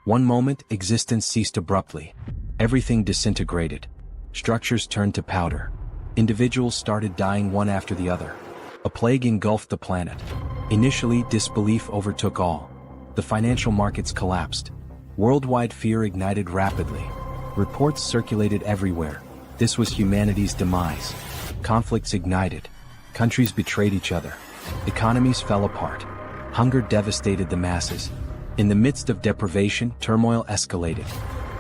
One moment, existence ceased abruptly. Everything disintegrated. Structures turned to powder. Individuals started dying one after the other. A plague engulfed the planet. Initially, disbelief overtook all. The financial markets collapsed. Worldwide fear ignited rapidly. Reports circulated everywhere. This was humanity's demise. Conflicts ignited. Countries betrayed each other. Economies fell apart. Hunger devastated the masses. In the midst of deprivation, turmoil escalated.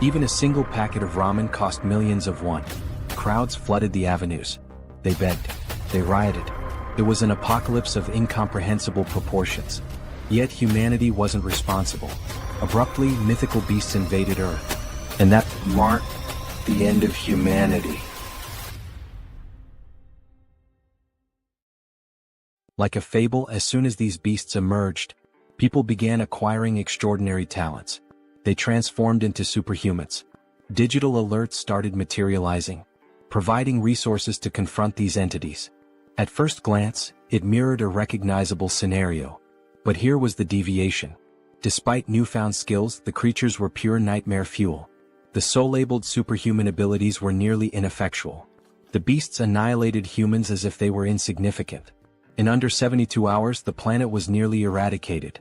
Even a single packet of ramen cost millions of won. Crowds flooded the avenues. They begged. They rioted. It was an apocalypse of incomprehensible proportions. Yet humanity wasn't responsible. Abruptly, mythical beasts invaded Earth. And that marked the end of humanity. Like a fable, as soon as these beasts emerged, people began acquiring extraordinary talents. They transformed into superhumans. Digital alerts started materializing, providing resources to confront these entities. At first glance, it mirrored a recognizable scenario. But here was the deviation. Despite newfound skills, the creatures were pure nightmare fuel. The so-labeled superhuman abilities were nearly ineffectual. The beasts annihilated humans as if they were insignificant. In under 72 hours, the planet was nearly eradicated.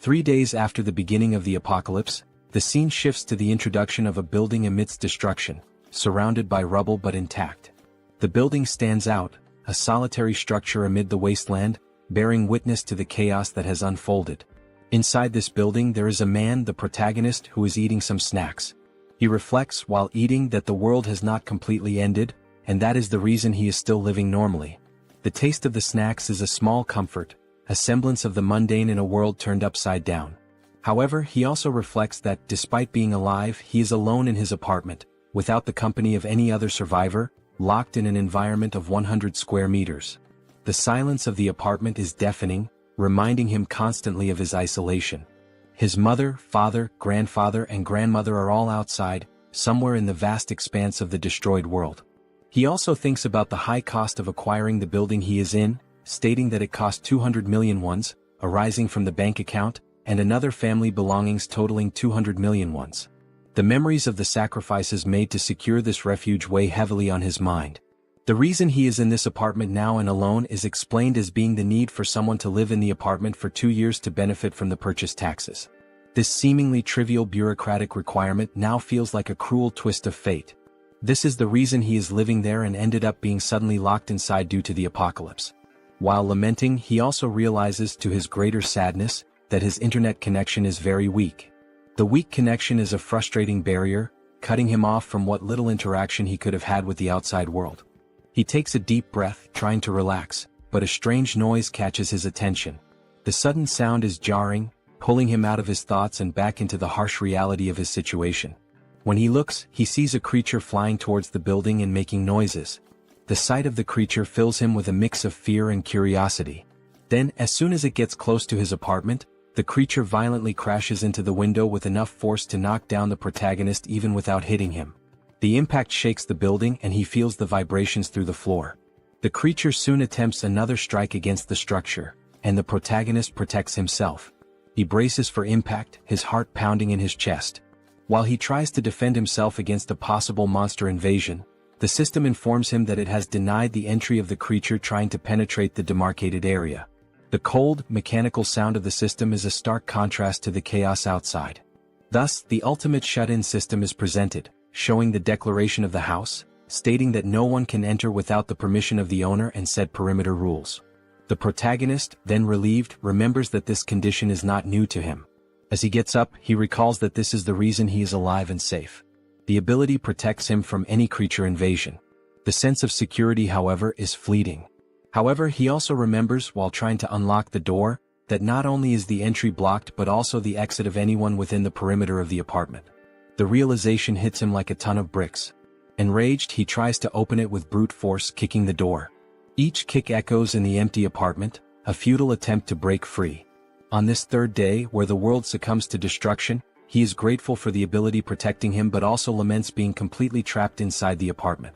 3 days after the beginning of the apocalypse, the scene shifts to the introduction of a building amidst destruction, surrounded by rubble but intact. The building stands out, a solitary structure amid the wasteland, bearing witness to the chaos that has unfolded. Inside this building there is a man, the protagonist, who is eating some snacks. He reflects while eating that the world has not completely ended, and that is the reason he is still living normally. The taste of the snacks is a small comfort, a semblance of the mundane in a world turned upside down. However, he also reflects that, despite being alive, he is alone in his apartment, without the company of any other survivor, locked in an environment of 100 square meters. The silence of the apartment is deafening, reminding him constantly of his isolation. His mother, father, grandfather, and grandmother are all outside, somewhere in the vast expanse of the destroyed world. He also thinks about the high cost of acquiring the building he is in, stating that it cost 200 million wons, arising from the bank account, and another family belongings totaling 200 million wons. The memories of the sacrifices made to secure this refuge weigh heavily on his mind. The reason he is in this apartment now and alone is explained as being the need for someone to live in the apartment for 2 years to benefit from the purchase taxes. This seemingly trivial bureaucratic requirement now feels like a cruel twist of fate. This is the reason he is living there and ended up being suddenly locked inside due to the apocalypse. While lamenting, he also realizes, to his greater sadness, that his internet connection is very weak. The weak connection is a frustrating barrier, cutting him off from what little interaction he could have had with the outside world. He takes a deep breath, trying to relax, but a strange noise catches his attention. The sudden sound is jarring, pulling him out of his thoughts and back into the harsh reality of his situation. When he looks, he sees a creature flying towards the building and making noises. The sight of the creature fills him with a mix of fear and curiosity. Then, as soon as it gets close to his apartment, the creature violently crashes into the window with enough force to knock down the protagonist even without hitting him. The impact shakes the building and he feels the vibrations through the floor. The creature soon attempts another strike against the structure, and the protagonist protects himself. He braces for impact, his heart pounding in his chest. While he tries to defend himself against a possible monster invasion, the system informs him that it has denied the entry of the creature trying to penetrate the demarcated area. The cold, mechanical sound of the system is a stark contrast to the chaos outside. Thus, the ultimate shut-in system is presented, showing the declaration of the house, stating that no one can enter without the permission of the owner and said perimeter rules. The protagonist, then relieved, remembers that this condition is not new to him. As he gets up, he recalls that this is the reason he is alive and safe. The ability protects him from any creature invasion. The sense of security, however, is fleeting. However, he also remembers, while trying to unlock the door, that not only is the entry blocked but also the exit of anyone within the perimeter of the apartment. The realization hits him like a ton of bricks. Enraged, he tries to open it with brute force, kicking the door. Each kick echoes in the empty apartment, a futile attempt to break free. On this third day, where the world succumbs to destruction, he is grateful for the ability protecting him but also laments being completely trapped inside the apartment.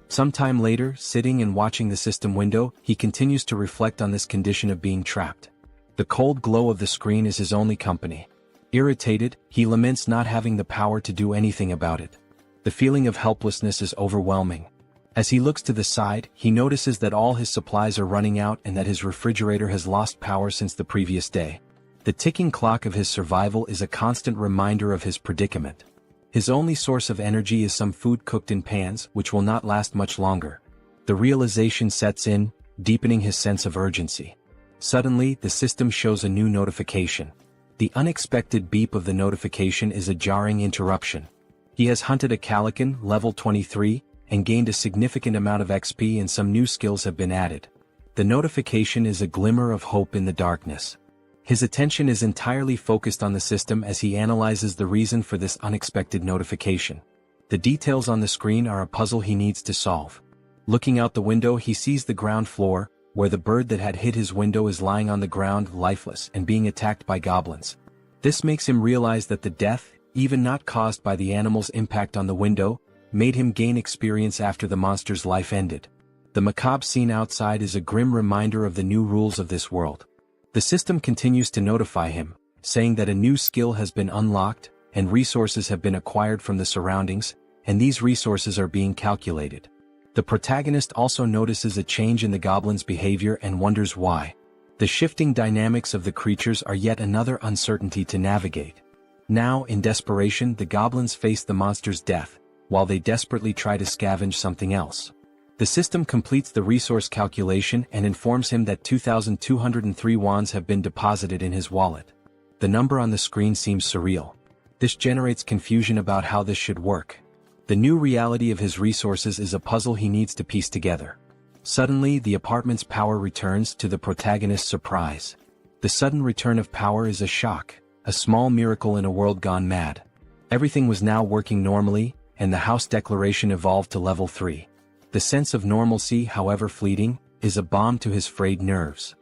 Sometime later, sitting and watching the system window, he continues to reflect on this condition of being trapped. The cold glow of the screen is his only company. Irritated, he laments not having the power to do anything about it. The feeling of helplessness is overwhelming. As he looks to the side, he notices that all his supplies are running out and that his refrigerator has lost power since the previous day. The ticking clock of his survival is a constant reminder of his predicament. His only source of energy is some food cooked in pans, which will not last much longer. The realization sets in, deepening his sense of urgency. Suddenly, the system shows a new notification. The unexpected beep of the notification is a jarring interruption. He has hunted a Calican, level 23, and gained a significant amount of XP and some new skills have been added. The notification is a glimmer of hope in the darkness. His attention is entirely focused on the system as he analyzes the reason for this unexpected notification. The details on the screen are a puzzle he needs to solve. Looking out the window, he sees the ground floor, where the bird that had hit his window is lying on the ground lifeless and being attacked by goblins. This makes him realize that the death, even not caused by the animal's impact on the window, made him gain experience after the monster's life ended. The macabre scene outside is a grim reminder of the new rules of this world. The system continues to notify him, saying that a new skill has been unlocked, and resources have been acquired from the surroundings, and these resources are being calculated. The protagonist also notices a change in the goblin's behavior and wonders why. The shifting dynamics of the creatures are yet another uncertainty to navigate. Now, in desperation, the goblins face the monster's death, while they desperately try to scavenge something else. The system completes the resource calculation and informs him that 2,203 wands have been deposited in his wallet. The number on the screen seems surreal. This generates confusion about how this should work. The new reality of his resources is a puzzle he needs to piece together. Suddenly, the apartment's power returns, to the protagonist's surprise. The sudden return of power is a shock, a small miracle in a world gone mad. Everything was now working normally, and the house declaration evolved to level 3. The sense of normalcy, however fleeting, is a balm to his frayed nerves.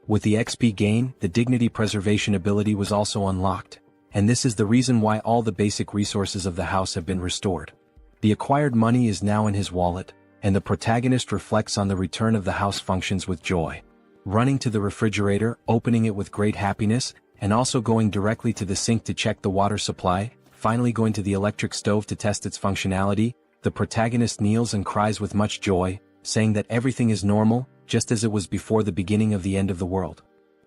With the XP gain, the dignity preservation ability was also unlocked, and this is the reason why all the basic resources of the house have been restored. The acquired money is now in his wallet, and the protagonist reflects on the return of the house functions with joy. Running to the refrigerator, opening it with great happiness, and also going directly to the sink to check the water supply, finally going to the electric stove to test its functionality, the protagonist kneels and cries with much joy, saying that everything is normal, just as it was before the beginning of the end of the world.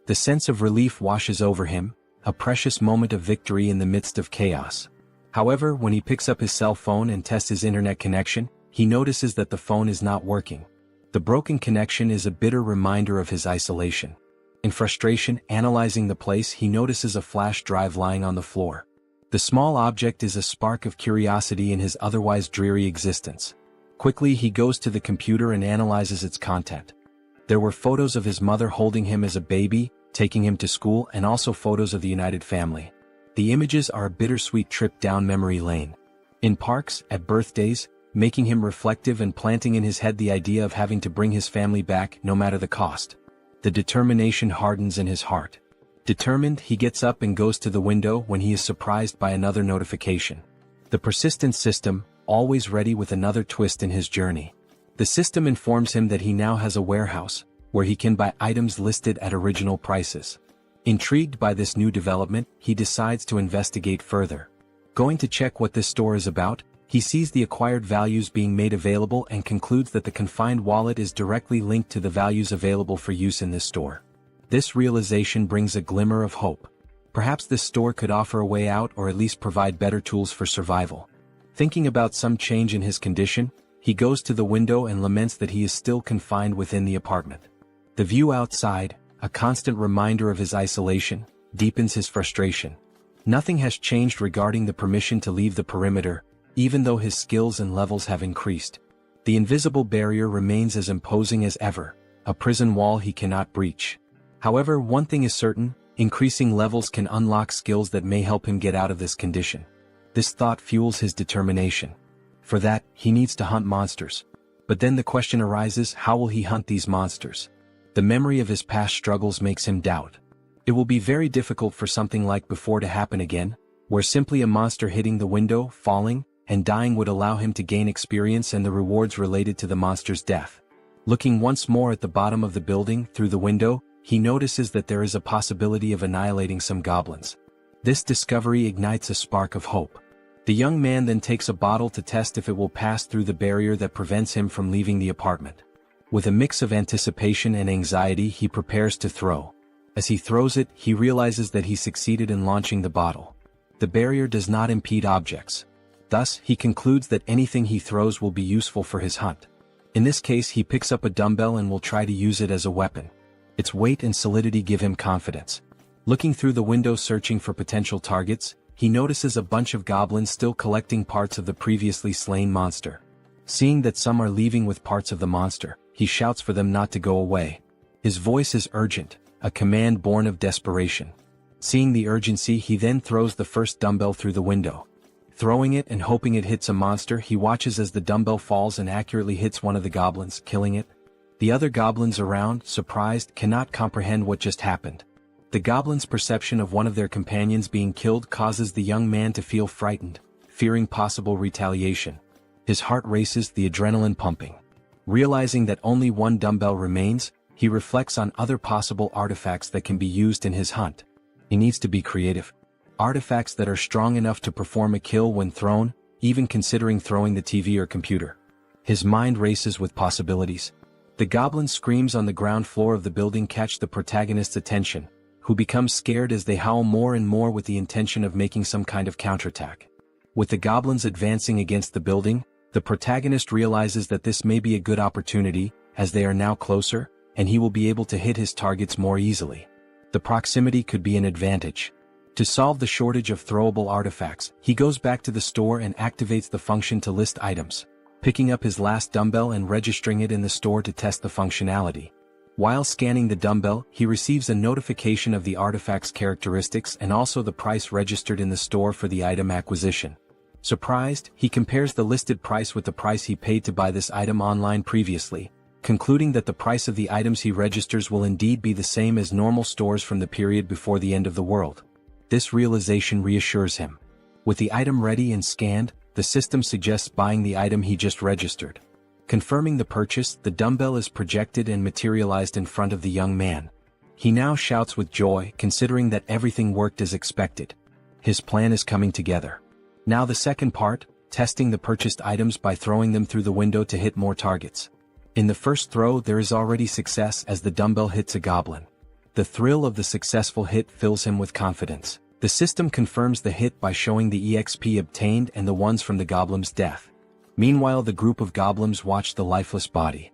The sense of relief washes over him, a precious moment of victory in the midst of chaos. However, when he picks up his cell phone and tests his internet connection, he notices that the phone is not working. The broken connection is a bitter reminder of his isolation. In frustration, analyzing the place, he notices a flash drive lying on the floor. The small object is a spark of curiosity in his otherwise dreary existence. Quickly, he goes to the computer and analyzes its content. There were photos of his mother holding him as a baby, taking him to school, and also photos of the united family. The images are a bittersweet trip down memory lane. In parks, at birthdays, making him reflective and planting in his head the idea of having to bring his family back, no matter the cost. The determination hardens in his heart. Determined, he gets up and goes to the window when he is surprised by another notification. The persistent system, always ready with another twist in his journey. The system informs him that he now has a warehouse, where he can buy items listed at original prices. Intrigued by this new development, he decides to investigate further. Going to check what this store is about, he sees the acquired values being made available and concludes that the confined wallet is directly linked to the values available for use in this store. This realization brings a glimmer of hope. Perhaps this store could offer a way out or at least provide better tools for survival. Thinking about some change in his condition, he goes to the window and laments that he is still confined within the apartment. The view outside, a constant reminder of his isolation, deepens his frustration. Nothing has changed regarding the permission to leave the perimeter, even though his skills and levels have increased. The invisible barrier remains as imposing as ever, a prison wall he cannot breach. However, one thing is certain, increasing levels can unlock skills that may help him get out of this condition. This thought fuels his determination. For that, he needs to hunt monsters. But then the question arises, how will he hunt these monsters? The memory of his past struggles makes him doubt. It will be very difficult for something like before to happen again, where simply a monster hitting the window, falling, and dying would allow him to gain experience and the rewards related to the monster's death. Looking once more at the bottom of the building through the window, he notices that there is a possibility of annihilating some goblins. This discovery ignites a spark of hope. The young man then takes a bottle to test if it will pass through the barrier that prevents him from leaving the apartment. With a mix of anticipation and anxiety, he prepares to throw. As he throws it, he realizes that he succeeded in launching the bottle. The barrier does not impede objects. Thus, he concludes that anything he throws will be useful for his hunt. In this case, he picks up a dumbbell and will try to use it as a weapon. Its weight and solidity give him confidence. Looking through the window searching for potential targets, he notices a bunch of goblins still collecting parts of the previously slain monster. Seeing that some are leaving with parts of the monster, he shouts for them not to go away. His voice is urgent, a command born of desperation. Seeing the urgency, he then throws the first dumbbell through the window. Throwing it and hoping it hits a monster, he watches as the dumbbell falls and accurately hits one of the goblins, killing it. The other goblins around, surprised, cannot comprehend what just happened. The goblins' perception of one of their companions being killed causes the young man to feel frightened, fearing possible retaliation. His heart races, the adrenaline pumping. Realizing that only one dumbbell remains, he reflects on other possible artifacts that can be used in his hunt. He needs to be creative. Artifacts that are strong enough to perform a kill when thrown, even considering throwing the TV or computer. His mind races with possibilities. The goblin screams on the ground floor of the building catch the protagonist's attention, who becomes scared as they howl more and more with the intention of making some kind of counterattack. With the goblins advancing against the building, the protagonist realizes that this may be a good opportunity, as they are now closer, and he will be able to hit his targets more easily. The proximity could be an advantage. To solve the shortage of throwable artifacts, he goes back to the store and activates the function to list items, picking up his last dumbbell and registering it in the store to test the functionality. While scanning the dumbbell, he receives a notification of the artifact's characteristics and also the price registered in the store for the item acquisition. Surprised, he compares the listed price with the price he paid to buy this item online previously, concluding that the price of the items he registers will indeed be the same as normal stores from the period before the end of the world. This realization reassures him. With the item ready and scanned, the system suggests buying the item he just registered. Confirming the purchase, the dumbbell is projected and materialized in front of the young man. He now shouts with joy, considering that everything worked as expected. His plan is coming together. Now the second part, testing the purchased items by throwing them through the window to hit more targets. In the first throw, there is already success as the dumbbell hits a goblin. The thrill of the successful hit fills him with confidence. The system confirms the hit by showing the EXP obtained and the ones from the goblin's death. Meanwhile, the group of goblins watch the lifeless body.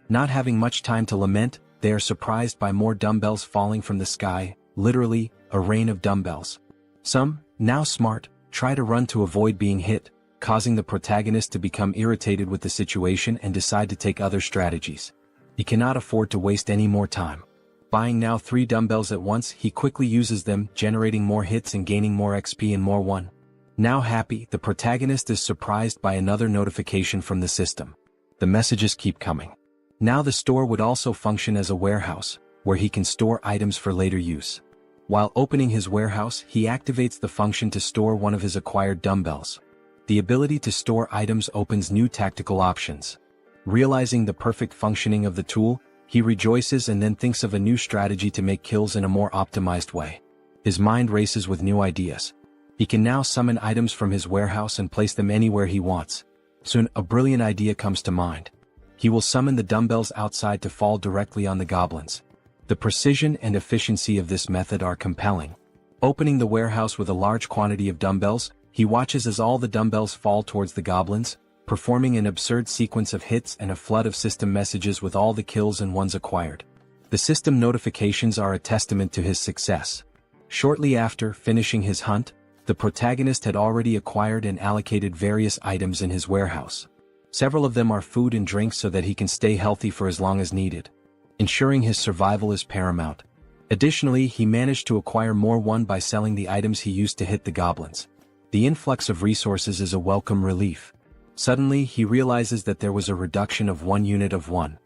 Not having much time to lament, they are surprised by more dumbbells falling from the sky, literally, a rain of dumbbells. Some, now smart, try to run to avoid being hit, causing the protagonist to become irritated with the situation and decide to take other strategies. He cannot afford to waste any more time. Buying now 3 dumbbells at once, he quickly uses them, generating more hits and gaining more XP and more one. Now happy, the protagonist is surprised by another notification from the system. The messages keep coming. Now the store would also function as a warehouse, where he can store items for later use. While opening his warehouse, he activates the function to store one of his acquired dumbbells. The ability to store items opens new tactical options. Realizing the perfect functioning of the tool, he rejoices and then thinks of a new strategy to make kills in a more optimized way. His mind races with new ideas. He can now summon items from his warehouse and place them anywhere he wants. Soon, a brilliant idea comes to mind. He will summon the dumbbells outside to fall directly on the goblins. The precision and efficiency of this method are compelling. Opening the warehouse with a large quantity of dumbbells, he watches as all the dumbbells fall towards the goblins, performing an absurd sequence of hits and a flood of system messages with all the kills and ones acquired. The system notifications are a testament to his success. Shortly after finishing his hunt, the protagonist had already acquired and allocated various items in his warehouse. Several of them are food and drinks so that he can stay healthy for as long as needed. Ensuring his survival is paramount. Additionally, he managed to acquire more one by selling the items he used to hit the goblins. The influx of resources is a welcome relief. Suddenly, he realizes that there was a reduction of 1 unit of one.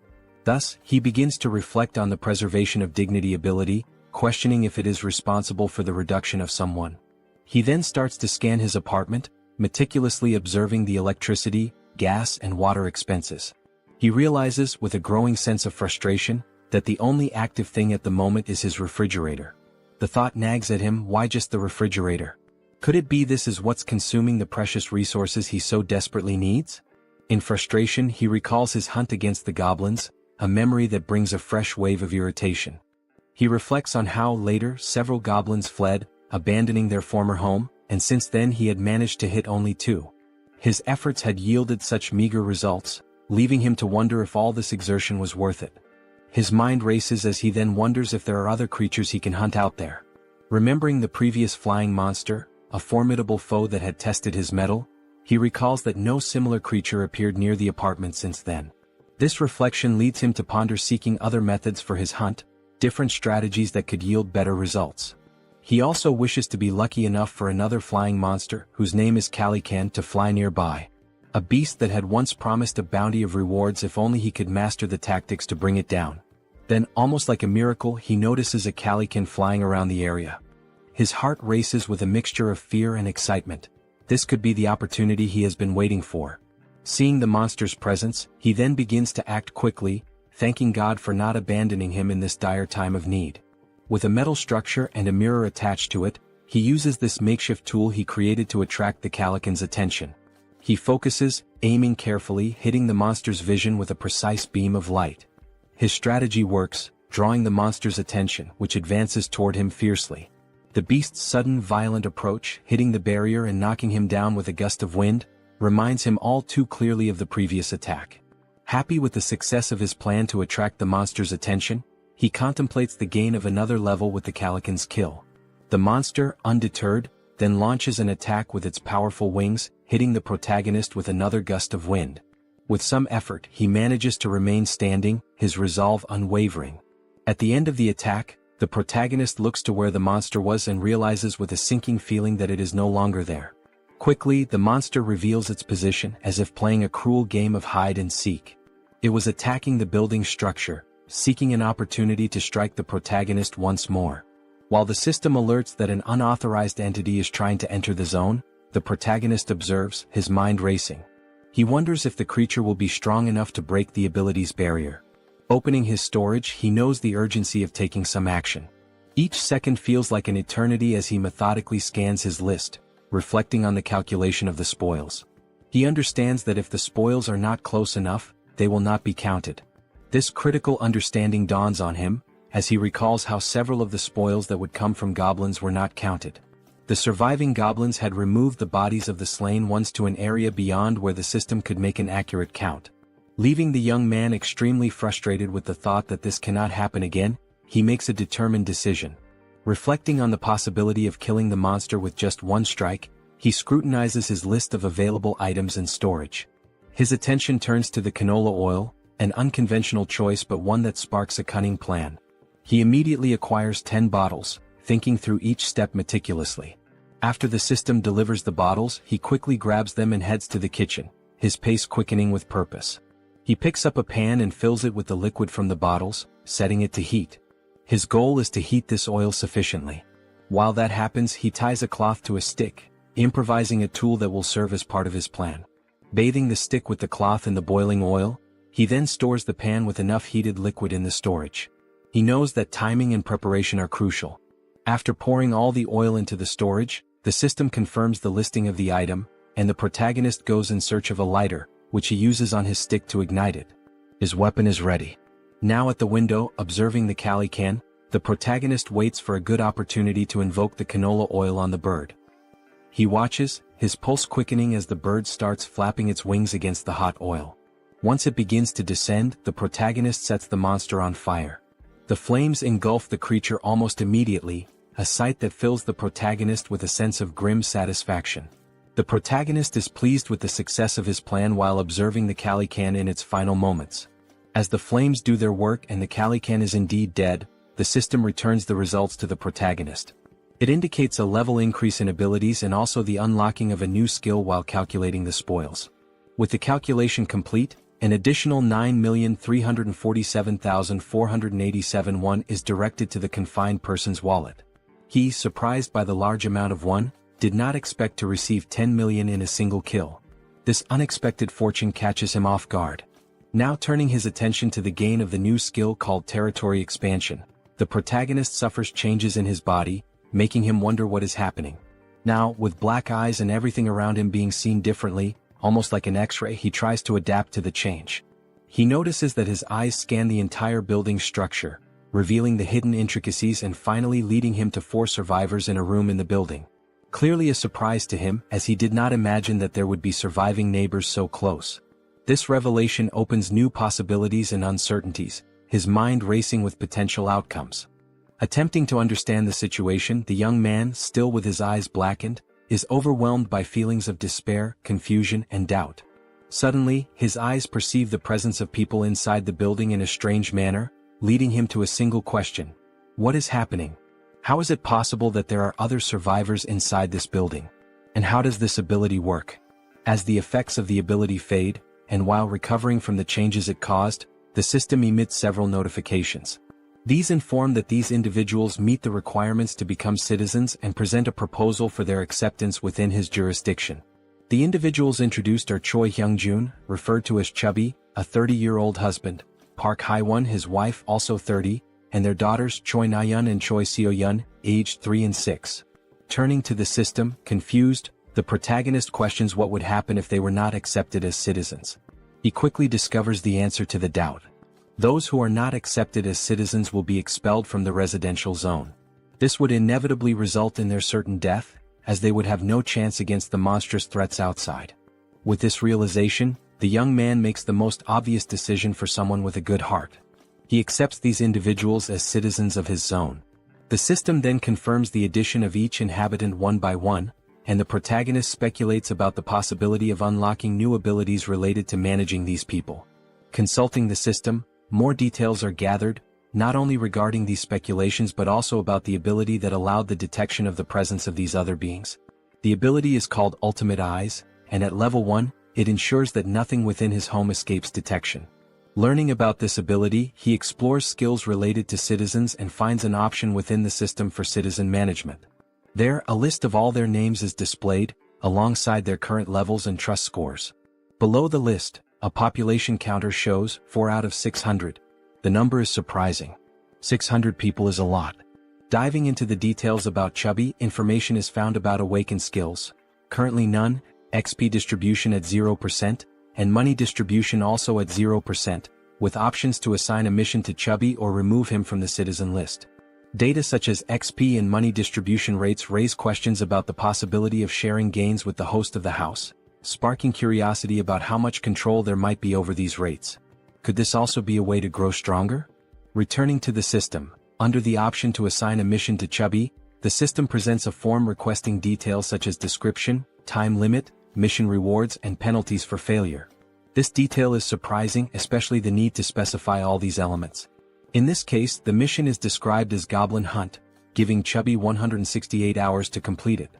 Thus, he begins to reflect on the preservation of dignity ability, questioning if it is responsible for the reduction of someone. He then starts to scan his apartment, meticulously observing the electricity, gas and water expenses. He realizes, with a growing sense of frustration, that the only active thing at the moment is his refrigerator. The thought nags at him, why just the refrigerator? Could it be this is what's consuming the precious resources he so desperately needs? In frustration, he recalls his hunt against the goblins, a memory that brings a fresh wave of irritation. He reflects on how, later, several goblins fled, abandoning their former home, and since then he had managed to hit only 2. His efforts had yielded such meager results, leaving him to wonder if all this exertion was worth it. His mind races as he then wonders if there are other creatures he can hunt out there. Remembering the previous flying monster, a formidable foe that had tested his mettle, he recalls that no similar creature appeared near the apartment since then. This reflection leads him to ponder seeking other methods for his hunt, different strategies that could yield better results. He also wishes to be lucky enough for another flying monster, whose name is Calican, to fly nearby. A beast that had once promised a bounty of rewards if only he could master the tactics to bring it down. Then, almost like a miracle, he notices a Calican flying around the area. His heart races with a mixture of fear and excitement. This could be the opportunity he has been waiting for. Seeing the monster's presence, he then begins to act quickly, thanking God for not abandoning him in this dire time of need. With a metal structure and a mirror attached to it, he uses this makeshift tool he created to attract the Calican's attention. He focuses, aiming carefully, hitting the monster's vision with a precise beam of light. His strategy works, drawing the monster's attention, which advances toward him fiercely. The beast's sudden violent approach, hitting the barrier and knocking him down with a gust of wind, reminds him all too clearly of the previous attack. Happy with the success of his plan to attract the monster's attention, he contemplates the gain of another level with the Calican's kill. The monster, undeterred, then launches an attack with its powerful wings, hitting the protagonist with another gust of wind. With some effort, he manages to remain standing, his resolve unwavering. At the end of the attack, the protagonist looks to where the monster was and realizes with a sinking feeling that it is no longer there. Quickly, the monster reveals its position, as if playing a cruel game of hide and seek. It was attacking the building structure, seeking an opportunity to strike the protagonist once more. While the system alerts that an unauthorized entity is trying to enter the zone, the protagonist observes, his mind racing. He wonders if the creature will be strong enough to break the ability's barrier. Opening his storage, he knows the urgency of taking some action. Each second feels like an eternity as he methodically scans his list, reflecting on the calculation of the spoils. He understands that if the spoils are not close enough, they will not be counted. This critical understanding dawns on him, as he recalls how several of the spoils that would come from goblins were not counted. The surviving goblins had removed the bodies of the slain ones to an area beyond where the system could make an accurate count. Leaving the young man extremely frustrated with the thought that this cannot happen again, he makes a determined decision. Reflecting on the possibility of killing the monster with just one strike, he scrutinizes his list of available items and storage. His attention turns to the canola oil, an unconventional choice but one that sparks a cunning plan. He immediately acquires 10 bottles, thinking through each step meticulously. After the system delivers the bottles, he quickly grabs them and heads to the kitchen, his pace quickening with purpose. He picks up a pan and fills it with the liquid from the bottles, setting it to heat. His goal is to heat this oil sufficiently. While that happens, he ties a cloth to a stick, improvising a tool that will serve as part of his plan. Bathing the stick with the cloth in the boiling oil, he then stores the pan with enough heated liquid in the storage. He knows that timing and preparation are crucial. After pouring all the oil into the storage, the system confirms the listing of the item, and the protagonist goes in search of a lighter, which he uses on his stick to ignite it. His weapon is ready. Now at the window, observing the Calican, the protagonist waits for a good opportunity to invoke the canola oil on the bird. He watches, his pulse quickening as the bird starts flapping its wings against the hot oil. Once it begins to descend, the protagonist sets the monster on fire. The flames engulf the creature almost immediately, a sight that fills the protagonist with a sense of grim satisfaction. The protagonist is pleased with the success of his plan while observing the Calican in its final moments. As the flames do their work and the Calican is indeed dead, the system returns the results to the protagonist. It indicates a level increase in abilities and also the unlocking of a new skill while calculating the spoils. With the calculation complete, an additional 9,347,487 won is directed to the confined person's wallet. He, surprised by the large amount of won, did not expect to receive 10 million in a single kill. This unexpected fortune catches him off guard. Now turning his attention to the gain of the new skill called territory expansion, the protagonist suffers changes in his body, making him wonder what is happening. Now, with black eyes and everything around him being seen differently, almost like an X-ray, he tries to adapt to the change. He notices that his eyes scan the entire building structure, revealing the hidden intricacies and finally leading him to 4 survivors in a room in the building. Clearly a surprise to him, as he did not imagine that there would be surviving neighbors so close. This revelation opens new possibilities and uncertainties, his mind racing with potential outcomes. Attempting to understand the situation, the young man, still with his eyes blackened, is overwhelmed by feelings of despair, confusion, and doubt. Suddenly, his eyes perceive the presence of people inside the building in a strange manner, leading him to a single question. What is happening? How is it possible that there are other survivors inside this building? And how does this ability work? As the effects of the ability fade, and while recovering from the changes it caused, the system emits several notifications. These inform that these individuals meet the requirements to become citizens and present a proposal for their acceptance within his jurisdiction. The individuals introduced are Choi Hyung-jun, referred to as Chubby, a 30-year-old husband, Park Hae-won, his wife, also 30, and their daughters Choi Na-yeon and Choi Seo-yeon, aged 3 and 6. Turning to the system, confused, the protagonist questions what would happen if they were not accepted as citizens. He quickly discovers the answer to the doubt. Those who are not accepted as citizens will be expelled from the residential zone. This would inevitably result in their certain death, as they would have no chance against the monstrous threats outside. With this realization, the young man makes the most obvious decision for someone with a good heart. He accepts these individuals as citizens of his zone. The system then confirms the addition of each inhabitant one by one, and the protagonist speculates about the possibility of unlocking new abilities related to managing these people. Consulting the system, more details are gathered, not only regarding these speculations but also about the ability that allowed the detection of the presence of these other beings. The ability is called Ultimate Eyes, and at level 1, it ensures that nothing within his home escapes detection. Learning about this ability, he explores skills related to citizens and finds an option within the system for citizen management. There, a list of all their names is displayed, alongside their current levels and trust scores. Below the list, a population counter shows 4 out of 600. The number is surprising. 600 people is a lot. Diving into the details about Chubby, information is found about awakened skills. Currently none, XP distribution at 0%, and money distribution also at 0%, with options to assign a mission to Chubby or remove him from the citizen list. Data such as XP and money distribution rates raise questions about the possibility of sharing gains with the host of the house, sparking curiosity about how much control there might be over these rates. Could this also be a way to grow stronger? Returning to the system, under the option to assign a mission to Chubby, the system presents a form requesting details such as description, time limit, mission rewards, and penalties for failure. This detail is surprising, especially the need to specify all these elements. In this case, the mission is described as Goblin Hunt, giving Chubby 168 hours to complete it.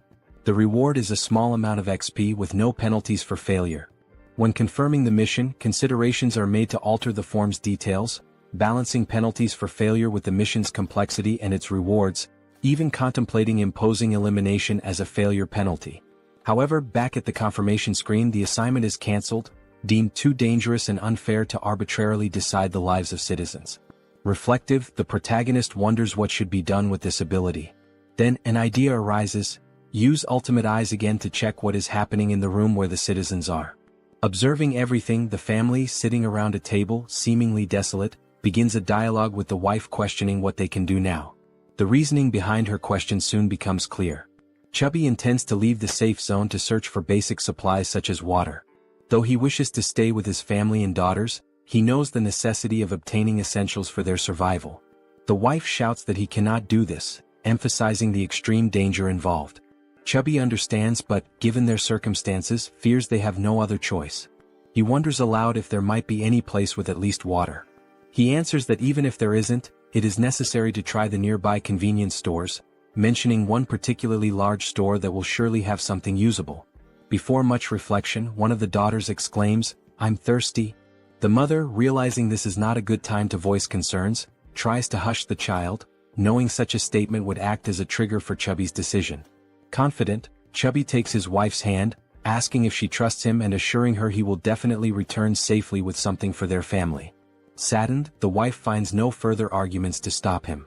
The reward is a small amount of XP with no penalties for failure. When confirming the mission, considerations are made to alter the form's details, balancing penalties for failure with the mission's complexity and its rewards, even contemplating imposing elimination as a failure penalty. However, back at the confirmation screen, the assignment is cancelled, deemed too dangerous and unfair to arbitrarily decide the lives of citizens. Reflective, the protagonist wonders what should be done with this ability. Then, an idea arises: use Ultimate Eyes again to check what is happening in the room where the citizens are. Observing everything, the family, sitting around a table, seemingly desolate, begins a dialogue with the wife questioning what they can do now. The reasoning behind her question soon becomes clear. Chubby intends to leave the safe zone to search for basic supplies such as water. Though he wishes to stay with his family and daughters, he knows the necessity of obtaining essentials for their survival. The wife shouts that he cannot do this, emphasizing the extreme danger involved. Chubby understands but, given their circumstances, fears they have no other choice. He wonders aloud if there might be any place with at least water. He answers that even if there isn't, it is necessary to try the nearby convenience stores, mentioning one particularly large store that will surely have something usable. Before much reflection, one of the daughters exclaims, "I'm thirsty." The mother, realizing this is not a good time to voice concerns, tries to hush the child, knowing such a statement would act as a trigger for Chubby's decision. Confident, Chubby takes his wife's hand, asking if she trusts him and assuring her he will definitely return safely with something for their family. Saddened, the wife finds no further arguments to stop him.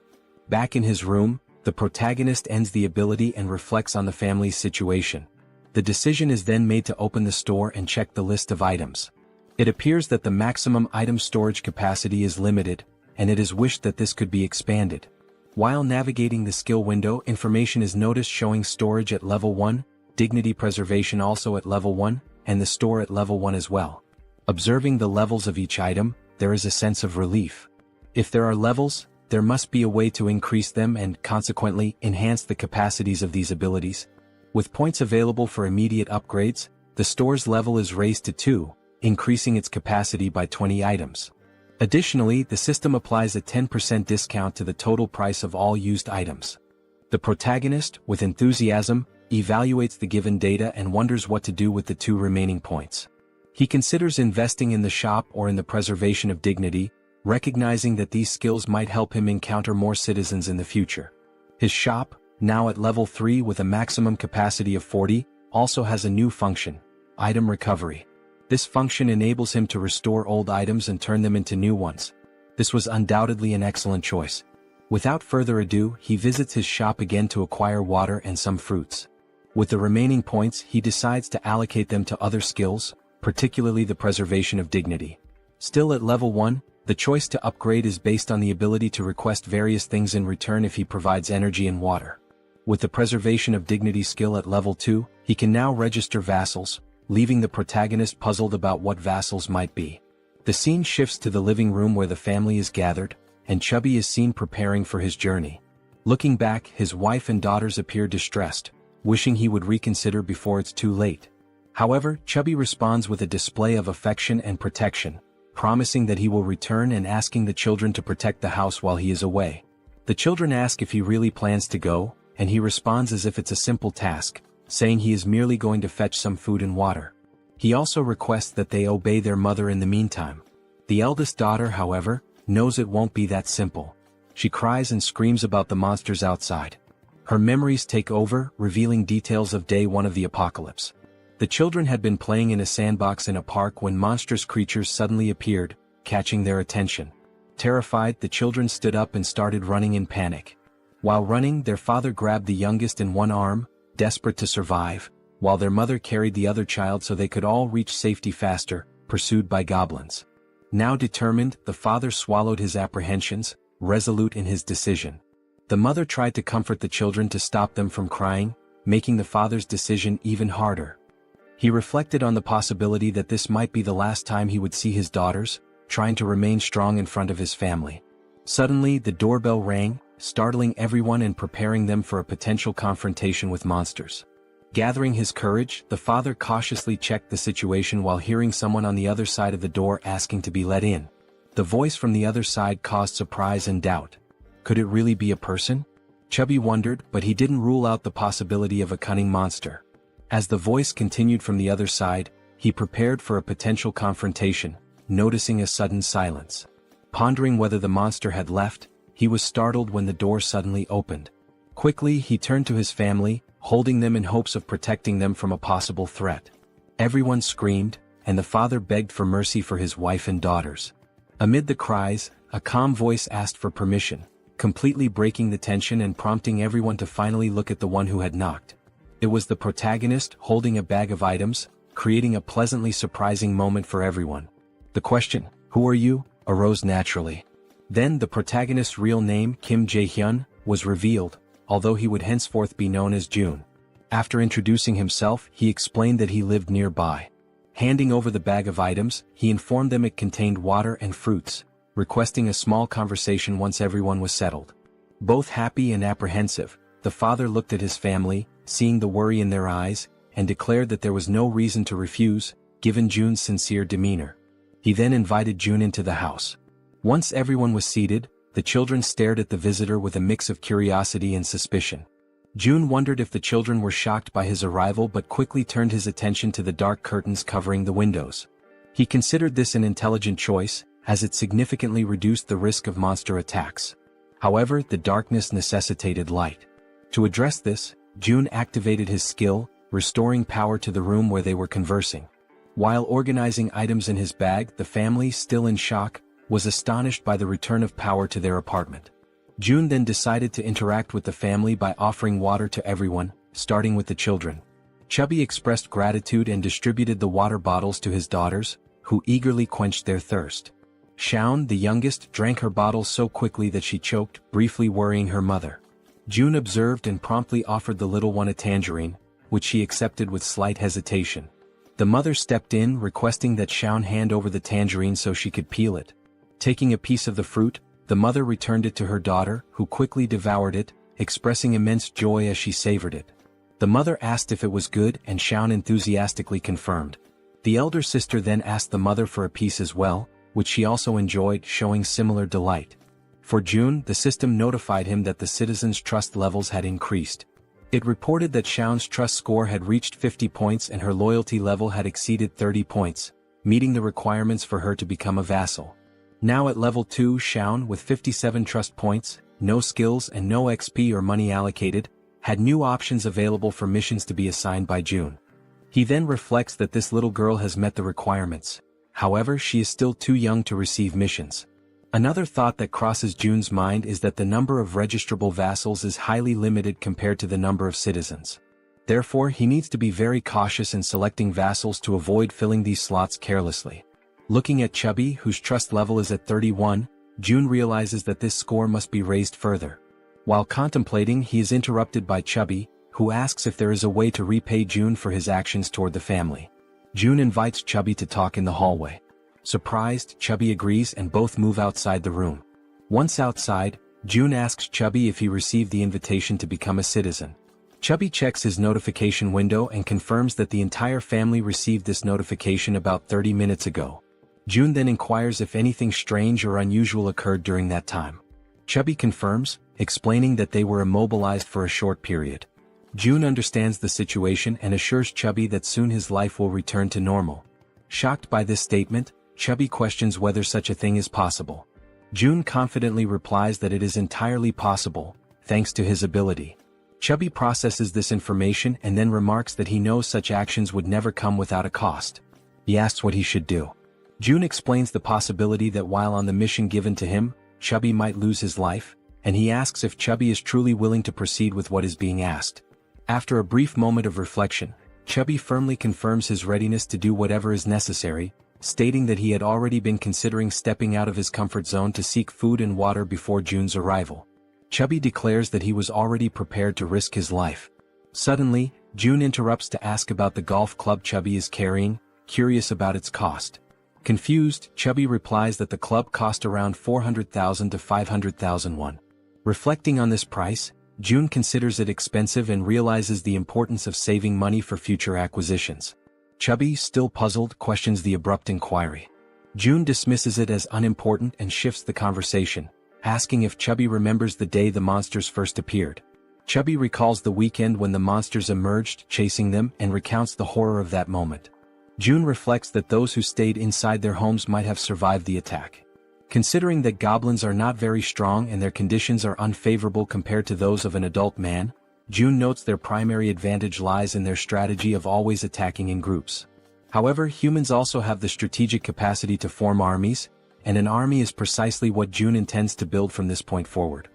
Back in his room, the protagonist ends the ability and reflects on the family's situation. The decision is then made to open the store and check the list of items. It appears that the maximum item storage capacity is limited, and it is wished that this could be expanded. While navigating the skill window, information is noticed showing storage at level 1, dignity preservation also at level 1, and the store at level 1 as well. Observing the levels of each item, there is a sense of relief. If there are levels, there must be a way to increase them and, consequently, enhance the capacities of these abilities. With points available for immediate upgrades, the store's level is raised to 2, increasing its capacity by 20 items. Additionally, the system applies a 10% discount to the total price of all used items. The protagonist, with enthusiasm, evaluates the given data and wonders what to do with the 2 remaining points. He considers investing in the shop or in the preservation of dignity, recognizing that these skills might help him encounter more citizens in the future. His shop, now at level 3 with a maximum capacity of 40, also has a new function: item recovery. This function enables him to restore old items and turn them into new ones. This was undoubtedly an excellent choice. Without further ado, he visits his shop again to acquire water and some fruits. With the remaining points, he decides to allocate them to other skills, particularly the preservation of dignity. Still at level 1, the choice to upgrade is based on the ability to request various things in return if he provides energy and water. With the preservation of dignity skill at level 2, he can now register vassals, leaving the protagonist puzzled about what vassals might be. The scene shifts to the living room where the family is gathered, and Chubby is seen preparing for his journey. Looking back, his wife and daughters appear distressed, wishing he would reconsider before it's too late. However, Chubby responds with a display of affection and protection, promising that he will return and asking the children to protect the house while he is away. The children ask if he really plans to go, and he responds as if it's a simple task, saying he is merely going to fetch some food and water. He also requests that they obey their mother in the meantime. The eldest daughter, however, knows it won't be that simple. She cries and screams about the monsters outside. Her memories take over, revealing details of day 1 of the apocalypse. The children had been playing in a sandbox in a park when monstrous creatures suddenly appeared, catching their attention. Terrified, the children stood up and started running in panic. While running, their father grabbed the youngest in one arm, desperate to survive, while their mother carried the other child so they could all reach safety faster, pursued by goblins. Now determined, the father swallowed his apprehensions, resolute in his decision. The mother tried to comfort the children to stop them from crying, making the father's decision even harder. He reflected on the possibility that this might be the last time he would see his daughters, trying to remain strong in front of his family. Suddenly, the doorbell rang, startling everyone and preparing them for a potential confrontation with monsters. Gathering his courage, the father cautiously checked the situation while hearing someone on the other side of the door asking to be let in. The voice from the other side caused surprise and doubt. Could it really be a person? Chubby wondered, but he didn't rule out the possibility of a cunning monster. As the voice continued from the other side, he prepared for a potential confrontation, noticing a sudden silence. Pondering whether the monster had left, he was startled when the door suddenly opened. Quickly, he turned to his family, holding them in hopes of protecting them from a possible threat. Everyone screamed, and the father begged for mercy for his wife and daughters. Amid the cries, a calm voice asked for permission, completely breaking the tension and prompting everyone to finally look at the one who had knocked. It was the protagonist, holding a bag of items, creating a pleasantly surprising moment for everyone. The question, "Who are you?" arose naturally. Then the protagonist's real name, Kim Jaehyeon, was revealed, although he would henceforth be known as June. After introducing himself, he explained that he lived nearby. Handing over the bag of items, he informed them it contained water and fruits, requesting a small conversation once everyone was settled. Both happy and apprehensive, the father looked at his family, seeing the worry in their eyes, and declared that there was no reason to refuse, given June's sincere demeanor. He then invited June into the house. Once everyone was seated, the children stared at the visitor with a mix of curiosity and suspicion. June wondered if the children were shocked by his arrival but quickly turned his attention to the dark curtains covering the windows. He considered this an intelligent choice, as it significantly reduced the risk of monster attacks. However, the darkness necessitated light. To address this, June activated his skill, restoring power to the room where they were conversing. While organizing items in his bag, the family, still in shock, was astonished by the return of power to their apartment. June then decided to interact with the family by offering water to everyone, starting with the children. Chubby expressed gratitude and distributed the water bottles to his daughters, who eagerly quenched their thirst. Shaun, the youngest, drank her bottle so quickly that she choked, briefly worrying her mother. June observed and promptly offered the little one a tangerine, which she accepted with slight hesitation. The mother stepped in, requesting that Shaun hand over the tangerine so she could peel it. Taking a piece of the fruit, the mother returned it to her daughter, who quickly devoured it, expressing immense joy as she savored it. The mother asked if it was good, and Shaun enthusiastically confirmed. The elder sister then asked the mother for a piece as well, which she also enjoyed, showing similar delight. For June, the system notified him that the citizens' trust levels had increased. It reported that Shaun's trust score had reached 50 points and her loyalty level had exceeded 30 points, meeting the requirements for her to become a vassal. Now at level 2, Shaun, with 57 trust points, no skills and no XP or money allocated, had new options available for missions to be assigned by June. He then reflects that this little girl has met the requirements. However, she is still too young to receive missions. Another thought that crosses June's mind is that the number of registrable vassals is highly limited compared to the number of citizens. Therefore, he needs to be very cautious in selecting vassals to avoid filling these slots carelessly. Looking at Chubby, whose trust level is at 31, June realizes that this score must be raised further. While contemplating, he is interrupted by Chubby, who asks if there is a way to repay June for his actions toward the family. June invites Chubby to talk in the hallway. Surprised, Chubby agrees and both move outside the room. Once outside, June asks Chubby if he received the invitation to become a citizen. Chubby checks his notification window and confirms that the entire family received this notification about 30 minutes ago. June then inquires if anything strange or unusual occurred during that time. Chubby confirms, explaining that they were immobilized for a short period. June understands the situation and assures Chubby that soon his life will return to normal. Shocked by this statement, Chubby questions whether such a thing is possible. June confidently replies that it is entirely possible, thanks to his ability. Chubby processes this information and then remarks that he knows such actions would never come without a cost. He asks what he should do. June explains the possibility that while on the mission given to him, Chubby might lose his life, and he asks if Chubby is truly willing to proceed with what is being asked. After a brief moment of reflection, Chubby firmly confirms his readiness to do whatever is necessary, stating that he had already been considering stepping out of his comfort zone to seek food and water before June's arrival. Chubby declares that he was already prepared to risk his life. Suddenly, June interrupts to ask about the golf club Chubby is carrying, curious about its cost. Confused, Chubby replies that the club cost around 400,000 to 500,000 won. Reflecting on this price, June considers it expensive and realizes the importance of saving money for future acquisitions. Chubby, still puzzled, questions the abrupt inquiry. June dismisses it as unimportant and shifts the conversation, asking if Chubby remembers the day the monsters first appeared. Chubby recalls the weekend when the monsters emerged, chasing them, and recounts the horror of that moment. June reflects that those who stayed inside their homes might have survived the attack. Considering that goblins are not very strong and their conditions are unfavorable compared to those of an adult man, June notes their primary advantage lies in their strategy of always attacking in groups. However, humans also have the strategic capacity to form armies, and an army is precisely what June intends to build from this point forward.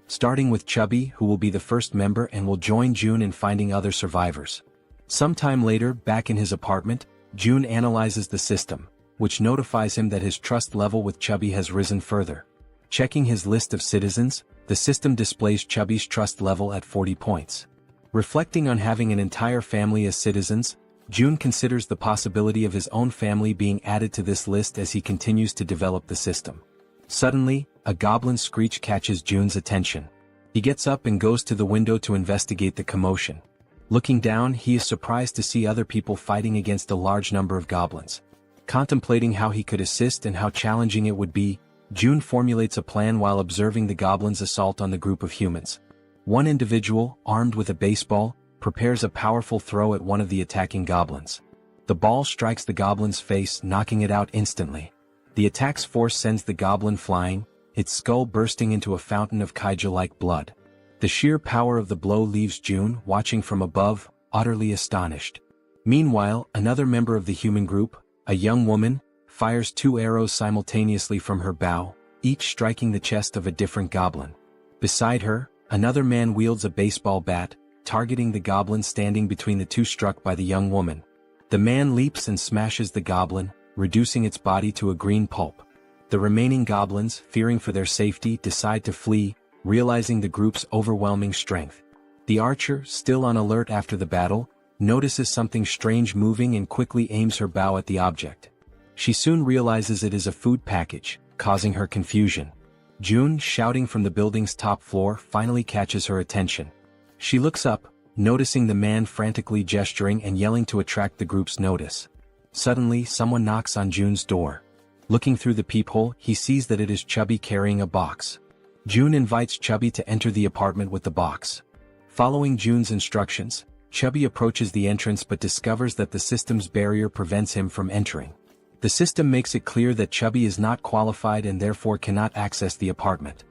Starting with Chubby, who will be the first member and will join June in finding other survivors. Sometime later, back in his apartment, June analyzes the system, which notifies him that his trust level with Chubby has risen further. Checking his list of citizens, the system displays Chubby's trust level at 40 points. Reflecting on having an entire family as citizens, June considers the possibility of his own family being added to this list as he continues to develop the system. Suddenly, a goblin screech catches June's attention. He gets up and goes to the window to investigate the commotion. Looking down, he is surprised to see other people fighting against a large number of goblins. Contemplating how he could assist and how challenging it would be, June formulates a plan while observing the goblins' assault on the group of humans. One individual, armed with a baseball, prepares a powerful throw at one of the attacking goblins. The ball strikes the goblin's face, knocking it out instantly. The attack's force sends the goblin flying, its skull bursting into a fountain of kaiju-like blood. The sheer power of the blow leaves June, watching from above, utterly astonished. Meanwhile, another member of the human group, a young woman, fires 2 arrows simultaneously from her bow, each striking the chest of a different goblin. Beside her, another man wields a baseball bat, targeting the goblin standing between the 2 struck by the young woman. The man leaps and smashes the goblin, reducing its body to a green pulp. The remaining goblins, fearing for their safety, decide to flee, realizing the group's overwhelming strength. The archer, still on alert after the battle, notices something strange moving and quickly aims her bow at the object. She soon realizes it is a food package, causing her confusion. June, shouting from the building's top floor, finally catches her attention. She looks up, noticing the man frantically gesturing and yelling to attract the group's notice. Suddenly, someone knocks on June's door. Looking through the peephole, he sees that it is Chubby carrying a box. June invites Chubby to enter the apartment with the box. Following June's instructions, Chubby approaches the entrance but discovers that the system's barrier prevents him from entering. The system makes it clear that Chubby is not qualified and therefore cannot access the apartment.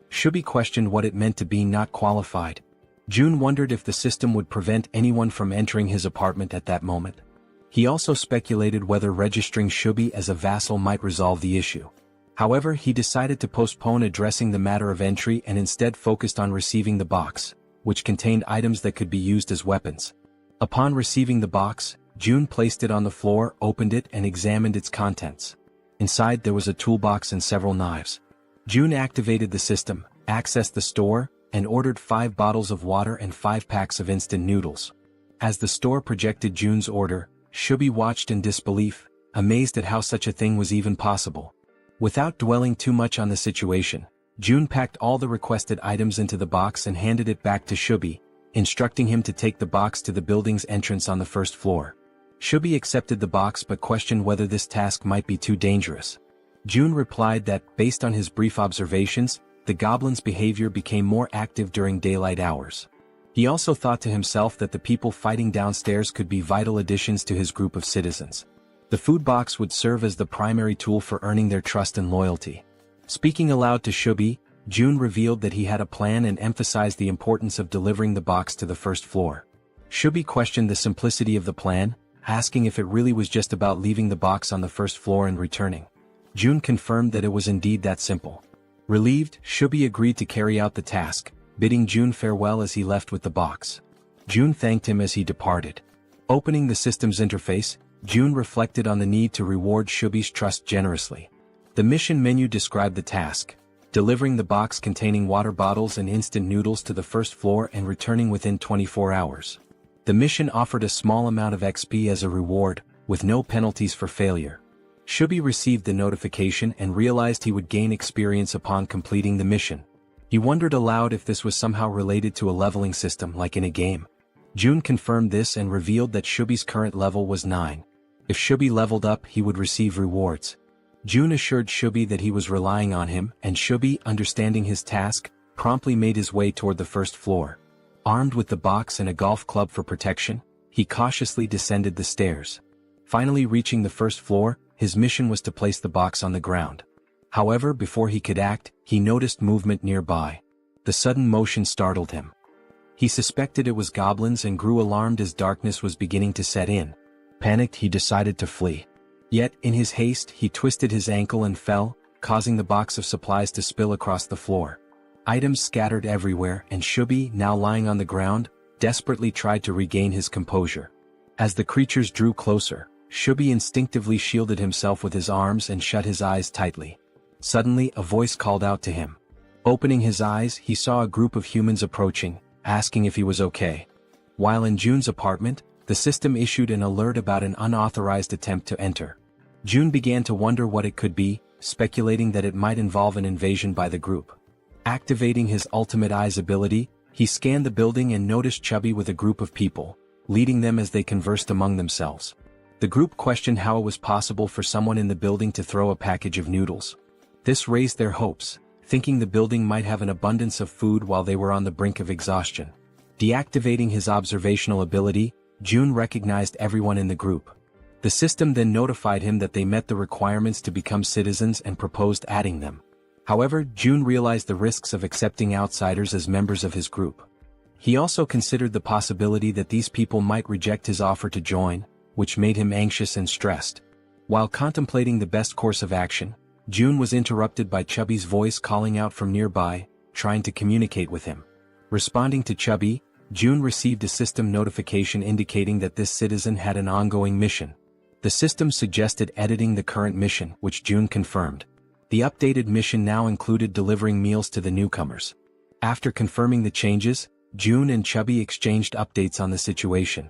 Chubby questioned what it meant to be not qualified. June wondered if the system would prevent anyone from entering his apartment at that moment. He also speculated whether registering Chubby as a vassal might resolve the issue. However, he decided to postpone addressing the matter of entry and instead focused on receiving the box, which contained items that could be used as weapons. Upon receiving the box, June placed it on the floor, opened it and examined its contents. Inside there was a toolbox and several knives. June activated the system, accessed the store, and ordered 5 bottles of water and 5 packs of instant noodles. As the store projected June's order, Chubby watched in disbelief, amazed at how such a thing was even possible. Without dwelling too much on the situation, June packed all the requested items into the box and handed it back to Chubby, instructing him to take the box to the building's entrance on the 1st floor. Chubby accepted the box but questioned whether this task might be too dangerous. June replied that, based on his brief observations, the goblin's behavior became more active during daylight hours. He also thought to himself that the people fighting downstairs could be vital additions to his group of citizens. The food box would serve as the primary tool for earning their trust and loyalty. Speaking aloud to Chubby, June revealed that he had a plan and emphasized the importance of delivering the box to the 1st floor. Chubby questioned the simplicity of the plan, asking if it really was just about leaving the box on the 1st floor and returning. June confirmed that it was indeed that simple. Relieved, Chubby agreed to carry out the task, bidding June farewell as he left with the box. June thanked him as he departed. Opening the system's interface, June reflected on the need to reward Chubby's trust generously. The mission menu described the task: delivering the box containing water bottles and instant noodles to the 1st floor and returning within 24 hours. The mission offered a small amount of XP as a reward, with no penalties for failure. Chubby received the notification and realized he would gain experience upon completing the mission. He wondered aloud if this was somehow related to a leveling system like in a game. June confirmed this and revealed that Chubby's current level was 9. If Chubby leveled up, he would receive rewards. June assured Chubby that he was relying on him, and Chubby, understanding his task, promptly made his way toward the 1st floor. Armed with the box and a golf club for protection, he cautiously descended the stairs. Finally reaching the 1st floor, his mission was to place the box on the ground. However, before he could act, he noticed movement nearby. The sudden motion startled him. He suspected it was goblins and grew alarmed as darkness was beginning to set in. Panicked, he decided to flee. Yet, in his haste, he twisted his ankle and fell, causing the box of supplies to spill across the floor. Items scattered everywhere, and Chubby, now lying on the ground, desperately tried to regain his composure. As the creatures drew closer, Chubby instinctively shielded himself with his arms and shut his eyes tightly. Suddenly, a voice called out to him. Opening his eyes, he saw a group of humans approaching, asking if he was okay. While in June's apartment, the system issued an alert about an unauthorized attempt to enter. June began to wonder what it could be, speculating that it might involve an invasion by the group. Activating his ultimate eyes ability, he scanned the building and noticed Chubby with a group of people, leading them as they conversed among themselves. The group questioned how it was possible for someone in the building to throw a package of noodles. This raised their hopes, thinking the building might have an abundance of food while they were on the brink of exhaustion. Deactivating his observational ability, June recognized everyone in the group. The system then notified him that they met the requirements to become citizens and proposed adding them. However, June realized the risks of accepting outsiders as members of his group. He also considered the possibility that these people might reject his offer to join, which made him anxious and stressed. While contemplating the best course of action, June was interrupted by Chubby's voice calling out from nearby, trying to communicate with him. Responding to Chubby, June received a system notification indicating that this citizen had an ongoing mission. The system suggested editing the current mission, which June confirmed. The updated mission now included delivering meals to the newcomers. After confirming the changes, June and Chubby exchanged updates on the situation.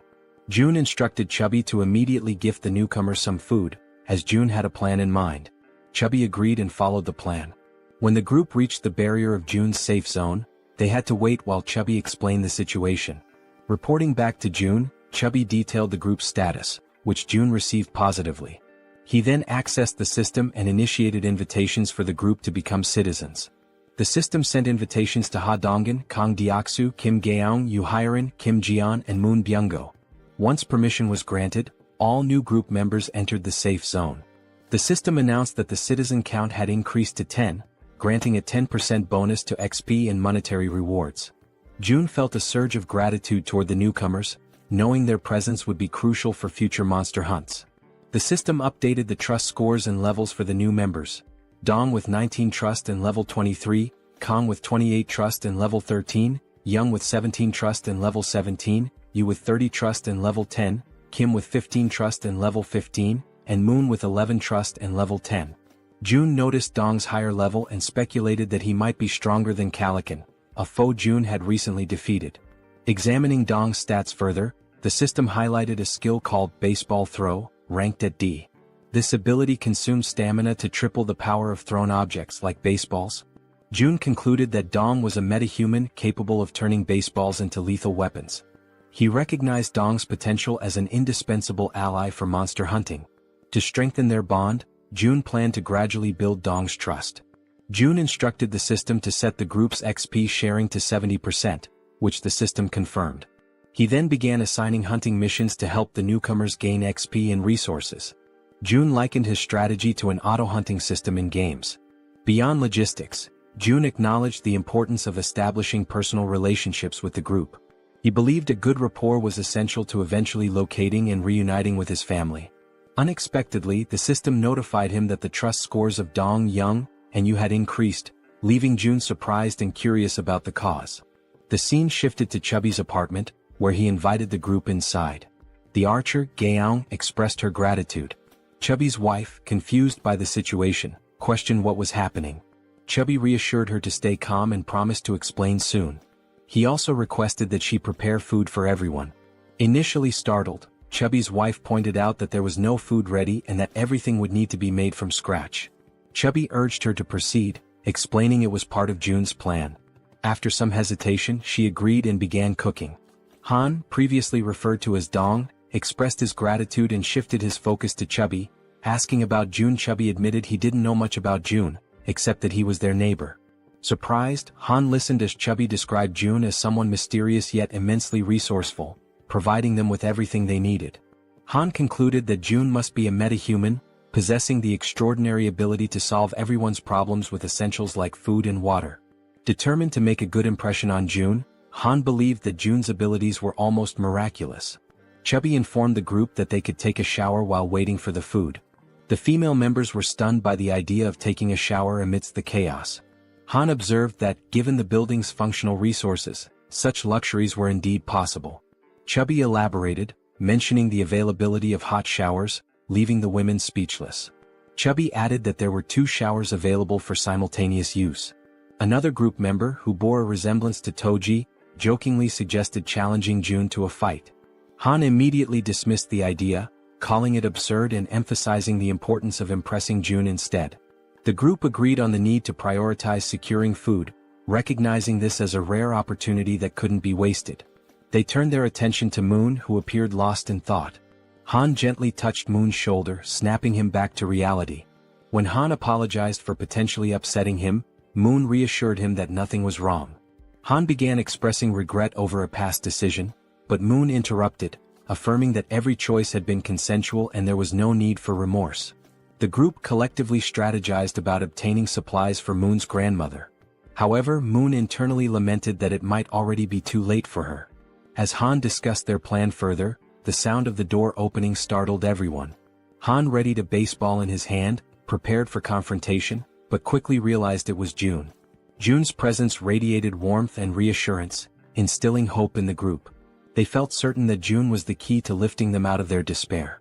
June instructed Chubby to immediately gift the newcomers some food, as June had a plan in mind. Chubby agreed and followed the plan. When the group reached the barrier of June's safe zone, they had to wait while Chubby explained the situation. Reporting back to June, Chubby detailed the group's status, which June received positively. He then accessed the system and initiated invitations for the group to become citizens. The system sent invitations to Ha Donggan, Kang Deoksu, Kim Gaeong, Yu Hyeon, Kim Jeon, and Moon Byung-go. Once permission was granted, all new group members entered the safe zone. The system announced that the citizen count had increased to 10, granting a 10% bonus to XP and monetary rewards. June felt a surge of gratitude toward the newcomers, knowing their presence would be crucial for future monster hunts. The system updated the trust scores and levels for the new members. Dong with 19 trust and level 23, Kang with 28 trust and level 13, Young with 17 trust and level 17, Yu with 30 trust and level 10, Kim with 15 trust and level 15, and Moon with 11 trust and level 10. June noticed Dong's higher level and speculated that he might be stronger than Calican, a foe June had recently defeated. Examining Dong's stats further, the system highlighted a skill called Baseball Throw, ranked at D. This ability consumes stamina to triple the power of thrown objects like baseballs. June concluded that Dong was a metahuman capable of turning baseballs into lethal weapons. He recognized Dong's potential as an indispensable ally for monster hunting. To strengthen their bond, June planned to gradually build Dong's trust. June instructed the system to set the group's XP sharing to 70%, which the system confirmed. He then began assigning hunting missions to help the newcomers gain XP and resources. June likened his strategy to an auto-hunting system in games. Beyond logistics, June acknowledged the importance of establishing personal relationships with the group. He believed a good rapport was essential to eventually locating and reuniting with his family. Unexpectedly, the system notified him that the trust scores of Dong, Young, and Yu had increased, leaving June surprised and curious about the cause. The scene shifted to Chubby's apartment, where he invited the group inside. The archer, Gaeong, expressed her gratitude. Chubby's wife, confused by the situation, questioned what was happening. Chubby reassured her to stay calm and promised to explain soon. He also requested that she prepare food for everyone. Initially startled, Chubby's wife pointed out that there was no food ready and that everything would need to be made from scratch. Chubby urged her to proceed, explaining it was part of June's plan. After some hesitation, she agreed and began cooking. Han, previously referred to as Dong, expressed his gratitude and shifted his focus to Chubby, asking about June. Chubby admitted he didn't know much about June, except that he was their neighbor. Surprised, Han listened as Chubby described June as someone mysterious yet immensely resourceful, providing them with everything they needed. Han concluded that June must be a metahuman, possessing the extraordinary ability to solve everyone's problems with essentials like food and water. Determined to make a good impression on June, Han believed that June's abilities were almost miraculous. Chubby informed the group that they could take a shower while waiting for the food. The female members were stunned by the idea of taking a shower amidst the chaos. Han observed that, given the building's functional resources, such luxuries were indeed possible. Chubby elaborated, mentioning the availability of hot showers, leaving the women speechless. Chubby added that there were 2 showers available for simultaneous use. Another group member, who bore a resemblance to Toji, jokingly suggested challenging June to a fight. Han immediately dismissed the idea, calling it absurd and emphasizing the importance of impressing June instead. The group agreed on the need to prioritize securing food, recognizing this as a rare opportunity that couldn't be wasted. They turned their attention to Moon, who appeared lost in thought. Han gently touched Moon's shoulder, snapping him back to reality. When Han apologized for potentially upsetting him, Moon reassured him that nothing was wrong. Han began expressing regret over a past decision, but Moon interrupted, affirming that every choice had been consensual and there was no need for remorse. The group collectively strategized about obtaining supplies for Moon's grandmother. However, Moon internally lamented that it might already be too late for her. As Han discussed their plan further, the sound of the door opening startled everyone. Han readied a baseball in his hand, prepared for confrontation, but quickly realized it was June. June's presence radiated warmth and reassurance, instilling hope in the group. They felt certain that June was the key to lifting them out of their despair.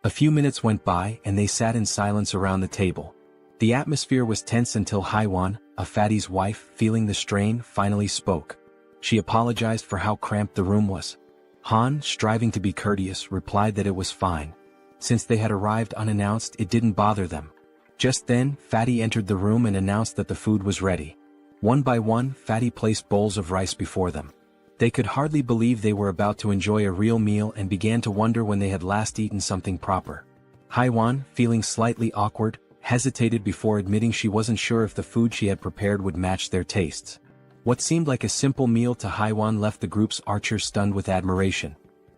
A few minutes went by and they sat in silence around the table. The atmosphere was tense until Haiwan, a fatty's wife, feeling the strain, finally spoke. She apologized for how cramped the room was. Han, striving to be courteous, replied that it was fine. Since they had arrived unannounced, it didn't bother them. Just then, Fatty entered the room and announced that the food was ready. One by one, Fatty placed bowls of rice before them. They could hardly believe they were about to enjoy a real meal and began to wonder when they had last eaten something proper. Haiwan, feeling slightly awkward, hesitated before admitting she wasn't sure if the food she had prepared would match their tastes. What seemed like a simple meal to Haiwan left the group's archer stunned with admiration.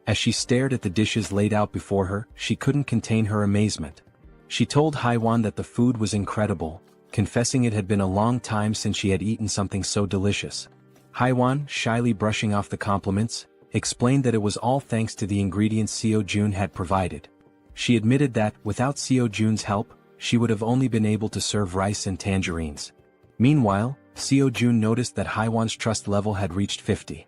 As she stared at the dishes laid out before her, she couldn't contain her amazement. She told Haiwan that the food was incredible, confessing it had been a long time since she had eaten something so delicious. Haiwan, shyly brushing off the compliments, explained that it was all thanks to the ingredients Seo Jun had provided. She admitted that, without Seo Jun's help, she would have only been able to serve rice and tangerines. Meanwhile, Seo Jun noticed that Haiwan's trust level had reached 50.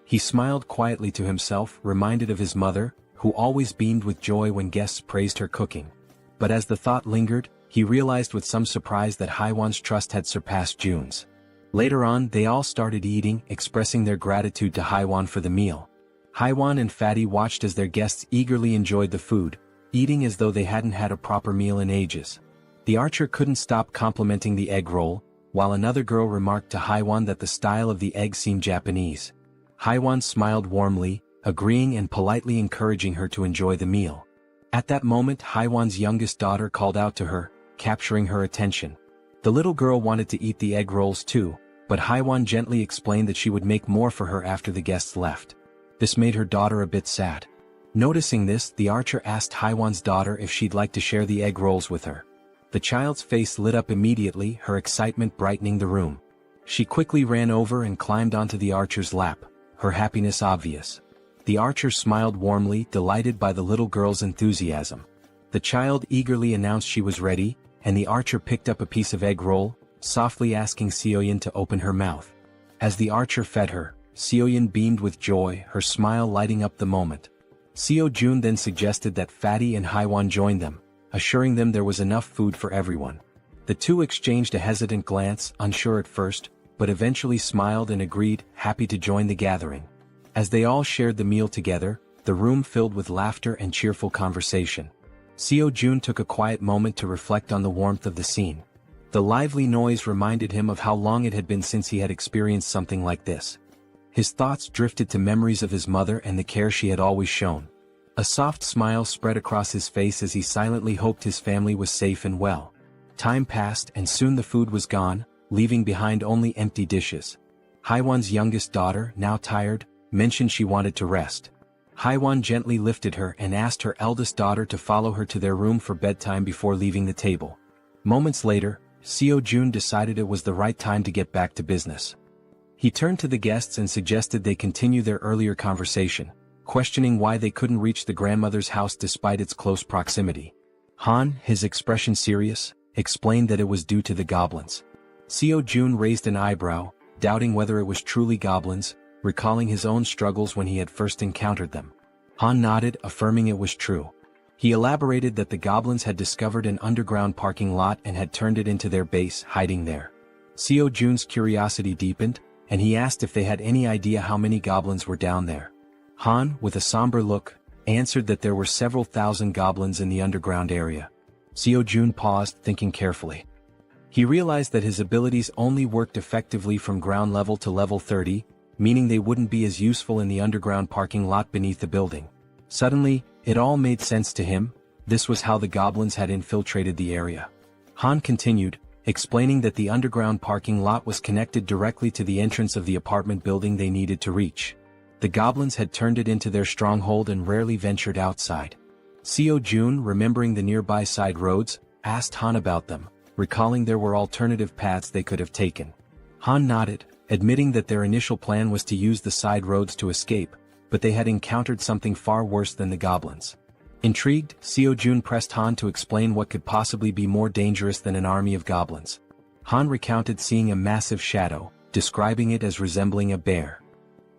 He smiled quietly to himself, reminded of his mother, who always beamed with joy when guests praised her cooking. But as the thought lingered, he realized with some surprise that Haiwan's trust had surpassed Jun's. Later on, they all started eating, expressing their gratitude to Haiwan for the meal. Haiwan and Fatty watched as their guests eagerly enjoyed the food, eating as though they hadn't had a proper meal in ages. The archer couldn't stop complimenting the egg roll, while another girl remarked to Haiwan that the style of the egg seemed Japanese. Haiwan smiled warmly, agreeing and politely encouraging her to enjoy the meal. At that moment, Haiwan's youngest daughter called out to her, capturing her attention. The little girl wanted to eat the egg rolls too, but Haiwan gently explained that she would make more for her after the guests left. This made her daughter a bit sad. Noticing this, the archer asked Haiwan's daughter if she'd like to share the egg rolls with her. The child's face lit up immediately, her excitement brightening the room. She quickly ran over and climbed onto the archer's lap, her happiness obvious. The archer smiled warmly, delighted by the little girl's enthusiasm. The child eagerly announced she was ready, and the archer picked up a piece of egg roll, softly asking Seoyin to open her mouth. As the archer fed her, Seoyin beamed with joy, her smile lighting up the moment. Seo Jun then suggested that Fatty and Haiwan join them, assuring them there was enough food for everyone. The two exchanged a hesitant glance, unsure at first, but eventually smiled and agreed, happy to join the gathering. As they all shared the meal together, the room filled with laughter and cheerful conversation. Seo Jun took a quiet moment to reflect on the warmth of the scene. The lively noise reminded him of how long it had been since he had experienced something like this. His thoughts drifted to memories of his mother and the care she had always shown. A soft smile spread across his face as he silently hoped his family was safe and well. Time passed and soon the food was gone, leaving behind only empty dishes. Haiwan's youngest daughter, now tired, mentioned she wanted to rest. Haiwan gently lifted her and asked her eldest daughter to follow her to their room for bedtime before leaving the table. Moments later, Seo Jun decided it was the right time to get back to business. He turned to the guests and suggested they continue their earlier conversation, questioning why they couldn't reach the grandmother's house despite its close proximity. Han, his expression serious, explained that it was due to the goblins. Seo Jun raised an eyebrow, doubting whether it was truly goblins, recalling his own struggles when he had first encountered them. Han nodded, affirming it was true. He elaborated that the goblins had discovered an underground parking lot and had turned it into their base, hiding there. Seo Jun's curiosity deepened, and he asked if they had any idea how many goblins were down there. Han, with a somber look, answered that there were several thousand goblins in the underground area. Seo Jun paused, thinking carefully. He realized that his abilities only worked effectively from ground level to level 30, meaning they wouldn't be as useful in the underground parking lot beneath the building. Suddenly, it all made sense to him. This was how the goblins had infiltrated the area. Han continued, explaining that the underground parking lot was connected directly to the entrance of the apartment building they needed to reach. The goblins had turned it into their stronghold and rarely ventured outside. Seo Jun, remembering the nearby side roads, asked Han about them, recalling there were alternative paths they could have taken. Han nodded, admitting that their initial plan was to use the side roads to escape, but they had encountered something far worse than the goblins. Intrigued, Seo-jun pressed Han to explain what could possibly be more dangerous than an army of goblins. Han recounted seeing a massive shadow, describing it as resembling a bear.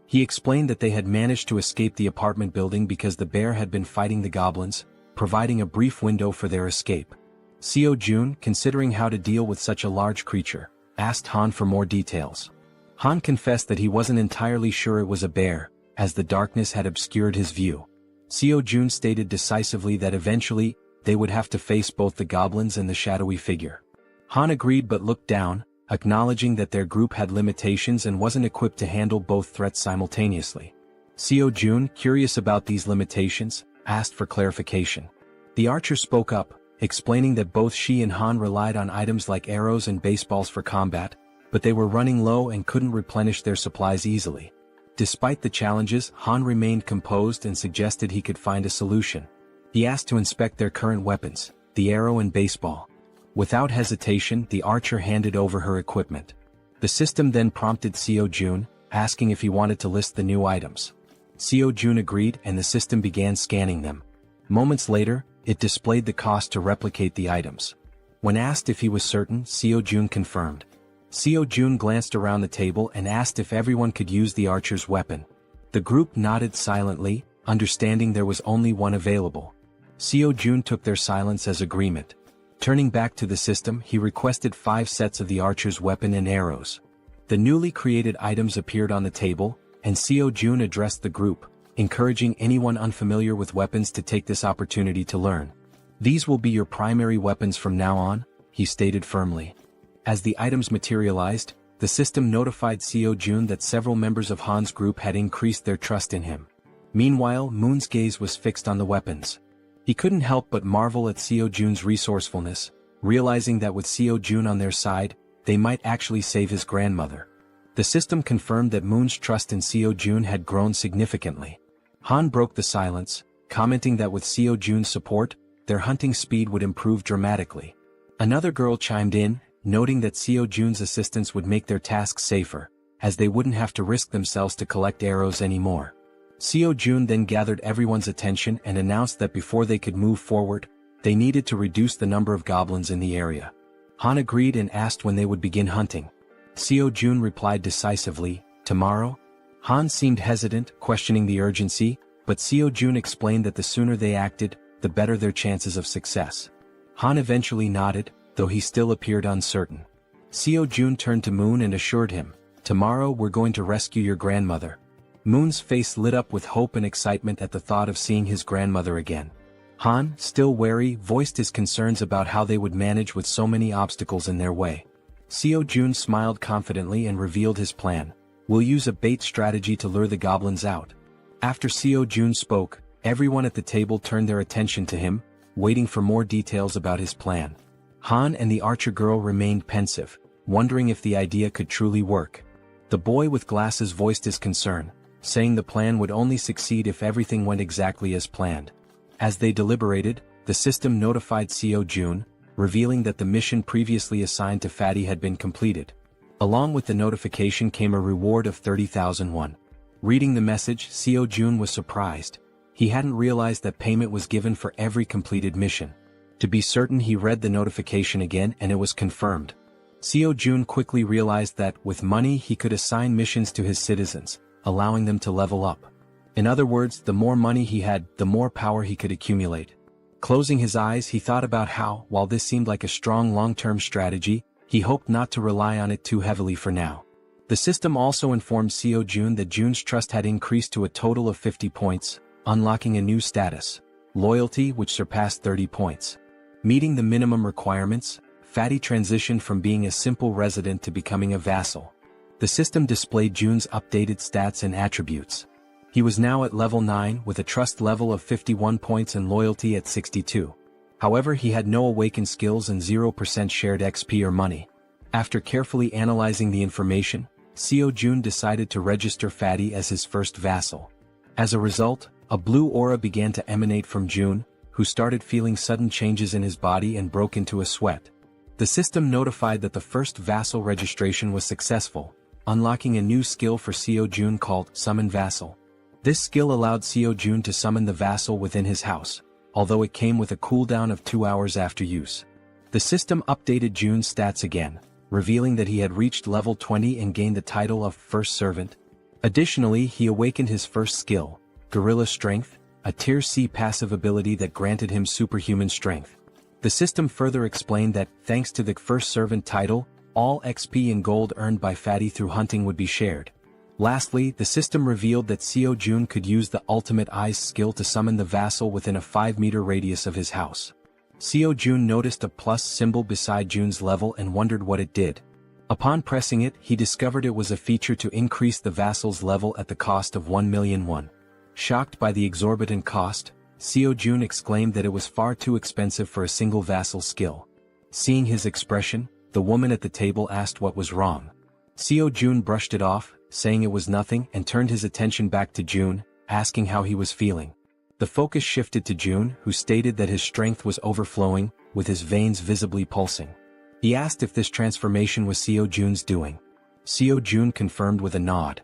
He explained that they had managed to escape the apartment building because the bear had been fighting the goblins, providing a brief window for their escape. Seo-jun, considering how to deal with such a large creature, asked Han for more details. Han confessed that he wasn't entirely sure it was a bear, as the darkness had obscured his view. Seo-jun stated decisively that eventually, they would have to face both the goblins and the shadowy figure. Han agreed but looked down, acknowledging that their group had limitations and wasn't equipped to handle both threats simultaneously. Seo-jun, curious about these limitations, asked for clarification. The archer spoke up, explaining that both she and Han relied on items like arrows and baseballs for combat, but they were running low and couldn't replenish their supplies easily. Despite the challenges, Han remained composed and suggested he could find a solution. He asked to inspect their current weapons, the arrow and baseball. Without hesitation, the archer handed over her equipment. The system then prompted Seo-jun, asking if he wanted to list the new items. Seo-jun agreed and the system began scanning them. Moments later, it displayed the cost to replicate the items. When asked if he was certain, Seo-jun confirmed. Seo-jun glanced around the table and asked if everyone could use the archer's weapon. The group nodded silently, understanding there was only one available. Seo-jun took their silence as agreement. Turning back to the system, he requested 5 sets of the archer's weapon and arrows. The newly created items appeared on the table, and Seo-jun addressed the group, encouraging anyone unfamiliar with weapons to take this opportunity to learn. "These will be your primary weapons from now on," he stated firmly. As the items materialized, the system notified Seo-jun that several members of Han's group had increased their trust in him. Meanwhile, Moon's gaze was fixed on the weapons. He couldn't help but marvel at Seo-jun's resourcefulness, realizing that with Seo-jun on their side, they might actually save his grandmother. The system confirmed that Moon's trust in Seo-jun had grown significantly. Han broke the silence, commenting that with Seo-jun's support, their hunting speed would improve dramatically. Another girl chimed in, noting that Seo-jun's assistance would make their tasks safer, as they wouldn't have to risk themselves to collect arrows anymore. Seo-jun then gathered everyone's attention and announced that before they could move forward, they needed to reduce the number of goblins in the area. Han agreed and asked when they would begin hunting. Seo-jun replied decisively, "Tomorrow?" Han seemed hesitant, questioning the urgency, but Seo-jun explained that the sooner they acted, the better their chances of success. Han eventually nodded, though he still appeared uncertain. Seo-jun turned to Moon and assured him, "Tomorrow we're going to rescue your grandmother." Moon's face lit up with hope and excitement at the thought of seeing his grandmother again. Han, still wary, voiced his concerns about how they would manage with so many obstacles in their way. Seo-jun smiled confidently and revealed his plan. "We'll use a bait strategy to lure the goblins out." After Seo-jun spoke, everyone at the table turned their attention to him, waiting for more details about his plan. Han and the archer girl remained pensive, wondering if the idea could truly work. The boy with glasses voiced his concern, saying the plan would only succeed if everything went exactly as planned. As they deliberated, the system notified Seo-jun, revealing that the mission previously assigned to Fatty had been completed. Along with the notification came a reward of 30,000 won. Reading the message, Seo-jun was surprised. He hadn't realized that payment was given for every completed mission. To be certain, he read the notification again and it was confirmed. Seo-jun quickly realized that, with money, he could assign missions to his citizens, allowing them to level up. In other words, the more money he had, the more power he could accumulate. Closing his eyes, he thought about how, while this seemed like a strong long-term strategy, he hoped not to rely on it too heavily for now. The system also informed Seo-jun that Jun's trust had increased to a total of 50 points, unlocking a new status, loyalty, which surpassed 30 points. Meeting the minimum requirements, Fatty transitioned from being a simple resident to becoming a vassal. The system displayed Jun's updated stats and attributes. He was now at level 9 with a trust level of 51 points and loyalty at 62. However, he had no awakened skills and 0% shared XP or money. After carefully analyzing the information, Seo-jun decided to register Fatty as his first vassal. As a result, a blue aura began to emanate from Jun, who started feeling sudden changes in his body and broke into a sweat. The system notified that the first vassal registration was successful, unlocking a new skill for Seo-jun called Summon Vassal. This skill allowed Seo-jun to summon the vassal within his house, although it came with a cooldown of 2 hours after use. The system updated Jun's stats again, revealing that he had reached level 20 and gained the title of First Servant. Additionally, he awakened his first skill, Gorilla Strength, a Tier C passive ability that granted him superhuman strength. The system further explained that, thanks to the First Servant title, all XP and gold earned by Fatty through hunting would be shared. Lastly, the system revealed that Seo-jun could use the Ultimate Eyes skill to summon the vassal within a 5-meter radius of his house. Seo-jun noticed a plus symbol beside Jun's level and wondered what it did. Upon pressing it, he discovered it was a feature to increase the vassal's level at the cost of 1 million won. Shocked by the exorbitant cost, Seo-jun exclaimed that it was far too expensive for a single vassal skill. Seeing his expression, the woman at the table asked what was wrong. Seo-jun brushed it off, saying it was nothing, and turned his attention back to Jun, asking how he was feeling. The focus shifted to Jun, who stated that his strength was overflowing, with his veins visibly pulsing. He asked if this transformation was Seo-jun's doing. Seo-jun confirmed with a nod.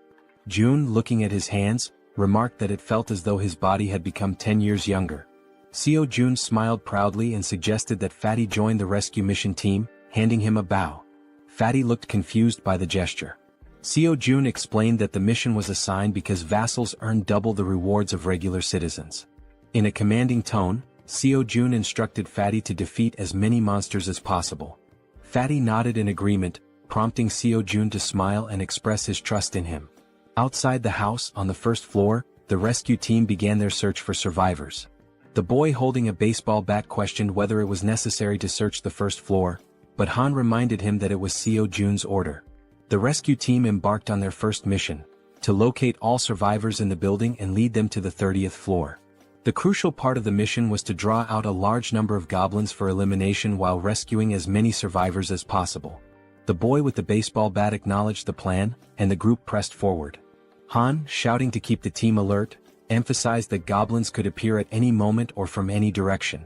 Jun, looking at his hands, remarked that it felt as though his body had become 10 years younger. Seo-jun smiled proudly and suggested that Fatty join the rescue mission team, handing him a bow. Fatty looked confused by the gesture. Seo-jun explained that the mission was assigned because vassals earned double the rewards of regular citizens. In a commanding tone, Seo-jun instructed Fatty to defeat as many monsters as possible. Fatty nodded in agreement, prompting Seo-jun to smile and express his trust in him. Outside the house, on the first floor, the rescue team began their search for survivors. The boy holding a baseball bat questioned whether it was necessary to search the first floor, but Han reminded him that it was Seo-jun's order. The rescue team embarked on their first mission, to locate all survivors in the building and lead them to the 30th floor. The crucial part of the mission was to draw out a large number of goblins for elimination while rescuing as many survivors as possible. The boy with the baseball bat acknowledged the plan, and the group pressed forward. Han, shouting to keep the team alert, emphasized that goblins could appear at any moment or from any direction.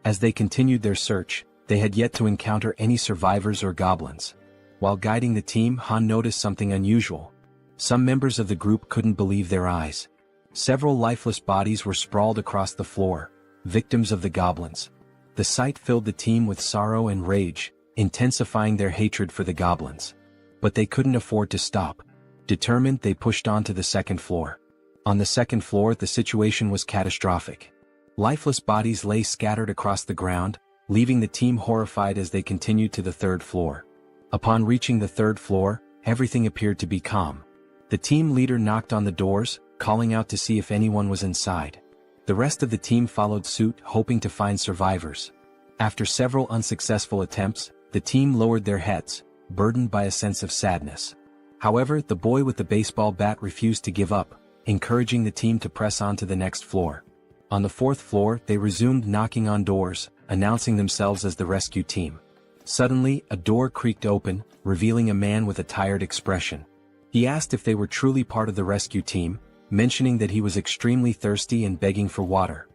As they continued their search, they had yet to encounter any survivors or goblins. While guiding the team, Han noticed something unusual. Some members of the group couldn't believe their eyes. Several lifeless bodies were sprawled across the floor, victims of the goblins. The sight filled the team with sorrow and rage, intensifying their hatred for the goblins. But they couldn't afford to stop. Determined, they pushed on to the second floor. On the second floor, the situation was catastrophic. Lifeless bodies lay scattered across the ground, leaving the team horrified as they continued to the third floor. Upon reaching the third floor, everything appeared to be calm. The team leader knocked on the doors, calling out to see if anyone was inside. The rest of the team followed suit, hoping to find survivors. After several unsuccessful attempts, the team lowered their heads, burdened by a sense of sadness. However, the boy with the baseball bat refused to give up, encouraging the team to press on to the next floor. On the fourth floor, they resumed knocking on doors, announcing themselves as the rescue team. Suddenly, a door creaked open, revealing a man with a tired expression. He asked if they were truly part of the rescue team, mentioning that he was extremely thirsty and begging for water.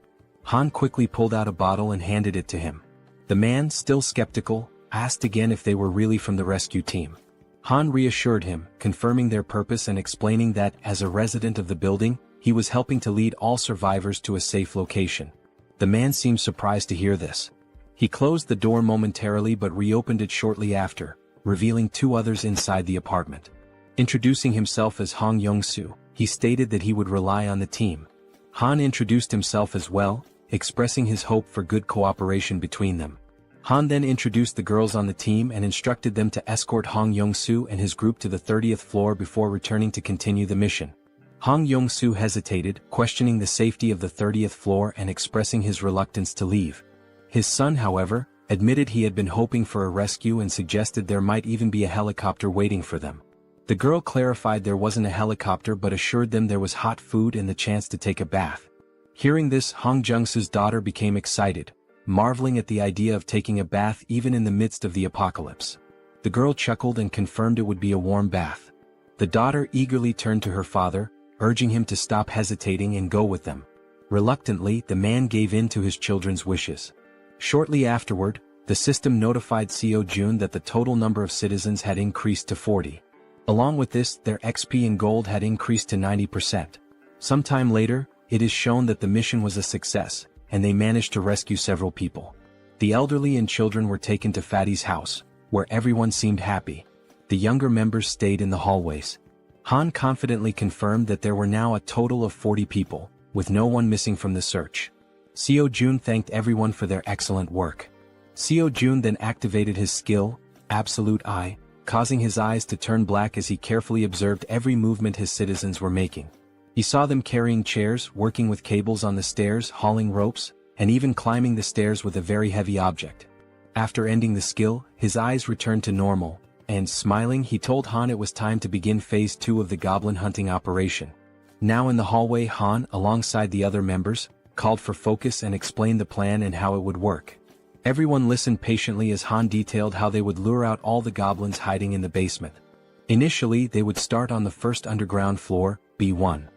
Han quickly pulled out a bottle and handed it to him. The man, still skeptical, asked again if they were really from the rescue team. Han reassured him, confirming their purpose and explaining that, as a resident of the building, he was helping to lead all survivors to a safe location. The man seemed surprised to hear this. He closed the door momentarily but reopened it shortly after, revealing 2 others inside the apartment. Introducing himself as Hong Young-soo, he stated that he would rely on the team. Han introduced himself as well, expressing his hope for good cooperation between them. Han then introduced the girls on the team and instructed them to escort Hong Young-soo and his group to the 30th floor before returning to continue the mission. Hong Young-soo hesitated, questioning the safety of the 30th floor and expressing his reluctance to leave. His son, however, admitted he had been hoping for a rescue and suggested there might even be a helicopter waiting for them. The girl clarified there wasn't a helicopter but assured them there was hot food and the chance to take a bath. Hearing this, Hong Jung-soo's daughter became excited, marveling at the idea of taking a bath even in the midst of the apocalypse. The girl chuckled and confirmed it would be a warm bath. The daughter eagerly turned to her father, urging him to stop hesitating and go with them. Reluctantly, the man gave in to his children's wishes. Shortly afterward, The system notified Jaehyeon that the total number of citizens had increased to 40. Along with this, their XP in gold had increased to 90%. Sometime later, it is shown that the mission was a success, and they managed to rescue several people. The elderly and children were taken to Fatty's house, where everyone seemed happy. The younger members stayed in the hallways. Han confidently confirmed that there were now a total of 40 people, with no one missing from the search. Jaehyeon thanked everyone for their excellent work. Jaehyeon then activated his skill, Absolute Eye, causing his eyes to turn black as he carefully observed every movement his citizens were making. He saw them carrying chairs, working with cables on the stairs, hauling ropes, and even climbing the stairs with a very heavy object. After ending the skill, his eyes returned to normal, and smiling he told Han it was time to begin phase 2 of the goblin hunting operation. Now in the hallway, Han, alongside the other members, called for focus and explained the plan and how it would work. Everyone listened patiently as Han detailed how they would lure out all the goblins hiding in the basement. Initially, they would start on the first underground floor, B1.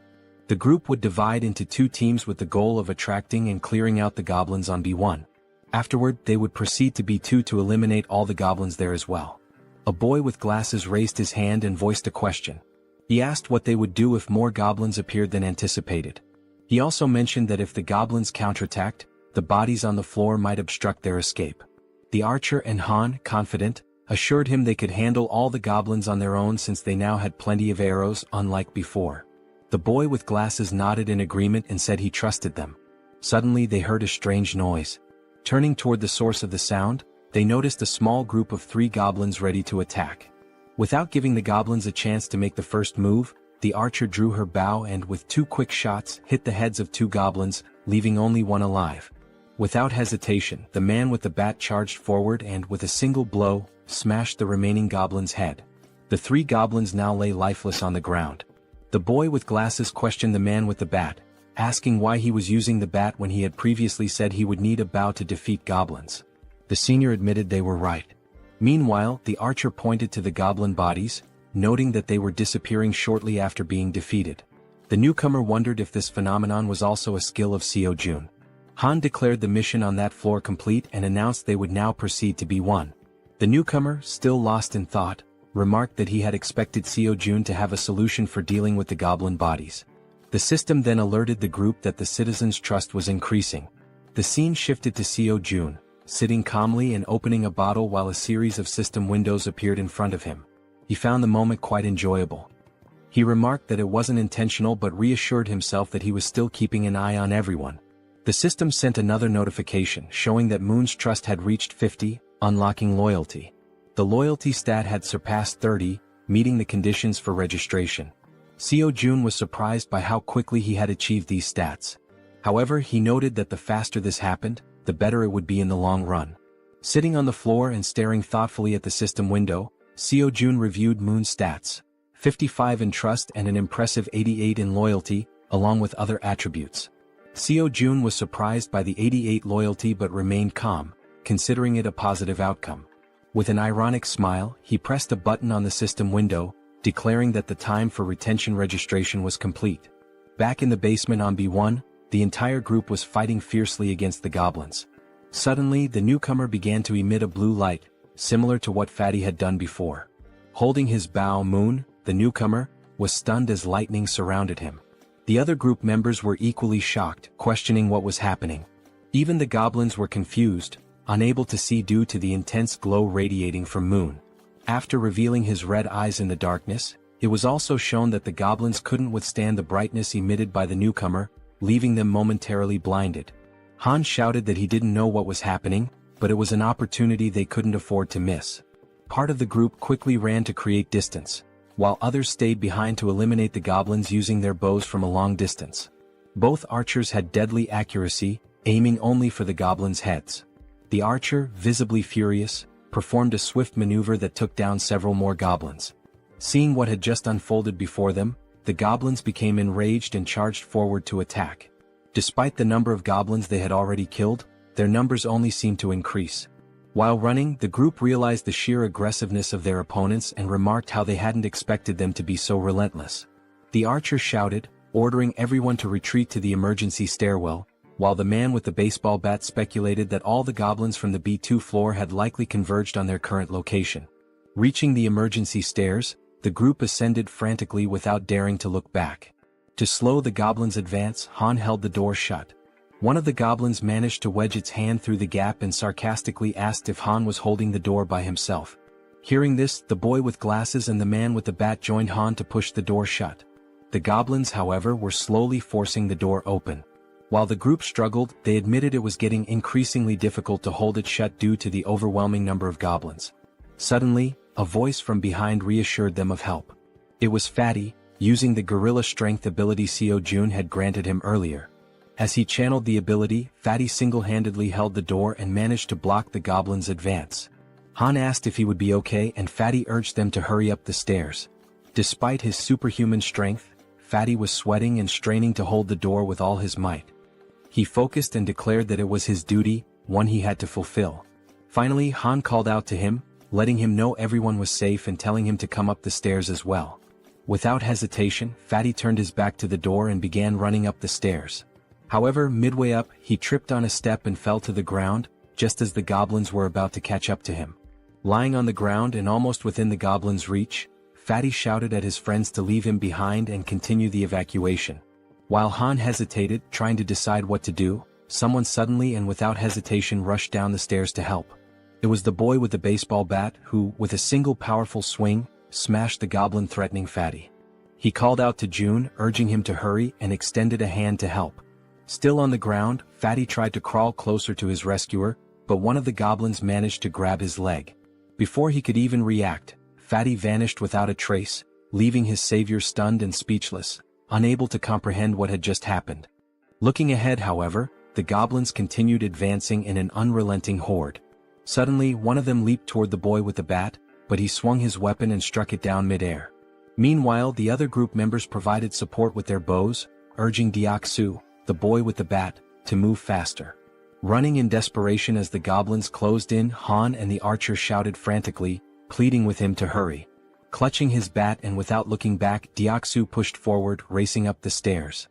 The group would divide into 2 teams with the goal of attracting and clearing out the goblins on B1. Afterward, they would proceed to B2 to eliminate all the goblins there as well. A boy with glasses raised his hand and voiced a question. He asked what they would do if more goblins appeared than anticipated. He also mentioned that if the goblins counterattacked, the bodies on the floor might obstruct their escape. The archer and Han, confident, assured him they could handle all the goblins on their own since they now had plenty of arrows, unlike before. The boy with glasses nodded in agreement and said he trusted them. Suddenly they heard a strange noise. Turning toward the source of the sound, they noticed a small group of 3 goblins ready to attack. Without giving the goblins a chance to make the first move, the archer drew her bow and with 2 quick shots hit the heads of 2 goblins, leaving only one alive. Without hesitation, the man with the bat charged forward and with a single blow, smashed the remaining goblin's head. The 3 goblins now lay lifeless on the ground. The boy with glasses questioned the man with the bat, asking why he was using the bat when he had previously said he would need a bow to defeat goblins. The senior admitted they were right. Meanwhile, the archer pointed to the goblin bodies, noting that they were disappearing shortly after being defeated. The newcomer wondered if this phenomenon was also a skill of Jaehyeon. Han declared the mission on that floor complete and announced they would now proceed to B1. The newcomer, still lost in thought, remarked that he had expected Jaehyeon to have a solution for dealing with the goblin bodies. The system then alerted the group that the citizens' trust was increasing. The scene shifted to Jaehyeon, sitting calmly and opening a bottle while a series of system windows appeared in front of him. He found the moment quite enjoyable. He remarked that it wasn't intentional but reassured himself that he was still keeping an eye on everyone. The system sent another notification showing that Moon's trust had reached 50, unlocking loyalty. The loyalty stat had surpassed 30, meeting the conditions for registration. Jaehyeon was surprised by how quickly he had achieved these stats. However, he noted that the faster this happened, the better it would be in the long run. Sitting on the floor and staring thoughtfully at the system window, Jaehyeon reviewed Moon's stats: 55 in trust and an impressive 88 in loyalty, along with other attributes. Jaehyeon was surprised by the 88 loyalty but remained calm, considering it a positive outcome. With an ironic smile, he pressed a button on the system window, declaring that the time for retention registration was complete. Back in the basement on B1, the entire group was fighting fiercely against the goblins. Suddenly, the newcomer began to emit a blue light, similar to what Fatty had done before. Holding his bow, Moon, the newcomer, was stunned as lightning surrounded him. The other group members were equally shocked, questioning what was happening. Even the goblins were confused, unable to see due to the intense glow radiating from Moon. After revealing his red eyes in the darkness, it was also shown that the goblins couldn't withstand the brightness emitted by the newcomer, leaving them momentarily blinded. Han shouted that he didn't know what was happening, but it was an opportunity they couldn't afford to miss. Part of the group quickly ran to create distance, while others stayed behind to eliminate the goblins using their bows from a long distance. Both archers had deadly accuracy, aiming only for the goblins' heads. The archer, visibly furious, performed a swift maneuver that took down several more goblins. Seeing what had just unfolded before them, the goblins became enraged and charged forward to attack. Despite the number of goblins they had already killed, their numbers only seemed to increase. While running, the group realized the sheer aggressiveness of their opponents and remarked how they hadn't expected them to be so relentless. The archer shouted, ordering everyone to retreat to the emergency stairwell, while the man with the baseball bat speculated that all the goblins from the B2 floor had likely converged on their current location. Reaching the emergency stairs, the group ascended frantically without daring to look back. To slow the goblins' advance, Han held the door shut. One of the goblins managed to wedge its hand through the gap and sarcastically asked if Han was holding the door by himself. Hearing this, the boy with glasses and the man with the bat joined Han to push the door shut. The goblins, however, were slowly forcing the door open. While the group struggled, they admitted it was getting increasingly difficult to hold it shut due to the overwhelming number of goblins. Suddenly, a voice from behind reassured them of help. It was Fatty, using the gorilla strength ability Jaehyeon had granted him earlier. As he channeled the ability, Fatty single-handedly held the door and managed to block the goblins' advance. Han asked if he would be okay and Fatty urged them to hurry up the stairs. Despite his superhuman strength, Fatty was sweating and straining to hold the door with all his might. He focused and declared that it was his duty, one he had to fulfill. Finally, Han called out to him, letting him know everyone was safe and telling him to come up the stairs as well. Without hesitation, Fatty turned his back to the door and began running up the stairs. However, midway up, he tripped on a step and fell to the ground, just as the goblins were about to catch up to him. Lying on the ground and almost within the goblins' reach, Fatty shouted at his friends to leave him behind and continue the evacuation. While Han hesitated, trying to decide what to do, someone suddenly and without hesitation rushed down the stairs to help. It was the boy with the baseball bat who, with a single powerful swing, smashed the goblin threatening Fatty. He called out to June, urging him to hurry, and extended a hand to help. Still on the ground, Fatty tried to crawl closer to his rescuer, but one of the goblins managed to grab his leg. Before he could even react, Fatty vanished without a trace, leaving his savior stunned and speechless, unable to comprehend what had just happened. Looking ahead, however, the goblins continued advancing in an unrelenting horde. Suddenly, one of them leaped toward the boy with the bat, but he swung his weapon and struck it down mid-air. Meanwhile, the other group members provided support with their bows, urging Deok-su, the boy with the bat, to move faster. Running in desperation as the goblins closed in, Han and the archer shouted frantically, pleading with him to hurry. Clutching his bat and without looking back, Deok-su pushed forward, racing up the stairs.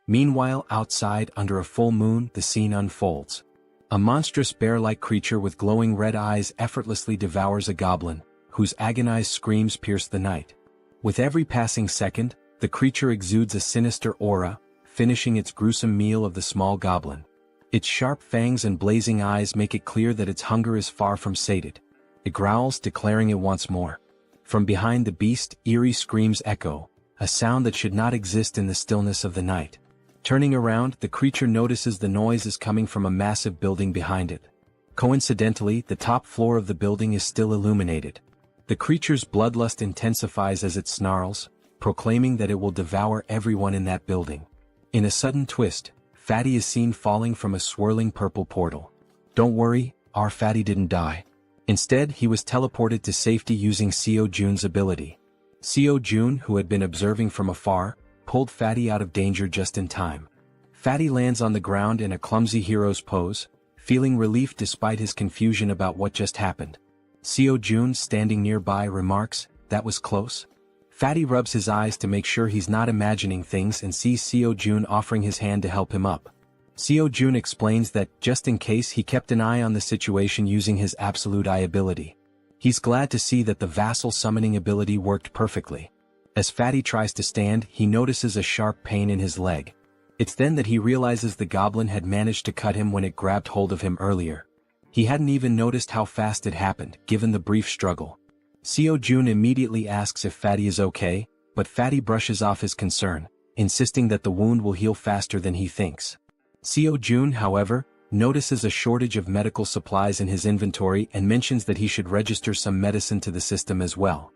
Meanwhile, outside, under a full moon, the scene unfolds. A monstrous bear-like creature with glowing red eyes effortlessly devours a goblin, whose agonized screams pierce the night. With every passing second, the creature exudes a sinister aura, finishing its gruesome meal of the small goblin. Its sharp fangs and blazing eyes make it clear that its hunger is far from sated. It growls, declaring it wants more. From behind the beast, eerie screams echo, a sound that should not exist in the stillness of the night. Turning around, the creature notices the noise is coming from a massive building behind it. Coincidentally, the top floor of the building is still illuminated. The creature's bloodlust intensifies as it snarls, proclaiming that it will devour everyone in that building. In a sudden twist, Fatty is seen falling from a swirling purple portal. Don't worry, our Fatty didn't die. Instead, he was teleported to safety using Jaehyeon's ability. Jaehyeon, who had been observing from afar, pulled Fatty out of danger just in time. Fatty lands on the ground in a clumsy hero's pose, feeling relief despite his confusion about what just happened. Jaehyeon, standing nearby, remarks, "That was close." Fatty rubs his eyes to make sure he's not imagining things and sees Jaehyeon offering his hand to help him up. Jaehyeon explains that, just in case, he kept an eye on the situation using his absolute eye ability. He's glad to see that the vassal summoning ability worked perfectly. As Fatty tries to stand, he notices a sharp pain in his leg. It's then that he realizes the goblin had managed to cut him when it grabbed hold of him earlier. He hadn't even noticed how fast it happened, given the brief struggle. Jaehyeon immediately asks if Fatty is okay, but Fatty brushes off his concern, insisting that the wound will heal faster than he thinks. Jaehyeon, however, notices a shortage of medical supplies in his inventory and mentions that he should register some medicine to the system as well.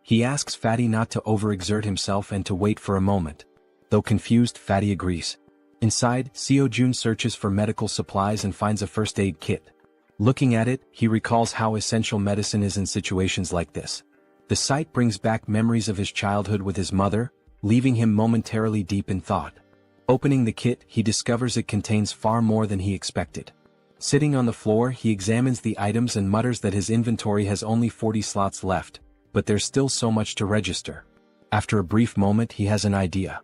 He asks Fatty not to overexert himself and to wait for a moment. Though confused, Fatty agrees. Inside, Jaehyeon searches for medical supplies and finds a first aid kit. Looking at it, he recalls how essential medicine is in situations like this. The sight brings back memories of his childhood with his mother, leaving him momentarily deep in thought. Opening the kit, he discovers it contains far more than he expected. Sitting on the floor, he examines the items and mutters that his inventory has only 40 slots left, but there's still so much to register. After a brief moment, he has an idea.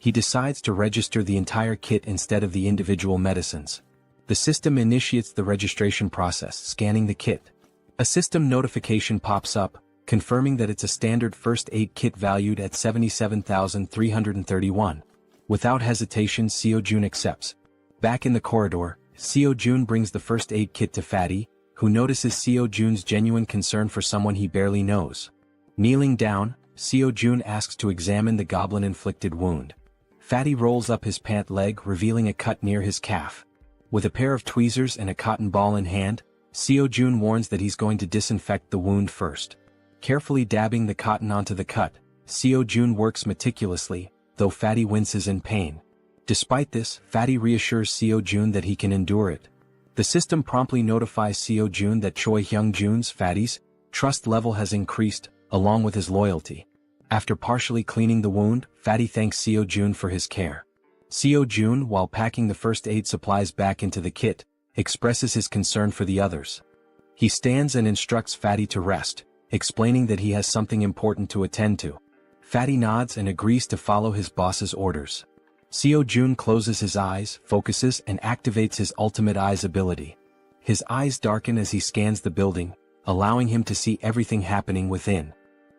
He decides to register the entire kit instead of the individual medicines. The system initiates the registration process, scanning the kit. A system notification pops up, confirming that it's a standard first aid kit valued at 77,331. Without hesitation, Seo-jun accepts. Back in the corridor, Seo-jun brings the first aid kit to Fatty, who notices Seo-jun's genuine concern for someone he barely knows. Kneeling down, Seo-jun asks to examine the goblin-inflicted wound. Fatty rolls up his pant leg, revealing a cut near his calf. With a pair of tweezers and a cotton ball in hand, Seo-jun warns that he's going to disinfect the wound first. Carefully dabbing the cotton onto the cut, Seo-jun works meticulously, though Fatty winces in pain. Despite this, Fatty reassures Seo-jun that he can endure it. The system promptly notifies Seo-jun that Choi Hyung-jun's, Fatty's, trust level has increased, along with his loyalty. After partially cleaning the wound, Fatty thanks Seo-jun for his care. Seo-jun, while packing the first aid supplies back into the kit, expresses his concern for the others. He stands and instructs Fatty to rest, explaining that he has something important to attend to. Fatty nods and agrees to follow his boss's orders. Seo-jun closes his eyes, focuses, and activates his ultimate eyes ability. His eyes darken as he scans the building, allowing him to see everything happening within.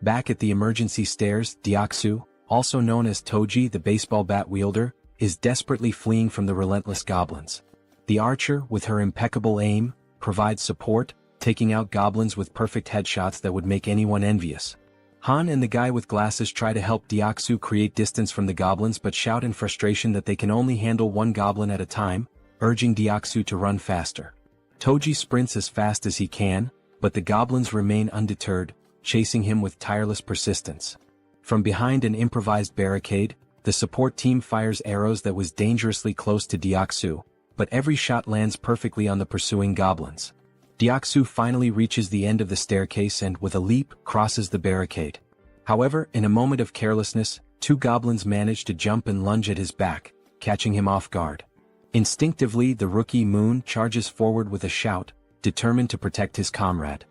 Back at the emergency stairs, Deoksu, also known as Toji the baseball bat wielder, is desperately fleeing from the relentless goblins. The archer, with her impeccable aim, provides support, taking out goblins with perfect headshots that would make anyone envious. Han and the guy with glasses try to help Deoksu create distance from the goblins but shout in frustration that they can only handle one goblin at a time, urging Deoksu to run faster. Toji sprints as fast as he can, but the goblins remain undeterred, chasing him with tireless persistence. From behind an improvised barricade, the support team fires arrows that was dangerously close to Deoksu, but every shot lands perfectly on the pursuing goblins. Deoksu finally reaches the end of the staircase and, with a leap, crosses the barricade. However, in a moment of carelessness, two goblins manage to jump and lunge at his back, catching him off guard. Instinctively, the rookie Moon charges forward with a shout, determined to protect his comrade.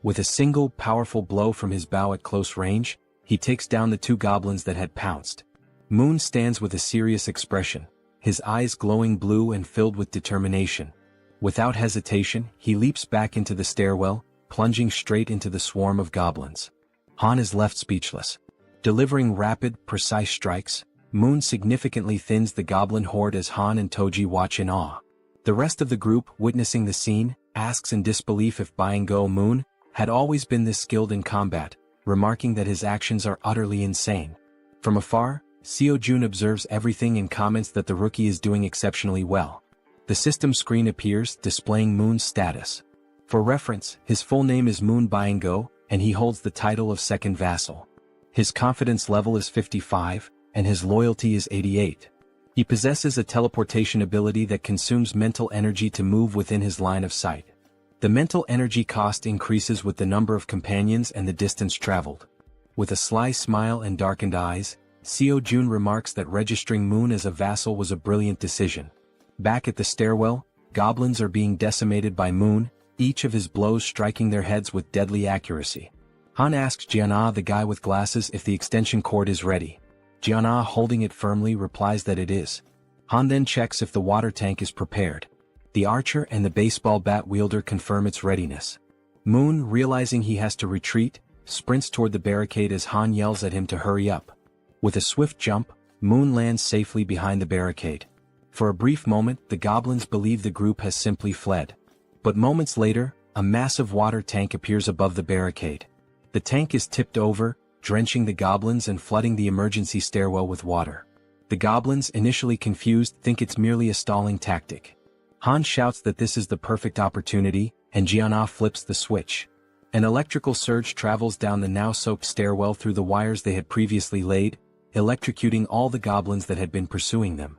With a single powerful blow from his bow at close range, he takes down the two goblins that had pounced. Moon stands with a serious expression, his eyes glowing blue and filled with determination. Without hesitation, he leaps back into the stairwell, plunging straight into the swarm of goblins. Han is left speechless. Delivering rapid, precise strikes, Moon significantly thins the goblin horde as Han and Toji watch in awe. The rest of the group, witnessing the scene, asks in disbelief if Byung-go Moon had always been this skilled in combat, remarking that his actions are utterly insane. From afar, Seo-jun observes everything and comments that the rookie is doing exceptionally well. The system screen appears, displaying Moon's status. For reference, his full name is Moon Byung-go, and he holds the title of second vassal. His confidence level is 55, and his loyalty is 88. He possesses a teleportation ability that consumes mental energy to move within his line of sight. The mental energy cost increases with the number of companions and the distance traveled. With a sly smile and darkened eyes, Seo-jun remarks that registering Moon as a vassal was a brilliant decision. Back at the stairwell, goblins are being decimated by Moon, each of his blows striking their heads with deadly accuracy. Han asks Jiana, the guy with glasses, if the extension cord is ready. Jiana, holding it firmly, replies that it is. Han then checks if the water tank is prepared. The archer and the baseball bat wielder confirm its readiness. Moon, realizing he has to retreat, sprints toward the barricade as Han yells at him to hurry up. With a swift jump, Moon lands safely behind the barricade. For a brief moment, the goblins believe the group has simply fled. But moments later, a massive water tank appears above the barricade. The tank is tipped over, drenching the goblins and flooding the emergency stairwell with water. The goblins, initially confused, think it's merely a stalling tactic. Han shouts that this is the perfect opportunity, and Jiana flips the switch. An electrical surge travels down the now-soaked stairwell through the wires they had previously laid, electrocuting all the goblins that had been pursuing them.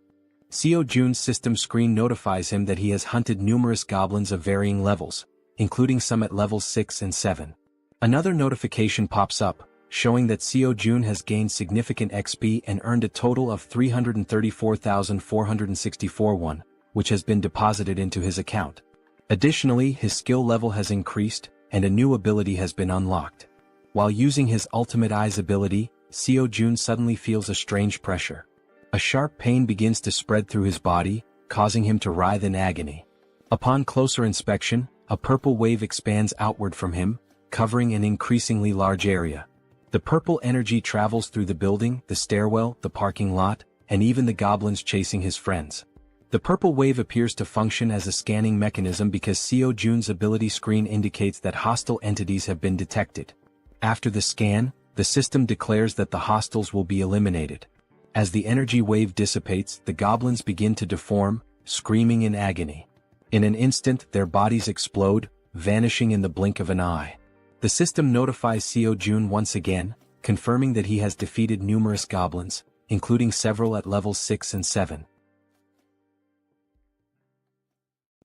Seo-jun's system screen notifies him that he has hunted numerous goblins of varying levels, including some at levels 6 and 7. Another notification pops up, showing that Seo-jun has gained significant XP and earned a total of 334,464 won, which has been deposited into his account. Additionally, his skill level has increased, and a new ability has been unlocked. While using his ultimate eyes ability, Seo-jun suddenly feels a strange pressure. A sharp pain begins to spread through his body, causing him to writhe in agony. Upon closer inspection, a purple wave expands outward from him, covering an increasingly large area. The purple energy travels through the building, the stairwell, the parking lot, and even the goblins chasing his friends. The purple wave appears to function as a scanning mechanism because Seo Jun's ability screen indicates that hostile entities have been detected. After the scan, the system declares that the hostiles will be eliminated. As the energy wave dissipates, the goblins begin to deform, screaming in agony. In an instant, their bodies explode, vanishing in the blink of an eye. The system notifies Seo Jun once again, confirming that he has defeated numerous goblins, including several at levels 6 and 7.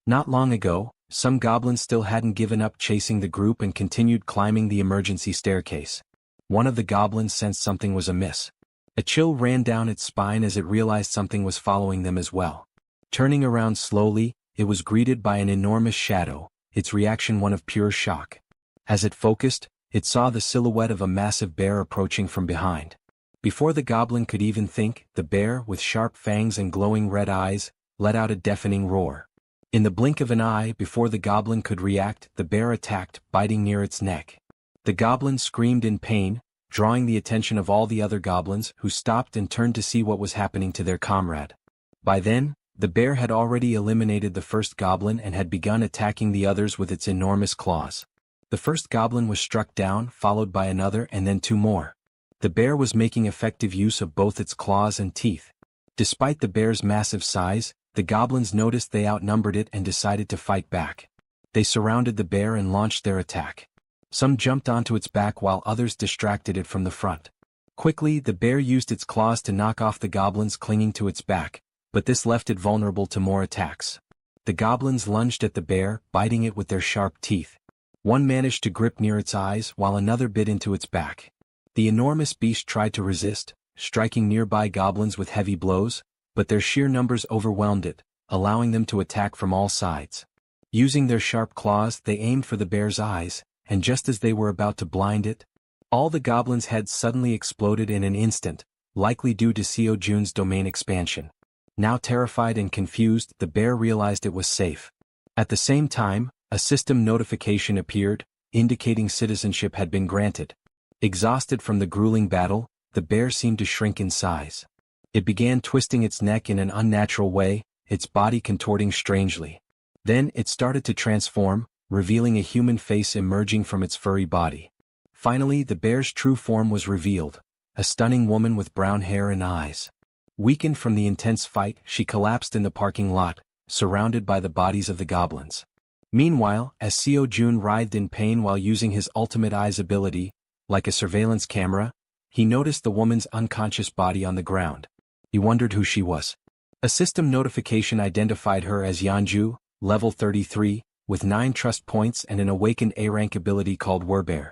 Not long ago, some goblins still hadn't given up chasing the group and continued climbing the emergency staircase. One of the goblins sensed something was amiss. A chill ran down its spine as it realized something was following them as well. Turning around slowly, it was greeted by an enormous shadow, its reaction one of pure shock. As it focused, it saw the silhouette of a massive bear approaching from behind. Before the goblin could even think, the bear, with sharp fangs and glowing red eyes, let out a deafening roar. In the blink of an eye, before the goblin could react, the bear attacked, biting near its neck. The goblin screamed in pain, drawing the attention of all the other goblins, who stopped and turned to see what was happening to their comrade. By then, the bear had already eliminated the first goblin and had begun attacking the others with its enormous claws. The first goblin was struck down, followed by another and then 2 more. The bear was making effective use of both its claws and teeth. Despite the bear's massive size, the goblins noticed they outnumbered it and decided to fight back. They surrounded the bear and launched their attack. Some jumped onto its back while others distracted it from the front. Quickly, the bear used its claws to knock off the goblins clinging to its back, but this left it vulnerable to more attacks. The goblins lunged at the bear, biting it with their sharp teeth. One managed to grip near its eyes while another bit into its back. The enormous beast tried to resist, striking nearby goblins with heavy blows, but their sheer numbers overwhelmed it, allowing them to attack from all sides. Using their sharp claws, they aimed for the bear's eyes, and just as they were about to blind it, all the goblins' heads suddenly exploded in an instant, likely due to Seo Jun's domain expansion. Now terrified and confused, the bear realized it was safe. At the same time, a system notification appeared, indicating citizenship had been granted. Exhausted from the grueling battle, the bear seemed to shrink in size. It began twisting its neck in an unnatural way, its body contorting strangely. Then it started to transform, revealing a human face emerging from its furry body. Finally, the bear's true form was revealed, a stunning woman with brown hair and eyes. Weakened from the intense fight, she collapsed in the parking lot, surrounded by the bodies of the goblins. Meanwhile, as Seo Jun writhed in pain while using his ultimate eyes ability, like a surveillance camera, he noticed the woman's unconscious body on the ground. He wondered who she was. A system notification identified her as Yeonju, level 33, with 9 trust points and an awakened A-rank ability called Werbear.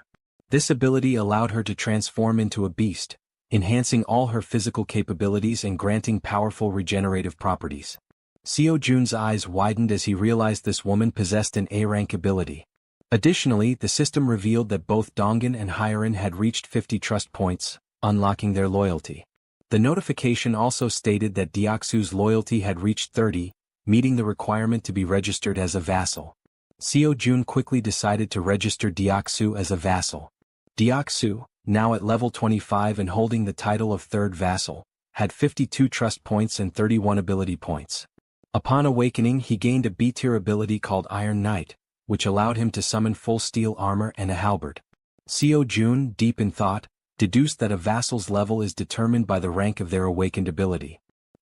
This ability allowed her to transform into a beast, enhancing all her physical capabilities and granting powerful regenerative properties. Seo Jun's eyes widened as he realized this woman possessed an A-rank ability. Additionally, the system revealed that both Dongin and Hyerin had reached 50 trust points, unlocking their loyalty. The notification also stated that Deoksu's loyalty had reached 30, meeting the requirement to be registered as a vassal. Seo Jun quickly decided to register Deoksu as a vassal. Deoksu, now at level 25 and holding the title of third vassal, had 52 trust points and 31 ability points. Upon awakening, he gained a B-tier ability called Iron Knight, which allowed him to summon full steel armor and a halberd. Seo Jun, deep in thought, deduced that a vassal's level is determined by the rank of their awakened ability.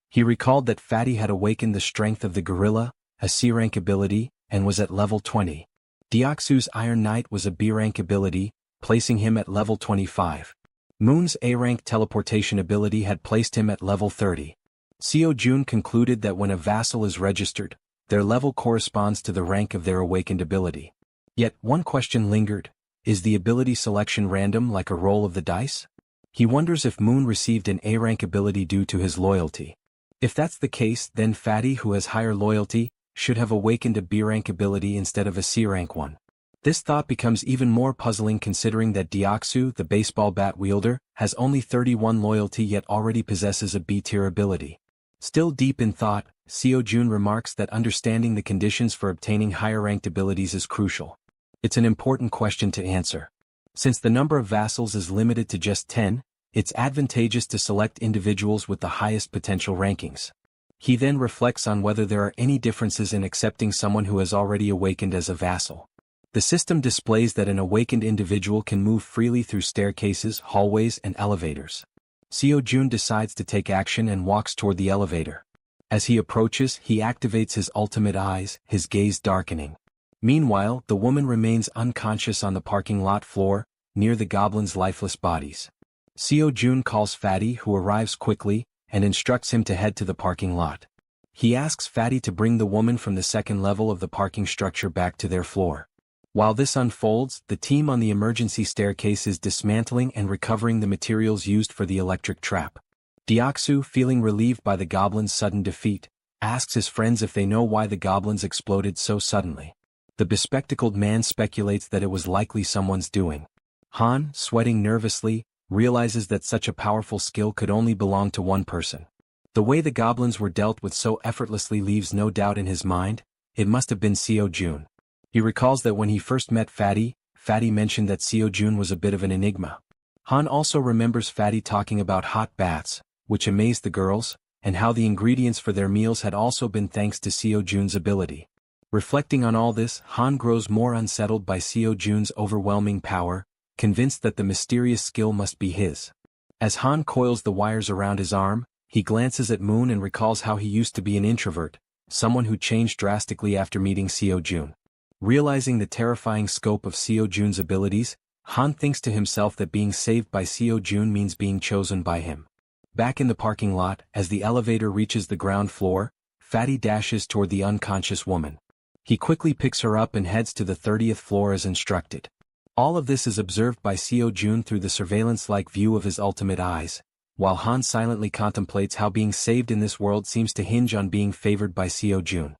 He recalled that Fatty had awakened the strength of the gorilla, a C-rank ability, and was at level 20. Deoksu's Iron Knight was a B-rank ability, placing him at level 25. Moon's A-rank teleportation ability had placed him at level 30. Seo Jun concluded that when a vassal is registered, their level corresponds to the rank of their awakened ability. Yet, one question lingered: is the ability selection random like a roll of the dice? He wonders if Moon received an A-rank ability due to his loyalty. If that's the case, then Fatty, who has higher loyalty, should have awakened a B-rank ability instead of a C-rank one. This thought becomes even more puzzling considering that Deoksu, the baseball bat wielder, has only 31 loyalty yet already possesses a B-tier ability. Still deep in thought, Seo-jun remarks that understanding the conditions for obtaining higher-ranked abilities is crucial. It's an important question to answer. Since the number of vassals is limited to just 10, it's advantageous to select individuals with the highest potential rankings. He then reflects on whether there are any differences in accepting someone who has already awakened as a vassal. The system displays that an awakened individual can move freely through staircases, hallways, and elevators. Seo-jun decides to take action and walks toward the elevator. As he approaches, he activates his ultimate eyes, his gaze darkening. Meanwhile, the woman remains unconscious on the parking lot floor, near the goblins' lifeless bodies. Seo-jun calls Fatty, who arrives quickly, and instructs him to head to the parking lot. He asks Fatty to bring the woman from the second level of the parking structure back to their floor. While this unfolds, the team on the emergency staircase is dismantling and recovering the materials used for the electric trap. Deoksu, feeling relieved by the goblins' sudden defeat, asks his friends if they know why the goblins exploded so suddenly. The bespectacled man speculates that it was likely someone's doing. Han, sweating nervously, realizes that such a powerful skill could only belong to one person. The way the goblins were dealt with so effortlessly leaves no doubt in his mind. It must have been Seo-jun. He recalls that when he first met Fatty, Fatty mentioned that Seo-jun was a bit of an enigma. Han also remembers Fatty talking about hot baths, which amazed the girls, and how the ingredients for their meals had also been thanks to Seo-jun's ability. Reflecting on all this, Han grows more unsettled by Seo-jun's overwhelming power, convinced that the mysterious skill must be his. As Han coils the wires around his arm, he glances at Moon and recalls how he used to be an introvert, someone who changed drastically after meeting Seo-jun. Realizing the terrifying scope of Seo-jun's abilities, Han thinks to himself that being saved by Seo-jun means being chosen by him. Back in the parking lot, as the elevator reaches the ground floor, Fatty dashes toward the unconscious woman. He quickly picks her up and heads to the 30th floor as instructed. All of this is observed by Seo-jun through the surveillance-like view of his ultimate eyes, while Han silently contemplates how being saved in this world seems to hinge on being favored by Seo-jun.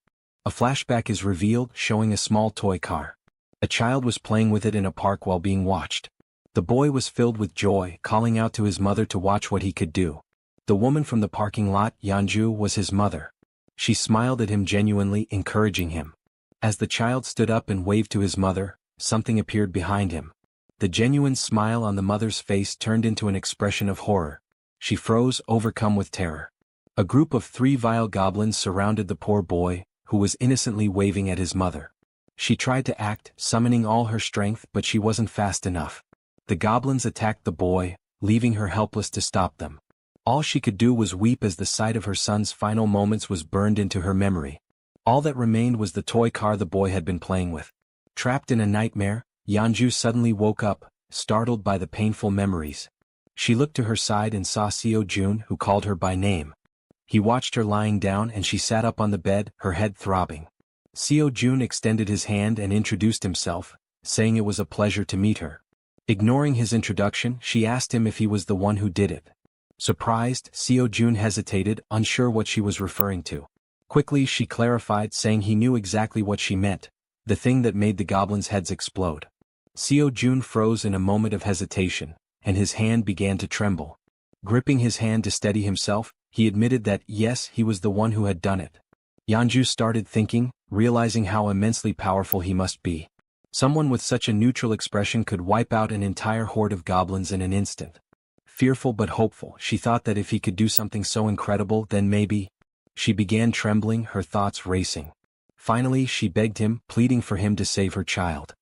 A flashback is revealed, showing a small toy car. A child was playing with it in a park while being watched. The boy was filled with joy, calling out to his mother to watch what he could do. The woman from the parking lot, Yeonju, was his mother. She smiled at him genuinely, encouraging him. As the child stood up and waved to his mother, something appeared behind him. The genuine smile on the mother's face turned into an expression of horror. She froze, overcome with terror. A group of 3 vile goblins surrounded the poor boy, who was innocently waving at his mother. She tried to act, summoning all her strength, but she wasn't fast enough. The goblins attacked the boy, leaving her helpless to stop them. All she could do was weep as the sight of her son's final moments was burned into her memory. All that remained was the toy car the boy had been playing with. Trapped in a nightmare, Yeonju suddenly woke up, startled by the painful memories. She looked to her side and saw Seo-jun, who called her by name. He watched her lying down and she sat up on the bed, her head throbbing. Seo-jun extended his hand and introduced himself, saying it was a pleasure to meet her. Ignoring his introduction, she asked him if he was the one who did it. Surprised, Seo-jun hesitated, unsure what she was referring to. Quickly she clarified, saying he knew exactly what she meant, the thing that made the goblins' heads explode. Seo-jun froze in a moment of hesitation, and his hand began to tremble. Gripping his hand to steady himself, he admitted that, yes, he was the one who had done it. Yeonju started thinking, realizing how immensely powerful he must be. Someone with such a neutral expression could wipe out an entire horde of goblins in an instant. Fearful but hopeful, she thought that if he could do something so incredible, then maybe. She began trembling, her thoughts racing. Finally, she begged him, pleading for him to save her child.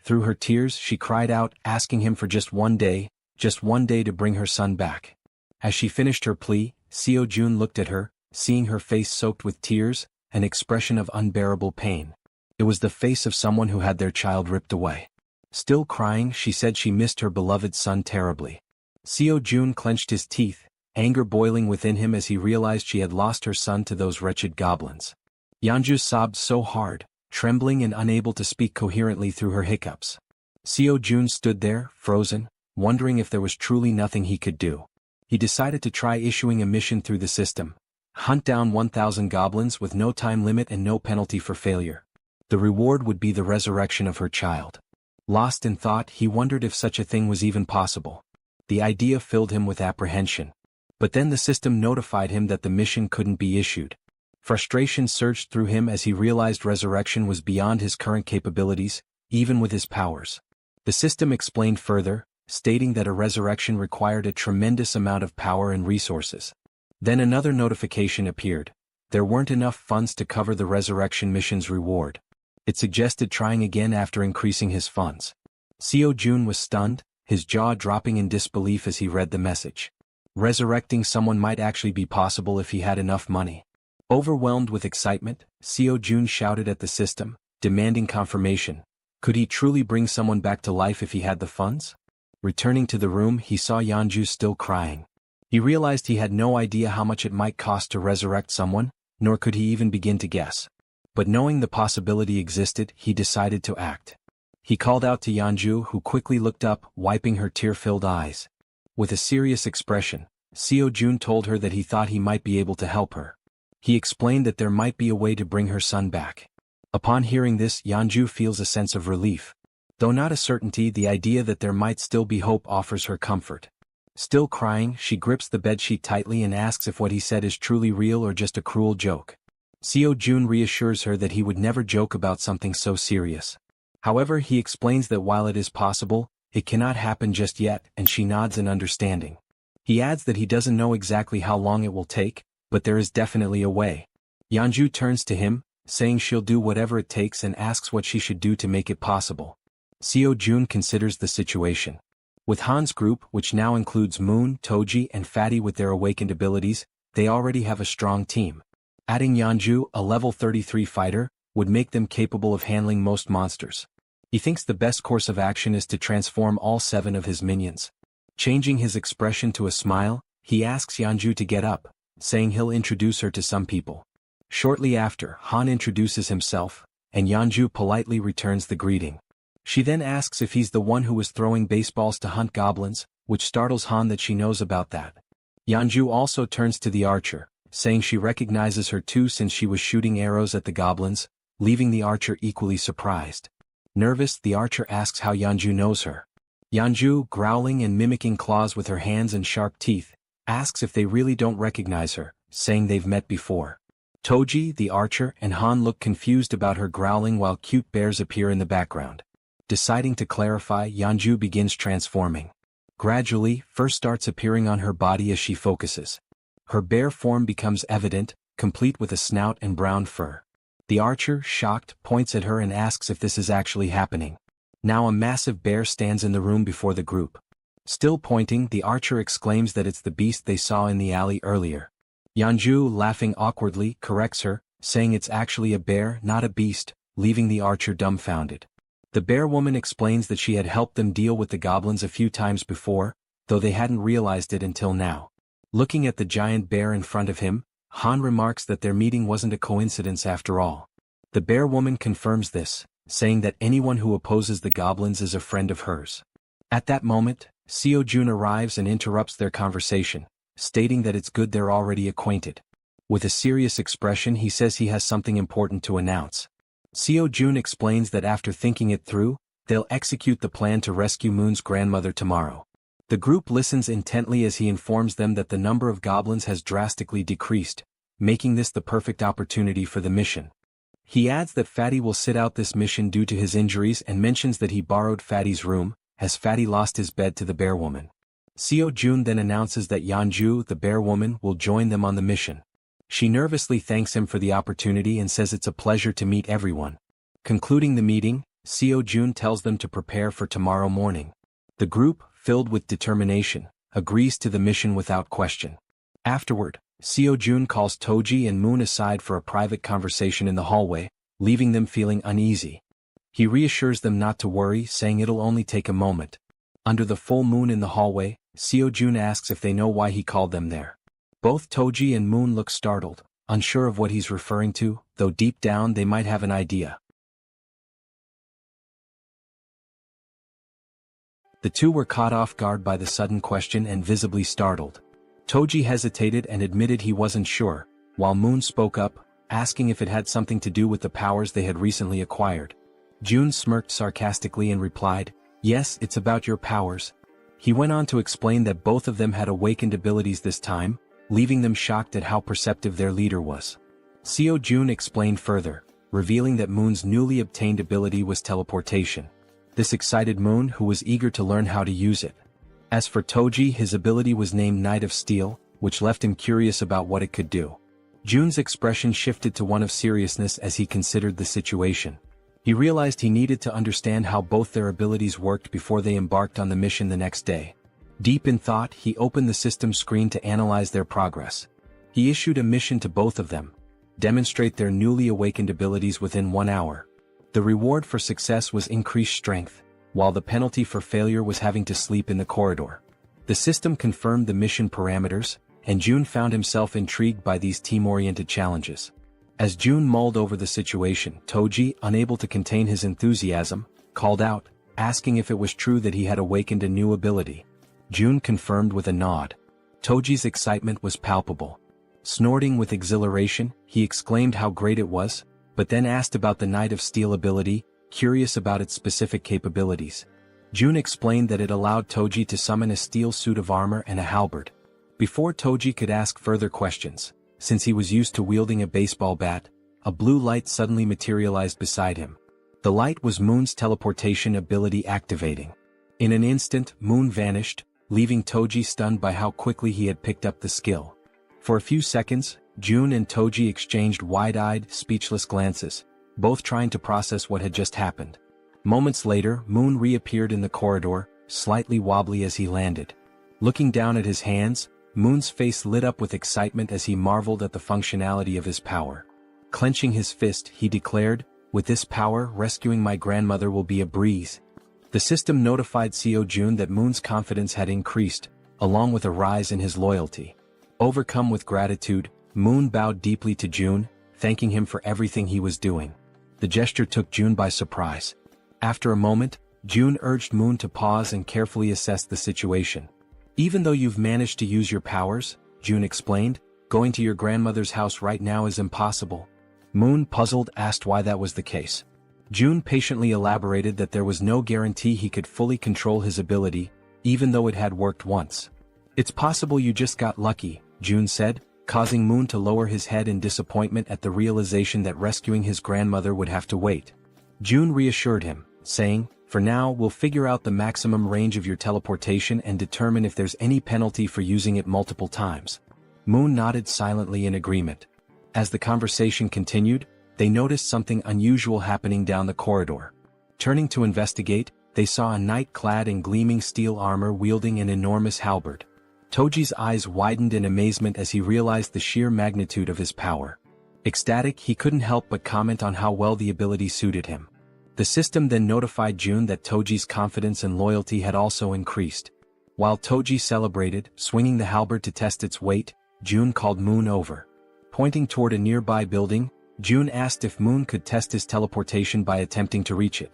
Through her tears, she cried out, asking him for just one day to bring her son back. As she finished her plea, Seo-jun looked at her, seeing her face soaked with tears, an expression of unbearable pain. It was the face of someone who had their child ripped away. Still crying, she said she missed her beloved son terribly. Seo-jun clenched his teeth, anger boiling within him as he realized she had lost her son to those wretched goblins. Yeonju sobbed so hard, trembling and unable to speak coherently through her hiccups. Seo-jun stood there, frozen, wondering if there was truly nothing he could do. He decided to try issuing a mission through the system. Hunt down 1,000 goblins with no time limit and no penalty for failure. The reward would be the resurrection of her child. Lost in thought, he wondered if such a thing was even possible. The idea filled him with apprehension. But then the system notified him that the mission couldn't be issued. Frustration surged through him as he realized resurrection was beyond his current capabilities, even with his powers. The system explained further, stating that a resurrection required a tremendous amount of power and resources. Then another notification appeared. There weren't enough funds to cover the resurrection mission's reward. It suggested trying again after increasing his funds. Seo-jun was stunned, his jaw dropping in disbelief as he read the message. Resurrecting someone might actually be possible if he had enough money. Overwhelmed with excitement, Seo-jun shouted at the system, demanding confirmation. Could he truly bring someone back to life if he had the funds? Returning to the room, he saw Yeonju still crying. He realized he had no idea how much it might cost to resurrect someone, nor could he even begin to guess. But knowing the possibility existed, he decided to act. He called out to Yeonju, who quickly looked up, wiping her tear-filled eyes. With a serious expression, Seo-jun told her that he thought he might be able to help her. He explained that there might be a way to bring her son back. Upon hearing this, Yeonju feels a sense of relief. Though not a certainty, the idea that there might still be hope offers her comfort. Still crying, she grips the bedsheet tightly and asks if what he said is truly real or just a cruel joke. Seo-jun reassures her that he would never joke about something so serious. However, he explains that while it is possible, it cannot happen just yet, and she nods in understanding. He adds that he doesn't know exactly how long it will take, but there is definitely a way. Yeonju turns to him, saying she'll do whatever it takes and asks what she should do to make it possible. Seo-jun considers the situation. With Han's group, which now includes Moon, Toji and Fatty with their awakened abilities, they already have a strong team. Adding Yeonju, a level 33 fighter, would make them capable of handling most monsters. He thinks the best course of action is to transform all 7 of his minions. Changing his expression to a smile, he asks Yeonju to get up, saying he'll introduce her to some people. Shortly after, Han introduces himself, and Yeonju politely returns the greeting. She then asks if he's the one who was throwing baseballs to hunt goblins, which startles Han that she knows about that. Yeonju also turns to the archer, saying she recognizes her too since she was shooting arrows at the goblins, leaving the archer equally surprised. Nervous, the archer asks how Yeonju knows her. Yeonju, growling and mimicking claws with her hands and sharp teeth, asks if they really don't recognize her, saying they've met before. Toji, the archer, and Han look confused about her growling while cute bears appear in the background. Deciding to clarify, Yeonju begins transforming. Gradually, fur starts appearing on her body as she focuses. Her bear form becomes evident, complete with a snout and brown fur. The archer, shocked, points at her and asks if this is actually happening. Now a massive bear stands in the room before the group. Still pointing, the archer exclaims that it's the beast they saw in the alley earlier. Yeonju, laughing awkwardly, corrects her, saying it's actually a bear, not a beast, leaving the archer dumbfounded. The bear woman explains that she had helped them deal with the goblins a few times before, though they hadn't realized it until now. Looking at the giant bear in front of him, Han remarks that their meeting wasn't a coincidence after all. The bear woman confirms this, saying that anyone who opposes the goblins is a friend of hers. At that moment, Seo-jun arrives and interrupts their conversation, stating that it's good they're already acquainted. With a serious expression, he says he has something important to announce. Seo-jun explains that after thinking it through, they'll execute the plan to rescue Moon's grandmother tomorrow. The group listens intently as he informs them that the number of goblins has drastically decreased, making this the perfect opportunity for the mission. He adds that Fatty will sit out this mission due to his injuries and mentions that he borrowed Fatty's room, as Fatty lost his bed to the bear woman. Seo-jun then announces that Yeonju, the bear woman, will join them on the mission. She nervously thanks him for the opportunity and says it's a pleasure to meet everyone. Concluding the meeting, Seo-jun tells them to prepare for tomorrow morning. The group, filled with determination, agrees to the mission without question. Afterward, Seo-jun calls Toji and Moon aside for a private conversation in the hallway, leaving them feeling uneasy. He reassures them not to worry, saying it'll only take a moment. Under the full moon in the hallway, Seo-jun asks if they know why he called them there. Both Toji and Moon look startled, unsure of what he's referring to, though deep down they might have an idea. The two were caught off guard by the sudden question and visibly startled. Toji hesitated and admitted he wasn't sure, while Moon spoke up, asking if it had something to do with the powers they had recently acquired. June smirked sarcastically and replied, "Yes, it's about your powers." He went on to explain that both of them had awakened abilities this time, leaving them shocked at how perceptive their leader was. Seo Jun explained further, revealing that Moon's newly obtained ability was teleportation. This excited Moon, who was eager to learn how to use it. As for Toji, his ability was named Knight of Steel, which left him curious about what it could do. Jun's expression shifted to one of seriousness as he considered the situation. He realized he needed to understand how both their abilities worked before they embarked on the mission the next day. Deep in thought, he opened the system screen to analyze their progress. He issued a mission to both of them: demonstrate their newly awakened abilities within 1 hour. The reward for success was increased strength, while the penalty for failure was having to sleep in the corridor. The system confirmed the mission parameters, and Jun found himself intrigued by these team-oriented challenges. As Jun mulled over the situation, Toji, unable to contain his enthusiasm, called out, asking if it was true that he had awakened a new ability. Jun confirmed with a nod. Toji's excitement was palpable. Snorting with exhilaration, he exclaimed how great it was, but then asked about the Knight of Steel ability, curious about its specific capabilities. Jun explained that it allowed Toji to summon a steel suit of armor and a halberd. Before Toji could ask further questions, since he was used to wielding a baseball bat, a blue light suddenly materialized beside him. The light was Moon's teleportation ability activating. In an instant, Moon vanished, leaving Toji stunned by how quickly he had picked up the skill. For a few seconds, Jun and Toji exchanged wide-eyed, speechless glances, both trying to process what had just happened. Moments later, Moon reappeared in the corridor, slightly wobbly as he landed. Looking down at his hands, Moon's face lit up with excitement as he marveled at the functionality of his power. Clenching his fist, he declared, "With this power, rescuing my grandmother will be a breeze." The system notified Seo Jun that Moon's confidence had increased, along with a rise in his loyalty. Overcome with gratitude, Moon bowed deeply to Jun, thanking him for everything he was doing. The gesture took Jun by surprise. After a moment, Jun urged Moon to pause and carefully assess the situation. "Even though you've managed to use your powers," Jun explained, "going to your grandmother's house right now is impossible." Moon, puzzled, asked why that was the case. Jun patiently elaborated that there was no guarantee he could fully control his ability, even though it had worked once. "It's possible you just got lucky," Jun said, causing Moon to lower his head in disappointment at the realization that rescuing his grandmother would have to wait. Jun reassured him, saying, "For now, we'll figure out the maximum range of your teleportation and determine if there's any penalty for using it multiple times." Moon nodded silently in agreement. As the conversation continued, they noticed something unusual happening down the corridor. Turning to investigate, they saw a knight clad in gleaming steel armor wielding an enormous halberd. Toji's eyes widened in amazement as he realized the sheer magnitude of his power. Ecstatic, he couldn't help but comment on how well the ability suited him. The system then notified Jun that Toji's confidence and loyalty had also increased. While Toji celebrated, swinging the halberd to test its weight, Jun called Moon over. Pointing toward a nearby building, Jun asked if Moon could test his teleportation by attempting to reach it.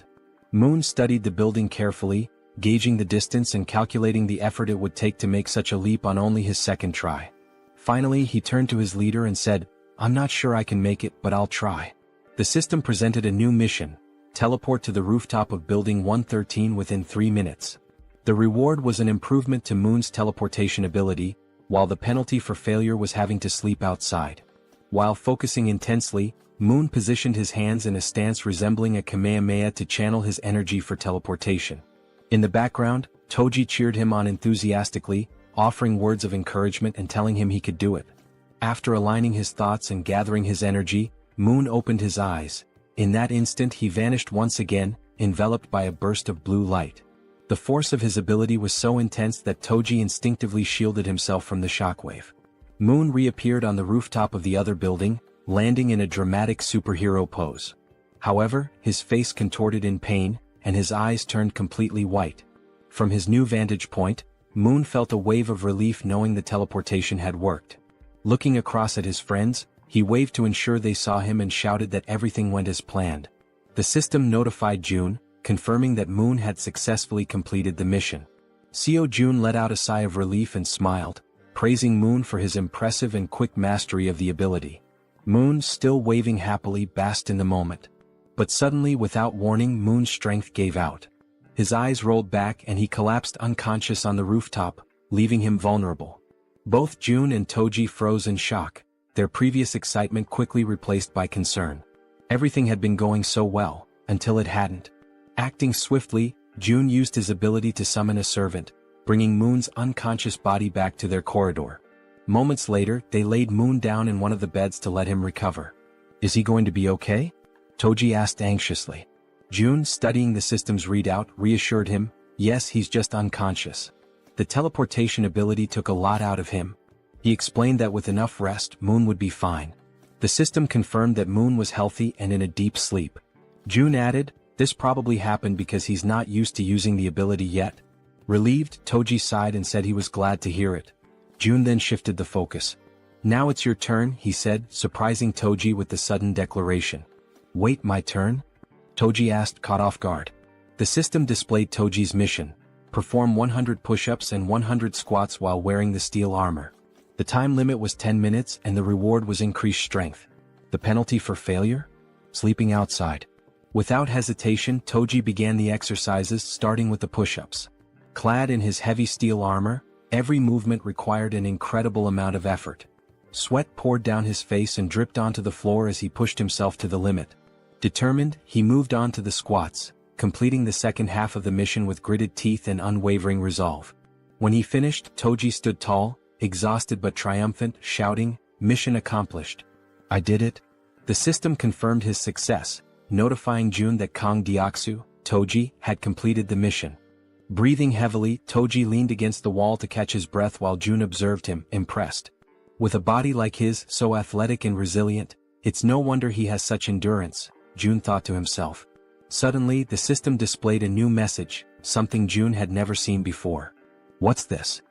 Moon studied the building carefully, gauging the distance and calculating the effort it would take to make such a leap on only his second try. Finally, he turned to his leader and said, "I'm not sure I can make it, but I'll try." The system presented a new mission: teleport to the rooftop of Building 113 within 3 minutes. The reward was an improvement to Moon's teleportation ability, while the penalty for failure was having to sleep outside. While focusing intensely, Moon positioned his hands in a stance resembling a Kamehameha to channel his energy for teleportation. In the background, Toji cheered him on enthusiastically, offering words of encouragement and telling him he could do it. After aligning his thoughts and gathering his energy, Moon opened his eyes. In that instant he vanished once again, enveloped by a burst of blue light. The force of his ability was so intense that Toji instinctively shielded himself from the shockwave. Moon reappeared on the rooftop of the other building, landing in a dramatic superhero pose. However, his face contorted in pain, and his eyes turned completely white. From his new vantage point, Moon felt a wave of relief knowing the teleportation had worked. Looking across at his friends, he waved to ensure they saw him and shouted that everything went as planned. The system notified Jun, confirming that Moon had successfully completed the mission. Seo Jun let out a sigh of relief and smiled, praising Moon for his impressive and quick mastery of the ability. Moon, still waving happily, basked in the moment. But suddenly, without warning, Moon's strength gave out. His eyes rolled back and he collapsed unconscious on the rooftop, leaving him vulnerable. Both June and Toji froze in shock, their previous excitement quickly replaced by concern. Everything had been going so well, until it hadn't. Acting swiftly, June used his ability to summon a servant, bringing Moon's unconscious body back to their corridor. Moments later, they laid Moon down in one of the beds to let him recover. "Is he going to be okay?" Toji asked anxiously. June, studying the system's readout, reassured him, "Yes, he's just unconscious. The teleportation ability took a lot out of him." He explained that with enough rest, Moon would be fine. The system confirmed that Moon was healthy and in a deep sleep. June added, "This probably happened because he's not used to using the ability yet." Relieved, Toji sighed and said he was glad to hear it. June then shifted the focus. "Now it's your turn," he said, surprising Toji with the sudden declaration. "Wait, my turn?" Toji asked, caught off guard. The system displayed Toji's mission: perform 100 push-ups and 100 squats while wearing the steel armor. The time limit was 10 minutes and the reward was increased strength. The penalty for failure? Sleeping outside. Without hesitation, Toji began the exercises, starting with the push-ups. Clad in his heavy steel armor, every movement required an incredible amount of effort. Sweat poured down his face and dripped onto the floor as he pushed himself to the limit. Determined, he moved on to the squats, completing the second half of the mission with gritted teeth and unwavering resolve. When he finished, Toji stood tall, exhausted but triumphant, shouting, "Mission accomplished. I did it." The system confirmed his success, notifying June that Kang Deoksu, Toji, had completed the mission. Breathing heavily, Toji leaned against the wall to catch his breath while June observed him, impressed. With a body like his, so athletic and resilient, it's no wonder he has such endurance, June thought to himself. Suddenly, the system displayed a new message, something June had never seen before. "What's this?"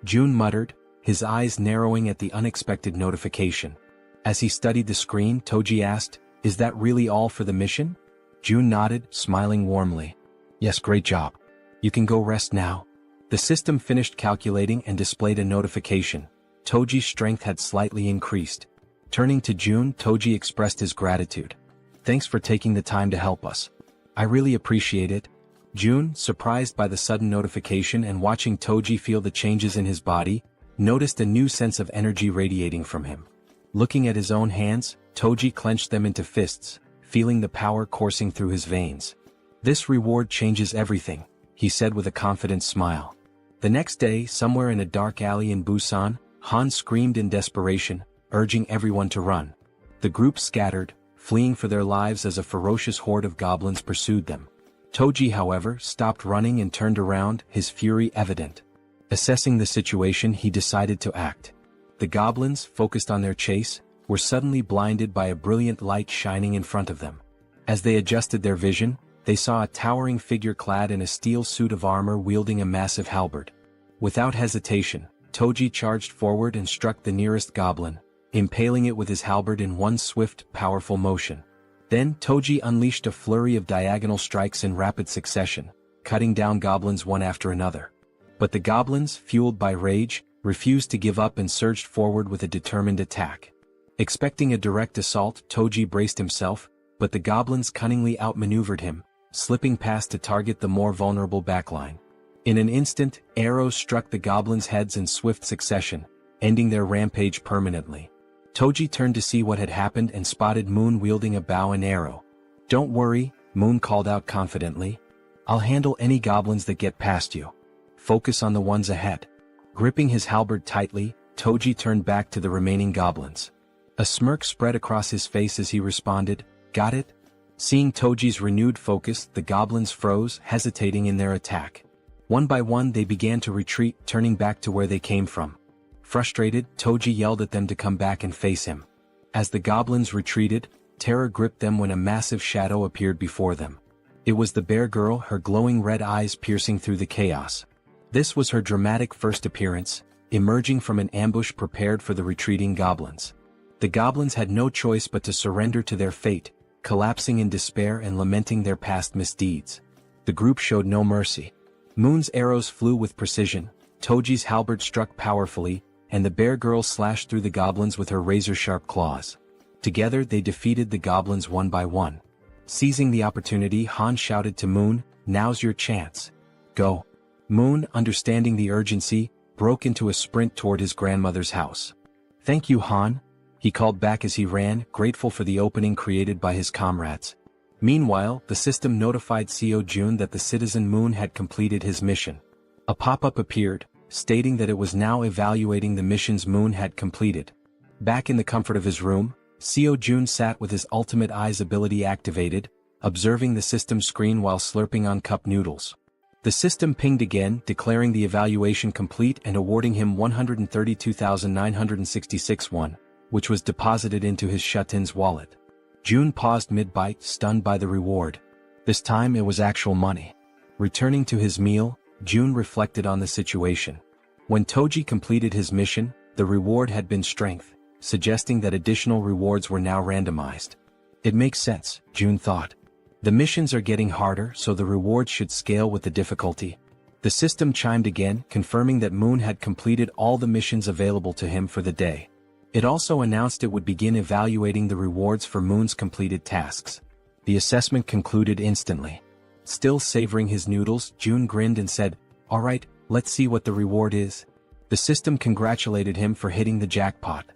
June muttered, his eyes narrowing at the unexpected notification. As he studied the screen, Toji asked, "Is that really all for the mission?" June nodded, smiling warmly. "Yes, great job. You can go rest now." The system finished calculating and displayed a notification. Toji's strength had slightly increased. Turning to June, Toji expressed his gratitude. "Thanks for taking the time to help us. I really appreciate it." June, surprised by the sudden notification and watching Toji feel the changes in his body, noticed a new sense of energy radiating from him. Looking at his own hands, Toji clenched them into fists, feeling the power coursing through his veins. "This reward changes everything," he said with a confident smile. The next day, somewhere in a dark alley in Busan, Han screamed in desperation, urging everyone to run. The group scattered, fleeing for their lives as a ferocious horde of goblins pursued them. Toji, however, stopped running and turned around, his fury evident. Assessing the situation, he decided to act. The goblins, focused on their chase, were suddenly blinded by a brilliant light shining in front of them. As they adjusted their vision, they saw a towering figure clad in a steel suit of armor wielding a massive halberd. Without hesitation, Toji charged forward and struck the nearest goblin, impaling it with his halberd in one swift, powerful motion. Then Toji unleashed a flurry of diagonal strikes in rapid succession, cutting down goblins one after another. But the goblins, fueled by rage, refused to give up and surged forward with a determined attack. Expecting a direct assault, Toji braced himself, but the goblins cunningly outmaneuvered him, slipping past to target the more vulnerable backline. In an instant, arrows struck the goblins' heads in swift succession, ending their rampage permanently. Toji turned to see what had happened and spotted Moon wielding a bow and arrow. "Don't worry," Moon called out confidently. "I'll handle any goblins that get past you. Focus on the ones ahead." Gripping his halberd tightly, Toji turned back to the remaining goblins. A smirk spread across his face as he responded, "Got it?" Seeing Toji's renewed focus, the goblins froze, hesitating in their attack. One by one they began to retreat, turning back to where they came from. Frustrated, Toji yelled at them to come back and face him. As the goblins retreated, terror gripped them when a massive shadow appeared before them. It was the bear girl, her glowing red eyes piercing through the chaos. This was her dramatic first appearance, emerging from an ambush prepared for the retreating goblins. The goblins had no choice but to surrender to their fate, collapsing in despair and lamenting their past misdeeds. The group showed no mercy. Moon's arrows flew with precision, Toji's halberd struck powerfully, and the bear girl slashed through the goblins with her razor-sharp claws. Together they defeated the goblins one by one. Seizing the opportunity, Han shouted to Moon, "Now's your chance. Go." Moon, understanding the urgency, broke into a sprint toward his grandmother's house. "Thank you, Han," he called back as he ran, grateful for the opening created by his comrades. Meanwhile, the system notified Jaehyeon that the citizen Moon had completed his mission. A pop-up appeared, stating that it was now evaluating the missions Moon had completed. Back in the comfort of his room, Jaehyeon sat with his ultimate eyes ability activated, observing the system screen while slurping on cup noodles. The system pinged again, declaring the evaluation complete and awarding him 132,966 won, which was deposited into his Shutin's wallet. June paused mid-bite, stunned by the reward. This time it was actual money. Returning to his meal, June reflected on the situation. When Toji completed his mission, the reward had been strength, suggesting that additional rewards were now randomized. It makes sense, June thought. The missions are getting harder, so the rewards should scale with the difficulty. The system chimed again, confirming that Moon had completed all the missions available to him for the day. It also announced it would begin evaluating the rewards for Moon's completed tasks. The assessment concluded instantly. Still savoring his noodles, June grinned and said, "All right, let's see what the reward is." The system congratulated him for hitting the jackpot.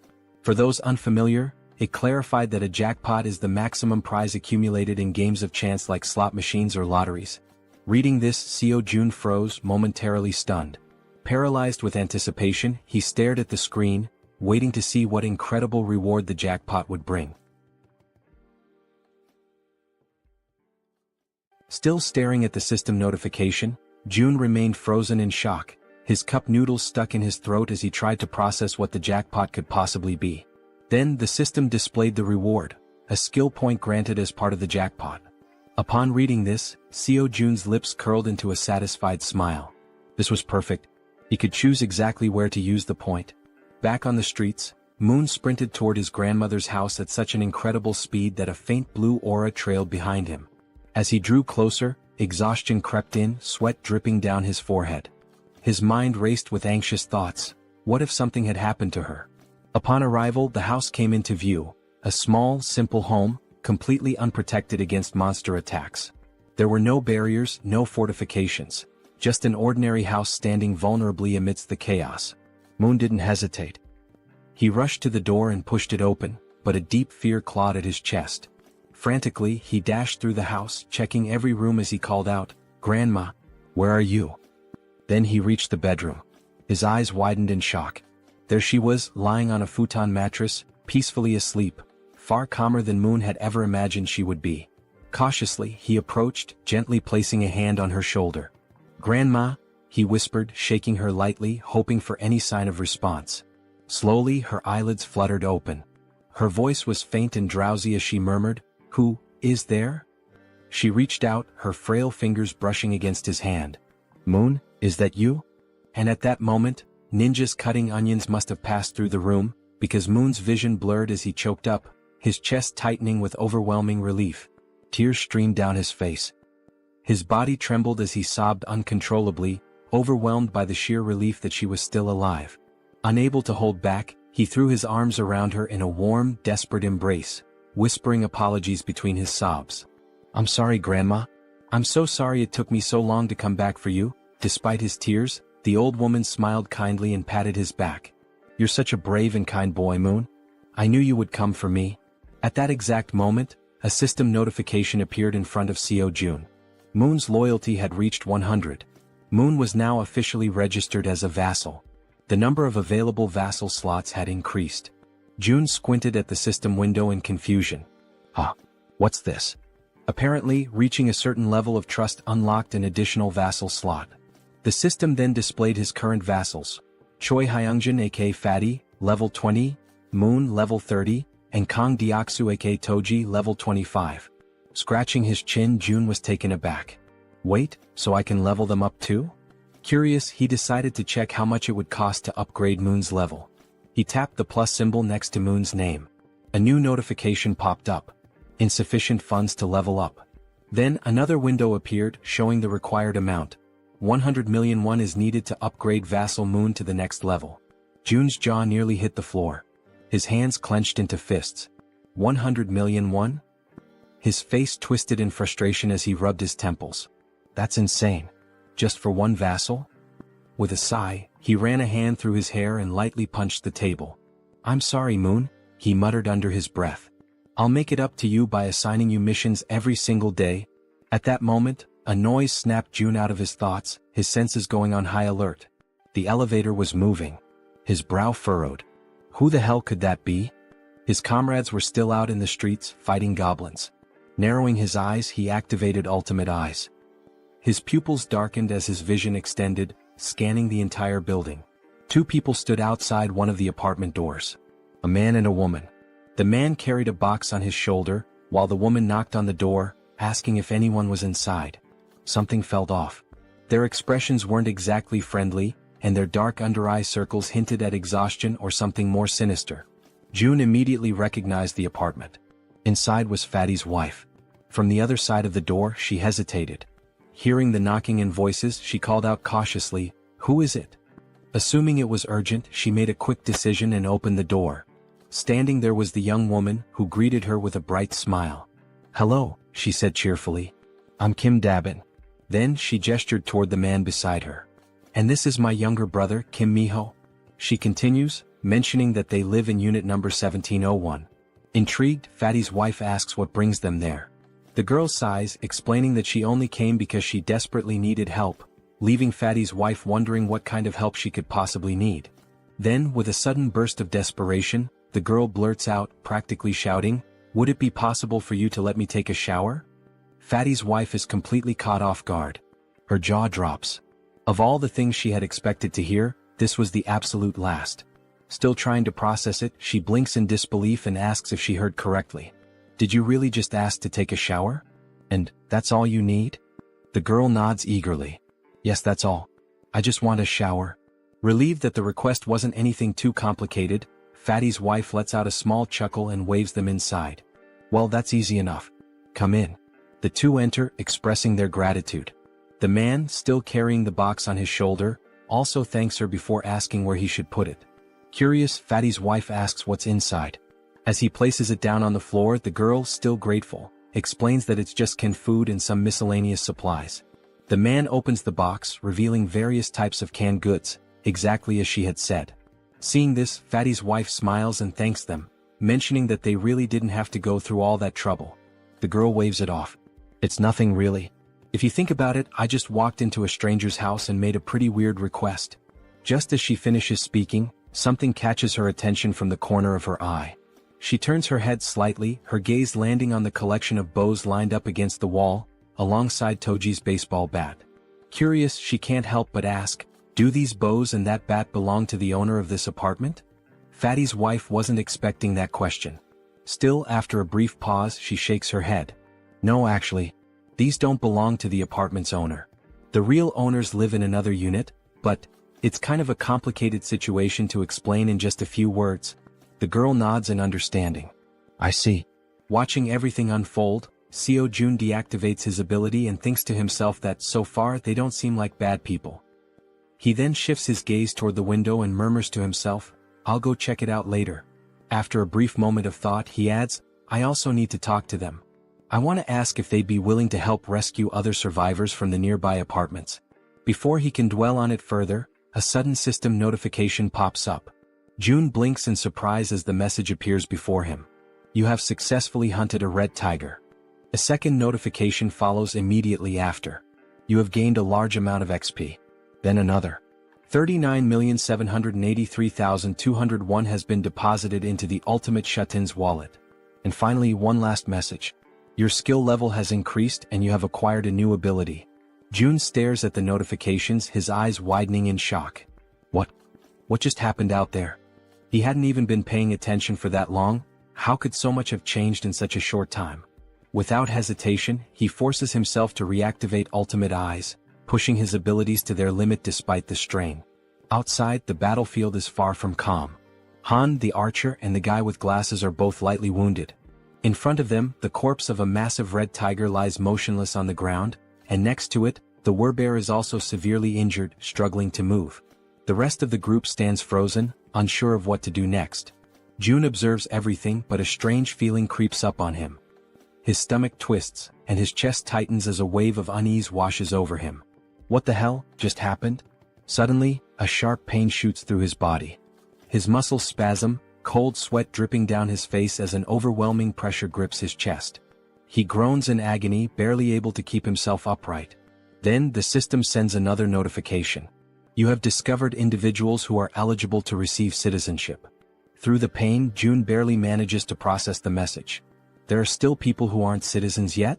For those unfamiliar, it clarified that a jackpot is the maximum prize accumulated in games of chance like slot machines or lotteries. Reading this, Jaehyeon froze, momentarily stunned. Paralyzed with anticipation, he stared at the screen, waiting to see what incredible reward the jackpot would bring. Still staring at the system notification, June remained frozen in shock, his cup noodles stuck in his throat as he tried to process what the jackpot could possibly be. Then the system displayed the reward, a skill point granted as part of the jackpot. Upon reading this, Jaehyeon's lips curled into a satisfied smile. This was perfect. He could choose exactly where to use the point. Back on the streets, Moon sprinted toward his grandmother's house at such an incredible speed that a faint blue aura trailed behind him. As he drew closer, exhaustion crept in, sweat dripping down his forehead. His mind raced with anxious thoughts. What if something had happened to her? Upon arrival, the house came into view, a small, simple home, completely unprotected against monster attacks. There were no barriers, no fortifications, just an ordinary house standing vulnerably amidst the chaos. Moon didn't hesitate. He rushed to the door and pushed it open, but a deep fear clawed at his chest. Frantically, he dashed through the house, checking every room as he called out, "Grandma, where are you?" Then he reached the bedroom. His eyes widened in shock. There she was, lying on a futon mattress, peacefully asleep, far calmer than Moon had ever imagined she would be. Cautiously, he approached, gently placing a hand on her shoulder. "Grandma," he whispered, shaking her lightly, hoping for any sign of response. Slowly, her eyelids fluttered open. Her voice was faint and drowsy as she murmured, "Who is there?" She reached out, her frail fingers brushing against his hand. "Moon, is that you?" And at that moment, ninjas cutting onions must have passed through the room, because Moon's vision blurred as he choked up, his chest tightening with overwhelming relief. Tears streamed down his face. His body trembled as he sobbed uncontrollably, overwhelmed by the sheer relief that she was still alive. Unable to hold back, he threw his arms around her in a warm, desperate embrace, whispering apologies between his sobs. "I'm sorry, Grandma. I'm so sorry it took me so long to come back for you." Despite his tears, the old woman smiled kindly and patted his back. "You're such a brave and kind boy, Moon. I knew you would come for me." At that exact moment, a system notification appeared in front of Jaehyeon. Moon's loyalty had reached 100. Moon was now officially registered as a vassal. The number of available vassal slots had increased. June squinted at the system window in confusion. "Huh? What's this?" Apparently, reaching a certain level of trust unlocked an additional vassal slot. The system then displayed his current vassals. Choi Hyungjin aka Fatty, level 20, Moon level 30, and Kang Deoksu aka Toji level 25. Scratching his chin, June was taken aback. "Wait, so I can level them up too?" Curious, he decided to check how much it would cost to upgrade Moon's level. He tapped the plus symbol next to Moon's name. A new notification popped up. Insufficient funds to level up. Then another window appeared, showing the required amount. 100 million won is needed to upgrade Vassal Moon to the next level. June's jaw nearly hit the floor. His hands clenched into fists. 100 million won? His face twisted in frustration as he rubbed his temples. That's insane. Just for one vassal? With a sigh, he ran a hand through his hair and lightly punched the table. I'm sorry, Moon, he muttered under his breath. I'll make it up to you by assigning you missions every single day. At that moment, a noise snapped June out of his thoughts, his senses going on high alert. The elevator was moving. His brow furrowed. Who the hell could that be? His comrades were still out in the streets, fighting goblins. Narrowing his eyes, he activated Ultimate Eyes. His pupils darkened as his vision extended, scanning the entire building. Two people stood outside one of the apartment doors. A man and a woman. The man carried a box on his shoulder, while the woman knocked on the door, asking if anyone was inside. Something felt off. Their expressions weren't exactly friendly, and their dark under-eye circles hinted at exhaustion or something more sinister. June immediately recognized the apartment. Inside was Fatty's wife. From the other side of the door, she hesitated. Hearing the knocking and voices, she called out cautiously, "Who is it?" Assuming it was urgent, she made a quick decision and opened the door. Standing there was the young woman, who greeted her with a bright smile. "Hello," she said cheerfully. "I'm Kim Dabin." Then she gestured toward the man beside her. "And this is my younger brother, Kim Miho." She continues, mentioning that they live in unit number 1701. Intrigued, Fatty's wife asks what brings them there. The girl sighs, explaining that she only came because she desperately needed help, leaving Fatty's wife wondering what kind of help she could possibly need. Then, with a sudden burst of desperation, the girl blurts out, practically shouting, "Would it be possible for you to let me take a shower?" Fatty's wife is completely caught off guard. Her jaw drops. Of all the things she had expected to hear, this was the absolute last. Still trying to process it, she blinks in disbelief and asks if she heard correctly. "Did you really just ask to take a shower? And that's all you need?" The girl nods eagerly. "Yes, that's all. I just want a shower." Relieved that the request wasn't anything too complicated, Fatty's wife lets out a small chuckle and waves them inside. "Well, that's easy enough. Come in." The two enter, expressing their gratitude. The man, still carrying the box on his shoulder, also thanks her before asking where he should put it. Curious, Fatty's wife asks what's inside. As he places it down on the floor, the girl, still grateful, explains that it's just canned food and some miscellaneous supplies. The man opens the box, revealing various types of canned goods, exactly as she had said. Seeing this, Fatty's wife smiles and thanks them, mentioning that they really didn't have to go through all that trouble. The girl waves it off. "It's nothing really. If you think about it, I just walked into a stranger's house and made a pretty weird request." Just as she finishes speaking, something catches her attention from the corner of her eye. She turns her head slightly, her gaze landing on the collection of bows lined up against the wall, alongside Toji's baseball bat. Curious, she can't help but ask, "Do these bows and that bat belong to the owner of this apartment?" Fatty's wife wasn't expecting that question. Still, after a brief pause, she shakes her head. "No, actually. These don't belong to the apartment's owner. The real owners live in another unit, but it's kind of a complicated situation to explain in just a few words." The girl nods in understanding. "I see." Watching everything unfold, Seo Jun deactivates his ability and thinks to himself that so far they don't seem like bad people. He then shifts his gaze toward the window and murmurs to himself, "I'll go check it out later." After a brief moment of thought, he adds, "I also need to talk to them. I want to ask if they'd be willing to help rescue other survivors from the nearby apartments." Before he can dwell on it further, a sudden system notification pops up. June blinks in surprise as the message appears before him. "You have successfully hunted a red tiger." A second notification follows immediately after. "You have gained a large amount of XP." Then another. 39,783,201 has been deposited into the Ultimate Shut-in's wallet. And finally, one last message. "Your skill level has increased and you have acquired a new ability." June stares at the notifications, his eyes widening in shock. What just happened out there? He hadn't even been paying attention for that long. How could so much have changed in such a short time? Without hesitation, he forces himself to reactivate Ultimate Eyes, pushing his abilities to their limit despite the strain. Outside, the battlefield is far from calm. Han, the archer, and the guy with glasses are both lightly wounded. In front of them, the corpse of a massive red tiger lies motionless on the ground, and next to it, the werbear is also severely injured, struggling to move. The rest of the group stands frozen, unsure of what to do next. June observes everything, but a strange feeling creeps up on him. His stomach twists, and his chest tightens as a wave of unease washes over him. What the hell just happened? Suddenly, a sharp pain shoots through his body. His muscles spasm, cold sweat dripping down his face as an overwhelming pressure grips his chest. He groans in agony, barely able to keep himself upright. Then the system sends another notification. You have discovered individuals who are eligible to receive citizenship. Through the pain, June barely manages to process the message. There are still people who aren't citizens yet?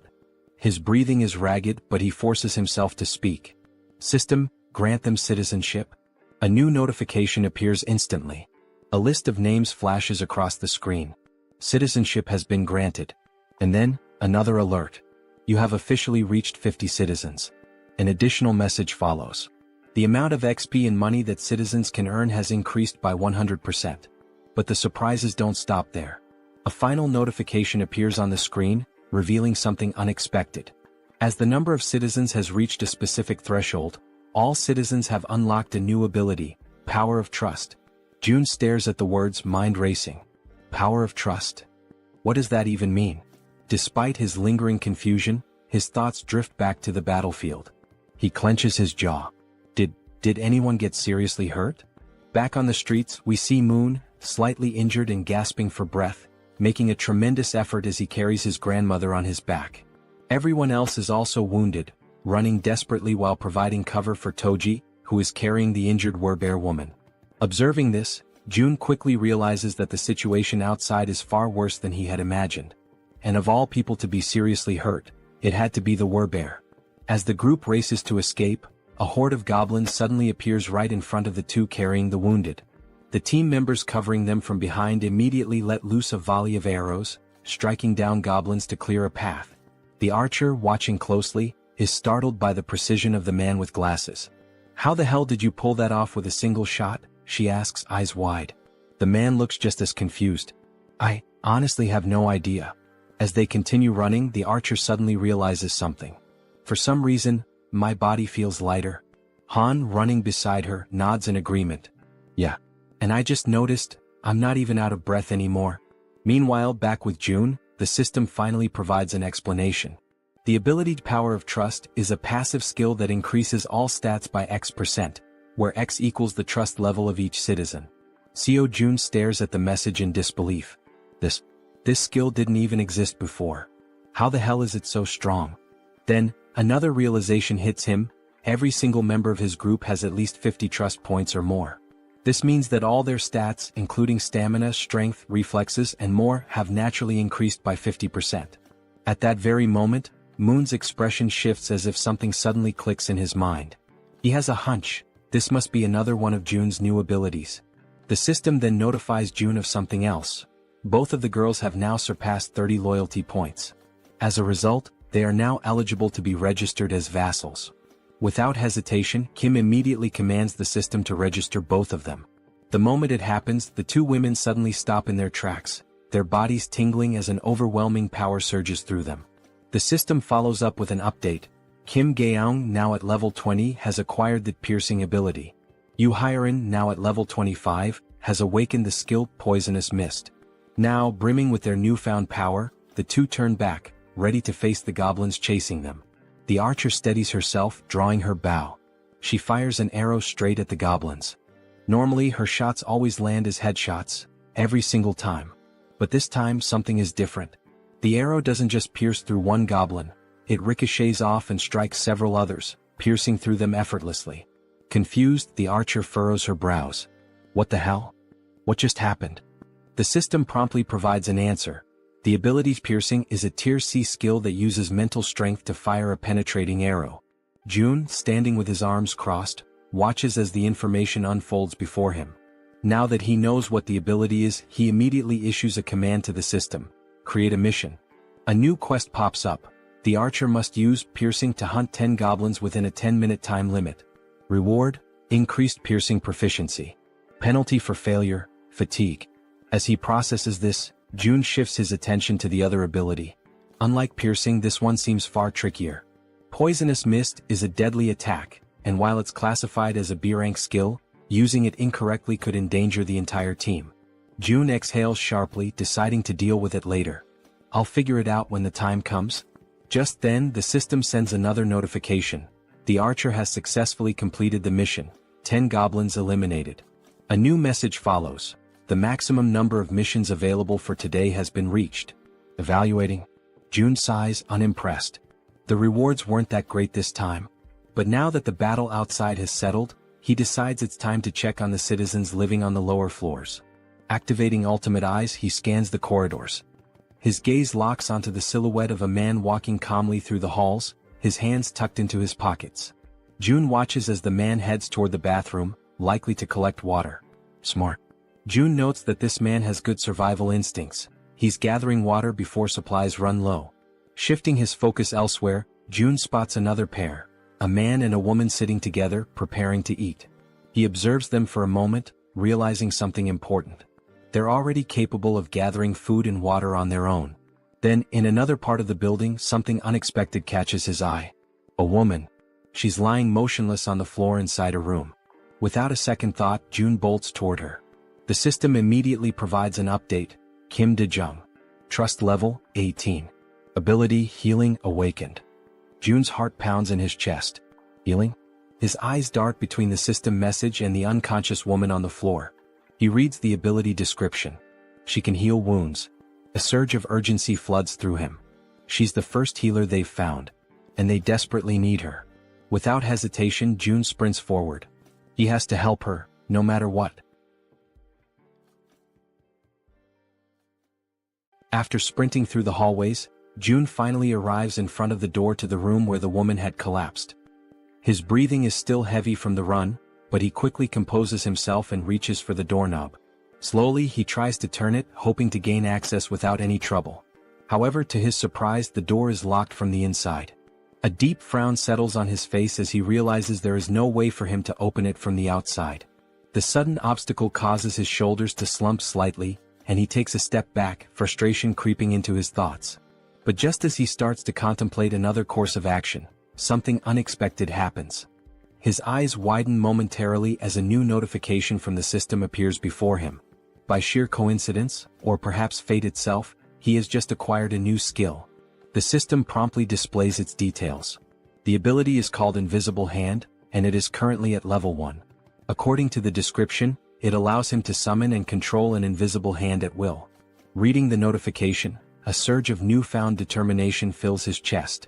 His breathing is ragged, but he forces himself to speak. System, grant them citizenship. A new notification appears instantly. A list of names flashes across the screen. Citizenship has been granted. And then, another alert. You have officially reached 50 citizens. An additional message follows. The amount of XP and money that citizens can earn has increased by 100%. But the surprises don't stop there. A final notification appears on the screen, revealing something unexpected. As the number of citizens has reached a specific threshold, all citizens have unlocked a new ability, Power of Trust. June stares at the words mind racing. Power of Trust. What does that even mean? Despite his lingering confusion, his thoughts drift back to the battlefield. He clenches his jaw. Did anyone get seriously hurt? Back on the streets, we see Moon, slightly injured and gasping for breath, making a tremendous effort as he carries his grandmother on his back. Everyone else is also wounded, running desperately while providing cover for Toji, who is carrying the injured Werbear woman. Observing this, June quickly realizes that the situation outside is far worse than he had imagined. And of all people to be seriously hurt, it had to be the Werbear. As the group races to escape, a horde of goblins suddenly appears right in front of the two carrying the wounded. The team members covering them from behind immediately let loose a volley of arrows, striking down goblins to clear a path. The archer, watching closely, is startled by the precision of the man with glasses. How the hell did you pull that off with a single shot? She asks, eyes wide. The man looks just as confused. I honestly have no idea. As they continue running, the archer suddenly realizes something. For some reason, my body feels lighter. Han, running beside her, nods in agreement. Yeah. And I just noticed, I'm not even out of breath anymore. Meanwhile, back with June, the system finally provides an explanation. The ability Power of Trust is a passive skill that increases all stats by X%, where X equals the trust level of each citizen. Seo June stares at the message in disbelief. This skill didn't even exist before. How the hell is it so strong? Then, another realization hits him. Every single member of his group has at least 50 trust points or more. This means that all their stats, including stamina, strength, reflexes, and more, have naturally increased by 50%. At that very moment, Moon's expression shifts as if something suddenly clicks in his mind. He has a hunch. This must be another one of June's new abilities. The system then notifies June of something else. Both of the girls have now surpassed 30 loyalty points. As a result, they are now eligible to be registered as vassals. Without hesitation, Kim immediately commands the system to register both of them. The moment it happens, the two women suddenly stop in their tracks, their bodies tingling as an overwhelming power surges through them. The system follows up with an update. Kim Gaeong, now at level 20, has acquired the piercing ability. Yu Hyerin, now at level 25, has awakened the skill Poisonous Mist. Now, brimming with their newfound power, the two turn back, ready to face the goblins chasing them. The archer steadies herself, drawing her bow. She fires an arrow straight at the goblins. Normally, her shots always land as headshots, every single time. But this time, something is different. The arrow doesn't just pierce through one goblin, it ricochets off and strikes several others, piercing through them effortlessly. Confused, the archer furrows her brows. What the hell? What just happened? The system promptly provides an answer. The ability Piercing is a Tier C skill that uses mental strength to fire a penetrating arrow. June, standing with his arms crossed, watches as the information unfolds before him. Now that he knows what the ability is, he immediately issues a command to the system. Create a mission. A new quest pops up. The archer must use Piercing to hunt 10 goblins within a 10-minute time limit. Reward: increased piercing proficiency. Penalty for failure: fatigue. As he processes this, June shifts his attention to the other ability. Unlike piercing, this one seems far trickier. Poisonous Mist is a deadly attack, and while it's classified as a B-rank skill, using it incorrectly could endanger the entire team. June exhales sharply, deciding to deal with it later. I'll figure it out when the time comes. Just then, the system sends another notification. The archer has successfully completed the mission. 10 goblins eliminated. A new message follows. The maximum number of missions available for today has been reached. Evaluating. June sighs, unimpressed. The rewards weren't that great this time. But now that the battle outside has settled, he decides it's time to check on the citizens living on the lower floors. Activating ultimate eyes, he scans the corridors. His gaze locks onto the silhouette of a man walking calmly through the halls, his hands tucked into his pockets. June watches as the man heads toward the bathroom, likely to collect water. Smart. June notes that this man has good survival instincts. He's gathering water before supplies run low. Shifting his focus elsewhere, June spots another pair, a man and a woman sitting together, preparing to eat. He observes them for a moment, realizing something important. They're already capable of gathering food and water on their own. Then, in another part of the building, something unexpected catches his eye. A woman. She's lying motionless on the floor inside a room. Without a second thought, June bolts toward her. The system immediately provides an update. Kim De-jung. Trust level, 18. Ability, healing, awakened. June's heart pounds in his chest. Healing? His eyes dart between the system message and the unconscious woman on the floor. He reads the ability description. She can heal wounds. A surge of urgency floods through him. She's the first healer they've found, and they desperately need her. Without hesitation, June sprints forward. He has to help her, no matter what. After sprinting through the hallways, June finally arrives in front of the door to the room where the woman had collapsed. His breathing is still heavy from the run, but he quickly composes himself and reaches for the doorknob. Slowly, he tries to turn it, hoping to gain access without any trouble. However, to his surprise, the door is locked from the inside. A deep frown settles on his face as he realizes there is no way for him to open it from the outside. The sudden obstacle causes his shoulders to slump slightly, and he takes a step back, frustration creeping into his thoughts. But just as he starts to contemplate another course of action, something unexpected happens. His eyes widen momentarily as a new notification from the system appears before him. By sheer coincidence, or perhaps fate itself, he has just acquired a new skill. The system promptly displays its details. The ability is called Invisible Hand, and it is currently at level 1. According to the description, it allows him to summon and control an invisible hand at will. Reading the notification, a surge of newfound determination fills his chest.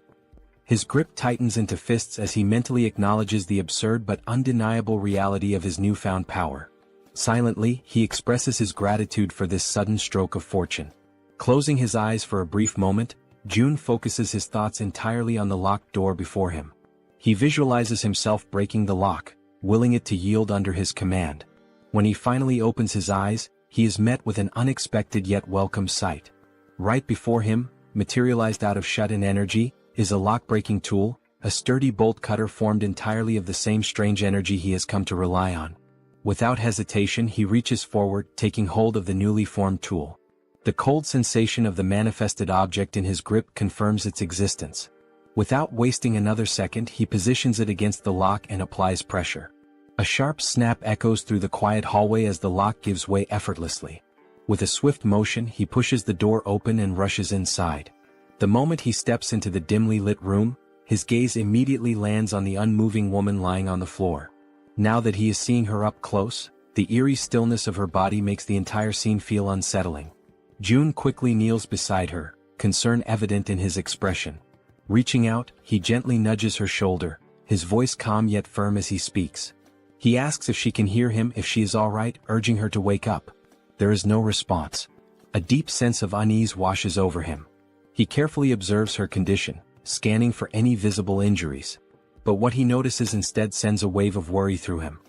His grip tightens into fists as he mentally acknowledges the absurd but undeniable reality of his newfound power. Silently, he expresses his gratitude for this sudden stroke of fortune. Closing his eyes for a brief moment, June focuses his thoughts entirely on the locked door before him. He visualizes himself breaking the lock, willing it to yield under his command. When he finally opens his eyes, he is met with an unexpected yet welcome sight. Right before him, materialized out of shut-in energy, is a lock-breaking tool, a sturdy bolt cutter formed entirely of the same strange energy he has come to rely on. Without hesitation, he reaches forward, taking hold of the newly formed tool. The cold sensation of the manifested object in his grip confirms its existence. Without wasting another second, he positions it against the lock and applies pressure. A sharp snap echoes through the quiet hallway as the lock gives way effortlessly. With a swift motion, he pushes the door open and rushes inside. The moment he steps into the dimly lit room, his gaze immediately lands on the unmoving woman lying on the floor. Now that he is seeing her up close, the eerie stillness of her body makes the entire scene feel unsettling. June quickly kneels beside her, concern evident in his expression. Reaching out, he gently nudges her shoulder, his voice calm yet firm as he speaks. He asks if she can hear him, if she is all right, urging her to wake up. There is no response. A deep sense of unease washes over him. He carefully observes her condition, scanning for any visible injuries. But what he notices instead sends a wave of worry through him.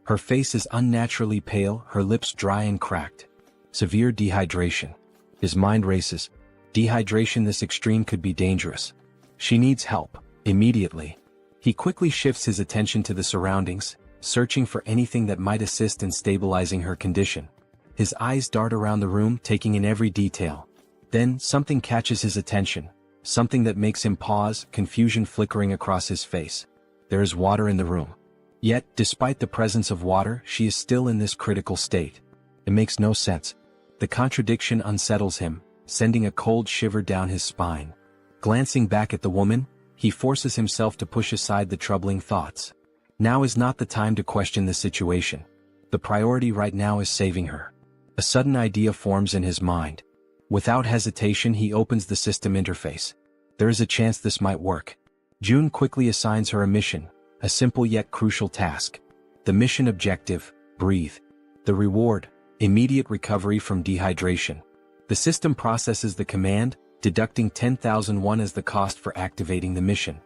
Her face is unnaturally pale, her lips dry and cracked. Severe dehydration. His mind races. Dehydration this extreme could be dangerous. She needs help, immediately. He quickly shifts his attention to the surroundings, searching for anything that might assist in stabilizing her condition. His eyes dart around the room, taking in every detail. Then, something catches his attention, something that makes him pause, confusion flickering across his face. There is water in the room. Yet, despite the presence of water, she is still in this critical state. It makes no sense. The contradiction unsettles him, sending a cold shiver down his spine. Glancing back at the woman, he forces himself to push aside the troubling thoughts. Now is not the time to question the situation. The priority right now is saving her. A sudden idea forms in his mind. Without hesitation, he opens the system interface. There is a chance this might work. June quickly assigns her a mission, a simple yet crucial task. The mission objective: breathe. The reward: immediate recovery from dehydration. The system processes the command, deducting 10,000 won as the cost for activating the mission.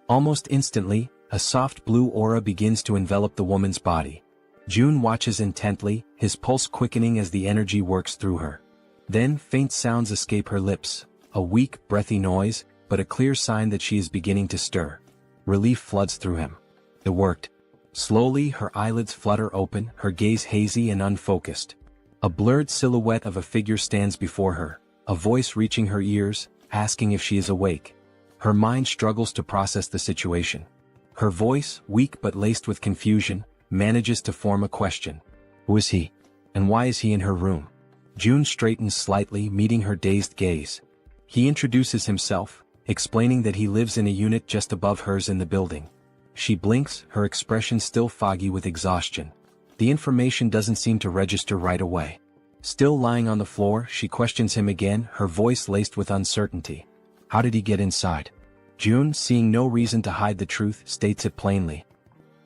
Almost instantly, a soft blue aura begins to envelop the woman's body. June watches intently, his pulse quickening as the energy works through her. Then faint sounds escape her lips, a weak, breathy noise, but a clear sign that she is beginning to stir. Relief floods through him. It worked. Slowly, her eyelids flutter open, her gaze hazy and unfocused. A blurred silhouette of a figure stands before her, a voice reaching her ears, asking if she is awake. Her mind struggles to process the situation. Her voice, weak but laced with confusion, manages to form a question. Who is he? And why is he in her room? June straightens slightly, meeting her dazed gaze. He introduces himself, explaining that he lives in a unit just above hers in the building. She blinks, her expression still foggy with exhaustion. The information doesn't seem to register right away. Still lying on the floor, she questions him again, her voice laced with uncertainty. How did he get inside? June, seeing no reason to hide the truth, states it plainly.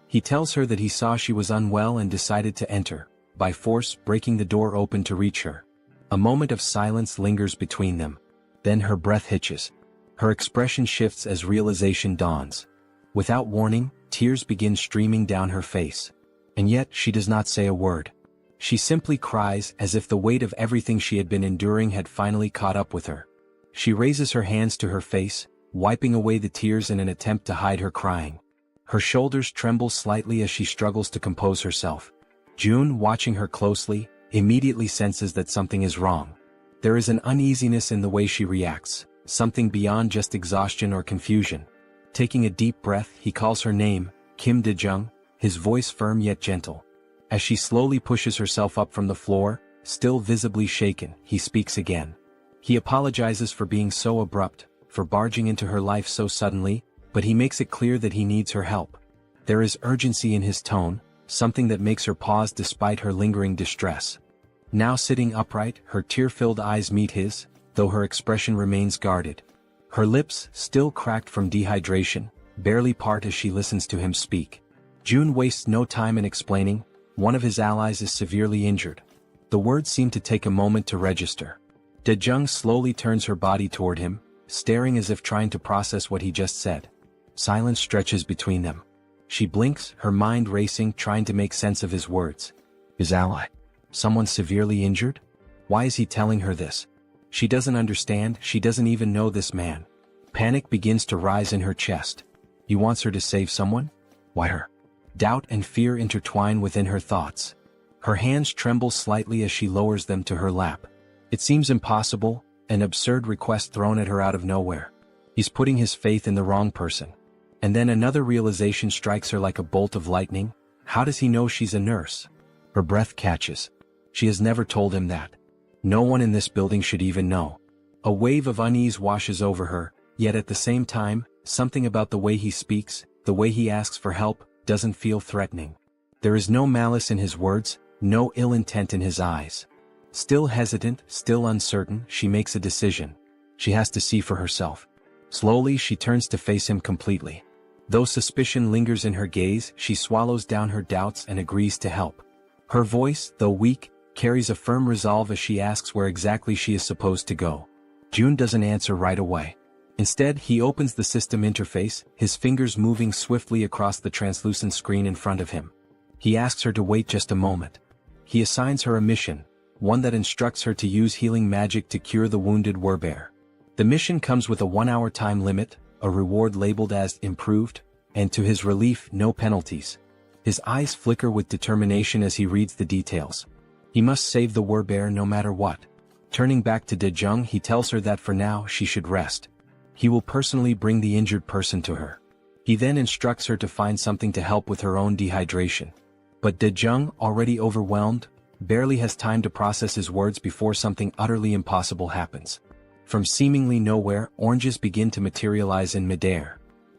He tells her that he saw she was unwell and decided to enter, by force breaking the door open to reach her. A moment of silence lingers between them. Then her breath hitches. Her expression shifts as realization dawns. Without warning, tears begin streaming down her face. And yet she does not say a word. She simply cries as if the weight of everything she had been enduring had finally caught up with her. She raises her hands to her face, wiping away the tears in an attempt to hide her crying. Her shoulders tremble slightly as she struggles to compose herself. June, watching her closely, immediately senses that something is wrong. There is an uneasiness in the way she reacts, something beyond just exhaustion or confusion. Taking a deep breath, he calls her name, Kim Dae-jung, his voice firm yet gentle. As she slowly pushes herself up from the floor, still visibly shaken, he speaks again. He apologizes for being so abrupt, for barging into her life so suddenly, but he makes it clear that he needs her help. There is urgency in his tone, something that makes her pause despite her lingering distress. Now sitting upright, her tear-filled eyes meet his, though her expression remains guarded. Her lips, still cracked from dehydration, barely part as she listens to him speak. June wastes no time in explaining, one of his allies is severely injured. The words seem to take a moment to register. Dae-jung slowly turns her body toward him, staring as if trying to process what he just said. Silence stretches between them. She blinks, her mind racing, trying to make sense of his words. His ally? Someone severely injured? Why is he telling her this? She doesn't understand, she doesn't even know this man. Panic begins to rise in her chest. He wants her to save someone? Why her? Doubt and fear intertwine within her thoughts. Her hands tremble slightly as she lowers them to her lap. It seems impossible, an absurd request thrown at her out of nowhere. He's putting his faith in the wrong person. And then another realization strikes her like a bolt of lightning. How does he know she's a nurse? Her breath catches. She has never told him that. No one in this building should even know. A wave of unease washes over her, yet at the same time, something about the way he speaks, the way he asks for help, doesn't feel threatening. There is no malice in his words, no ill intent in his eyes. Still hesitant, still uncertain, she makes a decision. She has to see for herself. Slowly she turns to face him completely. Though suspicion lingers in her gaze, she swallows down her doubts and agrees to help. Her voice, though weak, carries a firm resolve as she asks where exactly she is supposed to go. June doesn't answer right away. Instead, he opens the system interface, his fingers moving swiftly across the translucent screen in front of him. He asks her to wait just a moment. He assigns her a mission, one that instructs her to use healing magic to cure the wounded warbear. The mission comes with a 1-hour time limit, a reward labeled as improved, and to his relief, no penalties. His eyes flicker with determination as he reads the details. He must save the warbear no matter what. Turning back to Dae-jung, he tells her that for now she should rest. He will personally bring the injured person to her. He then instructs her to find something to help with her own dehydration. But Dae-jung, already overwhelmed, barely has time to process his words before something utterly impossible happens. From seemingly nowhere, oranges begin to materialize in midair.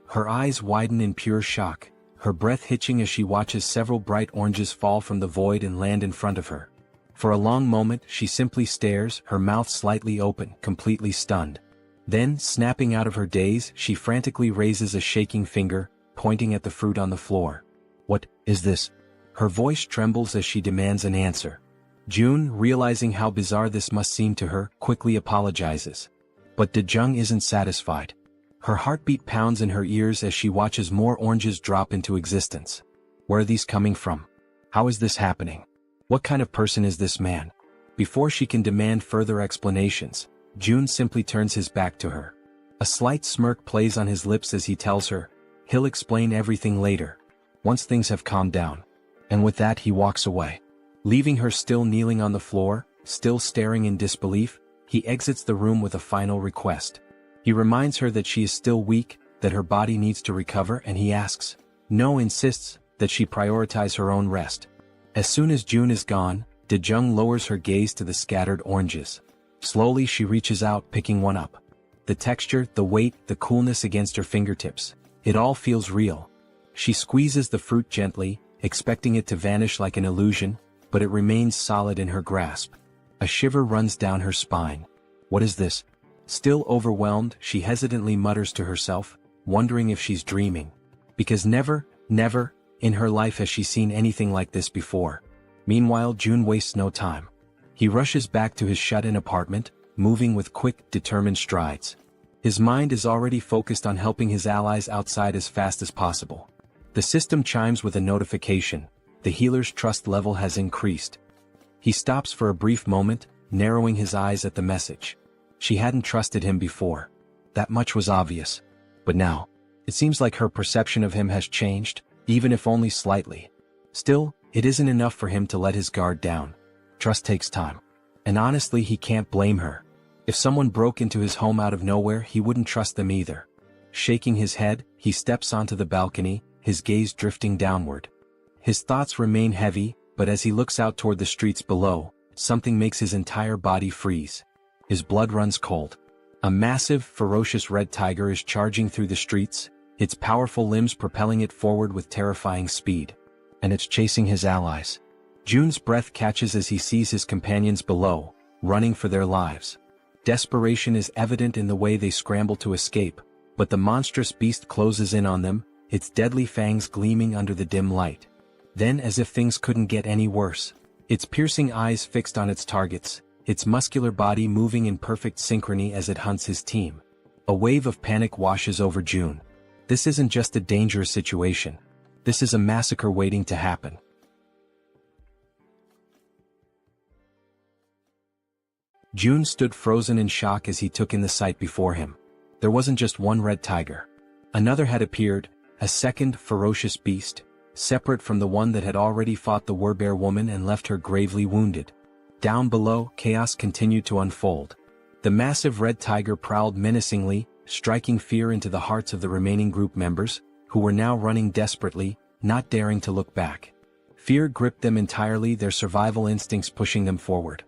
Her eyes widen in pure shock, her breath hitching as she watches several bright oranges fall from the void and land in front of her. For a long moment she simply stares, her mouth slightly open, completely stunned. Then, snapping out of her daze, she frantically raises a shaking finger, pointing at the fruit on the floor. "What is this?" Her voice trembles as she demands an answer. June, realizing how bizarre this must seem to her, quickly apologizes. But Daejung isn't satisfied. Her heartbeat pounds in her ears as she watches more oranges drop into existence. Where are these coming from? How is this happening? What kind of person is this man? Before she can demand further explanations, June simply turns his back to her. A slight smirk plays on his lips as he tells her, he'll explain everything later, once things have calmed down. And with that he walks away. Leaving her still kneeling on the floor, still staring in disbelief, he exits the room with a final request. He reminds her that she is still weak, that her body needs to recover, and he asks, no, insists, that she prioritize her own rest. As soon as June is gone, Daejung lowers her gaze to the scattered oranges. Slowly she reaches out, picking one up. The texture, the weight, the coolness against her fingertips. It all feels real. She squeezes the fruit gently, expecting it to vanish like an illusion, but it remains solid in her grasp. A shiver runs down her spine. What is this? Still overwhelmed, she hesitantly mutters to herself, wondering if she's dreaming. Because never, in her life has she seen anything like this before. Meanwhile, June wastes no time. He rushes back to his shut-in apartment, moving with quick, determined strides. His mind is already focused on helping his allies outside as fast as possible. The system chimes with a notification. The healer's trust level has increased. He stops for a brief moment, narrowing his eyes at the message. She hadn't trusted him before. That much was obvious. But now, it seems like her perception of him has changed, even if only slightly. Still, it isn't enough for him to let his guard down. Trust takes time. And honestly, he can't blame her. If someone broke into his home out of nowhere, he wouldn't trust them either. Shaking his head, he steps onto the balcony, his gaze drifting downward. His thoughts remain heavy, but as he looks out toward the streets below, something makes his entire body freeze. His blood runs cold. A massive, ferocious red tiger is charging through the streets, its powerful limbs propelling it forward with terrifying speed. And it's chasing his allies. June's breath catches as he sees his companions below, running for their lives. Desperation is evident in the way they scramble to escape, but the monstrous beast closes in on them, its deadly fangs gleaming under the dim light. Then, as if things couldn't get any worse, its piercing eyes fixed on its targets, its muscular body moving in perfect synchrony as it hunts his team. A wave of panic washes over June. This isn't just a dangerous situation. This is a massacre waiting to happen. June stood frozen in shock as he took in the sight before him. There wasn't just one red tiger. Another had appeared, a second ferocious beast, separate from the one that had already fought the Werbear woman and left her gravely wounded. Down below, chaos continued to unfold. The massive red tiger prowled menacingly, striking fear into the hearts of the remaining group members, who were now running desperately, not daring to look back. Fear gripped them entirely, their survival instincts pushing them forward.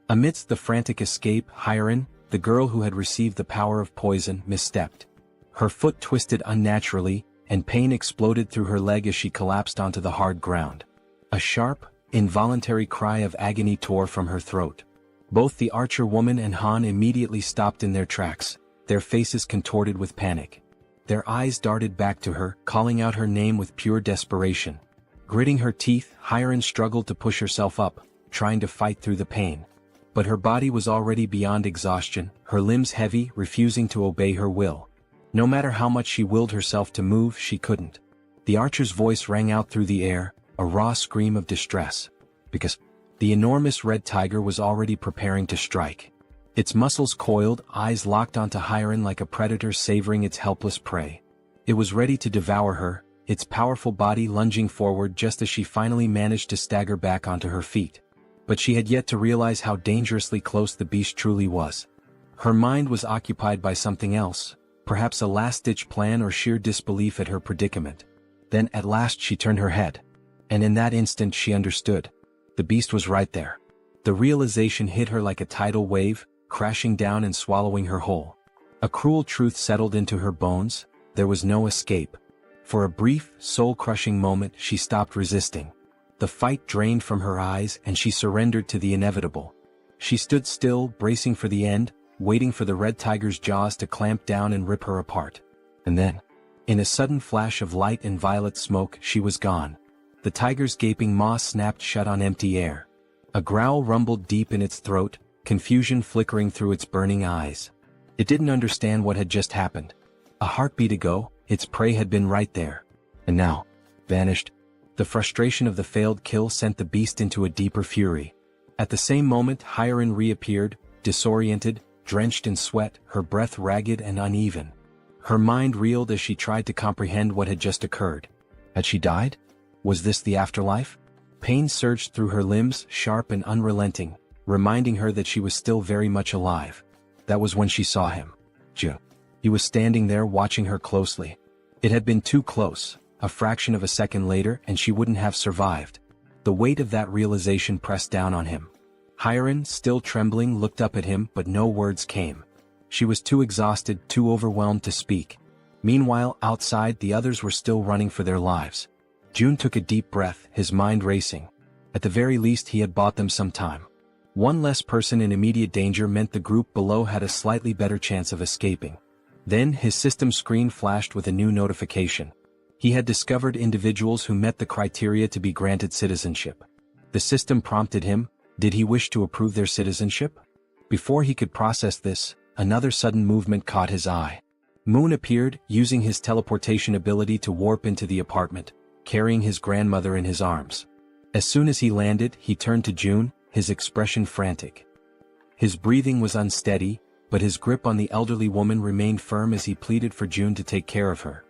Amidst the frantic escape, Hyerin, the girl who had received the power of poison, misstepped. Her foot twisted unnaturally, and pain exploded through her leg as she collapsed onto the hard ground. A sharp, involuntary cry of agony tore from her throat. Both the archer woman and Han immediately stopped in their tracks, their faces contorted with panic. Their eyes darted back to her, calling out her name with pure desperation. Gritting her teeth, Hyerin struggled to push herself up, trying to fight through the pain. But her body was already beyond exhaustion, her limbs heavy, refusing to obey her will. No matter how much she willed herself to move, she couldn't. The archer's voice rang out through the air, a raw scream of distress. Because the enormous red tiger was already preparing to strike. Its muscles coiled, eyes locked onto Hyerin like a predator savoring its helpless prey. It was ready to devour her, its powerful body lunging forward just as she finally managed to stagger back onto her feet. But she had yet to realize how dangerously close the beast truly was. Her mind was occupied by something else, perhaps a last-ditch plan or sheer disbelief at her predicament. Then at last she turned her head. And in that instant she understood. The beast was right there. The realization hit her like a tidal wave, crashing down and swallowing her whole. A cruel truth settled into her bones: there was no escape. For a brief, soul-crushing moment she stopped resisting. The fight drained from her eyes and she surrendered to the inevitable. She stood still, bracing for the end, waiting for the red tiger's jaws to clamp down and rip her apart. And then, in a sudden flash of light and violet smoke, she was gone. The tiger's gaping maw snapped shut on empty air. A growl rumbled deep in its throat, confusion flickering through its burning eyes. It didn't understand what had just happened. A heartbeat ago, its prey had been right there. And now, vanished. The frustration of the failed kill sent the beast into a deeper fury. At the same moment, Jaehyeon reappeared, disoriented, drenched in sweat, her breath ragged and uneven. Her mind reeled as she tried to comprehend what had just occurred. Had she died? Was this the afterlife? Pain surged through her limbs, sharp and unrelenting, reminding her that she was still very much alive. That was when she saw him. Jaehyeon. He was standing there watching her closely. It had been too close. A fraction of a second later and she wouldn't have survived. The weight of that realization pressed down on him. Jaehyeon, still trembling, looked up at him, but no words came. She was too exhausted, too overwhelmed to speak. Meanwhile, outside, the others were still running for their lives. June took a deep breath, his mind racing. At the very least, he had bought them some time. One less person in immediate danger meant the group below had a slightly better chance of escaping. Then his system screen flashed with a new notification. He had discovered individuals who met the criteria to be granted citizenship. The system prompted him: did he wish to approve their citizenship? Before he could process this, another sudden movement caught his eye. Moon appeared, using his teleportation ability to warp into the apartment, carrying his grandmother in his arms. As soon as he landed, he turned to June, his expression frantic. His breathing was unsteady, but his grip on the elderly woman remained firm as he pleaded for June to take care of her.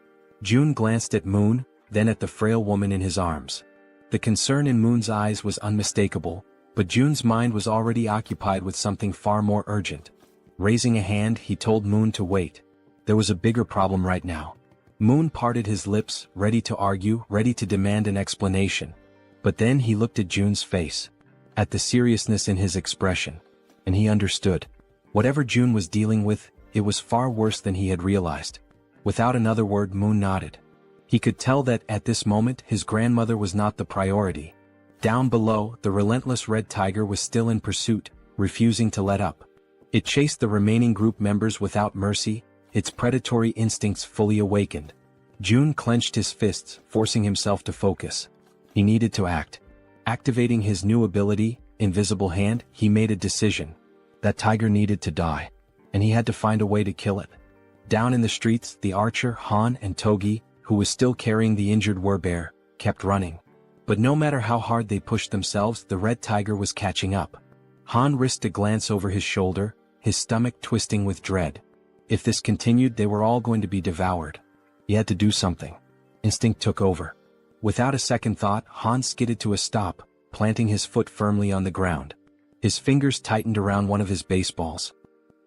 June glanced at Moon, then at the frail woman in his arms. The concern in Moon's eyes was unmistakable, but June's mind was already occupied with something far more urgent. Raising a hand, he told Moon to wait. There was a bigger problem right now. Moon parted his lips, ready to argue, ready to demand an explanation. But then he looked at June's face, at the seriousness in his expression. And he understood. Whatever June was dealing with, it was far worse than he had realized. Without another word, Moon nodded. He could tell that, at this moment, his grandmother was not the priority. Down below, the relentless red tiger was still in pursuit, refusing to let up. It chased the remaining group members without mercy, its predatory instincts fully awakened. June clenched his fists, forcing himself to focus. He needed to act. Activating his new ability, Invisible Hand, he made a decision. That tiger needed to die, and he had to find a way to kill it. Down in the streets, the archer, Han, and Togi, who was still carrying the injured Werbear, kept running. But no matter how hard they pushed themselves, the red tiger was catching up. Han risked a glance over his shoulder, his stomach twisting with dread. If this continued, they were all going to be devoured. He had to do something. Instinct took over. Without a second thought, Han skidded to a stop, planting his foot firmly on the ground. His fingers tightened around one of his baseballs.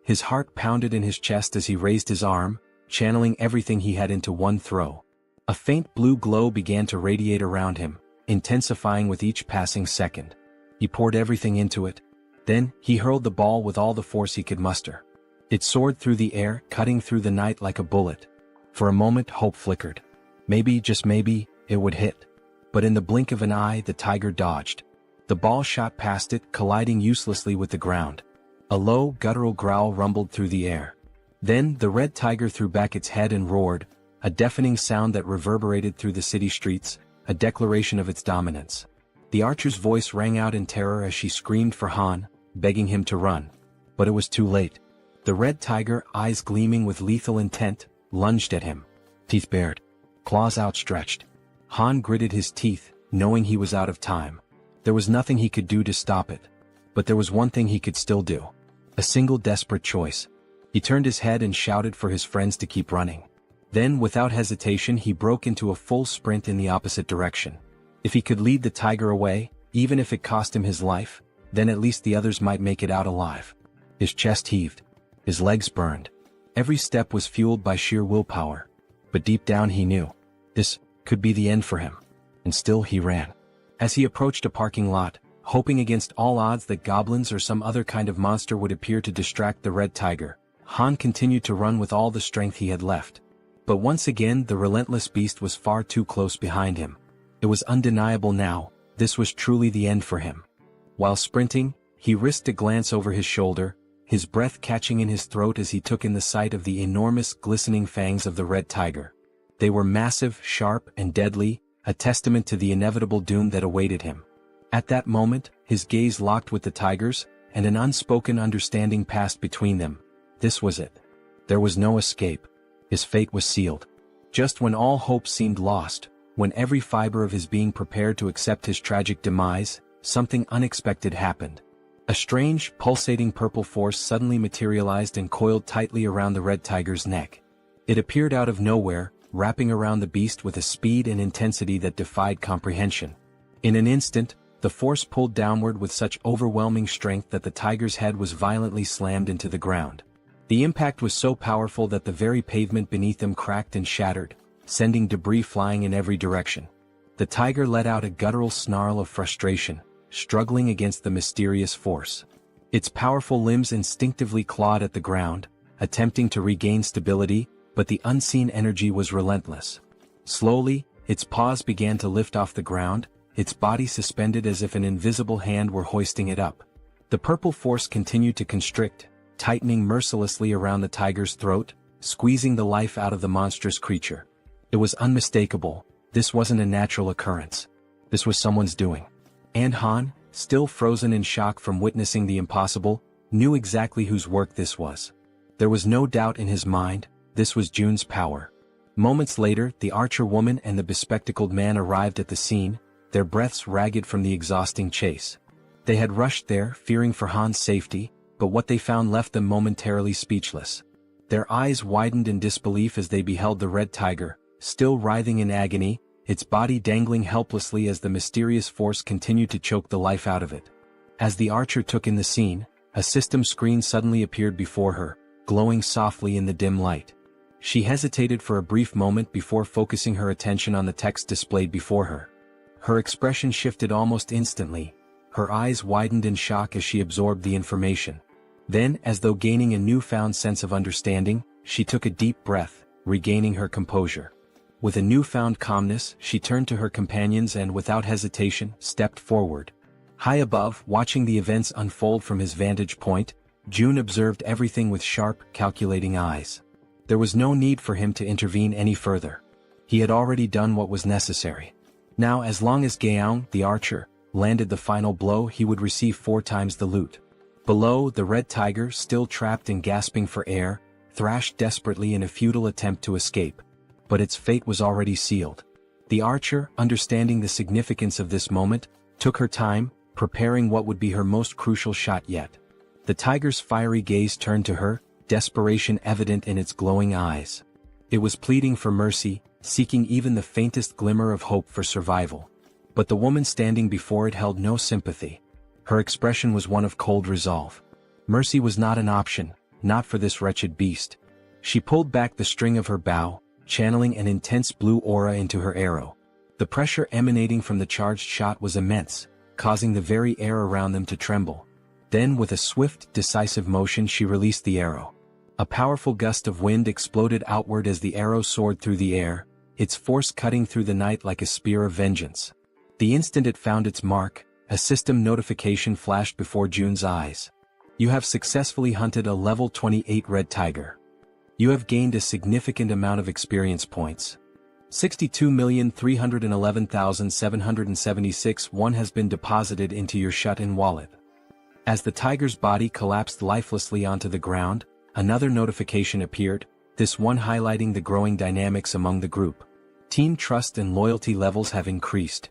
His heart pounded in his chest as he raised his arm, channeling everything he had into one throw. A faint blue glow began to radiate around him, intensifying with each passing second. He poured everything into it. Then, he hurled the ball with all the force he could muster. It soared through the air, cutting through the night like a bullet. For a moment, hope flickered. Maybe, just maybe, it would hit. But in the blink of an eye, the tiger dodged. The ball shot past it, colliding uselessly with the ground. A low, guttural growl rumbled through the air. Then, the red tiger threw back its head and roared, a deafening sound that reverberated through the city streets, a declaration of its dominance. The archer's voice rang out in terror as she screamed for Han, begging him to run. But it was too late. The red tiger, eyes gleaming with lethal intent, lunged at him. Teeth bared, claws outstretched. Han gritted his teeth, knowing he was out of time. There was nothing he could do to stop it. But there was one thing he could still do. A single desperate choice. He turned his head and shouted for his friends to keep running. Then, without hesitation, he broke into a full sprint in the opposite direction. If he could lead the tiger away, even if it cost him his life, then at least the others might make it out alive. His chest heaved. His legs burned. Every step was fueled by sheer willpower. But deep down he knew. This could be the end for him. And still he ran. As he approached a parking lot, hoping against all odds that goblins or some other kind of monster would appear to distract the red tiger. Han continued to run with all the strength he had left. But once again the relentless beast was far too close behind him. It was undeniable now, this was truly the end for him. While sprinting, he risked a glance over his shoulder, his breath catching in his throat as he took in the sight of the enormous glistening fangs of the red tiger. They were massive, sharp, and deadly, a testament to the inevitable doom that awaited him. At that moment, his gaze locked with the tiger's, and an unspoken understanding passed between them. This was it. There was no escape. His fate was sealed. Just when all hope seemed lost, when every fiber of his being prepared to accept his tragic demise, something unexpected happened. A strange, pulsating purple force suddenly materialized and coiled tightly around the red tiger's neck. It appeared out of nowhere, wrapping around the beast with a speed and intensity that defied comprehension. In an instant, the force pulled downward with such overwhelming strength that the tiger's head was violently slammed into the ground. The impact was so powerful that the very pavement beneath them cracked and shattered, sending debris flying in every direction. The tiger let out a guttural snarl of frustration, struggling against the mysterious force. Its powerful limbs instinctively clawed at the ground, attempting to regain stability, but the unseen energy was relentless. Slowly, its paws began to lift off the ground, its body suspended as if an invisible hand were hoisting it up. The purple force continued to constrict, tightening mercilessly around the tiger's throat, squeezing the life out of the monstrous creature. It was unmistakable. This wasn't a natural occurrence. This was someone's doing. And Han, still frozen in shock from witnessing the impossible, knew exactly whose work this was. There was no doubt in his mind, this was Jun's power. Moments later, the archer woman and the bespectacled man arrived at the scene, their breaths ragged from the exhausting chase. They had rushed there, fearing for Han's safety, but what they found left them momentarily speechless. Their eyes widened in disbelief as they beheld the red tiger, still writhing in agony, its body dangling helplessly as the mysterious force continued to choke the life out of it. As the archer took in the scene, a system screen suddenly appeared before her, glowing softly in the dim light. She hesitated for a brief moment before focusing her attention on the text displayed before her. Her expression shifted almost instantly. Her eyes widened in shock as she absorbed the information. Then, as though gaining a newfound sense of understanding, she took a deep breath, regaining her composure. With a newfound calmness, she turned to her companions and, without hesitation, stepped forward. High above, watching the events unfold from his vantage point, Jun observed everything with sharp, calculating eyes. There was no need for him to intervene any further. He had already done what was necessary. Now, as long as Jaehyeon, the archer, landed the final blow, he would receive 4 times the loot. Below, the red tiger, still trapped and gasping for air, thrashed desperately in a futile attempt to escape. But its fate was already sealed. The archer, understanding the significance of this moment, took her time, preparing what would be her most crucial shot yet. The tiger's fiery gaze turned to her, desperation evident in its glowing eyes. It was pleading for mercy, seeking even the faintest glimmer of hope for survival. But the woman standing before it held no sympathy. Her expression was one of cold resolve. Mercy was not an option, not for this wretched beast. She pulled back the string of her bow, channeling an intense blue aura into her arrow. The pressure emanating from the charged shot was immense, causing the very air around them to tremble. Then, with a swift, decisive motion, she released the arrow. A powerful gust of wind exploded outward as the arrow soared through the air, its force cutting through the night like a spear of vengeance. The instant it found its mark, a system notification flashed before Jun's eyes. You have successfully hunted a level 28 red tiger. You have gained a significant amount of experience points. 62,311,776 one has been deposited into your shut-in wallet. As the tiger's body collapsed lifelessly onto the ground, another notification appeared, this one highlighting the growing dynamics among the group. Team trust and loyalty levels have increased.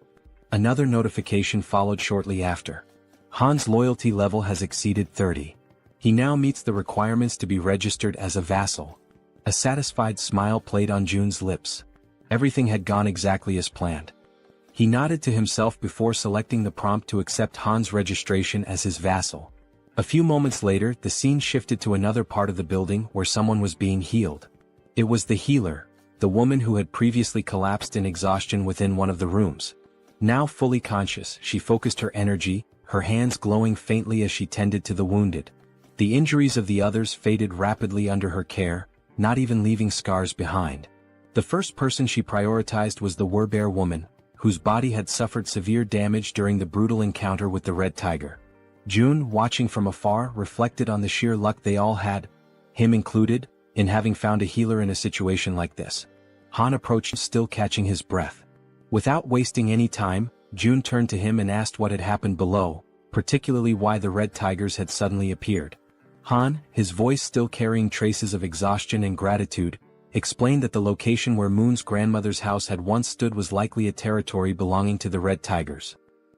Another notification followed shortly after. Han's loyalty level has exceeded 30. He now meets the requirements to be registered as a vassal. A satisfied smile played on Jun's lips. Everything had gone exactly as planned. He nodded to himself before selecting the prompt to accept Han's registration as his vassal. A few moments later, the scene shifted to another part of the building where someone was being healed. It was the healer, the woman who had previously collapsed in exhaustion within one of the rooms. Now fully conscious, she focused her energy, her hands glowing faintly as she tended to the wounded. The injuries of the others faded rapidly under her care, not even leaving scars behind. The first person she prioritized was the Werbear woman, whose body had suffered severe damage during the brutal encounter with the red tiger. June, watching from afar, reflected on the sheer luck they all had, him included, in having found a healer in a situation like this. Han approached, still catching his breath. Without wasting any time, June turned to him and asked what had happened below, particularly why the red tigers had suddenly appeared. Han, his voice still carrying traces of exhaustion and gratitude, explained that the location where Moon's grandmother's house had once stood was likely a territory belonging to the red tigers.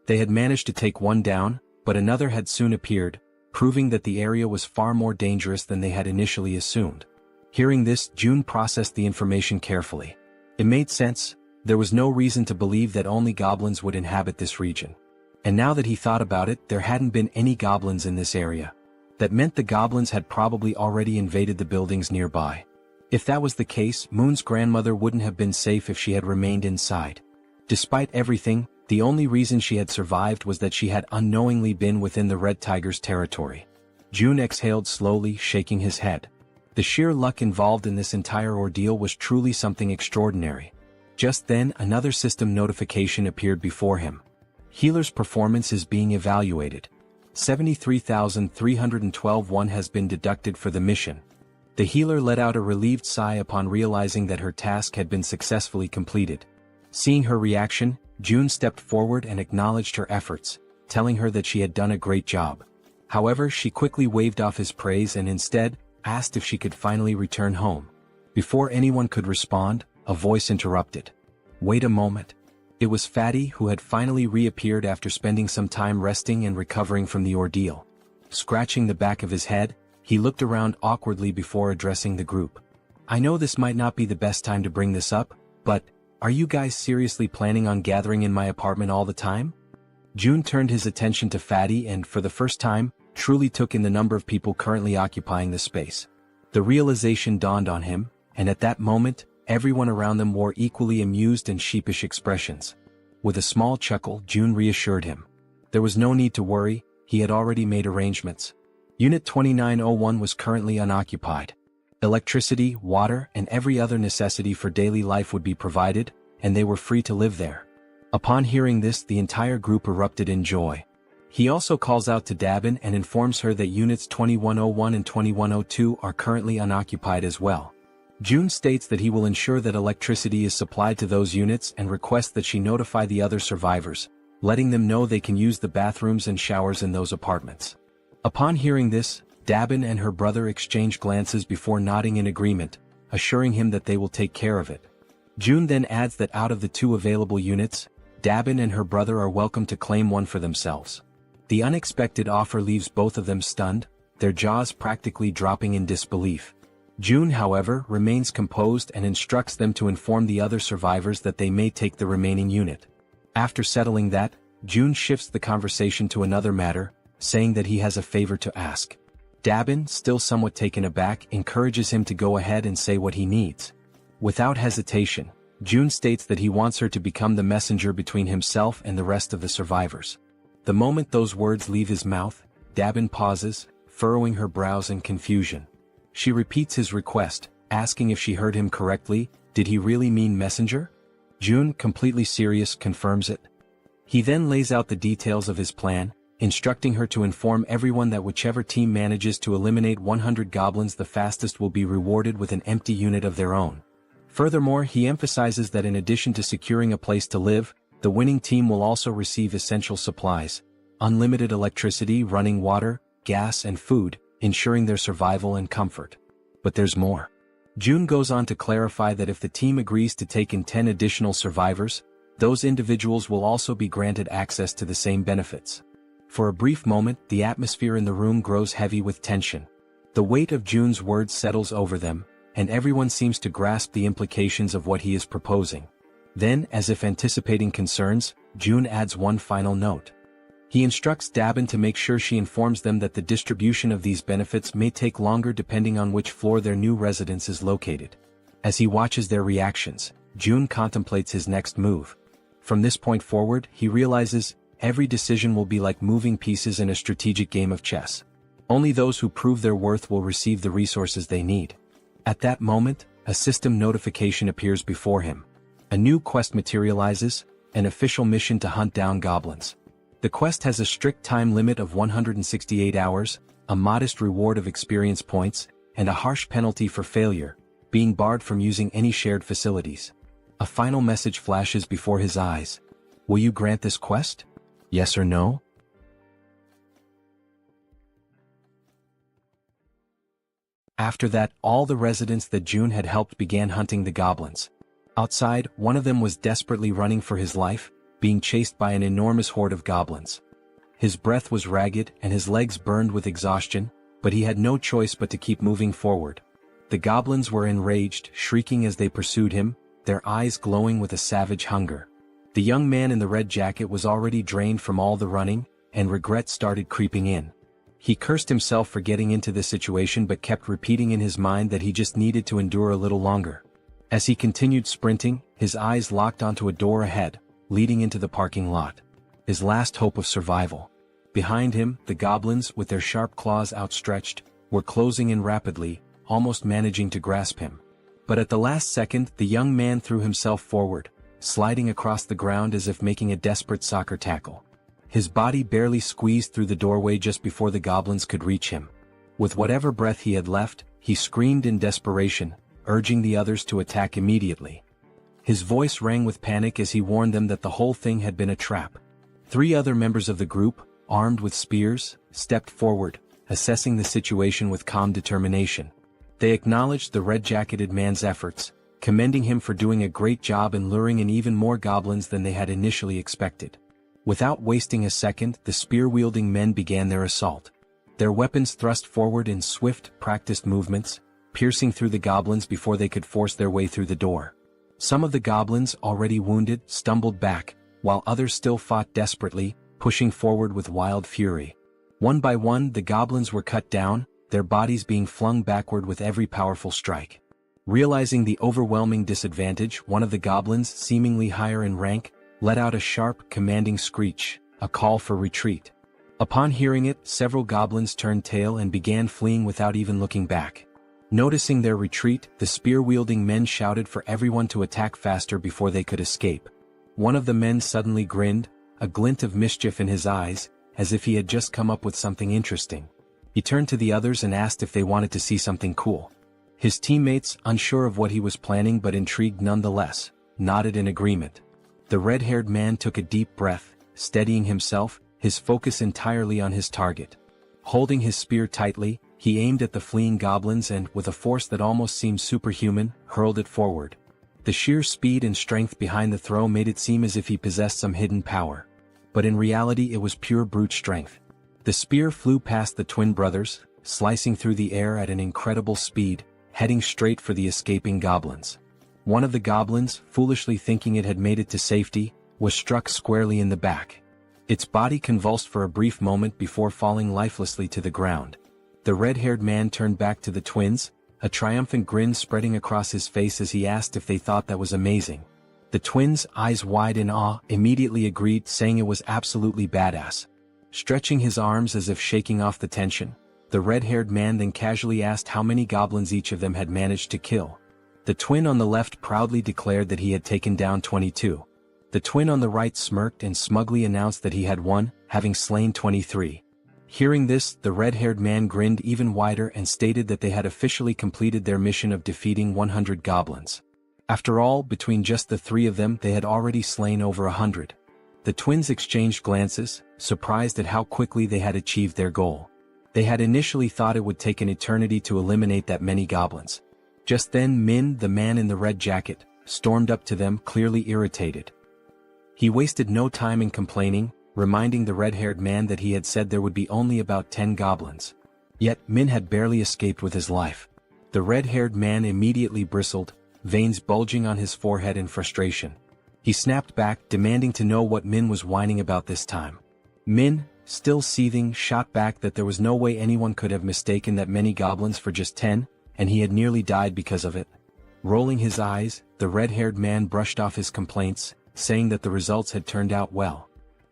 They had managed to take one down, but another had soon appeared, proving that the area was far more dangerous than they had initially assumed. Hearing this, June processed the information carefully. It made sense. There was no reason to believe that only goblins would inhabit this region. And now that he thought about it, there hadn't been any goblins in this area. That meant the goblins had probably already invaded the buildings nearby. If that was the case, Moon's grandmother wouldn't have been safe if she had remained inside. Despite everything, the only reason she had survived was that she had unknowingly been within the red tiger's territory. June exhaled slowly, shaking his head. The sheer luck involved in this entire ordeal was truly something extraordinary. Just then, another system notification appeared before him. Healer's performance is being evaluated. 73,312 has been deducted for the mission. The healer let out a relieved sigh upon realizing that her task had been successfully completed. Seeing her reaction, June stepped forward and acknowledged her efforts, telling her that she had done a great job. However, she quickly waved off his praise and instead asked if she could finally return home. Before anyone could respond, a voice interrupted. Wait a moment. It was Fatty, who had finally reappeared after spending some time resting and recovering from the ordeal. Scratching the back of his head, he looked around awkwardly before addressing the group. I know this might not be the best time to bring this up, but are you guys seriously planning on gathering in my apartment all the time? June turned his attention to Fatty and, for the first time, truly took in the number of people currently occupying the space. The realization dawned on him, and at that moment, everyone around them wore equally amused and sheepish expressions. With a small chuckle, June reassured him. There was no need to worry, he had already made arrangements. Unit 2901 was currently unoccupied. Electricity, water, and every other necessity for daily life would be provided, and they were free to live there. Upon hearing this, the entire group erupted in joy. He also calls out to Dabin and informs her that Units 2101 and 2102 are currently unoccupied as well. June states that he will ensure that electricity is supplied to those units and requests that she notify the other survivors, letting them know they can use the bathrooms and showers in those apartments. Upon hearing this, Dabin and her brother exchange glances before nodding in agreement, assuring him that they will take care of it. June then adds that out of the two available units, Dabin and her brother are welcome to claim one for themselves. The unexpected offer leaves both of them stunned, their jaws practically dropping in disbelief. June, however, remains composed and instructs them to inform the other survivors that they may take the remaining unit. After settling that, June shifts the conversation to another matter, saying that he has a favor to ask. Dabin, still somewhat taken aback, encourages him to go ahead and say what he needs. Without hesitation, June states that he wants her to become the messenger between himself and the rest of the survivors. The moment those words leave his mouth, Dabin pauses, furrowing her brows in confusion. She repeats his request, asking if she heard him correctly. Did he really mean messenger? June, completely serious, confirms it. He then lays out the details of his plan, instructing her to inform everyone that whichever team manages to eliminate 100 goblins the fastest will be rewarded with an empty unit of their own. Furthermore, he emphasizes that in addition to securing a place to live, the winning team will also receive essential supplies, unlimited electricity, running water, gas, and food, ensuring their survival and comfort. But there's more. June goes on to clarify that if the team agrees to take in 10 additional survivors, those individuals will also be granted access to the same benefits. For a brief moment, the atmosphere in the room grows heavy with tension. The weight of June's words settles over them, and everyone seems to grasp the implications of what he is proposing. Then, as if anticipating concerns, June adds one final note. He instructs Dabin to make sure she informs them that the distribution of these benefits may take longer depending on which floor their new residence is located. As he watches their reactions, June contemplates his next move. From this point forward, he realizes, every decision will be like moving pieces in a strategic game of chess. Only those who prove their worth will receive the resources they need. At that moment, a system notification appears before him. A new quest materializes, an official mission to hunt down goblins. The quest has a strict time limit of 168 hours, a modest reward of experience points, and a harsh penalty for failure, being barred from using any shared facilities. A final message flashes before his eyes. Will you grant this quest? Yes or no? After that, all the residents that June had helped began hunting the goblins. Outside, one of them was desperately running for his life, being chased by an enormous horde of goblins. His breath was ragged and his legs burned with exhaustion, but he had no choice but to keep moving forward. The goblins were enraged, shrieking as they pursued him, their eyes glowing with a savage hunger. The young man in the red jacket was already drained from all the running, and regret started creeping in. He cursed himself for getting into this situation but kept repeating in his mind that he just needed to endure a little longer. As he continued sprinting, his eyes locked onto a door ahead, leading into the parking lot. His last hope of survival. Behind him, the goblins, with their sharp claws outstretched, were closing in rapidly, almost managing to grasp him. But at the last second, the young man threw himself forward, sliding across the ground as if making a desperate soccer tackle. His body barely squeezed through the doorway just before the goblins could reach him. With whatever breath he had left, he screamed in desperation, urging the others to attack immediately. His voice rang with panic as he warned them that the whole thing had been a trap. 3 other members of the group, armed with spears, stepped forward, assessing the situation with calm determination. They acknowledged the red-jacketed man's efforts, commending him for doing a great job in luring in even more goblins than they had initially expected. Without wasting a second, the spear-wielding men began their assault. Their weapons thrust forward in swift, practiced movements, piercing through the goblins before they could force their way through the door. Some of the goblins, already wounded, stumbled back, while others still fought desperately, pushing forward with wild fury. One by one, the goblins were cut down, their bodies being flung backward with every powerful strike. Realizing the overwhelming disadvantage, one of the goblins, seemingly higher in rank, let out a sharp, commanding screech, a call for retreat. Upon hearing it, several goblins turned tail and began fleeing without even looking back. Noticing their retreat, the spear-wielding men shouted for everyone to attack faster before they could escape. One of the men suddenly grinned, a glint of mischief in his eyes, as if he had just come up with something interesting. He turned to the others and asked if they wanted to see something cool. His teammates, unsure of what he was planning but intrigued nonetheless, nodded in agreement. The red-haired man took a deep breath, steadying himself, his focus entirely on his target. Holding his spear tightly, he aimed at the fleeing goblins and, with a force that almost seemed superhuman, hurled it forward. The sheer speed and strength behind the throw made it seem as if he possessed some hidden power. But in reality it was pure brute strength. The spear flew past the twin brothers, slicing through the air at an incredible speed, heading straight for the escaping goblins. One of the goblins, foolishly thinking it had made it to safety, was struck squarely in the back. Its body convulsed for a brief moment before falling lifelessly to the ground. The red-haired man turned back to the twins, a triumphant grin spreading across his face as he asked if they thought that was amazing. The twins, eyes wide in awe, immediately agreed, saying it was absolutely badass. Stretching his arms as if shaking off the tension, the red-haired man then casually asked how many goblins each of them had managed to kill. The twin on the left proudly declared that he had taken down 22. The twin on the right smirked and smugly announced that he had won, having slain 23. Hearing this, the red-haired man grinned even wider and stated that they had officially completed their mission of defeating 100 goblins. After all, between just the 3 of them they had already slain over 100. The twins exchanged glances, surprised at how quickly they had achieved their goal. They had initially thought it would take an eternity to eliminate that many goblins. Just then Min, the man in the red jacket, stormed up to them, clearly irritated. He wasted no time in complaining, reminding the red-haired man that he had said there would be only about 10 goblins. Yet Min had barely escaped with his life. The red-haired man immediately bristled, veins bulging on his forehead in frustration. He snapped back, demanding to know what Min was whining about this time. Min, still seething, shot back that there was no way anyone could have mistaken that many goblins for just 10, and he had nearly died because of it. Rolling his eyes, the red-haired man brushed off his complaints, saying that the results had turned out well.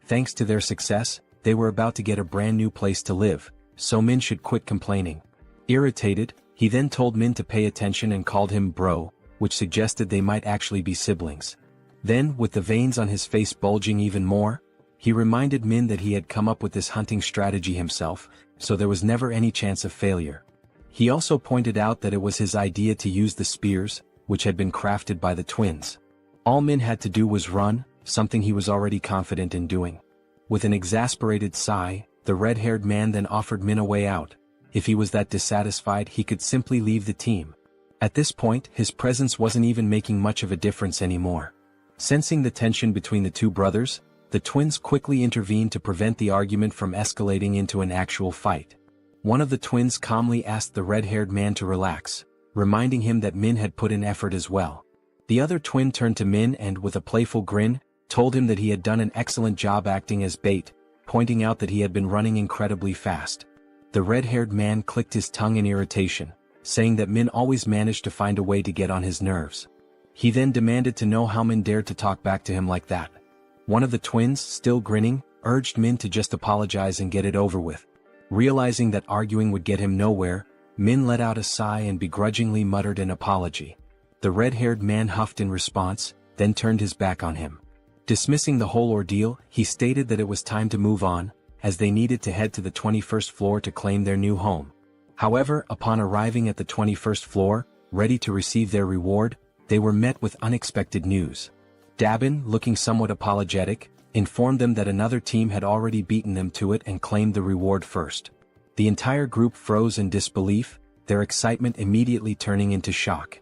thanks to their success, they were about to get a brand new place to live, so Min should quit complaining. Irritated, he then told Min to pay attention and called him bro, which suggested they might actually be siblings. Then, with the veins on his face bulging even more, he reminded Min that he had come up with this hunting strategy himself, so there was never any chance of failure. He also pointed out that it was his idea to use the spears, which had been crafted by the twins. All Min had to do was run, something he was already confident in doing. With an exasperated sigh, the red-haired man then offered Min a way out. If he was that dissatisfied, he could simply leave the team. At this point, his presence wasn't even making much of a difference anymore. Sensing the tension between the two brothers, the twins quickly intervened to prevent the argument from escalating into an actual fight. One of the twins calmly asked the red-haired man to relax, reminding him that Min had put in effort as well. The other twin turned to Min and, with a playful grin, told him that he had done an excellent job acting as bait, pointing out that he had been running incredibly fast. The red-haired man clicked his tongue in irritation, saying that Min always managed to find a way to get on his nerves. He then demanded to know how Min dared to talk back to him like that. One of the twins, still grinning, urged Min to just apologize and get it over with. Realizing that arguing would get him nowhere, Min let out a sigh and begrudgingly muttered an apology. The red-haired man huffed in response, then turned his back on him. Dismissing the whole ordeal, he stated that it was time to move on, as they needed to head to the 21st floor to claim their new home. However, upon arriving at the 21st floor, ready to receive their reward, they were met with unexpected news. Dabin, looking somewhat apologetic, informed them that another team had already beaten them to it and claimed the reward first. The entire group froze in disbelief, their excitement immediately turning into shock.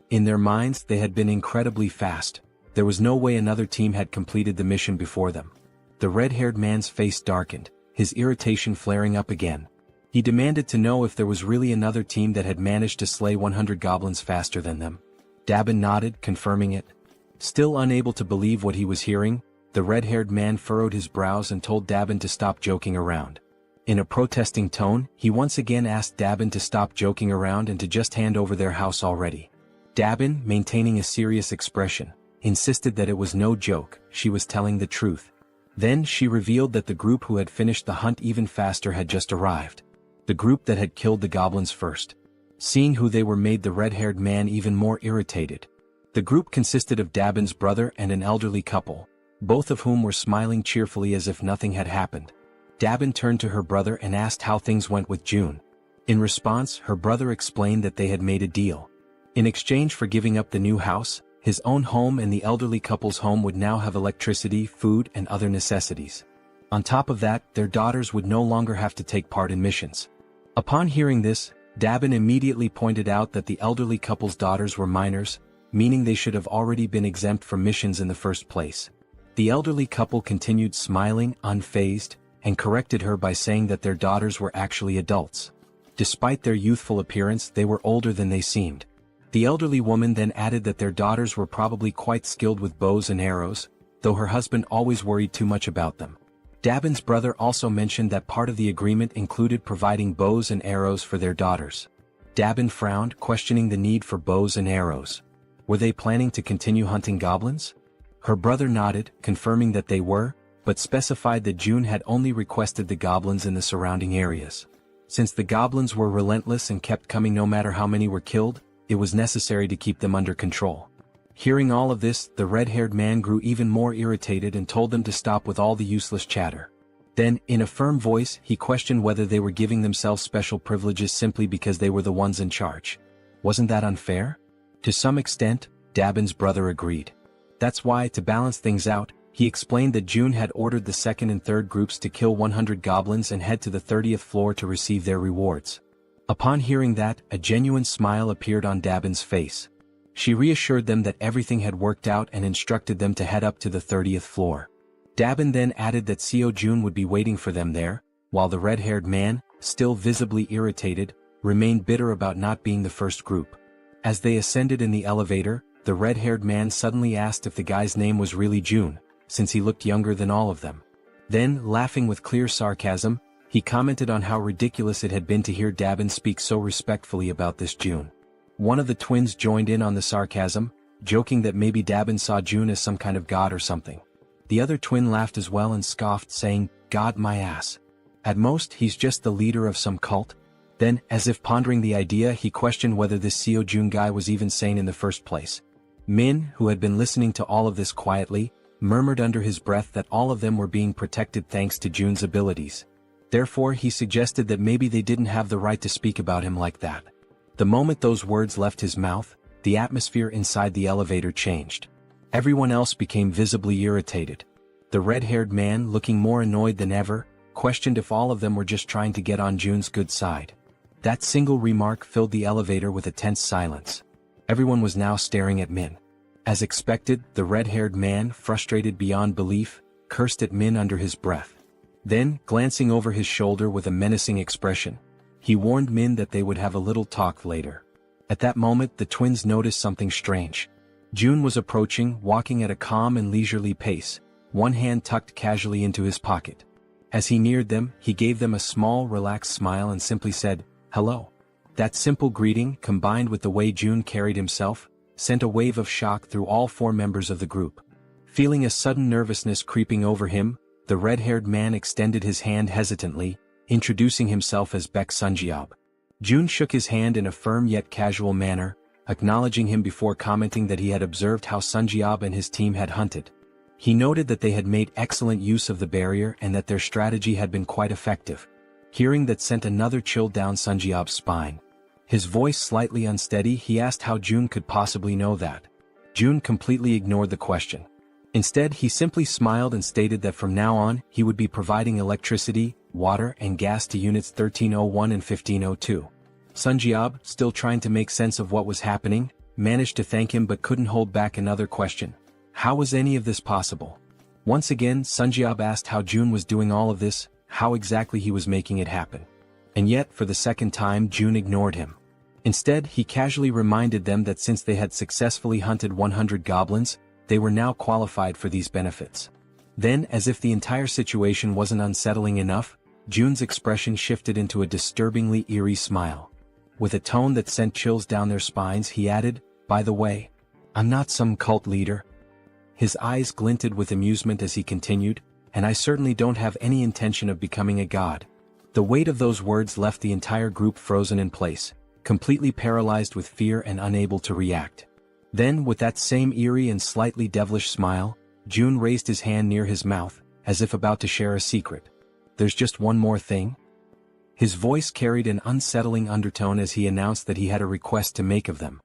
In their minds, they had been incredibly fast. There was no way another team had completed the mission before them. The red-haired man's face darkened, his irritation flaring up again. He demanded to know if there was really another team that had managed to slay 100 goblins faster than them. Dabin nodded, confirming it. Still unable to believe what he was hearing, the red-haired man furrowed his brows and told Dabin to stop joking around. In a protesting tone, he once again asked Dabin to stop joking around and to just hand over their house already. Dabin, maintaining a serious expression, insisted that it was no joke, she was telling the truth. Then she revealed that the group who had finished the hunt even faster had just arrived. The group that had killed the goblins first. Seeing who they were made the red-haired man even more irritated. The group consisted of Dabin's brother and an elderly couple, both of whom were smiling cheerfully as if nothing had happened. Dabin turned to her brother and asked how things went with June. In response, her brother explained that they had made a deal. In exchange for giving up the new house, his own home and the elderly couple's home would now have electricity, food, and other necessities. On top of that, their daughters would no longer have to take part in missions. Upon hearing this, Dabin immediately pointed out that the elderly couple's daughters were minors, meaning they should have already been exempt from missions in the first place. The elderly couple continued smiling, unfazed, and corrected her by saying that their daughters were actually adults. Despite their youthful appearance, they were older than they seemed. The elderly woman then added that their daughters were probably quite skilled with bows and arrows, though her husband always worried too much about them. Dabin's brother also mentioned that part of the agreement included providing bows and arrows for their daughters. Dabin frowned, questioning the need for bows and arrows. Were they planning to continue hunting goblins? Her brother nodded, confirming that they were, but specified that June had only requested the goblins in the surrounding areas. Since the goblins were relentless and kept coming no matter how many were killed, it was necessary to keep them under control. Hearing all of this, the red-haired man grew even more irritated and told them to stop with all the useless chatter. Then, in a firm voice, he questioned whether they were giving themselves special privileges simply because they were the ones in charge. Wasn't that unfair? To some extent, Dabin's brother agreed. That's why, to balance things out, he explained that June had ordered the second and third groups to kill 100 goblins and head to the 30th floor to receive their rewards. Upon hearing that, a genuine smile appeared on Dabin's face. She reassured them that everything had worked out and instructed them to head up to the 30th floor. Dabin then added that Seo Jun would be waiting for them there, while the red-haired man, still visibly irritated, remained bitter about not being the first group. As they ascended in the elevator, the red-haired man suddenly asked if the guy's name was really Jun, since he looked younger than all of them. Then, laughing with clear sarcasm, he commented on how ridiculous it had been to hear Dabin speak so respectfully about this June. One of the twins joined in on the sarcasm, joking that maybe Dabin saw June as some kind of god or something. The other twin laughed as well and scoffed, saying, "God my ass. At most he's just the leader of some cult." Then, as if pondering the idea, he questioned whether this Seo Jun guy was even sane in the first place. Min, who had been listening to all of this quietly, murmured under his breath that all of them were being protected thanks to Jun's abilities. Therefore he suggested that maybe they didn't have the right to speak about him like that. The moment those words left his mouth, the atmosphere inside the elevator changed. Everyone else became visibly irritated. The red-haired man, looking more annoyed than ever, questioned if all of them were just trying to get on Jun's good side. That single remark filled the elevator with a tense silence. Everyone was now staring at Min. As expected, the red-haired man, frustrated beyond belief, cursed at Min under his breath. Then, glancing over his shoulder with a menacing expression, he warned Min that they would have a little talk later. At that moment the twins noticed something strange. Jun was approaching, walking at a calm and leisurely pace, one hand tucked casually into his pocket. As he neared them, he gave them a small, relaxed smile and simply said, "Hello." That simple greeting, combined with the way Jun carried himself, sent a wave of shock through all four members of the group. Feeling a sudden nervousness creeping over him, the red-haired man extended his hand hesitantly, introducing himself as Baek Sunjeob. Jun shook his hand in a firm yet casual manner, acknowledging him before commenting that he had observed how Sunjeob and his team had hunted. He noted that they had made excellent use of the barrier and that their strategy had been quite effective. Hearing that sent another chill down Sunjeob's spine. His voice slightly unsteady, he asked how Jun could possibly know that. Jun completely ignored the question. Instead, he simply smiled and stated that from now on, he would be providing electricity, water and gas to units 1301 and 1502. Sunjeob, still trying to make sense of what was happening, managed to thank him but couldn't hold back another question. How was any of this possible? Once again, Sunjeob asked how Jun was doing all of this, how exactly he was making it happen. And yet, for the second time, Jun ignored him. Instead, he casually reminded them that since they had successfully hunted 100 goblins, they were now qualified for these benefits. Then, as if the entire situation wasn't unsettling enough, Jun's expression shifted into a disturbingly eerie smile. With a tone that sent chills down their spines, he added, "By the way, I'm not some cult leader." His eyes glinted with amusement as he continued, "And I certainly don't have any intention of becoming a god." The weight of those words left the entire group frozen in place, completely paralyzed with fear and unable to react. Then, with that same eerie and slightly devilish smile, Jun raised his hand near his mouth, as if about to share a secret. "There's just one more thing." His voice carried an unsettling undertone as he announced that he had a request to make of them.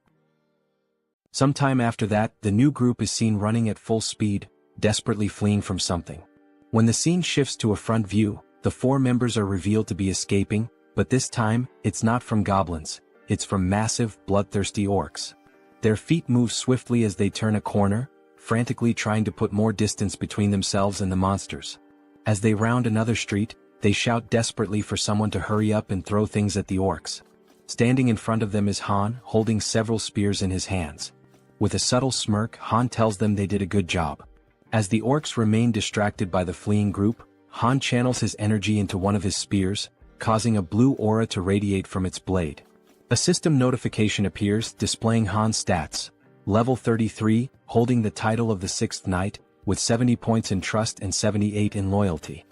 Sometime after that, the new group is seen running at full speed, desperately fleeing from something. When the scene shifts to a front view, the four members are revealed to be escaping, but this time, it's not from goblins, it's from massive, bloodthirsty orcs. Their feet move swiftly as they turn a corner, frantically trying to put more distance between themselves and the monsters. As they round another street, they shout desperately for someone to hurry up and throw things at the orcs. Standing in front of them is Han, holding several spears in his hands. With a subtle smirk, Han tells them they did a good job. As the orcs remain distracted by the fleeing group, Han channels his energy into one of his spears, causing a blue aura to radiate from its blade. A system notification appears, displaying Han's stats. Level 33, holding the title of the 6th Knight, with 70 points in trust and 78 in loyalty.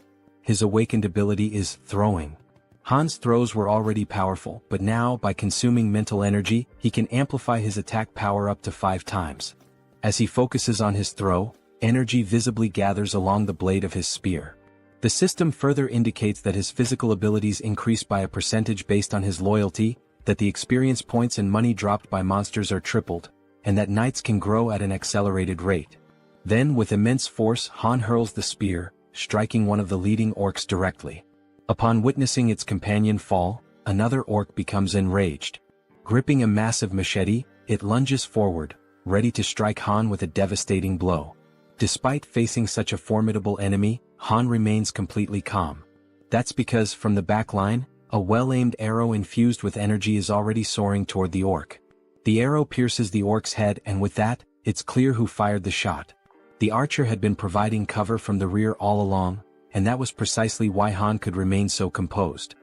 His awakened ability is throwing. Han's throws were already powerful, but now, by consuming mental energy, he can amplify his attack power up to 5 times. As he focuses on his throw, energy visibly gathers along the blade of his spear. The system further indicates that his physical abilities increase by a percentage based on his loyalty, that the experience points and money dropped by monsters are tripled, and that knights can grow at an accelerated rate. Then, with immense force, Han hurls the spear, striking one of the leading orcs directly. Upon witnessing its companion fall, another orc becomes enraged. Gripping a massive machete, it lunges forward, ready to strike Han with a devastating blow. Despite facing such a formidable enemy, Han remains completely calm. That's because, from the back line, a well-aimed arrow infused with energy is already soaring toward the orc. The arrow pierces the orc's head, and with that, it's clear who fired the shot. The archer had been providing cover from the rear all along, and that was precisely why Han could remain so composed.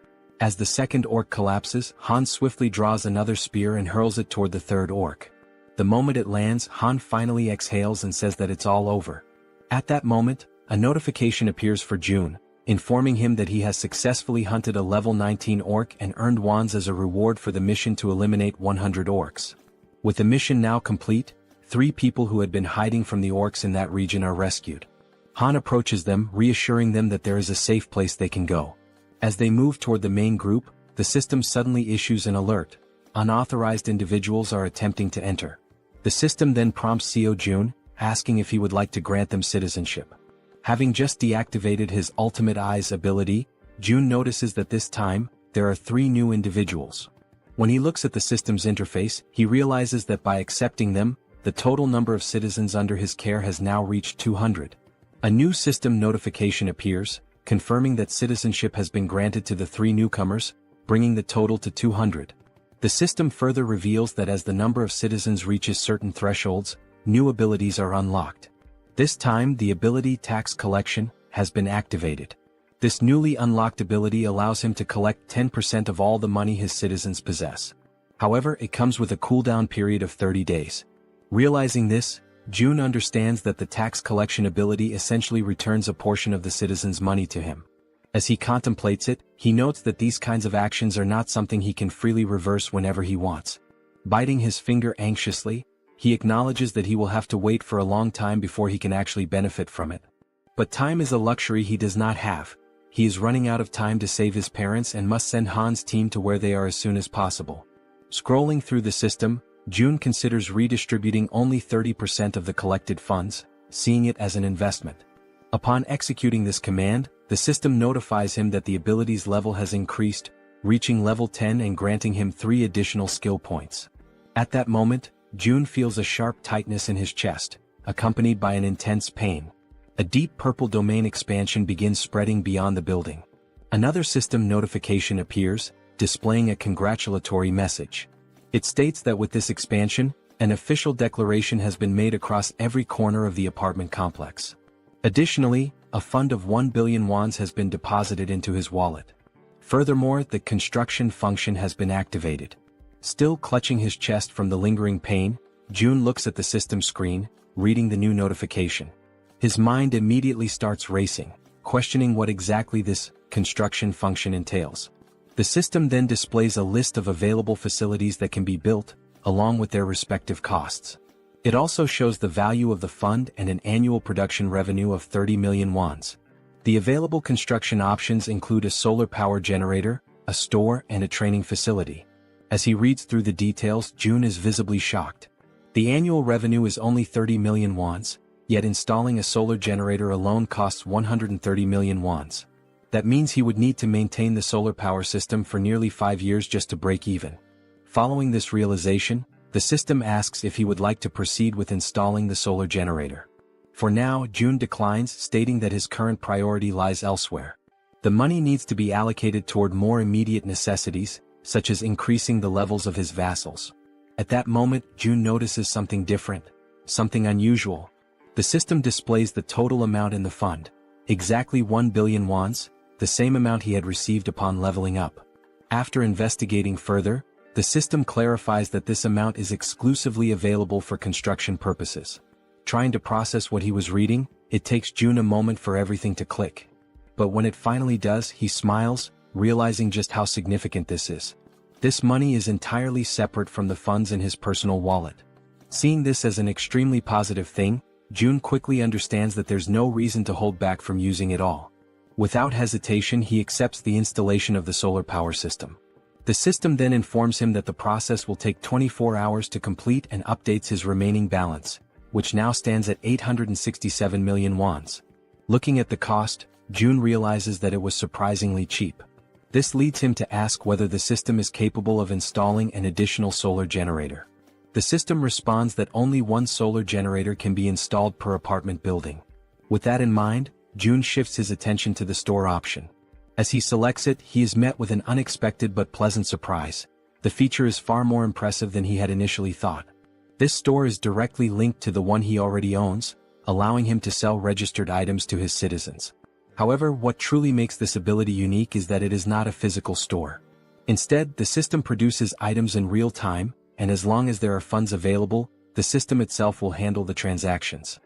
As the second orc collapses, Han swiftly draws another spear and hurls it toward the third orc. The moment it lands, Han finally exhales and says that it's all over. At that moment, a notification appears for June, informing him that he has successfully hunted a level 19 orc and earned wands as a reward for the mission to eliminate 100 orcs. With the mission now complete, 3 people who had been hiding from the orcs in that region are rescued. Han approaches them, reassuring them that there is a safe place they can go. As they move toward the main group, the system suddenly issues an alert. Unauthorized individuals are attempting to enter. The system then prompts Seo Jun, asking if he would like to grant them citizenship. Having just deactivated his Ultimate Eyes ability, Jun notices that this time, there are 3 new individuals. When he looks at the system's interface, he realizes that by accepting them, the total number of citizens under his care has now reached 200. A new system notification appears, confirming that citizenship has been granted to the 3 newcomers, bringing the total to 200. The system further reveals that as the number of citizens reaches certain thresholds, new abilities are unlocked. This time the ability Tax Collection has been activated. This newly unlocked ability allows him to collect 10% of all the money his citizens possess. However, it comes with a cooldown period of 30 days. Realizing this, Jun understands that the tax collection ability essentially returns a portion of the citizens' money to him. As he contemplates it, he notes that these kinds of actions are not something he can freely reverse whenever he wants. Biting his finger anxiously, he acknowledges that he will have to wait for a long time before he can actually benefit from it. But time is a luxury he does not have. He is running out of time to save his parents and must send Han's team to where they are as soon as possible. Scrolling through the system, Jun considers redistributing only 30% of the collected funds, seeing it as an investment. Upon executing this command, the system notifies him that the ability's level has increased, reaching level 10 and granting him 3 additional skill points. At that moment, Jun feels a sharp tightness in his chest, accompanied by an intense pain. A deep purple domain expansion begins spreading beyond the building. Another system notification appears, displaying a congratulatory message. It states that with this expansion, an official declaration has been made across every corner of the apartment complex. Additionally, a fund of 1 billion wands has been deposited into his wallet. Furthermore, the construction function has been activated. Still clutching his chest from the lingering pain, Jun looks at the system screen, reading the new notification. His mind immediately starts racing, questioning what exactly this construction function entails. The system then displays a list of available facilities that can be built, along with their respective costs. It also shows the value of the fund and an annual production revenue of 30 million wands. The available construction options include a solar power generator, a store, and a training facility. As he reads through the details, Jun is visibly shocked. The annual revenue is only 30 million wands, yet installing a solar generator alone costs 130 million wands. That means he would need to maintain the solar power system for nearly 5 years just to break even. Following this realization, the system asks if he would like to proceed with installing the solar generator. For now, Jun declines, stating that his current priority lies elsewhere. The money needs to be allocated toward more immediate necessities, such as increasing the levels of his vassals. At that moment, Jun notices something different, something unusual. The system displays the total amount in the fund, exactly 1 billion wands, the same amount he had received upon leveling up. After investigating further, the system clarifies that this amount is exclusively available for construction purposes. Trying to process what he was reading, it takes Jun a moment for everything to click. But when it finally does, he smiles, realizing just how significant this is. This money is entirely separate from the funds in his personal wallet. Seeing this as an extremely positive thing, Jun quickly understands that there's no reason to hold back from using it all. Without hesitation, he accepts the installation of the solar power system. The system then informs him that the process will take 24 hours to complete and updates his remaining balance, which now stands at 867 million wands. Looking at the cost, Jun realizes that it was surprisingly cheap. This leads him to ask whether the system is capable of installing an additional solar generator. The system responds that only 1 solar generator can be installed per apartment building. With that in mind, Jun shifts his attention to the store option. As he selects it, he is met with an unexpected but pleasant surprise. The feature is far more impressive than he had initially thought. This store is directly linked to the one he already owns, allowing him to sell registered items to his citizens. However, what truly makes this ability unique is that it is not a physical store. Instead, the system produces items in real time, and as long as there are funds available, the system itself will handle the transactions.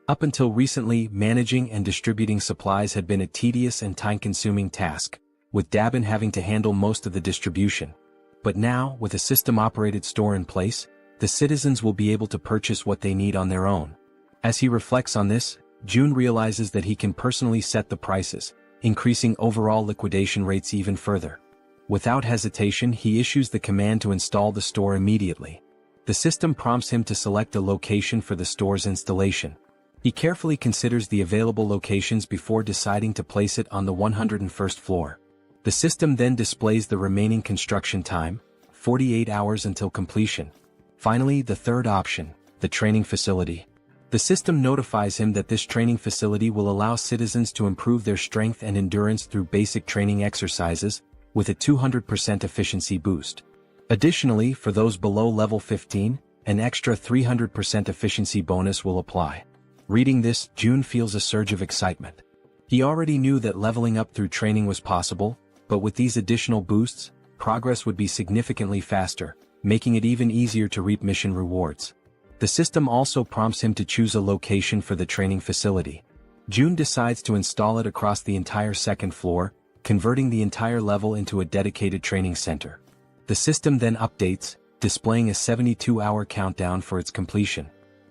Up until recently, managing and distributing supplies had been a tedious and time-consuming task, with Dabin having to handle most of the distribution. But now, with a system-operated store in place, the citizens will be able to purchase what they need on their own. As he reflects on this, Jun realizes that he can personally set the prices, increasing overall liquidation rates even further. Without hesitation, he issues the command to install the store immediately. The system prompts him to select a location for the store's installation. He carefully considers the available locations before deciding to place it on the 101st floor. The system then displays the remaining construction time, 48 hours until completion. Finally, the third option, the training facility. The system notifies him that this training facility will allow citizens to improve their strength and endurance through basic training exercises, with a 200% efficiency boost. Additionally, for those below level 15, an extra 300% efficiency bonus will apply. Reading this, Jun feels a surge of excitement. He already knew that leveling up through training was possible, but with these additional boosts, progress would be significantly faster, making it even easier to reap mission rewards. The system also prompts him to choose a location for the training facility. Jun decides to install it across the entire second floor, converting the entire level into a dedicated training center. The system then updates, displaying a 72-hour countdown for its completion.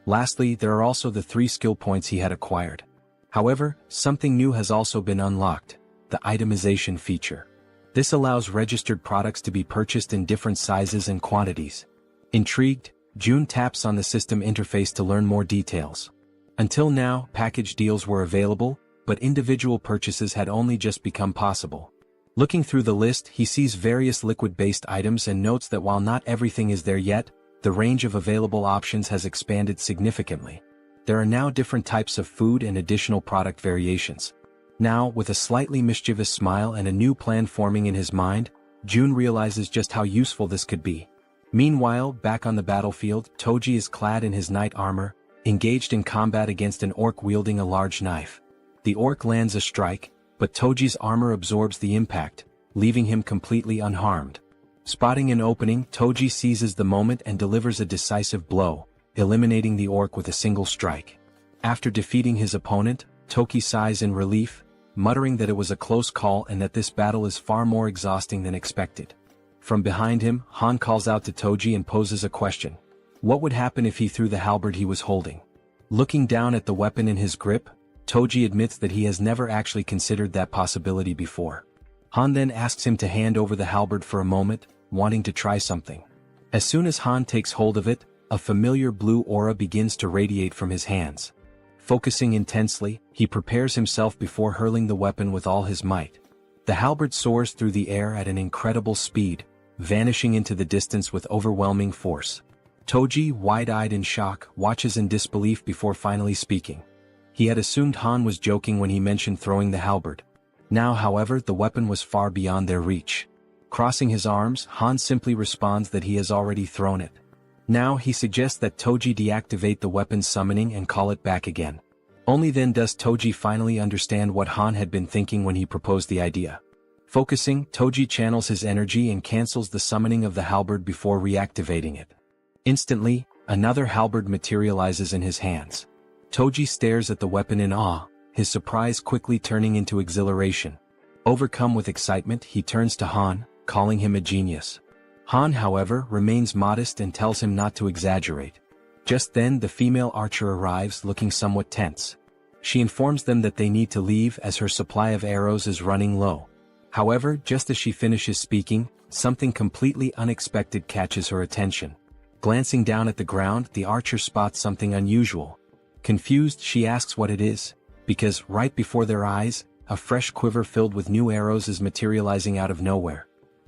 Lastly, there are also the 3 skill points he had acquired. However, something new has also been unlocked, the itemization feature. This allows registered products to be purchased in different sizes and quantities. Intrigued, Jun taps on the system interface to learn more details. Until now, package deals were available, but individual purchases had only just become possible. Looking through the list, he sees various liquid-based items and notes that while not everything is there yet, the range of available options has expanded significantly. There are now different types of food and additional product variations. Now, with a slightly mischievous smile and a new plan forming in his mind, Jun realizes just how useful this could be. Meanwhile, back on the battlefield, Toji is clad in his knight armor, engaged in combat against an orc wielding a large knife. The orc lands a strike, but Toji's armor absorbs the impact, leaving him completely unharmed. Spotting an opening, Toji seizes the moment and delivers a decisive blow, eliminating the orc with a single strike. After defeating his opponent, Toki sighs in relief, muttering that it was a close call and that this battle is far more exhausting than expected. From behind him, Han calls out to Toji and poses a question. What would happen if he threw the halberd he was holding? Looking down at the weapon in his grip, Toji admits that he has never actually considered that possibility before. Han then asks him to hand over the halberd for a moment, wanting to try something. As soon as Han takes hold of it, a familiar blue aura begins to radiate from his hands. Focusing intensely, he prepares himself before hurling the weapon with all his might. The halberd soars through the air at an incredible speed, vanishing into the distance with overwhelming force. Toji, wide-eyed in shock, watches in disbelief before finally speaking. He had assumed Han was joking when he mentioned throwing the halberd. Now, however, the weapon was far beyond their reach. Crossing his arms, Han simply responds that he has already thrown it. Now he suggests that Toji deactivate the weapon's summoning and call it back again. Only then does Toji finally understand what Han had been thinking when he proposed the idea. Focusing, Toji channels his energy and cancels the summoning of the halberd before reactivating it. Instantly, another halberd materializes in his hands. Toji stares at the weapon in awe, his surprise quickly turning into exhilaration. Overcome with excitement, he turns to Han, calling him a genius. Han, however, remains modest and tells him not to exaggerate. Just then, the female archer arrives, looking somewhat tense. She informs them that they need to leave as her supply of arrows is running low. However, just as she finishes speaking, something completely unexpected catches her attention. Glancing down at the ground, the archer spots something unusual. Confused, she asks what it is, because right before their eyes, a fresh quiver filled with new arrows is materializing out of nowhere.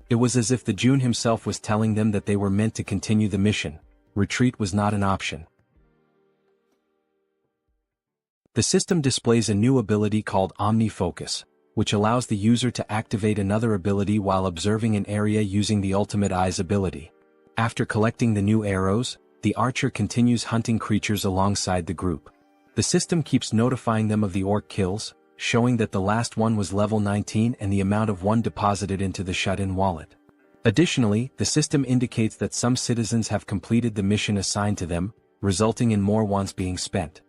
It was as if the Jun himself was telling them that they were meant to continue the mission. Retreat was not an option. The system displays a new ability called Omni-Focus, which allows the user to activate another ability while observing an area using the Ultimate Eyes ability. After collecting the new arrows, the archer continues hunting creatures alongside the group. The system keeps notifying them of the orc kills, showing that the last one was level 19 and the amount of one deposited into the shut-in wallet. Additionally, the system indicates that some citizens have completed the mission assigned to them, resulting in more ones being spent.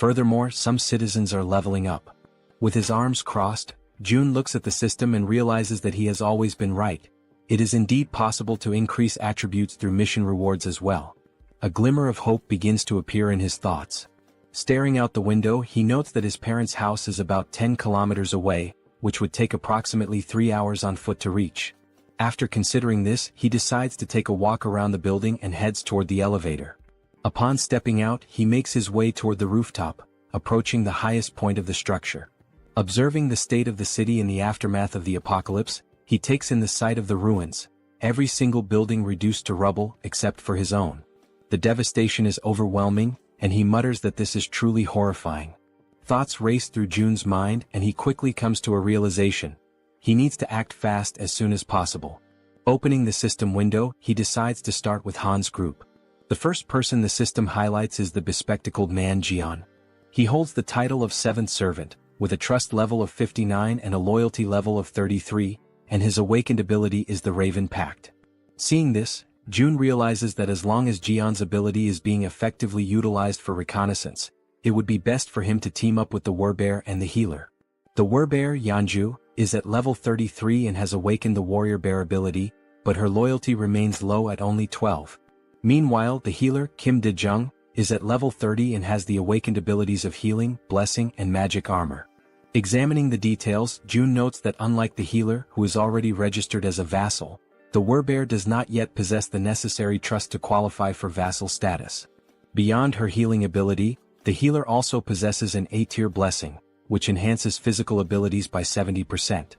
Furthermore, some citizens are leveling up. With his arms crossed, Jun looks at the system and realizes that he has always been right. It is indeed possible to increase attributes through mission rewards as well. A glimmer of hope begins to appear in his thoughts. Staring out the window, he notes that his parents' house is about 10 kilometers away, which would take approximately 3 hours on foot to reach. After considering this, he decides to take a walk around the building and heads toward the elevator. Upon stepping out, he makes his way toward the rooftop, approaching the highest point of the structure. Observing the state of the city in the aftermath of the apocalypse, he takes in the sight of the ruins, every single building reduced to rubble except for his own. The devastation is overwhelming, and he mutters that this is truly horrifying. Thoughts race through Jun's mind and he quickly comes to a realization. He needs to act fast as soon as possible. Opening the system window, he decides to start with Han's group. The first person the system highlights is the bespectacled man Jaehyeon. He holds the title of 7th servant, with a trust level of 59 and a loyalty level of 33, and his awakened ability is the Raven Pact. Seeing this, Jun realizes that as long as Jaehyeon's ability is being effectively utilized for reconnaissance, it would be best for him to team up with the Warbear and the healer. The Warbear, Yeonju, is at level 33 and has awakened the Warrior Bear ability, but her loyalty remains low at only 12. Meanwhile, the healer, Kim Dae-jung, is at level 30 and has the awakened abilities of healing, blessing, and magic armor. Examining the details, Jun notes that unlike the healer, who is already registered as a vassal, the Warbear does not yet possess the necessary trust to qualify for vassal status. Beyond her healing ability, the healer also possesses an A-tier blessing, which enhances physical abilities by 70%.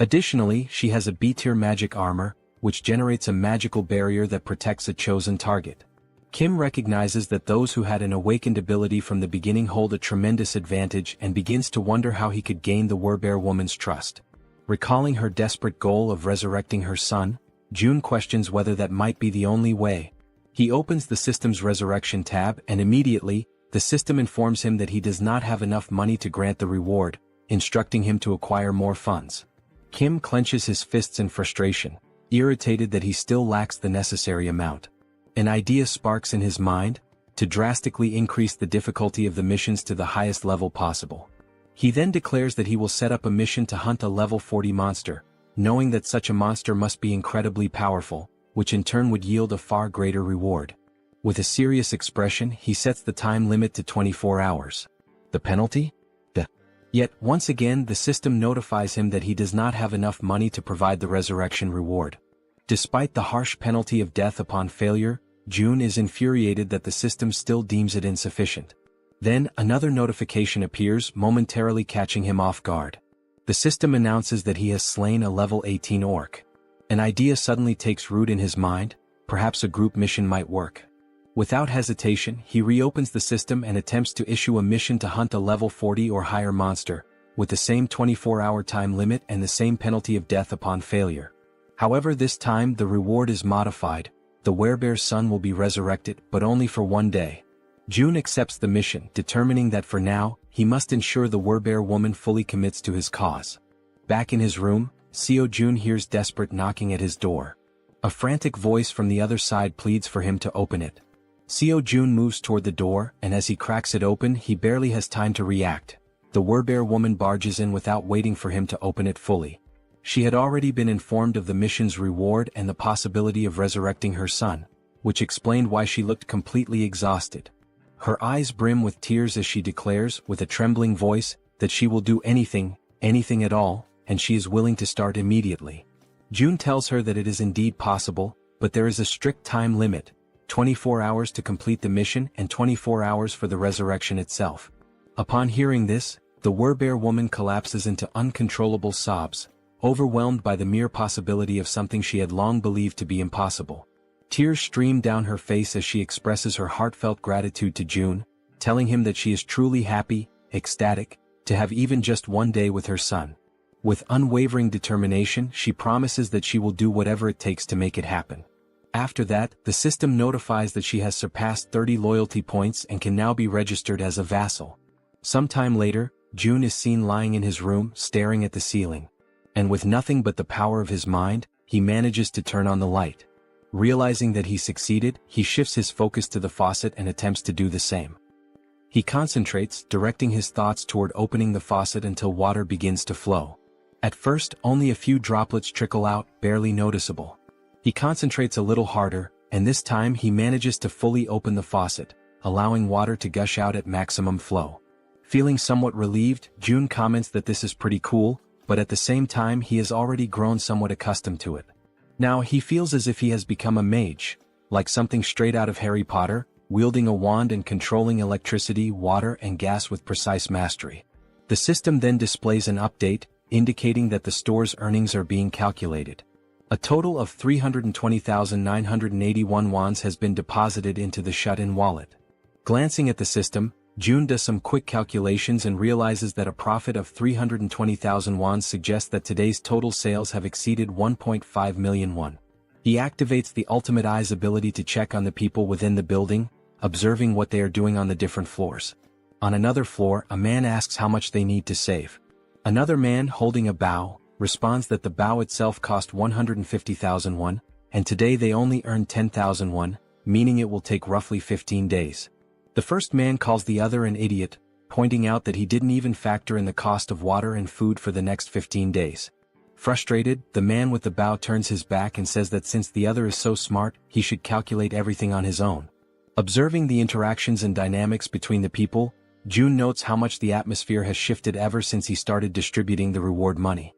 Additionally, she has a B-tier magic armor, which generates a magical barrier that protects a chosen target. Kim recognizes that those who had an awakened ability from the beginning hold a tremendous advantage and begins to wonder how he could gain the Warbear woman's trust. Recalling her desperate goal of resurrecting her son, Jun questions whether that might be the only way. He opens the system's resurrection tab and immediately, the system informs him that he does not have enough money to grant the reward, instructing him to acquire more funds. Kim clenches his fists in frustration, irritated that he still lacks the necessary amount. An idea sparks in his mind, to drastically increase the difficulty of the missions to the highest level possible. He then declares that he will set up a mission to hunt a level 40 monster, knowing that such a monster must be incredibly powerful, which in turn would yield a far greater reward. With a serious expression, he sets the time limit to 24 hours. The penalty? Yet, once again the system notifies him that he does not have enough money to provide the resurrection reward. Despite the harsh penalty of death upon failure, Jun is infuriated that the system still deems it insufficient. Then, another notification appears, momentarily catching him off guard. The system announces that he has slain a level 18 orc. An idea suddenly takes root in his mind, perhaps a group mission might work. Without hesitation, he reopens the system and attempts to issue a mission to hunt a level 40 or higher monster, with the same 24-hour time limit and the same penalty of death upon failure. However, this time the reward is modified. The Werebear's son will be resurrected, but only for 1 day. Jun accepts the mission, determining that for now, he must ensure the Werebear woman fully commits to his cause. Back in his room, Seo Jun hears desperate knocking at his door. A frantic voice from the other side pleads for him to open it. Seo Jun moves toward the door, and as he cracks it open, he barely has time to react. The Werebear woman barges in without waiting for him to open it fully. She had already been informed of the mission's reward and the possibility of resurrecting her son, which explained why she looked completely exhausted. Her eyes brim with tears as she declares, with a trembling voice, that she will do anything, anything at all, and she is willing to start immediately. Jun tells her that it is indeed possible, but there is a strict time limit, 24 hours to complete the mission and 24 hours for the resurrection itself. Upon hearing this, the Werebear woman collapses into uncontrollable sobs, overwhelmed by the mere possibility of something she had long believed to be impossible. Tears stream down her face as she expresses her heartfelt gratitude to Jun, telling him that she is truly happy, ecstatic, to have even just 1 day with her son. With unwavering determination, she promises that she will do whatever it takes to make it happen. After that, the system notifies that she has surpassed 30 loyalty points and can now be registered as a vassal. Sometime later, Jun is seen lying in his room, staring at the ceiling. And with nothing but the power of his mind, he manages to turn on the light. Realizing that he succeeded, he shifts his focus to the faucet and attempts to do the same. He concentrates, directing his thoughts toward opening the faucet until water begins to flow. At first, only a few droplets trickle out, barely noticeable. He concentrates a little harder, and this time he manages to fully open the faucet, allowing water to gush out at maximum flow. Feeling somewhat relieved, June comments that this is pretty cool, but at the same time he has already grown somewhat accustomed to it. Now he feels as if he has become a mage, like something straight out of Harry Potter, wielding a wand and controlling electricity, water and gas with precise mastery. The system then displays an update, indicating that the store's earnings are being calculated. A total of 320,981 wons has been deposited into the shut-in wallet. Glancing at the system, June does some quick calculations and realizes that a profit of 320,000 wons suggests that today's total sales have exceeded 1.5 million won. He activates the ultimate eye's ability to check on the people within the building, observing what they are doing on the different floors. On another floor, a man asks how much they need to save. Another man, holding a bow, responds that the bow itself cost 150,000 won, and today they only earn 10,000 won, meaning it will take roughly 15 days. The first man calls the other an idiot, pointing out that he didn't even factor in the cost of water and food for the next 15 days. Frustrated, the man with the bow turns his back and says that since the other is so smart, he should calculate everything on his own. Observing the interactions and dynamics between the people, June notes how much the atmosphere has shifted ever since he started distributing the reward money.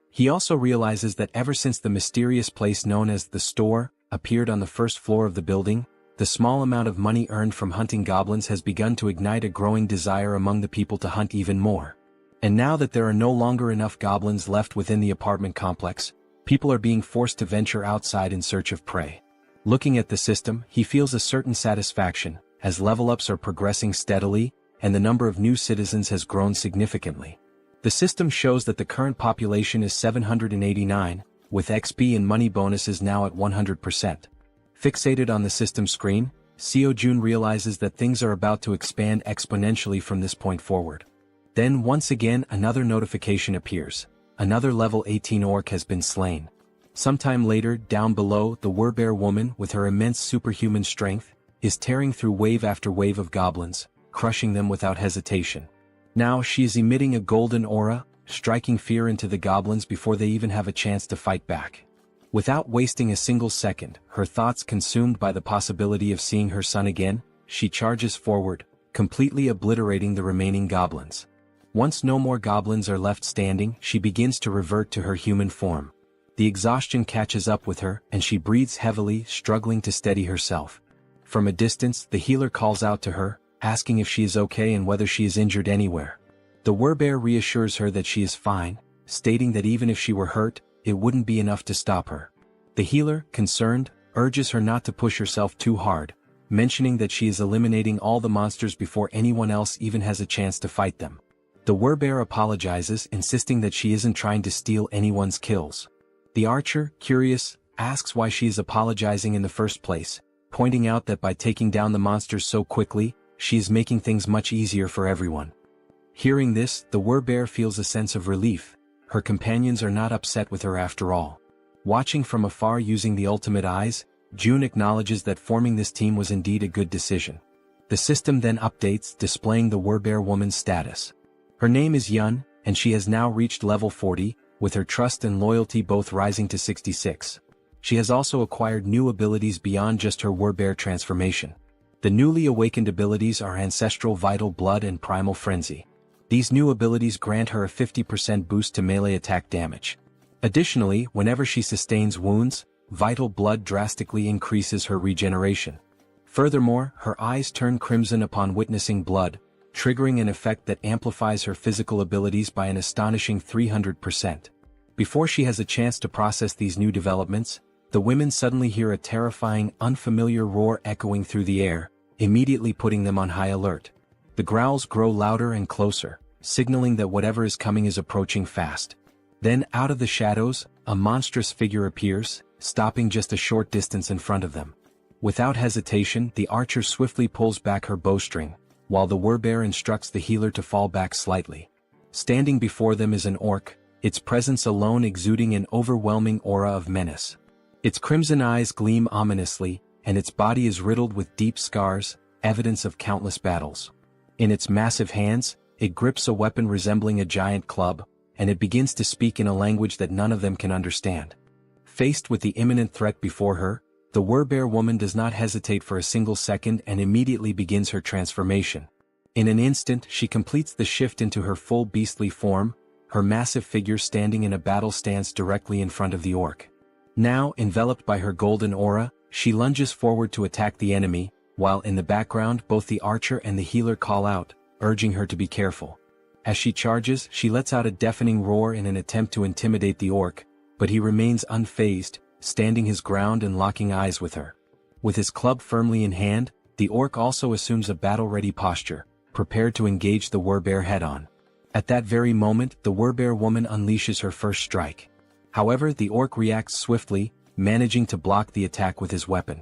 He also realizes that ever since the mysterious place known as the store appeared on the first floor of the building, the small amount of money earned from hunting goblins has begun to ignite a growing desire among the people to hunt even more. And now that there are no longer enough goblins left within the apartment complex, people are being forced to venture outside in search of prey. Looking at the system, he feels a certain satisfaction, as level-ups are progressing steadily, and the number of new citizens has grown significantly. The system shows that the current population is 789, with XP and money bonuses now at 100%. Fixated on the system screen, Seo Jun realizes that things are about to expand exponentially from this point forward. Then once again another notification appears. Another level 18 orc has been slain. Sometime later, down below, the Werbear woman, with her immense superhuman strength, is tearing through wave after wave of goblins, crushing them without hesitation. Now she is emitting a golden aura, striking fear into the goblins before they even have a chance to fight back. Without wasting a single second, her thoughts consumed by the possibility of seeing her son again, she charges forward, completely obliterating the remaining goblins. Once no more goblins are left standing, she begins to revert to her human form. The exhaustion catches up with her, and she breathes heavily, struggling to steady herself. From a distance, the healer calls out to her, asking if she is okay and whether she is injured anywhere. The Werbear reassures her that she is fine, stating that even if she were hurt, it wouldn't be enough to stop her. The healer, concerned, urges her not to push herself too hard, mentioning that she is eliminating all the monsters before anyone else even has a chance to fight them. The Werbear apologizes, insisting that she isn't trying to steal anyone's kills. The archer, curious, asks why she is apologizing in the first place, pointing out that by taking down the monsters so quickly, she is making things much easier for everyone. Hearing this, the Werbear feels a sense of relief. Her companions are not upset with her after all. Watching from afar using the ultimate eyes, June acknowledges that forming this team was indeed a good decision. The system then updates, displaying the Werbear woman's status. Her name is Yun, and she has now reached level 40, with her trust and loyalty both rising to 66. She has also acquired new abilities beyond just her Werbear transformation. The newly awakened abilities are Ancestral Vital Blood and Primal Frenzy. These new abilities grant her a 50% boost to melee attack damage. Additionally, whenever she sustains wounds, Vital Blood drastically increases her regeneration. Furthermore, her eyes turn crimson upon witnessing blood, triggering an effect that amplifies her physical abilities by an astonishing 300%. Before she has a chance to process these new developments, the women suddenly hear a terrifying, unfamiliar roar echoing through the air, immediately putting them on high alert. The growls grow louder and closer, signaling that whatever is coming is approaching fast. Then, out of the shadows, a monstrous figure appears, stopping just a short distance in front of them. Without hesitation, the archer swiftly pulls back her bowstring, while the Werbear instructs the healer to fall back slightly. Standing before them is an orc, its presence alone exuding an overwhelming aura of menace. Its crimson eyes gleam ominously, and its body is riddled with deep scars, evidence of countless battles. In its massive hands, it grips a weapon resembling a giant club, and it begins to speak in a language that none of them can understand. Faced with the imminent threat before her, the Werbear woman does not hesitate for a single second and immediately begins her transformation. In an instant she completes the shift into her full beastly form, her massive figure standing in a battle stance directly in front of the orc. Now, enveloped by her golden aura, she lunges forward to attack the enemy, while in the background both the archer and the healer call out, urging her to be careful. As she charges, she lets out a deafening roar in an attempt to intimidate the orc, but he remains unfazed, standing his ground and locking eyes with her. With his club firmly in hand, the orc also assumes a battle-ready posture, prepared to engage the Werbear head-on. At that very moment, the Werbear woman unleashes her first strike. However, the orc reacts swiftly, managing to block the attack with his weapon.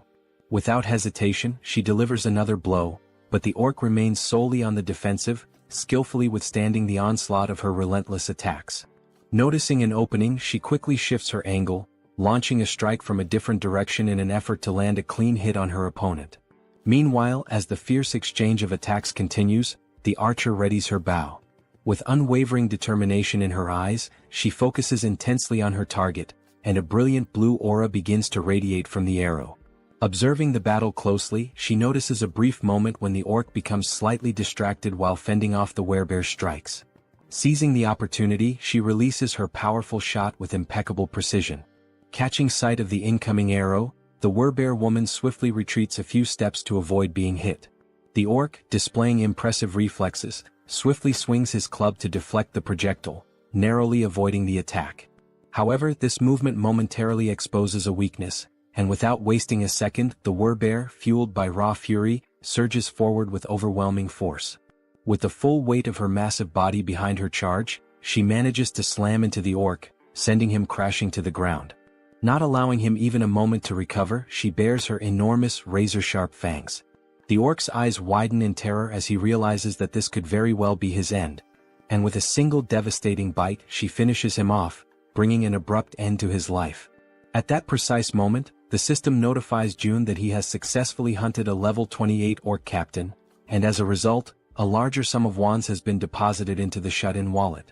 Without hesitation, she delivers another blow, but the orc remains solely on the defensive, skillfully withstanding the onslaught of her relentless attacks. Noticing an opening, she quickly shifts her angle, launching a strike from a different direction in an effort to land a clean hit on her opponent. Meanwhile, as the fierce exchange of attacks continues, the archer readies her bow. With unwavering determination in her eyes, she focuses intensely on her target, and a brilliant blue aura begins to radiate from the arrow. Observing the battle closely, she notices a brief moment when the orc becomes slightly distracted while fending off the Werbear's strikes. Seizing the opportunity, she releases her powerful shot with impeccable precision. Catching sight of the incoming arrow, the Werbear woman swiftly retreats a few steps to avoid being hit. The orc, displaying impressive reflexes, swiftly swings his club to deflect the projectile, narrowly avoiding the attack. However, this movement momentarily exposes a weakness, and without wasting a second, the Werbear, fueled by raw fury, surges forward with overwhelming force. With the full weight of her massive body behind her charge, she manages to slam into the orc, sending him crashing to the ground. Not allowing him even a moment to recover, she bares her enormous, razor-sharp fangs. The orc's eyes widen in terror as he realizes that this could very well be his end, and with a single devastating bite, she finishes him off, bringing an abrupt end to his life. At that precise moment, the system notifies June that he has successfully hunted a level 28 orc captain, and as a result, a larger sum of wands has been deposited into the shut-in wallet.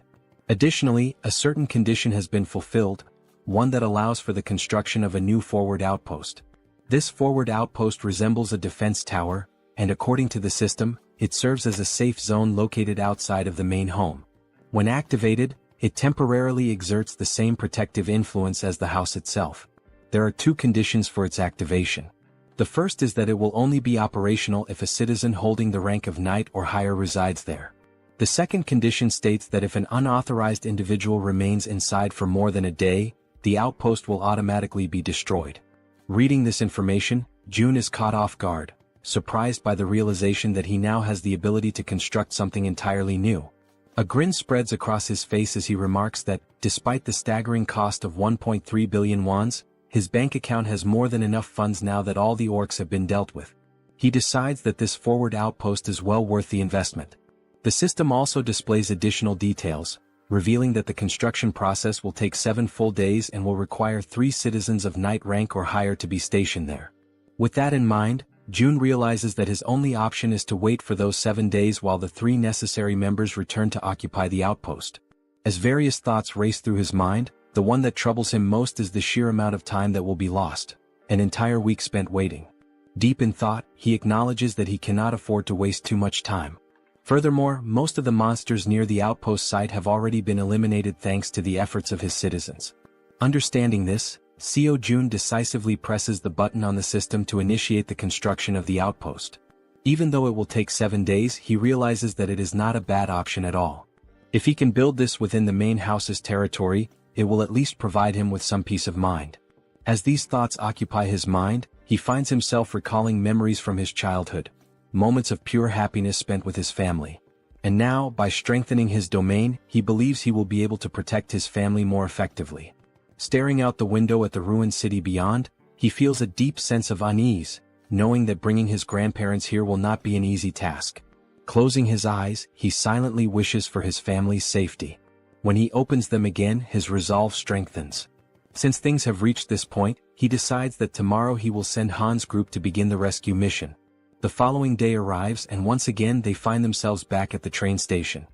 Additionally, a certain condition has been fulfilled, one that allows for the construction of a new forward outpost. This forward outpost resembles a defense tower, and according to the system, it serves as a safe zone located outside of the main home. When activated, it temporarily exerts the same protective influence as the house itself. There are two conditions for its activation. The first is that it will only be operational if a citizen holding the rank of knight or higher resides there. The second condition states that if an unauthorized individual remains inside for more than a day, the outpost will automatically be destroyed. Reading this information, June is caught off guard, surprised by the realization that he now has the ability to construct something entirely new. A grin spreads across his face as he remarks that, despite the staggering cost of 1.3 billion wands, his bank account has more than enough funds now that all the orcs have been dealt with. He decides that this forward outpost is well worth the investment. The system also displays additional details, revealing that the construction process will take 7 full days and will require 3 citizens of knight rank or higher to be stationed there. With that in mind, June realizes that his only option is to wait for those 7 days while the 3 necessary members return to occupy the outpost. As various thoughts race through his mind, the one that troubles him most is the sheer amount of time that will be lost, an entire week spent waiting. Deep in thought, he acknowledges that he cannot afford to waste too much time. Furthermore, most of the monsters near the outpost site have already been eliminated thanks to the efforts of his citizens. Understanding this, Seo Jun decisively presses the button on the system to initiate the construction of the outpost. Even though it will take 7 days, he realizes that it is not a bad option at all. If he can build this within the main house's territory, it will at least provide him with some peace of mind. As these thoughts occupy his mind, he finds himself recalling memories from his childhood, moments of pure happiness spent with his family. And now, by strengthening his domain, he believes he will be able to protect his family more effectively. Staring out the window at the ruined city beyond, he feels a deep sense of unease, knowing that bringing his grandparents here will not be an easy task. Closing his eyes, he silently wishes for his family's safety. When he opens them again, his resolve strengthens. Since things have reached this point, he decides that tomorrow he will send Han's group to begin the rescue mission. The following day arrives and once again they find themselves back at the train station.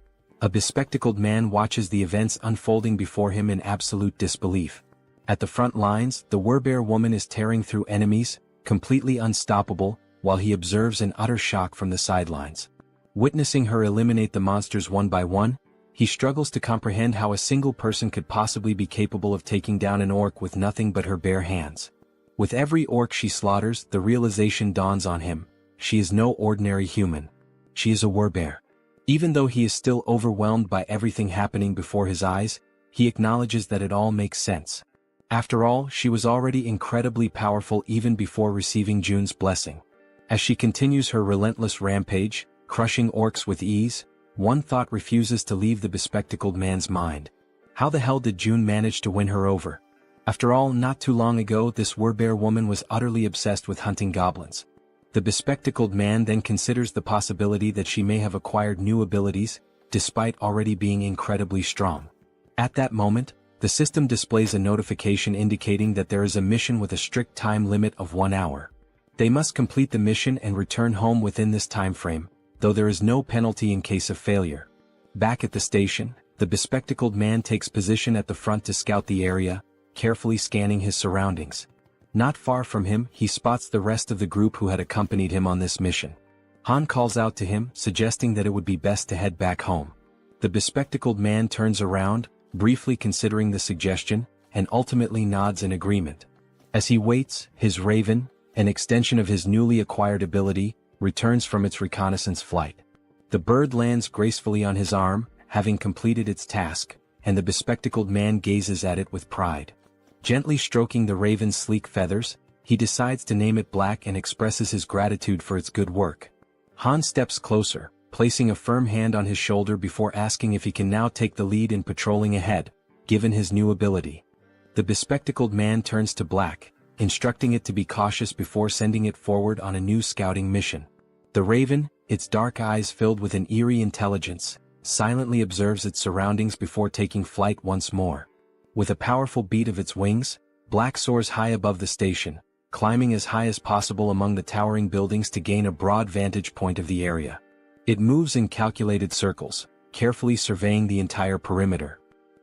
A bespectacled man watches the events unfolding before him in absolute disbelief. At the front lines, the Werbear woman is tearing through enemies, completely unstoppable, while he observes in utter shock from the sidelines. Witnessing her eliminate the monsters one by one, he struggles to comprehend how a single person could possibly be capable of taking down an orc with nothing but her bare hands. With every orc she slaughters, the realization dawns on him: she is no ordinary human. She is a Werbear. Even though he is still overwhelmed by everything happening before his eyes, he acknowledges that it all makes sense. After all, she was already incredibly powerful even before receiving Jun's blessing. As she continues her relentless rampage, crushing orcs with ease, one thought refuses to leave the bespectacled man's mind. How the hell did Jun manage to win her over? After all, not too long ago this Werbear woman was utterly obsessed with hunting goblins. The bespectacled man then considers the possibility that she may have acquired new abilities, despite already being incredibly strong. At that moment, the system displays a notification indicating that there is a mission with a strict time limit of 1 hour. They must complete the mission and return home within this time frame, though there is no penalty in case of failure. Back at the station, the bespectacled man takes position at the front to scout the area, carefully scanning his surroundings. Not far from him, he spots the rest of the group who had accompanied him on this mission. Han calls out to him, suggesting that it would be best to head back home. The bespectacled man turns around, briefly considering the suggestion, and ultimately nods in agreement. As he waits, his raven, an extension of his newly acquired ability, returns from its reconnaissance flight. The bird lands gracefully on his arm, having completed its task, and the bespectacled man gazes at it with pride. Gently stroking the raven's sleek feathers, he decides to name it Black and expresses his gratitude for its good work. Han steps closer, placing a firm hand on his shoulder before asking if he can now take the lead in patrolling ahead, given his new ability. The bespectacled man turns to Black, instructing it to be cautious before sending it forward on a new scouting mission. The raven, its dark eyes filled with an eerie intelligence, silently observes its surroundings before taking flight once more. With a powerful beat of its wings, Black soars high above the station, climbing as high as possible among the towering buildings to gain a broad vantage point of the area. It moves in calculated circles, carefully surveying the entire perimeter.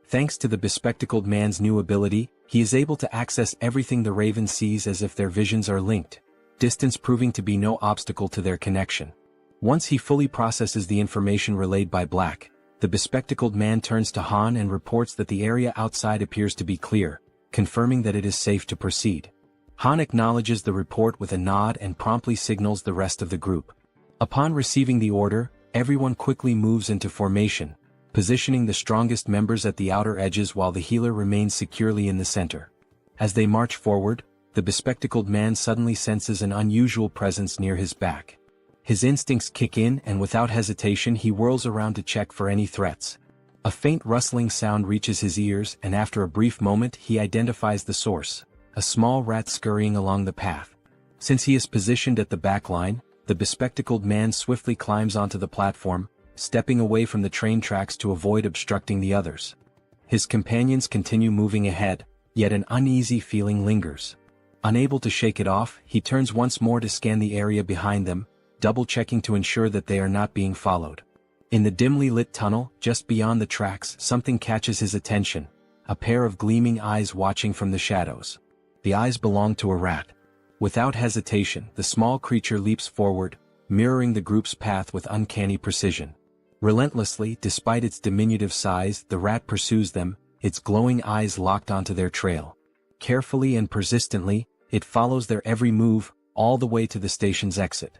Thanks to the bespectacled man's new ability, he is able to access everything the raven sees as if their visions are linked, distance proving to be no obstacle to their connection. Once he fully processes the information relayed by Black, the bespectacled man turns to Han and reports that the area outside appears to be clear, confirming that it is safe to proceed. Han acknowledges the report with a nod and promptly signals the rest of the group. Upon receiving the order, everyone quickly moves into formation, positioning the strongest members at the outer edges while the healer remains securely in the center. As they march forward, the bespectacled man suddenly senses an unusual presence near his back. His instincts kick in and without hesitation he whirls around to check for any threats. A faint rustling sound reaches his ears and after a brief moment he identifies the source, a small rat scurrying along the path. Since he is positioned at the back line, the bespectacled man swiftly climbs onto the platform, stepping away from the train tracks to avoid obstructing the others. His companions continue moving ahead, yet an uneasy feeling lingers. Unable to shake it off, he turns once more to scan the area behind them, double-checking to ensure that they are not being followed. In the dimly lit tunnel, just beyond the tracks, something catches his attention, a pair of gleaming eyes watching from the shadows. The eyes belong to a rat. Without hesitation, the small creature leaps forward, mirroring the group's path with uncanny precision. Relentlessly, despite its diminutive size, the rat pursues them, its glowing eyes locked onto their trail. Carefully and persistently, it follows their every move, all the way to the station's exit.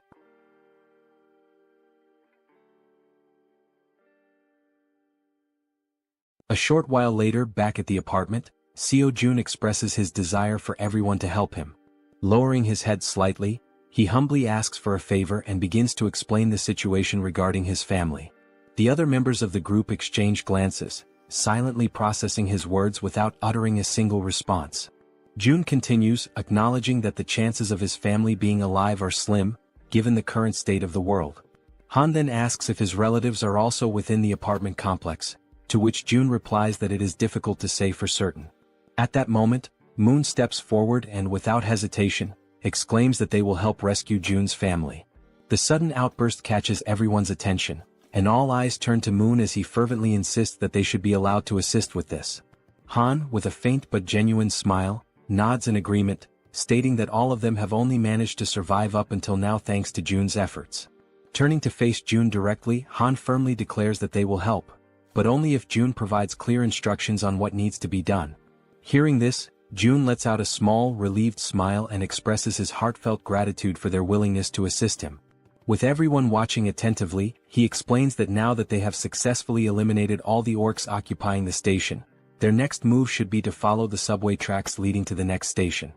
A short while later, back at the apartment, Seo Jun expresses his desire for everyone to help him. Lowering his head slightly, he humbly asks for a favor and begins to explain the situation regarding his family. The other members of the group exchange glances, silently processing his words without uttering a single response. Jun continues, acknowledging that the chances of his family being alive are slim, given the current state of the world. Han then asks if his relatives are also within the apartment complex, to which Jun replies that it is difficult to say for certain. At that moment, Moon steps forward and without hesitation, exclaims that they will help rescue Jun's family. The sudden outburst catches everyone's attention, and all eyes turn to Moon as he fervently insists that they should be allowed to assist with this. Han, with a faint but genuine smile, nods in agreement, stating that all of them have only managed to survive up until now thanks to Jun's efforts. Turning to face Jun directly, Han firmly declares that they will help, but only if Jun provides clear instructions on what needs to be done. Hearing this, Jun lets out a small, relieved smile and expresses his heartfelt gratitude for their willingness to assist him. With everyone watching attentively, he explains that now that they have successfully eliminated all the orcs occupying the station, their next move should be to follow the subway tracks leading to the next station.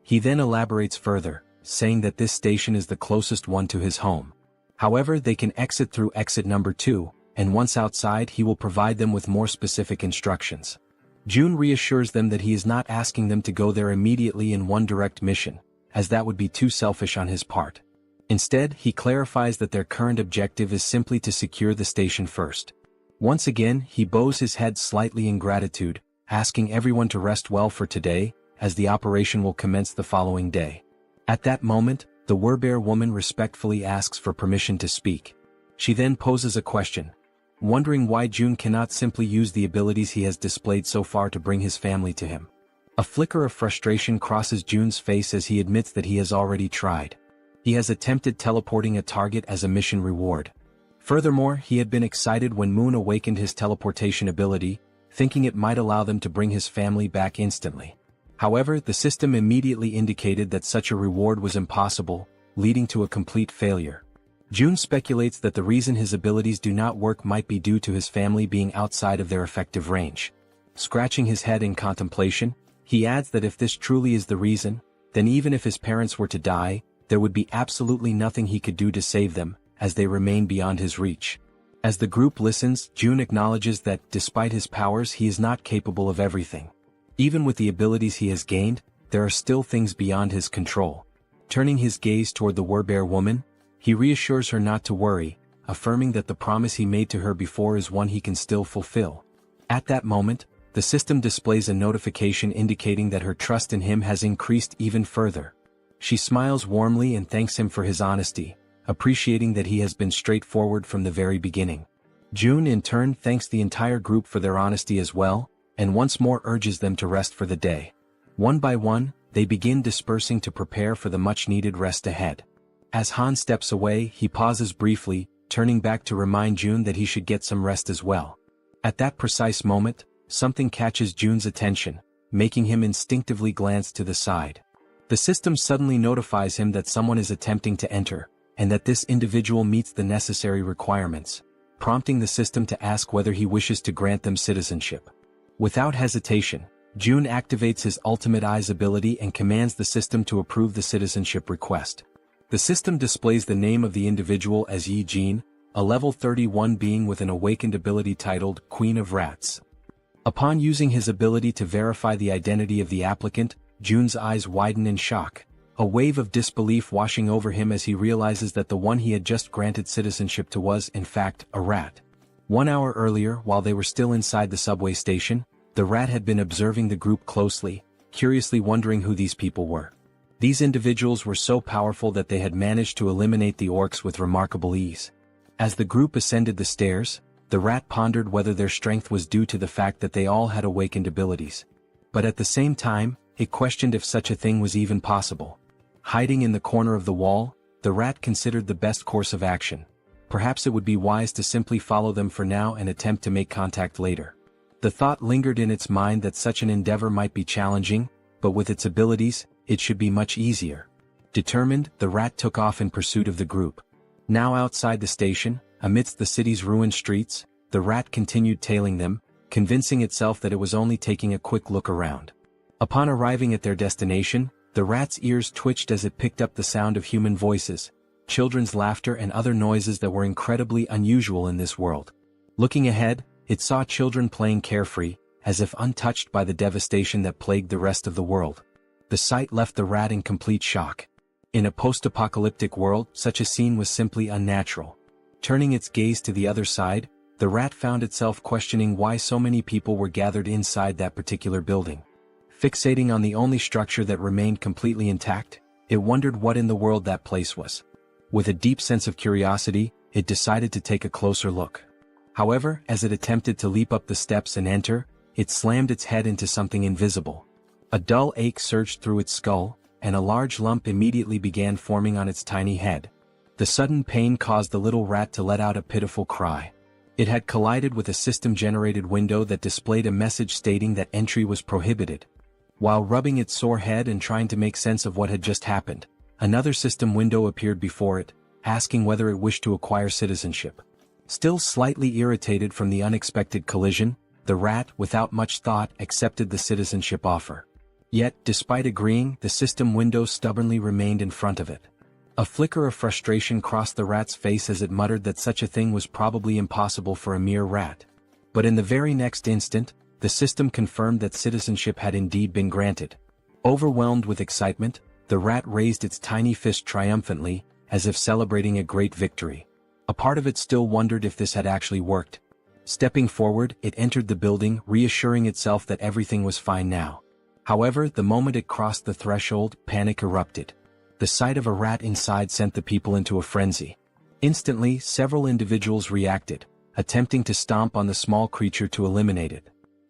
He then elaborates further, saying that this station is the closest one to his home. However, they can exit through exit number 2, and once outside he will provide them with more specific instructions. Jun reassures them that he is not asking them to go there immediately in one direct mission, as that would be too selfish on his part. Instead, he clarifies that their current objective is simply to secure the station first. Once again, he bows his head slightly in gratitude, asking everyone to rest well for today, as the operation will commence the following day. At that moment, the Werbear woman respectfully asks for permission to speak. She then poses a question, wondering why Jun cannot simply use the abilities he has displayed so far to bring his family to him. A flicker of frustration crosses Jun's face as he admits that he has already tried. He has attempted teleporting a target as a mission reward. Furthermore, he had been excited when Moon awakened his teleportation ability, thinking it might allow them to bring his family back instantly. However, the system immediately indicated that such a reward was impossible, leading to a complete failure. Jun speculates that the reason his abilities do not work might be due to his family being outside of their effective range. Scratching his head in contemplation, he adds that if this truly is the reason, then even if his parents were to die, there would be absolutely nothing he could do to save them, as they remain beyond his reach. As the group listens, Jun acknowledges that, despite his powers, he is not capable of everything. Even with the abilities he has gained, there are still things beyond his control. Turning his gaze toward the Werbear woman, he reassures her not to worry, affirming that the promise he made to her before is one he can still fulfill. At that moment, the system displays a notification indicating that her trust in him has increased even further. She smiles warmly and thanks him for his honesty, appreciating that he has been straightforward from the very beginning. Jun in turn thanks the entire group for their honesty as well, and once more urges them to rest for the day. One by one, they begin dispersing to prepare for the much-needed rest ahead. As Han steps away, he pauses briefly, turning back to remind Jun that he should get some rest as well. At that precise moment, something catches Jun's attention, making him instinctively glance to the side. The system suddenly notifies him that someone is attempting to enter, and that this individual meets the necessary requirements, prompting the system to ask whether he wishes to grant them citizenship. Without hesitation, Jun activates his Ultimate Eyes ability and commands the system to approve the citizenship request. The system displays the name of the individual as Yi Jin, a level 31 being with an awakened ability titled Queen of Rats. Upon using his ability to verify the identity of the applicant, Jun's eyes widen in shock, a wave of disbelief washing over him as he realizes that the one he had just granted citizenship to was, in fact, a rat. 1 hour earlier, while they were still inside the subway station, the rat had been observing the group closely, curiously wondering who these people were. These individuals were so powerful that they had managed to eliminate the orcs with remarkable ease. As the group ascended the stairs, the rat pondered whether their strength was due to the fact that they all had awakened abilities. But at the same time, it questioned if such a thing was even possible. Hiding in the corner of the wall, the rat considered the best course of action. Perhaps it would be wise to simply follow them for now and attempt to make contact later. The thought lingered in its mind that such an endeavor might be challenging, but with its abilities, it should be much easier. Determined, the rat took off in pursuit of the group. Now outside the station, amidst the city's ruined streets, the rat continued tailing them, convincing itself that it was only taking a quick look around. Upon arriving at their destination, the rat's ears twitched as it picked up the sound of human voices, children's laughter and other noises that were incredibly unusual in this world. Looking ahead, it saw children playing carefree, as if untouched by the devastation that plagued the rest of the world. The sight left the rat in complete shock. In a post-apocalyptic world, such a scene was simply unnatural. Turning its gaze to the other side, the rat found itself questioning why so many people were gathered inside that particular building. Fixating on the only structure that remained completely intact, it wondered what in the world that place was. With a deep sense of curiosity, it decided to take a closer look. However, as it attempted to leap up the steps and enter, it slammed its head into something invisible. A dull ache surged through its skull, and a large lump immediately began forming on its tiny head. The sudden pain caused the little rat to let out a pitiful cry. It had collided with a system-generated window that displayed a message stating that entry was prohibited. While rubbing its sore head and trying to make sense of what had just happened, another system window appeared before it, asking whether it wished to acquire citizenship. Still slightly irritated from the unexpected collision, the rat, without much thought, accepted the citizenship offer. Yet, despite agreeing, the system window stubbornly remained in front of it. A flicker of frustration crossed the rat's face as it muttered that such a thing was probably impossible for a mere rat. But in the very next instant, the system confirmed that citizenship had indeed been granted. Overwhelmed with excitement, the rat raised its tiny fist triumphantly, as if celebrating a great victory. A part of it still wondered if this had actually worked. Stepping forward, it entered the building, reassuring itself that everything was fine now. However, the moment it crossed the threshold, panic erupted. The sight of a rat inside sent the people into a frenzy. Instantly, several individuals reacted, attempting to stomp on the small creature to eliminate it.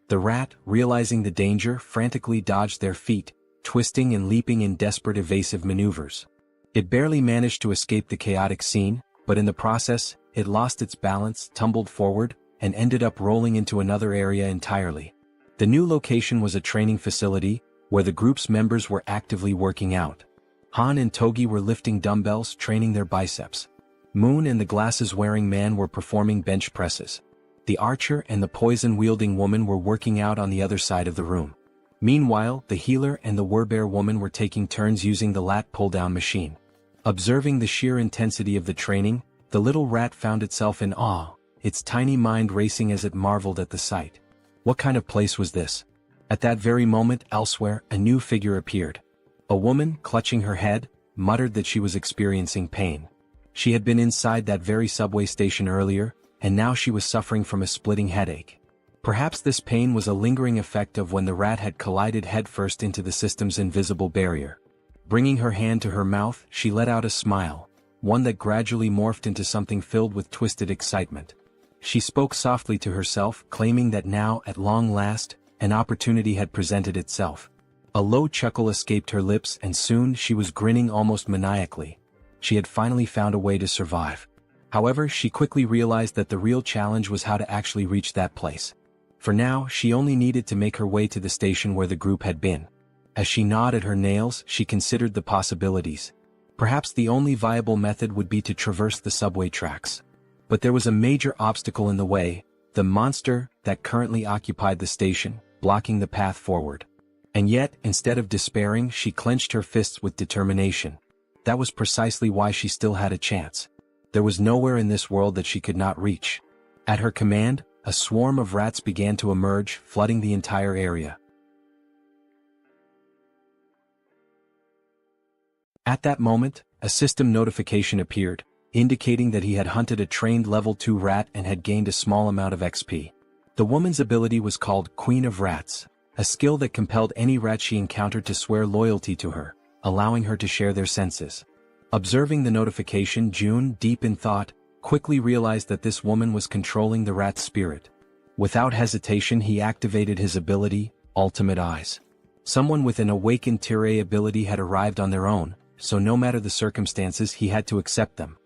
The rat, realizing the danger, frantically dodged their feet, twisting and leaping in desperate evasive maneuvers. It barely managed to escape the chaotic scene, but in the process, it lost its balance, tumbled forward, and ended up rolling into another area entirely. The new location was a training facility, where the group's members were actively working out. Han and Togi were lifting dumbbells, training their biceps. Moon and the glasses-wearing man were performing bench presses. The archer and the poison-wielding woman were working out on the other side of the room. Meanwhile, the healer and the werbear woman were taking turns using the lat pull-down machine. Observing the sheer intensity of the training, the little rat found itself in awe, its tiny mind racing as it marveled at the sight. What kind of place was this? At that very moment, elsewhere, a new figure appeared. A woman, clutching her head, muttered that she was experiencing pain. She had been inside that very subway station earlier, and now she was suffering from a splitting headache. Perhaps this pain was a lingering effect of when the rat had collided headfirst into the system's invisible barrier. Bringing her hand to her mouth, she let out a smile, one that gradually morphed into something filled with twisted excitement. She spoke softly to herself, claiming that now, at long last, an opportunity had presented itself. A low chuckle escaped her lips and soon she was grinning almost maniacally. She had finally found a way to survive. However, she quickly realized that the real challenge was how to actually reach that place. For now, she only needed to make her way to the station where the group had been. As she gnawed at her nails, she considered the possibilities. Perhaps the only viable method would be to traverse the subway tracks. But there was a major obstacle in the way, the monster that currently occupied the station, blocking the path forward. And yet, instead of despairing, she clenched her fists with determination. That was precisely why she still had a chance. There was nowhere in this world that she could not reach. At her command, a swarm of rats began to emerge, flooding the entire area. At that moment, a system notification appeared, indicating that he had hunted a trained level 2 rat and had gained a small amount of XP. The woman's ability was called Queen of Rats, a skill that compelled any rat she encountered to swear loyalty to her, allowing her to share their senses. Observing the notification, June, deep in thought, quickly realized that this woman was controlling the rat's spirit. Without hesitation, he activated his ability, Ultimate Eyes. Someone with an awakened Tirei ability had arrived on their own, so no matter the circumstances, he had to accept them.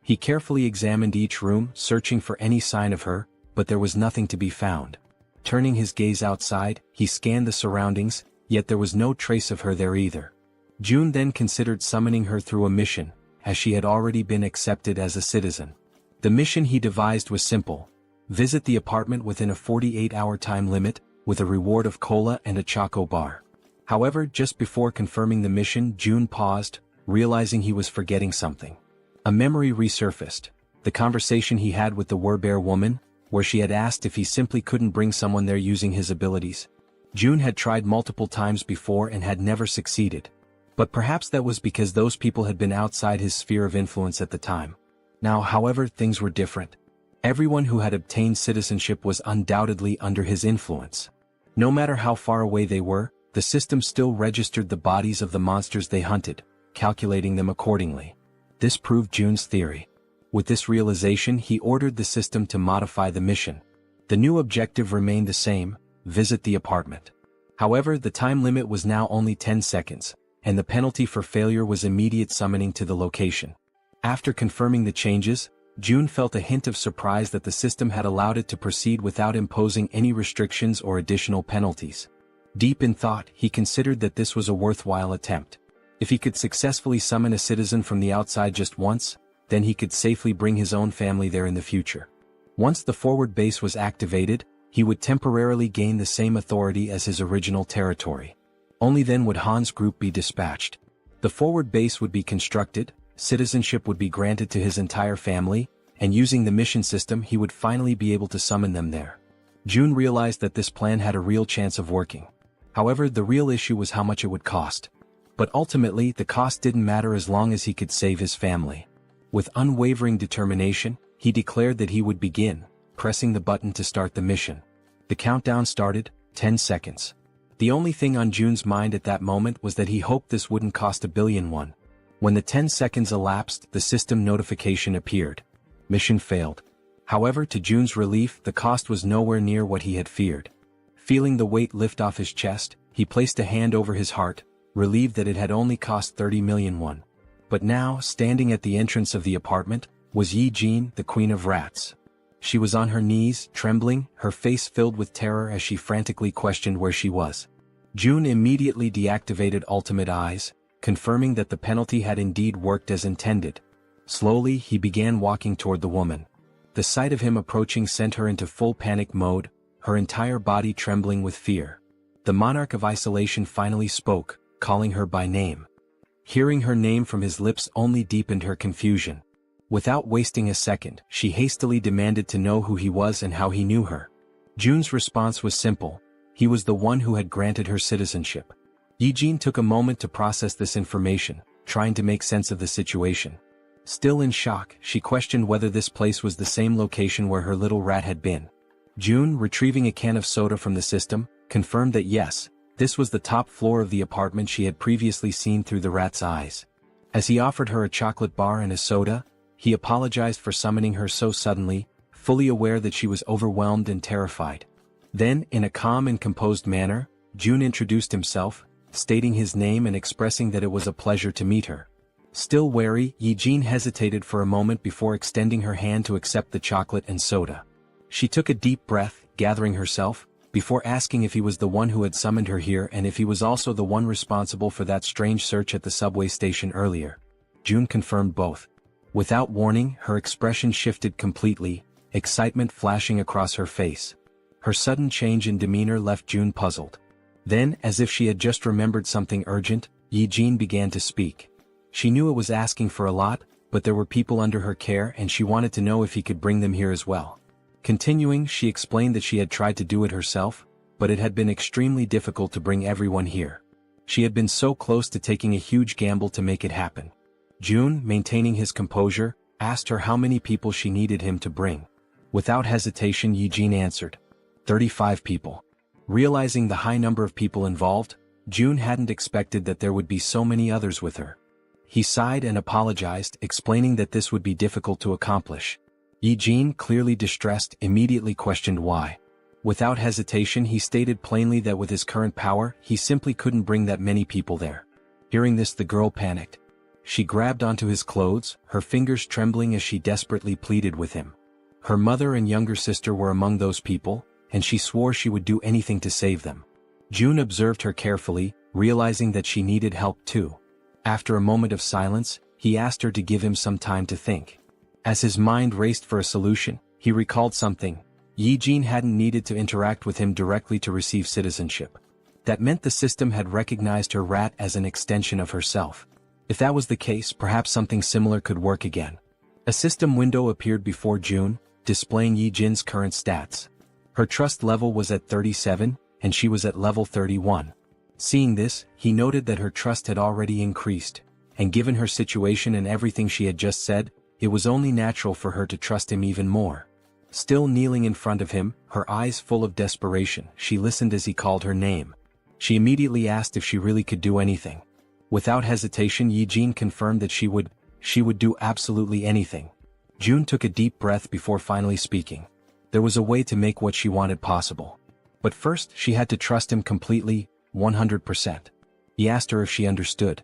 He carefully examined each room, searching for any sign of her, but there was nothing to be found. Turning his gaze outside, he scanned the surroundings, yet there was no trace of her there either. June then considered summoning her through a mission, as she had already been accepted as a citizen. The mission he devised was simple: visit the apartment within a 48-hour time limit, with a reward of cola and a choco bar. However, just before confirming the mission, June paused, realizing he was forgetting something. A memory resurfaced, the conversation he had with the werbear woman, where she had asked if he simply couldn't bring someone there using his abilities. June had tried multiple times before and had never succeeded. But perhaps that was because those people had been outside his sphere of influence at the time. Now, however, things were different. Everyone who had obtained citizenship was undoubtedly under his influence. No matter how far away they were, the system still registered the bodies of the monsters they hunted, calculating them accordingly. This proved Jun's theory. With this realization, he ordered the system to modify the mission. The new objective remained the same: visit the apartment. However, the time limit was now only 10 seconds, and the penalty for failure was immediate summoning to the location. After confirming the changes, Jun felt a hint of surprise that the system had allowed it to proceed without imposing any restrictions or additional penalties. Deep in thought, he considered that this was a worthwhile attempt. If he could successfully summon a citizen from the outside just once, then he could safely bring his own family there in the future. Once the forward base was activated, he would temporarily gain the same authority as his original territory. Only then would Han's group be dispatched. The forward base would be constructed, citizenship would be granted to his entire family, and using the mission system he would finally be able to summon them there. Jun realized that this plan had a real chance of working. However, the real issue was how much it would cost. But ultimately, the cost didn't matter as long as he could save his family. With unwavering determination, he declared that he would begin, pressing the button to start the mission. The countdown started, 10 seconds. The only thing on Jun's mind at that moment was that he hoped this wouldn't cost $1 billion. When the 10 seconds elapsed, the system notification appeared. Mission failed. However, to Jun's relief, the cost was nowhere near what he had feared. Feeling the weight lift off his chest, he placed a hand over his heart, relieved that it had only cost 30 million. But now, standing at the entrance of the apartment, was Jaehyeon, the Queen of Rats. She was on her knees, trembling, her face filled with terror as she frantically questioned where she was. Jun immediately deactivated Ultimate Eyes, confirming that the penalty had indeed worked as intended. Slowly, he began walking toward the woman. The sight of him approaching sent her into full panic mode, her entire body trembling with fear. The monarch of isolation finally spoke, calling her by name. Hearing her name from his lips only deepened her confusion. Without wasting a second, she hastily demanded to know who he was and how he knew her. Jun's response was simple: he was the one who had granted her citizenship. Jaehyeon took a moment to process this information, trying to make sense of the situation. Still in shock, she questioned whether this place was the same location where her little rat had been. Jun, retrieving a can of soda from the system, confirmed that yes, this was the top floor of the apartment she had previously seen through the rat's eyes. As he offered her a chocolate bar and a soda, he apologized for summoning her so suddenly, fully aware that she was overwhelmed and terrified. Then, in a calm and composed manner, Jun introduced himself, stating his name and expressing that it was a pleasure to meet her. Still wary, Jaehyeon hesitated for a moment before extending her hand to accept the chocolate and soda. She took a deep breath, gathering herself, before asking if he was the one who had summoned her here and if he was also the one responsible for that strange search at the subway station earlier. Jun confirmed both. Without warning, her expression shifted completely, excitement flashing across her face. Her sudden change in demeanor left Jun puzzled. Then, as if she had just remembered something urgent, Jaehyeon began to speak. She knew it was asking for a lot, but there were people under her care and she wanted to know if he could bring them here as well. Continuing, she explained that she had tried to do it herself, but it had been extremely difficult to bring everyone here. She had been so close to taking a huge gamble to make it happen. Jun, maintaining his composure, asked her how many people she needed him to bring. Without hesitation, Jaehyeon answered, 35 people. Realizing the high number of people involved, Jun hadn't expected that there would be so many others with her. He sighed and apologized, explaining that this would be difficult to accomplish. Jaehyeon, clearly distressed, immediately questioned why. Without hesitation, he stated plainly that with his current power, he simply couldn't bring that many people there. Hearing this, the girl panicked. She grabbed onto his clothes, her fingers trembling as she desperately pleaded with him. Her mother and younger sister were among those people, and she swore she would do anything to save them. Jun observed her carefully, realizing that she needed help too. After a moment of silence, he asked her to give him some time to think. As his mind raced for a solution, he recalled something. Jaehyeon hadn't needed to interact with him directly to receive citizenship. That meant the system had recognized her rat as an extension of herself. If that was the case, perhaps something similar could work again. A system window appeared before Jun, displaying Jaehyeon's current stats. Her trust level was at 37, and she was at level 31. Seeing this, he noted that her trust had already increased, and given her situation and everything she had just said, it was only natural for her to trust him even more. Still kneeling in front of him, her eyes full of desperation, she listened as he called her name. She immediately asked if she really could do anything. Without hesitation, Jaehyeon confirmed that she would. she would do absolutely anything. June took a deep breath before finally speaking. There was a way to make what she wanted possible. But first she had to trust him completely, 100%. He asked her if she understood.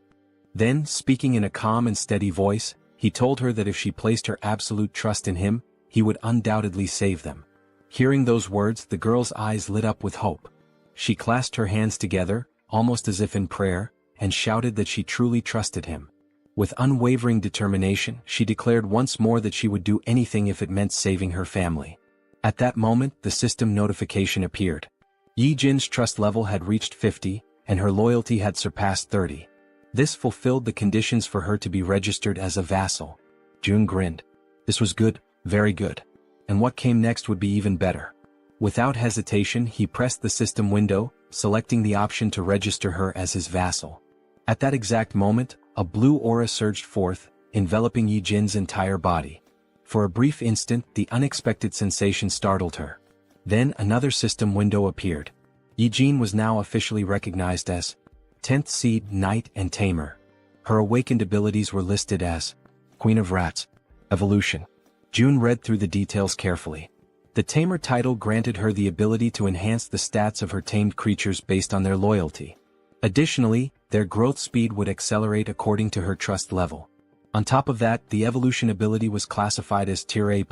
Then, speaking in a calm and steady voice, he told her that if she placed her absolute trust in him, he would undoubtedly save them. Hearing those words, the girl's eyes lit up with hope. She clasped her hands together, almost as if in prayer, and shouted that she truly trusted him. With unwavering determination, she declared once more that she would do anything if it meant saving her family. At that moment, the system notification appeared. Yi-jin's trust level had reached 50, and her loyalty had surpassed 30. This fulfilled the conditions for her to be registered as a vassal. June grinned. This was good, very good. And what came next would be even better. Without hesitation, he pressed the system window, selecting the option to register her as his vassal. At that exact moment, a blue aura surged forth, enveloping Yi-jin's entire body. For a brief instant, the unexpected sensation startled her. Then another system window appeared. Yi-jin was now officially recognized as 10th Seed, Knight and Tamer. Her awakened abilities were listed as Queen of Rats, Evolution. June read through the details carefully. The Tamer title granted her the ability to enhance the stats of her tamed creatures based on their loyalty. Additionally, their growth speed would accelerate according to her trust level. On top of that, the evolution ability was classified as Tier A+.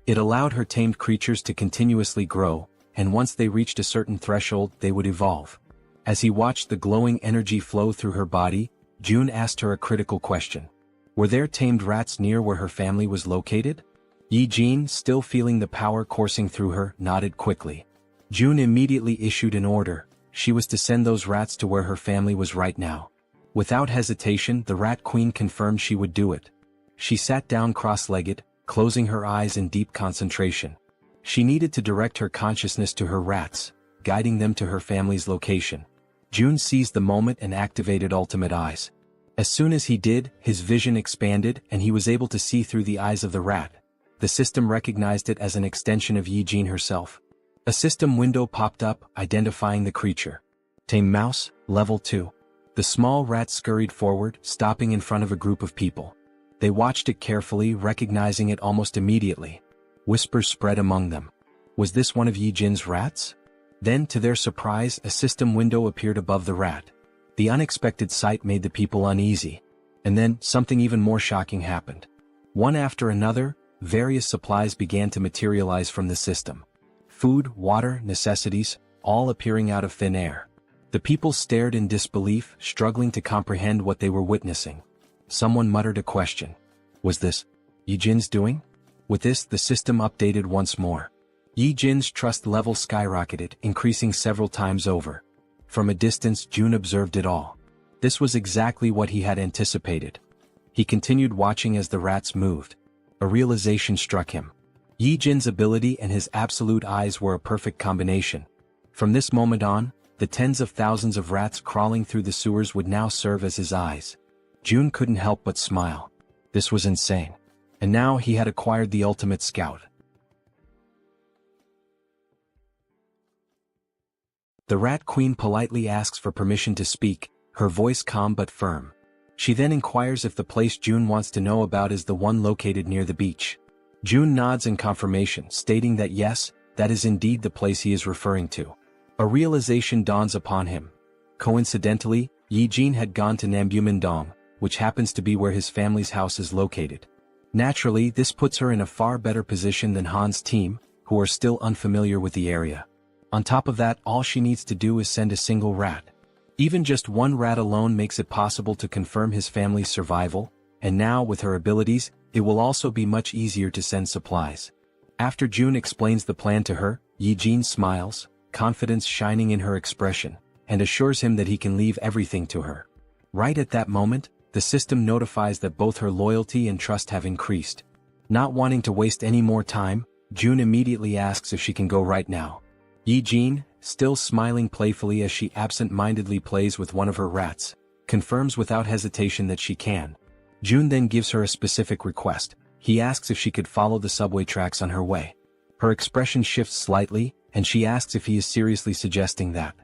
It allowed her tamed creatures to continuously grow, and once they reached a certain threshold, they would evolve. As he watched the glowing energy flow through her body, June asked her a critical question. Were there tamed rats near where her family was located? Yi-jin, still feeling the power coursing through her, nodded quickly. June immediately issued an order. She was to send those rats to where her family was right now. Without hesitation, the Rat Queen confirmed she would do it. She sat down cross-legged, closing her eyes in deep concentration. She needed to direct her consciousness to her rats, guiding them to her family's location. June seized the moment and activated Ultimate Eyes. As soon as he did, his vision expanded and he was able to see through the eyes of the rat. The system recognized it as an extension of Yi-jin herself. A system window popped up, identifying the creature. Tame Mouse, Level 2. The small rat scurried forward, stopping in front of a group of people. They watched it carefully, recognizing it almost immediately. Whispers spread among them. Was this one of Yi-jin's rats? Then, to their surprise, a system window appeared above the rat. The unexpected sight made the people uneasy. And then, something even more shocking happened. One after another, various supplies began to materialize from the system. Food, water, necessities, all appearing out of thin air. The people stared in disbelief, struggling to comprehend what they were witnessing. Someone muttered a question. Was this Yi-jin's doing? With this, the system updated once more. Yi-jin's trust level skyrocketed, increasing several times over. From a distance, June observed it all. This was exactly what he had anticipated. He continued watching as the rats moved. A realization struck him. Yi-jin's ability and his absolute eyes were a perfect combination. From this moment on, the tens of thousands of rats crawling through the sewers would now serve as his eyes. June couldn't help but smile. This was insane. And now he had acquired the ultimate scout. The Rat Queen politely asks for permission to speak, her voice calm but firm. She then inquires if the place June wants to know about is the one located near the beach. June nods in confirmation, stating that yes, that is indeed the place he is referring to. A realization dawns upon him. Coincidentally, Yi-jin had gone to Nambu-Mindong, which happens to be where his family's house is located. Naturally, this puts her in a far better position than Han's team, who are still unfamiliar with the area. On top of that, all she needs to do is send a single rat. Even just one rat alone makes it possible to confirm his family's survival, and now with her abilities, it will also be much easier to send supplies. After June explains the plan to her, Yi-jin smiles, confidence shining in her expression, and assures him that he can leave everything to her. Right at that moment, the system notifies that both her loyalty and trust have increased. Not wanting to waste any more time, June immediately asks if she can go right now. Yi-jin, still smiling playfully as she absent-mindedly plays with one of her rats, confirms without hesitation that she can. June then gives her a specific request. He asks if she could follow the subway tracks on her way. Her expression shifts slightly, and she asks if he is seriously suggesting that.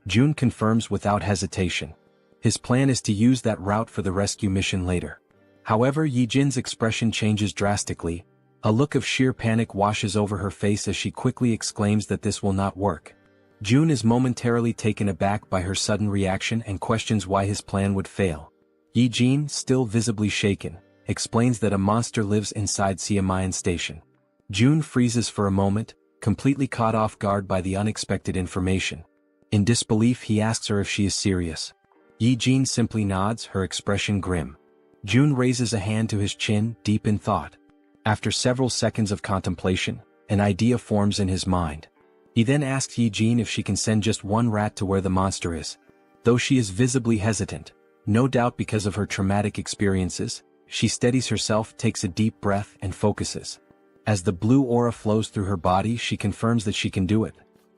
June confirms without hesitation. His plan is to use that route for the rescue mission later. However, Yijin's expression changes drastically. A look of sheer panic washes over her face as she quickly exclaims that this will not work. June is momentarily taken aback by her sudden reaction and questions why his plan would fail. Yijin, still visibly shaken, explains that a monster lives inside Siamayan Station. June freezes for a moment, completely caught off guard by the unexpected information. In disbelief, he asks her if she is serious. Yijin simply nods, her expression grim. June raises a hand to his chin, deep in thought. After several seconds of contemplation, an idea forms in his mind. He then asks Yijin if she can send just one rat to where the monster is. Though she is visibly hesitant, no doubt because of her traumatic experiences, she steadies herself, takes a deep breath, and focuses. As the blue aura flows through her body, she confirms that she can do it.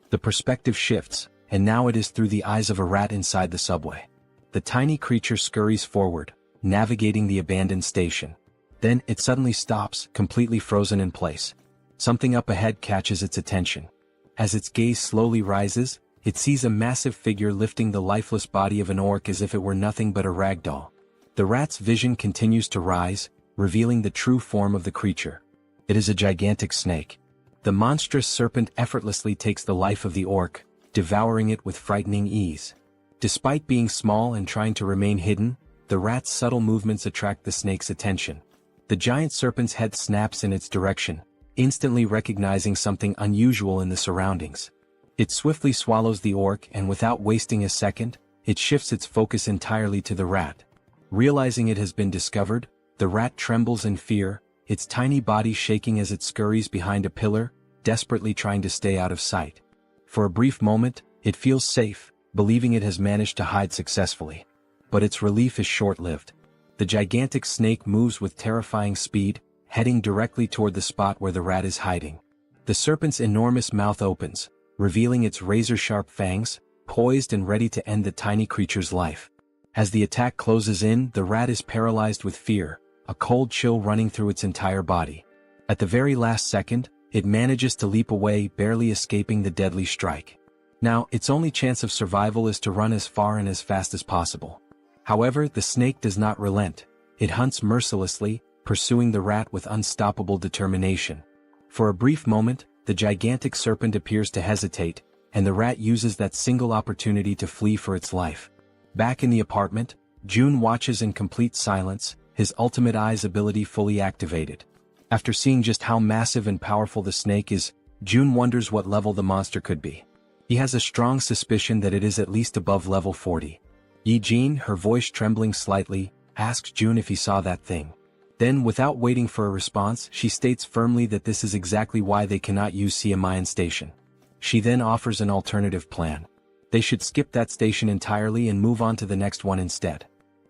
The perspective shifts, and now it is through the eyes of a rat inside the subway. The tiny creature scurries forward, navigating the abandoned station. Then, it suddenly stops, completely frozen in place. Something up ahead catches its attention. As its gaze slowly rises, it sees a massive figure lifting the lifeless body of an orc as if it were nothing but a rag doll. The rat's vision continues to rise, revealing the true form of the creature. It is a gigantic snake. The monstrous serpent effortlessly takes the life of the orc, devouring it with frightening ease. Despite being small and trying to remain hidden, the rat's subtle movements attract the snake's attention. The giant serpent's head snaps in its direction, instantly recognizing something unusual in the surroundings. It swiftly swallows the orc, and without wasting a second, it shifts its focus entirely to the rat. Realizing it has been discovered, the rat trembles in fear, its tiny body shaking as it scurries behind a pillar, desperately trying to stay out of sight. For a brief moment, it feels safe, believing it has managed to hide successfully. But its relief is short-lived. The gigantic snake moves with terrifying speed, heading directly toward the spot where the rat is hiding. The serpent's enormous mouth opens, revealing its razor-sharp fangs, poised and ready to end the tiny creature's life. As the attack closes in, the rat is paralyzed with fear, a cold chill running through its entire body. At the very last second, it manages to leap away, barely escaping the deadly strike. Now, its only chance of survival is to run as far and as fast as possible. However, the snake does not relent. It hunts mercilessly, pursuing the rat with unstoppable determination. For a brief moment, the gigantic serpent appears to hesitate, and the rat uses that single opportunity to flee for its life. Back in the apartment, June watches in complete silence, his ultimate eyes ability fully activated. After seeing just how massive and powerful the snake is, June wonders what level the monster could be. He has a strong suspicion that it is at least above level 40. Yijin, her voice trembling slightly, asks June if he saw that thing. Then, without waiting for a response, she states firmly that this is exactly why they cannot use Siamayan Station. She then offers an alternative plan. They should skip that station entirely and move on to the next one instead.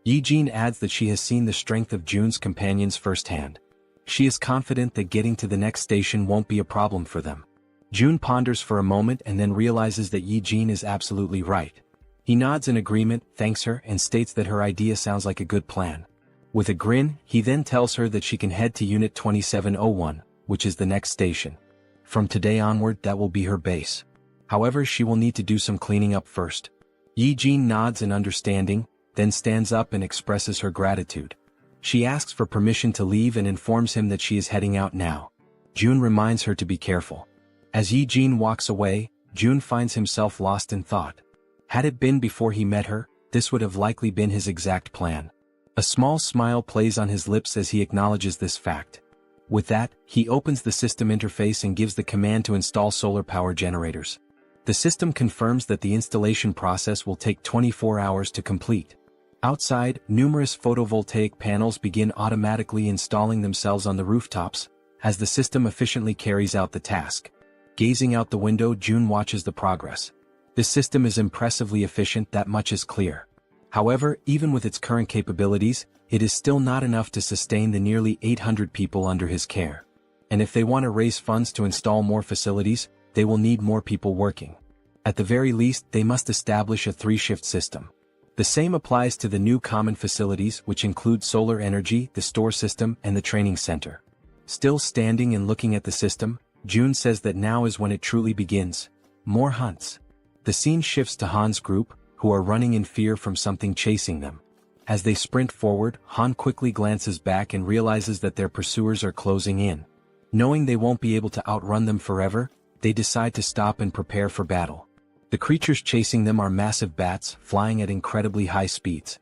Yijin adds that she has seen the strength of June's companions firsthand. She is confident that getting to the next station won't be a problem for them. June ponders for a moment and then realizes that Yijin is absolutely right. He nods in agreement, thanks her, and states that her idea sounds like a good plan. With a grin, he then tells her that she can head to Unit 2701, which is the next station. From today onward, that will be her base. However, she will need to do some cleaning up first. Yijin nods in understanding, then stands up and expresses her gratitude. She asks for permission to leave and informs him that she is heading out now. June reminds her to be careful. As Yijin walks away, June finds himself lost in thought. Had it been before he met her, this would have likely been his exact plan. A small smile plays on his lips as he acknowledges this fact. With that, he opens the system interface and gives the command to install solar power generators. The system confirms that the installation process will take 24 hours to complete. Outside, numerous photovoltaic panels begin automatically installing themselves on the rooftops, as the system efficiently carries out the task. Gazing out the window, June watches the progress. This system is impressively efficient, that much is clear. However, even with its current capabilities, it is still not enough to sustain the nearly 800 people under his care. And if they want to raise funds to install more facilities, they will need more people working. At the very least, they must establish a 3-shift system. The same applies to the new common facilities, which include solar energy, the store system, and the training center. Still standing and looking at the system, June says that now is when it truly begins. More hunts. The scene shifts to Han's group, who are running in fear from something chasing them. As they sprint forward, Han quickly glances back and realizes that their pursuers are closing in. Knowing they won't be able to outrun them forever, they decide to stop and prepare for battle. The creatures chasing them are massive bats, flying at incredibly high speeds.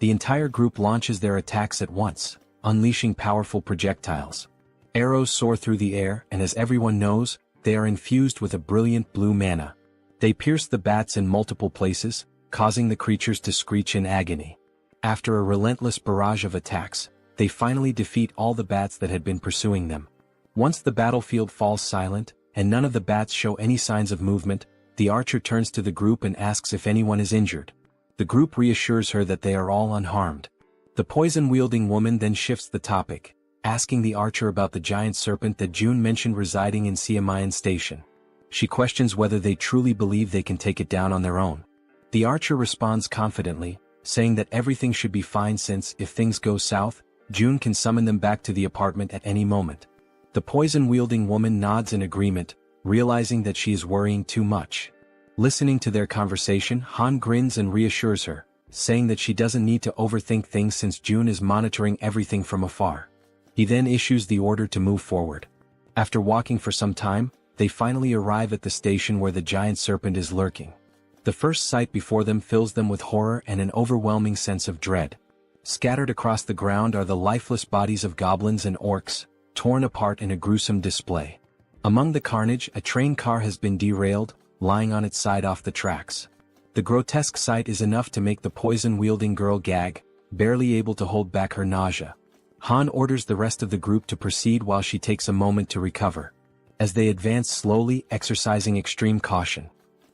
The entire group launches their attacks at once, unleashing powerful projectiles. Arrows soar through the air, and as everyone knows, they are infused with a brilliant blue mana. They pierce the bats in multiple places, causing the creatures to screech in agony. After a relentless barrage of attacks, they finally defeat all the bats that had been pursuing them. Once the battlefield falls silent, and none of the bats show any signs of movement, the archer turns to the group and asks if anyone is injured. The group reassures her that they are all unharmed. The poison-wielding woman then shifts the topic, asking the archer about the giant serpent that June mentioned residing in Siamayan Station. She questions whether they truly believe they can take it down on their own. The archer responds confidently, saying that everything should be fine since, if things go south, June can summon them back to the apartment at any moment. The poison-wielding woman nods in agreement, realizing that she is worrying too much. Listening to their conversation, Han grins and reassures her, saying that she doesn't need to overthink things since June is monitoring everything from afar. He then issues the order to move forward. After walking for some time, they finally arrive at the station where the giant serpent is lurking. The first sight before them fills them with horror and an overwhelming sense of dread. Scattered across the ground are the lifeless bodies of goblins and orcs, torn apart in a gruesome display. Among the carnage, a train car has been derailed, lying on its side off the tracks. The grotesque sight is enough to make the poison-wielding girl gag, barely able to hold back her nausea. Han orders the rest of the group to proceed while she takes a moment to recover. As they advance slowly, exercising extreme caution,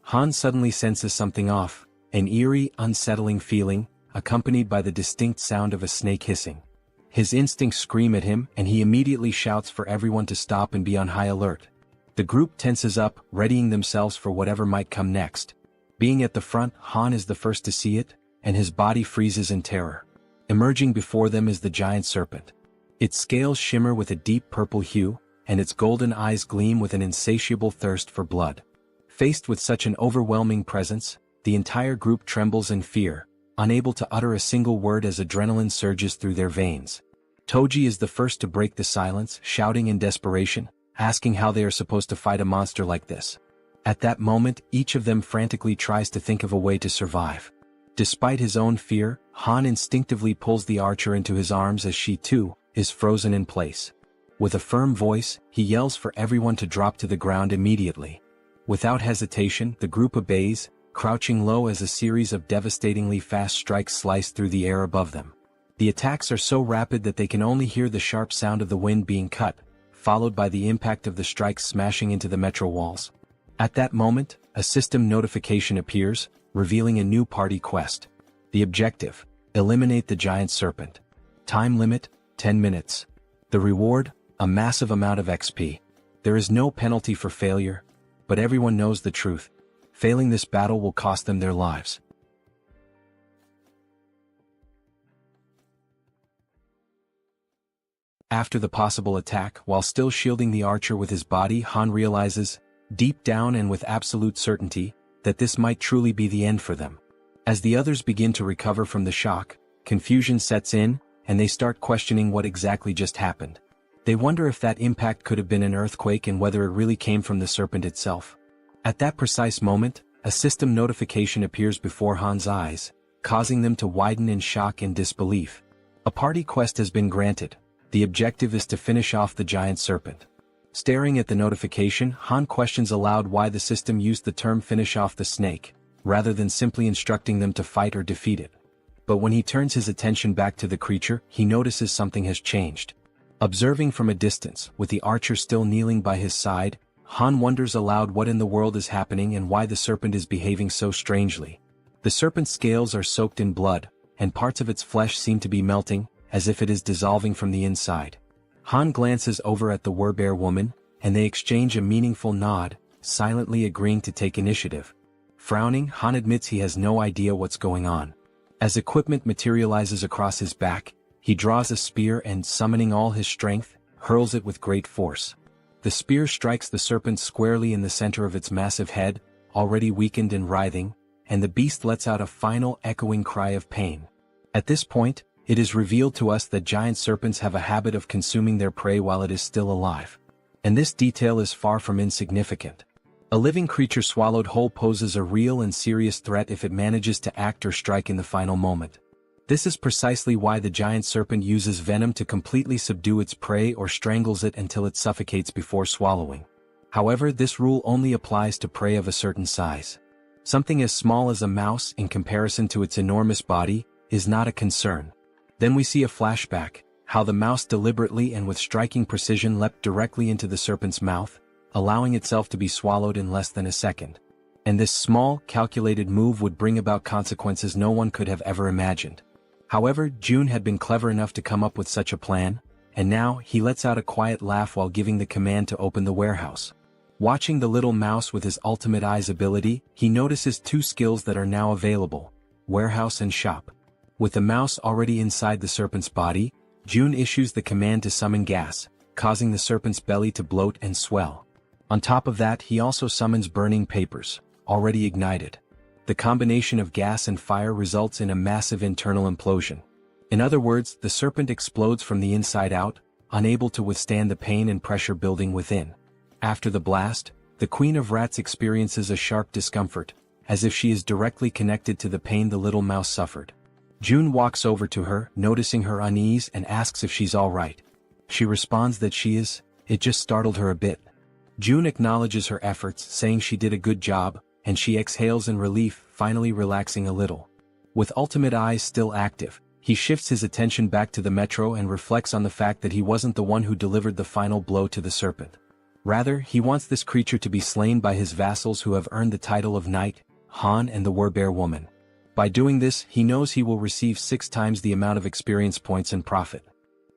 Han suddenly senses something off, an eerie, unsettling feeling, accompanied by the distinct sound of a snake hissing. His instincts scream at him, and he immediately shouts for everyone to stop and be on high alert. The group tenses up, readying themselves for whatever might come next. Being at the front, Han is the first to see it, and his body freezes in terror. Emerging before them is the giant serpent. Its scales shimmer with a deep purple hue, and its golden eyes gleam with an insatiable thirst for blood. Faced with such an overwhelming presence, the entire group trembles in fear, unable to utter a single word as adrenaline surges through their veins. Toji is the first to break the silence, shouting in desperation, asking how they are supposed to fight a monster like this. At that moment, each of them frantically tries to think of a way to survive. Despite his own fear, Han instinctively pulls the archer into his arms as she, too, is frozen in place. With a firm voice, he yells for everyone to drop to the ground immediately. Without hesitation, the group obeys, crouching low as a series of devastatingly fast strikes slice through the air above them. The attacks are so rapid that they can only hear the sharp sound of the wind being cut, followed by the impact of the strikes smashing into the metro walls. At that moment, a system notification appears, revealing a new party quest. The objective: eliminate the giant serpent. Time limit: 10 minutes. The reward: a massive amount of XP. There is no penalty for failure, but everyone knows the truth. Failing this battle will cost them their lives. After the possible attack, while still shielding the archer with his body, Han realizes, deep down and with absolute certainty, that this might truly be the end for them. As the others begin to recover from the shock, confusion sets in, and they start questioning what exactly just happened. They wonder if that impact could have been an earthquake and whether it really came from the serpent itself. At that precise moment, a system notification appears before Han's eyes, causing them to widen in shock and disbelief. A party quest has been granted. The objective is to finish off the giant serpent. Staring at the notification, Han questions aloud why the system used the term "finish off the snake," rather than simply instructing them to fight or defeat it. But when he turns his attention back to the creature, he notices something has changed. Observing from a distance, with the archer still kneeling by his side, Han wonders aloud what in the world is happening and why the serpent is behaving so strangely. The serpent's scales are soaked in blood, and parts of its flesh seem to be melting, as if it is dissolving from the inside. Han glances over at the Werbear woman, and they exchange a meaningful nod, silently agreeing to take initiative. Frowning, Han admits he has no idea what's going on. As equipment materializes across his back, he draws a spear and, summoning all his strength, hurls it with great force. The spear strikes the serpent squarely in the center of its massive head, already weakened and writhing, and the beast lets out a final echoing cry of pain. At this point, it is revealed to us that giant serpents have a habit of consuming their prey while it is still alive. And this detail is far from insignificant. A living creature swallowed whole poses a real and serious threat if it manages to act or strike in the final moment. This is precisely why the giant serpent uses venom to completely subdue its prey or strangles it until it suffocates before swallowing. However, this rule only applies to prey of a certain size. Something as small as a mouse, in comparison to its enormous body, is not a concern. Then we see a flashback, how the mouse deliberately and with striking precision leapt directly into the serpent's mouth, allowing itself to be swallowed in less than a second. And this small, calculated move would bring about consequences no one could have ever imagined. However, June had been clever enough to come up with such a plan, and now he lets out a quiet laugh while giving the command to open the warehouse. Watching the little mouse with his ultimate eyes ability, he notices two skills that are now available: warehouse and shop. With the mouse already inside the serpent's body, June issues the command to summon gas, causing the serpent's belly to bloat and swell. On top of that, he also summons burning papers, already ignited. The combination of gas and fire results in a massive internal implosion. In other words, the serpent explodes from the inside out, unable to withstand the pain and pressure building within. After the blast, the Queen of Rats experiences a sharp discomfort, as if she is directly connected to the pain the little mouse suffered. June walks over to her, noticing her unease, and asks if she's all right. She responds that she is. It just startled her a bit. June acknowledges her efforts, saying she did a good job, and she exhales in relief, finally relaxing a little. With ultimate eyes still active, he shifts his attention back to the metro and reflects on the fact that he wasn't the one who delivered the final blow to the serpent. Rather, he wants this creature to be slain by his vassals who have earned the title of Knight, Han and the Werebear Woman. By doing this, he knows he will receive 6 times the amount of experience points and profit.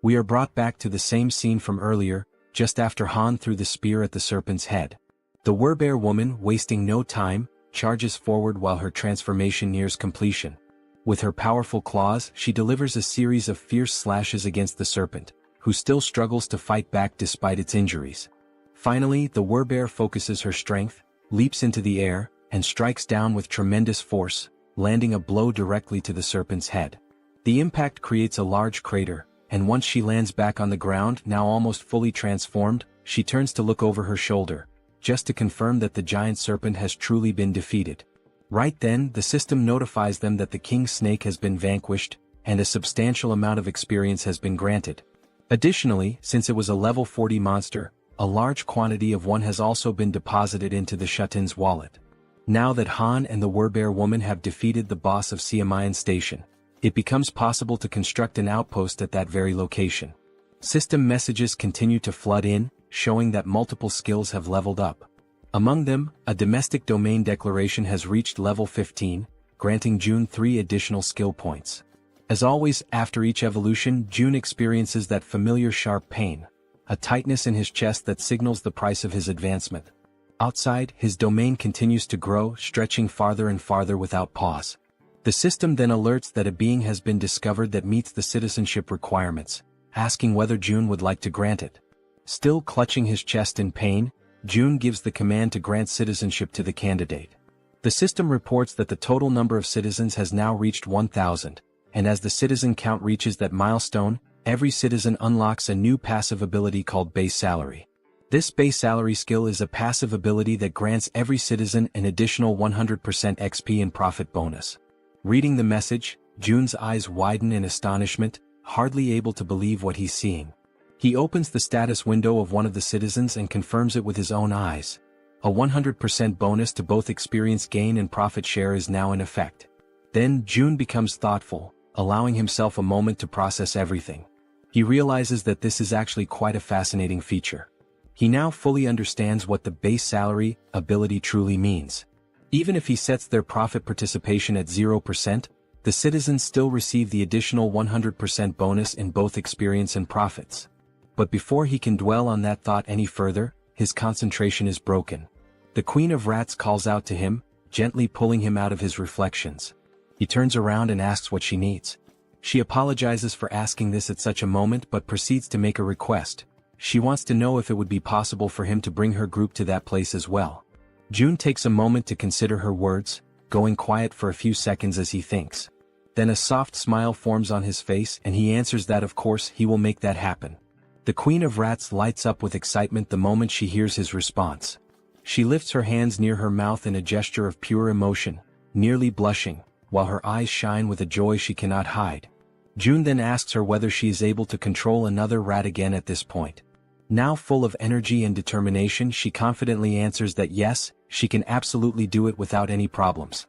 We are brought back to the same scene from earlier, just after Han threw the spear at the serpent's head. The Werebear Woman, wasting no time, charges forward while her transformation nears completion. With her powerful claws, she delivers a series of fierce slashes against the serpent, who still struggles to fight back despite its injuries. Finally, the Werebear focuses her strength, leaps into the air, and strikes down with tremendous force, landing a blow directly to the serpent's head. The impact creates a large crater, and once she lands back on the ground, now almost fully transformed, she turns to look over her shoulder, just to confirm that the giant serpent has truly been defeated. Right then, the system notifies them that the king snake has been vanquished, and a substantial amount of experience has been granted. Additionally, since it was a level 40 monster, a large quantity of one has also been deposited into the Shutin's wallet. Now that Han and the Werebear Woman have defeated the boss of Siamayan Station, it becomes possible to construct an outpost at that very location. System messages continue to flood in, showing that multiple skills have leveled up. Among them, a domestic domain declaration has reached level 15, granting June 3 additional skill points. As always, after each evolution, June experiences that familiar sharp pain, a tightness in his chest that signals the price of his advancement. Outside, his domain continues to grow, stretching farther and farther without pause. The system then alerts that a being has been discovered that meets the citizenship requirements, asking whether June would like to grant it. Still clutching his chest in pain, June gives the command to grant citizenship to the candidate. The system reports that the total number of citizens has now reached 1,000, and as the citizen count reaches that milestone, every citizen unlocks a new passive ability called Base Salary. This Base Salary skill is a passive ability that grants every citizen an additional 100% XP and profit bonus. Reading the message, June's eyes widen in astonishment, hardly able to believe what he's seeing. He opens the status window of one of the citizens and confirms it with his own eyes. A 100% bonus to both experience gain and profit share is now in effect. Then June becomes thoughtful, allowing himself a moment to process everything. He realizes that this is actually quite a fascinating feature. He now fully understands what the Base Salary ability truly means. Even if he sets their profit participation at 0%, the citizens still receive the additional 100% bonus in both experience and profits. But before he can dwell on that thought any further, his concentration is broken. The Queen of Rats calls out to him, gently pulling him out of his reflections. He turns around and asks what she needs. She apologizes for asking this at such a moment but proceeds to make a request. She wants to know if it would be possible for him to bring her group to that place as well. June takes a moment to consider her words, going quiet for a few seconds as he thinks. Then a soft smile forms on his face and he answers that of course he will make that happen. The Queen of Rats lights up with excitement the moment she hears his response. She lifts her hands near her mouth in a gesture of pure emotion, nearly blushing, while her eyes shine with a joy she cannot hide. June then asks her whether she is able to control another rat again at this point. Now full of energy and determination, she confidently answers that yes, she can absolutely do it without any problems.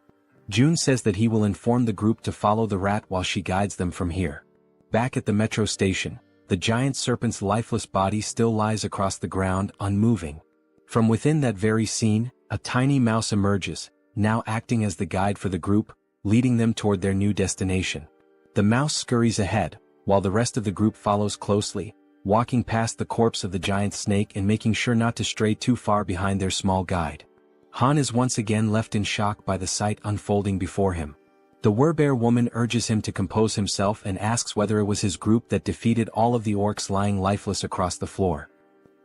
June says that he will inform the group to follow the rat while she guides them from here. Back at the metro station, the giant serpent's lifeless body still lies across the ground, unmoving. From within that very scene, a tiny mouse emerges, now acting as the guide for the group, leading them toward their new destination. The mouse scurries ahead, while the rest of the group follows closely, walking past the corpse of the giant snake and making sure not to stray too far behind their small guide. Han is once again left in shock by the sight unfolding before him. The Werbear woman urges him to compose himself and asks whether it was his group that defeated all of the orcs lying lifeless across the floor.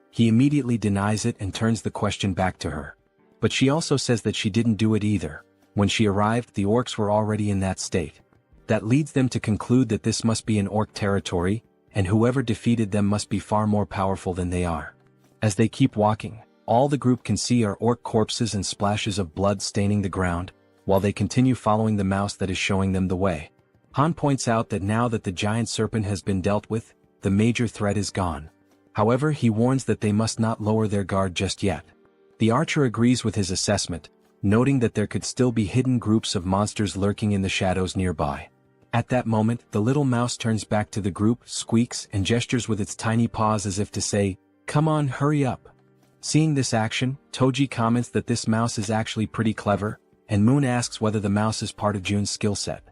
He immediately denies it and turns the question back to her. But she also says that she didn't do it either. When she arrived, the orcs were already in that state. That leads them to conclude that this must be an orc territory, and whoever defeated them must be far more powerful than they are. As they keep walking, all the group can see are orc corpses and splashes of blood staining the ground, while they continue following the mouse that is showing them the way. Han points out that now that the giant serpent has been dealt with, the major threat is gone. However, he warns that they must not lower their guard just yet. The archer agrees with his assessment, noting that there could still be hidden groups of monsters lurking in the shadows nearby. At that moment, the little mouse turns back to the group, squeaks, and gestures with its tiny paws as if to say, "Come on, hurry up." Seeing this action, Toji comments that this mouse is actually pretty clever, and Moon asks whether the mouse is part of June's skill set.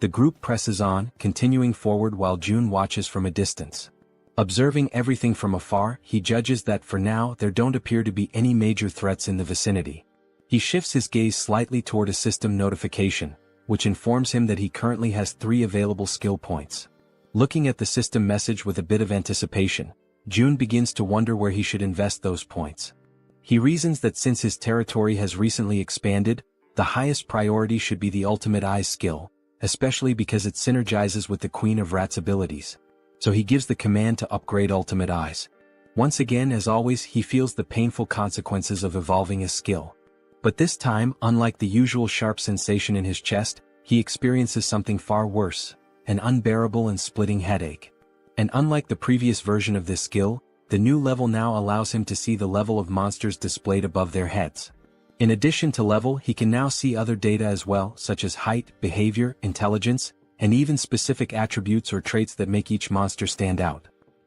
The group presses on, continuing forward while June watches from a distance. Observing everything from afar, he judges that for now there don't appear to be any major threats in the vicinity. He shifts his gaze slightly toward a system notification, which informs him that he currently has 3 available skill points. Looking at the system message with a bit of anticipation, June begins to wonder where he should invest those points. He reasons that since his territory has recently expanded, the highest priority should be the Ultimate Eyes skill, especially because it synergizes with the Queen of Rats' abilities. So he gives the command to upgrade Ultimate Eyes. Once again, as always, he feels the painful consequences of evolving his skill. But this time, unlike the usual sharp sensation in his chest, he experiences something far worse, an unbearable and splitting headache. And unlike the previous version of this skill, the new level now allows him to see the level of monsters displayed above their heads. In addition to level, he can now see other data as well, such as height, behavior, intelligence, and even specific attributes or traits that make each monster stand out.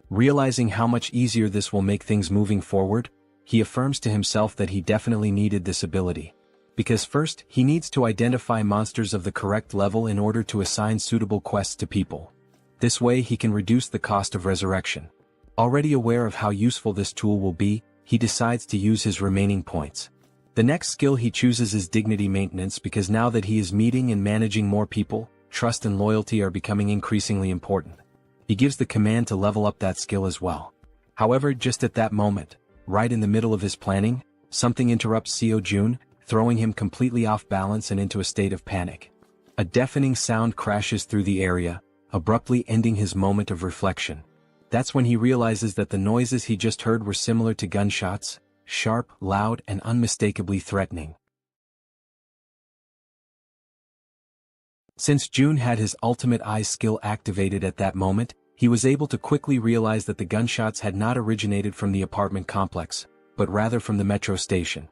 Realizing how much easier this will make things moving forward, he affirms to himself that he definitely needed this ability. Because first, he needs to identify monsters of the correct level in order to assign suitable quests to people. This way he can reduce the cost of resurrection. Already aware of how useful this tool will be, he decides to use his remaining points. The next skill he chooses is dignity maintenance because now that he is meeting and managing more people, trust and loyalty are becoming increasingly important. He gives the command to level up that skill as well. However, just at that moment, right in the middle of his planning, something interrupts Seo Jun, throwing him completely off balance and into a state of panic. A deafening sound crashes through the area, abruptly ending his moment of reflection. That's when he realizes that the noises he just heard were similar to gunshots, sharp, loud, and unmistakably threatening. Since June had his Ultimate Eyes skill activated at that moment, he was able to quickly realize that the gunshots had not originated from the apartment complex, but rather from the metro station.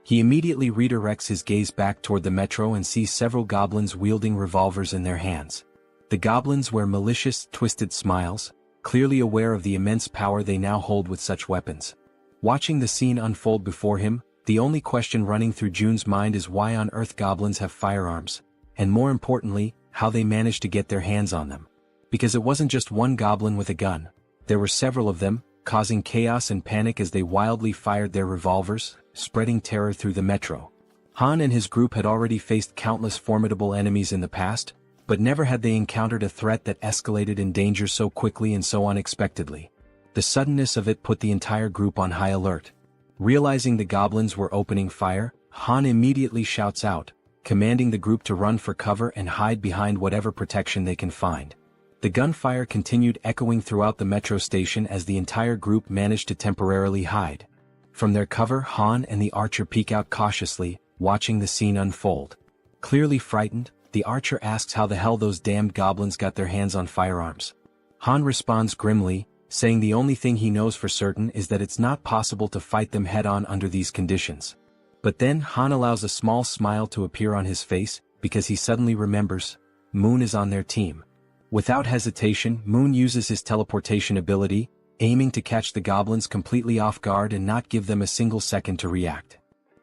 He immediately redirects his gaze back toward the metro and sees several goblins wielding revolvers in their hands. The goblins wear malicious, twisted smiles, clearly aware of the immense power they now hold with such weapons. Watching the scene unfold before him, the only question running through June's mind is why on earth goblins have firearms, and more importantly, how they managed to get their hands on them. Because it wasn't just one goblin with a gun, there were several of them, causing chaos and panic as they wildly fired their revolvers, spreading terror through the metro. Han and his group had already faced countless formidable enemies in the past, but never had they encountered a threat that escalated in danger so quickly and so unexpectedly. The suddenness of it put the entire group on high alert. Realizing the goblins were opening fire, Han immediately shouts out, commanding the group to run for cover and hide behind whatever protection they can find. The gunfire continued echoing throughout the metro station as the entire group managed to temporarily hide. From their cover, Han and the archer peek out cautiously, watching the scene unfold. Clearly frightened, the archer asks how the hell those damned goblins got their hands on firearms. Han responds grimly, saying the only thing he knows for certain is that it's not possible to fight them head-on under these conditions. But then Han allows a small smile to appear on his face, because he suddenly remembers, Moon is on their team. Without hesitation, Moon uses his teleportation ability, aiming to catch the goblins completely off guard and not give them a single second to react.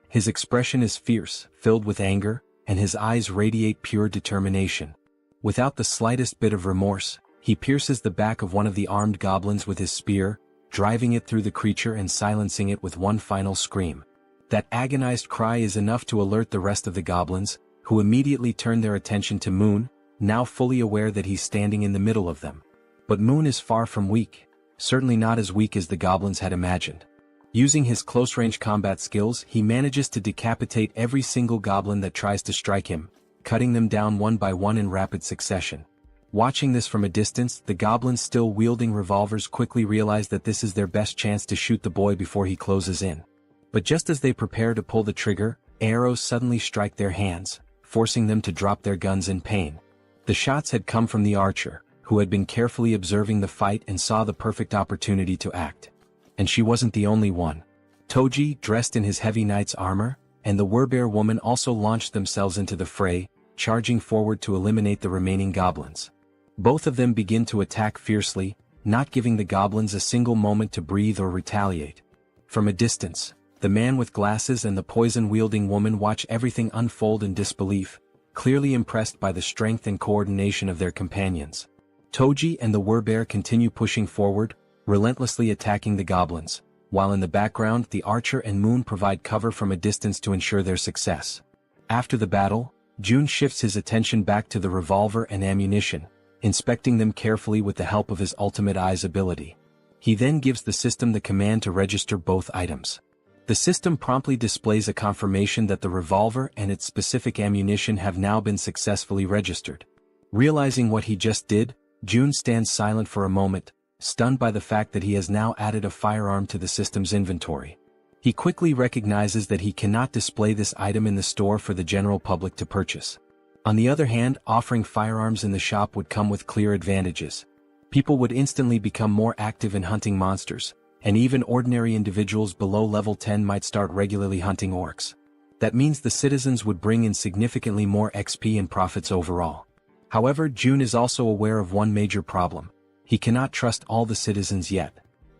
His expression is fierce, filled with anger, and his eyes radiate pure determination. Without the slightest bit of remorse, he pierces the back of one of the armed goblins with his spear, driving it through the creature and silencing it with one final scream. That agonized cry is enough to alert the rest of the goblins, who immediately turn their attention to Moon, now fully aware that he's standing in the middle of them. But Moon is far from weak, certainly not as weak as the goblins had imagined. Using his close-range combat skills, he manages to decapitate every single goblin that tries to strike him, cutting them down one by one in rapid succession. Watching this from a distance, the goblins still wielding revolvers quickly realize that this is their best chance to shoot the boy before he closes in. But just as they prepare to pull the trigger, arrows suddenly strike their hands, forcing them to drop their guns in pain. The shots had come from the archer, who had been carefully observing the fight and saw the perfect opportunity to act. And she wasn't the only one. Toji, dressed in his heavy knight's armor, and the Werbear woman also launched themselves into the fray, charging forward to eliminate the remaining goblins. Both of them begin to attack fiercely, not giving the goblins a single moment to breathe or retaliate. From a distance, the man with glasses and the poison-wielding woman watch everything unfold in disbelief, clearly impressed by the strength and coordination of their companions. Toji and the Werbear continue pushing forward, relentlessly attacking the goblins, while in the background the archer and Moon provide cover from a distance to ensure their success. After the battle, Jun shifts his attention back to the revolver and ammunition, inspecting them carefully with the help of his ultimate eyes ability. He then gives the system the command to register both items. The system promptly displays a confirmation that the revolver and its specific ammunition have now been successfully registered. Realizing what he just did, Jun stands silent for a moment, stunned by the fact that he has now added a firearm to the system's inventory. He quickly recognizes that he cannot display this item in the store for the general public to purchase. On the other hand, offering firearms in the shop would come with clear advantages. People would instantly become more active in hunting monsters, and even ordinary individuals below level 10 might start regularly hunting orcs. That means the citizens would bring in significantly more XP and profits overall. However, Jun is also aware of one major problem. He cannot trust all the citizens yet.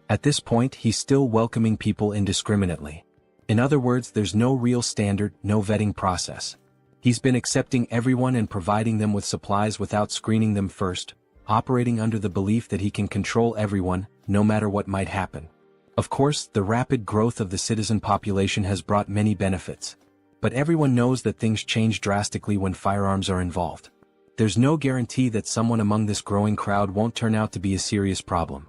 At this point, he's still welcoming people indiscriminately. In other words, there's no real standard, no vetting process. He's been accepting everyone and providing them with supplies without screening them first, operating under the belief that he can control everyone, no matter what might happen. Of course, the rapid growth of the citizen population has brought many benefits. But everyone knows that things change drastically when firearms are involved. There's no guarantee that someone among this growing crowd won't turn out to be a serious problem.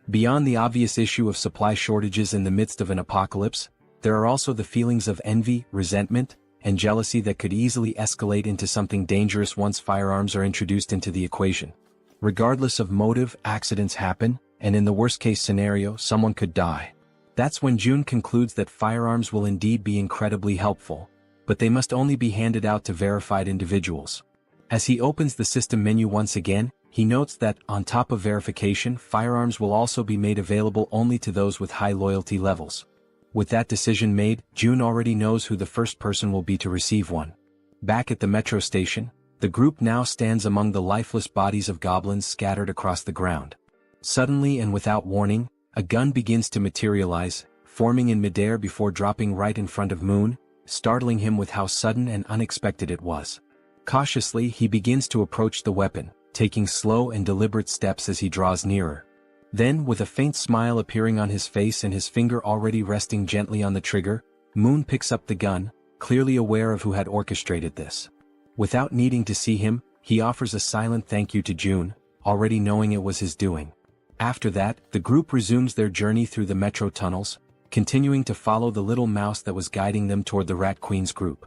Beyond the obvious issue of supply shortages in the midst of an apocalypse, there are also the feelings of envy, resentment, and jealousy that could easily escalate into something dangerous once firearms are introduced into the equation. Regardless of motive, accidents happen, and in the worst-case scenario, someone could die. That's when Jun concludes that firearms will indeed be incredibly helpful, but they must only be handed out to verified individuals. As he opens the system menu once again, he notes that, on top of verification, firearms will also be made available only to those with high loyalty levels. With that decision made, Jun already knows who the first person will be to receive one. Back at the metro station, the group now stands among the lifeless bodies of goblins scattered across the ground. Suddenly and without warning, a gun begins to materialize, forming in midair before dropping right in front of Moon, startling him with how sudden and unexpected it was. Cautiously, he begins to approach the weapon, taking slow and deliberate steps as he draws nearer. Then, with a faint smile appearing on his face and his finger already resting gently on the trigger, Moon picks up the gun, clearly aware of who had orchestrated this. Without needing to see him, he offers a silent thank you to Jun, already knowing it was his doing. After that, the group resumes their journey through the metro tunnels, continuing to follow the little mouse that was guiding them toward the Rat Queen's group.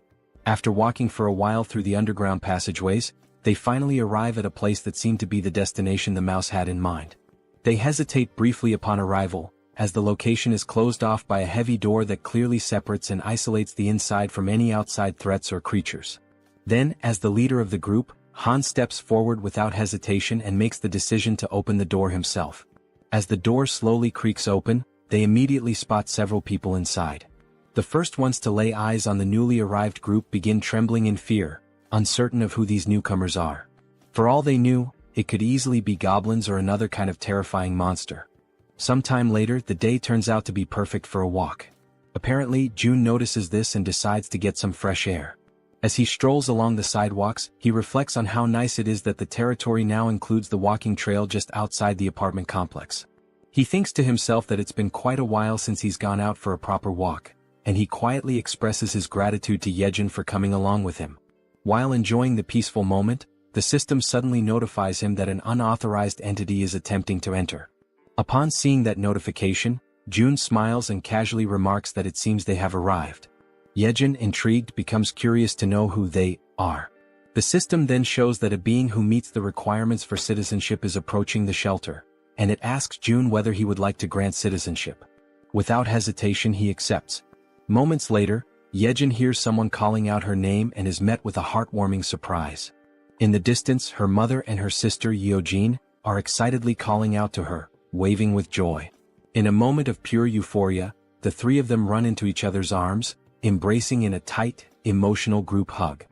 After walking for a while through the underground passageways, they finally arrive at a place that seemed to be the destination the mouse had in mind. They hesitate briefly upon arrival, as the location is closed off by a heavy door that clearly separates and isolates the inside from any outside threats or creatures. Then, as the leader of the group, Han steps forward without hesitation and makes the decision to open the door himself. As the door slowly creaks open, they immediately spot several people inside. The first ones to lay eyes on the newly arrived group begin trembling in fear, uncertain of who these newcomers are. For all they knew, it could easily be goblins or another kind of terrifying monster. Sometime later, the day turns out to be perfect for a walk. Apparently, June notices this and decides to get some fresh air. As he strolls along the sidewalks, he reflects on how nice it is that the territory now includes the walking trail just outside the apartment complex. He thinks to himself that it's been quite a while since he's gone out for a proper walk, and he quietly expresses his gratitude to Jaehyeon for coming along with him. While enjoying the peaceful moment, the system suddenly notifies him that an unauthorized entity is attempting to enter. Upon seeing that notification, June smiles and casually remarks that it seems they have arrived. Jaehyeon, intrigued, becomes curious to know who they are. The system then shows that a being who meets the requirements for citizenship is approaching the shelter, and it asks June whether he would like to grant citizenship. Without hesitation, he accepts. Moments later, Jaehyeon hears someone calling out her name and is met with a heartwarming surprise. In the distance, her mother and her sister Yeojin are excitedly calling out to her, waving with joy. In a moment of pure euphoria, the three of them run into each other's arms, embracing in a tight, emotional group hug.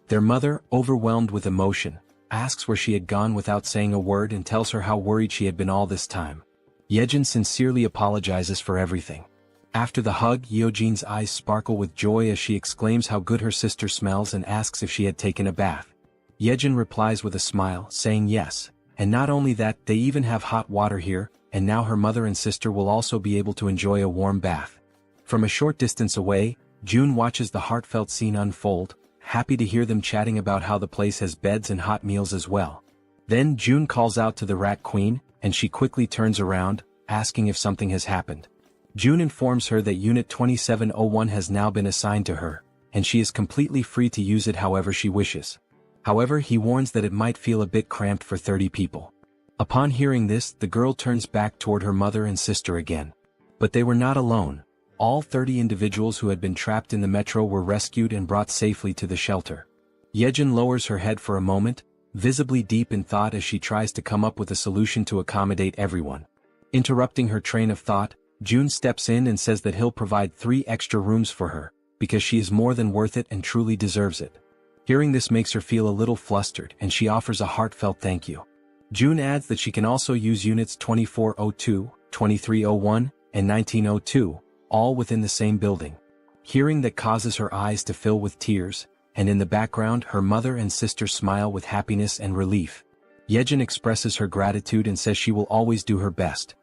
Their mother, overwhelmed with emotion, asks where she had gone without saying a word and tells her how worried she had been all this time. Jaehyeon sincerely apologizes for everything. After the hug, Yeojin's eyes sparkle with joy as she exclaims how good her sister smells and asks if she had taken a bath. Jaehyeon replies with a smile, saying yes, and not only that, they even have hot water here, and now her mother and sister will also be able to enjoy a warm bath. From a short distance away, June watches the heartfelt scene unfold, happy to hear them chatting about how the place has beds and hot meals as well. Then June calls out to the Rat Queen, and she quickly turns around, asking if something has happened. June informs her that Unit 2701 has now been assigned to her, and she is completely free to use it however she wishes. However, he warns that it might feel a bit cramped for 30 people. Upon hearing this, the girl turns back toward her mother and sister again. But they were not alone. All 30 individuals who had been trapped in the metro were rescued and brought safely to the shelter. Jaehyeon lowers her head for a moment, visibly deep in thought as she tries to come up with a solution to accommodate everyone. Interrupting her train of thought, June steps in and says that he'll provide 3 extra rooms for her, because she is more than worth it and truly deserves it. Hearing this makes her feel a little flustered and she offers a heartfelt thank you. June adds that she can also use units 2402, 2301, and 1902, all within the same building. Hearing that causes her eyes to fill with tears, and in the background her mother and sister smile with happiness and relief. Jaehyeon expresses her gratitude and says she will always do her best.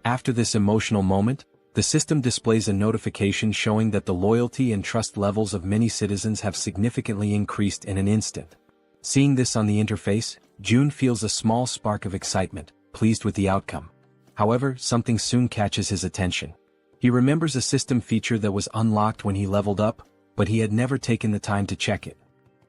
After this emotional moment, the system displays a notification showing that the loyalty and trust levels of many citizens have significantly increased in an instant. Seeing this on the interface, June feels a small spark of excitement, pleased with the outcome. However, something soon catches his attention. He remembers a system feature that was unlocked when he leveled up, but he had never taken the time to check it.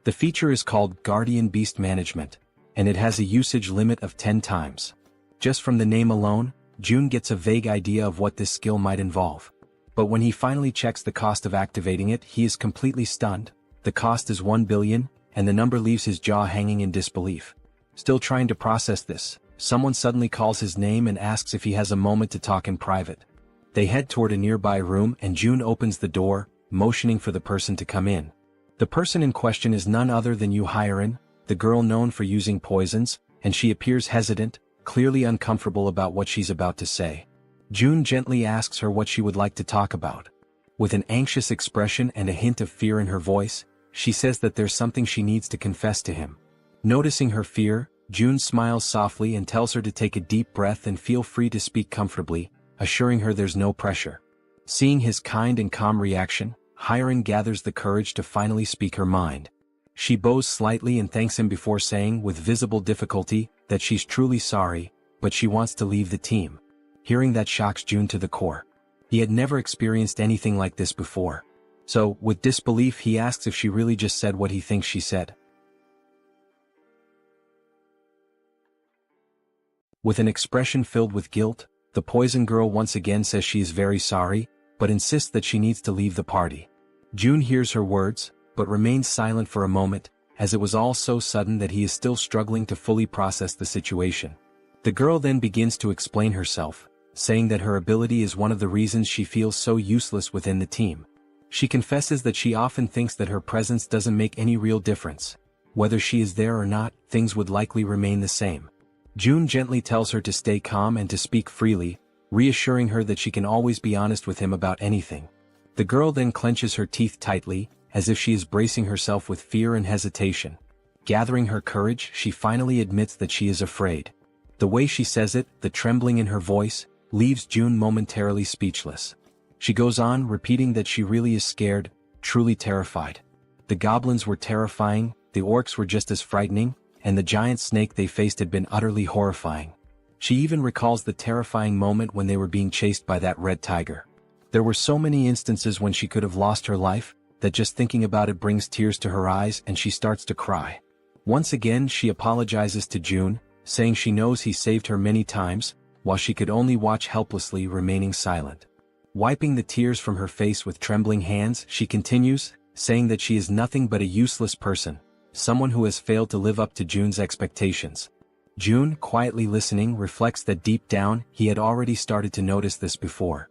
The feature is called Guardian Beast Management, and it has a usage limit of 10 times. Just from the name alone, June gets a vague idea of what this skill might involve. But when he finally checks the cost of activating it, he is completely stunned. The cost is 1 billion, and the number leaves his jaw hanging in disbelief. Still trying to process this, someone suddenly calls his name and asks if he has a moment to talk in private. They head toward a nearby room and June opens the door, motioning for the person to come in. The person in question is none other than Jaehyeon, the girl known for using poisons, and she appears hesitant, clearly uncomfortable about what she's about to say. June gently asks her what she would like to talk about. With an anxious expression and a hint of fear in her voice, she says that there's something she needs to confess to him. Noticing her fear, June smiles softly and tells her to take a deep breath and feel free to speak comfortably, assuring her there's no pressure. Seeing his kind and calm reaction, Jaehyeon gathers the courage to finally speak her mind. She bows slightly and thanks him before saying, with visible difficulty, that she's truly sorry, but she wants to leave the team. Hearing that shocks June to the core. He had never experienced anything like this before. So, with disbelief he asks if she really just said what he thinks she said. With an expression filled with guilt, the poison girl once again says she is very sorry, but insists that she needs to leave the party. June hears her words, but remains silent for a moment, as it was all so sudden that he is still struggling to fully process the situation. The girl then begins to explain herself, saying that her ability is one of the reasons she feels so useless within the team. She confesses that she often thinks that her presence doesn't make any real difference. Whether she is there or not, things would likely remain the same. June gently tells her to stay calm and to speak freely, reassuring her that she can always be honest with him about anything. The girl then clenches her teeth tightly, as if she is bracing herself with fear and hesitation. Gathering her courage, she finally admits that she is afraid. The way she says it, the trembling in her voice, leaves June momentarily speechless. She goes on, repeating that she really is scared, truly terrified. The goblins were terrifying, the orcs were just as frightening, and the giant snake they faced had been utterly horrifying. She even recalls the terrifying moment when they were being chased by that red tiger. There were so many instances when she could have lost her life, that just thinking about it brings tears to her eyes and she starts to cry. Once again she apologizes to June, saying she knows he saved her many times, while she could only watch helplessly, remaining silent. Wiping the tears from her face with trembling hands, she continues, saying that she is nothing but a useless person, someone who has failed to live up to June's expectations. June, quietly listening, reflects that deep down, he had already started to notice this before.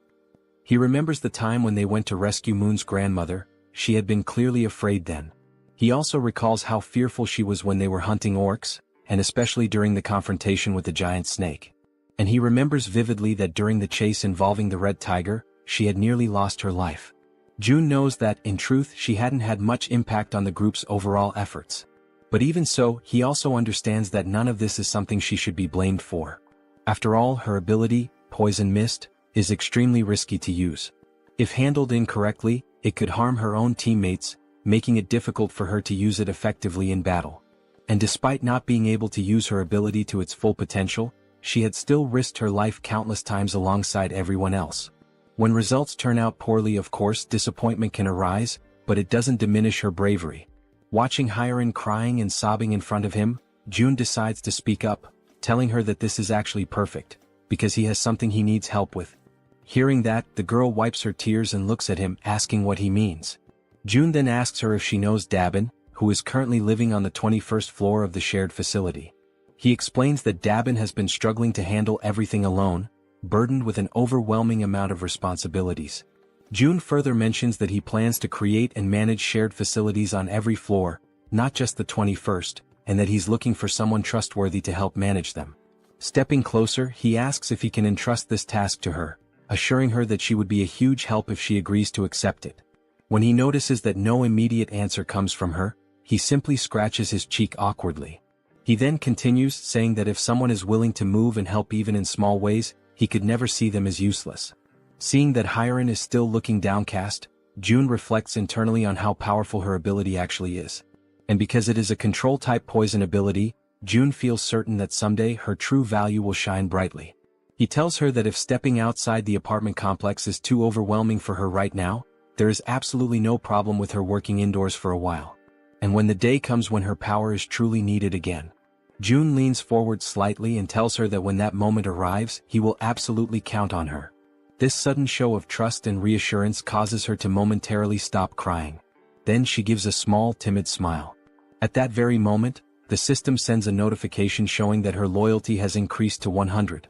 He remembers the time when they went to rescue Moon's grandmother. She had been clearly afraid then. He also recalls how fearful she was when they were hunting orcs, and especially during the confrontation with the giant snake. And he remembers vividly that during the chase involving the red tiger, she had nearly lost her life. June knows that, in truth, she hadn't had much impact on the group's overall efforts. But even so, he also understands that none of this is something she should be blamed for. After all, her ability, Poison Mist, is extremely risky to use. If handled incorrectly, it could harm her own teammates, making it difficult for her to use it effectively in battle. And despite not being able to use her ability to its full potential, she had still risked her life countless times alongside everyone else. When results turn out poorly, of course, disappointment can arise, but it doesn't diminish her bravery. Watching Hyeon crying and sobbing in front of him, June decides to speak up, telling her that this is actually perfect, because he has something he needs help with. Hearing that, the girl wipes her tears and looks at him, asking what he means. June then asks her if she knows Dabin, who is currently living on the 21st floor of the shared facility. He explains that Dabin has been struggling to handle everything alone, burdened with an overwhelming amount of responsibilities. June further mentions that he plans to create and manage shared facilities on every floor, not just the 21st, and that he's looking for someone trustworthy to help manage them. Stepping closer, he asks if he can entrust this task to her, assuring her that she would be a huge help if she agrees to accept it. When he notices that no immediate answer comes from her, he simply scratches his cheek awkwardly. He then continues, saying that if someone is willing to move and help even in small ways, he could never see them as useless. Seeing that Hyeon is still looking downcast, June reflects internally on how powerful her ability actually is. And because it is a control-type poison ability, June feels certain that someday her true value will shine brightly. He tells her that if stepping outside the apartment complex is too overwhelming for her right now, there is absolutely no problem with her working indoors for a while. And when the day comes when her power is truly needed again. June leans forward slightly and tells her that when that moment arrives, he will absolutely count on her. This sudden show of trust and reassurance causes her to momentarily stop crying. Then she gives a small, timid smile. At that very moment, the system sends a notification showing that her loyalty has increased to 100.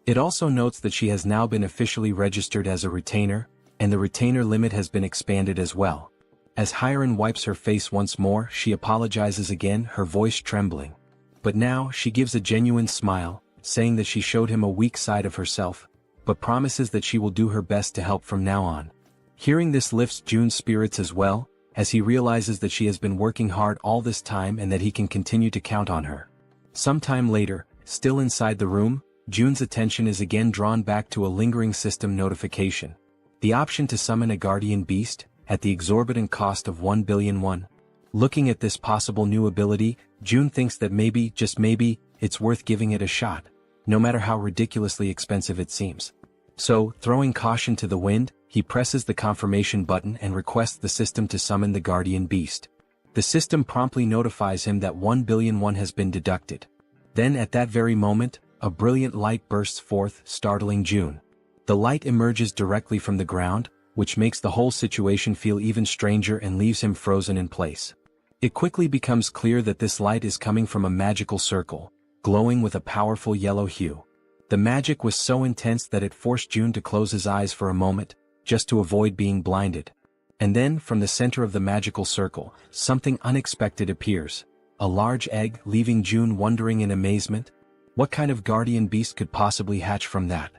It also notes that she has now been officially registered as a retainer, and the retainer limit has been expanded as well. As Hyeon wipes her face once more, she apologizes again, her voice trembling. But now, she gives a genuine smile, saying that she showed him a weak side of herself, but promises that she will do her best to help from now on. Hearing this lifts June's spirits as well, as he realizes that she has been working hard all this time and that he can continue to count on her. Sometime later, still inside the room, June's attention is again drawn back to a lingering system notification. The option to summon a guardian beast, at the exorbitant cost of 1 billion won. Looking at this possible new ability, June thinks that maybe, just maybe, it's worth giving it a shot, no matter how ridiculously expensive it seems. So, throwing caution to the wind, he presses the confirmation button and requests the system to summon the guardian beast. The system promptly notifies him that 1 billion won has been deducted. Then at that very moment, a brilliant light bursts forth, startling June. The light emerges directly from the ground, which makes the whole situation feel even stranger and leaves him frozen in place. It quickly becomes clear that this light is coming from a magical circle, glowing with a powerful yellow hue. The magic was so intense that it forced June to close his eyes for a moment, just to avoid being blinded. And then, from the center of the magical circle, something unexpected appears. A large egg, leaving June wondering in amazement. What kind of guardian beast could possibly hatch from that?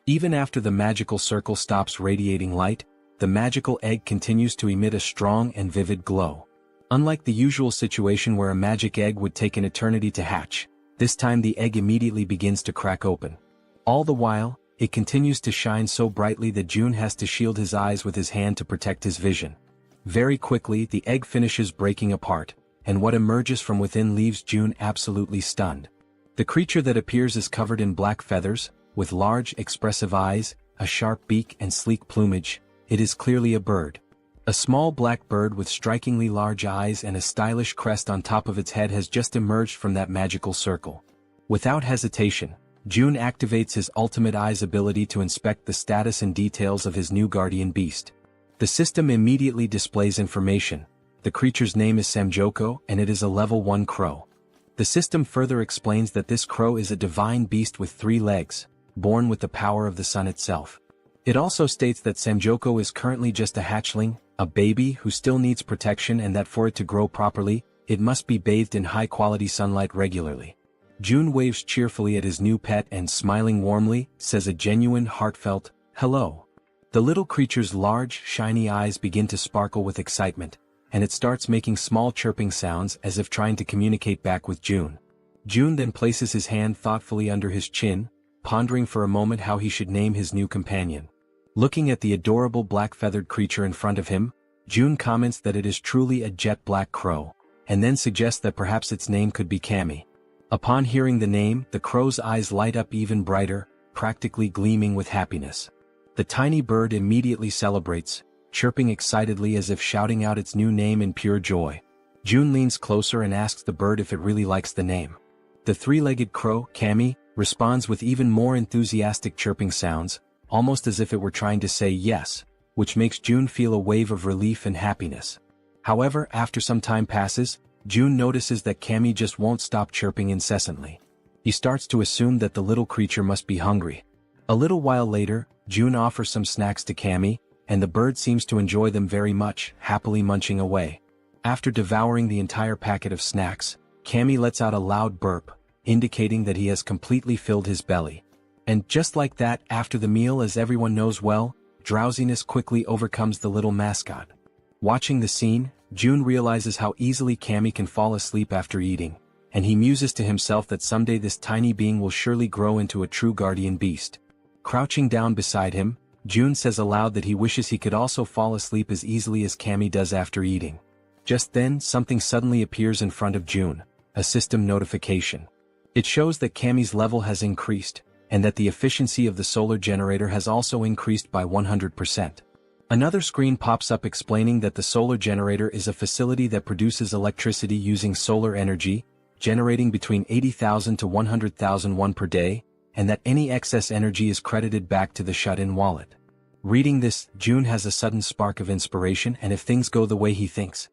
Even after the magical circle stops radiating light, the magical egg continues to emit a strong and vivid glow. Unlike the usual situation where a magic egg would take an eternity to hatch, this time the egg immediately begins to crack open. All the while, it continues to shine so brightly that June has to shield his eyes with his hand to protect his vision. Very quickly, the egg finishes breaking apart, and what emerges from within leaves June absolutely stunned. The creature that appears is covered in black feathers, with large, expressive eyes, a sharp beak and sleek plumage. It is clearly a bird. A small black bird with strikingly large eyes and a stylish crest on top of its head has just emerged from that magical circle. Without hesitation, June activates his ultimate eyes ability to inspect the status and details of his new guardian beast. The system immediately displays information. The creature's name is Samjoko and it is a level 1 crow. The system further explains that this crow is a divine beast with 3 legs, born with the power of the sun itself. It also states that Samjoko is currently just a hatchling, a baby who still needs protection, and that for it to grow properly, it must be bathed in high-quality sunlight regularly. June waves cheerfully at his new pet and, smiling warmly, says a genuine, heartfelt, "Hello." The little creature's large, shiny eyes begin to sparkle with excitement, and it starts making small chirping sounds as if trying to communicate back with June. June then places his hand thoughtfully under his chin, pondering for a moment how he should name his new companion. Looking at the adorable black-feathered creature in front of him, June comments that it is truly a jet-black crow, and then suggests that perhaps its name could be Cami. Upon hearing the name, the crow's eyes light up even brighter, practically gleaming with happiness. The tiny bird immediately celebrates, chirping excitedly as if shouting out its new name in pure joy. June leans closer and asks the bird if it really likes the name. The 3-legged crow, Cami, responds with even more enthusiastic chirping sounds, almost as if it were trying to say yes, which makes June feel a wave of relief and happiness. However, after some time passes, June notices that Cami just won't stop chirping incessantly. He starts to assume that the little creature must be hungry. A little while later, June offers some snacks to Cami, and the bird seems to enjoy them very much, happily munching away. After devouring the entire packet of snacks, Cami lets out a loud burp, indicating that he has completely filled his belly. And just like that, after the meal, as everyone knows well, drowsiness quickly overcomes the little mascot. Watching the scene, June realizes how easily Cami can fall asleep after eating, and he muses to himself that someday this tiny being will surely grow into a true guardian beast. Crouching down beside him, June says aloud that he wishes he could also fall asleep as easily as Cami does after eating. Just then, something suddenly appears in front of June, a system notification. It shows that Cami's level has increased, and that the efficiency of the solar generator has also increased by 100%. Another screen pops up explaining that the solar generator is a facility that produces electricity using solar energy, generating between 80,000 to 100,000 won per day, and that any excess energy is credited back to the shut-in wallet. Reading this, June has a sudden spark of inspiration, and if things go the way he thinks.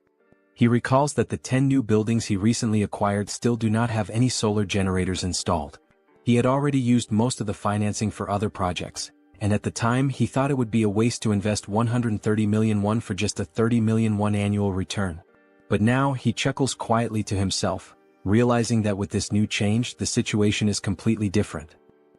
He recalls that the 10 new buildings he recently acquired still do not have any solar generators installed. He had already used most of the financing for other projects, and at the time he thought it would be a waste to invest 130 million won for just a 30 million won annual return. But now he chuckles quietly to himself, realizing that with this new change the situation is completely different.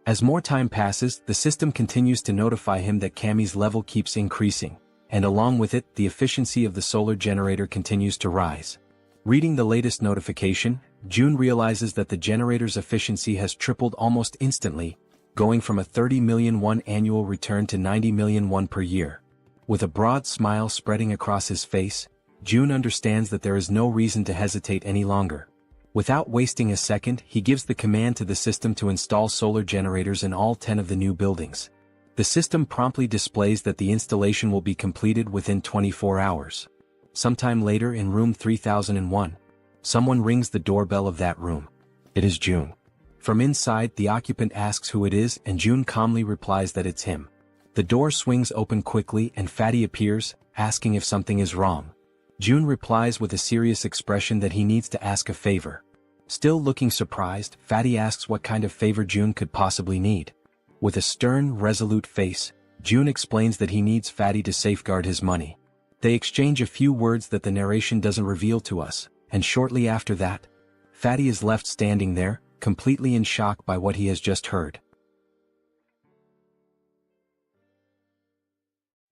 As more time passes, the system continues to notify him that Cami's level keeps increasing, and along with it, the efficiency of the solar generator continues to rise. Reading the latest notification, June realizes that the generator's efficiency has tripled almost instantly, going from a 30 million won annual return to 90 million won per year. With a broad smile spreading across his face, June understands that there is no reason to hesitate any longer. Without wasting a second, he gives the command to the system to install solar generators in all 10 of the new buildings. The system promptly displays that the installation will be completed within 24 hours. Sometime later in room 3001, someone rings the doorbell of that room. It is June. From inside, the occupant asks who it is, and June calmly replies that it's him. The door swings open quickly and Fatty appears, asking if something is wrong. June replies with a serious expression that he needs to ask a favor. Still looking surprised, Fatty asks what kind of favor June could possibly need. With a stern, resolute face, June explains that he needs Fatty to safeguard his money. They exchange a few words that the narration doesn't reveal to us, and shortly after that, Fatty is left standing there, completely in shock by what he has just heard.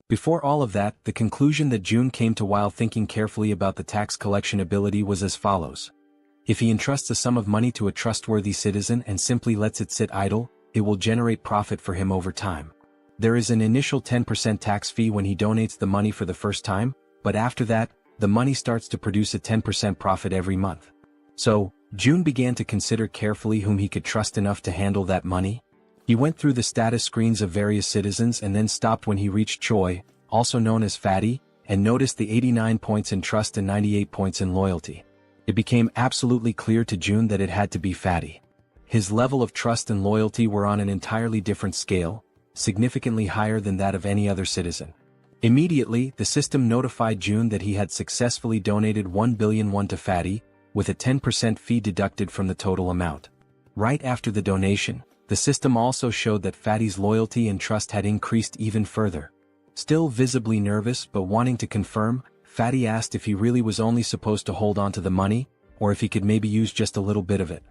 Before all of that, the conclusion that June came to while thinking carefully about the tax collection ability was as follows. If he entrusts a sum of money to a trustworthy citizen and simply lets it sit idle, it will generate profit for him over time. There is an initial 10% tax fee when he donates the money for the first time, but after that, the money starts to produce a 10% profit every month. So, June began to consider carefully whom he could trust enough to handle that money. He went through the status screens of various citizens and then stopped when he reached Choi, also known as Fatty, and noticed the 89 points in trust and 98 points in loyalty. It became absolutely clear to June that it had to be Fatty. His level of trust and loyalty were on an entirely different scale, significantly higher than that of any other citizen. Immediately, the system notified June that he had successfully donated 1 billion won to Fatty, with a 10% fee deducted from the total amount. Right after the donation, the system also showed that Fatty's loyalty and trust had increased even further. Still visibly nervous but wanting to confirm, Fatty asked if he really was only supposed to hold on to the money, or if he could maybe use just a little bit of it.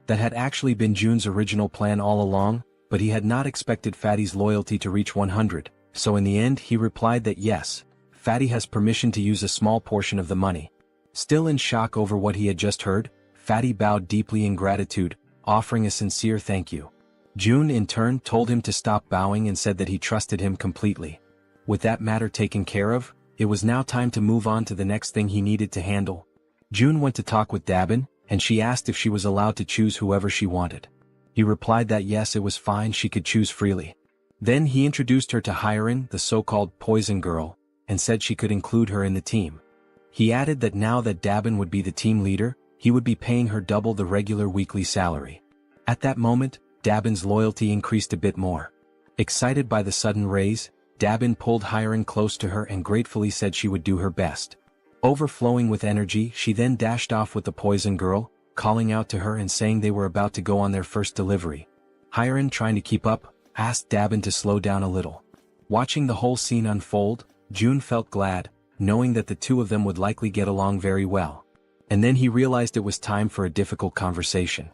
That had actually been June's original plan all along, but he had not expected Fatty's loyalty to reach 100, so in the end he replied that yes, Fatty has permission to use a small portion of the money. Still in shock over what he had just heard, Fatty bowed deeply in gratitude, offering a sincere thank you. June in turn told him to stop bowing and said that he trusted him completely. With that matter taken care of, it was now time to move on to the next thing he needed to handle. June went to talk with Dabin, and she asked if she was allowed to choose whoever she wanted. He replied that yes, it was fine, she could choose freely. Then he introduced her to Hyerin, the so-called poison girl, and said she could include her in the team. He added that now that Dabin would be the team leader, he would be paying her double the regular weekly salary. At that moment, Dabin's loyalty increased a bit more. Excited by the sudden raise, Dabin pulled Hyerin close to her and gratefully said she would do her best. Overflowing with energy, she then dashed off with the poison girl, calling out to her and saying they were about to go on their first delivery. Hyerin, trying to keep up, asked Dabin to slow down a little. Watching the whole scene unfold, June felt glad, knowing that the two of them would likely get along very well. And then he realized it was time for a difficult conversation.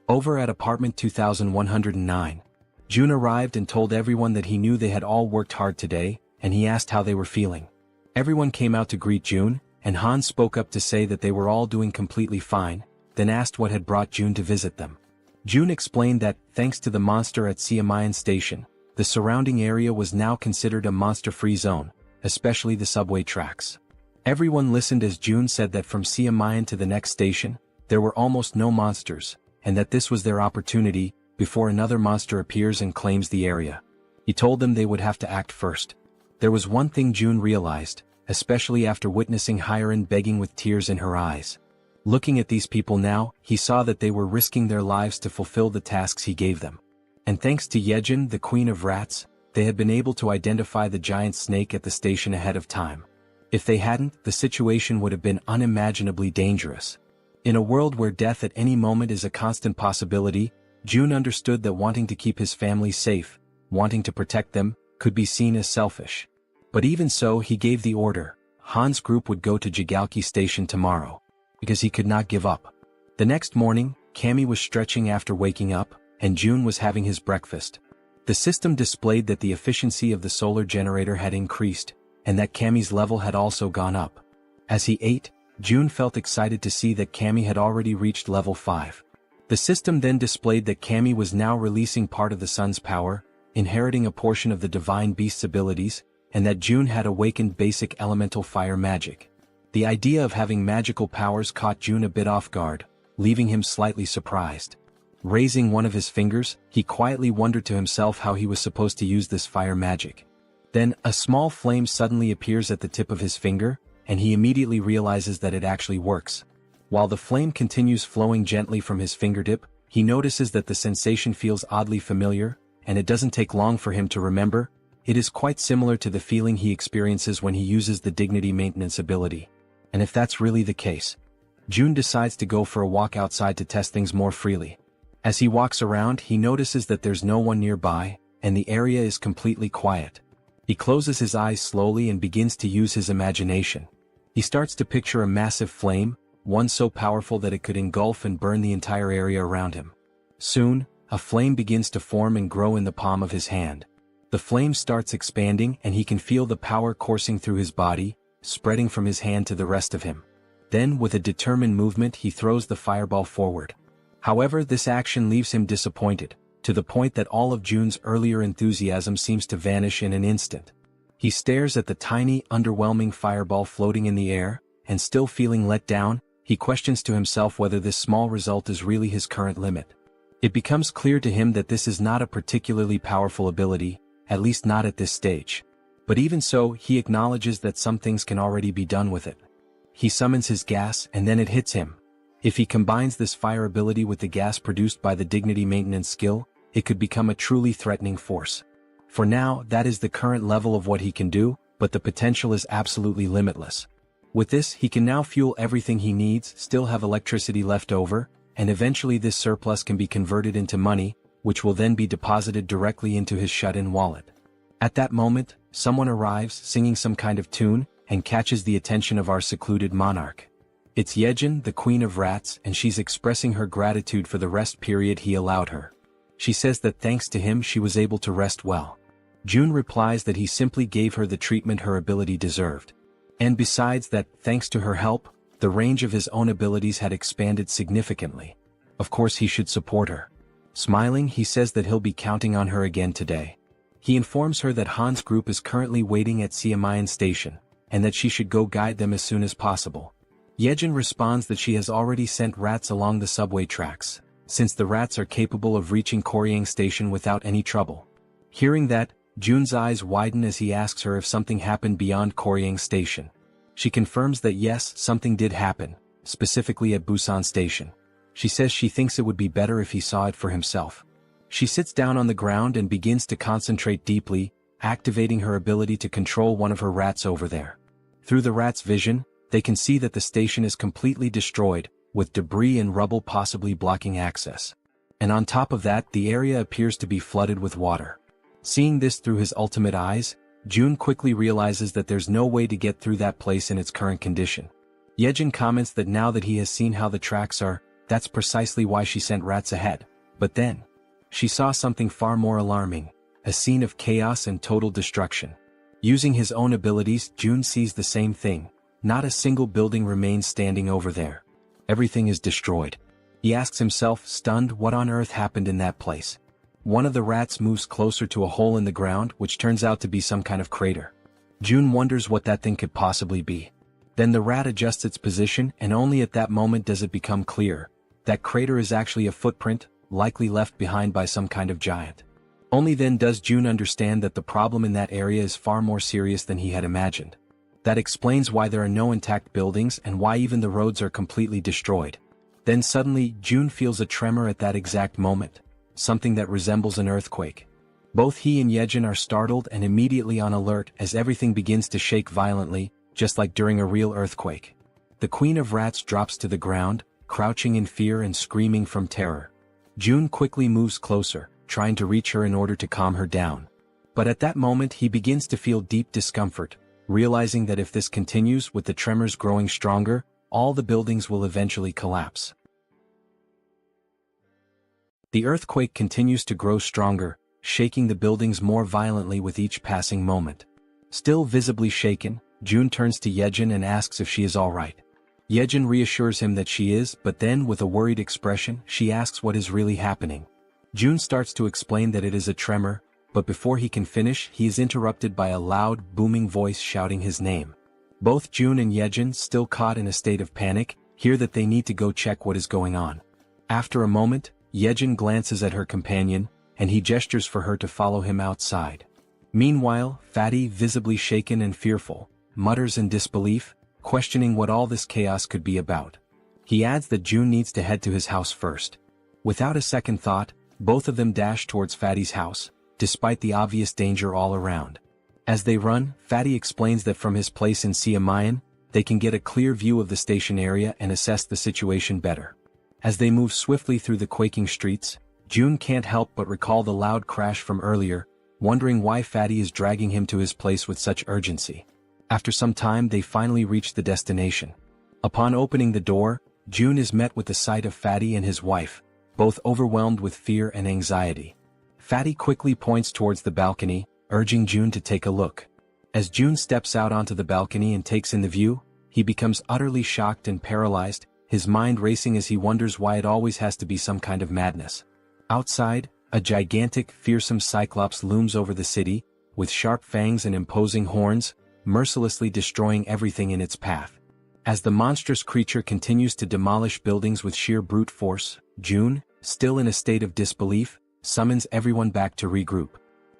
Over at apartment 2109, June arrived and told everyone that he knew they had all worked hard today, and he asked how they were feeling. Everyone came out to greet June, and Han spoke up to say that they were all doing completely fine, then asked what had brought June to visit them. June explained that, thanks to the monster at Siamayan Station, the surrounding area was now considered a monster-free zone, especially the subway tracks. Everyone listened as June said that from Siamayan to the next station, there were almost no monsters, and that this was their opportunity, before another monster appears and claims the area. He told them they would have to act first. There was one thing June realized, especially after witnessing Hyerin begging with tears in her eyes. Looking at these people now, he saw that they were risking their lives to fulfill the tasks he gave them. And thanks to Jaehyeon, the queen of rats, they had been able to identify the giant snake at the station ahead of time. If they hadn't, the situation would have been unimaginably dangerous. In a world where death at any moment is a constant possibility, June understood that wanting to keep his family safe, wanting to protect them, could be seen as selfish. But even so, he gave the order. Han's group would go to Jigalki station tomorrow, because he could not give up. The next morning, Cammy was stretching after waking up, and June was having his breakfast. The system displayed that the efficiency of the solar generator had increased, and that Cammy's level had also gone up. As he ate, June felt excited to see that Cammy had already reached level 5. The system then displayed that Cammy was now releasing part of the sun's power, inheriting a portion of the divine beast's abilities, and that June had awakened basic elemental fire magic. The idea of having magical powers caught June a bit off guard, leaving him slightly surprised. Raising one of his fingers, he quietly wondered to himself how he was supposed to use this fire magic. Then, a small flame suddenly appears at the tip of his finger, and he immediately realizes that it actually works. While the flame continues flowing gently from his fingertip, he notices that the sensation feels oddly familiar, and it doesn't take long for him to remember. It is quite similar to the feeling he experiences when he uses the dignity maintenance ability. And if that's really the case, Jun decides to go for a walk outside to test things more freely. As he walks around, he notices that there's no one nearby, and the area is completely quiet. He closes his eyes slowly and begins to use his imagination. He starts to picture a massive flame, one so powerful that it could engulf and burn the entire area around him. Soon, a flame begins to form and grow in the palm of his hand. The flame starts expanding and he can feel the power coursing through his body, spreading from his hand to the rest of him. Then, with a determined movement, he throws the fireball forward. However, this action leaves him disappointed, to the point that all of Jun's earlier enthusiasm seems to vanish in an instant. He stares at the tiny, underwhelming fireball floating in the air, and still feeling let down, he questions to himself whether this small result is really his current limit. It becomes clear to him that this is not a particularly powerful ability, at least not at this stage. But even so, he acknowledges that some things can already be done with it. He summons his gas and then it hits him. If he combines this fire ability with the gas produced by the dignity maintenance skill, it could become a truly threatening force. For now, that is the current level of what he can do, but the potential is absolutely limitless. With this, he can now fuel everything he needs, still have electricity left over, and eventually this surplus can be converted into money, which will then be deposited directly into his shut-in wallet. At that moment, someone arrives singing some kind of tune, and catches the attention of our secluded monarch. It's Jaehyeon, the Queen of Rats, and she's expressing her gratitude for the rest period he allowed her. She says that thanks to him she was able to rest well. Jun replies that he simply gave her the treatment her ability deserved. And besides that, thanks to her help, the range of his own abilities had expanded significantly. Of course he should support her. Smiling, he says that he'll be counting on her again today. He informs her that Han's group is currently waiting at Siamayan Station, and that she should go guide them as soon as possible. Jaehyeon responds that she has already sent rats along the subway tracks, since the rats are capable of reaching Koryang Station without any trouble. Hearing that, Jun's eyes widen as he asks her if something happened beyond Koryang Station. She confirms that yes, something did happen, specifically at Busan Station. She says she thinks it would be better if he saw it for himself. She sits down on the ground and begins to concentrate deeply, activating her ability to control one of her rats over there. Through the rat's vision, they can see that the station is completely destroyed, with debris and rubble possibly blocking access. And on top of that, the area appears to be flooded with water. Seeing this through his ultimate eyes, Jun quickly realizes that there's no way to get through that place in its current condition. Jaehyeon comments that now that he has seen how the tracks are, that's precisely why she sent rats ahead. But then, she saw something far more alarming, a scene of chaos and total destruction. Using his own abilities, Jun sees the same thing. Not a single building remains standing over there. Everything is destroyed. He asks himself, stunned, what on earth happened in that place. One of the rats moves closer to a hole in the ground, which turns out to be some kind of crater. Jun wonders what that thing could possibly be. Then the rat adjusts its position, and only at that moment does it become clear. That crater is actually a footprint, likely left behind by some kind of giant. Only then does Jun understand that the problem in that area is far more serious than he had imagined. That explains why there are no intact buildings and why even the roads are completely destroyed. Then suddenly, Jun feels a tremor at that exact moment, something that resembles an earthquake. Both he and Jaehyeon are startled and immediately on alert as everything begins to shake violently, just like during a real earthquake. The Queen of Rats drops to the ground, crouching in fear and screaming from terror. Jun quickly moves closer, trying to reach her in order to calm her down. But at that moment he begins to feel deep discomfort, realizing that if this continues with the tremors growing stronger, all the buildings will eventually collapse. The earthquake continues to grow stronger, shaking the buildings more violently with each passing moment. Still visibly shaken, Jun turns to Jaehyeon and asks if she is all right. Jaehyeon reassures him that she is, but then with a worried expression, she asks what is really happening. Jun starts to explain that it is a tremor, but before he can finish, he is interrupted by a loud, booming voice shouting his name. Both Jun and Jaehyeon, still caught in a state of panic, hear that they need to go check what is going on. After a moment, Jaehyeon glances at her companion, and he gestures for her to follow him outside. Meanwhile, Fatty, visibly shaken and fearful, mutters in disbelief, questioning what all this chaos could be about. He adds that June needs to head to his house first. Without a second thought, both of them dash towards Fatty's house, despite the obvious danger all around. As they run, Fatty explains that from his place in Jaehyeon, they can get a clear view of the station area and assess the situation better. As they move swiftly through the quaking streets, June can't help but recall the loud crash from earlier, wondering why Fatty is dragging him to his place with such urgency. After some time they finally reach the destination. Upon opening the door, June is met with the sight of Fatty and his wife, both overwhelmed with fear and anxiety. Fatty quickly points towards the balcony, urging June to take a look. As June steps out onto the balcony and takes in the view, he becomes utterly shocked and paralyzed, his mind racing as he wonders why it always has to be some kind of madness. Outside, a gigantic, fearsome cyclops looms over the city, with sharp fangs and imposing horns, mercilessly destroying everything in its path. As the monstrous creature continues to demolish buildings with sheer brute force, June, still in a state of disbelief, summons everyone back to regroup.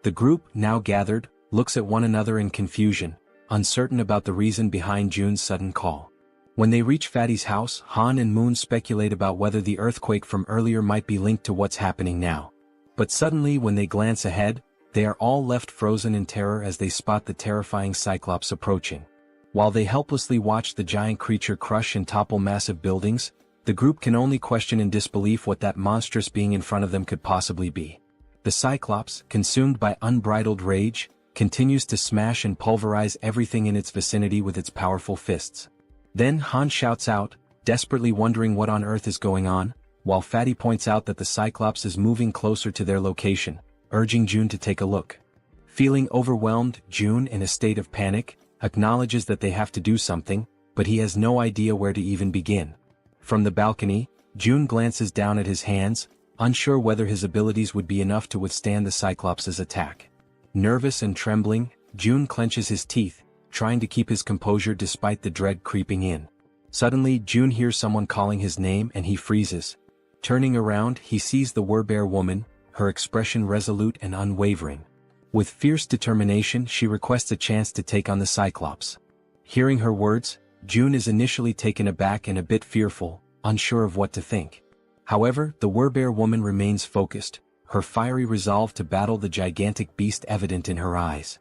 The group, now gathered, looks at one another in confusion, uncertain about the reason behind June's sudden call. When they reach Fatty's house, Han and Moon speculate about whether the earthquake from earlier might be linked to what's happening now. But suddenly when they glance ahead, they are all left frozen in terror as they spot the terrifying Cyclops approaching. While they helplessly watch the giant creature crush and topple massive buildings, the group can only question in disbelief what that monstrous being in front of them could possibly be. The Cyclops, consumed by unbridled rage, continues to smash and pulverize everything in its vicinity with its powerful fists. Then Han shouts out, desperately wondering what on earth is going on, while Fatty points out that the Cyclops is moving closer to their location, urging June to take a look. Feeling overwhelmed, June, in a state of panic, acknowledges that they have to do something, but he has no idea where to even begin. From the balcony, June glances down at his hands, unsure whether his abilities would be enough to withstand the Cyclops' attack. Nervous and trembling, June clenches his teeth, trying to keep his composure despite the dread creeping in. Suddenly, June hears someone calling his name and he freezes. Turning around, he sees the Werbear woman, her expression resolute and unwavering. With fierce determination, she requests a chance to take on the Cyclops. Hearing her words, June is initially taken aback and a bit fearful, unsure of what to think. However, the Werbear woman remains focused, her fiery resolve to battle the gigantic beast evident in her eyes.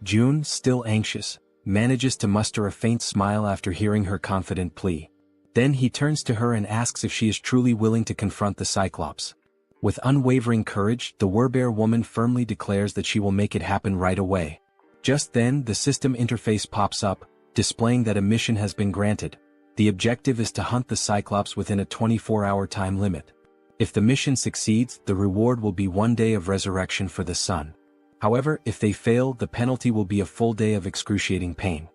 June, still anxious, manages to muster a faint smile after hearing her confident plea. Then he turns to her and asks if she is truly willing to confront the Cyclops. With unwavering courage, the Werbear woman firmly declares that she will make it happen right away. Just then, the system interface pops up, displaying that a mission has been granted. The objective is to hunt the Cyclops within a 24-hour time limit. If the mission succeeds, the reward will be 1 day of resurrection for the sun. However, if they fail, the penalty will be a full day of excruciating pain.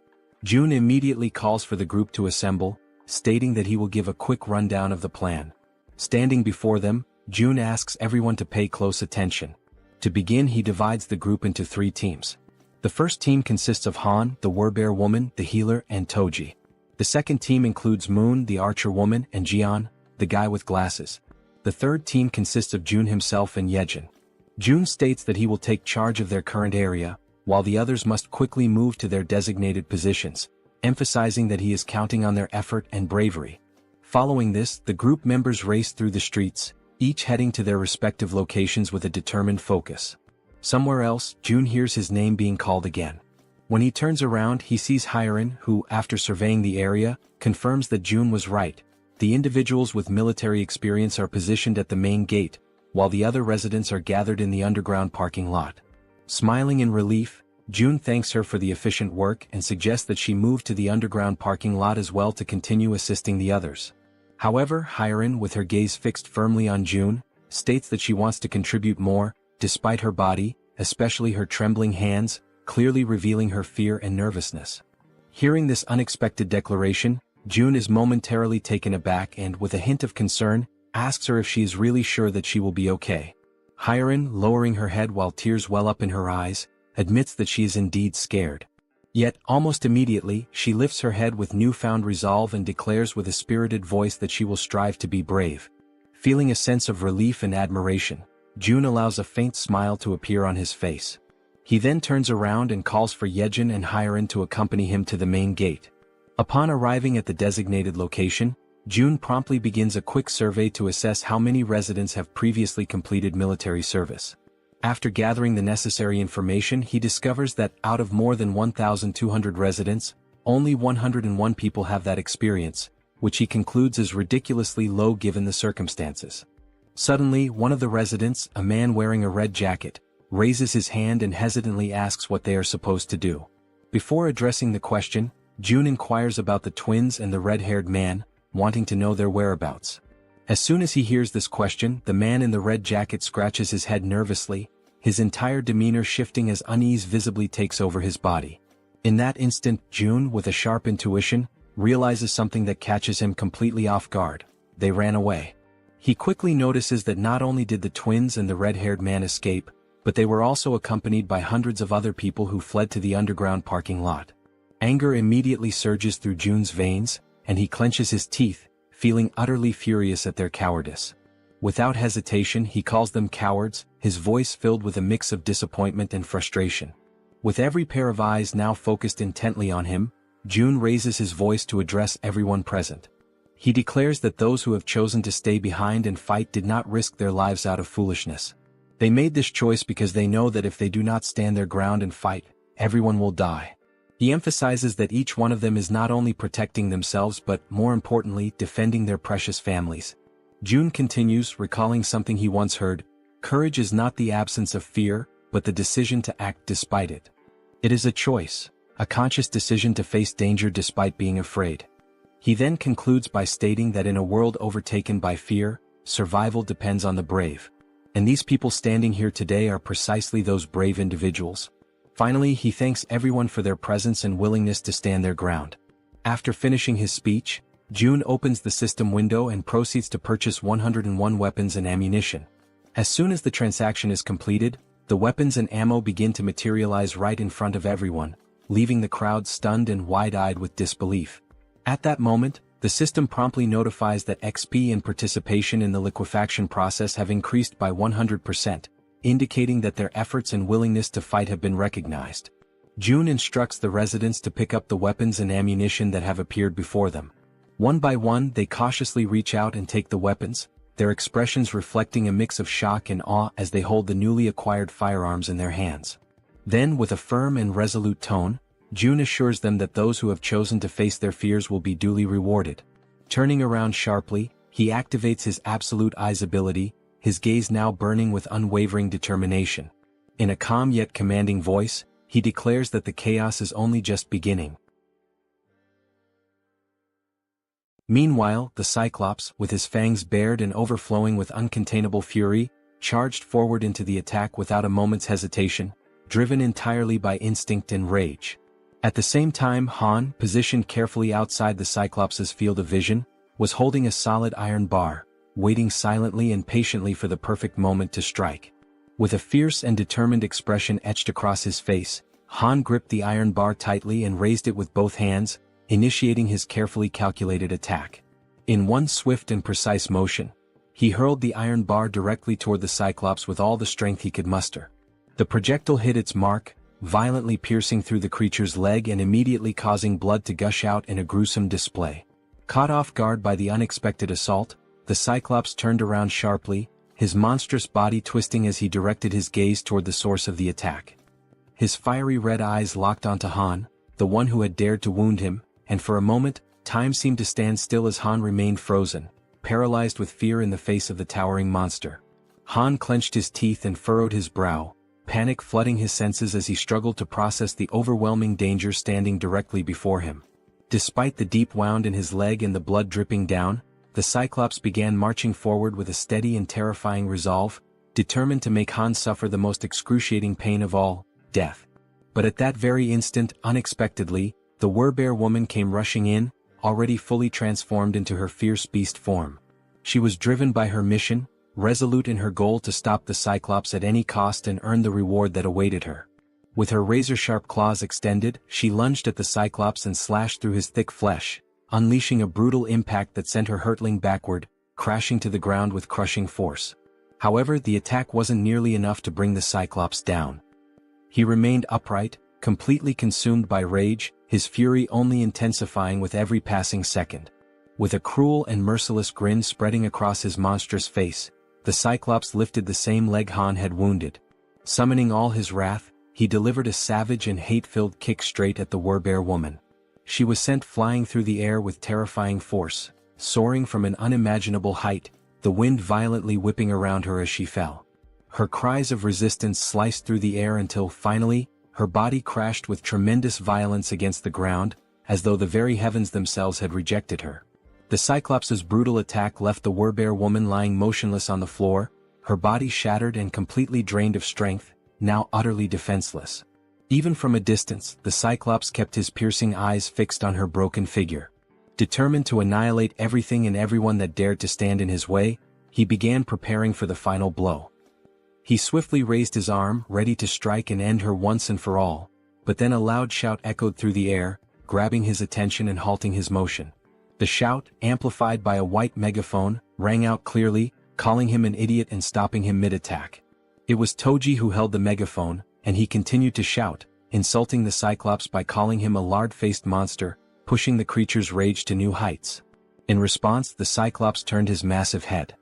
June immediately calls for the group to assemble, stating that he will give a quick rundown of the plan. Standing before them, June asks everyone to pay close attention. To begin, he divides the group into 3 teams. The first team consists of Han, the Werbear woman, the healer, and Toji. The second team includes Moon, the archer woman, and Jaehyeon, the guy with glasses. The third team consists of June himself and Jaehyeon. June states that he will take charge of their current area, while the others must quickly move to their designated positions, emphasizing that he is counting on their effort and bravery. Following this, the group members race through the streets, each heading to their respective locations with a determined focus. Somewhere else, June hears his name being called again. When he turns around, he sees Jaehyeon, who, after surveying the area, confirms that June was right. The individuals with military experience are positioned at the main gate, while the other residents are gathered in the underground parking lot. Smiling in relief, June thanks her for the efficient work and suggests that she move to the underground parking lot as well to continue assisting the others. However, Jaehyeon, with her gaze fixed firmly on June, states that she wants to contribute more, despite her body, especially her trembling hands, clearly revealing her fear and nervousness. Hearing this unexpected declaration, June is momentarily taken aback and, with a hint of concern, asks her if she is really sure that she will be okay. Jaehyeon, lowering her head while tears well up in her eyes, admits that she is indeed scared. Yet, almost immediately, she lifts her head with newfound resolve and declares with a spirited voice that she will strive to be brave. Feeling a sense of relief and admiration, June allows a faint smile to appear on his face. He then turns around and calls for Jaehyeon and Hyeon to accompany him to the main gate. Upon arriving at the designated location, June promptly begins a quick survey to assess how many residents have previously completed military service. After gathering the necessary information, he discovers that out of more than 1,200 residents, only 101 people have that experience, which he concludes is ridiculously low given the circumstances. Suddenly, one of the residents, a man wearing a red jacket, raises his hand and hesitantly asks what they are supposed to do. Before addressing the question, June inquires about the twins and the red-haired man, wanting to know their whereabouts. As soon as he hears this question, the man in the red jacket scratches his head nervously, his entire demeanor shifting as unease visibly takes over his body. In that instant, June, with a sharp intuition, realizes something that catches him completely off guard. They ran away. He quickly notices that not only did the twins and the red-haired man escape, but they were also accompanied by hundreds of other people who fled to the underground parking lot. Anger immediately surges through June's veins, and he clenches his teeth, feeling utterly furious at their cowardice. Without hesitation, he calls them cowards, his voice filled with a mix of disappointment and frustration. With every pair of eyes now focused intently on him, June raises his voice to address everyone present. He declares that those who have chosen to stay behind and fight did not risk their lives out of foolishness. They made this choice because they know that if they do not stand their ground and fight, everyone will die. He emphasizes that each one of them is not only protecting themselves but, more importantly, defending their precious families. June continues, recalling something he once heard: courage is not the absence of fear, but the decision to act despite it. It is a choice, a conscious decision to face danger despite being afraid. He then concludes by stating that in a world overtaken by fear, survival depends on the brave. And these people standing here today are precisely those brave individuals. Finally, he thanks everyone for their presence and willingness to stand their ground. After finishing his speech, June opens the system window and proceeds to purchase 101 weapons and ammunition. As soon as the transaction is completed, the weapons and ammo begin to materialize right in front of everyone, leaving the crowd stunned and wide-eyed with disbelief. At that moment, the system promptly notifies that XP and participation in the liquefaction process have increased by 100%, indicating that their efforts and willingness to fight have been recognized. June instructs the residents to pick up the weapons and ammunition that have appeared before them. One by one, they cautiously reach out and take the weapons, their expressions reflecting a mix of shock and awe as they hold the newly acquired firearms in their hands. Then, with a firm and resolute tone, June assures them that those who have chosen to face their fears will be duly rewarded. Turning around sharply, he activates his absolute eyes ability, his gaze now burning with unwavering determination. In a calm yet commanding voice, he declares that the chaos is only just beginning. Meanwhile, the Cyclops, with his fangs bared and overflowing with uncontainable fury, charged forward into the attack without a moment's hesitation, driven entirely by instinct and rage. At the same time, Han, positioned carefully outside the Cyclops' field of vision, was holding a solid iron bar, waiting silently and patiently for the perfect moment to strike. With a fierce and determined expression etched across his face, Han gripped the iron bar tightly and raised it with both hands, initiating his carefully calculated attack. In one swift and precise motion, he hurled the iron bar directly toward the Cyclops with all the strength he could muster. The projectile hit its mark, violently piercing through the creature's leg and immediately causing blood to gush out in a gruesome display. Caught off guard by the unexpected assault, the Cyclops turned around sharply, his monstrous body twisting as he directed his gaze toward the source of the attack. His fiery red eyes locked onto Han, the one who had dared to wound him, and for a moment, time seemed to stand still as Han remained frozen, paralyzed with fear in the face of the towering monster. Han clenched his teeth and furrowed his brow, panic flooding his senses as he struggled to process the overwhelming danger standing directly before him. Despite the deep wound in his leg and the blood dripping down, the Cyclops began marching forward with a steady and terrifying resolve, determined to make Han suffer the most excruciating pain of all, death. But at that very instant, unexpectedly, the Werbear woman came rushing in, already fully transformed into her fierce beast form. She was driven by her mission, resolute in her goal to stop the Cyclops at any cost and earn the reward that awaited her. With her razor-sharp claws extended, she lunged at the Cyclops and slashed through his thick flesh, unleashing a brutal impact that sent her hurtling backward, crashing to the ground with crushing force. However, the attack wasn't nearly enough to bring the Cyclops down. He remained upright, completely consumed by rage, his fury only intensifying with every passing second. With a cruel and merciless grin spreading across his monstrous face, the Cyclops lifted the same leg Han had wounded. Summoning all his wrath, he delivered a savage and hate-filled kick straight at the Werbear woman. She was sent flying through the air with terrifying force, soaring from an unimaginable height, the wind violently whipping around her as she fell. Her cries of resistance sliced through the air until finally, her body crashed with tremendous violence against the ground, as though the very heavens themselves had rejected her. The Cyclops' brutal attack left the Werbear woman lying motionless on the floor, her body shattered and completely drained of strength, now utterly defenseless. Even from a distance, the Cyclops kept his piercing eyes fixed on her broken figure. Determined to annihilate everything and everyone that dared to stand in his way, he began preparing for the final blow. He swiftly raised his arm, ready to strike and end her once and for all, but then a loud shout echoed through the air, grabbing his attention and halting his motion. The shout, amplified by a white megaphone, rang out clearly, calling him an idiot and stopping him mid-attack. It was Toji who held the megaphone, and he continued to shout, insulting the Cyclops by calling him a lard-faced monster, pushing the creature's rage to new heights. In response, the Cyclops turned his massive head.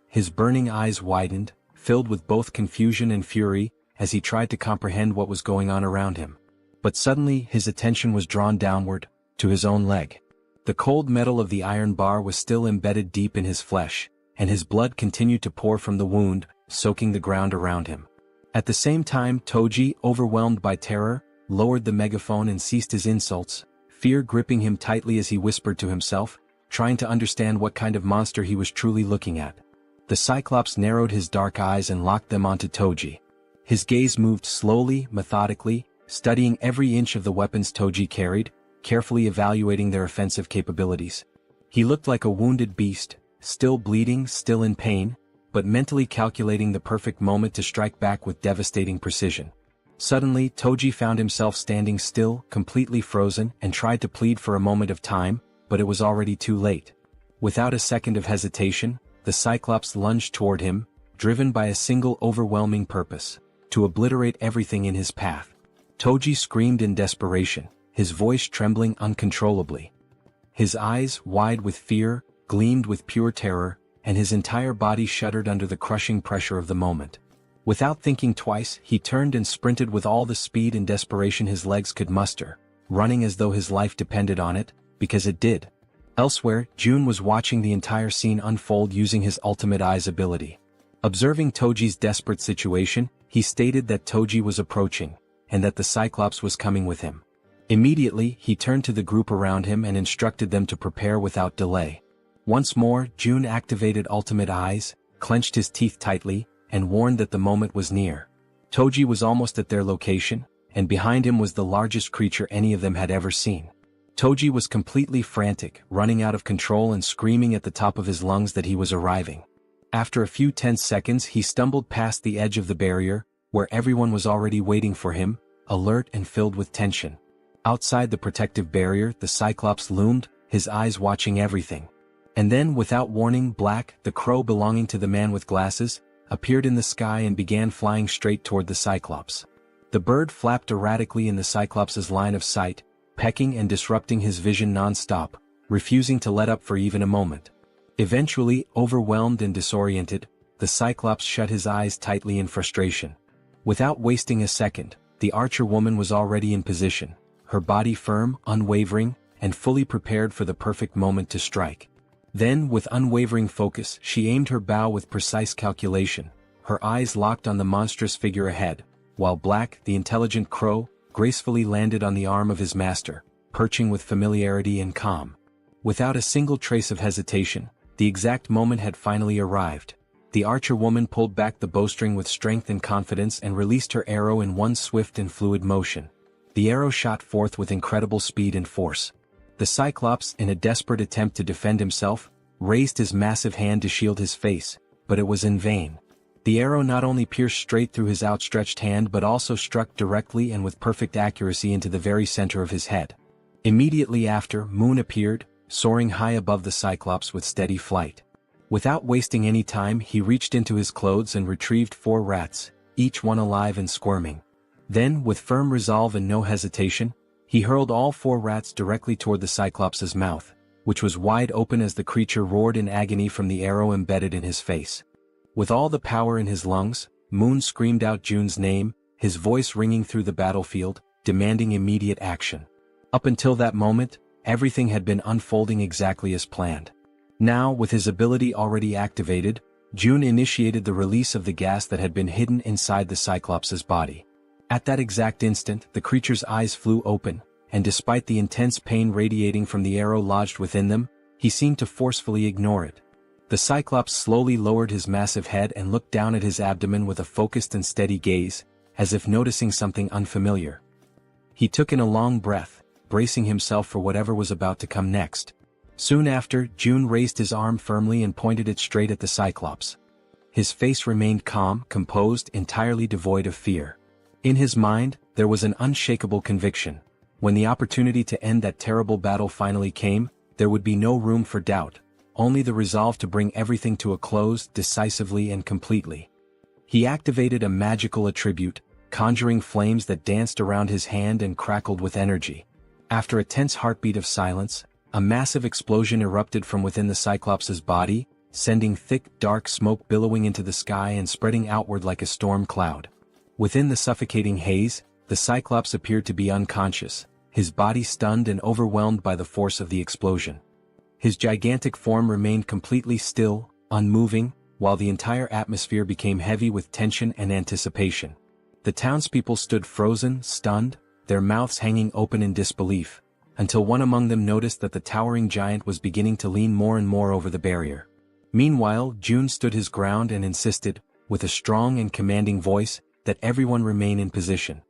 His burning eyes widened, filled with both confusion and fury, as he tried to comprehend what was going on around him. But suddenly his attention was drawn downward, to his own leg. The cold metal of the iron bar was still embedded deep in his flesh, and his blood continued to pour from the wound, soaking the ground around him. At the same time, Toji, overwhelmed by terror, lowered the megaphone and ceased his insults, fear gripping him tightly as he whispered to himself, trying to understand what kind of monster he was truly looking at. The Cyclops narrowed his dark eyes and locked them onto Toji. His gaze moved slowly, methodically, studying every inch of the weapons Toji carried, carefully evaluating their offensive capabilities. He looked like a wounded beast, still bleeding, still in pain, but mentally calculating the perfect moment to strike back with devastating precision. Suddenly, Toji found himself standing still, completely frozen, and tried to plead for a moment of time, but it was already too late. Without a second of hesitation, the Cyclops lunged toward him, driven by a single overwhelming purpose: to obliterate everything in his path. Toji screamed in desperation, his voice trembling uncontrollably. His eyes, wide with fear, gleamed with pure terror, and his entire body shuddered under the crushing pressure of the moment. Without thinking twice, he turned and sprinted with all the speed and desperation his legs could muster, running as though his life depended on it, because it did. Elsewhere, Jun was watching the entire scene unfold using his ultimate eyes ability. Observing Toji's desperate situation, he stated that Toji was approaching, and that the Cyclops was coming with him. Immediately, he turned to the group around him and instructed them to prepare without delay. Once more, Jun activated ultimate eyes, clenched his teeth tightly, and warned that the moment was near. Toji was almost at their location, and behind him was the largest creature any of them had ever seen. Toji was completely frantic, running out of control and screaming at the top of his lungs that he was arriving. After a few tense seconds, he stumbled past the edge of the barrier, where everyone was already waiting for him, alert and filled with tension. Outside the protective barrier, the Cyclops loomed, his eyes watching everything. And then, without warning, Black, the crow belonging to the man with glasses, appeared in the sky and began flying straight toward the Cyclops. The bird flapped erratically in the Cyclops' line of sight, pecking and disrupting his vision non-stop, refusing to let up for even a moment. Eventually, overwhelmed and disoriented, the Cyclops shut his eyes tightly in frustration. Without wasting a second, the archer woman was already in position, her body firm, unwavering, and fully prepared for the perfect moment to strike. Then, with unwavering focus, she aimed her bow with precise calculation, her eyes locked on the monstrous figure ahead, while Black, the intelligent crow, gracefully landed on the arm of his master, perching with familiarity and calm. Without a single trace of hesitation, the exact moment had finally arrived. The archer woman pulled back the bowstring with strength and confidence and released her arrow in one swift and fluid motion. The arrow shot forth with incredible speed and force. The Cyclops, in a desperate attempt to defend himself, raised his massive hand to shield his face, but it was in vain. The arrow not only pierced straight through his outstretched hand but also struck directly and with perfect accuracy into the very center of his head. Immediately after, Moon appeared, soaring high above the Cyclops with steady flight. Without wasting any time, he reached into his clothes and retrieved 4 rats, each one alive and squirming. Then, with firm resolve and no hesitation, he hurled all 4 rats directly toward the Cyclops' mouth, which was wide open as the creature roared in agony from the arrow embedded in his face. With all the power in his lungs, Moon screamed out Jun's name, his voice ringing through the battlefield, demanding immediate action. Up until that moment, everything had been unfolding exactly as planned. Now, with his ability already activated, Jun initiated the release of the gas that had been hidden inside the Cyclops' body. At that exact instant, the creature's eyes flew open, and despite the intense pain radiating from the arrow lodged within them, he seemed to forcefully ignore it. The Cyclops slowly lowered his massive head and looked down at his abdomen with a focused and steady gaze, as if noticing something unfamiliar. He took in a long breath, bracing himself for whatever was about to come next. Soon after, Jun raised his arm firmly and pointed it straight at the Cyclops. His face remained calm, composed, entirely devoid of fear. In his mind, there was an unshakable conviction. When the opportunity to end that terrible battle finally came, there would be no room for doubt, only the resolve to bring everything to a close decisively and completely. He activated a magical attribute, conjuring flames that danced around his hand and crackled with energy. After a tense heartbeat of silence, a massive explosion erupted from within the Cyclops' body, sending thick, dark smoke billowing into the sky and spreading outward like a storm cloud. Within the suffocating haze, the Cyclops appeared to be unconscious, his body stunned and overwhelmed by the force of the explosion. His gigantic form remained completely still, unmoving, while the entire atmosphere became heavy with tension and anticipation. The townspeople stood frozen, stunned, their mouths hanging open in disbelief, until one among them noticed that the towering giant was beginning to lean more and more over the barrier. Meanwhile, Jun stood his ground and insisted, with a strong and commanding voice, that everyone remain in position.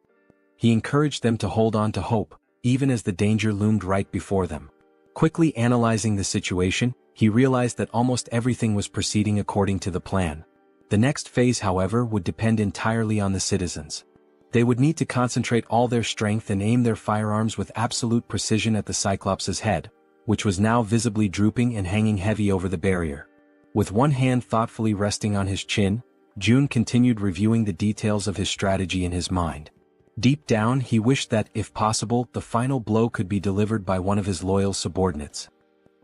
He encouraged them to hold on to hope, even as the danger loomed right before them. Quickly analyzing the situation, he realized that almost everything was proceeding according to the plan. The next phase, however, would depend entirely on the citizens. They would need to concentrate all their strength and aim their firearms with absolute precision at the Cyclops' head, which was now visibly drooping and hanging heavy over the barrier. With one hand thoughtfully resting on his chin, Jun continued reviewing the details of his strategy in his mind. Deep down, he wished that, if possible, the final blow could be delivered by one of his loyal subordinates.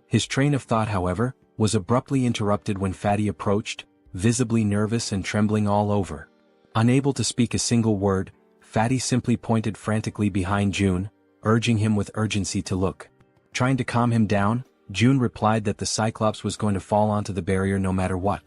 His train of thought, however, was abruptly interrupted when Fatty approached, visibly nervous and trembling all over. Unable to speak a single word, Fatty simply pointed frantically behind Jun, urging him with urgency to look. Trying to calm him down, Jun replied that the Cyclops was going to fall onto the barrier no matter what.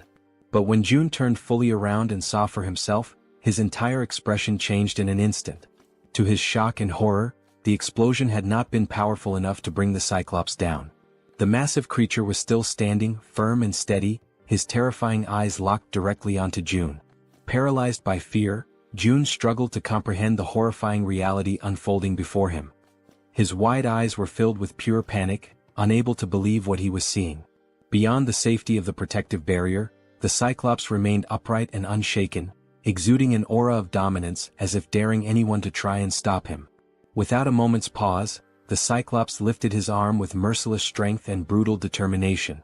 But when Jun turned fully around and saw for himself, his entire expression changed in an instant. To his shock and horror, the explosion had not been powerful enough to bring the Cyclops down. The massive creature was still standing, firm and steady, his terrifying eyes locked directly onto Jun. Paralyzed by fear, Jun struggled to comprehend the horrifying reality unfolding before him. His wide eyes were filled with pure panic, unable to believe what he was seeing. Beyond the safety of the protective barrier, the Cyclops remained upright and unshaken, exuding an aura of dominance as if daring anyone to try and stop him. Without a moment's pause, the Cyclops lifted his arm with merciless strength and brutal determination.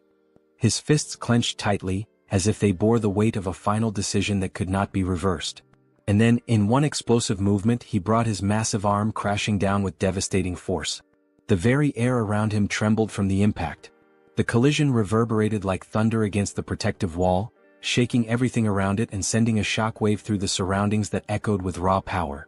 His fists clenched tightly, as if they bore the weight of a final decision that could not be reversed. And then, in one explosive movement, he brought his massive arm crashing down with devastating force. The very air around him trembled from the impact. The collision reverberated like thunder against the protective wall, shaking everything around it and sending a shockwave through the surroundings that echoed with raw power.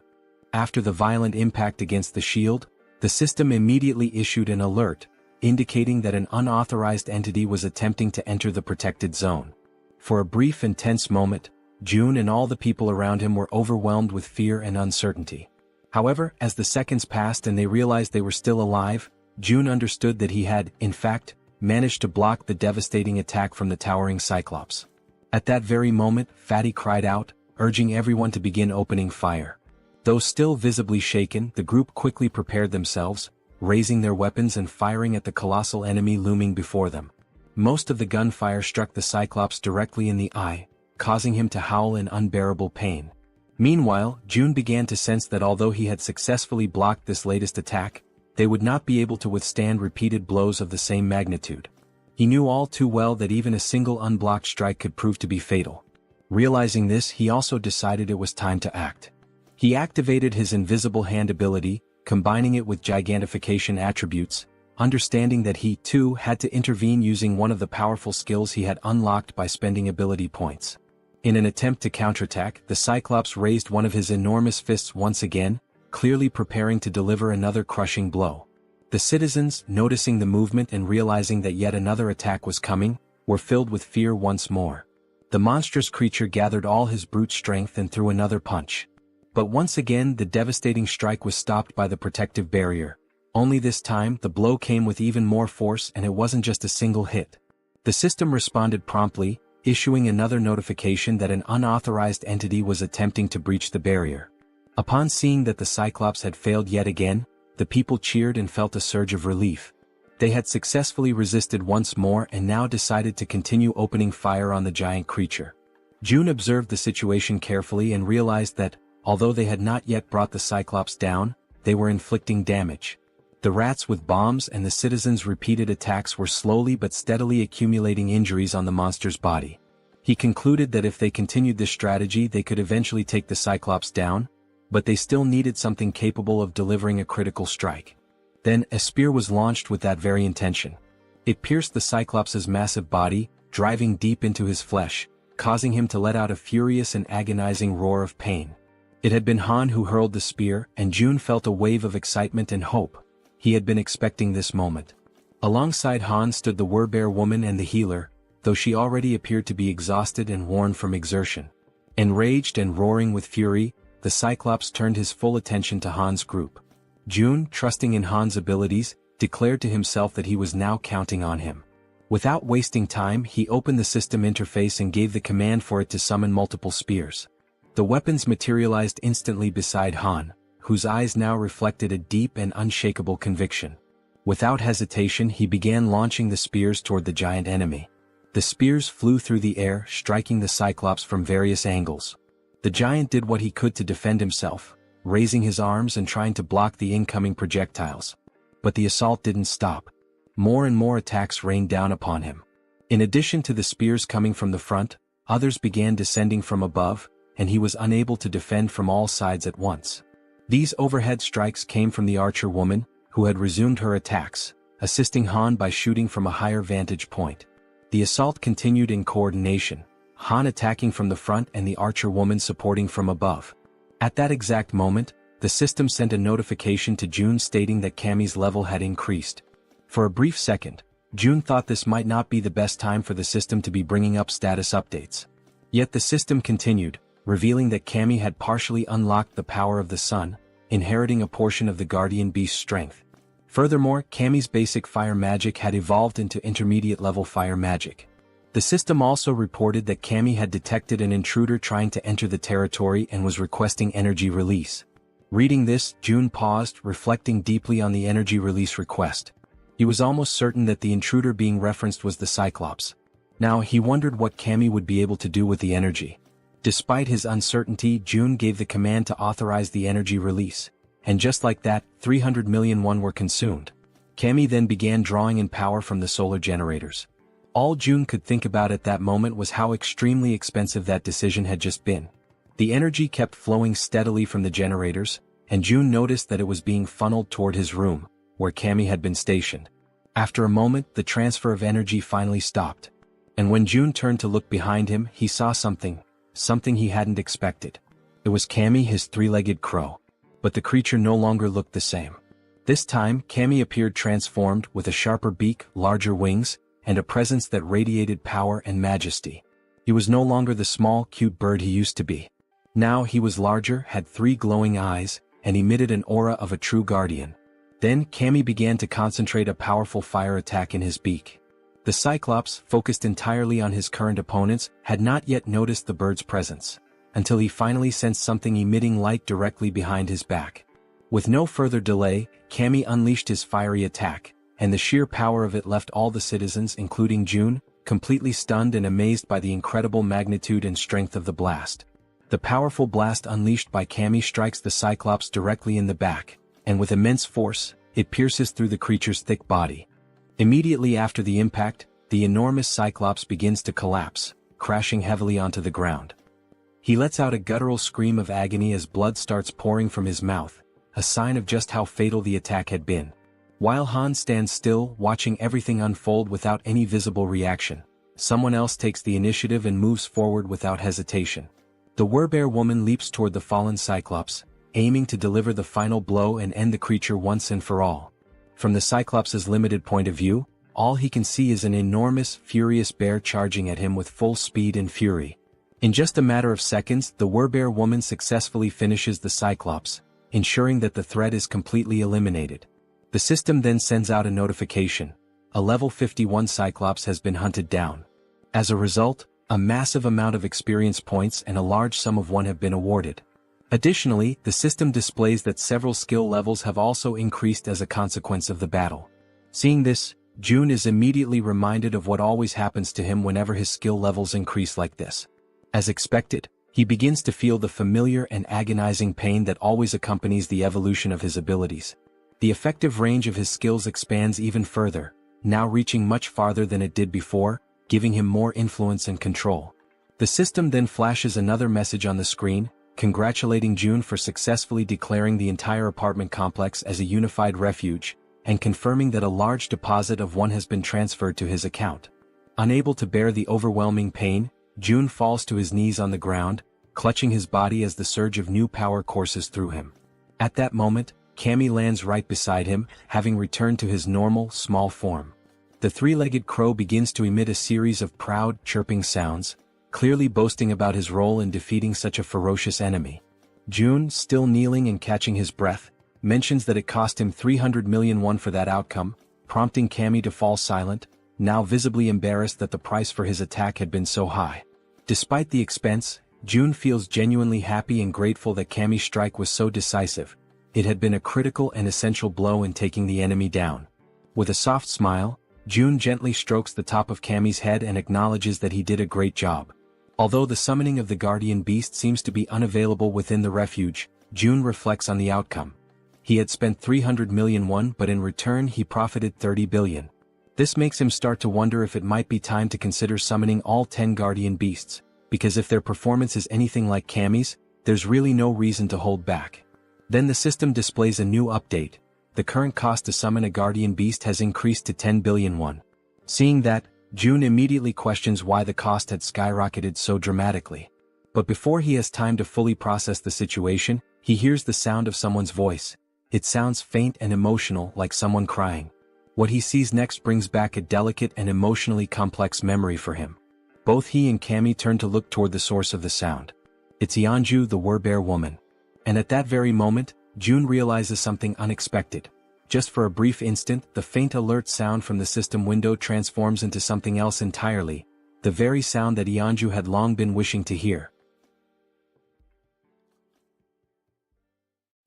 After the violent impact against the shield, the system immediately issued an alert, indicating that an unauthorized entity was attempting to enter the protected zone. For a brief and tense moment, Jun and all the people around him were overwhelmed with fear and uncertainty. However, as the seconds passed and they realized they were still alive, Jun understood that he had, in fact, managed to block the devastating attack from the towering Cyclops. At that very moment, Fatty cried out, urging everyone to begin opening fire. Though still visibly shaken, the group quickly prepared themselves, raising their weapons and firing at the colossal enemy looming before them. Most of the gunfire struck the Cyclops directly in the eye, causing him to howl in unbearable pain. Meanwhile, Jun began to sense that although he had successfully blocked this latest attack, they would not be able to withstand repeated blows of the same magnitude. He knew all too well that even a single unblocked strike could prove to be fatal. Realizing this, he also decided it was time to act. He activated his invisible hand ability, combining it with gigantification attributes, understanding that he, too, had to intervene using one of the powerful skills he had unlocked by spending ability points. In an attempt to counterattack, the Cyclops raised one of his enormous fists once again, clearly preparing to deliver another crushing blow. The citizens, noticing the movement and realizing that yet another attack was coming, were filled with fear once more. The monstrous creature gathered all his brute strength and threw another punch. But once again the devastating strike was stopped by the protective barrier. Only this time the blow came with even more force, and it wasn't just a single hit. The system responded promptly, issuing another notification that an unauthorized entity was attempting to breach the barrier. Upon seeing that the Cyclops had failed yet again, the people cheered and felt a surge of relief. They had successfully resisted once more and now decided to continue opening fire on the giant creature. June observed the situation carefully and realized that, although they had not yet brought the Cyclops down, they were inflicting damage. The rats with bombs and the citizens' repeated attacks were slowly but steadily accumulating injuries on the monster's body. He concluded that if they continued this strategy they could eventually take the Cyclops down, but they still needed something capable of delivering a critical strike. Then, a spear was launched with that very intention. It pierced the Cyclops' massive body, driving deep into his flesh, causing him to let out a furious and agonizing roar of pain. It had been Han who hurled the spear, and June felt a wave of excitement and hope. He had been expecting this moment. Alongside Han stood the Werbear woman and the healer, though she already appeared to be exhausted and worn from exertion. Enraged and roaring with fury, the Cyclops turned his full attention to Han's group. June, trusting in Han's abilities, declared to himself that he was now counting on him. Without wasting time, he opened the system interface and gave the command for it to summon multiple spears. The weapons materialized instantly beside Han, whose eyes now reflected a deep and unshakable conviction. Without hesitation, he began launching the spears toward the giant enemy. The spears flew through the air, striking the Cyclops from various angles. The giant did what he could to defend himself, raising his arms and trying to block the incoming projectiles. But the assault didn't stop. More and more attacks rained down upon him. In addition to the spears coming from the front, others began descending from above, and he was unable to defend from all sides at once. These overhead strikes came from the archer woman, who had resumed her attacks, assisting Han by shooting from a higher vantage point. The assault continued in coordination, Han attacking from the front and the archer woman supporting from above. At that exact moment, the system sent a notification to June stating that Cammy's level had increased. For a brief second, June thought this might not be the best time for the system to be bringing up status updates. Yet the system continued, revealing that Cammy had partially unlocked the power of the sun, inheriting a portion of the guardian beast's strength. Furthermore, Cammy's basic fire magic had evolved into intermediate level fire magic. The system also reported that Cammy had detected an intruder trying to enter the territory and was requesting energy release. Reading this, June paused, reflecting deeply on the energy release request. He was almost certain that the intruder being referenced was the Cyclops. Now he wondered what Cammy would be able to do with the energy. Despite his uncertainty, June gave the command to authorize the energy release, and just like that, 300 million won were consumed. Cammy then began drawing in power from the solar generators. All June could think about at that moment was how extremely expensive that decision had just been. The energy kept flowing steadily from the generators, and June noticed that it was being funneled toward his room, where Cammy had been stationed. After a moment, the transfer of energy finally stopped. And when June turned to look behind him, he saw something he hadn't expected. It was Cammy, his three-legged crow. But the creature no longer looked the same. This time, Cammy appeared transformed, with a sharper beak, larger wings, and a presence that radiated power and majesty. He was no longer the small, cute bird he used to be. Now he was larger, had 3 glowing eyes, and emitted an aura of a true guardian. Then Cammy began to concentrate a powerful fire attack in his beak. The Cyclops, focused entirely on his current opponents, had not yet noticed the bird's presence, until he finally sensed something emitting light directly behind his back. With no further delay, Cammy unleashed his fiery attack, and the sheer power of it left all the citizens, including June, completely stunned and amazed by the incredible magnitude and strength of the blast. The powerful blast unleashed by Cammy strikes the Cyclops directly in the back, and with immense force, it pierces through the creature's thick body. Immediately after the impact, the enormous Cyclops begins to collapse, crashing heavily onto the ground. He lets out a guttural scream of agony as blood starts pouring from his mouth, a sign of just how fatal the attack had been. While Han stands still, watching everything unfold without any visible reaction, someone else takes the initiative and moves forward without hesitation. The Werbear woman leaps toward the fallen Cyclops, aiming to deliver the final blow and end the creature once and for all. From the Cyclops' limited point of view, all he can see is an enormous, furious bear charging at him with full speed and fury. In just a matter of seconds, the Werbear woman successfully finishes the Cyclops, ensuring that the threat is completely eliminated. The system then sends out a notification: a level 51 Cyclops has been hunted down. As a result, a massive amount of experience points and a large sum of one have been awarded. Additionally, the system displays that several skill levels have also increased as a consequence of the battle. Seeing this, Jun is immediately reminded of what always happens to him whenever his skill levels increase like this. As expected, he begins to feel the familiar and agonizing pain that always accompanies the evolution of his abilities. The effective range of his skills expands even further, now reaching much farther than it did before, giving him more influence and control. The system then flashes another message on the screen, congratulating Jun for successfully declaring the entire apartment complex as a unified refuge, and confirming that a large deposit of one has been transferred to his account. Unable to bear the overwhelming pain, Jun falls to his knees on the ground, clutching his body as the surge of new power courses through him. At that moment, Cammy lands right beside him, having returned to his normal, small form. The three-legged crow begins to emit a series of proud, chirping sounds, clearly boasting about his role in defeating such a ferocious enemy. Jun, still kneeling and catching his breath, mentions that it cost him 300 million won for that outcome, prompting Cammy to fall silent, now visibly embarrassed that the price for his attack had been so high. Despite the expense, Jun feels genuinely happy and grateful that Cammy's strike was so decisive. It had been a critical and essential blow in taking the enemy down. With a soft smile, Jun gently strokes the top of Cammy's head and acknowledges that he did a great job. Although the summoning of the guardian beast seems to be unavailable within the refuge, Jun reflects on the outcome. He had spent 300 million won, but in return he profited 30 billion. This makes him start to wonder if it might be time to consider summoning all 10 guardian beasts, because if their performance is anything like Cammy's, there's really no reason to hold back. Then the system displays a new update. The current cost to summon a guardian beast has increased to 10 billion won. Seeing that, Jun immediately questions why the cost had skyrocketed so dramatically. But before he has time to fully process the situation, he hears the sound of someone's voice. It sounds faint and emotional, like someone crying. What he sees next brings back a delicate and emotionally complex memory for him. Both he and Cammy turn to look toward the source of the sound. It's Yeonju, the Werbear woman. And at that very moment, Jun realizes something unexpected. Just for a brief instant, the faint alert sound from the system window transforms into something else entirely, the very sound that Yeonju had long been wishing to hear.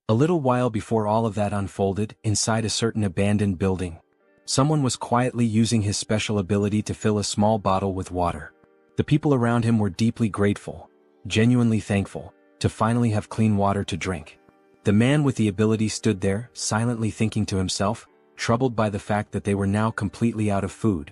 A little while before all of that unfolded, inside a certain abandoned building, someone was quietly using his special ability to fill a small bottle with water. The people around him were deeply grateful, genuinely thankful, to finally have clean water to drink. The man with the ability stood there, silently thinking to himself, troubled by the fact that they were now completely out of food.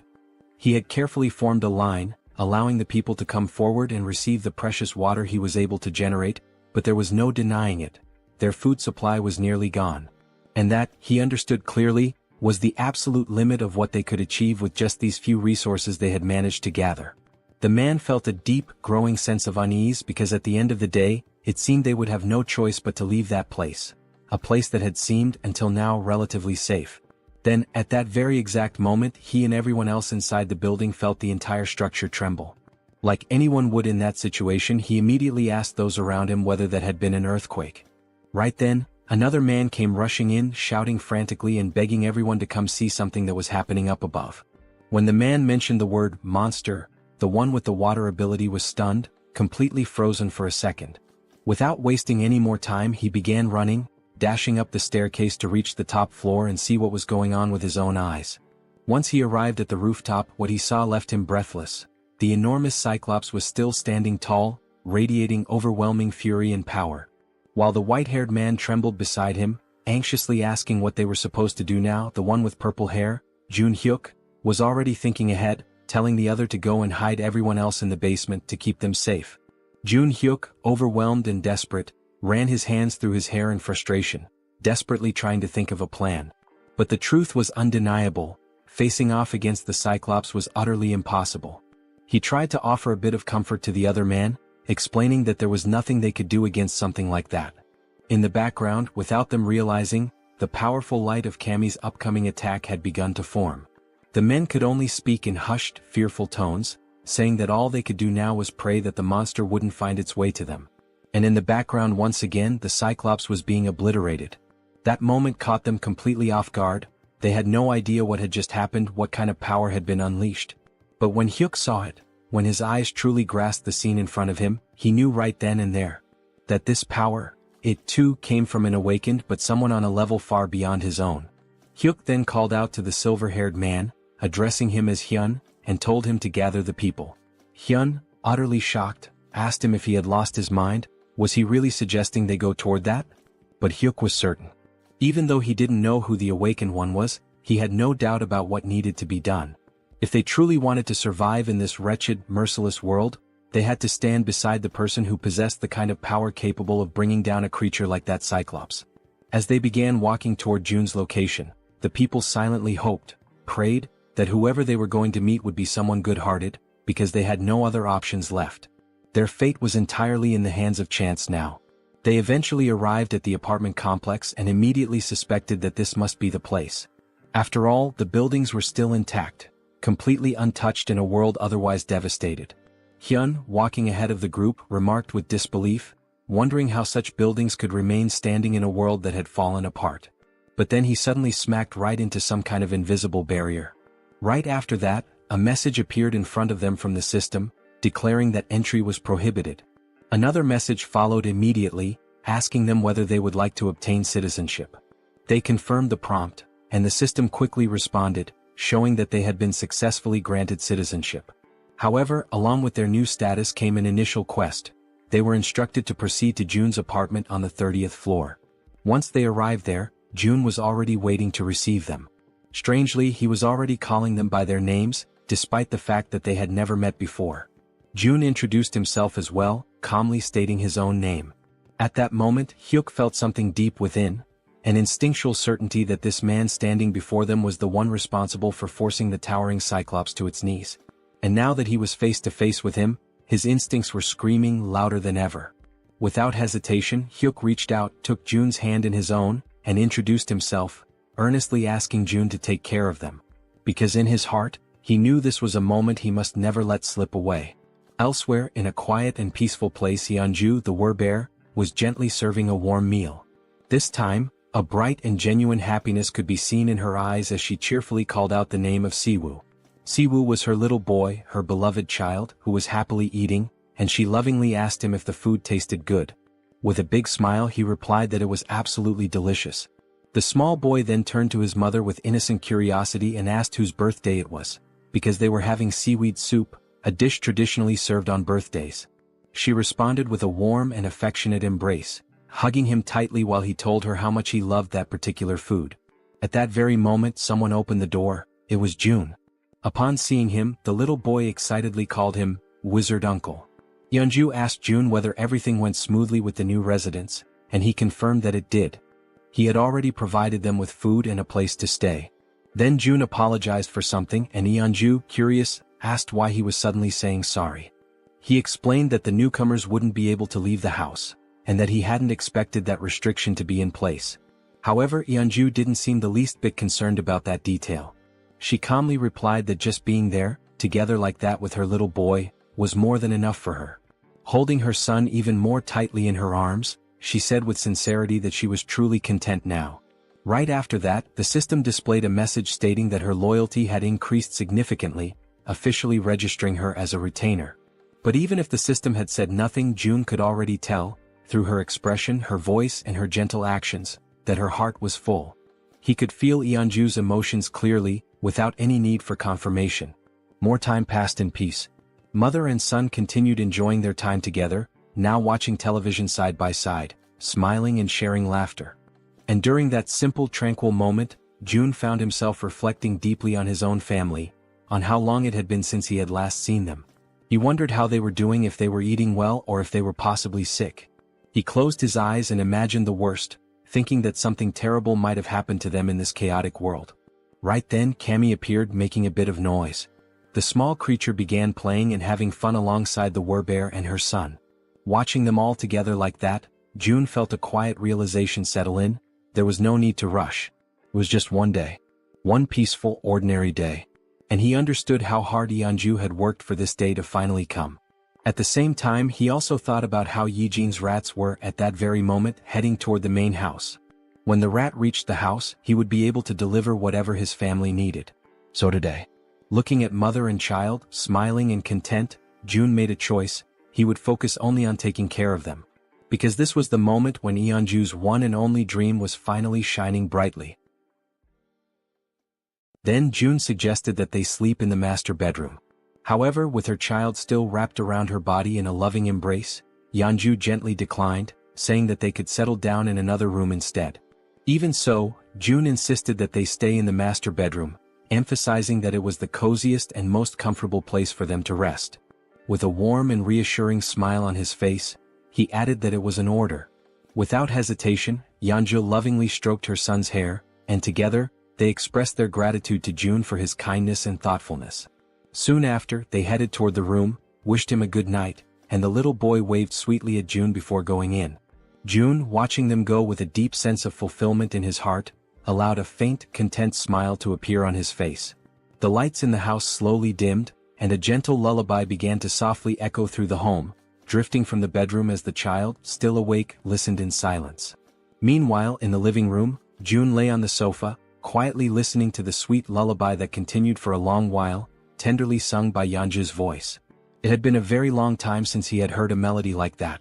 He had carefully formed a line, allowing the people to come forward and receive the precious water he was able to generate, but there was no denying it. Their food supply was nearly gone. And that, he understood clearly, was the absolute limit of what they could achieve with just these few resources they had managed to gather. The man felt a deep, growing sense of unease because at the end of the day, it seemed they would have no choice but to leave that place. A place that had seemed, until now, relatively safe. Then, at that very exact moment, he and everyone else inside the building felt the entire structure tremble. Like anyone would in that situation, he immediately asked those around him whether that had been an earthquake. Right then, another man came rushing in, shouting frantically and begging everyone to come see something that was happening up above. When the man mentioned the word monster, the one with the water ability was stunned, completely frozen for a second. Without wasting any more time, he began running, dashing up the staircase to reach the top floor and see what was going on with his own eyes. Once he arrived at the rooftop, what he saw left him breathless. The enormous Cyclops was still standing tall, radiating overwhelming fury and power. While the white-haired man trembled beside him, anxiously asking what they were supposed to do now, the one with purple hair, Jun Hyuk, was already thinking ahead, telling the other to go and hide everyone else in the basement to keep them safe. Jun-hyuk, overwhelmed and desperate, ran his hands through his hair in frustration, desperately trying to think of a plan. But the truth was undeniable: facing off against the Cyclops was utterly impossible. He tried to offer a bit of comfort to the other man, explaining that there was nothing they could do against something like that. In the background, without them realizing, the powerful light of Cammy's upcoming attack had begun to form. The men could only speak in hushed, fearful tones, saying that all they could do now was pray that the monster wouldn't find its way to them. And in the background once again the Cyclops was being obliterated. That moment caught them completely off guard. They had no idea what had just happened, what kind of power had been unleashed. But when Hyuk saw it, when his eyes truly grasped the scene in front of him, he knew right then and there that this power, it too came from an awakened but someone on a level far beyond his own. Hyuk then called out to the silver-haired man, addressing him as Hyun, and told him to gather the people. Hyun, utterly shocked, asked him if he had lost his mind. Was he really suggesting they go toward that? But Hyuk was certain. Even though he didn't know who the awakened one was, he had no doubt about what needed to be done. If they truly wanted to survive in this wretched, merciless world, they had to stand beside the person who possessed the kind of power capable of bringing down a creature like that Cyclops. As they began walking toward Jun's location, the people silently hoped, prayed, that whoever they were going to meet would be someone good-hearted, because they had no other options left. Their fate was entirely in the hands of chance now. They eventually arrived at the apartment complex and immediately suspected that this must be the place. After all, the buildings were still intact, completely untouched in a world otherwise devastated. Hyun, walking ahead of the group, remarked with disbelief, wondering how such buildings could remain standing in a world that had fallen apart. But then he suddenly smacked right into some kind of invisible barrier. Right after that, a message appeared in front of them from the system, declaring that entry was prohibited. Another message followed immediately, asking them whether they would like to obtain citizenship. They confirmed the prompt, and the system quickly responded, showing that they had been successfully granted citizenship. However, along with their new status came an initial quest. They were instructed to proceed to Jun's apartment on the 30th floor. Once they arrived there, Jun was already waiting to receive them. Strangely, he was already calling them by their names, despite the fact that they had never met before. Jun introduced himself as well, calmly stating his own name. At that moment, Hyuk felt something deep within, an instinctual certainty that this man standing before them was the one responsible for forcing the towering Cyclops to its knees. And now that he was face to face with him, his instincts were screaming louder than ever. Without hesitation, Hyuk reached out, took Jun's hand in his own, and introduced himself, earnestly asking Jun to take care of them. Because in his heart, he knew this was a moment he must never let slip away. Elsewhere, in a quiet and peaceful place, Yeonju, the were-bear, was gently serving a warm meal. This time, a bright and genuine happiness could be seen in her eyes as she cheerfully called out the name of Siwoo. Siwoo was her little boy, her beloved child, who was happily eating, and she lovingly asked him if the food tasted good. With a big smile he replied that it was absolutely delicious. The small boy then turned to his mother with innocent curiosity and asked whose birthday it was, because they were having seaweed soup, a dish traditionally served on birthdays. She responded with a warm and affectionate embrace, hugging him tightly while he told her how much he loved that particular food. At that very moment someone opened the door. It was Jun. Upon seeing him, the little boy excitedly called him Wizard Uncle. Yeonju asked Jun whether everything went smoothly with the new residents, and he confirmed that it did. He had already provided them with food and a place to stay. Then Jun apologized for something and Yeonju, curious, asked why he was suddenly saying sorry. He explained that the newcomers wouldn't be able to leave the house, and that he hadn't expected that restriction to be in place. However, Yeonju didn't seem the least bit concerned about that detail. She calmly replied that just being there, together like that with her little boy, was more than enough for her. Holding her son even more tightly in her arms, she said with sincerity that she was truly content now. Right after that, the system displayed a message stating that her loyalty had increased significantly, officially registering her as a retainer. But even if the system had said nothing, Jun could already tell, through her expression, her voice and her gentle actions, that her heart was full. He could feel Yeonju's emotions clearly, without any need for confirmation. More time passed in peace. Mother and son continued enjoying their time together, now watching television side by side, smiling and sharing laughter. And during that simple, tranquil moment, Jun found himself reflecting deeply on his own family, on how long it had been since he had last seen them. He wondered how they were doing, if they were eating well or if they were possibly sick. He closed his eyes and imagined the worst, thinking that something terrible might have happened to them in this chaotic world. Right then Cammy appeared, making a bit of noise. The small creature began playing and having fun alongside the werbear and her son. Watching them all together like that, June felt a quiet realization settle in. There was no need to rush. It was just one day. One peaceful, ordinary day. And he understood how hard Yeonju had worked for this day to finally come. At the same time, he also thought about how Yijin's rats were at that very moment heading toward the main house. When the rat reached the house, he would be able to deliver whatever his family needed. So today, looking at mother and child, smiling and content, June made a choice. He would focus only on taking care of them. Because this was the moment when Yeonju's one and only dream was finally shining brightly. Then June suggested that they sleep in the master bedroom. However, with her child still wrapped around her body in a loving embrace, Yeonju gently declined, saying that they could settle down in another room instead. Even so, June insisted that they stay in the master bedroom, emphasizing that it was the coziest and most comfortable place for them to rest. With a warm and reassuring smile on his face, he added that it was an order. Without hesitation, Yeonju lovingly stroked her son's hair, and together, they expressed their gratitude to June for his kindness and thoughtfulness. Soon after, they headed toward the room, wished him a good night, and the little boy waved sweetly at June before going in. June, watching them go with a deep sense of fulfillment in his heart, allowed a faint, content smile to appear on his face. The lights in the house slowly dimmed, and a gentle lullaby began to softly echo through the home, drifting from the bedroom as the child, still awake, listened in silence. Meanwhile, in the living room, June lay on the sofa, quietly listening to the sweet lullaby that continued for a long while, tenderly sung by Yeonju's voice. It had been a very long time since he had heard a melody like that.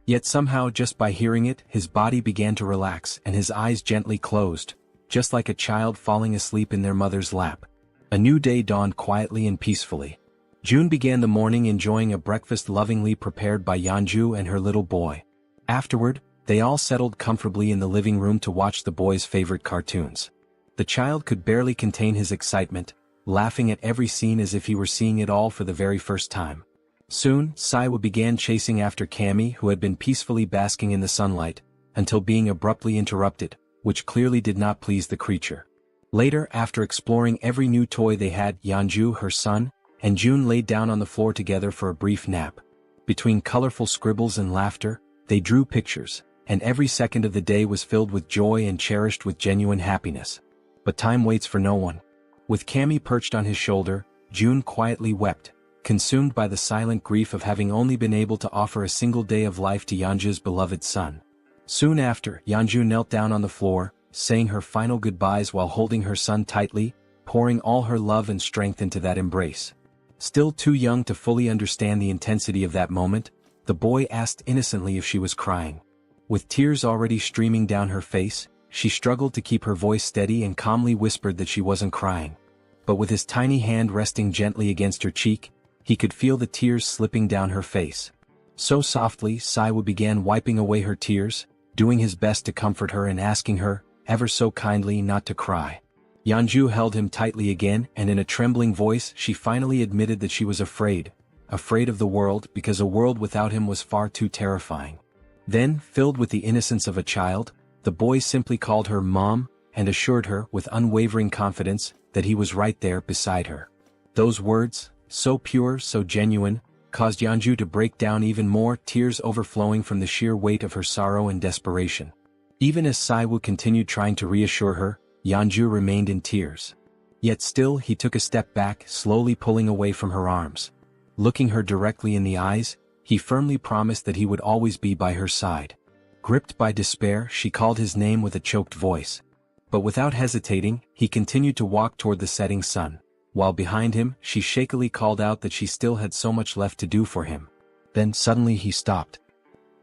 Yet somehow, just by hearing it, his body began to relax and his eyes gently closed, just like a child falling asleep in their mother's lap. A new day dawned quietly and peacefully. June began the morning enjoying a breakfast lovingly prepared by Yeonju and her little boy. Afterward, they all settled comfortably in the living room to watch the boy's favorite cartoons. The child could barely contain his excitement, laughing at every scene as if he were seeing it all for the very first time. Soon, Saiwa began chasing after Cammy, who had been peacefully basking in the sunlight, until being abruptly interrupted, which clearly did not please the creature. Later, after exploring every new toy they had, Yeonju, her son, and June laid down on the floor together for a brief nap. Between colorful scribbles and laughter, they drew pictures, and every second of the day was filled with joy and cherished with genuine happiness. But time waits for no one. With Cammy perched on his shoulder, June quietly wept, consumed by the silent grief of having only been able to offer a single day of life to Yeonju's beloved son. Soon after, Yeonju knelt down on the floor, saying her final goodbyes while holding her son tightly, pouring all her love and strength into that embrace. Still too young to fully understand the intensity of that moment, the boy asked innocently if she was crying. With tears already streaming down her face, she struggled to keep her voice steady and calmly whispered that she wasn't crying. But with his tiny hand resting gently against her cheek, he could feel the tears slipping down her face. So softly, Saiwa began wiping away her tears, doing his best to comfort her and asking her, ever so kindly, not to cry. Yeonju held him tightly again, and in a trembling voice she finally admitted that she was afraid of the world, because a world without him was far too terrifying. Then, filled with the innocence of a child, the boy simply called her Mom, and assured her, with unwavering confidence, that he was right there beside her. Those words, so pure, so genuine, caused Yeonju to break down even more, tears overflowing from the sheer weight of her sorrow and desperation. Even as Saiwoo continued trying to reassure her, Yeonju remained in tears. Yet still he took a step back, slowly pulling away from her arms. Looking her directly in the eyes, he firmly promised that he would always be by her side. Gripped by despair, she called his name with a choked voice. But without hesitating, he continued to walk toward the setting sun, while behind him, she shakily called out that she still had so much left to do for him. Then suddenly he stopped.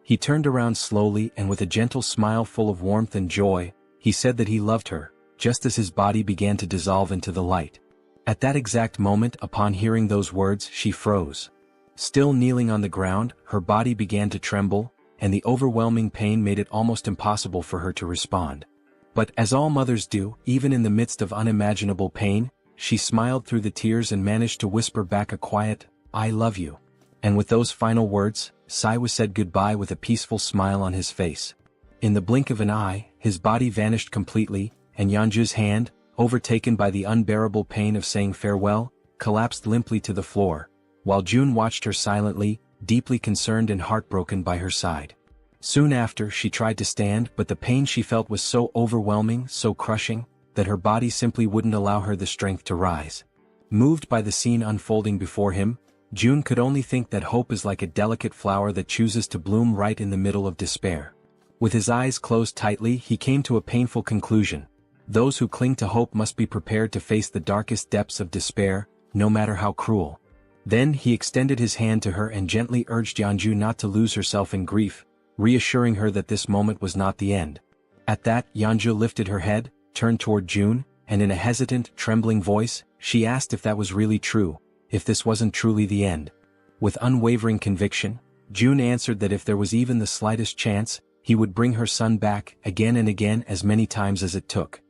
He turned around slowly, and with a gentle smile full of warmth and joy, he said that he loved her, just as his body began to dissolve into the light. At that exact moment, upon hearing those words, she froze. Still kneeling on the ground, her body began to tremble, and the overwhelming pain made it almost impossible for her to respond. But as all mothers do, even in the midst of unimaginable pain, she smiled through the tears and managed to whisper back a quiet, "I love you." And with those final words, Saiwa said goodbye with a peaceful smile on his face. In the blink of an eye, his body vanished completely, and Yeonju's hand, overtaken by the unbearable pain of saying farewell, collapsed limply to the floor, while June watched her silently, deeply concerned and heartbroken by her side. Soon after, she tried to stand, but the pain she felt was so overwhelming, so crushing, that her body simply wouldn't allow her the strength to rise. Moved by the scene unfolding before him, June could only think that hope is like a delicate flower that chooses to bloom right in the middle of despair. With his eyes closed tightly, he came to a painful conclusion. Those who cling to hope must be prepared to face the darkest depths of despair, no matter how cruel. Then he extended his hand to her and gently urged Yeonju not to lose herself in grief, reassuring her that this moment was not the end. At that, Yeonju lifted her head, turned toward June, and in a hesitant, trembling voice, she asked if that was really true, if this wasn't truly the end. With unwavering conviction, June answered that if there was even the slightest chance, he would bring her son back, again and again, as many times as it took.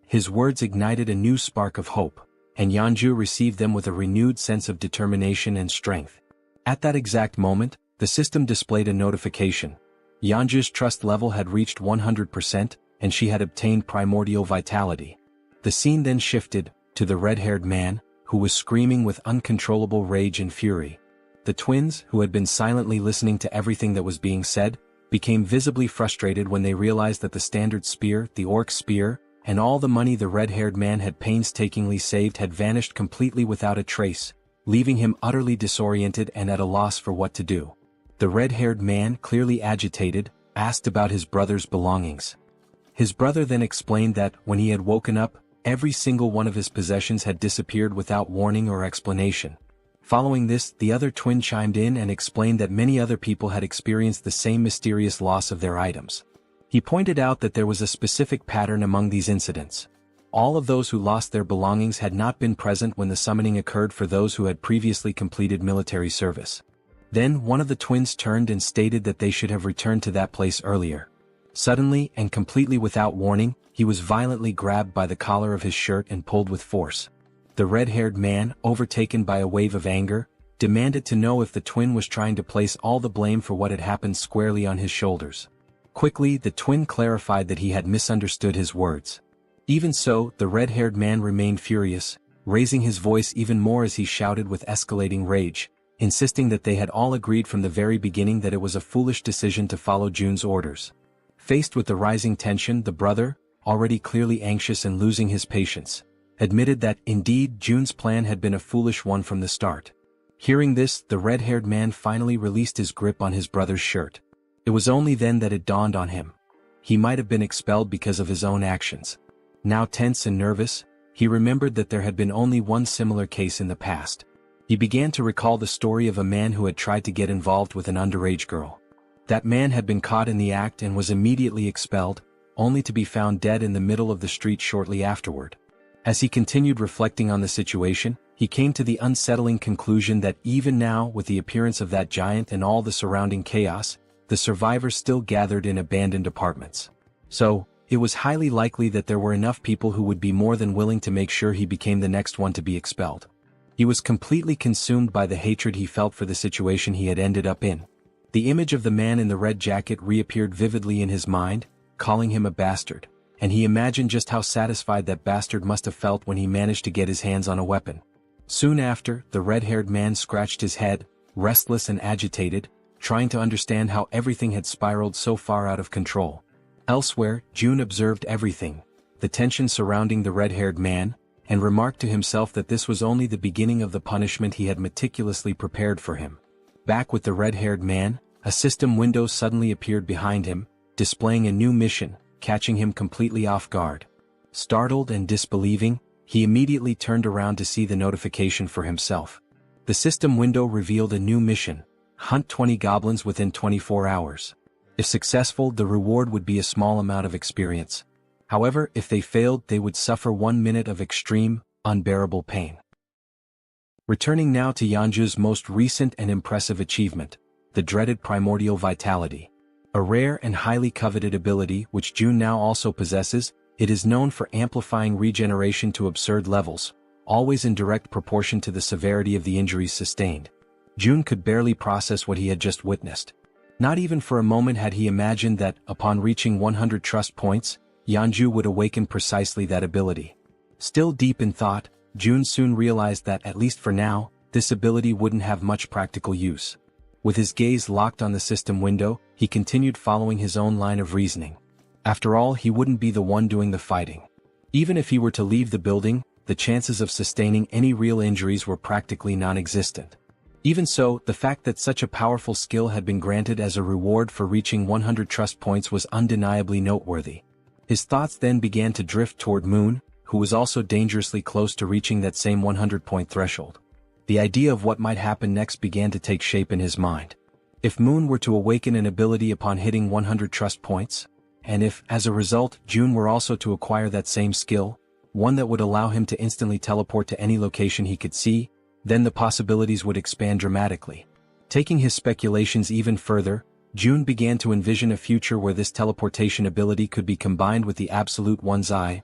His words ignited a new spark of hope, and Yeonju received them with a renewed sense of determination and strength. At that exact moment, the system displayed a notification. Yeonju's trust level had reached 100%, and she had obtained primordial vitality. The scene then shifted to the red-haired man, who was screaming with uncontrollable rage and fury. The twins, who had been silently listening to everything that was being said, became visibly frustrated when they realized that the standard spear, the orc spear, and all the money the red-haired man had painstakingly saved had vanished completely without a trace, leaving him utterly disoriented and at a loss for what to do. The red-haired man, clearly agitated, asked about his brother's belongings. His brother then explained that, when he had woken up, every single one of his possessions had disappeared without warning or explanation. Following this, the other twin chimed in and explained that many other people had experienced the same mysterious loss of their items. He pointed out that there was a specific pattern among these incidents. All of those who lost their belongings had not been present when the summoning occurred for those who had previously completed military service. Then one of the twins turned and stated that they should have returned to that place earlier. Suddenly, and completely without warning, he was violently grabbed by the collar of his shirt and pulled with force. The red-haired man, overtaken by a wave of anger, demanded to know if the twin was trying to place all the blame for what had happened squarely on his shoulders. Quickly, the twin clarified that he had misunderstood his words. Even so, the red-haired man remained furious, raising his voice even more as he shouted with escalating rage, insisting that they had all agreed from the very beginning that it was a foolish decision to follow June's orders. Faced with the rising tension, the brother, already clearly anxious and losing his patience, admitted that, indeed, June's plan had been a foolish one from the start. Hearing this, the red-haired man finally released his grip on his brother's shirt. It was only then that it dawned on him. He might have been expelled because of his own actions. Now tense and nervous, he remembered that there had been only one similar case in the past. He began to recall the story of a man who had tried to get involved with an underage girl. That man had been caught in the act and was immediately expelled, only to be found dead in the middle of the street shortly afterward. As he continued reflecting on the situation, he came to the unsettling conclusion that even now, with the appearance of that giant and all the surrounding chaos, the survivors still gathered in abandoned apartments. So, it was highly likely that there were enough people who would be more than willing to make sure he became the next one to be expelled. He was completely consumed by the hatred he felt for the situation he had ended up in. The image of the man in the red jacket reappeared vividly in his mind, calling him a bastard, and he imagined just how satisfied that bastard must have felt when he managed to get his hands on a weapon. Soon after, the red-haired man scratched his head, restless and agitated, trying to understand how everything had spiraled so far out of control. Elsewhere, June observed everything, the tension surrounding the red-haired man, and remarked to himself that this was only the beginning of the punishment he had meticulously prepared for him. Back with the red-haired man, a system window suddenly appeared behind him, displaying a new mission, catching him completely off guard. Startled and disbelieving, he immediately turned around to see the notification for himself. The system window revealed a new mission: hunt 20 goblins within 24 hours. If successful, the reward would be a small amount of experience. However, if they failed, they would suffer 1 minute of extreme, unbearable pain. Returning now to Yeonju's most recent and impressive achievement, the dreaded primordial vitality. A rare and highly coveted ability which June now also possesses, it is known for amplifying regeneration to absurd levels, always in direct proportion to the severity of the injuries sustained. June could barely process what he had just witnessed. Not even for a moment had he imagined that, upon reaching 100 trust points, Yeonju would awaken precisely that ability. Still deep in thought, June soon realized that, at least for now, this ability wouldn't have much practical use. With his gaze locked on the system window, he continued following his own line of reasoning. After all, he wouldn't be the one doing the fighting. Even if he were to leave the building, the chances of sustaining any real injuries were practically non-existent. Even so, the fact that such a powerful skill had been granted as a reward for reaching 100 trust points was undeniably noteworthy. His thoughts then began to drift toward Moon, who was also dangerously close to reaching that same 100-point threshold. The idea of what might happen next began to take shape in his mind. If Moon were to awaken an ability upon hitting 100 trust points, and if, as a result, June were also to acquire that same skill, one that would allow him to instantly teleport to any location he could see, then the possibilities would expand dramatically. Taking his speculations even further, June began to envision a future where this teleportation ability could be combined with the absolute one's eye,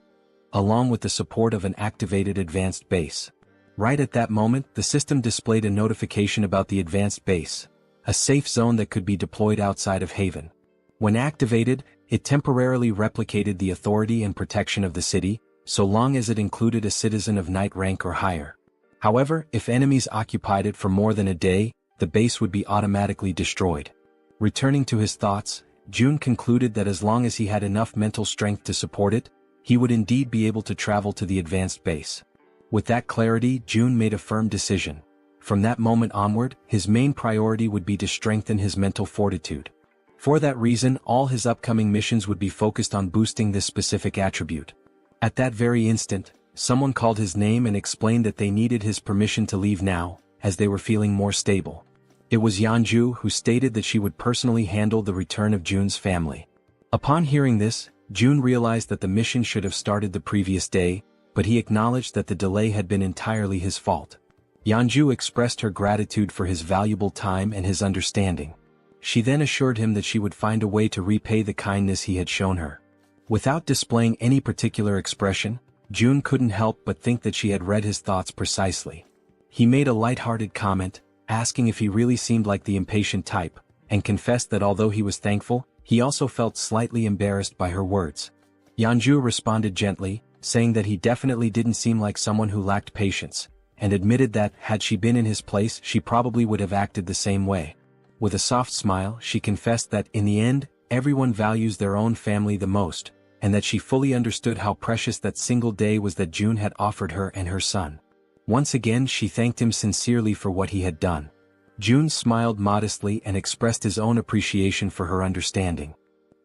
along with the support of an activated advanced base. Right at that moment, the system displayed a notification about the advanced base, a safe zone that could be deployed outside of Haven. When activated, it temporarily replicated the authority and protection of the city, so long as it included a citizen of knight rank or higher. However, if enemies occupied it for more than a day, the base would be automatically destroyed. Returning to his thoughts, June concluded that as long as he had enough mental strength to support it, he would indeed be able to travel to the advanced base. With that clarity, June made a firm decision. From that moment onward, his main priority would be to strengthen his mental fortitude. For that reason, all his upcoming missions would be focused on boosting this specific attribute. At that very instant, someone called his name and explained that they needed his permission to leave now, as they were feeling more stable. It was Yeonju, who stated that she would personally handle the return of June's family. Upon hearing this, June realized that the mission should have started the previous day, but he acknowledged that the delay had been entirely his fault. Yeonju expressed her gratitude for his valuable time and his understanding. She then assured him that she would find a way to repay the kindness he had shown her. Without displaying any particular expression, June couldn't help but think that she had read his thoughts precisely. He made a light-hearted comment, asking if he really seemed like the impatient type, and confessed that although he was thankful, he also felt slightly embarrassed by her words. Yeonju responded gently, saying that he definitely didn't seem like someone who lacked patience, and admitted that, had she been in his place, she probably would have acted the same way. With a soft smile, she confessed that, in the end, everyone values their own family the most, and that she fully understood how precious that single day was that June had offered her and her son. Once again, she thanked him sincerely for what he had done. June smiled modestly and expressed his own appreciation for her understanding.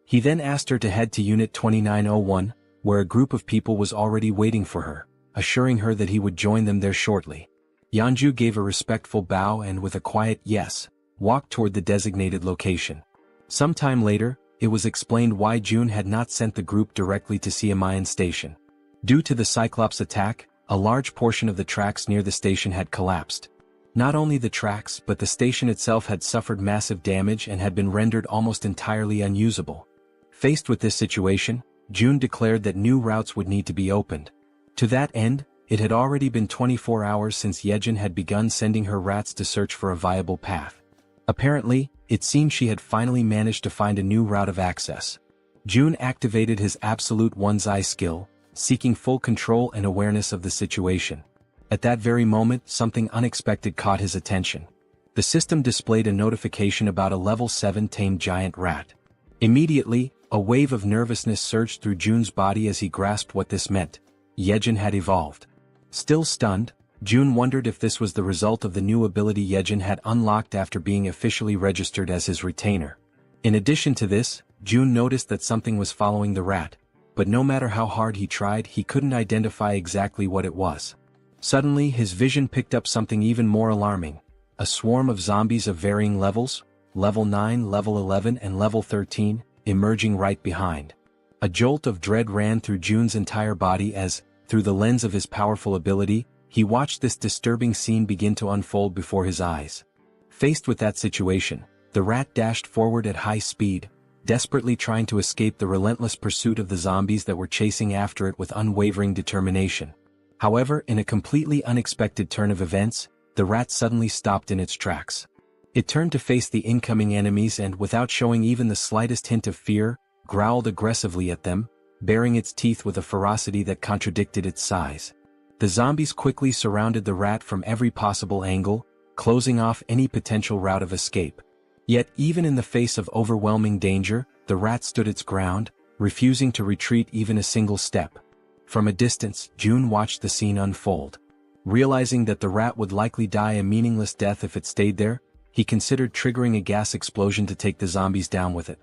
He then asked her to head to Unit 2901, where a group of people was already waiting for her, assuring her that he would join them there shortly. Yeonju gave a respectful bow and, with a quiet yes, walked toward the designated location. Sometime later, it was explained why June had not sent the group directly to Siamayan Station. Due to the Cyclops attack, a large portion of the tracks near the station had collapsed. Not only the tracks, but the station itself had suffered massive damage and had been rendered almost entirely unusable. Faced with this situation, June declared that new routes would need to be opened. To that end, it had already been 24 hours since Jaehyeon had begun sending her rats to search for a viable path. Apparently, it seemed she had finally managed to find a new route of access. June activated his absolute one's eye skill, seeking full control and awareness of the situation. At that very moment, something unexpected caught his attention. The system displayed a notification about a level 7 tamed giant rat. Immediately, a wave of nervousness surged through June's body as he grasped what this meant. Jaehyeon had evolved. Still stunned, June wondered if this was the result of the new ability Jaehyeon had unlocked after being officially registered as his retainer. In addition to this, June noticed that something was following the rat, but no matter how hard he tried, he couldn't identify exactly what it was. Suddenly, his vision picked up something even more alarming: a swarm of zombies of varying levels, level 9, level 11, and level 13, emerging right behind. A jolt of dread ran through June's entire body as, through the lens of his powerful ability, he watched this disturbing scene begin to unfold before his eyes. Faced with that situation, the rat dashed forward at high speed, desperately trying to escape the relentless pursuit of the zombies that were chasing after it with unwavering determination. However, in a completely unexpected turn of events, the rat suddenly stopped in its tracks. It turned to face the incoming enemies and, without showing even the slightest hint of fear, growled aggressively at them, baring its teeth with a ferocity that contradicted its size. The zombies quickly surrounded the rat from every possible angle, closing off any potential route of escape. Yet, even in the face of overwhelming danger, the rat stood its ground, refusing to retreat even a single step. From a distance, June watched the scene unfold. Realizing that the rat would likely die a meaningless death if it stayed there, he considered triggering a gas explosion to take the zombies down with it.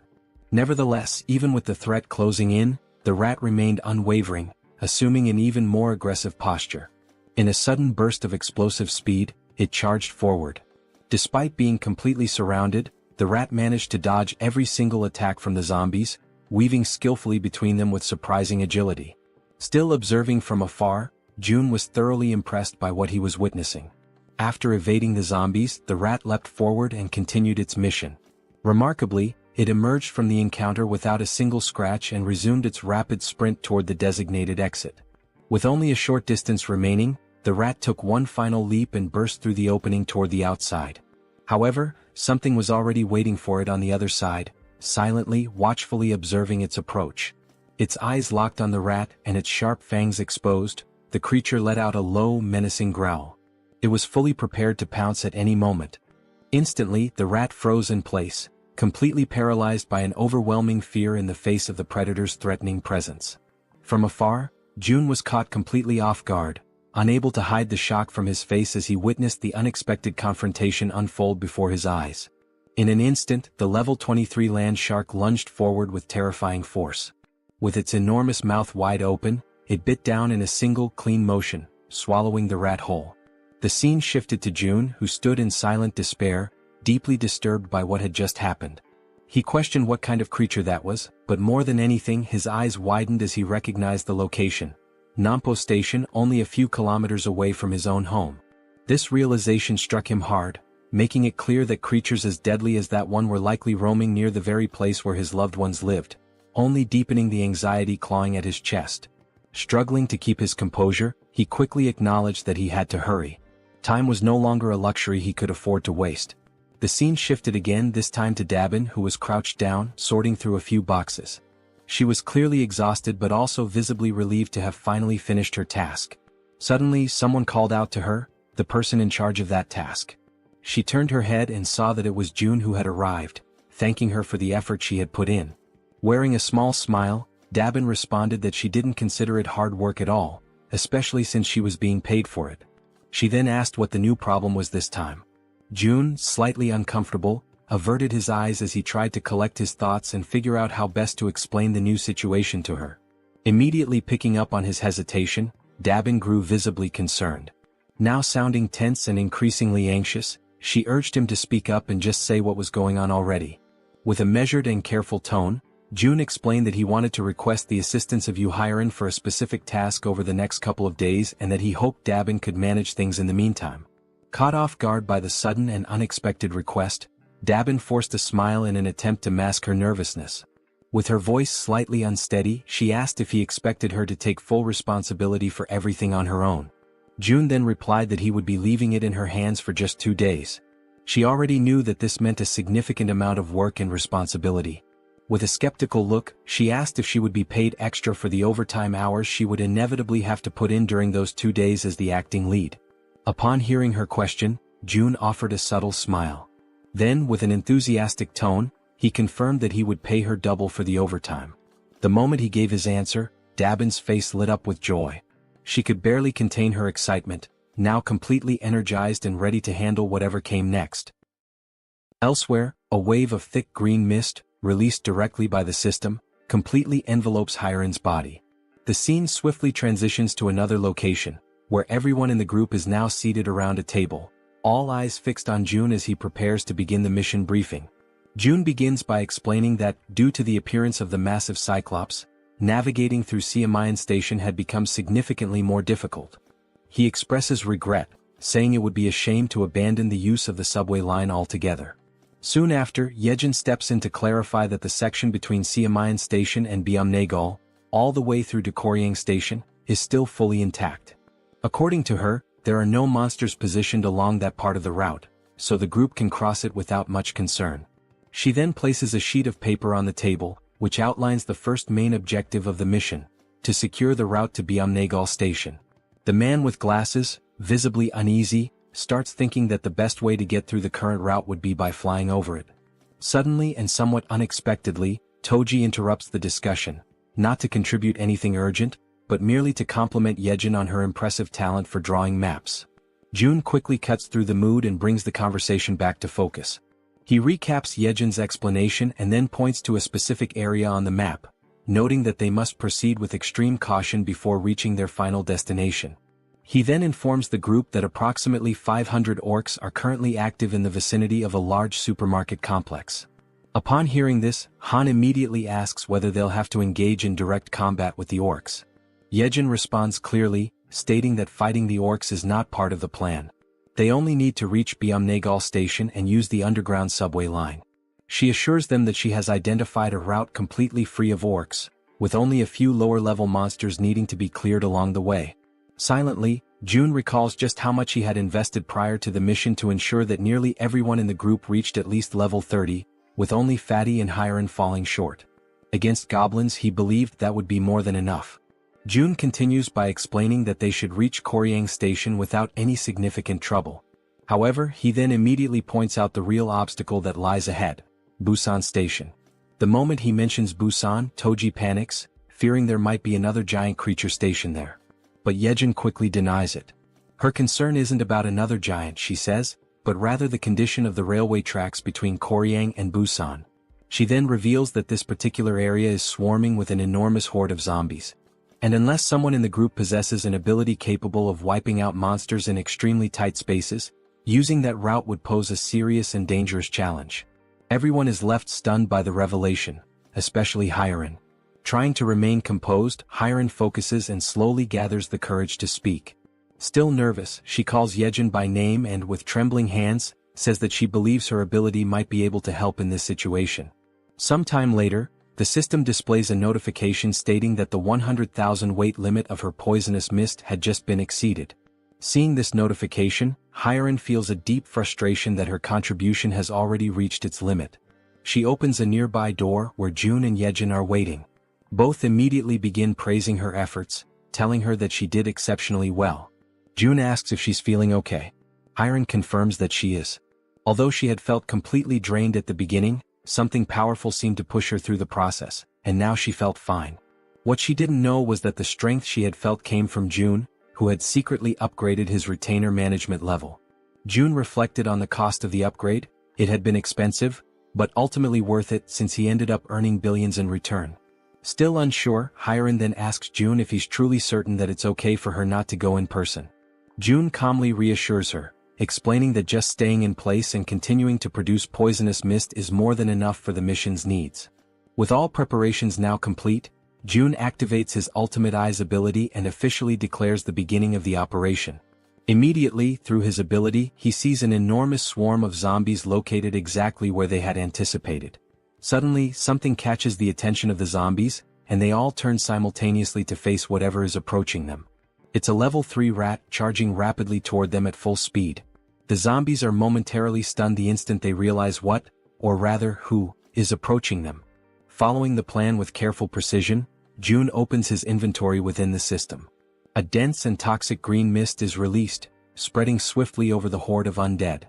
Nevertheless, even with the threat closing in, the rat remained unwavering, assuming an even more aggressive posture. In a sudden burst of explosive speed, it charged forward. Despite being completely surrounded, the rat managed to dodge every single attack from the zombies, weaving skillfully between them with surprising agility. Still observing from afar, June was thoroughly impressed by what he was witnessing. After evading the zombies, the rat leapt forward and continued its mission. Remarkably, it emerged from the encounter without a single scratch and resumed its rapid sprint toward the designated exit. With only a short distance remaining, the rat took one final leap and burst through the opening toward the outside. However, something was already waiting for it on the other side, silently, watchfully observing its approach. Its eyes locked on the rat and its sharp fangs exposed, the creature let out a low, menacing growl. It was fully prepared to pounce at any moment. Instantly, the rat froze in place, completely paralyzed by an overwhelming fear in the face of the predator's threatening presence. From afar, June was caught completely off guard, unable to hide the shock from his face as he witnessed the unexpected confrontation unfold before his eyes. In an instant, the level 23 land shark lunged forward with terrifying force. With its enormous mouth wide open, it bit down in a single, clean motion, swallowing the rat whole. The scene shifted to June, who stood in silent despair, deeply disturbed by what had just happened. He questioned what kind of creature that was, but more than anything his eyes widened as he recognized the location. Nampo Station, only a few kilometers away from his own home. This realization struck him hard, making it clear that creatures as deadly as that one were likely roaming near the very place where his loved ones lived, only deepening the anxiety clawing at his chest. Struggling to keep his composure, he quickly acknowledged that he had to hurry. Time was no longer a luxury he could afford to waste. The scene shifted again, this time to Dabin, who was crouched down, sorting through a few boxes. She was clearly exhausted but also visibly relieved to have finally finished her task. Suddenly, someone called out to her, the person in charge of that task. She turned her head and saw that it was June who had arrived, thanking her for the effort she had put in. Wearing a small smile, Dabin responded that she didn't consider it hard work at all, especially since she was being paid for it. She then asked what the new problem was this time. June, slightly uncomfortable, averted his eyes as he tried to collect his thoughts and figure out how best to explain the new situation to her. Immediately picking up on his hesitation, Dabin grew visibly concerned. Now sounding tense and increasingly anxious, she urged him to speak up and just say what was going on already. With a measured and careful tone, June explained that he wanted to request the assistance of Jaehyeon for a specific task over the next couple of days and that he hoped Dabin could manage things in the meantime. Caught off guard by the sudden and unexpected request, Dabin forced a smile in an attempt to mask her nervousness. With her voice slightly unsteady, she asked if he expected her to take full responsibility for everything on her own. June then replied that he would be leaving it in her hands for just 2 days. She already knew that this meant a significant amount of work and responsibility. With a skeptical look, she asked if she would be paid extra for the overtime hours she would inevitably have to put in during those 2 days as the acting lead. Upon hearing her question, June offered a subtle smile. Then, with an enthusiastic tone, he confirmed that he would pay her double for the overtime. The moment he gave his answer, Dabin's face lit up with joy. She could barely contain her excitement, now completely energized and ready to handle whatever came next. Elsewhere, a wave of thick green mist, released directly by the system, completely envelopes Hyren's body. The scene swiftly transitions to another location, where everyone in the group is now seated around a table, all eyes fixed on June as he prepares to begin the mission briefing. June begins by explaining that, due to the appearance of the massive Cyclops, navigating through Jaehyeon Station had become significantly more difficult. He expresses regret, saying it would be a shame to abandon the use of the subway line altogether. Soon after, Jaehyeon steps in to clarify that the section between Jaehyeon Station and Byumnaegol, all the way through to Koryang Station, is still fully intact. According to her, there are no monsters positioned along that part of the route, so the group can cross it without much concern. She then places a sheet of paper on the table, which outlines the first main objective of the mission: to secure the route to Byumnagal Station. The man with glasses, visibly uneasy, starts thinking that the best way to get through the current route would be by flying over it. Suddenly and somewhat unexpectedly, Toji interrupts the discussion, not to contribute anything urgent, but merely to compliment Jaehyeon on her impressive talent for drawing maps. June quickly cuts through the mood and brings the conversation back to focus. He recaps Yeon's explanation and then points to a specific area on the map, noting that they must proceed with extreme caution before reaching their final destination. He then informs the group that approximately 500 orcs are currently active in the vicinity of a large supermarket complex. Upon hearing this, Han immediately asks whether they'll have to engage in direct combat with the orcs. Jaehyeon responds clearly, stating that fighting the orcs is not part of the plan. They only need to reach Byumnagal Station and use the underground subway line. She assures them that she has identified a route completely free of orcs, with only a few lower-level monsters needing to be cleared along the way. Silently, June recalls just how much he had invested prior to the mission to ensure that nearly everyone in the group reached at least level 30, with only Fatty and Hiren falling short. Against goblins, he believed that would be more than enough. June continues by explaining that they should reach Koryang Station without any significant trouble. However, he then immediately points out the real obstacle that lies ahead: Busan Station. The moment he mentions Busan, Toji panics, fearing there might be another giant creature stationed there. But Jaehyeon quickly denies it. Her concern isn't about another giant, she says, but rather the condition of the railway tracks between Koryang and Busan. She then reveals that this particular area is swarming with an enormous horde of zombies. And unless someone in the group possesses an ability capable of wiping out monsters in extremely tight spaces, using that route would pose a serious and dangerous challenge. Everyone is left stunned by the revelation, especially Hiren. Trying to remain composed, Hiren focuses and slowly gathers the courage to speak. Still nervous, she calls Jaehyeon by name and, with trembling hands, says that she believes her ability might be able to help in this situation. Sometime later, the system displays a notification stating that the 100,000 weight limit of her poisonous mist had just been exceeded. Seeing this notification, Hiren feels a deep frustration that her contribution has already reached its limit. She opens a nearby door where June and Jaehyeon are waiting. Both immediately begin praising her efforts, telling her that she did exceptionally well. June asks if she's feeling okay. Hiren confirms that she is. Although she had felt completely drained at the beginning, something powerful seemed to push her through the process, and now she felt fine. What she didn't know was that the strength she had felt came from June, who had secretly upgraded his retainer management level. June reflected on the cost of the upgrade. It had been expensive, but ultimately worth it since he ended up earning billions in return. Still unsure, Hiren then asks June if he's truly certain that it's okay for her not to go in person. June calmly reassures her, explaining that just staying in place and continuing to produce poisonous mist is more than enough for the mission's needs. With all preparations now complete, June activates his Ultimate Eyes ability and officially declares the beginning of the operation. Immediately, through his ability, he sees an enormous swarm of zombies located exactly where they had anticipated. Suddenly, something catches the attention of the zombies, and they all turn simultaneously to face whatever is approaching them. It's a level 3 rat charging rapidly toward them at full speed. The zombies are momentarily stunned the instant they realize what, or rather who, is approaching them. Following the plan with careful precision, June opens his inventory within the system. A dense and toxic green mist is released, spreading swiftly over the horde of undead.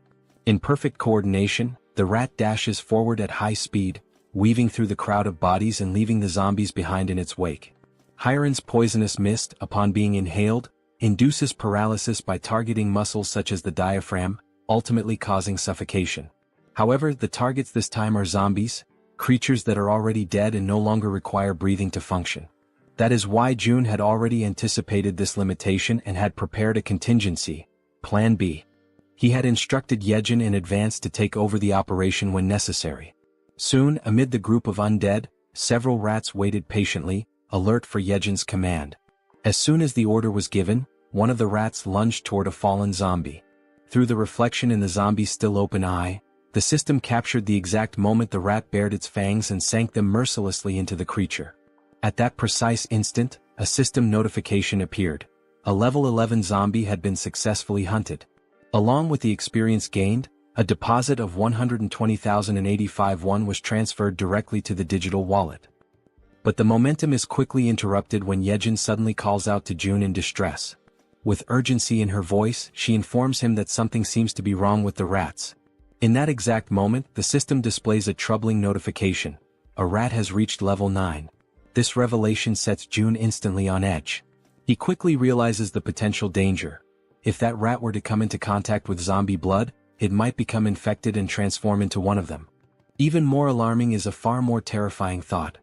In perfect coordination, the rat dashes forward at high speed, weaving through the crowd of bodies and leaving the zombies behind in its wake. Hiren's poisonous mist, upon being inhaled, induces paralysis by targeting muscles such as the diaphragm, ultimately causing suffocation. However, the targets this time are zombies, creatures that are already dead and no longer require breathing to function. That is why June had already anticipated this limitation and had prepared a contingency, Plan B. He had instructed Jaehyeon in advance to take over the operation when necessary. Soon, amid the group of undead, several rats waited patiently, alert for Jaehyeon's command. As soon as the order was given, one of the rats lunged toward a fallen zombie. Through the reflection in the zombie's still open eye, the system captured the exact moment the rat bared its fangs and sank them mercilessly into the creature. At that precise instant, a system notification appeared. A level 11 zombie had been successfully hunted. Along with the experience gained, a deposit of 120,085 won was transferred directly to the digital wallet. But the momentum is quickly interrupted when Jaehyeon suddenly calls out to June in distress. With urgency in her voice, she informs him that something seems to be wrong with the rats. In that exact moment, the system displays a troubling notification. A rat has reached level 9. This revelation sets June instantly on edge. He quickly realizes the potential danger. If that rat were to come into contact with zombie blood, it might become infected and transform into one of them. Even more alarming is a far more terrifying thought.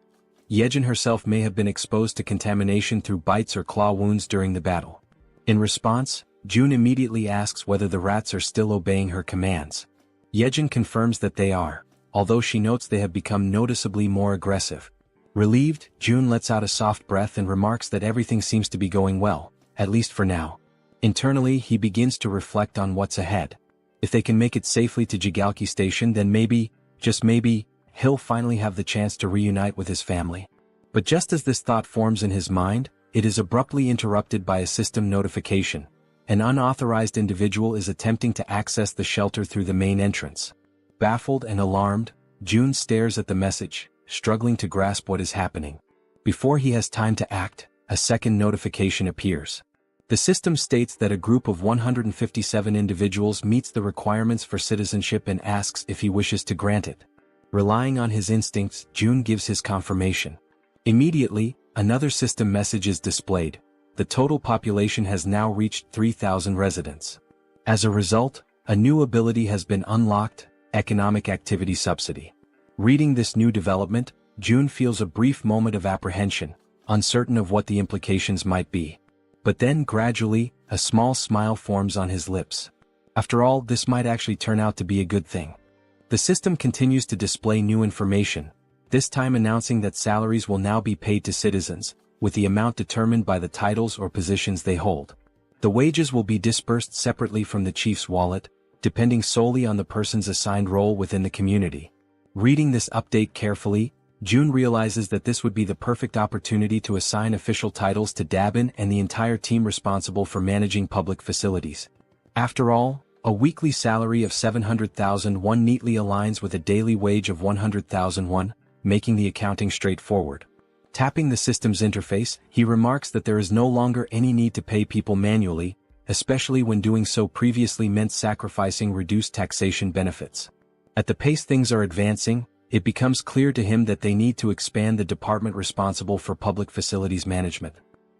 Jaehyeon herself may have been exposed to contamination through bites or claw wounds during the battle. In response, June immediately asks whether the rats are still obeying her commands. Jaehyeon confirms that they are, although she notes they have become noticeably more aggressive. Relieved, June lets out a soft breath and remarks that everything seems to be going well, at least for now. Internally, he begins to reflect on what's ahead. If they can make it safely to Jaehyeon Station, then maybe, just maybe, he'll finally have the chance to reunite with his family. But just as this thought forms in his mind, it is abruptly interrupted by a system notification. An unauthorized individual is attempting to access the shelter through the main entrance. Baffled and alarmed, June stares at the message, struggling to grasp what is happening. Before he has time to act, a second notification appears. The system states that a group of 157 individuals meets the requirements for citizenship and asks if he wishes to grant it. Relying on his instincts, June gives his confirmation. Immediately, another system message is displayed. The total population has now reached 3,000 residents. As a result, a new ability has been unlocked, Economic Activity Subsidy. Reading this new development, June feels a brief moment of apprehension, uncertain of what the implications might be. But then gradually, a small smile forms on his lips. After all, this might actually turn out to be a good thing. The system continues to display new information, this time announcing that salaries will now be paid to citizens, with the amount determined by the titles or positions they hold. The wages will be disbursed separately from the chief's wallet, depending solely on the person's assigned role within the community. Reading this update carefully, June realizes that this would be the perfect opportunity to assign official titles to Dabin and the entire team responsible for managing public facilities. After all, a weekly salary of 700,000 won neatly aligns with a daily wage of 100,000 won, making the accounting straightforward. Tapping the system's interface, he remarks that there is no longer any need to pay people manually, especially when doing so previously meant sacrificing reduced taxation benefits. At the pace things are advancing, it becomes clear to him that they need to expand the department responsible for public facilities management.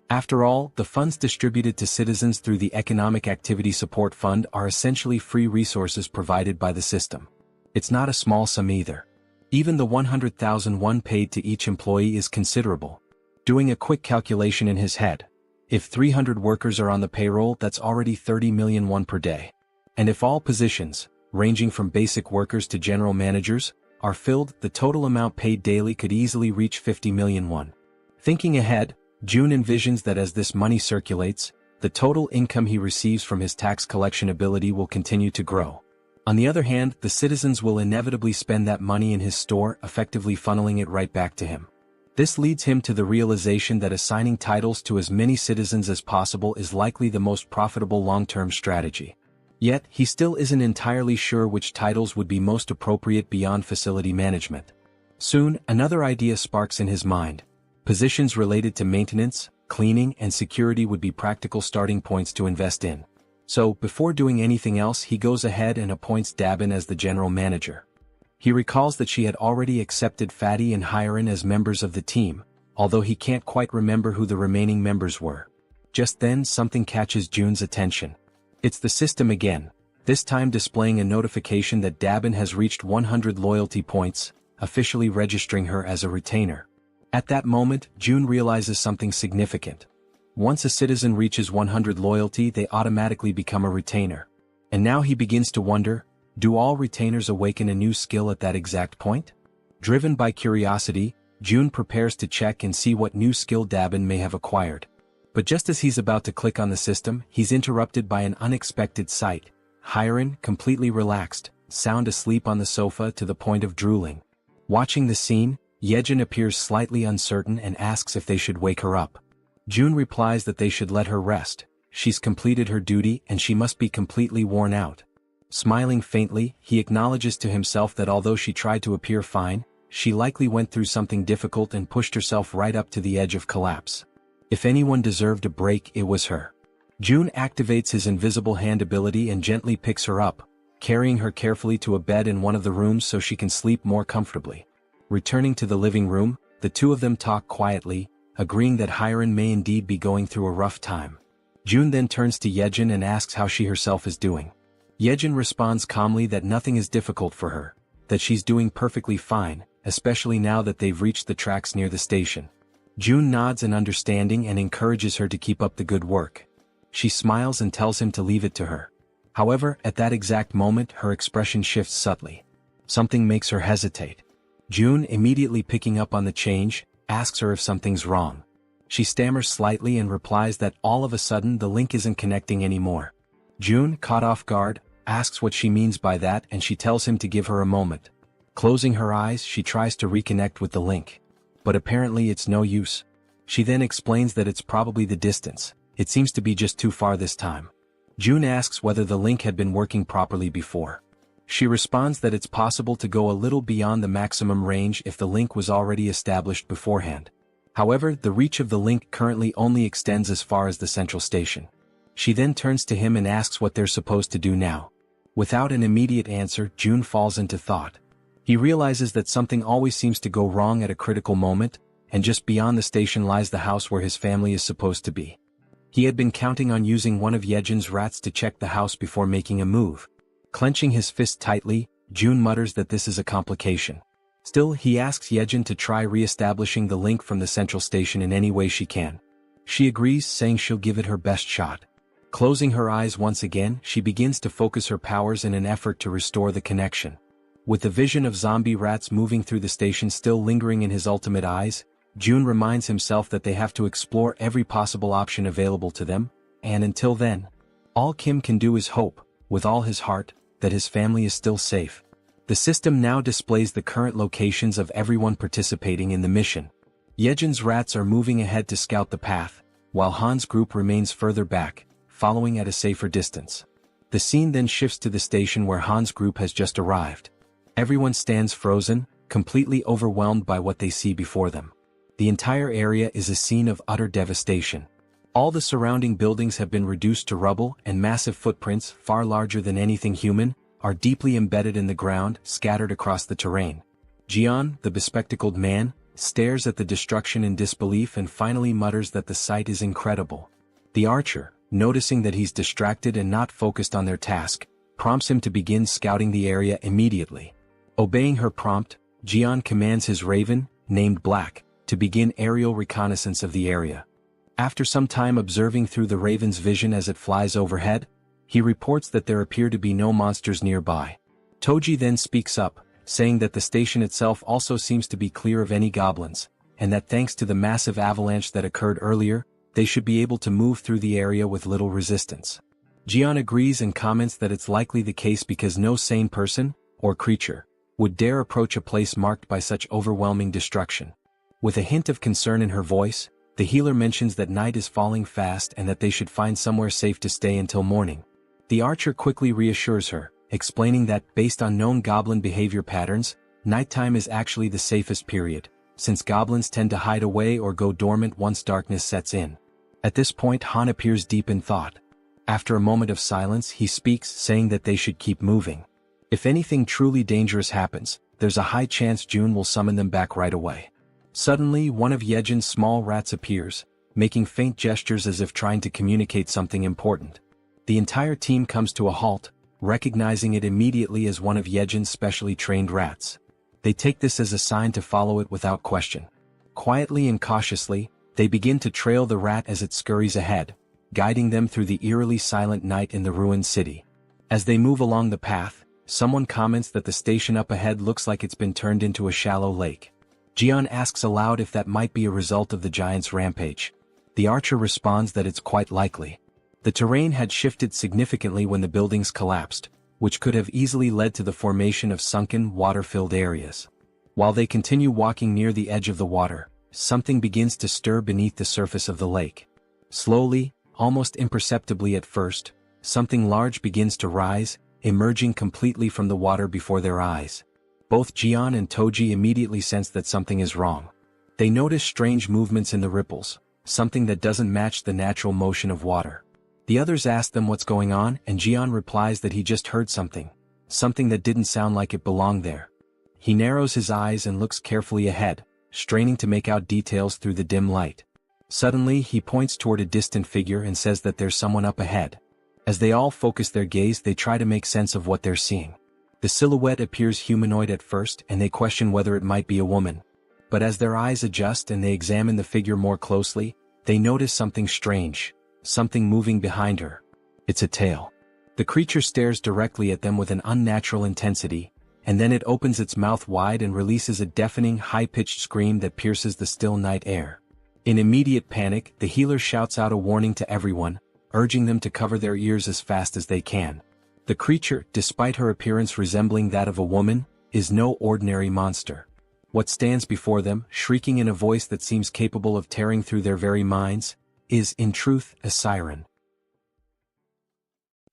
After all, the funds distributed to citizens through the Economic Activity Support Fund are essentially free resources provided by the system. It's not a small sum either. Even the 100,000 won paid to each employee is considerable. Doing a quick calculation in his head, if 300 workers are on the payroll, that's already 30 million won per day. And if all positions, ranging from basic workers to general managers, are filled, the total amount paid daily could easily reach 50 million won. Thinking ahead, June envisions that as this money circulates, the total income he receives from his tax collection ability will continue to grow. On the other hand, the citizens will inevitably spend that money in his store, effectively funneling it right back to him. This leads him to the realization that assigning titles to as many citizens as possible is likely the most profitable long-term strategy. Yet, he still isn't entirely sure which titles would be most appropriate beyond facility management. Soon, another idea sparks in his mind. Positions related to maintenance, cleaning, and security would be practical starting points to invest in. So, before doing anything else, he goes ahead and appoints Dabin as the general manager. He recalls that she had already accepted Fatty and Hyren as members of the team, although he can't quite remember who the remaining members were. Just then, something catches June's attention. It's the system again, this time displaying a notification that Dabin has reached 100 loyalty points, officially registering her as a retainer. At that moment, June realizes something significant. Once a citizen reaches 100 loyalty, they automatically become a retainer. And now he begins to wonder, do all retainers awaken a new skill at that exact point? Driven by curiosity, June prepares to check and see what new skill Dabin may have acquired. But just as he's about to click on the system, he's interrupted by an unexpected sight. Hyren, completely relaxed, sound asleep on the sofa to the point of drooling. Watching the scene, Jaehyeon appears slightly uncertain and asks if they should wake her up. June replies that they should let her rest, she's completed her duty and she must be completely worn out. Smiling faintly, he acknowledges to himself that although she tried to appear fine, she likely went through something difficult and pushed herself right up to the edge of collapse. If anyone deserved a break, it was her. June activates his invisible hand ability and gently picks her up, carrying her carefully to a bed in one of the rooms so she can sleep more comfortably. Returning to the living room, the two of them talk quietly, agreeing that Hyran may indeed be going through a rough time. June then turns to Jaehyeon and asks how she herself is doing. Jaehyeon responds calmly that nothing is difficult for her, that she's doing perfectly fine, especially now that they've reached the tracks near the station. June nods in understanding and encourages her to keep up the good work. She smiles and tells him to leave it to her. However, at that exact moment her expression shifts subtly. Something makes her hesitate. June, immediately picking up on the change, asks her if something's wrong. She stammers slightly and replies that all of a sudden the link isn't connecting anymore. June, caught off guard, asks what she means by that and she tells him to give her a moment. Closing her eyes, she tries to reconnect with the link. But apparently it's no use. She then explains that it's probably the distance. It seems to be just too far this time. June asks whether the link had been working properly before. She responds that it's possible to go a little beyond the maximum range if the link was already established beforehand. However, the reach of the link currently only extends as far as the central station. She then turns to him and asks what they're supposed to do now. Without an immediate answer, June falls into thought. He realizes that something always seems to go wrong at a critical moment, and just beyond the station lies the house where his family is supposed to be. He had been counting on using one of Jaehyeon's rats to check the house before making a move. Clenching his fist tightly, June mutters that this is a complication. Still, he asks Jaehyeon to try re-establishing the link from the central station in any way she can. She agrees, saying she'll give it her best shot. Closing her eyes once again, she begins to focus her powers in an effort to restore the connection. With the vision of zombie rats moving through the station still lingering in his ultimate eyes, June reminds himself that they have to explore every possible option available to them, and until then, all Kim can do is hope, with all his heart, that his family is still safe. The system now displays the current locations of everyone participating in the mission. Jaehyeon's rats are moving ahead to scout the path, while Han's group remains further back, following at a safer distance. The scene then shifts to the station where Han's group has just arrived. Everyone stands frozen, completely overwhelmed by what they see before them. The entire area is a scene of utter devastation. All the surrounding buildings have been reduced to rubble, and massive footprints, far larger than anything human, are deeply embedded in the ground, scattered across the terrain. Jaehyeon, the bespectacled man, stares at the destruction in disbelief and finally mutters that the sight is incredible. The archer, noticing that he's distracted and not focused on their task, prompts him to begin scouting the area immediately. Obeying her prompt, Jaehyeon commands his raven, named Black, to begin aerial reconnaissance of the area. After some time observing through the raven's vision as it flies overhead, he reports that there appear to be no monsters nearby. Toji then speaks up, saying that the station itself also seems to be clear of any goblins, and that thanks to the massive avalanche that occurred earlier, they should be able to move through the area with little resistance. Jaehyeon agrees and comments that it's likely the case because no sane person, or creature, would dare approach a place marked by such overwhelming destruction. With a hint of concern in her voice, the healer mentions that night is falling fast and that they should find somewhere safe to stay until morning. The archer quickly reassures her, explaining that, based on known goblin behavior patterns, nighttime is actually the safest period, since goblins tend to hide away or go dormant once darkness sets in. At this point, Han appears deep in thought. After a moment of silence, he speaks, saying that they should keep moving. If anything truly dangerous happens, there's a high chance June will summon them back right away. Suddenly, one of Jaehyeon's small rats appears, making faint gestures as if trying to communicate something important. The entire team comes to a halt, recognizing it immediately as one of Jaehyeon's specially trained rats. They take this as a sign to follow it without question. Quietly and cautiously, they begin to trail the rat as it scurries ahead, guiding them through the eerily silent night in the ruined city. As they move along the path, someone comments that the station up ahead looks like it's been turned into a shallow lake. Jaehyeon asks aloud if that might be a result of the giant's rampage. The archer responds that it's quite likely. The terrain had shifted significantly when the buildings collapsed, which could have easily led to the formation of sunken, water-filled areas. While they continue walking near the edge of the water, something begins to stir beneath the surface of the lake. Slowly, almost imperceptibly at first, something large begins to rise, emerging completely from the water before their eyes. Both Jaehyeon and Toji immediately sense that something is wrong. They notice strange movements in the ripples, something that doesn't match the natural motion of water. The others ask them what's going on, and Jaehyeon replies that he just heard something that didn't sound like it belonged there. He narrows his eyes and looks carefully ahead, straining to make out details through the dim light. Suddenly he points toward a distant figure and says that there's someone up ahead. As they all focus their gaze, they try to make sense of what they're seeing. The silhouette appears humanoid at first, and they question whether it might be a woman. But as their eyes adjust and they examine the figure more closely, they notice something strange, something moving behind her. It's a tail. The creature stares directly at them with an unnatural intensity, and then it opens its mouth wide and releases a deafening, high-pitched scream that pierces the still night air. In immediate panic, the healer shouts out a warning to everyone, urging them to cover their ears as fast as they can. The creature, despite her appearance resembling that of a woman, is no ordinary monster. What stands before them, shrieking in a voice that seems capable of tearing through their very minds, is, in truth, a siren.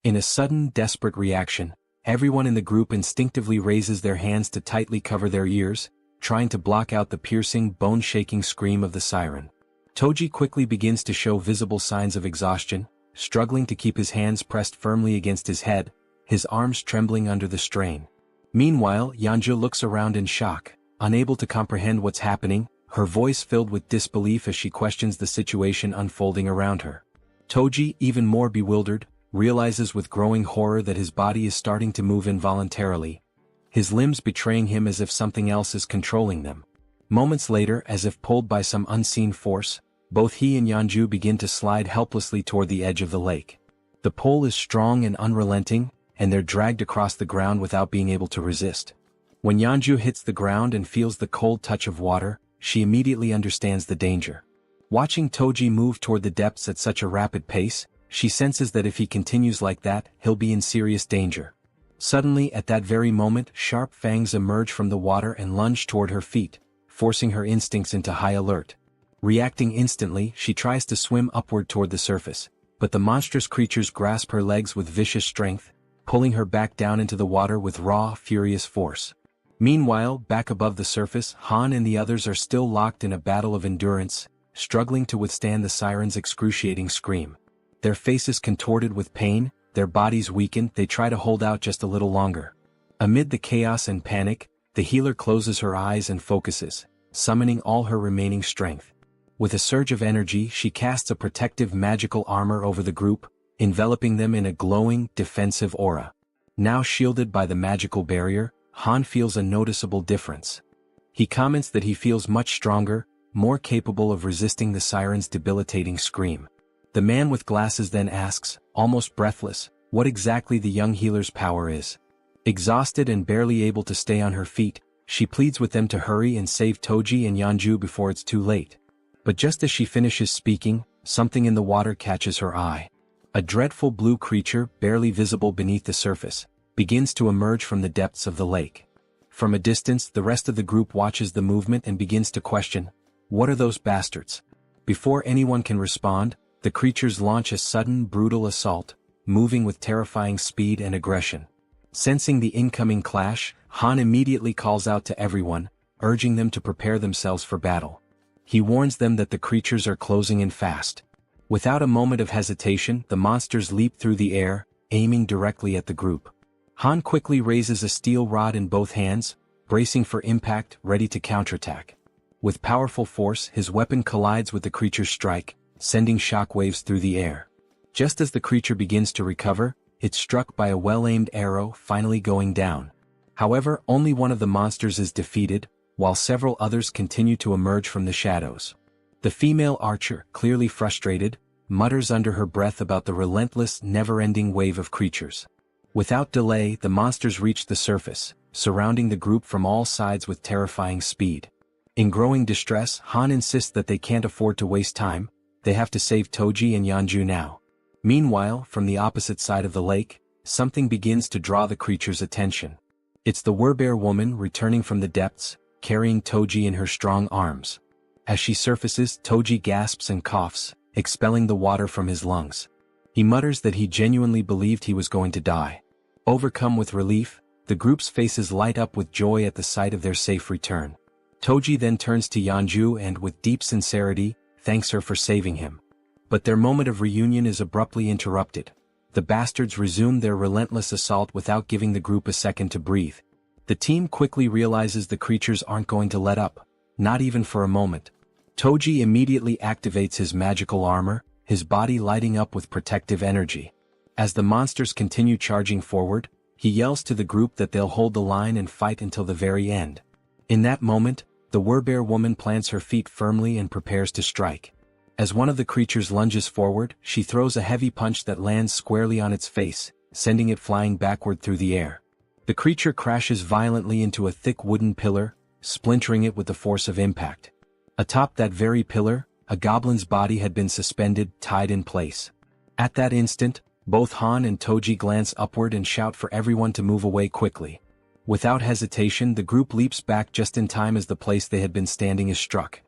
In a sudden, desperate reaction, everyone in the group instinctively raises their hands to tightly cover their ears, trying to block out the piercing, bone-shaking scream of the siren. Toji quickly begins to show visible signs of exhaustion, struggling to keep his hands pressed firmly against his head, his arms trembling under the strain. Meanwhile, Yeonju looks around in shock, unable to comprehend what's happening, her voice filled with disbelief as she questions the situation unfolding around her. Toji, even more bewildered, realizes with growing horror that his body is starting to move involuntarily, his limbs betraying him as if something else is controlling them. Moments later, as if pulled by some unseen force, both he and Yeonju begin to slide helplessly toward the edge of the lake. The pull is strong and unrelenting, and they're dragged across the ground without being able to resist. When Yeonju hits the ground and feels the cold touch of water, she immediately understands the danger. Watching Toji move toward the depths at such a rapid pace, she senses that if he continues like that, he'll be in serious danger. Suddenly, at that very moment, sharp fangs emerge from the water and lunge toward her feet, forcing her instincts into high alert. Reacting instantly, she tries to swim upward toward the surface, but the monstrous creatures grasp her legs with vicious strength, pulling her back down into the water with raw, furious force. Meanwhile, back above the surface, Han and the others are still locked in a battle of endurance, struggling to withstand the siren's excruciating scream. Their faces contorted with pain, their bodies weakened, they try to hold out just a little longer. Amid the chaos and panic, the healer closes her eyes and focuses, summoning all her remaining strength. With a surge of energy, she casts a protective magical armor over the group, enveloping them in a glowing, defensive aura. Now shielded by the magical barrier, Han feels a noticeable difference. He comments that he feels much stronger, more capable of resisting the siren's debilitating scream. The man with glasses then asks, almost breathless, what exactly the young healer's power is. Exhausted and barely able to stay on her feet, she pleads with them to hurry and save Toji and Yeonju before it's too late. But just as she finishes speaking, something in the water catches her eye. A dreadful blue creature, barely visible beneath the surface, begins to emerge from the depths of the lake. From a distance, the rest of the group watches the movement and begins to question, what are those bastards? Before anyone can respond, the creatures launch a sudden, brutal assault, moving with terrifying speed and aggression. Sensing the incoming clash, Han immediately calls out to everyone, urging them to prepare themselves for battle. He warns them that the creatures are closing in fast. Without a moment of hesitation, the monsters leap through the air, aiming directly at the group. Han quickly raises a steel rod in both hands, bracing for impact, ready to counterattack. With powerful force, his weapon collides with the creature's strike, sending shockwaves through the air. Just as the creature begins to recover, it's struck by a well-aimed arrow, finally going down. However, only one of the monsters is defeated, while several others continue to emerge from the shadows. The female archer, clearly frustrated, mutters under her breath about the relentless, never-ending wave of creatures. Without delay, the monsters reach the surface, surrounding the group from all sides with terrifying speed. In growing distress, Han insists that they can't afford to waste time, they have to save Toji and Yeonju now. Meanwhile, from the opposite side of the lake, something begins to draw the creature's attention. It's the werbear woman returning from the depths, carrying Toji in her strong arms. As she surfaces, Toji gasps and coughs, expelling the water from his lungs. He mutters that he genuinely believed he was going to die. Overcome with relief, the group's faces light up with joy at the sight of their safe return. Toji then turns to Yeonju and, with deep sincerity, thanks her for saving him. But their moment of reunion is abruptly interrupted. The bastards resume their relentless assault without giving the group a second to breathe. The team quickly realizes the creatures aren't going to let up, not even for a moment. Toji immediately activates his magical armor, his body lighting up with protective energy. As the monsters continue charging forward, he yells to the group that they'll hold the line and fight until the very end. In that moment, the Werbear woman plants her feet firmly and prepares to strike. As one of the creatures lunges forward, she throws a heavy punch that lands squarely on its face, sending it flying backward through the air. The creature crashes violently into a thick wooden pillar, splintering it with the force of impact. Atop that very pillar, a goblin's body had been suspended, tied in place. At that instant, both Han and Toji glance upward and shout for everyone to move away quickly. Without hesitation, the group leaps back just in time as the place they had been standing is struck.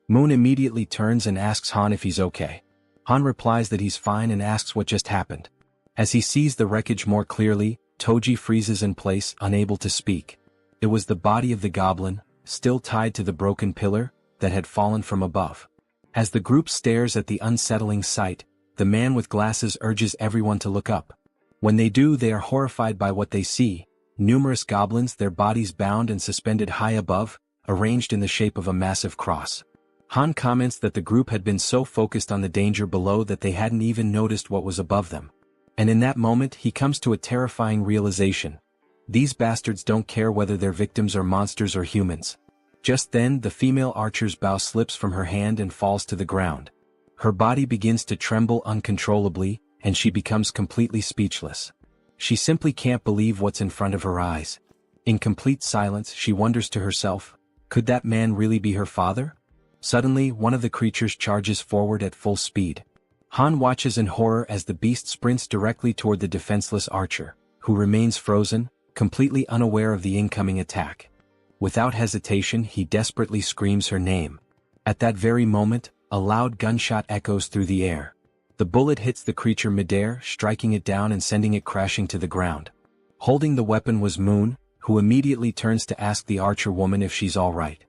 Moon immediately turns and asks Han if he's okay. Han replies that he's fine and asks what just happened. As he sees the wreckage more clearly, Toji freezes in place, unable to speak. It was the body of the goblin, still tied to the broken pillar, that had fallen from above. As the group stares at the unsettling sight, the man with glasses urges everyone to look up. When they do, they are horrified by what they see: numerous goblins, their bodies bound and suspended high above, arranged in the shape of a massive cross. Han comments that the group had been so focused on the danger below that they hadn't even noticed what was above them. And in that moment he comes to a terrifying realization. These bastards don't care whether their victims are monsters or humans. Just then the female archer's bow slips from her hand and falls to the ground. Her body begins to tremble uncontrollably, and she becomes completely speechless. She simply can't believe what's in front of her eyes. In complete silence she wonders to herself, could that man really be her father? Suddenly one of the creatures charges forward at full speed. Han watches in horror as the beast sprints directly toward the defenseless archer, who remains frozen, completely unaware of the incoming attack. Without hesitation he desperately screams her name. At that very moment, a loud gunshot echoes through the air. The bullet hits the creature midair, striking it down and sending it crashing to the ground. Holding the weapon was Moon, who immediately turns to ask the archer woman if she's all right.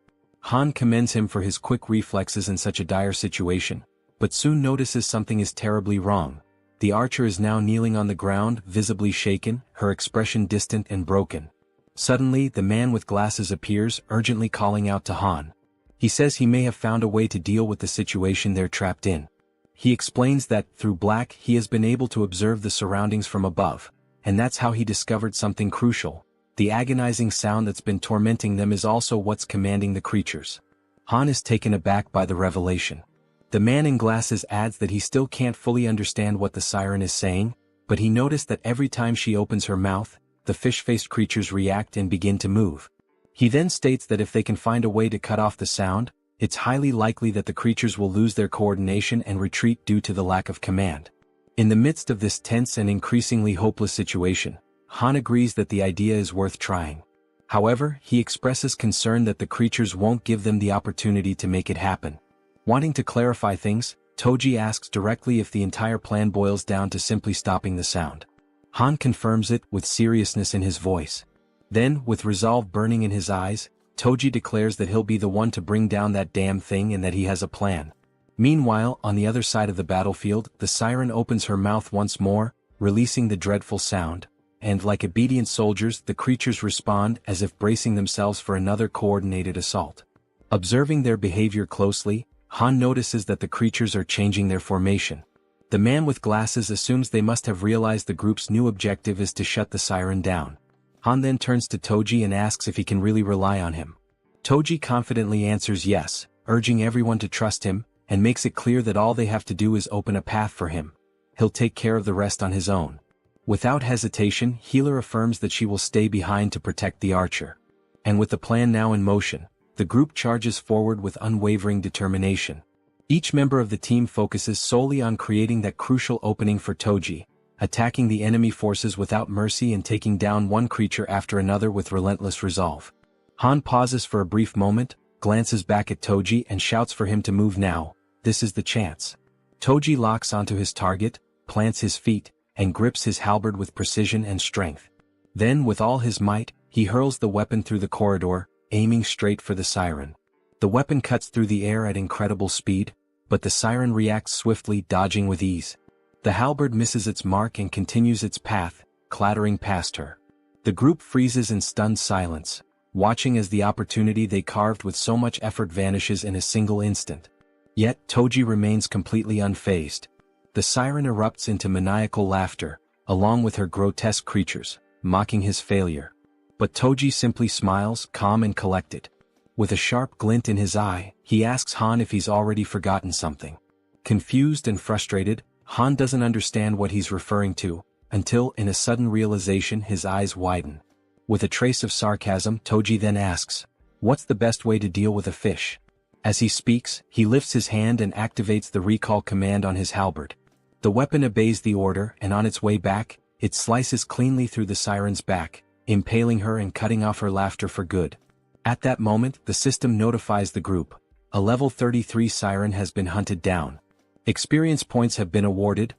Han commends him for his quick reflexes in such a dire situation, but soon notices something is terribly wrong. The archer is now kneeling on the ground, visibly shaken, her expression distant and broken. Suddenly the man with glasses appears, urgently calling out to Han. He says he may have found a way to deal with the situation they're trapped in. He explains that, through Black, he has been able to observe the surroundings from above, and that's how he discovered something crucial. The agonizing sound that's been tormenting them is also what's commanding the creatures. Han is taken aback by the revelation. The man in glasses adds that he still can't fully understand what the siren is saying, but he noticed that every time she opens her mouth, the fish-faced creatures react and begin to move. He then states that if they can find a way to cut off the sound, it's highly likely that the creatures will lose their coordination and retreat due to the lack of command. In the midst of this tense and increasingly hopeless situation, Han agrees that the idea is worth trying. However, he expresses concern that the creatures won't give them the opportunity to make it happen. Wanting to clarify things, Toji asks directly if the entire plan boils down to simply stopping the sound. Han confirms it, with seriousness in his voice. Then, with resolve burning in his eyes, Toji declares that he'll be the one to bring down that damn thing and that he has a plan. Meanwhile, on the other side of the battlefield, the siren opens her mouth once more, releasing the dreadful sound, and like obedient soldiers, the creatures respond as if bracing themselves for another coordinated assault. Observing their behavior closely, Han notices that the creatures are changing their formation. The man with glasses assumes they must have realized the group's new objective is to shut the siren down. Han then turns to Toji and asks if he can really rely on him. Toji confidently answers yes, urging everyone to trust him, and makes it clear that all they have to do is open a path for him. He'll take care of the rest on his own. Without hesitation, Healer affirms that she will stay behind to protect the archer. And with the plan now in motion, the group charges forward with unwavering determination. Each member of the team focuses solely on creating that crucial opening for Toji, attacking the enemy forces without mercy and taking down one creature after another with relentless resolve. Han pauses for a brief moment, glances back at Toji and shouts for him to move now. This is the chance. Toji locks onto his target, plants his feet, and grips his halberd with precision and strength. Then with all his might, he hurls the weapon through the corridor, aiming straight for the siren. The weapon cuts through the air at incredible speed, but the siren reacts swiftly, dodging with ease. The halberd misses its mark and continues its path, clattering past her. The group freezes in stunned silence, watching as the opportunity they carved with so much effort vanishes in a single instant. Yet Toji remains completely unfazed. The siren erupts into maniacal laughter, along with her grotesque creatures, mocking his failure. But Toji simply smiles, calm and collected. With a sharp glint in his eye, he asks Han if he's already forgotten something. Confused and frustrated, Han doesn't understand what he's referring to, until in a sudden realization his eyes widen. With a trace of sarcasm, Toji then asks, "What's the best way to deal with a fish?" As he speaks, he lifts his hand and activates the recall command on his halberd. The weapon obeys the order, and on its way back, it slices cleanly through the siren's back, impaling her and cutting off her laughter for good. At that moment, the system notifies the group. A level 33 siren has been hunted down. Experience points have been awarded.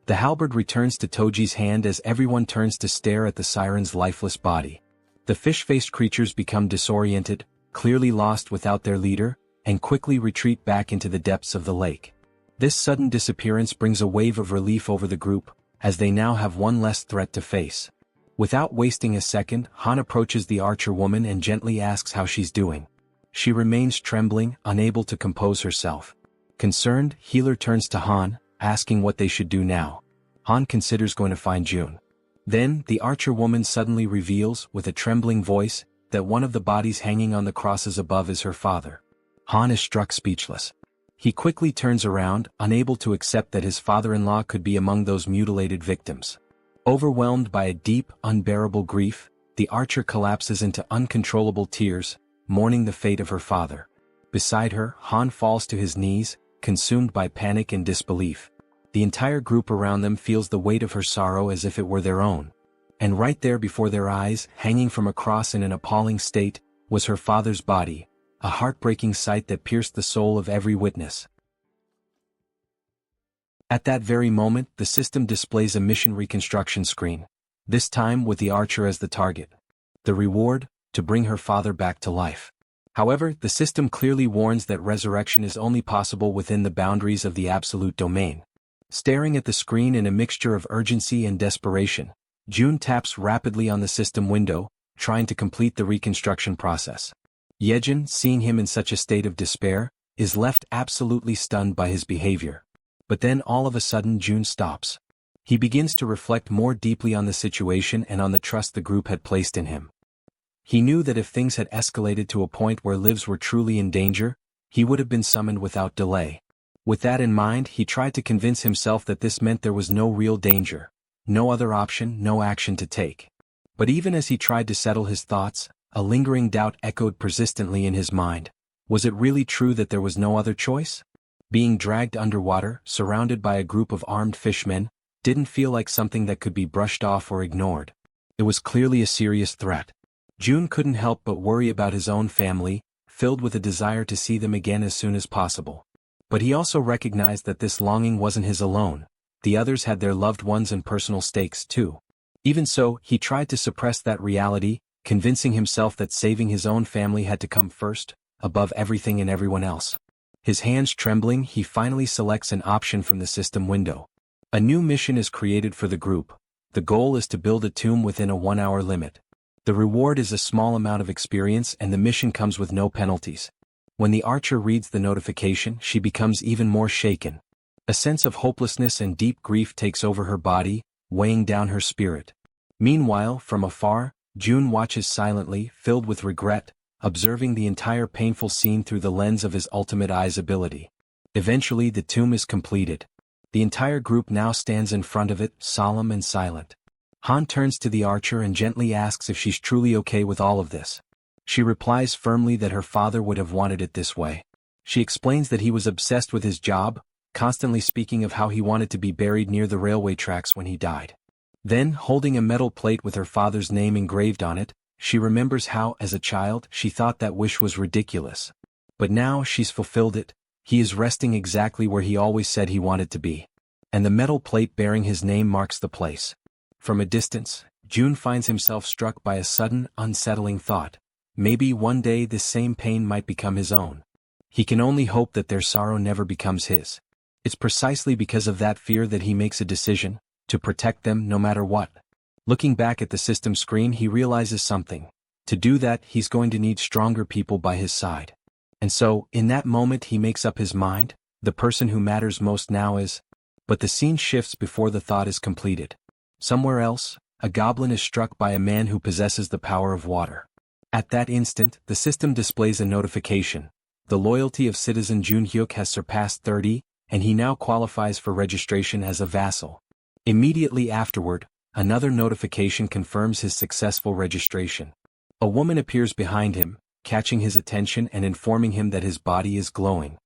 The halberd returns to Toji's hand as everyone turns to stare at the siren's lifeless body. The fish-faced creatures become disoriented, clearly lost without their leader, and quickly retreat back into the depths of the lake. This sudden disappearance brings a wave of relief over the group, as they now have one less threat to face. Without wasting a second, Han approaches the archer woman and gently asks how she's doing. She remains trembling, unable to compose herself. Concerned, Healer turns to Han, asking what they should do now. Han considers going to find June. Then, the archer woman suddenly reveals, with a trembling voice, that one of the bodies hanging on the crosses above is her father. Han is struck speechless. He quickly turns around, unable to accept that his father-in-law could be among those mutilated victims. Overwhelmed by a deep, unbearable grief, the archer collapses into uncontrollable tears, mourning the fate of her father. Beside her, Han falls to his knees, consumed by panic and disbelief. The entire group around them feels the weight of her sorrow as if it were their own. And right there before their eyes, hanging from a cross in an appalling state, was her father's body, a heartbreaking sight that pierced the soul of every witness. At that very moment, the system displays a mission reconstruction screen, this time with the archer as the target. The reward, to bring her father back to life. However, the system clearly warns that resurrection is only possible within the boundaries of the absolute domain. Staring at the screen in a mixture of urgency and desperation, June taps rapidly on the system window, trying to complete the reconstruction process. Jaehyeon, seeing him in such a state of despair, is left absolutely stunned by his behavior. But then all of a sudden June stops. He begins to reflect more deeply on the situation and on the trust the group had placed in him. He knew that if things had escalated to a point where lives were truly in danger, he would have been summoned without delay. With that in mind, he tried to convince himself that this meant there was no real danger, no other option, no action to take. But even as he tried to settle his thoughts, a lingering doubt echoed persistently in his mind. Was it really true that there was no other choice? Being dragged underwater, surrounded by a group of armed fishmen, didn't feel like something that could be brushed off or ignored. It was clearly a serious threat. June couldn't help but worry about his own family, filled with a desire to see them again as soon as possible. But he also recognized that this longing wasn't his alone. The others had their loved ones and personal stakes too. Even so, he tried to suppress that reality, convincing himself that saving his own family had to come first, above everything and everyone else. His hands trembling, he finally selects an option from the system window. A new mission is created for the group. The goal is to build a tomb within a 1-hour limit. The reward is a small amount of experience and the mission comes with no penalties. When the archer reads the notification, she becomes even more shaken. A sense of hopelessness and deep grief takes over her body, weighing down her spirit. Meanwhile, from afar, June watches silently, filled with regret, observing the entire painful scene through the lens of his ultimate eyes ability. Eventually the tomb is completed. The entire group now stands in front of it, solemn and silent. Han turns to the archer and gently asks if she's truly okay with all of this. She replies firmly that her father would have wanted it this way. She explains that he was obsessed with his job, constantly speaking of how he wanted to be buried near the railway tracks when he died. Then, holding a metal plate with her father's name engraved on it, she remembers how, as a child, she thought that wish was ridiculous. But now she's fulfilled it, He is resting exactly where he always said he wanted to be. And the metal plate bearing his name marks the place. From a distance, June finds himself struck by a sudden, unsettling thought. Maybe one day this same pain might become his own. He can only hope that their sorrow never becomes his. It's precisely because of that fear that he makes a decision, to protect them no matter what. Looking back at the system screen, he realizes something. To do that, he's going to need stronger people by his side. And so, in that moment he makes up his mind, the person who matters most now is... But the scene shifts before the thought is completed. Somewhere else, a goblin is struck by a man who possesses the power of water. At that instant, the system displays a notification. The loyalty of citizen Jun Hyuk has surpassed 30, and he now qualifies for registration as a vassal. Immediately afterward, another notification confirms his successful registration. A woman appears behind him, catching his attention and informing him that his body is glowing.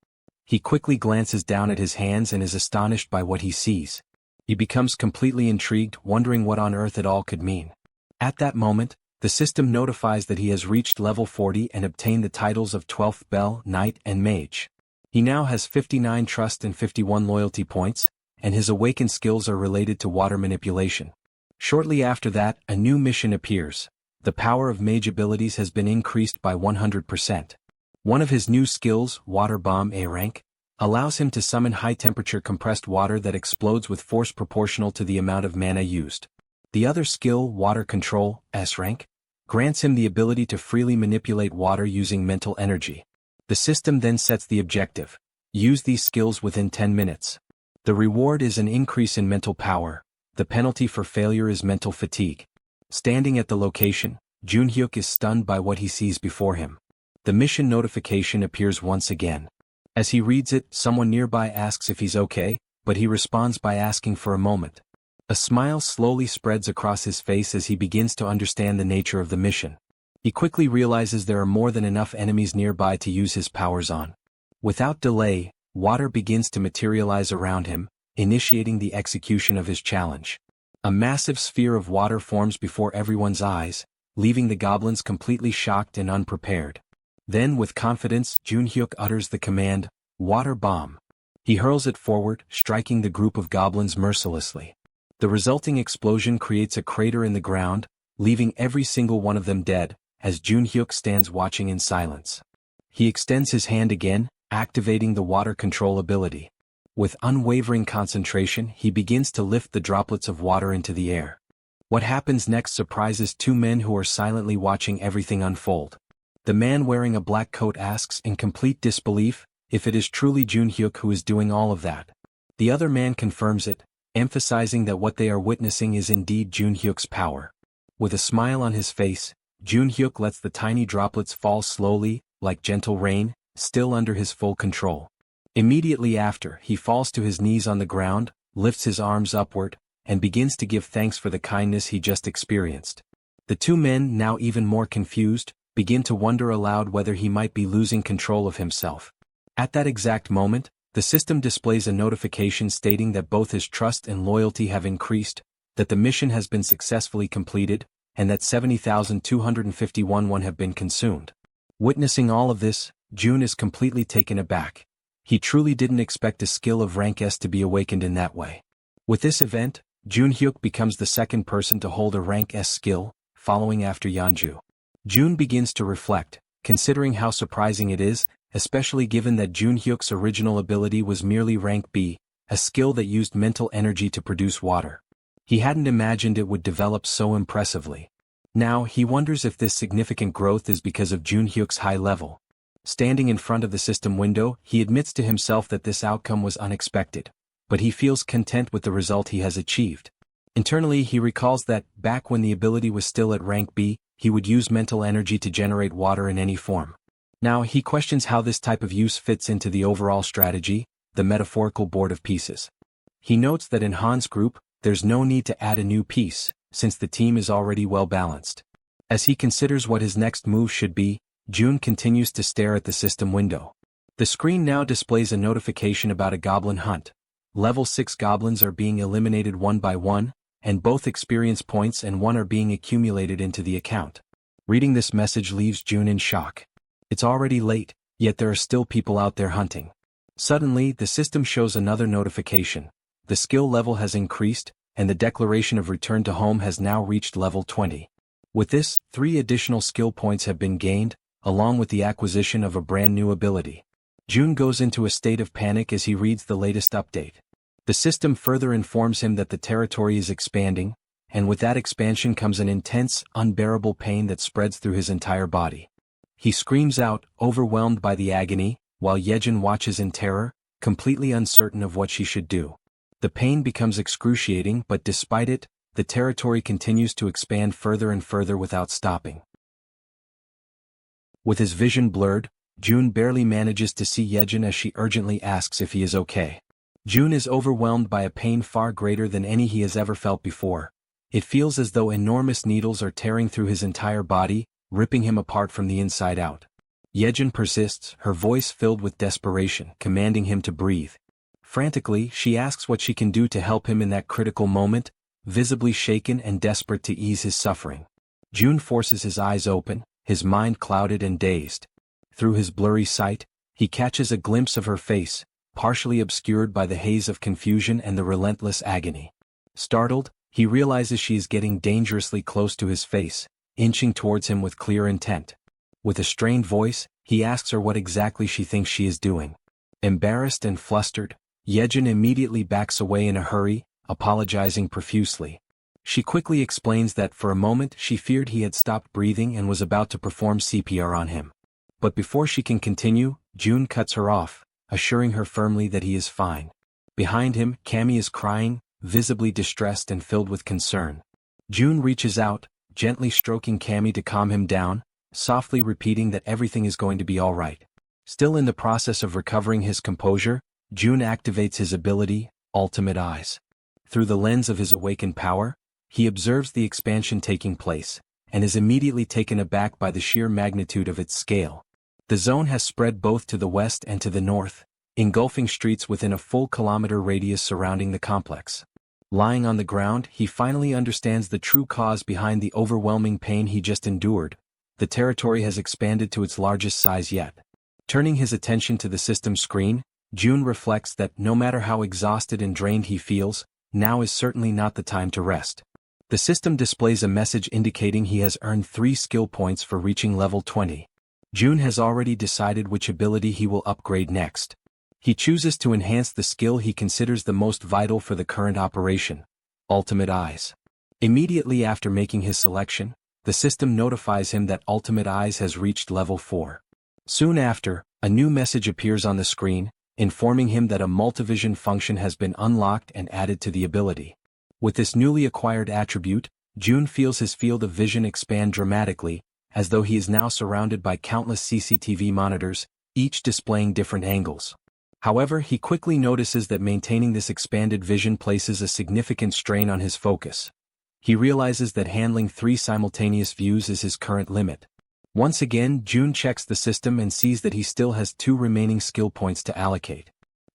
He quickly glances down at his hands and is astonished by what he sees. He becomes completely intrigued, wondering what on earth it all could mean. At that moment, the system notifies that he has reached level 40 and obtained the titles of 12th Bell, Knight and Mage. He now has 59 trust and 51 loyalty points, and his awakened skills are related to water manipulation. Shortly after that, a new mission appears. The power of mage abilities has been increased by 100%. One of his new skills, Water Bomb A rank, allows him to summon high-temperature compressed water that explodes with force proportional to the amount of mana used. The other skill, Water Control S rank, grants him the ability to freely manipulate water using mental energy. The system then sets the objective. Use these skills within 10 minutes. The reward is an increase in mental power. The penalty for failure is mental fatigue. Standing at the location, Jun Hyuk is stunned by what he sees before him. The mission notification appears once again. As he reads it, someone nearby asks if he's okay, but he responds by asking for a moment. A smile slowly spreads across his face as he begins to understand the nature of the mission. He quickly realizes there are more than enough enemies nearby to use his powers on. Without delay, water begins to materialize around him, initiating the execution of his challenge. A massive sphere of water forms before everyone's eyes, leaving the goblins completely shocked and unprepared. Then with confidence, Jun Hyuk utters the command, Water Bomb. He hurls it forward, striking the group of goblins mercilessly. The resulting explosion creates a crater in the ground, leaving every single one of them dead, as Jun Hyuk stands watching in silence. He extends his hand again, activating the water control ability. With unwavering concentration, he begins to lift the droplets of water into the air. What happens next surprises two men who are silently watching everything unfold. The man wearing a black coat asks in complete disbelief if it is truly Jun Hyuk who is doing all of that. The other man confirms it, emphasizing that what they are witnessing is indeed Jun Hyuk's power. With a smile on his face, Jun Hyuk lets the tiny droplets fall slowly, like gentle rain, still under his full control. Immediately after, he falls to his knees on the ground, lifts his arms upward, and begins to give thanks for the kindness he just experienced. The two men, now even more confused, begin to wonder aloud whether he might be losing control of himself. At that exact moment, the system displays a notification stating that both his trust and loyalty have increased, that the mission has been successfully completed, and that 70,251 won have been consumed. Witnessing all of this, Jun is completely taken aback. He truly didn't expect a skill of rank S to be awakened in that way. With this event, Jun Hyuk becomes the second person to hold a rank S skill, following after Yeonju. Jun begins to reflect, considering how surprising it is, especially given that Jun Hyuk's original ability was merely rank B, a skill that used mental energy to produce water. He hadn't imagined it would develop so impressively. Now he wonders if this significant growth is because of Jun Hyuk's high level. Standing in front of the system window, he admits to himself that this outcome was unexpected, but he feels content with the result he has achieved. Internally he recalls that, back when the ability was still at rank B, he would use mental energy to generate water in any form. Now he questions how this type of use fits into the overall strategy, the metaphorical board of pieces. He notes that in Han's group, there's no need to add a new piece, since the team is already well balanced. As he considers what his next move should be, Jun continues to stare at the system window. The screen now displays a notification about a goblin hunt. Level 6 goblins are being eliminated one by one, and both experience points and one are being accumulated into the account. Reading this message leaves Jun in shock. It's already late, yet there are still people out there hunting. Suddenly, the system shows another notification. The skill level has increased, and the declaration of return to home has now reached level 20. With this, 3 additional skill points have been gained, along with the acquisition of a brand new ability. Jun goes into a state of panic as he reads the latest update. The system further informs him that the territory is expanding, and with that expansion comes an intense, unbearable pain that spreads through his entire body. He screams out, overwhelmed by the agony, while Jaehyeon watches in terror, completely uncertain of what she should do. The pain becomes excruciating, but despite it, the territory continues to expand further and further without stopping. With his vision blurred, Jun barely manages to see Jaehyeon as she urgently asks if he is okay. Jun is overwhelmed by a pain far greater than any he has ever felt before. It feels as though enormous needles are tearing through his entire body, ripping him apart from the inside out. Jaehyeon persists, her voice filled with desperation, commanding him to breathe. Frantically, she asks what she can do to help him in that critical moment, visibly shaken and desperate to ease his suffering. Jun forces his eyes open, his mind clouded and dazed. Through his blurry sight, he catches a glimpse of her face, partially obscured by the haze of confusion and the relentless agony. Startled, he realizes she is getting dangerously close to his face, inching towards him with clear intent. With a strained voice, he asks her what exactly she thinks she is doing. Embarrassed and flustered, Jaehyeon immediately backs away in a hurry, apologizing profusely. She quickly explains that for a moment she feared he had stopped breathing and was about to perform CPR on him. But before she can continue, Jun cuts her off, assuring her firmly that he is fine. Behind him, Cammy is crying, visibly distressed and filled with concern. Jun reaches out, gently stroking Cammy to calm him down, softly repeating that everything is going to be all right. Still in the process of recovering his composure, Jun activates his ability, Ultimate Eyes. Through the lens of his awakened power, he observes the expansion taking place, and is immediately taken aback by the sheer magnitude of its scale. The zone has spread both to the west and to the north, engulfing streets within a full kilometer radius surrounding the complex. Lying on the ground, he finally understands the true cause behind the overwhelming pain he just endured. The territory has expanded to its largest size yet. Turning his attention to the system screen, Jun reflects that no matter how exhausted and drained he feels, now is certainly not the time to rest. The system displays a message indicating he has earned 3 skill points for reaching level 20. Jun has already decided which ability he will upgrade next. He chooses to enhance the skill he considers the most vital for the current operation, Ultimate Eyes. Immediately after making his selection, the system notifies him that Ultimate Eyes has reached level 4. Soon after, a new message appears on the screen, informing him that a multivision function has been unlocked and added to the ability. With this newly acquired attribute, Jun feels his field of vision expand dramatically, as though he is now surrounded by countless CCTV monitors, each displaying different angles. However, he quickly notices that maintaining this expanded vision places a significant strain on his focus. He realizes that handling 3 simultaneous views is his current limit. Once again, Jun checks the system and sees that he still has 2 remaining skill points to allocate.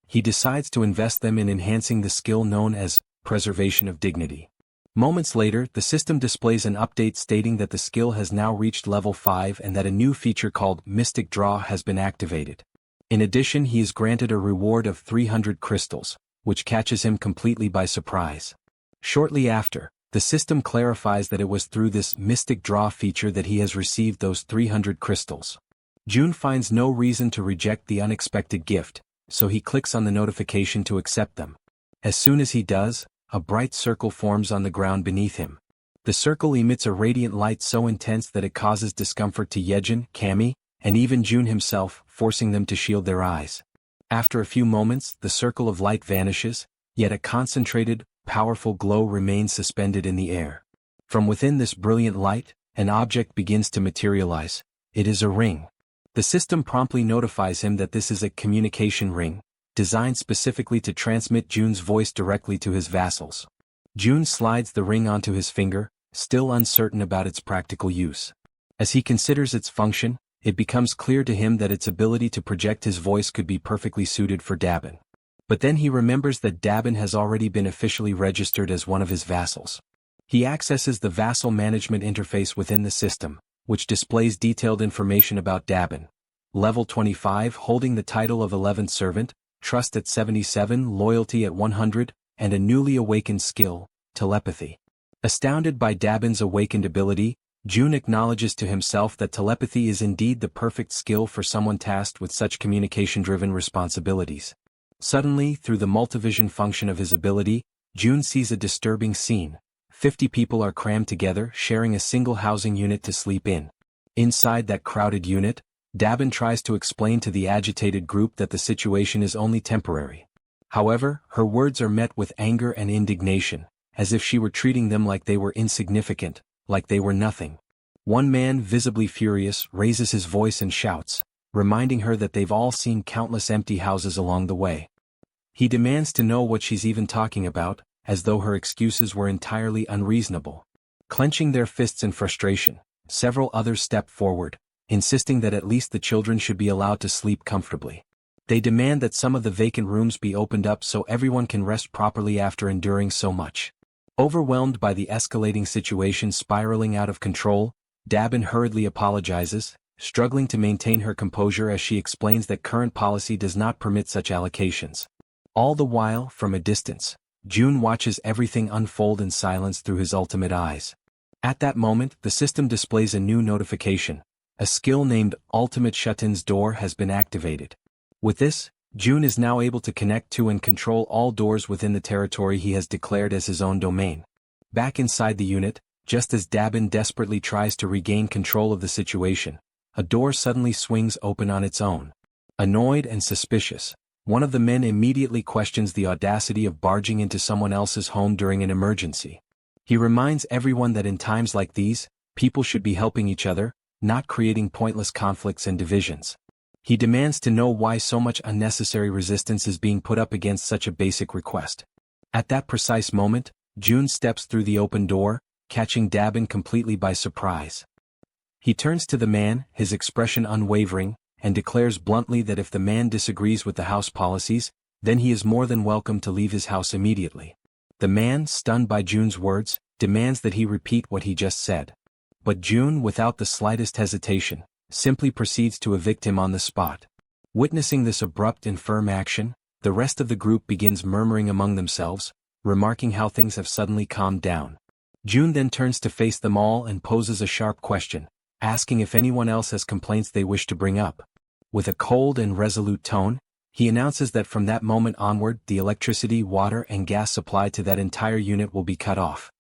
He decides to invest them in enhancing the skill known as Preservation of Dignity. Moments later, the system displays an update stating that the skill has now reached level 5 and that a new feature called Mystic Draw has been activated. In addition, he is granted a reward of 300 crystals, which catches him completely by surprise. Shortly after, the system clarifies that it was through this Mystic Draw feature that he has received those 300 crystals. Jun finds no reason to reject the unexpected gift, so he clicks on the notification to accept them. As soon as he does, a bright circle forms on the ground beneath him. The circle emits a radiant light so intense that it causes discomfort to Jaehyeon, Cammy, and even Jun himself, forcing them to shield their eyes. After a few moments, the circle of light vanishes, yet a concentrated, powerful glow remains suspended in the air. From within this brilliant light, an object begins to materialize. It is a ring. The system promptly notifies him that this is a communication ring, designed specifically to transmit Jun's voice directly to his vassals. Jun slides the ring onto his finger, still uncertain about its practical use. As he considers its function, it becomes clear to him that its ability to project his voice could be perfectly suited for Dabin. But then he remembers that Dabin has already been officially registered as one of his vassals. He accesses the vassal management interface within the system, which displays detailed information about Dabin. Level 25, holding the title of 11th servant, trust at 77, loyalty at 100, and a newly awakened skill, telepathy. Astounded by Dabin's awakened ability, June acknowledges to himself that telepathy is indeed the perfect skill for someone tasked with such communication-driven responsibilities. Suddenly, through the multivision function of his ability, June sees a disturbing scene. 50 people are crammed together, sharing a single housing unit to sleep in. Inside that crowded unit, Dabin tries to explain to the agitated group that the situation is only temporary. However, her words are met with anger and indignation, as if she were treating them like they were insignificant, like they were nothing. One man, visibly furious, raises his voice and shouts, reminding her that they've all seen countless empty houses along the way. He demands to know what she's even talking about, as though her excuses were entirely unreasonable. Clenching their fists in frustration, several others step forward, insisting that at least the children should be allowed to sleep comfortably. They demand that some of the vacant rooms be opened up so everyone can rest properly after enduring so much. Overwhelmed by the escalating situation spiraling out of control, Dabin hurriedly apologizes, struggling to maintain her composure as she explains that current policy does not permit such allocations. All the while, from a distance, June watches everything unfold in silence through his ultimate eyes. At that moment, the system displays a new notification. A skill named Ultimate Shut-in's Door has been activated. With this, June is now able to connect to and control all doors within the territory he has declared as his own domain. Back inside the unit, just as Dabin desperately tries to regain control of the situation, a door suddenly swings open on its own. Annoyed and suspicious, one of the men immediately questions the audacity of barging into someone else's home during an emergency. He reminds everyone that in times like these, people should be helping each other, not creating pointless conflicts and divisions. He demands to know why so much unnecessary resistance is being put up against such a basic request. At that precise moment, June steps through the open door, catching Dabin completely by surprise. He turns to the man, his expression unwavering, and declares bluntly that if the man disagrees with the house policies, then he is more than welcome to leave his house immediately. The man, stunned by June's words, demands that he repeat what he just said. But June, without the slightest hesitation, simply proceeds to evict him on the spot. Witnessing this abrupt and firm action, the rest of the group begins murmuring among themselves, remarking how things have suddenly calmed down. June then turns to face them all and poses a sharp question, asking if anyone else has complaints they wish to bring up. With a cold and resolute tone, he announces that from that moment onward the electricity, water, and gas supply to that entire unit will be cut off.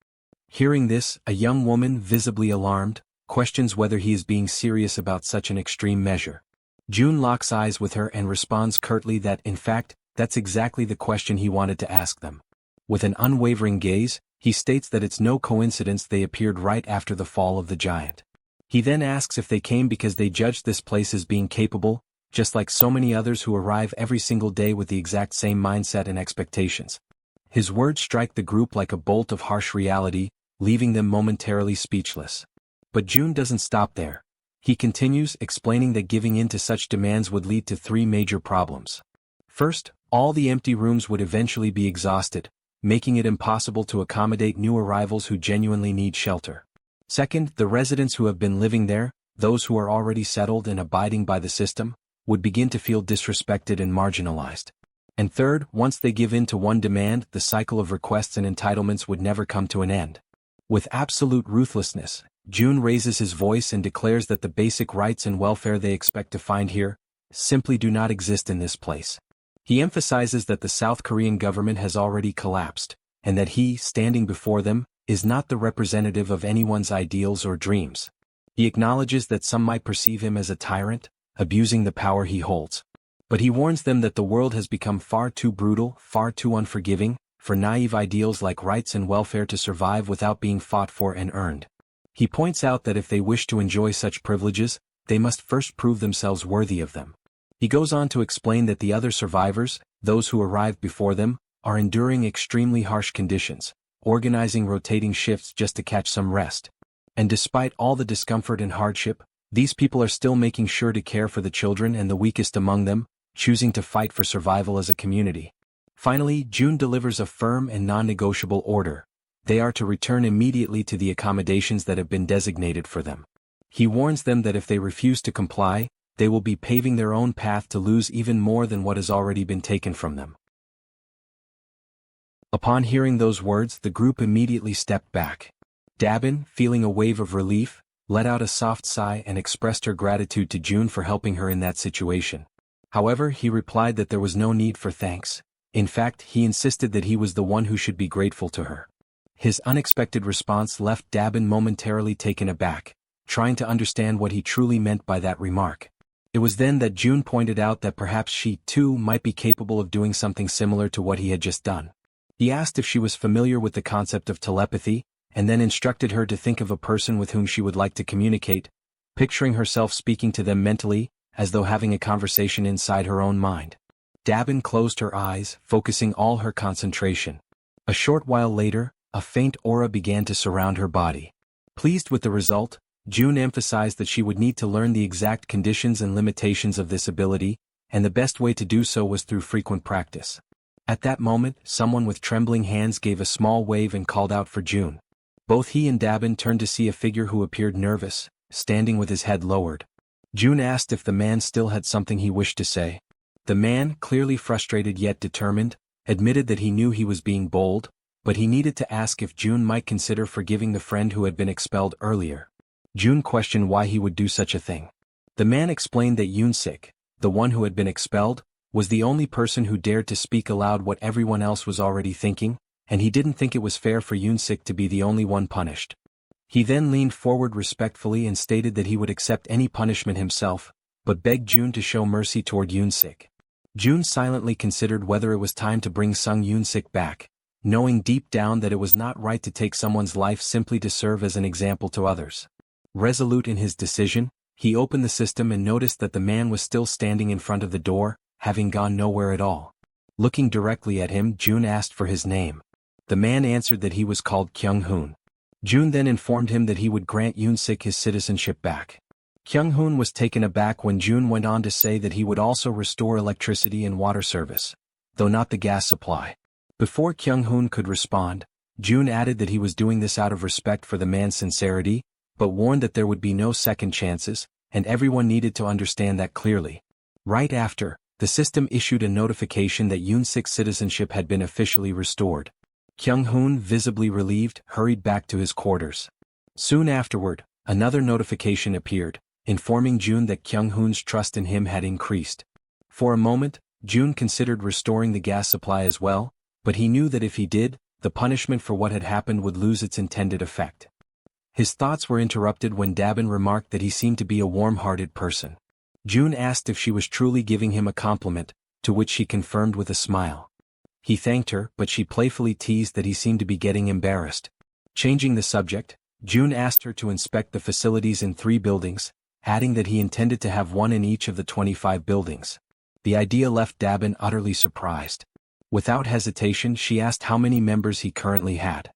Hearing this, a young woman, visibly alarmed, questions whether he is being serious about such an extreme measure. June locks eyes with her and responds curtly that, in fact, that's exactly the question he wanted to ask them. With an unwavering gaze, he states that it's no coincidence they appeared right after the fall of the giant. He then asks if they came because they judged this place as being capable, just like so many others who arrive every single day with the exact same mindset and expectations. His words strike the group like a bolt of harsh reality, leaving them momentarily speechless. But June doesn't stop there. He continues, explaining that giving in to such demands would lead to three major problems. First, all the empty rooms would eventually be exhausted, making it impossible to accommodate new arrivals who genuinely need shelter. Second, the residents who have been living there, those who are already settled and abiding by the system, would begin to feel disrespected and marginalized. And third, once they give in to one demand, the cycle of requests and entitlements would never come to an end. With absolute ruthlessness, June raises his voice and declares that the basic rights and welfare they expect to find here simply do not exist in this place. He emphasizes that the South Korean government has already collapsed, and that he, standing before them, is not the representative of anyone's ideals or dreams. He acknowledges that some might perceive him as a tyrant, abusing the power he holds. But he warns them that the world has become far too brutal, far too unforgiving, for naive ideals like rights and welfare to survive without being fought for and earned. He points out that if they wish to enjoy such privileges, they must first prove themselves worthy of them. He goes on to explain that the other survivors, those who arrived before them, are enduring extremely harsh conditions, organizing rotating shifts just to catch some rest. And despite all the discomfort and hardship, these people are still making sure to care for the children and the weakest among them, choosing to fight for survival as a community. Finally, June delivers a firm and non-negotiable order. They are to return immediately to the accommodations that have been designated for them. He warns them that if they refuse to comply, they will be paving their own path to lose even more than what has already been taken from them. Upon hearing those words, the group immediately stepped back. Dabin, feeling a wave of relief, let out a soft sigh and expressed her gratitude to June for helping her in that situation. However, he replied that there was no need for thanks. In fact, he insisted that he was the one who should be grateful to her. His unexpected response left Dabin momentarily taken aback, trying to understand what he truly meant by that remark. It was then that June pointed out that perhaps she, too, might be capable of doing something similar to what he had just done. He asked if she was familiar with the concept of telepathy, and then instructed her to think of a person with whom she would like to communicate, picturing herself speaking to them mentally, as though having a conversation inside her own mind. Dabin closed her eyes, focusing all her concentration. A short while later, a faint aura began to surround her body. Pleased with the result, June emphasized that she would need to learn the exact conditions and limitations of this ability, and the best way to do so was through frequent practice. At that moment, someone with trembling hands gave a small wave and called out for June. Both he and Dabin turned to see a figure who appeared nervous, standing with his head lowered. June asked if the man still had something he wished to say. The man, clearly frustrated yet determined, admitted that he knew he was being bold, but he needed to ask if June might consider forgiving the friend who had been expelled earlier. June questioned why he would do such a thing. The man explained that Yoon-sik, the one who had been expelled, was the only person who dared to speak aloud what everyone else was already thinking, and he didn't think it was fair for Yoon-sik to be the only one punished. He then leaned forward respectfully and stated that he would accept any punishment himself, but begged June to show mercy toward Yoon-sik. June silently considered whether it was time to bring Sung Yoon-sik back, knowing deep down that it was not right to take someone's life simply to serve as an example to others. Resolute in his decision, he opened the system and noticed that the man was still standing in front of the door, having gone nowhere at all. Looking directly at him, June asked for his name. The man answered that he was called Kyung-hoon. June then informed him that he would grant Yoon-sik his citizenship back. Kyung-hoon was taken aback when June went on to say that he would also restore electricity and water service, though not the gas supply. Before Kyung-hoon could respond, June added that he was doing this out of respect for the man's sincerity, but warned that there would be no second chances, and everyone needed to understand that clearly. Right after, the system issued a notification that Yoon-sik's citizenship had been officially restored. Kyung-hoon, visibly relieved, hurried back to his quarters. Soon afterward, another notification appeared, informing June that Kyung-hoon's trust in him had increased. For a moment, June considered restoring the gas supply as well, but he knew that if he did, the punishment for what had happened would lose its intended effect. His thoughts were interrupted when Dabin remarked that he seemed to be a warm-hearted person. June asked if she was truly giving him a compliment, to which she confirmed with a smile. He thanked her, but she playfully teased that he seemed to be getting embarrassed. Changing the subject, June asked her to inspect the facilities in 3 buildings, adding that he intended to have one in each of the 25 buildings. The idea left Dabin utterly surprised. Without hesitation, she asked how many members he currently had.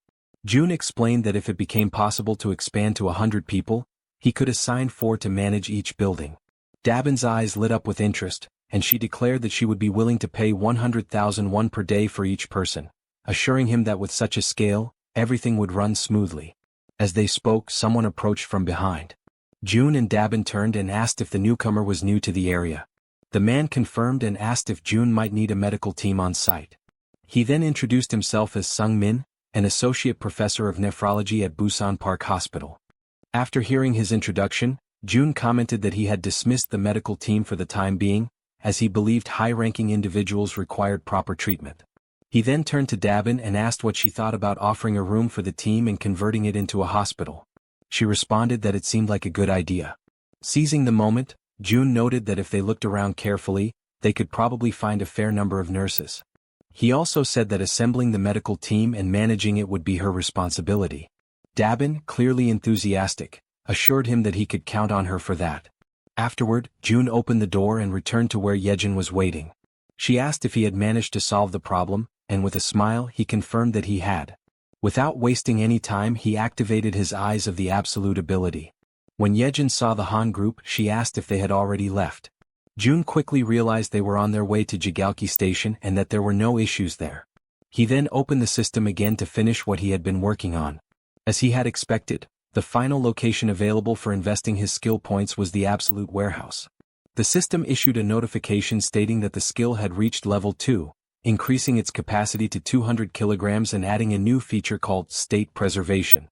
June explained that if it became possible to expand to 100 people, he could assign 4 to manage each building. Dabin's eyes lit up with interest, and she declared that she would be willing to pay 100,000 won per day for each person, assuring him that with such a scale, everything would run smoothly. As they spoke, someone approached from behind. June and Dabin turned and asked if the newcomer was new to the area. The man confirmed and asked if June might need a medical team on site. He then introduced himself as Sung Min, an associate professor of nephrology at Busan Park Hospital. After hearing his introduction, June commented that he had dismissed the medical team for the time being, as he believed high-ranking individuals required proper treatment. He then turned to Dabin and asked what she thought about offering a room for the team and converting it into a hospital. She responded that it seemed like a good idea. Seizing the moment, June noted that if they looked around carefully, they could probably find a fair number of nurses. He also said that assembling the medical team and managing it would be her responsibility. Dabin, clearly enthusiastic, assured him that he could count on her for that. Afterward, June opened the door and returned to where Jaehyeon was waiting. She asked if he had managed to solve the problem, and with a smile he confirmed that he had. Without wasting any time, he activated his Eyes of the Absolute ability. When Jaehyeon saw the Han group, she asked if they had already left. June quickly realized they were on their way to Jigalki Station and that there were no issues there. He then opened the system again to finish what he had been working on. As he had expected, the final location available for investing his skill points was the Absolute Warehouse. The system issued a notification stating that the skill had reached level 2, increasing its capacity to 200 kilograms and adding a new feature called state preservation.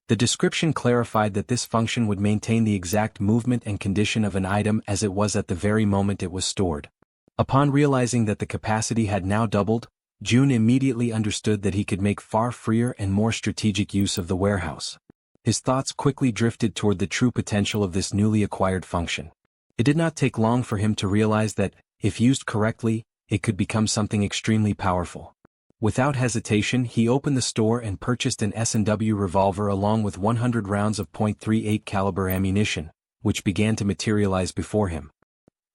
The description clarified that this function would maintain the exact movement and condition of an item as it was at the very moment it was stored. Upon realizing that the capacity had now doubled, Jun immediately understood that he could make far freer and more strategic use of the warehouse. His thoughts quickly drifted toward the true potential of this newly acquired function. It did not take long for him to realize that, if used correctly, it could become something extremely powerful. Without hesitation, he opened the store and purchased an S&W revolver along with 100 rounds of .38 caliber ammunition, which began to materialize before him.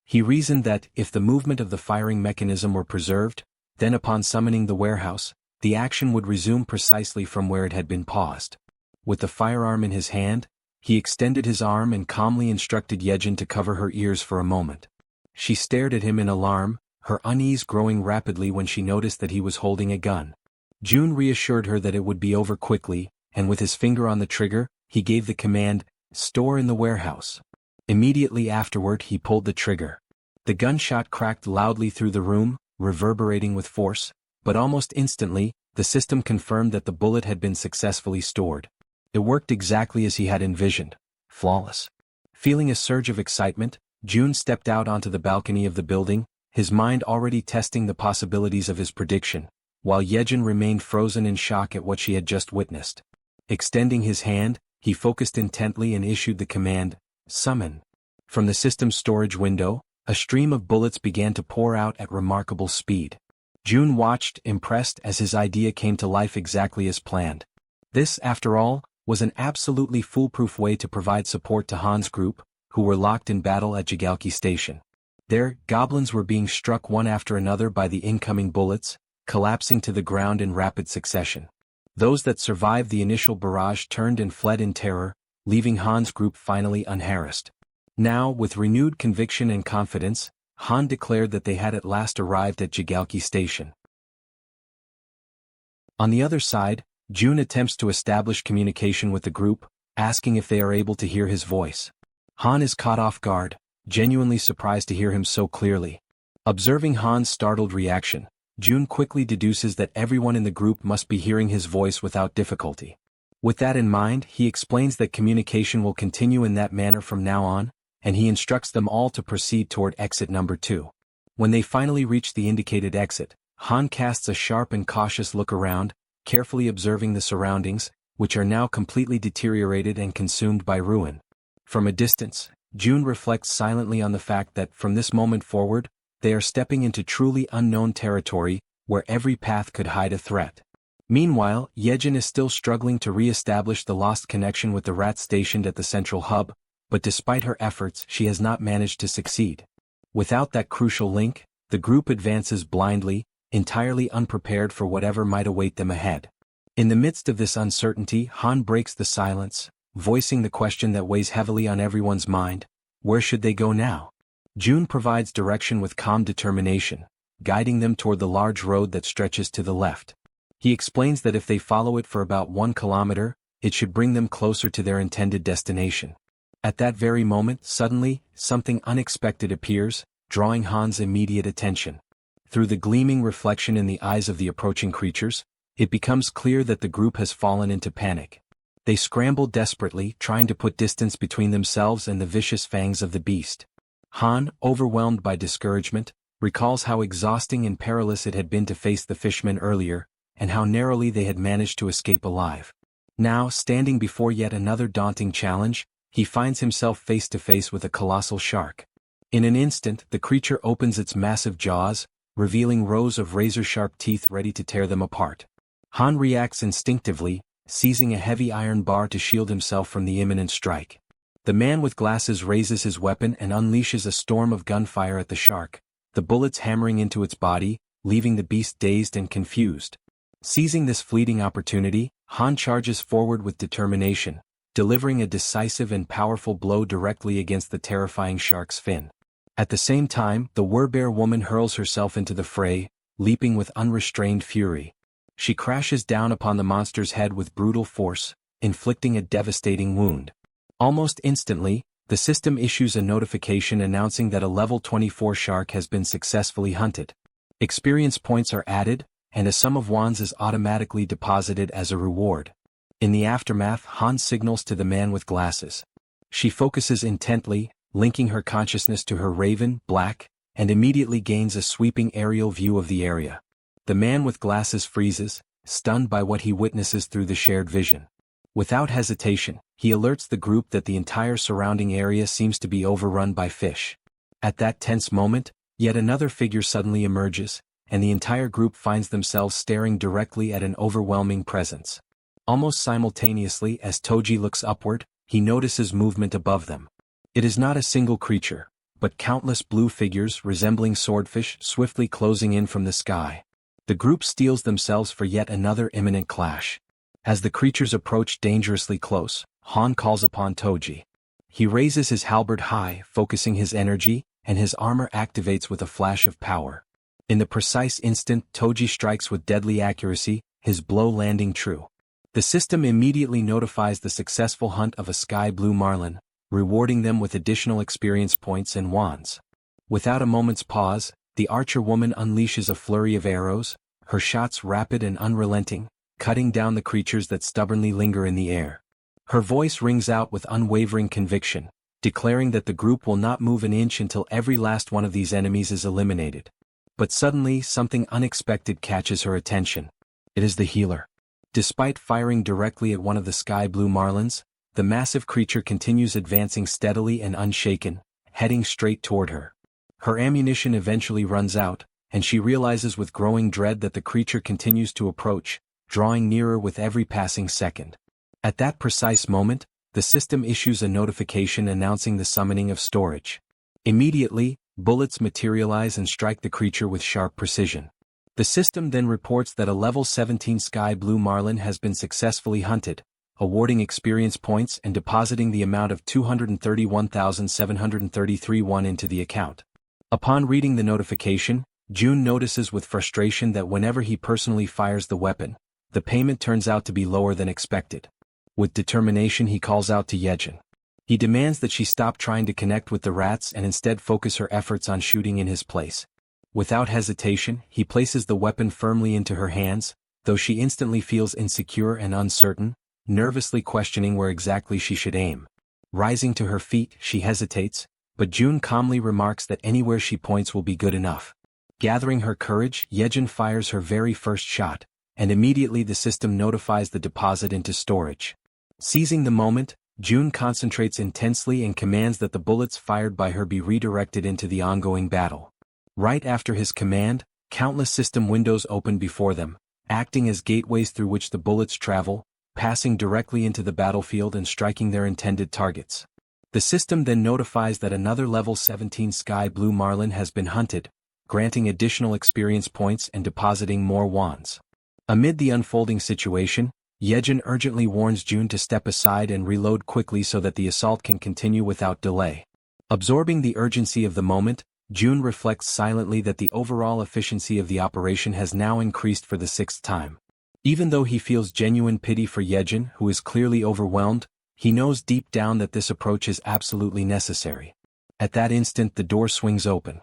He reasoned that, if the movement of the firing mechanism were preserved, then upon summoning the warehouse, the action would resume precisely from where it had been paused. With the firearm in his hand, he extended his arm and calmly instructed Jaehyeon to cover her ears for a moment. She stared at him in alarm, her unease growing rapidly when she noticed that he was holding a gun. Jun reassured her that it would be over quickly, and with his finger on the trigger, he gave the command, "Store in the warehouse." Immediately afterward he pulled the trigger. The gunshot cracked loudly through the room, reverberating with force, but almost instantly, the system confirmed that the bullet had been successfully stored. It worked exactly as he had envisioned. Flawless. Feeling a surge of excitement, Jun stepped out onto the balcony of the building, his mind already testing the possibilities of his prediction, while Jaehyeon remained frozen in shock at what she had just witnessed. Extending his hand, he focused intently and issued the command, "Summon." From the system's storage window, a stream of bullets began to pour out at remarkable speed. Jun watched, impressed, as his idea came to life exactly as planned. This, after all, was an absolutely foolproof way to provide support to Han's group, who were locked in battle at Jaehyeon Station. There, goblins were being struck one after another by the incoming bullets, collapsing to the ground in rapid succession. Those that survived the initial barrage turned and fled in terror, leaving Han's group finally unharassed. Now, with renewed conviction and confidence, Han declared that they had at last arrived at Jaehyeon Station. On the other side, Jun attempts to establish communication with the group, asking if they are able to hear his voice. Han is caught off guard, genuinely surprised to hear him so clearly. Observing Han's startled reaction, Jun quickly deduces that everyone in the group must be hearing his voice without difficulty. With that in mind, he explains that communication will continue in that manner from now on, and he instructs them all to proceed toward exit number 2. When they finally reach the indicated exit, Han casts a sharp and cautious look around, carefully observing the surroundings, which are now completely deteriorated and consumed by ruin. From a distance, Jun reflects silently on the fact that from this moment forward, they are stepping into truly unknown territory, where every path could hide a threat. Meanwhile, Jaehyeon is still struggling to re-establish the lost connection with the rats stationed at the central hub, but despite her efforts she has not managed to succeed. Without that crucial link, the group advances blindly, entirely unprepared for whatever might await them ahead. In the midst of this uncertainty, Han breaks the silence, voicing the question that weighs heavily on everyone's mind: where should they go now? Jun provides direction with calm determination, guiding them toward the large road that stretches to the left. He explains that if they follow it for about 1 kilometer, it should bring them closer to their intended destination. At that very moment, suddenly, something unexpected appears, drawing Han's immediate attention. Through the gleaming reflection in the eyes of the approaching creatures, it becomes clear that the group has fallen into panic. They scramble desperately, trying to put distance between themselves and the vicious fangs of the beast. Han, overwhelmed by discouragement, recalls how exhausting and perilous it had been to face the fishmen earlier, and how narrowly they had managed to escape alive. Now, standing before yet another daunting challenge, he finds himself face to face with a colossal shark. In an instant, the creature opens its massive jaws, revealing rows of razor-sharp teeth ready to tear them apart. Han reacts instinctively, seizing a heavy iron bar to shield himself from the imminent strike. The man with glasses raises his weapon and unleashes a storm of gunfire at the shark, the bullets hammering into its body, leaving the beast dazed and confused. Seizing this fleeting opportunity, Han charges forward with determination, delivering a decisive and powerful blow directly against the terrifying shark's fin. At the same time, the werbear woman hurls herself into the fray, leaping with unrestrained fury. She crashes down upon the monster's head with brutal force, inflicting a devastating wound. Almost instantly, The system issues a notification announcing that a level 24 shark has been successfully hunted. Experience points are added, and a sum of wands is automatically deposited as a reward. In the aftermath, Han signals to the man with glasses. She focuses intently, linking her consciousness to her raven, Black, and immediately gains a sweeping aerial view of the area. The man with glasses freezes, stunned by what he witnesses through the shared vision. Without hesitation, he alerts the group that the entire surrounding area seems to be overrun by fish. At that tense moment, yet another figure suddenly emerges, and the entire group finds themselves staring directly at an overwhelming presence. Almost simultaneously as Toji looks upward, he notices movement above them. It is not a single creature, but countless blue figures resembling swordfish swiftly closing in from the sky. The group steels themselves for yet another imminent clash. As the creatures approach dangerously close, Han calls upon Toji. He raises his halberd high, focusing his energy, and his armor activates with a flash of power. In the precise instant Toji strikes with deadly accuracy, his blow landing true. The system immediately notifies the successful hunt of a sky blue marlin, rewarding them with additional experience points and wands. Without a moment's pause, the archer woman unleashes a flurry of arrows, her shots rapid and unrelenting, cutting down the creatures that stubbornly linger in the air. Her voice rings out with unwavering conviction, declaring that the group will not move an inch until every last one of these enemies is eliminated. But suddenly something unexpected catches her attention. It is the healer. Despite firing directly at one of the sky blue marlins, the massive creature continues advancing steadily and unshaken, heading straight toward her. Her ammunition eventually runs out, and she realizes with growing dread that the creature continues to approach, drawing nearer with every passing second. At that precise moment, the system issues a notification announcing the summoning of storage. Immediately, bullets materialize and strike the creature with sharp precision. The system then reports that a level 17 sky blue marlin has been successfully hunted, awarding experience points and depositing the amount of 231,733 won into the account. Upon reading the notification, Jun notices with frustration that whenever he personally fires the weapon, the payment turns out to be lower than expected. With determination he calls out to Jaehyeon. He demands that she stop trying to connect with the rats and instead focus her efforts on shooting in his place. Without hesitation, he places the weapon firmly into her hands, though she instantly feels insecure and uncertain, nervously questioning where exactly she should aim. Rising to her feet, she hesitates, but Jun calmly remarks that anywhere she points will be good enough. Gathering her courage, Jaehyeon fires her very first shot, and immediately the system notifies the deposit into storage. Seizing the moment, Jun concentrates intensely and commands that the bullets fired by her be redirected into the ongoing battle. Right after his command, countless system windows open before them, acting as gateways through which the bullets travel, passing directly into the battlefield and striking their intended targets. The system then notifies that another level 17 sky blue marlin has been hunted, granting additional experience points and depositing more wands. Amid the unfolding situation, Jaehyeon urgently warns Jun to step aside and reload quickly so that the assault can continue without delay. Absorbing the urgency of the moment, Jun reflects silently that the overall efficiency of the operation has now increased for the 6th time. Even though he feels genuine pity for Jaehyeon, who is clearly overwhelmed, he knows deep down that this approach is absolutely necessary. At that instant the door swings open.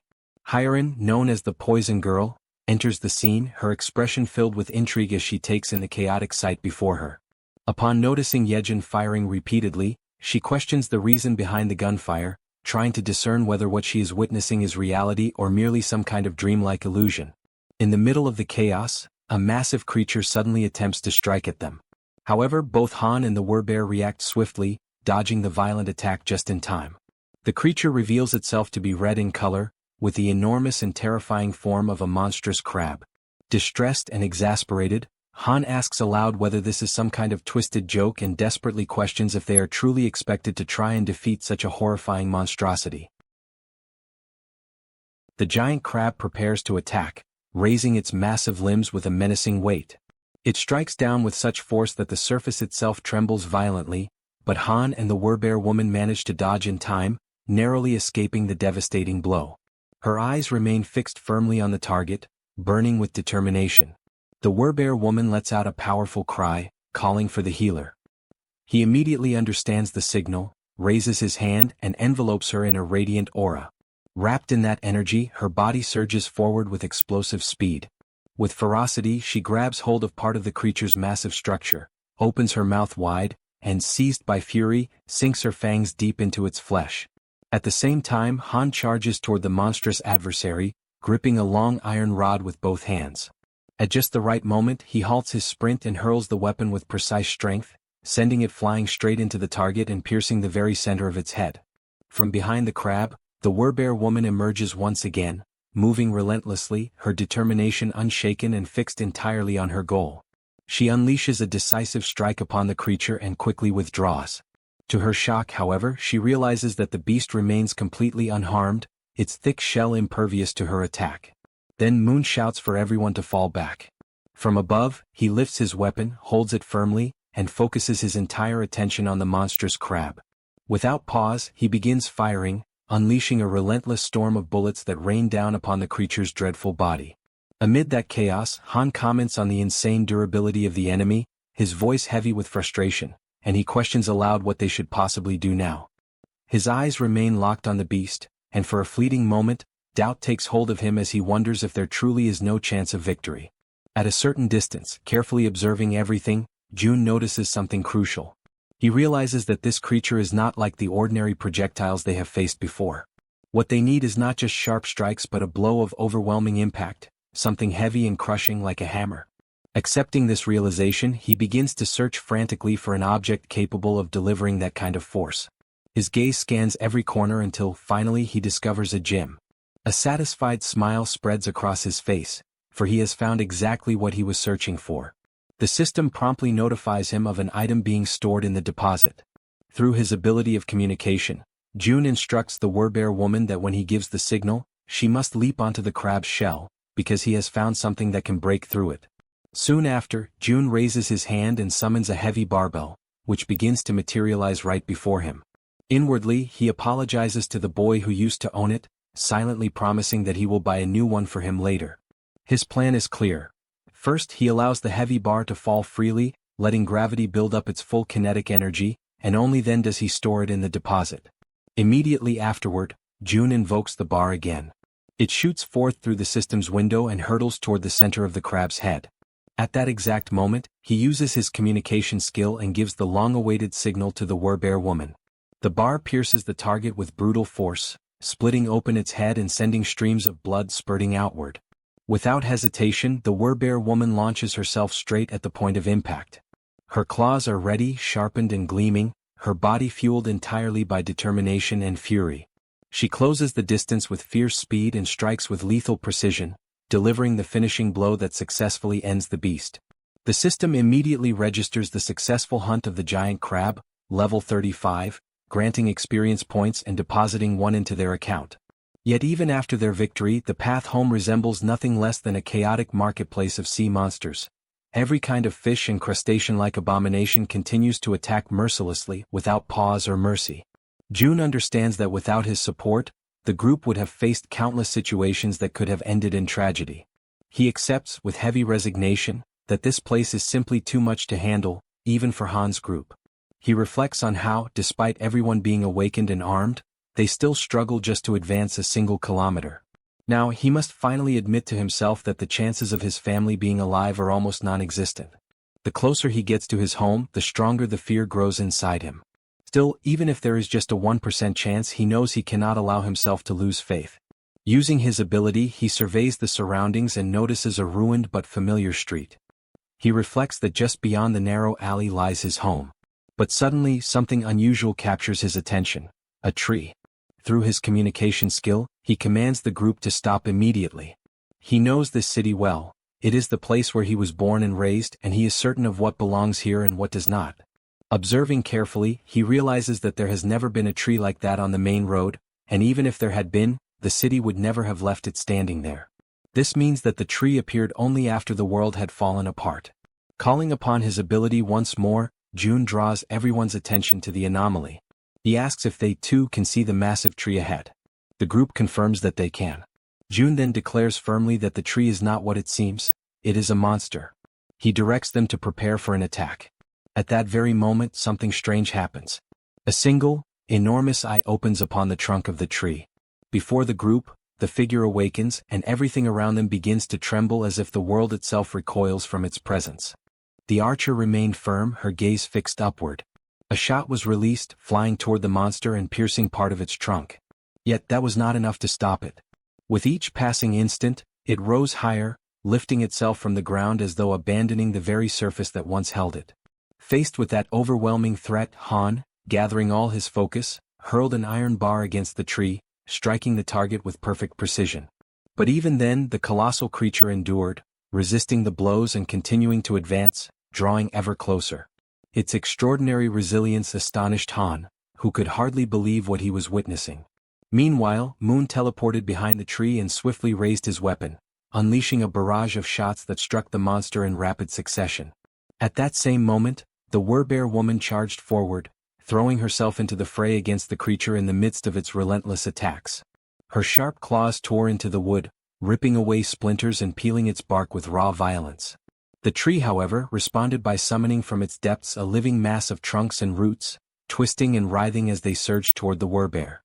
Hyerin, known as the Poison Girl, enters the scene, her expression filled with intrigue as she takes in the chaotic sight before her. Upon noticing Jaehyeon firing repeatedly, she questions the reason behind the gunfire, trying to discern whether what she is witnessing is reality or merely some kind of dreamlike illusion. In the middle of the chaos, a massive creature suddenly attempts to strike at them. However, both Han and the werbear react swiftly, dodging the violent attack just in time. The creature reveals itself to be red in color, with the enormous and terrifying form of a monstrous crab. Distressed and exasperated, Han asks aloud whether this is some kind of twisted joke and desperately questions if they are truly expected to try and defeat such a horrifying monstrosity. The giant crab prepares to attack, raising its massive limbs with a menacing weight. It strikes down with such force that the surface itself trembles violently, but Han and the werbear woman manage to dodge in time, narrowly escaping the devastating blow. Her eyes remain fixed firmly on the target, burning with determination. The werbear woman lets out a powerful cry, calling for the healer. He immediately understands the signal, raises his hand and envelopes her in a radiant aura. Wrapped in that energy, her body surges forward with explosive speed. With ferocity, she grabs hold of part of the creature's massive structure, opens her mouth wide, and seized by fury, sinks her fangs deep into its flesh. At the same time, Han charges toward the monstrous adversary, gripping a long iron rod with both hands. At just the right moment, he halts his sprint and hurls the weapon with precise strength, sending it flying straight into the target and piercing the very center of its head. From behind the crab, the Werbear woman emerges once again, moving relentlessly, her determination unshaken and fixed entirely on her goal. She unleashes a decisive strike upon the creature and quickly withdraws. To her shock, however, she realizes that the beast remains completely unharmed, its thick shell impervious to her attack. Then Moon shouts for everyone to fall back. From above, he lifts his weapon, holds it firmly, and focuses his entire attention on the monstrous crab. Without pause, he begins firing, unleashing a relentless storm of bullets that rain down upon the creature's dreadful body. Amid that chaos, Han comments on the insane durability of the enemy, his voice heavy with frustration, and he questions aloud what they should possibly do now. His eyes remain locked on the beast, and for a fleeting moment, doubt takes hold of him as he wonders if there truly is no chance of victory. At a certain distance, carefully observing everything, June notices something crucial. He realizes that this creature is not like the ordinary projectiles they have faced before. What they need is not just sharp strikes but a blow of overwhelming impact, something heavy and crushing like a hammer. Accepting this realization, he begins to search frantically for an object capable of delivering that kind of force. His gaze scans every corner until, finally, he discovers a gem. A satisfied smile spreads across his face, for he has found exactly what he was searching for. The system promptly notifies him of an item being stored in the deposit. Through his ability of communication, June instructs the Werbear woman that when he gives the signal, she must leap onto the crab's shell, because he has found something that can break through it. Soon after, June raises his hand and summons a heavy barbell, which begins to materialize right before him. Inwardly, he apologizes to the boy who used to own it, silently promising that he will buy a new one for him later. His plan is clear. First, he allows the heavy bar to fall freely, letting gravity build up its full kinetic energy, and only then does he store it in the deposit. Immediately afterward, June invokes the bar again. It shoots forth through the system's window and hurtles toward the center of the crab's head. At that exact moment, he uses his communication skill and gives the long-awaited signal to the Werbear woman. The bar pierces the target with brutal force, splitting open its head and sending streams of blood spurting outward. Without hesitation, the Werbear woman launches herself straight at the point of impact. Her claws are ready, sharpened and gleaming, her body fueled entirely by determination and fury. She closes the distance with fierce speed and strikes with lethal precision, delivering the finishing blow that successfully ends the beast. The system immediately registers the successful hunt of the giant crab, level 35, granting experience points and depositing one into their account. Yet even after their victory, the path home resembles nothing less than a chaotic marketplace of sea monsters. Every kind of fish and crustacean-like abomination continues to attack mercilessly, without pause or mercy. June understands that without his support, the group would have faced countless situations that could have ended in tragedy. He accepts, with heavy resignation, that this place is simply too much to handle, even for Han's group. He reflects on how, despite everyone being awakened and armed, they still struggle just to advance a single kilometer. Now he must finally admit to himself that the chances of his family being alive are almost non-existent. The closer he gets to his home, the stronger the fear grows inside him. Still, even if there is just a 1% chance, he knows he cannot allow himself to lose faith. Using his ability, he surveys the surroundings and notices a ruined but familiar street. He reflects that just beyond the narrow alley lies his home. But suddenly, something unusual captures his attention: a tree. Through his communication skill, he commands the group to stop immediately. He knows this city well. It is the place where he was born and raised, and he is certain of what belongs here and what does not. Observing carefully, he realizes that there has never been a tree like that on the main road, and even if there had been, the city would never have left it standing there. This means that the tree appeared only after the world had fallen apart. Calling upon his ability once more, June draws everyone's attention to the anomaly. He asks if they too can see the massive tree ahead. The group confirms that they can. June then declares firmly that the tree is not what it seems, it is a monster. He directs them to prepare for an attack. At that very moment, something strange happens. A single, Enormous eye opens upon the trunk of the tree. Before the group, the figure awakens and everything around them begins to tremble as if the world itself recoils from its presence. The archer remained firm, her gaze fixed upward. A shot was released, flying toward the monster and piercing part of its trunk. Yet that was not enough to stop it. With each passing instant, it rose higher, lifting itself from the ground as though abandoning the very surface that once held it. Faced with that overwhelming threat, Han, gathering all his focus, hurled an iron bar against the tree, striking the target with perfect precision. But even then the colossal creature endured, resisting the blows and continuing to advance, drawing ever closer. Its extraordinary resilience astonished Han, who could hardly believe what he was witnessing. Meanwhile, Moon teleported behind the tree and swiftly raised his weapon, unleashing a barrage of shots that struck the monster in rapid succession. At that same moment, the Werbear woman charged forward, throwing herself into the fray against the creature in the midst of its relentless attacks. Her sharp claws tore into the wood, ripping away splinters and peeling its bark with raw violence. The tree, however, responded by summoning from its depths a living mass of trunks and roots, twisting and writhing as they surged toward the Werbear.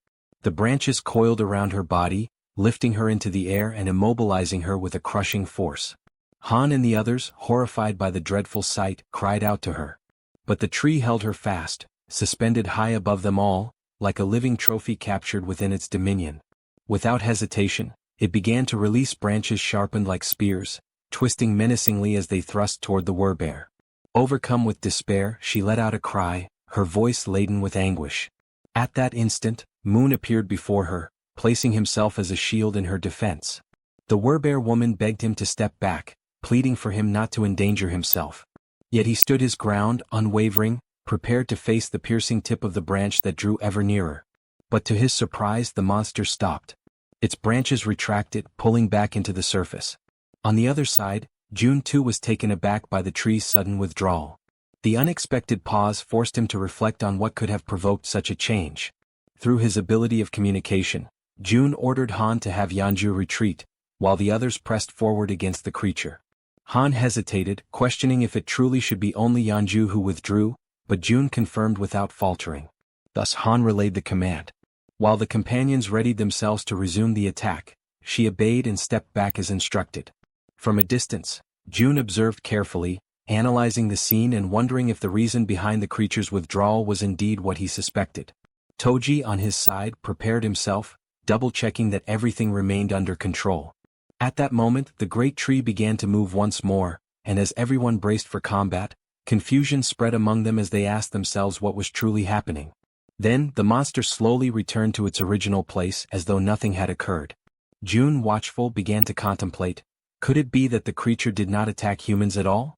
The branches coiled around her body, lifting her into the air and immobilizing her with a crushing force. Han and the others, horrified by the dreadful sight, cried out to her. But the tree held her fast, suspended high above them all, like a living trophy captured within its dominion. Without hesitation, it began to release branches sharpened like spears, twisting menacingly as they thrust toward the Werbear. Overcome with despair, she let out a cry, her voice laden with anguish. At that instant, Moon appeared before her, placing himself as a shield in her defense. The Werbear woman begged him to step back, pleading for him not to endanger himself. Yet he stood his ground, unwavering, prepared to face the piercing tip of the branch that drew ever nearer. But to his surprise the monster stopped. Its branches retracted, pulling back into the surface. On the other side, June too was taken aback by the tree's sudden withdrawal. The unexpected pause forced him to reflect on what could have provoked such a change. Through his ability of communication, June ordered Han to have Yeonju retreat, while the others pressed forward against the creature. Han hesitated, questioning if it truly should be only Yeonju who withdrew, but June confirmed without faltering. Thus Han relayed the command. While the companions readied themselves to resume the attack, she obeyed and stepped back as instructed. From a distance, June observed carefully, analyzing the scene and wondering if the reason behind the creature's withdrawal was indeed what he suspected. Toji, on his side, prepared himself, double-checking that everything remained under control. At that moment, the great tree began to move once more, and as everyone braced for combat, confusion spread among them as they asked themselves what was truly happening. Then, the monster slowly returned to its original place as though nothing had occurred. June, watchful, began to contemplate, could it be that the creature did not attack humans at all?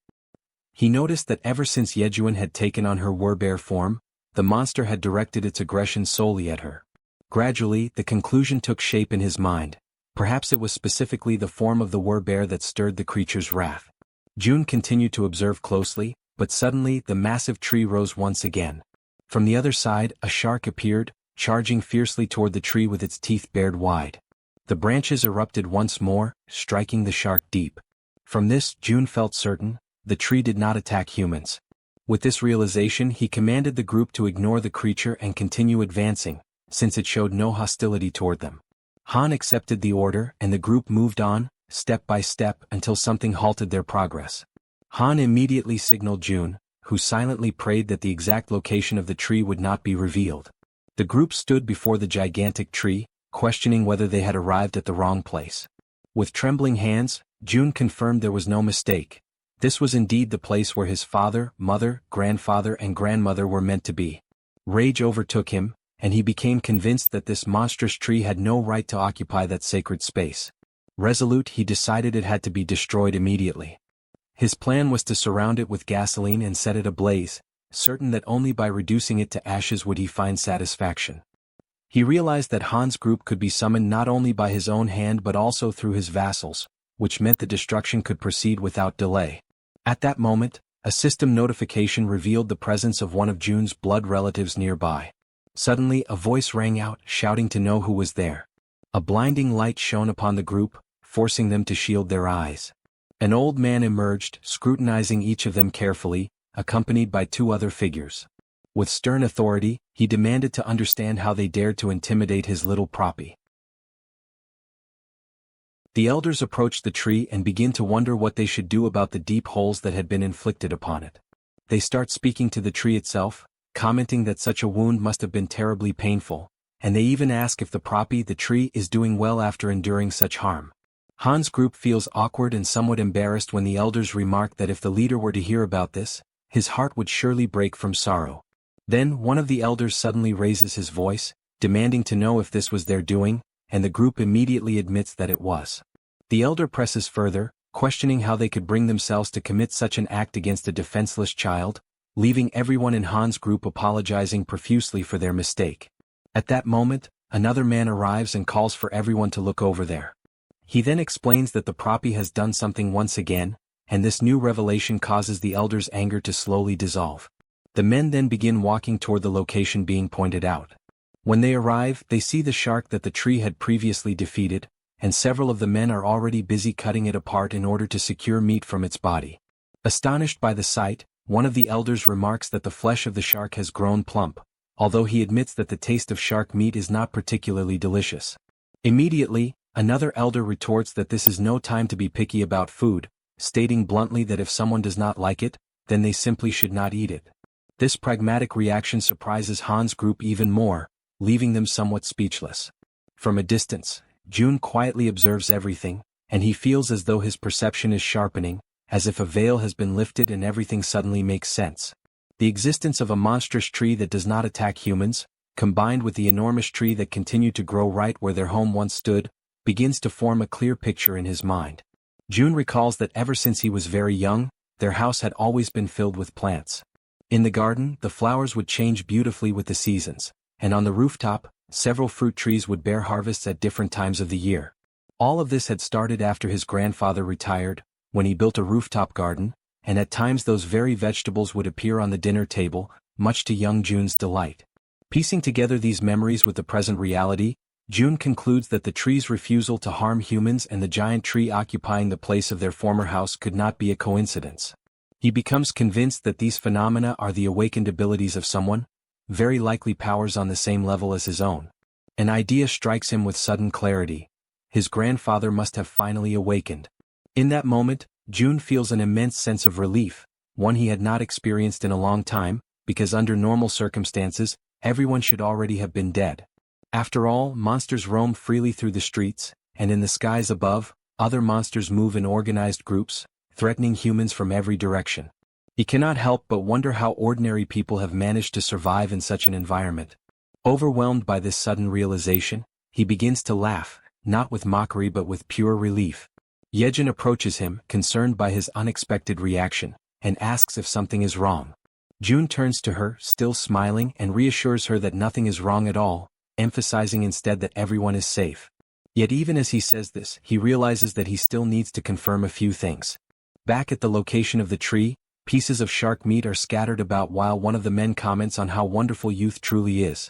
He noticed that ever since Jaehyeon had taken on her Werbear form, the monster had directed its aggression solely at her. Gradually, the conclusion took shape in his mind. Perhaps it was specifically the form of the Werbear that stirred the creature's wrath. June continued to observe closely, but suddenly the massive tree rose once again. From the other side, a shark appeared, charging fiercely toward the tree with its teeth bared wide. The branches erupted once more, striking the shark deep. From this, June felt certain, the tree did not attack humans. With this realization, he commanded the group to ignore the creature and continue advancing, since it showed no hostility toward them. Han accepted the order and the group moved on, step by step, until something halted their progress. Han immediately signaled June, who silently prayed that the exact location of the tree would not be revealed. The group stood before the gigantic tree, questioning whether they had arrived at the wrong place. With trembling hands, June confirmed there was no mistake. This was indeed the place where his father, mother, grandfather and grandmother were meant to be. Rage overtook him, and he became convinced that this monstrous tree had no right to occupy that sacred space. Resolute, he decided it had to be destroyed immediately. His plan was to surround it with gasoline and set it ablaze, certain that only by reducing it to ashes would he find satisfaction. He realized that Han's group could be summoned not only by his own hand but also through his vassals, which meant the destruction could proceed without delay. At that moment, a system notification revealed the presence of one of June's blood relatives nearby. Suddenly, a voice rang out, shouting to know who was there. A blinding light shone upon the group, forcing them to shield their eyes. An old man emerged, scrutinizing each of them carefully, accompanied by two other figures. With stern authority, he demanded to understand how they dared to intimidate his little proppy. The elders approached the tree and begin to wonder what they should do about the deep holes that had been inflicted upon it. They start speaking to the tree itself, commenting that such a wound must have been terribly painful, and they even ask if the proppy, the tree, is doing well after enduring such harm. Han's group feels awkward and somewhat embarrassed when the elders remark that if the leader were to hear about this, his heart would surely break from sorrow. Then one of the elders suddenly raises his voice, demanding to know if this was their doing, and the group immediately admits that it was. The elder presses further, questioning how they could bring themselves to commit such an act against a defenseless child, leaving everyone in Han's group apologizing profusely for their mistake. At that moment, another man arrives and calls for everyone to look over there. He then explains that the proppy has done something once again, and this new revelation causes the elders' anger to slowly dissolve. The men then begin walking toward the location being pointed out. When they arrive, they see the shark that the tree had previously defeated, and several of the men are already busy cutting it apart in order to secure meat from its body. Astonished by the sight, one of the elders remarks that the flesh of the shark has grown plump, although he admits that the taste of shark meat is not particularly delicious. Immediately, another elder retorts that this is no time to be picky about food, stating bluntly that if someone does not like it, then they simply should not eat it. This pragmatic reaction surprises Han's group even more, leaving them somewhat speechless. From a distance, June quietly observes everything, and he feels as though his perception is sharpening, as if a veil has been lifted and everything suddenly makes sense. The existence of a monstrous tree that does not attack humans, combined with the enormous tree that continued to grow right where their home once stood, begins to form a clear picture in his mind. June recalls that ever since he was very young, their house had always been filled with plants. In the garden, the flowers would change beautifully with the seasons, and on the rooftop, several fruit trees would bear harvests at different times of the year. All of this had started after his grandfather retired, when he built a rooftop garden, and at times those very vegetables would appear on the dinner table, much to young June's delight. Piecing together these memories with the present reality, June concludes that the tree's refusal to harm humans and the giant tree occupying the place of their former house could not be a coincidence. He becomes convinced that these phenomena are the awakened abilities of someone, very likely powers on the same level as his own. An idea strikes him with sudden clarity. His grandfather must have finally awakened. In that moment, June feels an immense sense of relief, one he had not experienced in a long time, because under normal circumstances, everyone should already have been dead. After all, monsters roam freely through the streets, and in the skies above, other monsters move in organized groups, threatening humans from every direction. He cannot help but wonder how ordinary people have managed to survive in such an environment. Overwhelmed by this sudden realization, he begins to laugh, not with mockery but with pure relief. Jaehyeon approaches him, concerned by his unexpected reaction, and asks if something is wrong. June turns to her, still smiling, and reassures her that nothing is wrong at all, emphasizing instead that everyone is safe. Yet even as he says this, he realizes that he still needs to confirm a few things. Back at the location of the tree, pieces of shark meat are scattered about while one of the men comments on how wonderful youth truly is.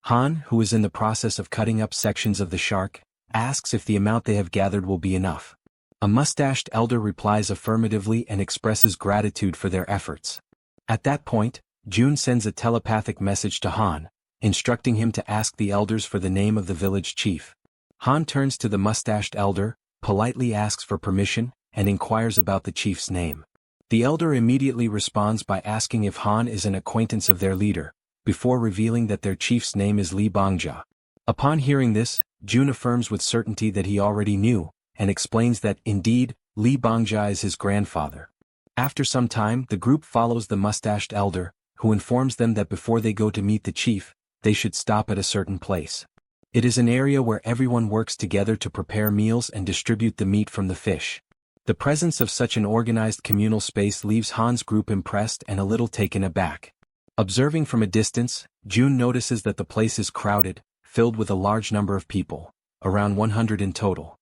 Han, who is in the process of cutting up sections of the shark, asks if the amount they have gathered will be enough. A mustached elder replies affirmatively and expresses gratitude for their efforts. At that point, June sends a telepathic message to Han, instructing him to ask the elders for the name of the village chief. Han turns to the mustached elder, politely asks for permission, and inquires about the chief's name. The elder immediately responds by asking if Han is an acquaintance of their leader, before revealing that their chief's name is Lee Bangja. Upon hearing this, June affirms with certainty that he already knew, and explains that, indeed, Lee Bangja is his grandfather. After some time, the group follows the mustached elder, who informs them that before they go to meet the chief, they should stop at a certain place. It is an area where everyone works together to prepare meals and distribute the meat from the fish. The presence of such an organized communal space leaves Han's group impressed and a little taken aback. Observing from a distance, June notices that the place is crowded, filled with a large number of people, around 100 in total.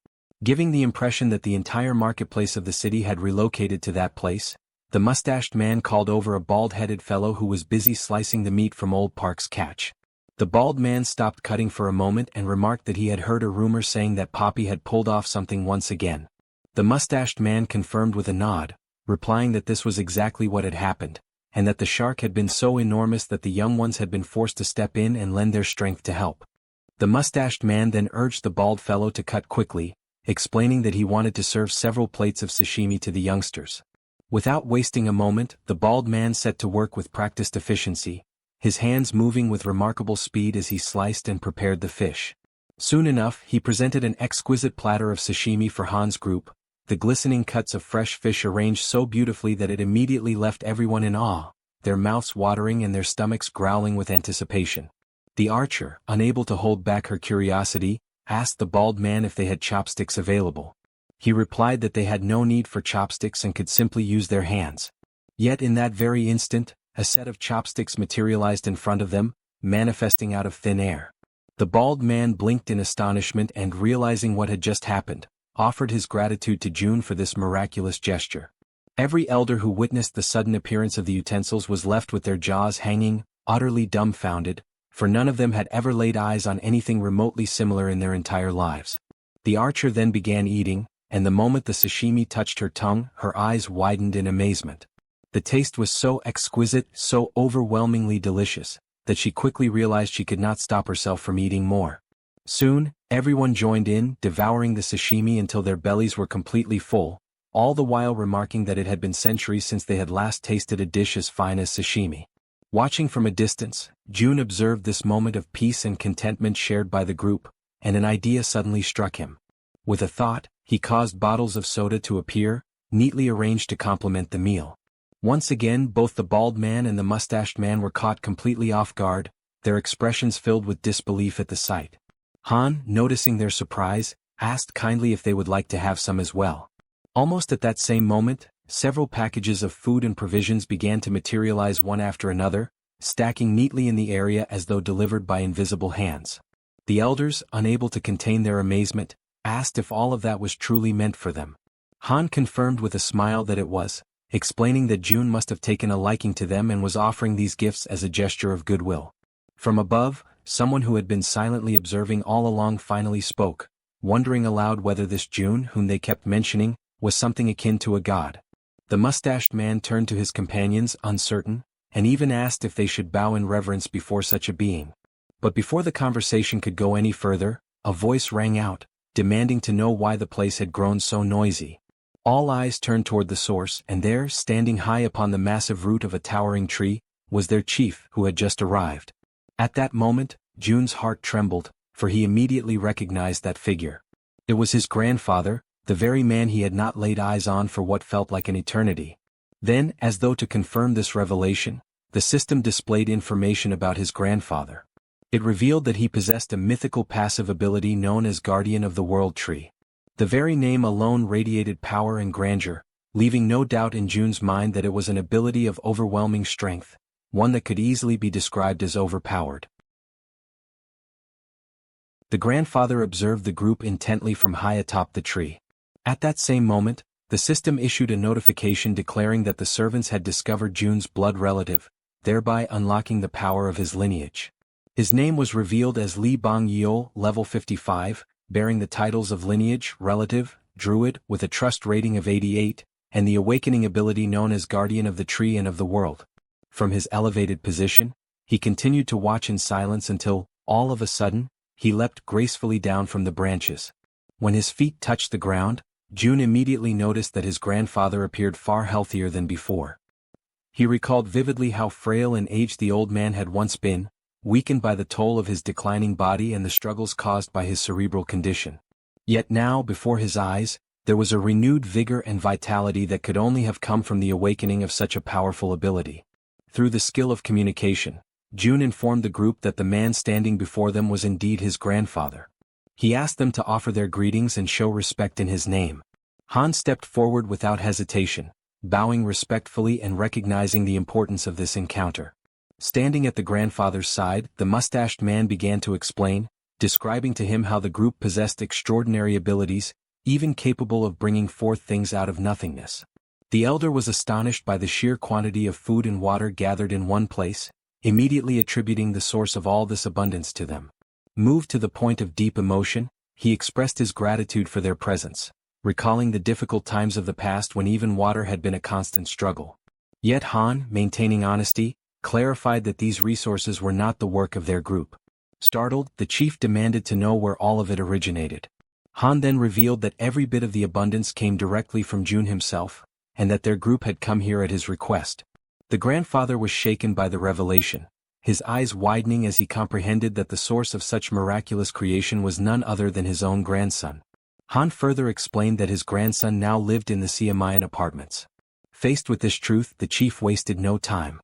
Giving the impression that the entire marketplace of the city had relocated to that place, the mustached man called over a bald-headed fellow who was busy slicing the meat from Old Park's catch. The bald man stopped cutting for a moment and remarked that he had heard a rumor saying that Poppy had pulled off something once again. The mustached man confirmed with a nod, replying that this was exactly what had happened, and that the shark had been so enormous that the young ones had been forced to step in and lend their strength to help. The mustached man then urged the bald fellow to cut quickly, explaining that he wanted to serve several plates of sashimi to the youngsters. Without wasting a moment, the bald man set to work with practiced efficiency, his hands moving with remarkable speed as he sliced and prepared the fish. Soon enough, he presented an exquisite platter of sashimi for Han's group, the glistening cuts of fresh fish arranged so beautifully that it immediately left everyone in awe, their mouths watering and their stomachs growling with anticipation. The archer, unable to hold back her curiosity, asked the bald man if they had chopsticks available. He replied that they had no need for chopsticks and could simply use their hands. Yet in that very instant, a set of chopsticks materialized in front of them, manifesting out of thin air. The bald man blinked in astonishment and, realizing what had just happened, offered his gratitude to June for this miraculous gesture. Every elder who witnessed the sudden appearance of the utensils was left with their jaws hanging, utterly dumbfounded, for none of them had ever laid eyes on anything remotely similar in their entire lives. The archer then began eating, and the moment the sashimi touched her tongue, her eyes widened in amazement. The taste was so exquisite, so overwhelmingly delicious, that she quickly realized she could not stop herself from eating more. Soon, everyone joined in, devouring the sashimi until their bellies were completely full, all the while remarking that it had been centuries since they had last tasted a dish as fine as sashimi. Watching from a distance, June observed this moment of peace and contentment shared by the group, and an idea suddenly struck him. With a thought, he caused bottles of soda to appear, neatly arranged to complement the meal. Once again, both the bald man and the mustached man were caught completely off guard, their expressions filled with disbelief at the sight. Han, noticing their surprise, asked kindly if they would like to have some as well. Almost at that same moment, several packages of food and provisions began to materialize one after another, stacking neatly in the area as though delivered by invisible hands. The elders, unable to contain their amazement, asked if all of that was truly meant for them. Han confirmed with a smile that it was, explaining that June must have taken a liking to them and was offering these gifts as a gesture of goodwill. From above, someone who had been silently observing all along finally spoke, wondering aloud whether this June, whom they kept mentioning, was something akin to a god. The mustached man turned to his companions, uncertain, and even asked if they should bow in reverence before such a being. But before the conversation could go any further, a voice rang out, demanding to know why the place had grown so noisy. All eyes turned toward the source, and there, standing high upon the massive root of a towering tree, was their chief, who had just arrived. At that moment, June's heart trembled, for he immediately recognized that figure. It was his grandfather, the very man he had not laid eyes on for what felt like an eternity. Then, as though to confirm this revelation, the system displayed information about his grandfather. It revealed that he possessed a mythical passive ability known as Guardian of the World Tree. The very name alone radiated power and grandeur, leaving no doubt in June's mind that it was an ability of overwhelming strength, one that could easily be described as overpowered. The grandfather observed the group intently from high atop the tree. At that same moment, the system issued a notification declaring that the servants had discovered June's blood relative, thereby unlocking the power of his lineage. His name was revealed as Li Bang Yeol, level 55, bearing the titles of lineage, relative, druid, with a trust rating of 88, and the awakening ability known as Guardian of the Tree and of the World. From his elevated position, he continued to watch in silence until, all of a sudden, he leapt gracefully down from the branches. When his feet touched the ground, June immediately noticed that his grandfather appeared far healthier than before. He recalled vividly how frail and aged the old man had once been, weakened by the toll of his declining body and the struggles caused by his cerebral condition. Yet now, before his eyes, there was a renewed vigor and vitality that could only have come from the awakening of such a powerful ability. Through the skill of communication, June informed the group that the man standing before them was indeed his grandfather. He asked them to offer their greetings and show respect in his name. Han stepped forward without hesitation, bowing respectfully and recognizing the importance of this encounter. Standing at the grandfather's side, the mustached man began to explain, describing to him how the group possessed extraordinary abilities, even capable of bringing forth things out of nothingness. The elder was astonished by the sheer quantity of food and water gathered in one place, immediately attributing the source of all this abundance to them. Moved to the point of deep emotion, he expressed his gratitude for their presence, recalling the difficult times of the past when even water had been a constant struggle. Yet Han, maintaining honesty, clarified that these resources were not the work of their group. Startled, the chief demanded to know where all of it originated. Han then revealed that every bit of the abundance came directly from Jun himself, and that their group had come here at his request. The grandfather was shaken by the revelation, his eyes widening as he comprehended that the source of such miraculous creation was none other than his own grandson. Han further explained that his grandson now lived in the Siamayan apartments. Faced with this truth, the chief wasted no time.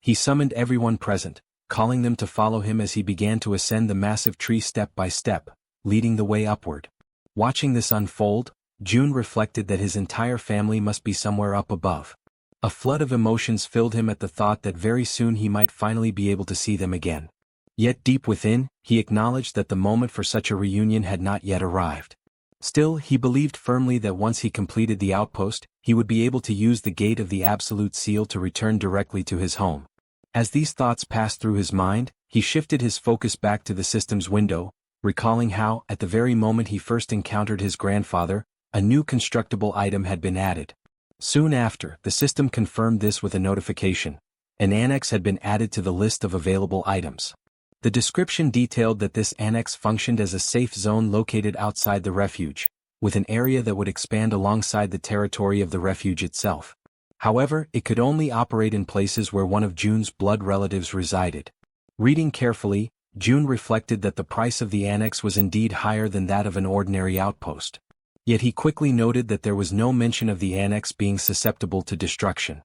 He summoned everyone present, calling them to follow him as he began to ascend the massive tree step by step, leading the way upward. Watching this unfold, Jun reflected that his entire family must be somewhere up above. A flood of emotions filled him at the thought that very soon he might finally be able to see them again. Yet deep within, he acknowledged that the moment for such a reunion had not yet arrived. Still, he believed firmly that once he completed the outpost, he would be able to use the gate of the Absolute Seal to return directly to his home. As these thoughts passed through his mind, he shifted his focus back to the system's window, recalling how, at the very moment he first encountered his grandfather, a new constructible item had been added. Soon after, the system confirmed this with a notification. An annex had been added to the list of available items. The description detailed that this annex functioned as a safe zone located outside the refuge, with an area that would expand alongside the territory of the refuge itself. However, it could only operate in places where one of Jun's blood relatives resided. Reading carefully, Jun reflected that the price of the annex was indeed higher than that of an ordinary outpost. Yet he quickly noted that there was no mention of the annex being susceptible to destruction.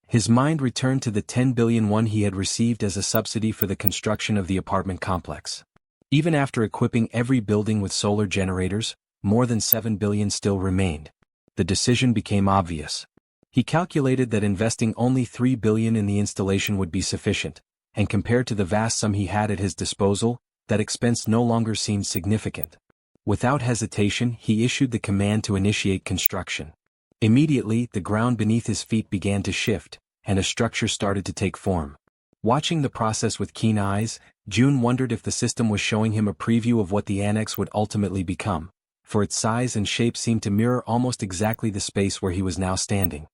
His mind returned to the 10 billion won he had received as a subsidy for the construction of the apartment complex. Even after equipping every building with solar generators, more than 7 billion still remained. The decision became obvious. He calculated that investing only 3 billion in the installation would be sufficient, and compared to the vast sum he had at his disposal, that expense no longer seemed significant. Without hesitation, he issued the command to initiate construction. Immediately, the ground beneath his feet began to shift, and a structure started to take form. Watching the process with keen eyes, Jun wondered if the system was showing him a preview of what the annex would ultimately become, for its size and shape seemed to mirror almost exactly the space where he was now standing.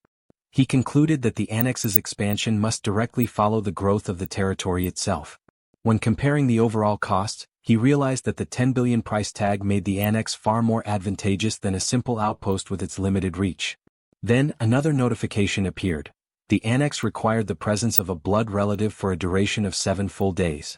He concluded that the annex's expansion must directly follow the growth of the territory itself. When comparing the overall cost, he realized that the 10 billion price tag made the annex far more advantageous than a simple outpost with its limited reach. Then, another notification appeared. The annex required the presence of a blood relative for a duration of 7 full days.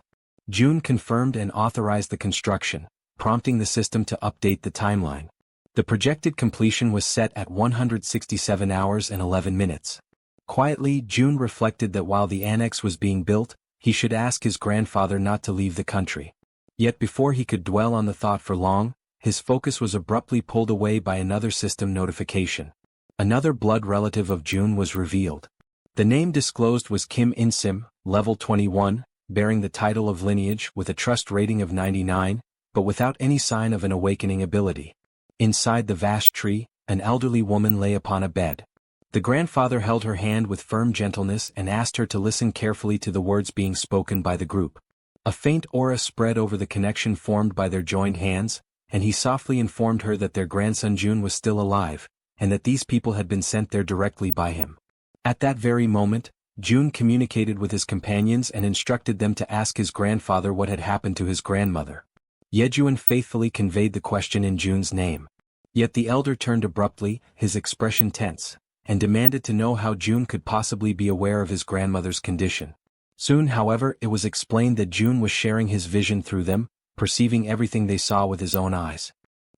Jun confirmed and authorized the construction, prompting the system to update the timeline. The projected completion was set at 167 hours and 11 minutes. Quietly, Jun reflected that while the annex was being built, he should ask his grandfather not to leave the country. Yet before he could dwell on the thought for long, his focus was abruptly pulled away by another system notification. Another blood relative of Jun was revealed. The name disclosed was Kim In-sim, level 21, bearing the title of lineage with a trust rating of 99, but without any sign of an awakening ability. Inside the vast tree, an elderly woman lay upon a bed. The grandfather held her hand with firm gentleness and asked her to listen carefully to the words being spoken by the group. A faint aura spread over the connection formed by their joined hands, and he softly informed her that their grandson Jun was still alive, and that these people had been sent there directly by him. At that very moment, Jun communicated with his companions and instructed them to ask his grandfather what had happened to his grandmother. Jaehyeon faithfully conveyed the question in Jun's name. Yet the elder turned abruptly, his expression tense, and demanded to know how Jun could possibly be aware of his grandmother's condition. Soon, however, it was explained that Jun was sharing his vision through them, perceiving everything they saw with his own eyes.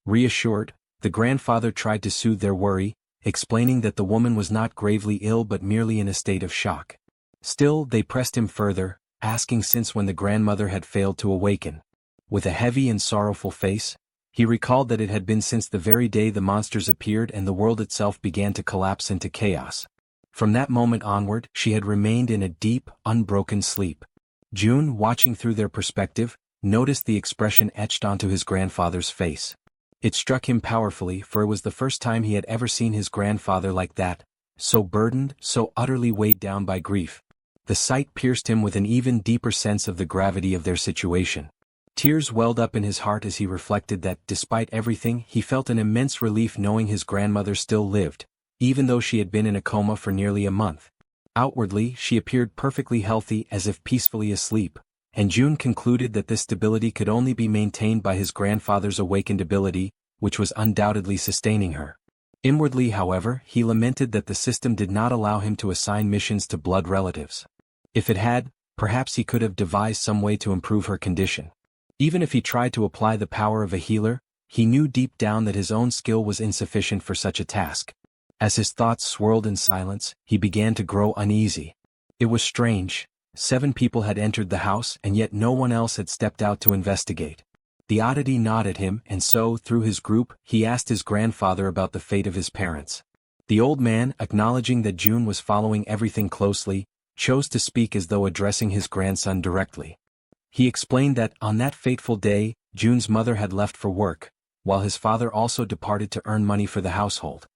Reassured, the grandfather tried to soothe their worry, explaining that the woman was not gravely ill but merely in a state of shock. Still, they pressed him further, asking since when the grandmother had failed to awaken. With a heavy and sorrowful face, he recalled that it had been since the very day the monsters appeared and the world itself began to collapse into chaos. From that moment onward, she had remained in a deep, unbroken sleep. Jun, watching through their perspective, noticed the expression etched onto his grandfather's face. It struck him powerfully, for it was the first time he had ever seen his grandfather like that, so burdened, so utterly weighed down by grief. The sight pierced him with an even deeper sense of the gravity of their situation. Tears welled up in his heart as he reflected that, despite everything, he felt an immense relief knowing his grandmother still lived, even though she had been in a coma for nearly a month. Outwardly, she appeared perfectly healthy as if peacefully asleep, and June concluded that this stability could only be maintained by his grandfather's awakened ability, which was undoubtedly sustaining her. Inwardly, however, he lamented that the system did not allow him to assign missions to blood relatives. If it had, perhaps he could have devised some way to improve her condition. Even if he tried to apply the power of a healer, he knew deep down that his own skill was insufficient for such a task. As his thoughts swirled in silence, he began to grow uneasy. It was strange. 7 people had entered the house and yet no one else had stepped out to investigate. The oddity gnawed at him, and so, through his group, he asked his grandfather about the fate of his parents. The old man, acknowledging that June was following everything closely, chose to speak as though addressing his grandson directly. He explained that, on that fateful day, June's mother had left for work, while his father also departed to earn money for the household.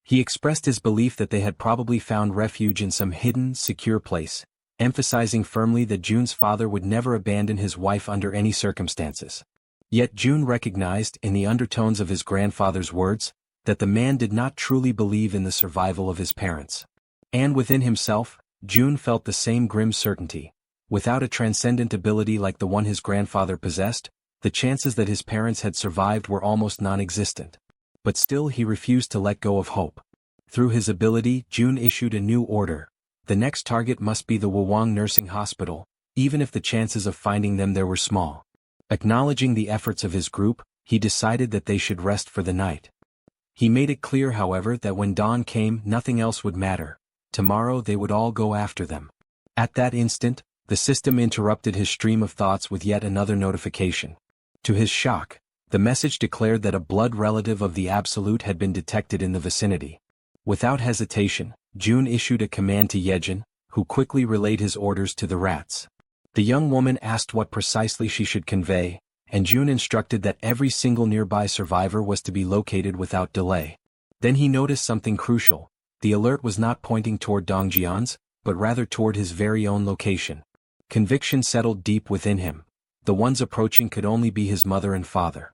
He expressed his belief that they had probably found refuge in some hidden, secure place, emphasizing firmly that June's father would never abandon his wife under any circumstances. Yet June recognized, in the undertones of his grandfather's words, that the man did not truly believe in the survival of his parents. And within himself, June felt the same grim certainty. Without a transcendent ability like the one his grandfather possessed, the chances that his parents had survived were almost non-existent. But still he refused to let go of hope. Through his ability, June issued a new order. The next target must be the Wawang Nursing Hospital, even if the chances of finding them there were small. Acknowledging the efforts of his group, he decided that they should rest for the night. He made it clear, however, that when dawn came, nothing else would matter. Tomorrow they would all go after them. At that instant, the system interrupted his stream of thoughts with yet another notification. To his shock, the message declared that a blood relative of the Absolute had been detected in the vicinity. Without hesitation, June issued a command to Jaehyeon, who quickly relayed his orders to the rats. The young woman asked what precisely she should convey, and June instructed that every single nearby survivor was to be located without delay. Then he noticed something crucial. The alert was not pointing toward Dongjian's, but rather toward his very own location. Conviction settled deep within him. The ones approaching could only be his mother and father.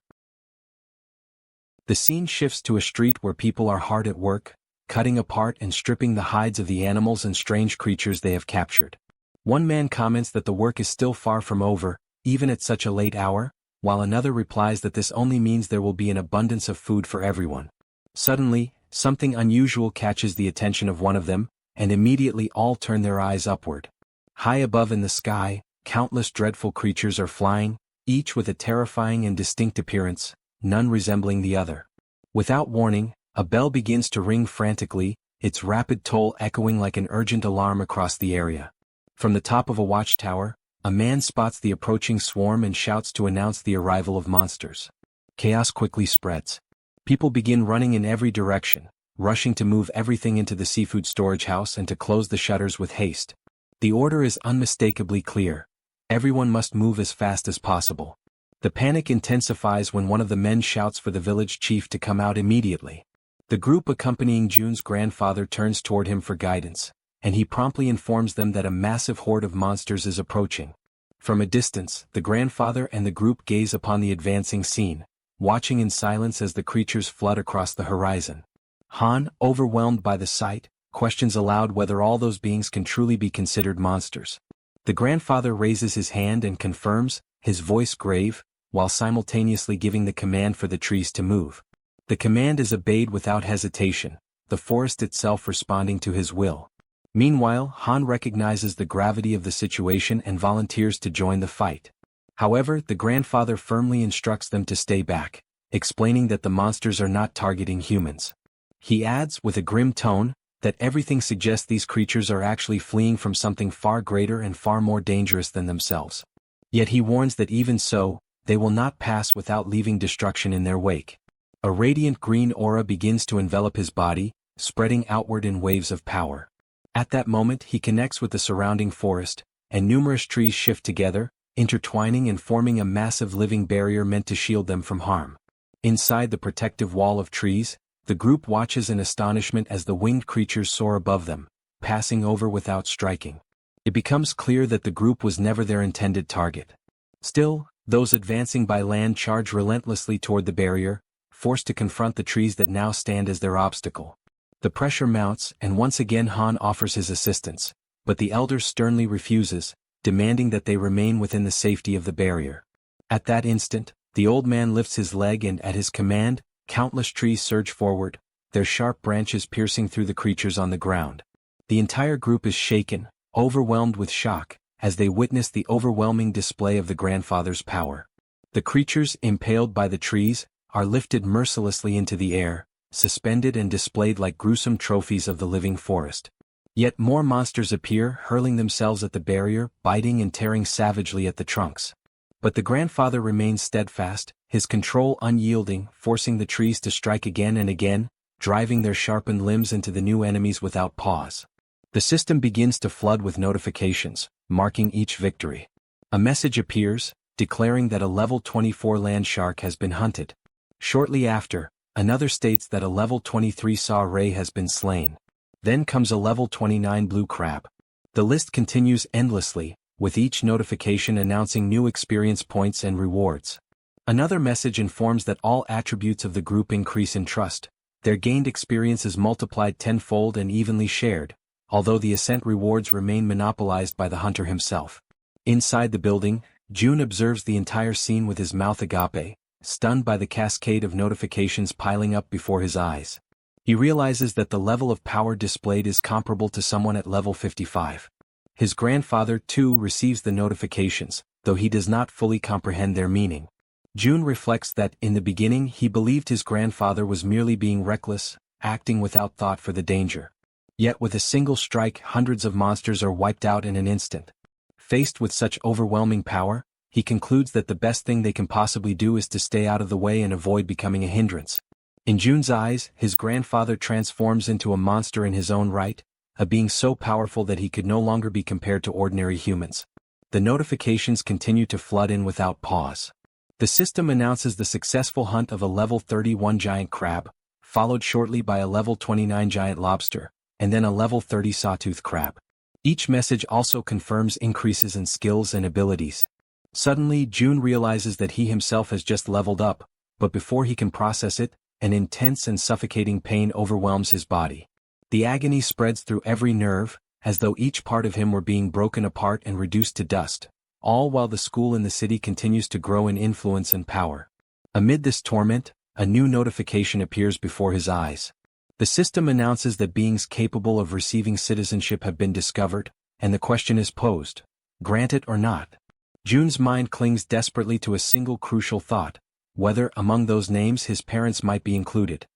The scene shifts to a street where people are hard at work, cutting apart and stripping the hides of the animals and strange creatures they have captured. One man comments that the work is still far from over, even at such a late hour, while another replies that this only means there will be an abundance of food for everyone. Suddenly, something unusual catches the attention of one of them, and immediately all turn their eyes upward. High above in the sky, countless dreadful creatures are flying, each with a terrifying and distinct appearance, none resembling the other. Without warning, a bell begins to ring frantically, its rapid toll echoing like an urgent alarm across the area. From the top of a watchtower, a man spots the approaching swarm and shouts to announce the arrival of monsters. Chaos quickly spreads. People begin running in every direction, rushing to move everything into the seafood storage house and to close the shutters with haste. The order is unmistakably clear. Everyone must move as fast as possible. The panic intensifies when one of the men shouts for the village chief to come out immediately. The group accompanying June's grandfather turns toward him for guidance, and he promptly informs them that a massive horde of monsters is approaching. From a distance, the grandfather and the group gaze upon the advancing scene, watching in silence as the creatures flood across the horizon. Han, overwhelmed by the sight, questions aloud whether all those beings can truly be considered monsters. The grandfather raises his hand and confirms, his voice grave, while simultaneously giving the command for the trees to move. The command is obeyed without hesitation, the forest itself responding to his will. Meanwhile, Han recognizes the gravity of the situation and volunteers to join the fight. However, the grandfather firmly instructs them to stay back, explaining that the monsters are not targeting humans. He adds, with a grim tone, that everything suggests these creatures are actually fleeing from something far greater and far more dangerous than themselves. Yet he warns that even so, they will not pass without leaving destruction in their wake. A radiant green aura begins to envelop his body, spreading outward in waves of power. At that moment he connects with the surrounding forest, and numerous trees shift together, intertwining and forming a massive living barrier meant to shield them from harm. Inside the protective wall of trees, the group watches in astonishment as the winged creatures soar above them, passing over without striking. It becomes clear that the group was never their intended target. Still, those advancing by land charge relentlessly toward the barrier, forced to confront the trees that now stand as their obstacle. The pressure mounts, and once again Han offers his assistance, but the elder sternly refuses, demanding that they remain within the safety of the barrier. At that instant, the old man lifts his leg and at his command, countless trees surge forward, their sharp branches piercing through the creatures on the ground. The entire group is shaken, overwhelmed with shock, as they witness the overwhelming display of the grandfather's power. The creatures, impaled by the trees, are lifted mercilessly into the air, suspended and displayed like gruesome trophies of the living forest. Yet more monsters appear, hurling themselves at the barrier, biting and tearing savagely at the trunks. But the grandfather remains steadfast, his control unyielding, forcing the trees to strike again and again, driving their sharpened limbs into the new enemies without pause. The system begins to flood with notifications, marking each victory. A message appears, declaring that a level 24 land shark has been hunted. Shortly after, another states that a level 23 saw ray has been slain. Then comes a level 29 blue crab. The list continues endlessly, with each notification announcing new experience points and rewards. Another message informs that all attributes of the group increase in trust. Their gained experience is multiplied tenfold and evenly shared, although the ascent rewards remain monopolized by the hunter himself. Inside the building, June observes the entire scene with his mouth agape, stunned by the cascade of notifications piling up before his eyes. He realizes that the level of power displayed is comparable to someone at level 55. His grandfather, too, receives the notifications, though he does not fully comprehend their meaning. June reflects that, in the beginning, he believed his grandfather was merely being reckless, acting without thought for the danger. Yet with a single strike, hundreds of monsters are wiped out in an instant. Faced with such overwhelming power, he concludes that the best thing they can possibly do is to stay out of the way and avoid becoming a hindrance. In June's eyes, his grandfather transforms into a monster in his own right, a being so powerful that he could no longer be compared to ordinary humans. The notifications continue to flood in without pause. The system announces the successful hunt of a level 31 giant crab, followed shortly by a level 29 giant lobster, and then a level 30 sawtooth crab. Each message also confirms increases in skills and abilities. Suddenly, June realizes that he himself has just leveled up, but before he can process it, an intense and suffocating pain overwhelms his body. The agony spreads through every nerve, as though each part of him were being broken apart and reduced to dust, all while the school in the city continues to grow in influence and power. Amid this torment, a new notification appears before his eyes. The system announces that beings capable of receiving citizenship have been discovered, and the question is posed: grant it or not? June's mind clings desperately to a single crucial thought: whether among those names his parents might be included.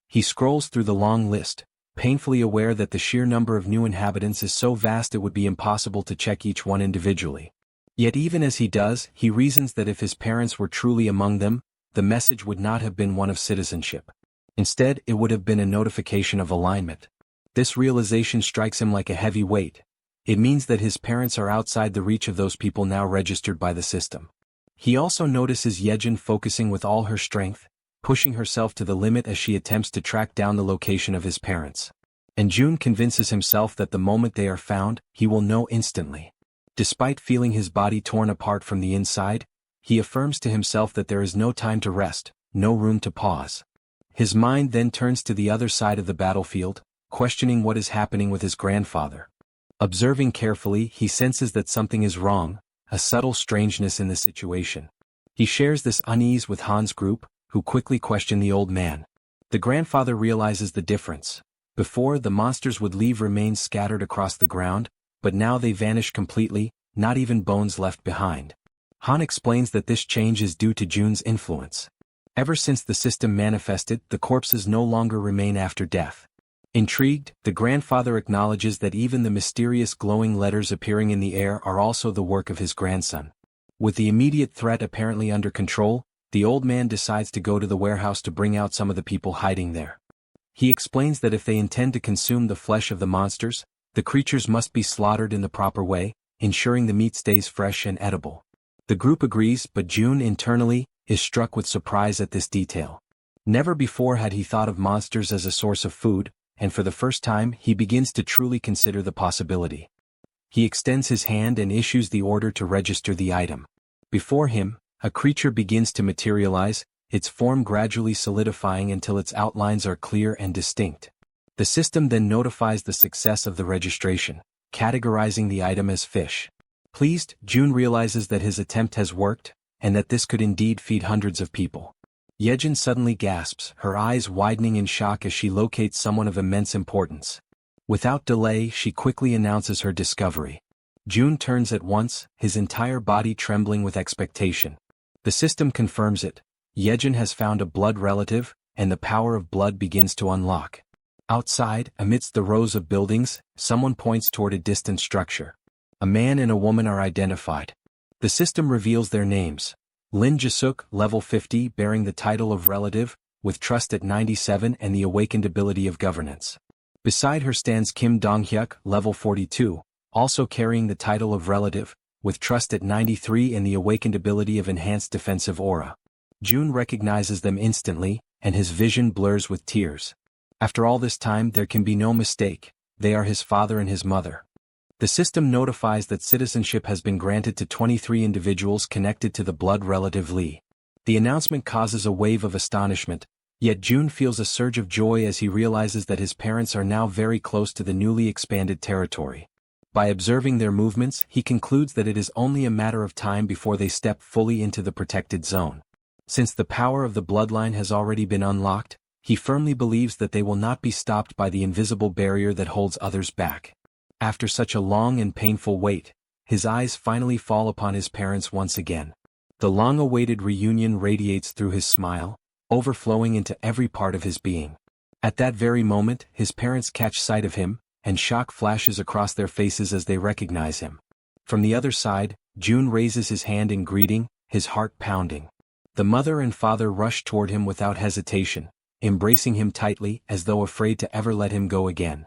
He scrolls through the long list, painfully aware that the sheer number of new inhabitants is so vast it would be impossible to check each one individually. Yet even as he does, he reasons that if his parents were truly among them, the message would not have been one of citizenship. Instead, it would have been a notification of alignment. This realization strikes him like a heavy weight. It means that his parents are outside the reach of those people now registered by the system. He also notices Jaehyeon focusing with all her strength, pushing herself to the limit as she attempts to track down the location of his parents. And June convinces himself that the moment they are found, he will know instantly. Despite feeling his body torn apart from the inside, he affirms to himself that there is no time to rest, no room to pause. His mind then turns to the other side of the battlefield, questioning what is happening with his grandfather. Observing carefully, he senses that something is wrong, a subtle strangeness in the situation. He shares this unease with Han's group, who quickly question the old man. The grandfather realizes the difference. Before, the monsters would leave remains scattered across the ground, but now they vanish completely, not even bones left behind. Han explains that this change is due to June's influence. Ever since the system manifested, the corpses no longer remain after death. Intrigued, the grandfather acknowledges that even the mysterious glowing letters appearing in the air are also the work of his grandson. With the immediate threat apparently under control, the old man decides to go to the warehouse to bring out some of the people hiding there. He explains that if they intend to consume the flesh of the monsters, the creatures must be slaughtered in the proper way, ensuring the meat stays fresh and edible. The group agrees, but June internally is struck with surprise at this detail. Never before had he thought of monsters as a source of food, and for the first time he begins to truly consider the possibility. He extends his hand and issues the order to register the item. Before him, a creature begins to materialize, its form gradually solidifying until its outlines are clear and distinct. The system then notifies the success of the registration, categorizing the item as fish. Pleased, June realizes that his attempt has worked, and that this could indeed feed hundreds of people. Jaehyeon suddenly gasps, her eyes widening in shock as she locates someone of immense importance. Without delay, she quickly announces her discovery. June turns at once, his entire body trembling with expectation. The system confirms it. Jaehyeon has found a blood relative, and the power of blood begins to unlock. Outside, amidst the rows of buildings, someone points toward a distant structure. A man and a woman are identified. The system reveals their names. Lin Jisuk, level 50, bearing the title of relative, with trust at 97 and the awakened ability of governance. Beside her stands Kim Donghyuk, level 42, also carrying the title of relative, with trust at 93 and the awakened ability of enhanced defensive aura. June recognizes them instantly, and his vision blurs with tears. After all this time, there can be no mistake, they are his father and his mother. The system notifies that citizenship has been granted to 23 individuals connected to the blood relative Lee. The announcement causes a wave of astonishment, yet June feels a surge of joy as he realizes that his parents are now very close to the newly expanded territory. By observing their movements, he concludes that it is only a matter of time before they step fully into the protected zone. Since the power of the bloodline has already been unlocked, he firmly believes that they will not be stopped by the invisible barrier that holds others back. After such a long and painful wait, his eyes finally fall upon his parents once again. The long-awaited reunion radiates through his smile, overflowing into every part of his being. At that very moment, his parents catch sight of him, and shock flashes across their faces as they recognize him. From the other side, June raises his hand in greeting, his heart pounding. The mother and father rush toward him without hesitation, embracing him tightly as though afraid to ever let him go again.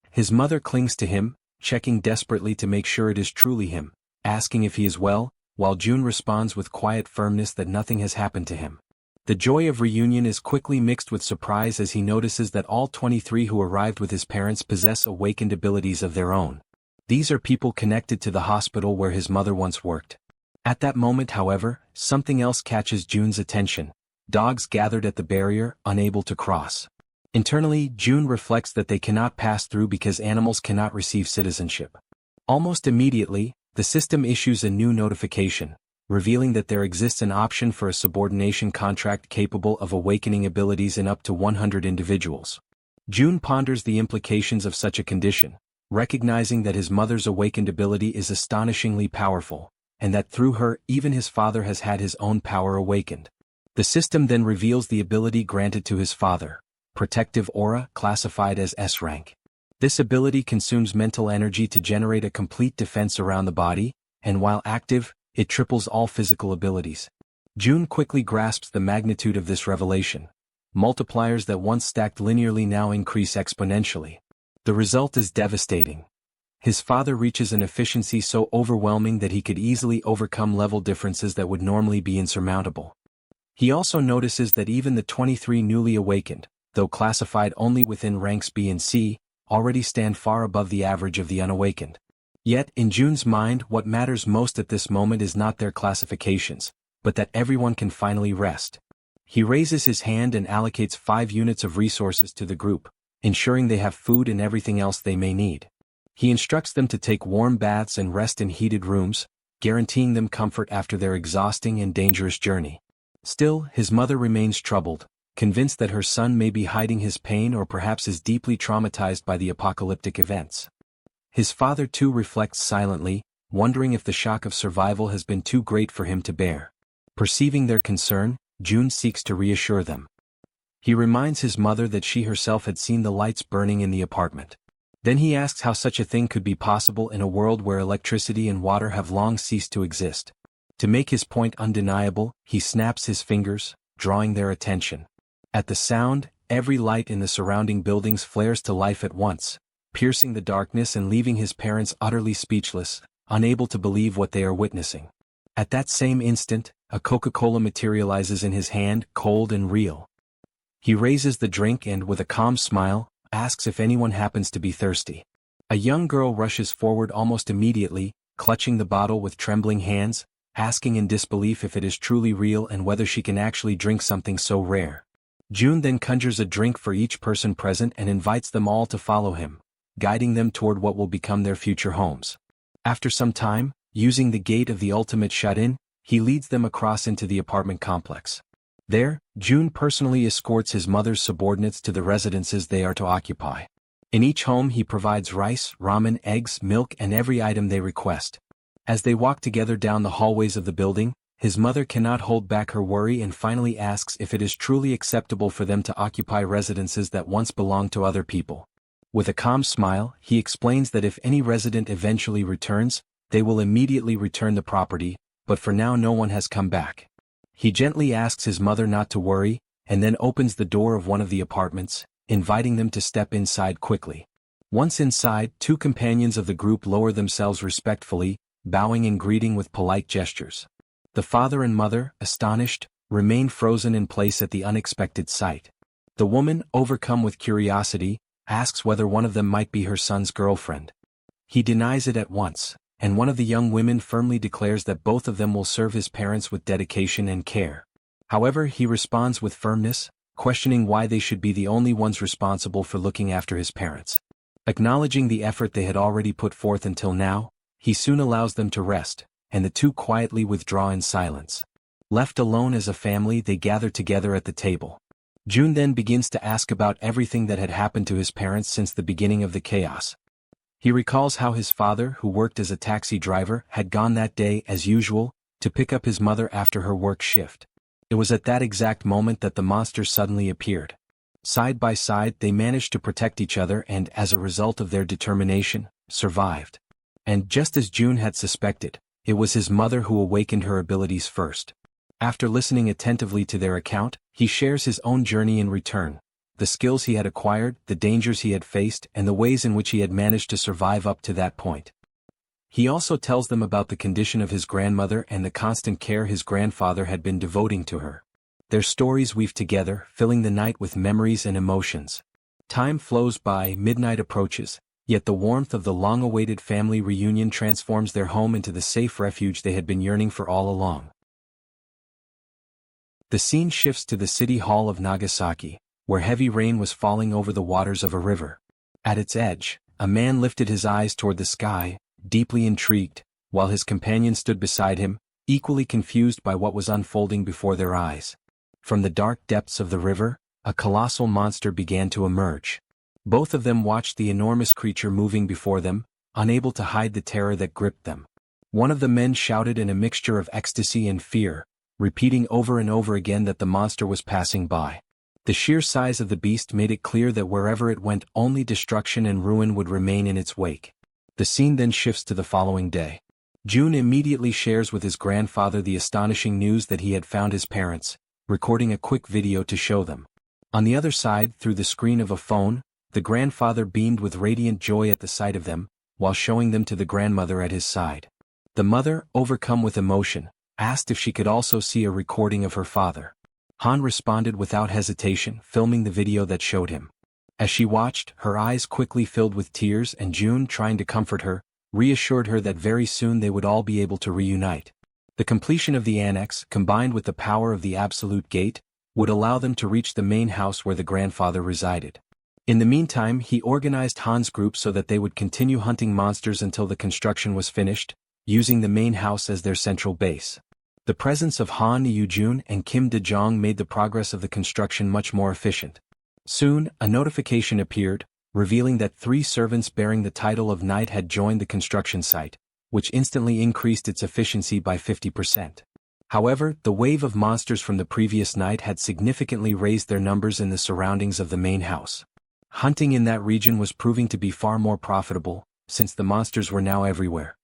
His mother clings to him, checking desperately to make sure it is truly him, asking if he is well, while June responds with quiet firmness that nothing has happened to him. The joy of reunion is quickly mixed with surprise as he notices that all 23 who arrived with his parents possess awakened abilities of their own. These are people connected to the hospital where his mother once worked. At that moment, however, something else catches June's attention. Dogs gathered at the barrier, unable to cross. Internally, June reflects that they cannot pass through because animals cannot receive citizenship. Almost immediately, the system issues a new notification, revealing that there exists an option for a subordination contract capable of awakening abilities in up to 100 individuals. June ponders the implications of such a condition, recognizing that his mother's awakened ability is astonishingly powerful, and that through her, even his father has had his own power awakened. The system then reveals the ability granted to his father, Protective Aura, classified as S rank. This ability consumes mental energy to generate a complete defense around the body, and while active, it triples all physical abilities. June quickly grasps the magnitude of this revelation. Multipliers that once stacked linearly now increase exponentially. The result is devastating. His father reaches an efficiency so overwhelming that he could easily overcome level differences that would normally be insurmountable. He also notices that even the 23 newly awakened, though classified only within ranks B and C, already stand far above the average of the unawakened. Yet, in June's mind, what matters most at this moment is not their classifications, but that everyone can finally rest. He raises his hand and allocates 5 units of resources to the group, ensuring they have food and everything else they may need. He instructs them to take warm baths and rest in heated rooms, guaranteeing them comfort after their exhausting and dangerous journey. Still, his mother remains troubled, convinced that her son may be hiding his pain or perhaps is deeply traumatized by the apocalyptic events. His father too reflects silently, wondering if the shock of survival has been too great for him to bear. Perceiving their concern, June seeks to reassure them. He reminds his mother that she herself had seen the lights burning in the apartment. Then he asks how such a thing could be possible in a world where electricity and water have long ceased to exist. To make his point undeniable, he snaps his fingers, drawing their attention. At the sound, every light in the surrounding buildings flares to life at once, piercing the darkness and leaving his parents utterly speechless, unable to believe what they are witnessing. At that same instant, a Coca-Cola materializes in his hand, cold and real. He raises the drink and, with a calm smile, asks if anyone happens to be thirsty. A young girl rushes forward almost immediately, clutching the bottle with trembling hands, asking in disbelief if it is truly real and whether she can actually drink something so rare. June then conjures a drink for each person present and invites them all to follow him, guiding them toward what will become their future homes. After some time, using the gate of the ultimate shut-in, he leads them across into the apartment complex. There, June personally escorts his mother's subordinates to the residences they are to occupy. In each home he provides rice, ramen, eggs, milk and every item they request. As they walk together down the hallways of the building, his mother cannot hold back her worry and finally asks if it is truly acceptable for them to occupy residences that once belonged to other people. With a calm smile, he explains that if any resident eventually returns, they will immediately return the property, but for now no one has come back. He gently asks his mother not to worry, and then opens the door of one of the apartments, inviting them to step inside quickly. Once inside, two companions of the group lower themselves respectfully, bowing and greeting with polite gestures. The father and mother, astonished, remain frozen in place at the unexpected sight. The woman, overcome with curiosity, asks whether one of them might be her son's girlfriend. He denies it at once, and one of the young women firmly declares that both of them will serve his parents with dedication and care. However, he responds with firmness, questioning why they should be the only ones responsible for looking after his parents. Acknowledging the effort they had already put forth until now, he soon allows them to rest, and the two quietly withdraw in silence. Left alone as a family, they gather together at the table. June then begins to ask about everything that had happened to his parents since the beginning of the chaos. He recalls how his father, who worked as a taxi driver, had gone that day, as usual, to pick up his mother after her work shift. It was at that exact moment that the monsters suddenly appeared. Side by side, they managed to protect each other and, as a result of their determination, survived. And just as June had suspected, it was his mother who awakened her abilities first. After listening attentively to their account, he shares his own journey in return, the skills he had acquired, the dangers he had faced, and the ways in which he had managed to survive up to that point. He also tells them about the condition of his grandmother and the constant care his grandfather had been devoting to her. Their stories weave together, filling the night with memories and emotions. Time flows by, midnight approaches, yet the warmth of the long-awaited family reunion transforms their home into the safe refuge they had been yearning for all along. The scene shifts to the city hall of Nagasaki, where heavy rain was falling over the waters of a river. At its edge, a man lifted his eyes toward the sky, deeply intrigued, while his companion stood beside him, equally confused by what was unfolding before their eyes. From the dark depths of the river, a colossal monster began to emerge. Both of them watched the enormous creature moving before them, unable to hide the terror that gripped them. One of the men shouted in a mixture of ecstasy and fear, repeating over and over again that the monster was passing by. The sheer size of the beast made it clear that wherever it went, only destruction and ruin would remain in its wake. The scene then shifts to the following day. June immediately shares with his grandfather the astonishing news that he had found his parents, recording a quick video to show them. On the other side, through the screen of a phone, the grandfather beamed with radiant joy at the sight of them, while showing them to the grandmother at his side. The mother, overcome with emotion, asked if she could also see a recording of her father. Han responded without hesitation, filming the video that showed him. As she watched, her eyes quickly filled with tears, and June, trying to comfort her, reassured her that very soon they would all be able to reunite. The completion of the annex, combined with the power of the absolute gate, would allow them to reach the main house where the grandfather resided. In the meantime, he organized Han's group so that they would continue hunting monsters until the construction was finished, using the main house as their central base. The presence of Han Yoo-jun and Kim De-jong made the progress of the construction much more efficient. Soon, a notification appeared, revealing that 3 servants bearing the title of knight had joined the construction site, which instantly increased its efficiency by 50%. However, the wave of monsters from the previous night had significantly raised their numbers in the surroundings of the main house. Hunting in that region was proving to be far more profitable, since the monsters were now everywhere.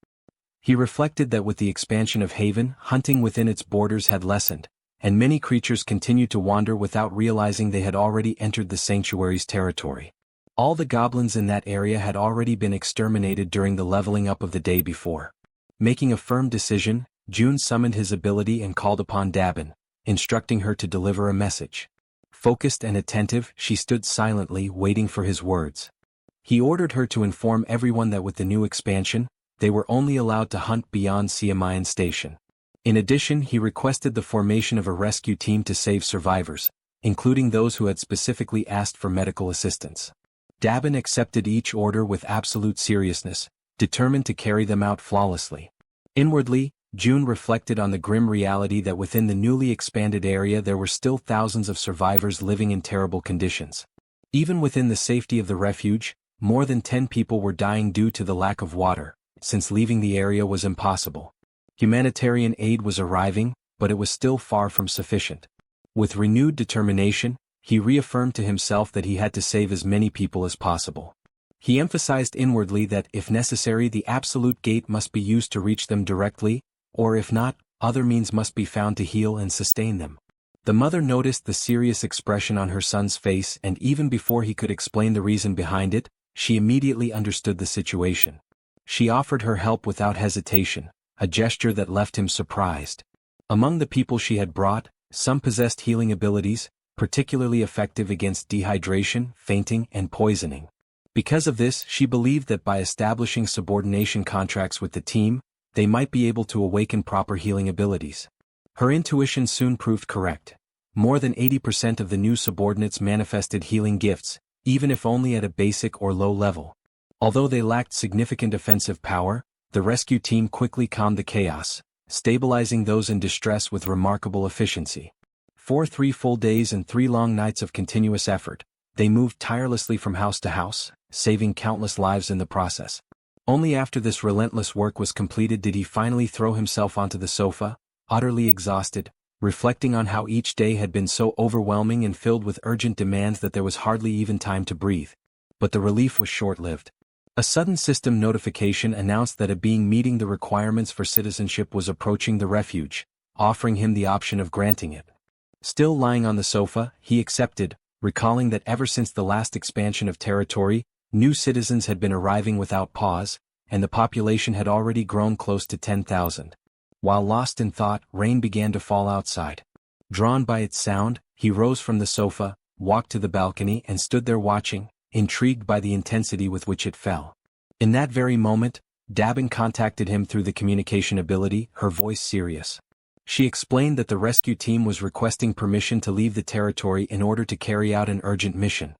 He reflected that with the expansion of Haven, hunting within its borders had lessened, and many creatures continued to wander without realizing they had already entered the sanctuary's territory. All the goblins in that area had already been exterminated during the leveling up of the day before. Making a firm decision, June summoned his ability and called upon Dabin, instructing her to deliver a message. Focused and attentive, she stood silently, waiting for his words. He ordered her to inform everyone that with the new expansion, they were only allowed to hunt beyond Siamayan Station. In addition, he requested the formation of a rescue team to save survivors, including those who had specifically asked for medical assistance. Dabin accepted each order with absolute seriousness, determined to carry them out flawlessly. Inwardly, June reflected on the grim reality that within the newly expanded area there were still thousands of survivors living in terrible conditions. Even within the safety of the refuge, more than 10 people were dying due to the lack of water, since leaving the area was impossible. Humanitarian aid was arriving, but it was still far from sufficient. With renewed determination, he reaffirmed to himself that he had to save as many people as possible. He emphasized inwardly that if necessary the absolute gate must be used to reach them directly, or if not, other means must be found to heal and sustain them. The mother noticed the serious expression on her son's face, and even before he could explain the reason behind it, she immediately understood the situation. She offered her help without hesitation, a gesture that left him surprised. Among the people she had brought, some possessed healing abilities, particularly effective against dehydration, fainting, and poisoning. Because of this, she believed that by establishing subordination contracts with the team, they might be able to awaken proper healing abilities. Her intuition soon proved correct. More than 80% of the new subordinates manifested healing gifts, even if only at a basic or low level. Although they lacked significant offensive power, the rescue team quickly calmed the chaos, stabilizing those in distress with remarkable efficiency. For 3 full days and 3 long nights of continuous effort, they moved tirelessly from house to house, saving countless lives in the process. Only after this relentless work was completed did he finally throw himself onto the sofa, utterly exhausted, reflecting on how each day had been so overwhelming and filled with urgent demands that there was hardly even time to breathe. But the relief was short-lived. A sudden system notification announced that a being meeting the requirements for citizenship was approaching the refuge, offering him the option of granting it. Still lying on the sofa, he accepted, recalling that ever since the last expansion of territory, new citizens had been arriving without pause, and the population had already grown close to 10,000. While lost in thought, rain began to fall outside. Drawn by its sound, he rose from the sofa, walked to the balcony and stood there watching, intrigued by the intensity with which it fell. In that very moment, Dabin contacted him through the communication ability, her voice serious. She explained that the rescue team was requesting permission to leave the territory in order to carry out an urgent mission.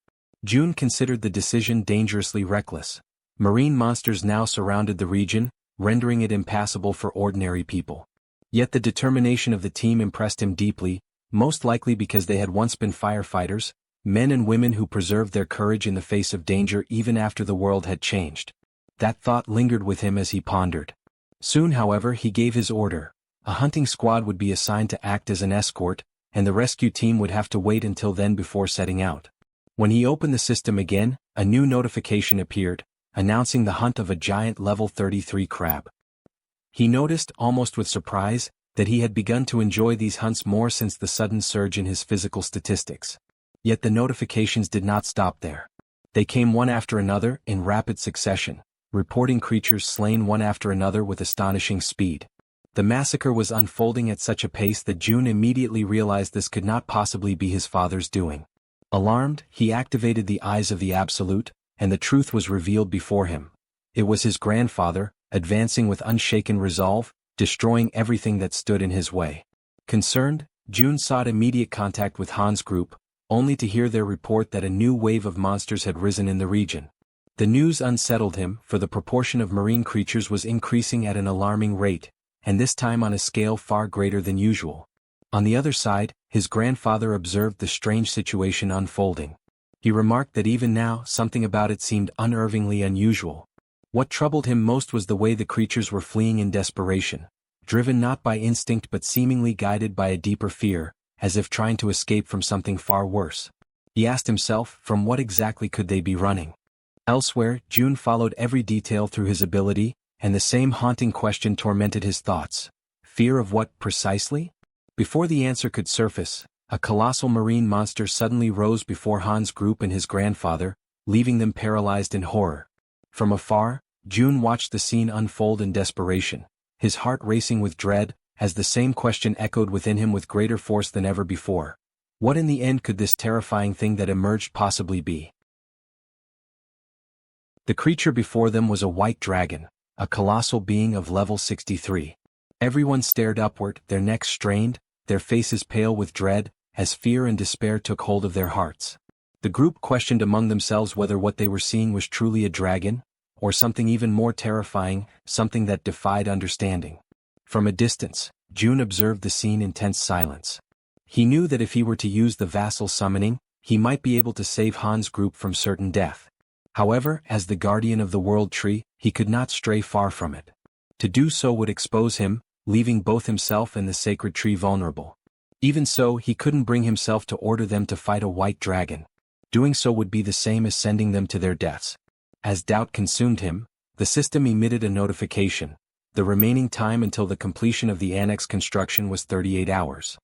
June considered the decision dangerously reckless. Marine monsters now surrounded the region, rendering it impassable for ordinary people. Yet the determination of the team impressed him deeply, most likely because they had once been firefighters, men and women who preserved their courage in the face of danger even after the world had changed. That thought lingered with him as he pondered. Soon, however, he gave his order. A hunting squad would be assigned to act as an escort, and the rescue team would have to wait until then before setting out. When he opened the system again, a new notification appeared, announcing the hunt of a giant level 33 crab. He noticed, almost with surprise, that he had begun to enjoy these hunts more since the sudden surge in his physical statistics. Yet the notifications did not stop there. They came one after another, in rapid succession, reporting creatures slain one after another with astonishing speed. The massacre was unfolding at such a pace that June immediately realized this could not possibly be his father's doing. Alarmed, he activated the eyes of the Absolute, and the truth was revealed before him. It was his grandfather, advancing with unshaken resolve, destroying everything that stood in his way. Concerned, June sought immediate contact with Han's group, only to hear their report that a new wave of monsters had risen in the region. The news unsettled him, for the proportion of marine creatures was increasing at an alarming rate, and this time on a scale far greater than usual. On the other side, his grandfather observed the strange situation unfolding. He remarked that even now, something about it seemed unnervingly unusual. What troubled him most was the way the creatures were fleeing in desperation, driven not by instinct but seemingly guided by a deeper fear, as if trying to escape from something far worse. He asked himself, from what exactly could they be running? Elsewhere, June followed every detail through his ability, and the same haunting question tormented his thoughts. Fear of what, precisely? Before the answer could surface, a colossal marine monster suddenly rose before Han's group and his grandfather, leaving them paralyzed in horror. From afar, June watched the scene unfold in desperation, his heart racing with dread, as the same question echoed within him with greater force than ever before. What in the end could this terrifying thing that emerged possibly be? The creature before them was a white dragon, a colossal being of level 63. Everyone stared upward, their necks strained, their faces pale with dread, as fear and despair took hold of their hearts. The group questioned among themselves whether what they were seeing was truly a dragon, or something even more terrifying, something that defied understanding. From a distance, June observed the scene in tense silence. He knew that if he were to use the vassal summoning, he might be able to save Han's group from certain death. However, as the guardian of the world tree, he could not stray far from it. To do so would expose him, leaving both himself and the sacred tree vulnerable. Even so, he couldn't bring himself to order them to fight a white dragon. Doing so would be the same as sending them to their deaths. As doubt consumed him, the system emitted a notification. The remaining time until the completion of the annex construction was 38 hours.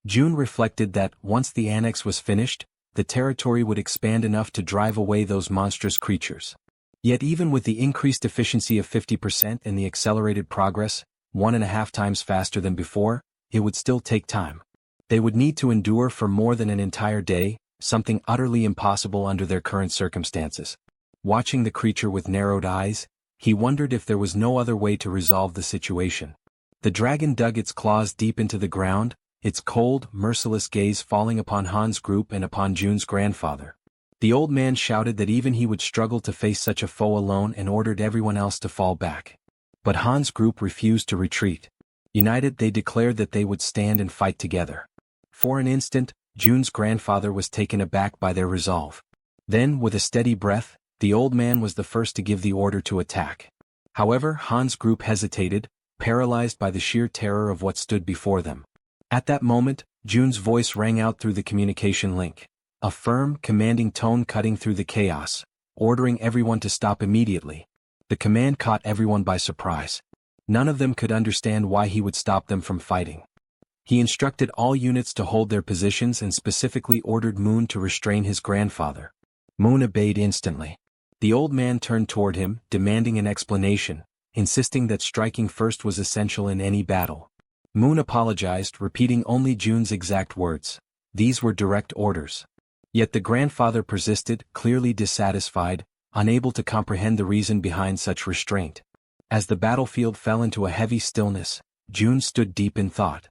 June reflected that, once the annex was finished, the territory would expand enough to drive away those monstrous creatures. Yet even with the increased efficiency of 50% and the accelerated progress, 1.5 times faster than before, it would still take time. They would need to endure for more than an entire day, something utterly impossible under their current circumstances. Watching the creature with narrowed eyes, he wondered if there was no other way to resolve the situation. The dragon dug its claws deep into the ground, its cold, merciless gaze falling upon Han's group and upon June's grandfather. The old man shouted that even he would struggle to face such a foe alone and ordered everyone else to fall back. But Han's group refused to retreat. United, they declared that they would stand and fight together. For an instant, June's grandfather was taken aback by their resolve. Then, with a steady breath, the old man was the first to give the order to attack. However, Han's group hesitated, paralyzed by the sheer terror of what stood before them. At that moment, June's voice rang out through the communication link. A firm, commanding tone cutting through the chaos, ordering everyone to stop immediately. The command caught everyone by surprise. None of them could understand why he would stop them from fighting. He instructed all units to hold their positions and specifically ordered Moon to restrain his grandfather. Moon obeyed instantly. The old man turned toward him, demanding an explanation, insisting that striking first was essential in any battle. Moon apologized, repeating only June's exact words. These were direct orders. Yet the grandfather persisted, clearly dissatisfied, unable to comprehend the reason behind such restraint. As the battlefield fell into a heavy stillness, June stood deep in thought.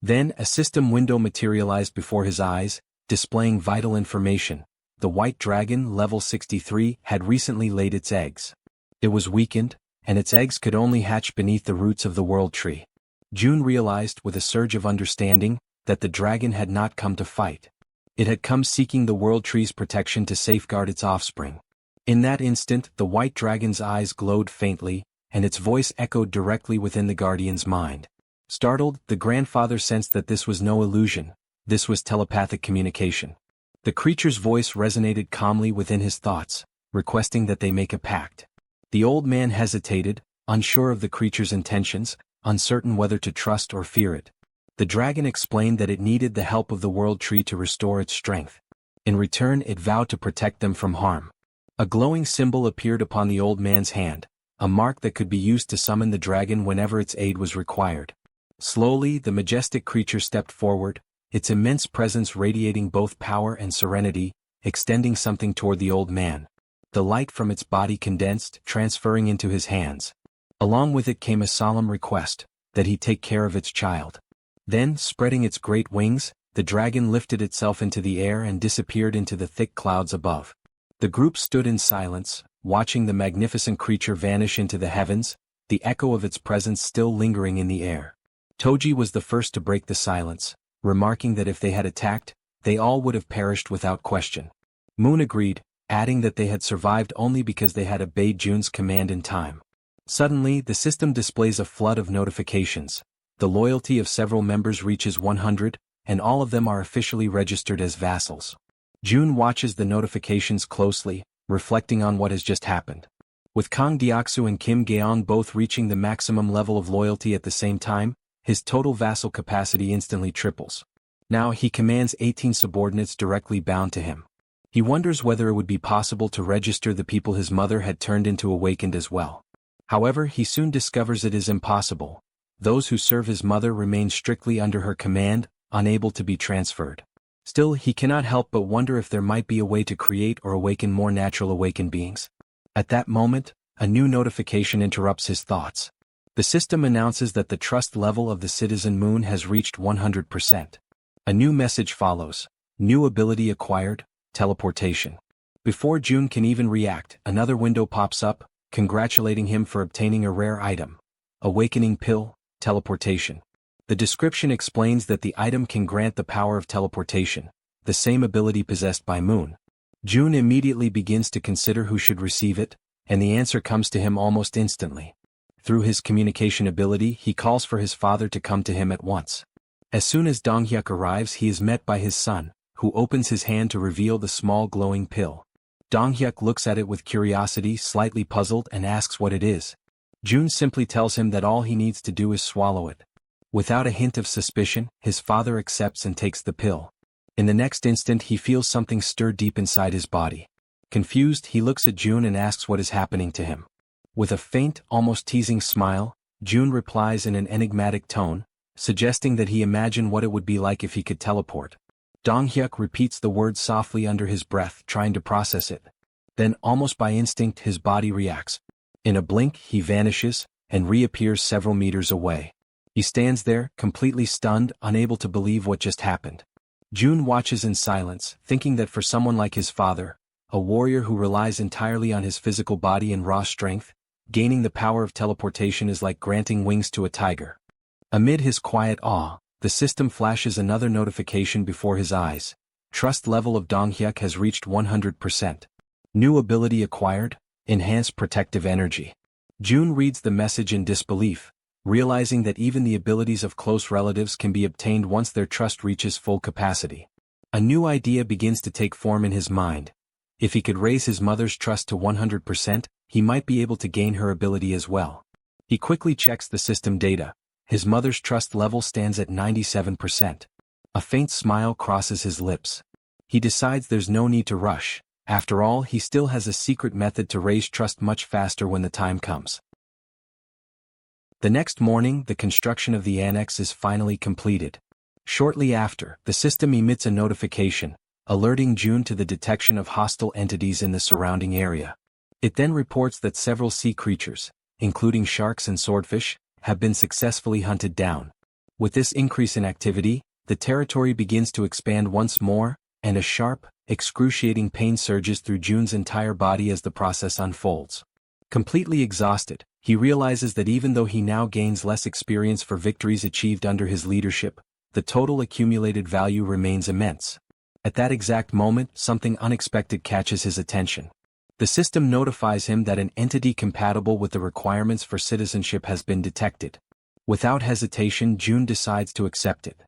Then a system window materialized before his eyes, displaying vital information. The white dragon, level 63, had recently laid its eggs. It was weakened, and its eggs could only hatch beneath the roots of the world tree. June realized, with a surge of understanding, that the dragon had not come to fight. It had come seeking the world tree's protection to safeguard its offspring. In that instant, the white dragon's eyes glowed faintly, and its voice echoed directly within the guardian's mind. Startled, the grandfather sensed that this was no illusion. This was telepathic communication. The creature's voice resonated calmly within his thoughts, requesting that they make a pact. The old man hesitated, unsure of the creature's intentions, uncertain whether to trust or fear it. The dragon explained that it needed the help of the world tree to restore its strength. In return, it vowed to protect them from harm. A glowing symbol appeared upon the old man's hand, a mark that could be used to summon the dragon whenever its aid was required. Slowly, the majestic creature stepped forward, its immense presence radiating both power and serenity, extending something toward the old man. The light from its body condensed, transferring into his hands. Along with it came a solemn request, that he take care of its child. Then, spreading its great wings, the dragon lifted itself into the air and disappeared into the thick clouds above. The group stood in silence, watching the magnificent creature vanish into the heavens, the echo of its presence still lingering in the air. Toji was the first to break the silence, remarking that if they had attacked, they all would have perished without question. Moon agreed, adding that they had survived only because they had obeyed June's command in time. Suddenly, the system displays a flood of notifications. The loyalty of several members reaches 100, and all of them are officially registered as vassals. June watches the notifications closely, reflecting on what has just happened. With Kang Deoksu and Kim Gaeong both reaching the maximum level of loyalty at the same time, his total vassal capacity instantly triples. Now he commands 18 subordinates directly bound to him. He wonders whether it would be possible to register the people his mother had turned into awakened as well. However, he soon discovers it is impossible. Those who serve his mother remain strictly under her command, unable to be transferred. Still, he cannot help but wonder if there might be a way to create or awaken more natural awakened beings. At that moment, a new notification interrupts his thoughts. The system announces that the trust level of the citizen Moon has reached 100%. A new message follows. New ability acquired, teleportation. Before June can even react, another window pops up, congratulating him for obtaining a rare item. Awakening pill, teleportation. The description explains that the item can grant the power of teleportation, the same ability possessed by Moon. June immediately begins to consider who should receive it, and the answer comes to him almost instantly. Through his communication ability, he calls for his father to come to him at once. As soon as Donghyuk arrives, he is met by his son, who opens his hand to reveal the small glowing pill. Donghyuk looks at it with curiosity, slightly puzzled, and asks what it is. June simply tells him that all he needs to do is swallow it. Without a hint of suspicion, his father accepts and takes the pill. In the next instant, he feels something stir deep inside his body. Confused, he looks at June and asks what is happening to him. With a faint, almost teasing smile, June replies in an enigmatic tone, suggesting that he imagine what it would be like if he could teleport. Donghyuk repeats the word softly under his breath, trying to process it. Then, almost by instinct, his body reacts. In a blink, he vanishes, and reappears several meters away. He stands there, completely stunned, unable to believe what just happened. June watches in silence, thinking that for someone like his father, a warrior who relies entirely on his physical body and raw strength, gaining the power of teleportation is like granting wings to a tiger. Amid his quiet awe, the system flashes another notification before his eyes. Trust level of Donghyuk has reached 100%. New ability acquired, enhanced protective energy. June reads the message in disbelief, realizing that even the abilities of close relatives can be obtained once their trust reaches full capacity. A new idea begins to take form in his mind. If he could raise his mother's trust to 100%, he might be able to gain her ability as well. He quickly checks the system data. His mother's trust level stands at 97%. A faint smile crosses his lips. He decides there's no need to rush. After all, he still has a secret method to raise trust much faster when the time comes. The next morning, the construction of the annex is finally completed. Shortly after, the system emits a notification, alerting June to the detection of hostile entities in the surrounding area. It then reports that several sea creatures, including sharks and swordfish, have been successfully hunted down. With this increase in activity, the territory begins to expand once more, and a sharp, excruciating pain surges through June's entire body as the process unfolds. Completely exhausted, he realizes that even though he now gains less experience for victories achieved under his leadership, the total accumulated value remains immense. At that exact moment, something unexpected catches his attention. The system notifies him that an entity compatible with the requirements for citizenship has been detected. Without hesitation, June decides to accept it.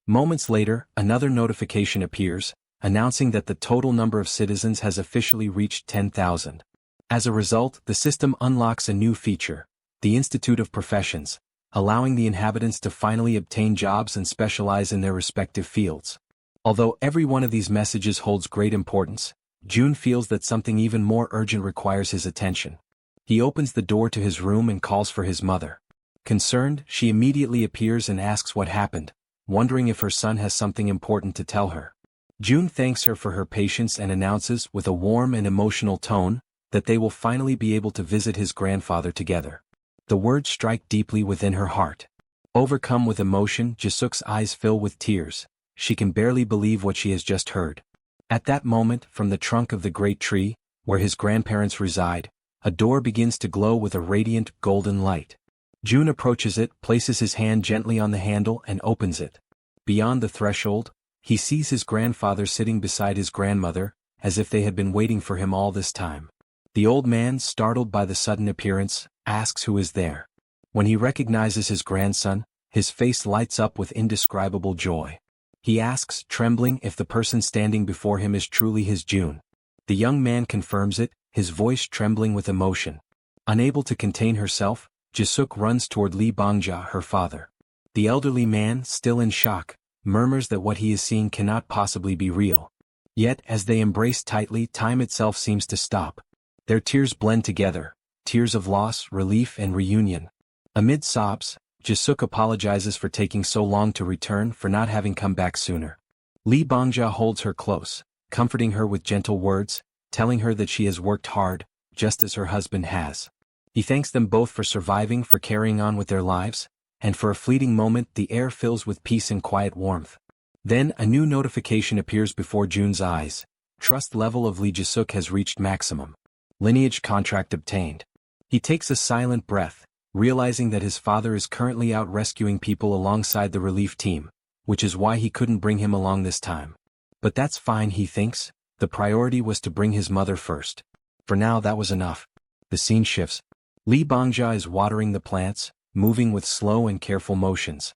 Moments later, another notification appears, announcing that the total number of citizens has officially reached 10,000. As a result, the system unlocks a new feature, the Institute of Professions, allowing the inhabitants to finally obtain jobs and specialize in their respective fields. Although every one of these messages holds great importance, June feels that something even more urgent requires his attention. He opens the door to his room and calls for his mother. Concerned, she immediately appears and asks what happened, wondering if her son has something important to tell her. June thanks her for her patience and announces, with a warm and emotional tone, that they will finally be able to visit his grandfather together. The words strike deeply within her heart. Overcome with emotion, Jae-suk's eyes fill with tears. She can barely believe what she has just heard. At that moment, from the trunk of the great tree, where his grandparents reside, a door begins to glow with a radiant, golden light. June approaches it, places his hand gently on the handle and opens it. Beyond the threshold, he sees his grandfather sitting beside his grandmother, as if they had been waiting for him all this time. The old man, startled by the sudden appearance, asks who is there. When he recognizes his grandson, his face lights up with indescribable joy. He asks, trembling, if the person standing before him is truly his June. The young man confirms it, his voice trembling with emotion. Unable to contain herself, Jae-suk runs toward Lee Bangja, her father. The elderly man, still in shock, murmurs that what he is seeing cannot possibly be real. Yet, as they embrace tightly, time itself seems to stop. Their tears blend together, tears of loss, relief, and reunion. Amid sobs, Jae-suk apologizes for taking so long to return, for not having come back sooner. Lee Bangja holds her close, comforting her with gentle words, telling her that she has worked hard, just as her husband has. He thanks them both for surviving, for carrying on with their lives, and for a fleeting moment the air fills with peace and quiet warmth. Then a new notification appears before Jun's eyes. Trust level of Lee Jae-suk has reached maximum. Lineage contract obtained. He takes a silent breath, realizing that his father is currently out rescuing people alongside the relief team, which is why he couldn't bring him along this time. But that's fine, he thinks. The priority was to bring his mother first. For now that was enough. The scene shifts. Lee Bangja is watering the plants, moving with slow and careful motions.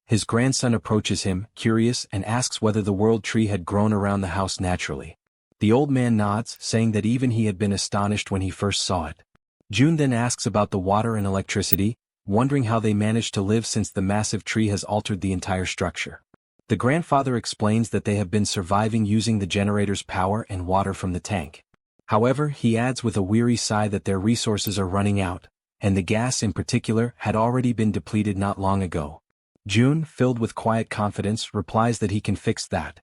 His grandson approaches him, curious, and asks whether the world tree had grown around the house naturally. The old man nods, saying that even he had been astonished when he first saw it. Jun then asks about the water and electricity, wondering how they managed to live since the massive tree has altered the entire structure. The grandfather explains that they have been surviving using the generator's power and water from the tank. However, he adds with a weary sigh that their resources are running out, and the gas in particular had already been depleted not long ago. Jun, filled with quiet confidence, replies that he can fix that.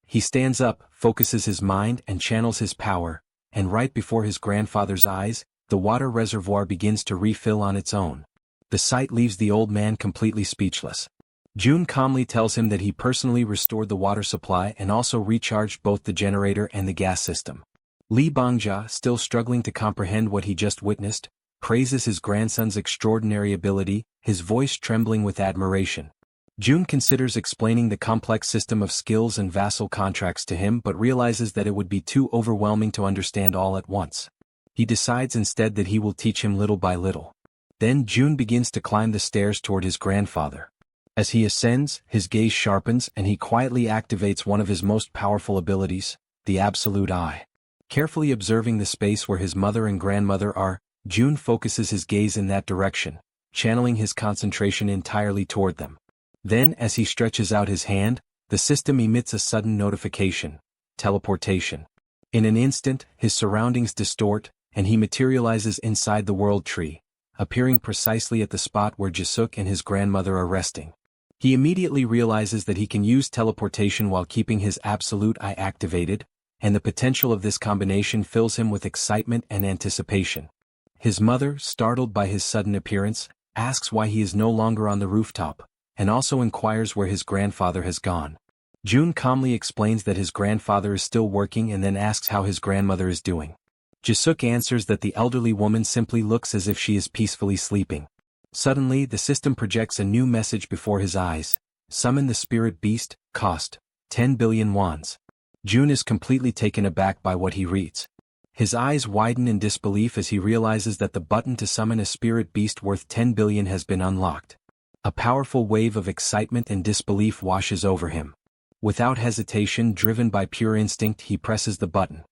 He stands up, focuses his mind and channels his power, and right before his grandfather's eyes, the water reservoir begins to refill on its own. The sight leaves the old man completely speechless. Jun calmly tells him that he personally restored the water supply and also recharged both the generator and the gas system. Lee Bangja, still struggling to comprehend what he just witnessed, praises his grandson's extraordinary ability, his voice trembling with admiration. Jun considers explaining the complex system of skills and vassal contracts to him but realizes that it would be too overwhelming to understand all at once. He decides instead that he will teach him little by little. Then Jun begins to climb the stairs toward his grandfather. As he ascends, his gaze sharpens and he quietly activates one of his most powerful abilities, the absolute eye. Carefully observing the space where his mother and grandmother are, Jun focuses his gaze in that direction, channeling his concentration entirely toward them. Then, as he stretches out his hand, the system emits a sudden notification: teleportation. In an instant, his surroundings distort, and he materializes inside the world tree, appearing precisely at the spot where Jae-suk and his grandmother are resting. He immediately realizes that he can use teleportation while keeping his absolute eye activated, and the potential of this combination fills him with excitement and anticipation. His mother, startled by his sudden appearance, asks why he is no longer on the rooftop, and also inquires where his grandfather has gone. Jun calmly explains that his grandfather is still working and then asks how his grandmother is doing. Jae-suk answers that the elderly woman simply looks as if she is peacefully sleeping. Suddenly, the system projects a new message before his eyes: summon the spirit beast, cost 10 billion wons. Jun is completely taken aback by what he reads. His eyes widen in disbelief as he realizes that the button to summon a spirit beast worth 10 billion has been unlocked. A powerful wave of excitement and disbelief washes over him. Without hesitation, driven by pure instinct, he presses the button.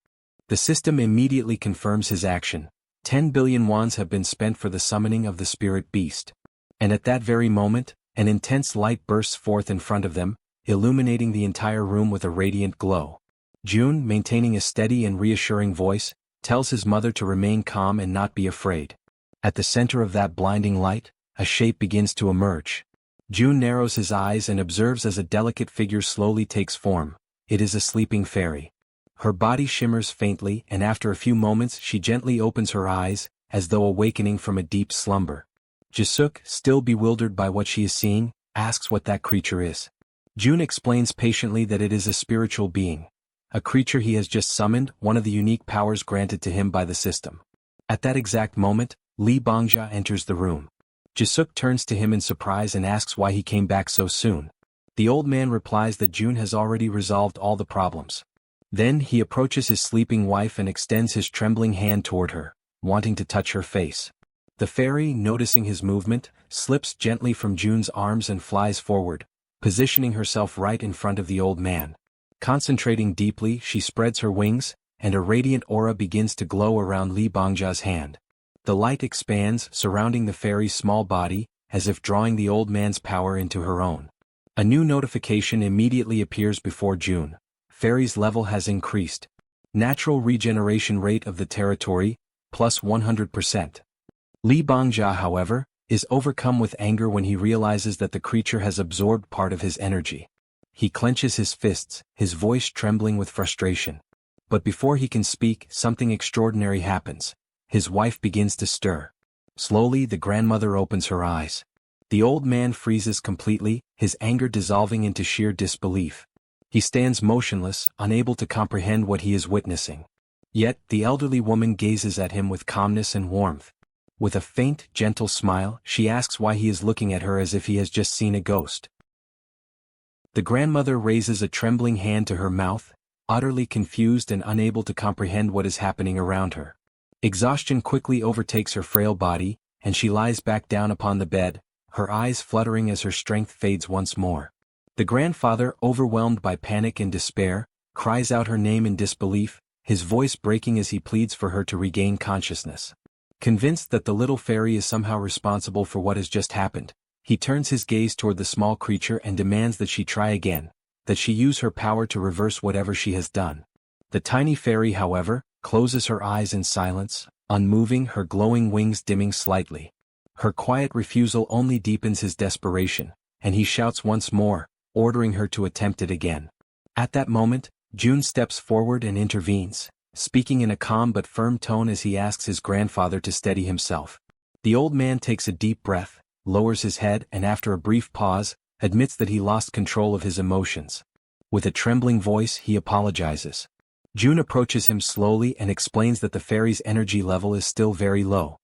The system immediately confirms his action. 10 billion wons have been spent for the summoning of the spirit beast. And at that very moment, an intense light bursts forth in front of them, illuminating the entire room with a radiant glow. Jun, maintaining a steady and reassuring voice, tells his mother to remain calm and not be afraid. At the center of that blinding light, a shape begins to emerge. Jun narrows his eyes and observes as a delicate figure slowly takes form. It is a sleeping fairy. Her body shimmers faintly, and after a few moments she gently opens her eyes, as though awakening from a deep slumber. Jae-suk, still bewildered by what she is seeing, asks what that creature is. Jun explains patiently that it is a spiritual being, a creature he has just summoned, one of the unique powers granted to him by the system. At that exact moment, Lee Bangja enters the room. Jae-suk turns to him in surprise and asks why he came back so soon. The old man replies that Jun has already resolved all the problems. Then he approaches his sleeping wife and extends his trembling hand toward her, wanting to touch her face. The fairy, noticing his movement, slips gently from Jun's arms and flies forward, positioning herself right in front of the old man. Concentrating deeply, she spreads her wings, and a radiant aura begins to glow around Lee Bangja's hand. The light expands, surrounding the fairy's small body, as if drawing the old man's power into her own. A new notification immediately appears before Jun. Fairy's level has increased. Natural regeneration rate of the territory, plus 100%. Lee Bangja, however, is overcome with anger when he realizes that the creature has absorbed part of his energy. He clenches his fists, his voice trembling with frustration. But before he can speak, something extraordinary happens. His wife begins to stir. Slowly, the grandmother opens her eyes. The old man freezes completely, his anger dissolving into sheer disbelief. He stands motionless, unable to comprehend what he is witnessing. Yet, the elderly woman gazes at him with calmness and warmth. With a faint, gentle smile, she asks why he is looking at her as if he has just seen a ghost. The grandmother raises a trembling hand to her mouth, utterly confused and unable to comprehend what is happening around her. Exhaustion quickly overtakes her frail body, and she lies back down upon the bed, her eyes fluttering as her strength fades once more. The grandfather, overwhelmed by panic and despair, cries out her name in disbelief, his voice breaking as he pleads for her to regain consciousness. Convinced that the little fairy is somehow responsible for what has just happened, he turns his gaze toward the small creature and demands that she try again, that she use her power to reverse whatever she has done. The tiny fairy, however, closes her eyes in silence, unmoving, her glowing wings dimming slightly. Her quiet refusal only deepens his desperation, and he shouts once more, ordering her to attempt it again. At that moment, June steps forward and intervenes, speaking in a calm but firm tone as he asks his grandfather to steady himself. The old man takes a deep breath, lowers his head and after a brief pause, admits that he lost control of his emotions. With a trembling voice he apologizes. June approaches him slowly and explains that the fairy's energy level is still very low.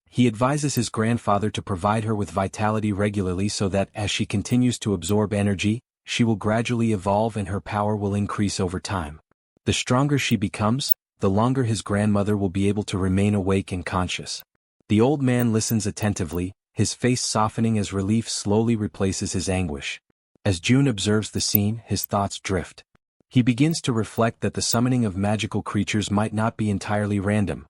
He advises his grandfather to provide her with vitality regularly so that as she continues to absorb energy, she will gradually evolve and her power will increase over time. The stronger she becomes, the longer his grandmother will be able to remain awake and conscious. The old man listens attentively, his face softening as relief slowly replaces his anguish. As June observes the scene, his thoughts drift. He begins to reflect that the summoning of magical creatures might not be entirely random.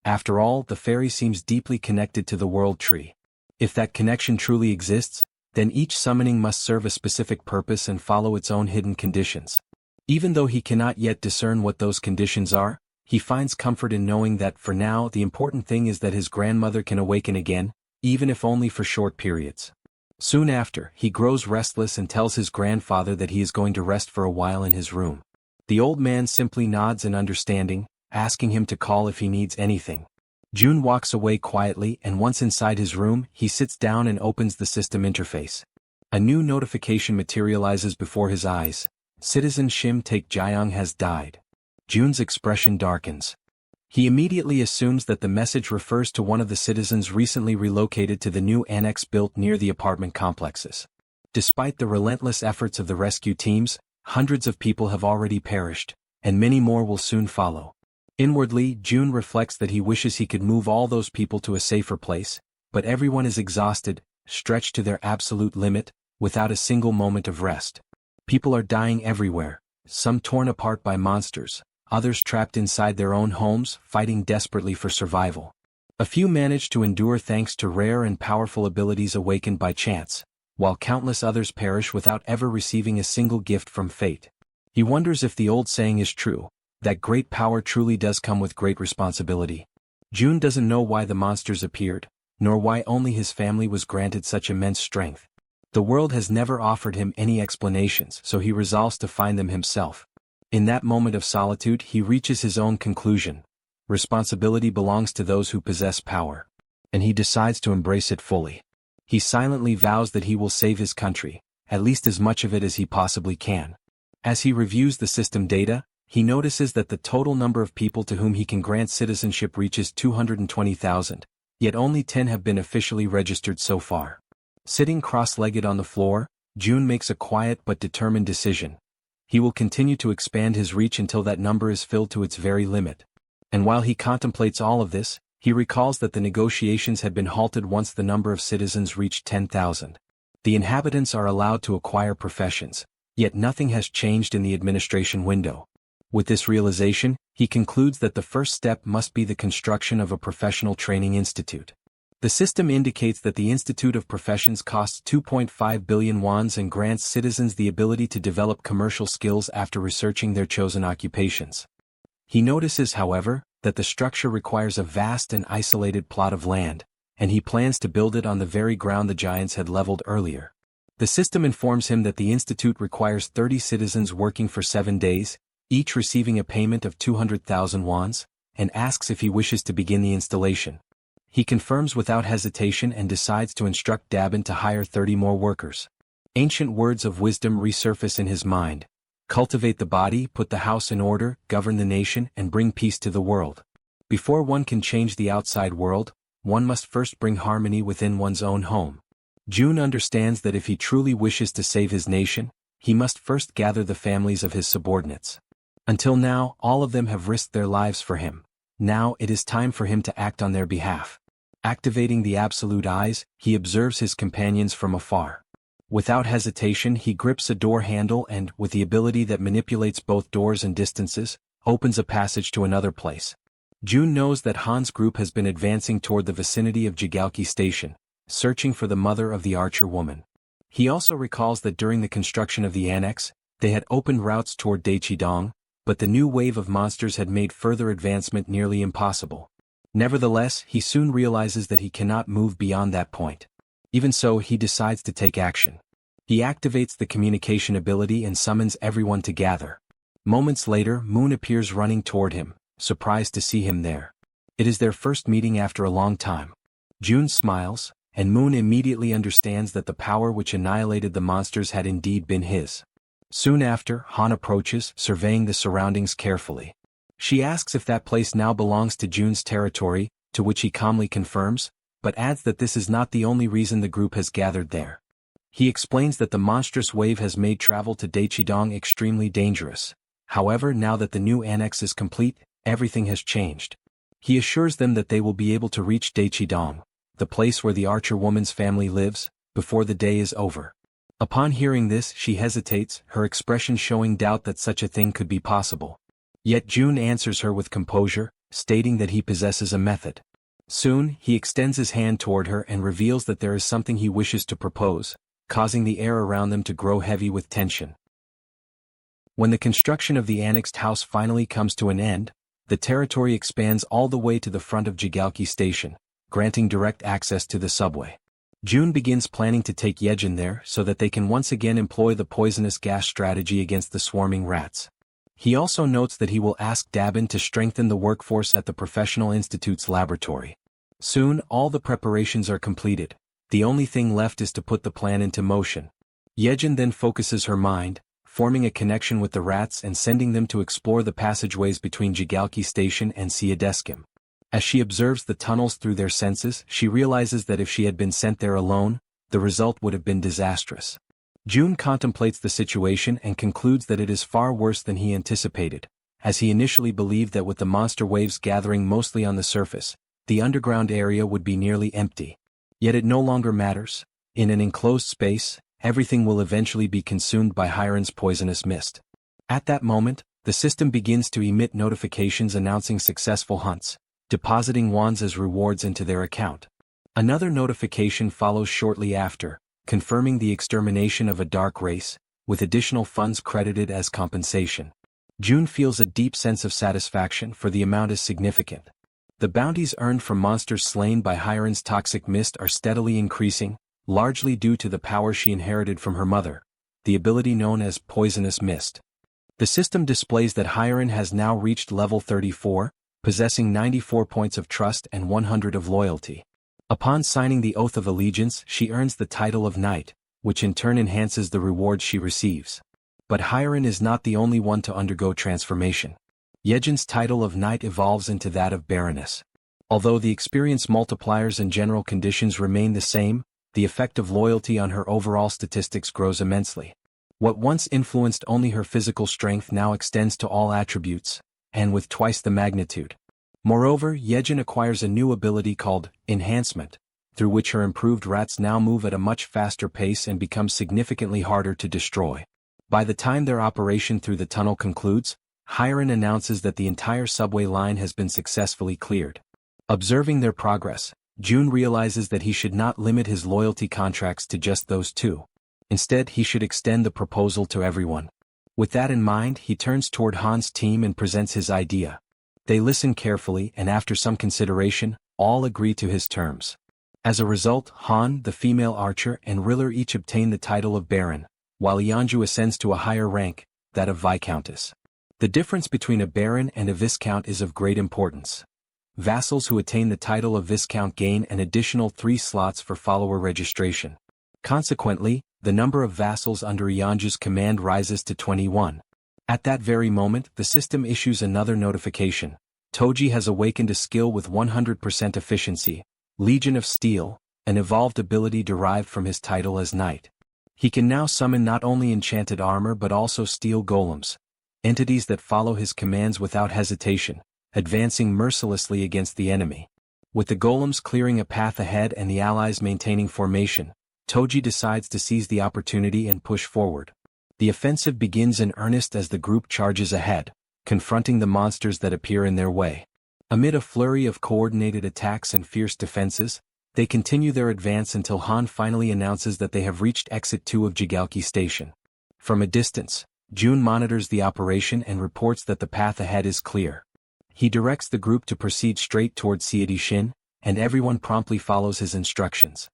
After all, the fairy seems deeply connected to the world tree. If that connection truly exists, then each summoning must serve a specific purpose and follow its own hidden conditions. Even though he cannot yet discern what those conditions are, he finds comfort in knowing that for now the important thing is that his grandmother can awaken again, even if only for short periods. Soon after, he grows restless and tells his grandfather that he is going to rest for a while in his room. The old man simply nods in understanding, asking him to call if he needs anything. June walks away quietly and once inside his room, he sits down and opens the system interface. A new notification materializes before his eyes. Citizen Shim Take Jaehyeon has died. June's expression darkens. He immediately assumes that the message refers to one of the citizens recently relocated to the new annex built near the apartment complexes. Despite the relentless efforts of the rescue teams, hundreds of people have already perished, and many more will soon follow. Inwardly, June reflects that he wishes he could move all those people to a safer place, but everyone is exhausted, stretched to their absolute limit, without a single moment of rest. People are dying everywhere, some torn apart by monsters, others trapped inside their own homes, fighting desperately for survival. A few manage to endure thanks to rare and powerful abilities awakened by chance, while countless others perish without ever receiving a single gift from fate. He wonders if the old saying is true, that great power truly does come with great responsibility. June doesn't know why the monsters appeared, nor why only his family was granted such immense strength. The world has never offered him any explanations, so he resolves to find them himself. In that moment of solitude, he reaches his own conclusion. Responsibility belongs to those who possess power. And he decides to embrace it fully. He silently vows that he will save his country, at least as much of it as he possibly can. As he reviews the system data, he notices that the total number of people to whom he can grant citizenship reaches 220,000, yet only 10 have been officially registered so far. Sitting cross-legged on the floor, June makes a quiet but determined decision. He will continue to expand his reach until that number is filled to its very limit. And while he contemplates all of this, he recalls that the negotiations had been halted once the number of citizens reached 10,000. The inhabitants are allowed to acquire professions, yet nothing has changed in the administration window. With this realization, he concludes that the first step must be the construction of a professional training institute. The system indicates that the Institute of Professions costs 2.5 billion wons and grants citizens the ability to develop commercial skills after researching their chosen occupations. He notices, however, that the structure requires a vast and isolated plot of land, and he plans to build it on the very ground the giants had leveled earlier. The system informs him that the institute requires 30 citizens working for 7 days, each receiving a payment of 200,000 wons, and asks if he wishes to begin the installation. He confirms without hesitation and decides to instruct Dabin to hire 30 more workers. Ancient words of wisdom resurface in his mind. Cultivate the body, put the house in order, govern the nation, and bring peace to the world. Before one can change the outside world, one must first bring harmony within one's own home. Jun understands that if he truly wishes to save his nation, he must first gather the families of his subordinates. Until now, all of them have risked their lives for him. Now it is time for him to act on their behalf. Activating the absolute eyes, he observes his companions from afar. Without hesitation, he grips a door handle and, with the ability that manipulates both doors and distances, opens a passage to another place. Jun knows that Han's group has been advancing toward the vicinity of Jaehyeon Station, searching for the mother of the archer woman. He also recalls that during the construction of the annex, they had opened routes toward Daechidong, but the new wave of monsters had made further advancement nearly impossible. Nevertheless, he soon realizes that he cannot move beyond that point. Even so, he decides to take action. He activates the communication ability and summons everyone to gather. Moments later, Moon appears running toward him, surprised to see him there. It is their first meeting after a long time. Jun smiles, and Moon immediately understands that the power which annihilated the monsters had indeed been his. Soon after, Han approaches, surveying the surroundings carefully. She asks if that place now belongs to Jun's territory, to which he calmly confirms, but adds that this is not the only reason the group has gathered there. He explains that the monstrous wave has made travel to Daechidong extremely dangerous. However, now that the new annex is complete, everything has changed. He assures them that they will be able to reach Daechidong, the place where the archer woman's family lives, before the day is over. Upon hearing this, she hesitates, her expression showing doubt that such a thing could be possible. Yet Jun answers her with composure, stating that he possesses a method. Soon, he extends his hand toward her and reveals that there is something he wishes to propose, causing the air around them to grow heavy with tension. When the construction of the annexed house finally comes to an end, the territory expands all the way to the front of Jaehyeon Station, granting direct access to the subway. Jun begins planning to take Jaehyeon there so that they can once again employ the poisonous gas strategy against the swarming rats. He also notes that he will ask Dabin to strengthen the workforce at the Professional Institute's laboratory. Soon, all the preparations are completed. The only thing left is to put the plan into motion. Jaehyeon then focuses her mind, forming a connection with the rats and sending them to explore the passageways between Jaehyeon Station and Siadeskim. As she observes the tunnels through their senses, she realizes that if she had been sent there alone, the result would have been disastrous. Jun contemplates the situation and concludes that it is far worse than he anticipated, as he initially believed that with the monster waves gathering mostly on the surface, the underground area would be nearly empty. Yet it no longer matters. In an enclosed space, everything will eventually be consumed by Hiren's poisonous mist. At that moment, the system begins to emit notifications announcing successful hunts, depositing wands as rewards into their account. Another notification follows shortly after, confirming the extermination of a dark race, with additional funds credited as compensation. Jun feels a deep sense of satisfaction, for the amount is significant. The bounties earned from monsters slain by Hiren's toxic mist are steadily increasing, largely due to the power she inherited from her mother, the ability known as poisonous mist. The system displays that Hiren has now reached level 34, possessing 94 points of trust and 100 of loyalty. Upon signing the Oath of Allegiance, she earns the title of Knight, which in turn enhances the rewards she receives. But Hiren is not the only one to undergo transformation. Jaehyeon's title of Knight evolves into that of Baroness. Although the experience multipliers and general conditions remain the same, the effect of loyalty on her overall statistics grows immensely. What once influenced only her physical strength now extends to all attributes, and with twice the magnitude. Moreover, Jaehyeon acquires a new ability called Enhancement, through which her improved rats now move at a much faster pace and become significantly harder to destroy. By the time their operation through the tunnel concludes, Hiren announces that the entire subway line has been successfully cleared. Observing their progress, Jun realizes that he should not limit his loyalty contracts to just those two. Instead, he should extend the proposal to everyone. With that in mind, he turns toward Han's team and presents his idea. They listen carefully and after some consideration, all agree to his terms. As a result, Han, the female archer, and Riller each obtain the title of Baron, while Yeonju ascends to a higher rank, that of Viscountess. The difference between a Baron and a Viscount is of great importance. Vassals who attain the title of Viscount gain an additional 3 slots for follower registration. Consequently, the number of vassals under Yeonju's command rises to 21. At that very moment, the system issues another notification. Toji has awakened a skill with 100% efficiency, Legion of Steel, an evolved ability derived from his title as knight. He can now summon not only enchanted armor but also steel golems, entities that follow his commands without hesitation, advancing mercilessly against the enemy. With the golems clearing a path ahead and the allies maintaining formation, Toji decides to seize the opportunity and push forward. The offensive begins in earnest as the group charges ahead, confronting the monsters that appear in their way. Amid a flurry of coordinated attacks and fierce defenses, they continue their advance until Han finally announces that they have reached Exit 2 of Jigalki Station. From a distance, Jun monitors the operation and reports that the path ahead is clear. He directs the group to proceed straight toward Seedishin, and everyone promptly follows his instructions.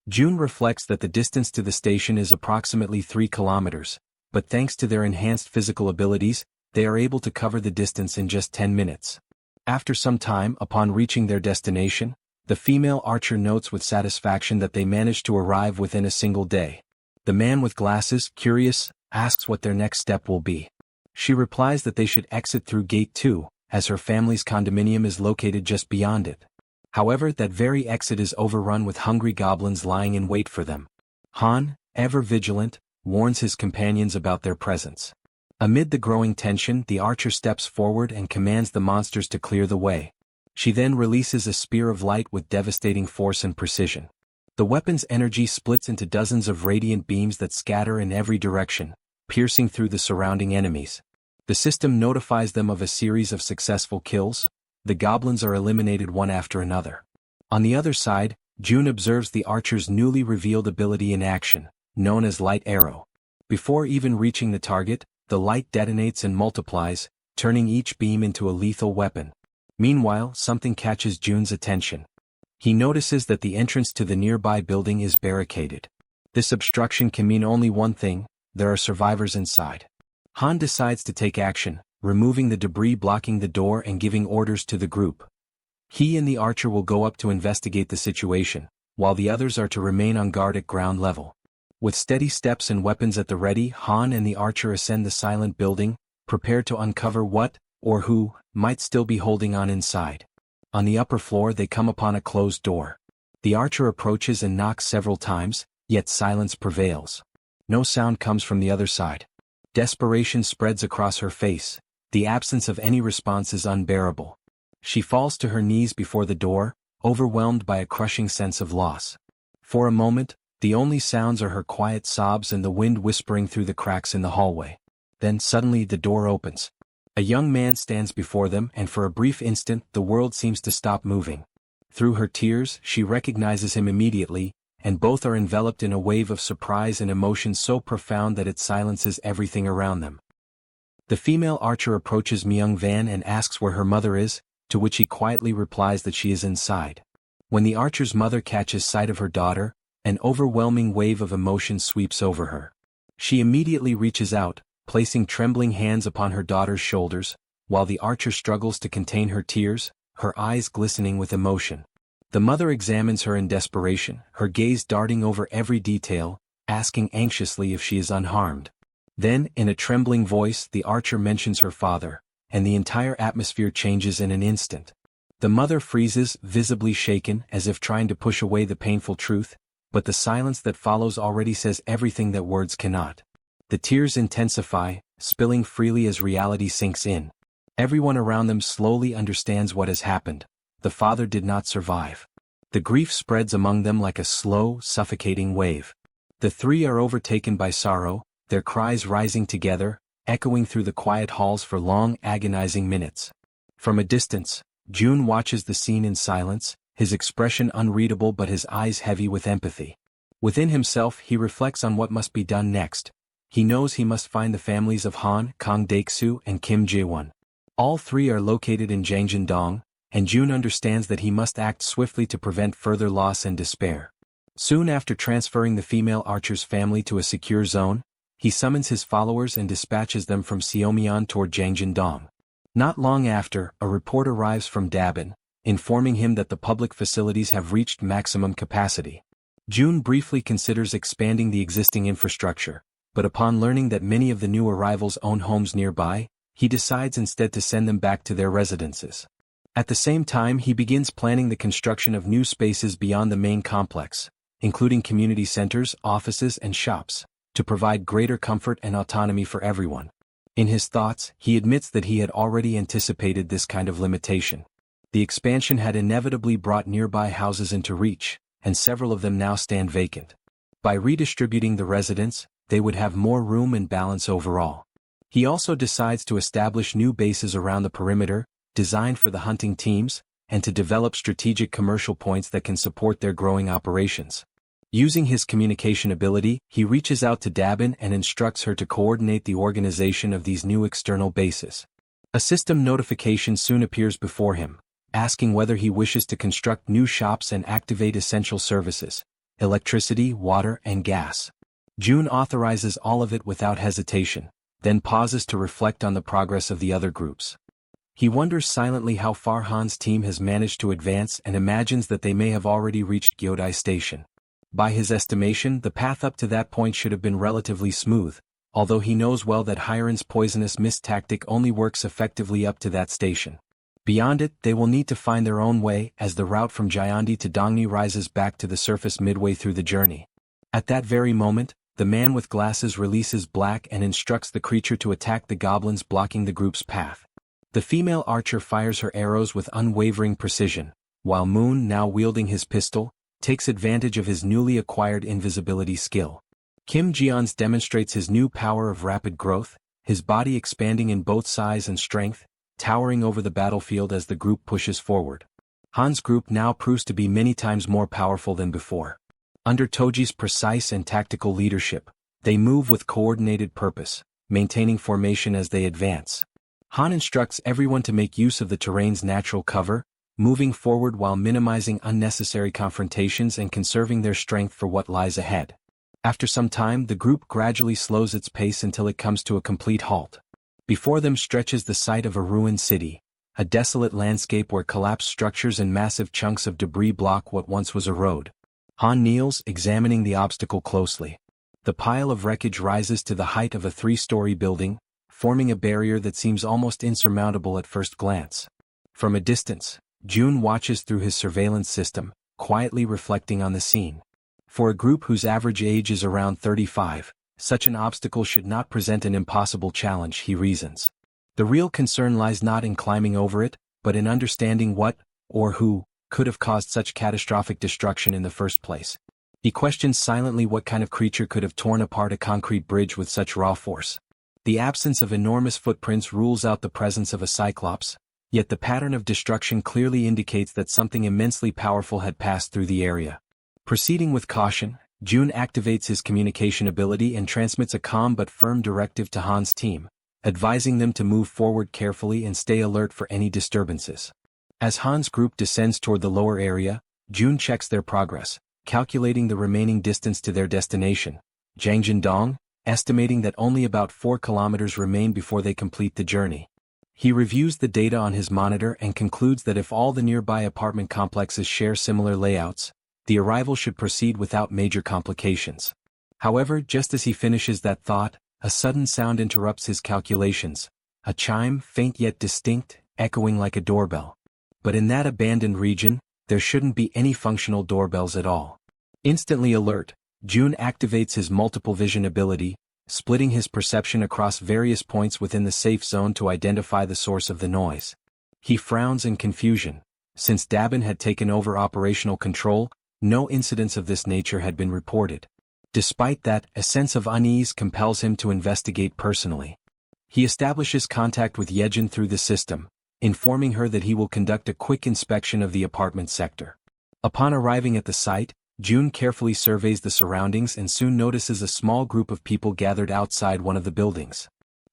Jun reflects that the distance to the station is approximately 3 kilometers, but thanks to their enhanced physical abilities, they are able to cover the distance in just 10 minutes. After some time, upon reaching their destination, the female archer notes with satisfaction that they managed to arrive within a single day. The man with glasses, curious, asks what their next step will be. She replies that they should exit through Gate 2, as her family's condominium is located just beyond it. However, that very exit is overrun with hungry goblins lying in wait for them. Han, ever vigilant, warns his companions about their presence. Amid the growing tension, the archer steps forward and commands the monsters to clear the way. She then releases a spear of light with devastating force and precision. The weapon's energy splits into dozens of radiant beams that scatter in every direction, piercing through the surrounding enemies. The system notifies them of a series of successful kills. The goblins are eliminated one after another. On the other side, Jun observes the archer's newly revealed ability in action, known as Light Arrow. Before even reaching the target, the light detonates and multiplies, turning each beam into a lethal weapon. Meanwhile, something catches Jun's attention. He notices that the entrance to the nearby building is barricaded. This obstruction can mean only one thing: there are survivors inside. Han decides to take action, removing the debris blocking the door and giving orders to the group. He and the archer will go up to investigate the situation, while the others are to remain on guard at ground level. With steady steps and weapons at the ready, Han and the archer ascend the silent building, prepared to uncover what, or who, might still be holding on inside. On the upper floor they come upon a closed door. The archer approaches and knocks several times, yet silence prevails. No sound comes from the other side. Desperation spreads across her face. The absence of any response is unbearable. She falls to her knees before the door, overwhelmed by a crushing sense of loss. For a moment, the only sounds are her quiet sobs and the wind whispering through the cracks in the hallway. Then suddenly the door opens. A young man stands before them, and for a brief instant the world seems to stop moving. Through her tears, she recognizes him immediately, and both are enveloped in a wave of surprise and emotion so profound that it silences everything around them. The female archer approaches Myung Van and asks where her mother is, to which he quietly replies that she is inside. When the archer's mother catches sight of her daughter, an overwhelming wave of emotion sweeps over her. She immediately reaches out, placing trembling hands upon her daughter's shoulders, while the archer struggles to contain her tears, her eyes glistening with emotion. The mother examines her in desperation, her gaze darting over every detail, asking anxiously if she is unharmed. Then, in a trembling voice, the archer mentions her father, and the entire atmosphere changes in an instant. The mother freezes, visibly shaken, as if trying to push away the painful truth, but the silence that follows already says everything that words cannot. The tears intensify, spilling freely as reality sinks in. Everyone around them slowly understands what has happened. The father did not survive. The grief spreads among them like a slow, suffocating wave. The three are overtaken by sorrow, their cries rising together, echoing through the quiet halls for long, agonizing minutes. From a distance, Jun watches the scene in silence, his expression unreadable but his eyes heavy with empathy. Within himself he reflects on what must be done next. He knows he must find the families of Han, Kang Daeksu, and Kim Jaehyeon. All three are located in Jangjin-dong, and Jun understands that he must act swiftly to prevent further loss and despair. Soon after transferring the female archer's family to a secure zone, he summons his followers and dispatches them from Seomyeon toward Jangjin-dong. Not long after, a report arrives from Dabin, informing him that the public facilities have reached maximum capacity. Jun briefly considers expanding the existing infrastructure, but upon learning that many of the new arrivals own homes nearby, he decides instead to send them back to their residences. At the same time, he begins planning the construction of new spaces beyond the main complex, including community centers, offices, and shops, to provide greater comfort and autonomy for everyone. In his thoughts, he admits that he had already anticipated this kind of limitation. The expansion had inevitably brought nearby houses into reach, and several of them now stand vacant. By redistributing the residents, they would have more room and balance overall. He also decides to establish new bases around the perimeter, designed for the hunting teams, and to develop strategic commercial points that can support their growing operations. Using his communication ability, he reaches out to Dabin and instructs her to coordinate the organization of these new external bases. A system notification soon appears before him, asking whether he wishes to construct new shops and activate essential services, electricity, water, and gas. June authorizes all of it without hesitation, then pauses to reflect on the progress of the other groups. He wonders silently how far Han's team has managed to advance and imagines that they may have already reached Gyodai Station. By his estimation, the path up to that point should have been relatively smooth, although he knows well that Hiren's poisonous mist tactic only works effectively up to that station. Beyond it, they will need to find their own way as the route from Jaehyeon to Dongni rises back to the surface midway through the journey. At that very moment, the man with glasses releases Black and instructs the creature to attack the goblins blocking the group's path. The female archer fires her arrows with unwavering precision, while Moon, now wielding his pistol, takes advantage of his newly acquired invisibility skill. Kim Jeons demonstrates his new power of rapid growth, his body expanding in both size and strength, towering over the battlefield as the group pushes forward. Han's group now proves to be many times more powerful than before. Under Toji's precise and tactical leadership, they move with coordinated purpose, maintaining formation as they advance. Han instructs everyone to make use of the terrain's natural cover, moving forward while minimizing unnecessary confrontations and conserving their strength for what lies ahead. After some time, the group gradually slows its pace until it comes to a complete halt. Before them stretches the site of a ruined city, a desolate landscape where collapsed structures and massive chunks of debris block what once was a road. Han kneels, examining the obstacle closely. The pile of wreckage rises to the height of a 3-story building, forming a barrier that seems almost insurmountable at first glance. From a distance, June watches through his surveillance system, quietly reflecting on the scene. For a group whose average age is around 35, such an obstacle should not present an impossible challenge, he reasons. The real concern lies not in climbing over it, but in understanding what, or who, could have caused such catastrophic destruction in the first place. He questions silently what kind of creature could have torn apart a concrete bridge with such raw force. The absence of enormous footprints rules out the presence of a cyclops, yet the pattern of destruction clearly indicates that something immensely powerful had passed through the area. Proceeding with caution, June activates his communication ability and transmits a calm but firm directive to Han's team, advising them to move forward carefully and stay alert for any disturbances. As Han's group descends toward the lower area, June checks their progress, calculating the remaining distance to their destination, Jangjindong, estimating that only about 4 kilometers remain before they complete the journey. He reviews the data on his monitor and concludes that if all the nearby apartment complexes share similar layouts, the arrival should proceed without major complications. However, just as he finishes that thought, a sudden sound interrupts his calculations, a chime, faint yet distinct, echoing like a doorbell. But in that abandoned region, there shouldn't be any functional doorbells at all. Instantly alert, June activates his multiple vision ability, splitting his perception across various points within the safe zone to identify the source of the noise. He frowns in confusion. Since Dabin had taken over operational control, no incidents of this nature had been reported. Despite that, a sense of unease compels him to investigate personally. He establishes contact with Yejin through the system, informing her that he will conduct a quick inspection of the apartment sector. Upon arriving at the site, June carefully surveys the surroundings and soon notices a small group of people gathered outside one of the buildings.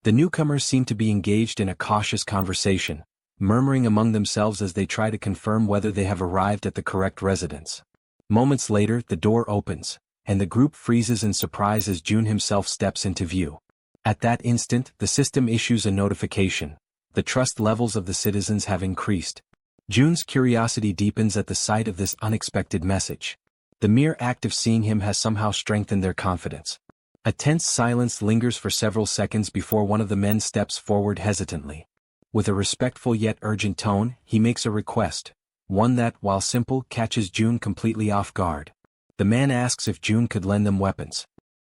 The newcomers seem to be engaged in a cautious conversation, murmuring among themselves as they try to confirm whether they have arrived at the correct residence. Moments later, the door opens, and the group freezes in surprise as June himself steps into view. At that instant, the system issues a notification. The trust levels of the citizens have increased. June's curiosity deepens at the sight of this unexpected message. The mere act of seeing him has somehow strengthened their confidence. A tense silence lingers for several seconds before one of the men steps forward hesitantly. With a respectful yet urgent tone, he makes a request, one that, while simple, catches June completely off guard. The man asks if June could lend them weapons.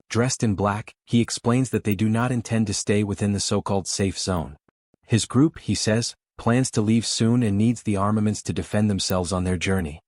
Dressed in black, he explains that they do not intend to stay within the so-called safe zone. His group, he says, plans to leave soon and needs the armaments to defend themselves on their journey.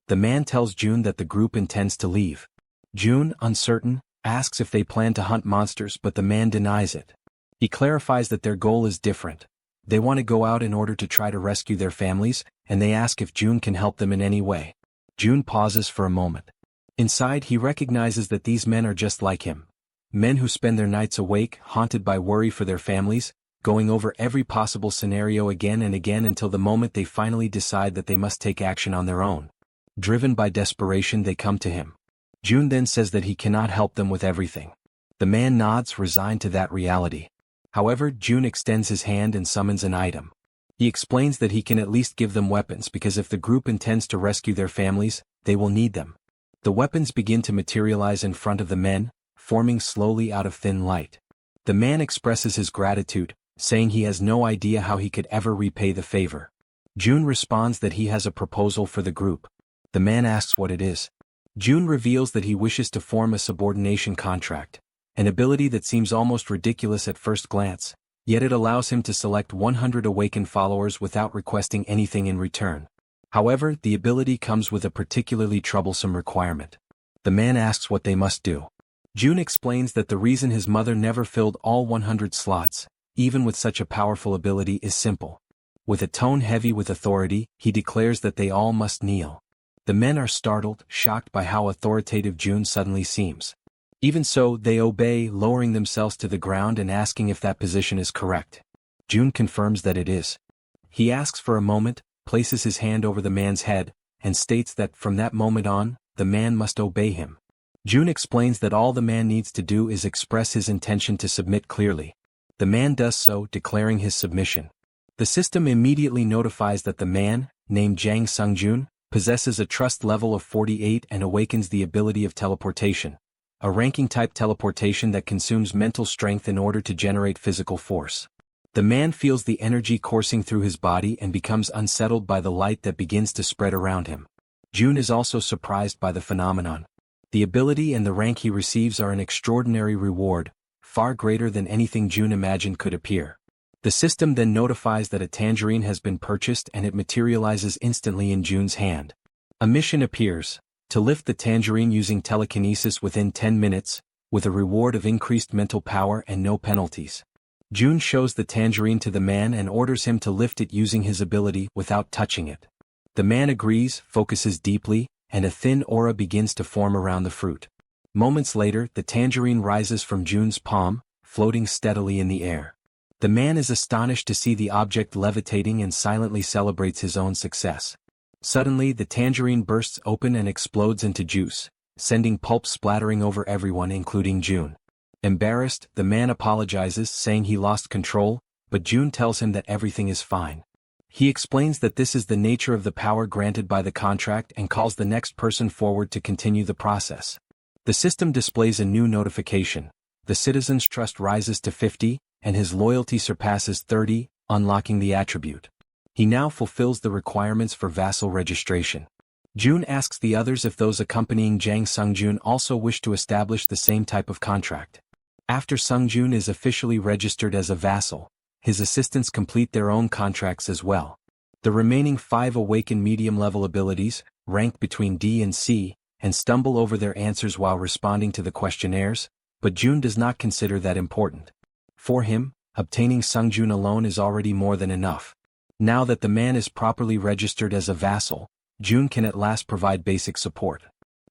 The man tells June that the group intends to leave. June, uncertain, asks if they plan to hunt monsters, but the man denies it. He clarifies that their goal is different. They want to go out in order to try to rescue their families, and they ask if June can help them in any way. June pauses for a moment. Inside, he recognizes that these men are just like him. Men who spend their nights awake, haunted by worry for their families, going over every possible scenario again and again until the moment they finally decide that they must take action on their own. Driven by desperation, they come to him. June then says that he cannot help them with everything. The man nods, resigned to that reality. However, June extends his hand and summons an item. He explains that he can at least give them weapons because if the group intends to rescue their families, they will need them. The weapons begin to materialize in front of the men, forming slowly out of thin light. The man expresses his gratitude, saying he has no idea how he could ever repay the favor. June responds that he has a proposal for the group. The man asks what it is. June reveals that he wishes to form a subordination contract, an ability that seems almost ridiculous at first glance, yet it allows him to select 100 awakened followers without requesting anything in return. However, the ability comes with a particularly troublesome requirement. The man asks what they must do. June explains that the reason his mother never filled all 100 slots, even with such a powerful ability, is simple. With a tone heavy with authority, he declares that they all must kneel. The men are startled, shocked by how authoritative June suddenly seems. Even so, they obey, lowering themselves to the ground and asking if that position is correct. June confirms that it is. He asks for a moment, places his hand over the man's head, and states that from that moment on, the man must obey him. June explains that all the man needs to do is express his intention to submit clearly. The man does so, declaring his submission. The system immediately notifies that the man, named Jang Sungjun, possesses a trust level of 48 and awakens the ability of teleportation, a ranking-type teleportation that consumes mental strength in order to generate physical force. The man feels the energy coursing through his body and becomes unsettled by the light that begins to spread around him. June is also surprised by the phenomenon. The ability and the rank he receives are an extraordinary reward, far greater than anything June imagined could appear. The system then notifies that a tangerine has been purchased and it materializes instantly in June's hand. A mission appears, to lift the tangerine using telekinesis within 10 minutes, with a reward of increased mental power and no penalties. June shows the tangerine to the man and orders him to lift it using his ability without touching it. The man agrees, focuses deeply, and a thin aura begins to form around the fruit. Moments later, the tangerine rises from June's palm, floating steadily in the air. The man is astonished to see the object levitating and silently celebrates his own success. Suddenly, the tangerine bursts open and explodes into juice, sending pulp splattering over everyone including June. Embarrassed, the man apologizes, saying he lost control, but June tells him that everything is fine. He explains that this is the nature of the power granted by the contract and calls the next person forward to continue the process. The system displays a new notification. The citizen's trust rises to 50, and his loyalty surpasses 30, unlocking the attribute. He now fulfills the requirements for vassal registration. June asks the others if those accompanying Jang Sungjun also wish to establish the same type of contract. After Sungjun is officially registered as a vassal, his assistants complete their own contracts as well. The remaining 5 awaken medium-level abilities, rank between D and C, and stumble over their answers while responding to the questionnaires, but June does not consider that important. For him, obtaining Sungjun alone is already more than enough. Now that the man is properly registered as a vassal, June can at last provide basic support.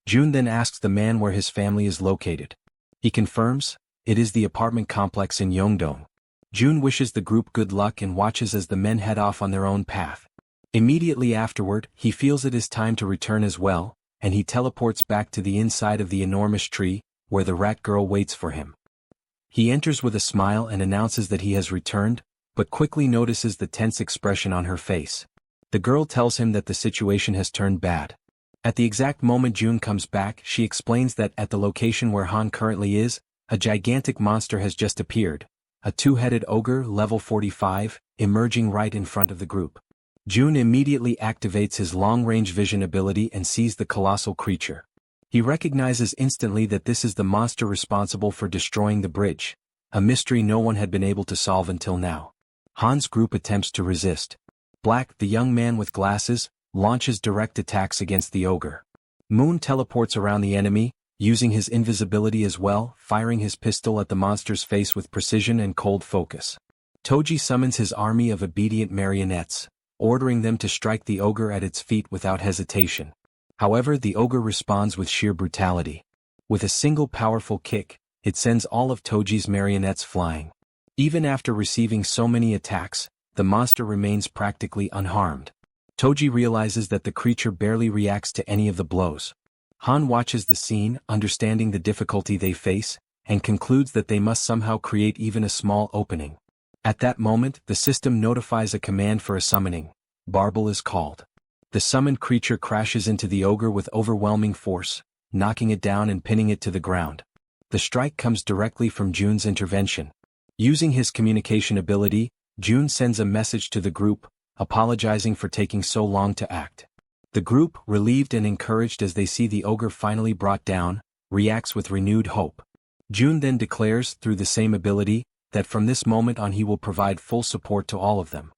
June then asks the man where his family is located. He confirms, it is the apartment complex in Yeongdong. June wishes the group good luck and watches as the men head off on their own path. Immediately afterward, he feels it is time to return as well, and he teleports back to the inside of the enormous tree, where the rat girl waits for him. He enters with a smile and announces that he has returned, but quickly notices the tense expression on her face. The girl tells him that the situation has turned bad. At the exact moment June comes back, she explains that at the location where Han currently is, a gigantic monster has just appeared, a two-headed ogre level 45, emerging right in front of the group. June immediately activates his long-range vision ability and sees the colossal creature. He recognizes instantly that this is the monster responsible for destroying the bridge, a mystery no one had been able to solve until now. Han's group attempts to resist. Black, the young man with glasses, launches direct attacks against the ogre. Moon teleports around the enemy, using his invisibility as well, firing his pistol at the monster's face with precision and cold focus. Toji summons his army of obedient marionettes, ordering them to strike the ogre at its feet without hesitation. However, the ogre responds with sheer brutality. With a single powerful kick, it sends all of Toji's marionettes flying. Even after receiving so many attacks, the monster remains practically unharmed. Toji realizes that the creature barely reacts to any of the blows. Han watches the scene, understanding the difficulty they face, and concludes that they must somehow create even a small opening. At that moment, the system notifies a command for a summoning. Barbel is called. The summoned creature crashes into the ogre with overwhelming force, knocking it down and pinning it to the ground. The strike comes directly from June's intervention. Using his communication ability, June sends a message to the group, apologizing for taking so long to act. The group, relieved and encouraged as they see the ogre finally brought down, reacts with renewed hope. June then declares, through the same ability, that from this moment on he will provide full support to all of them.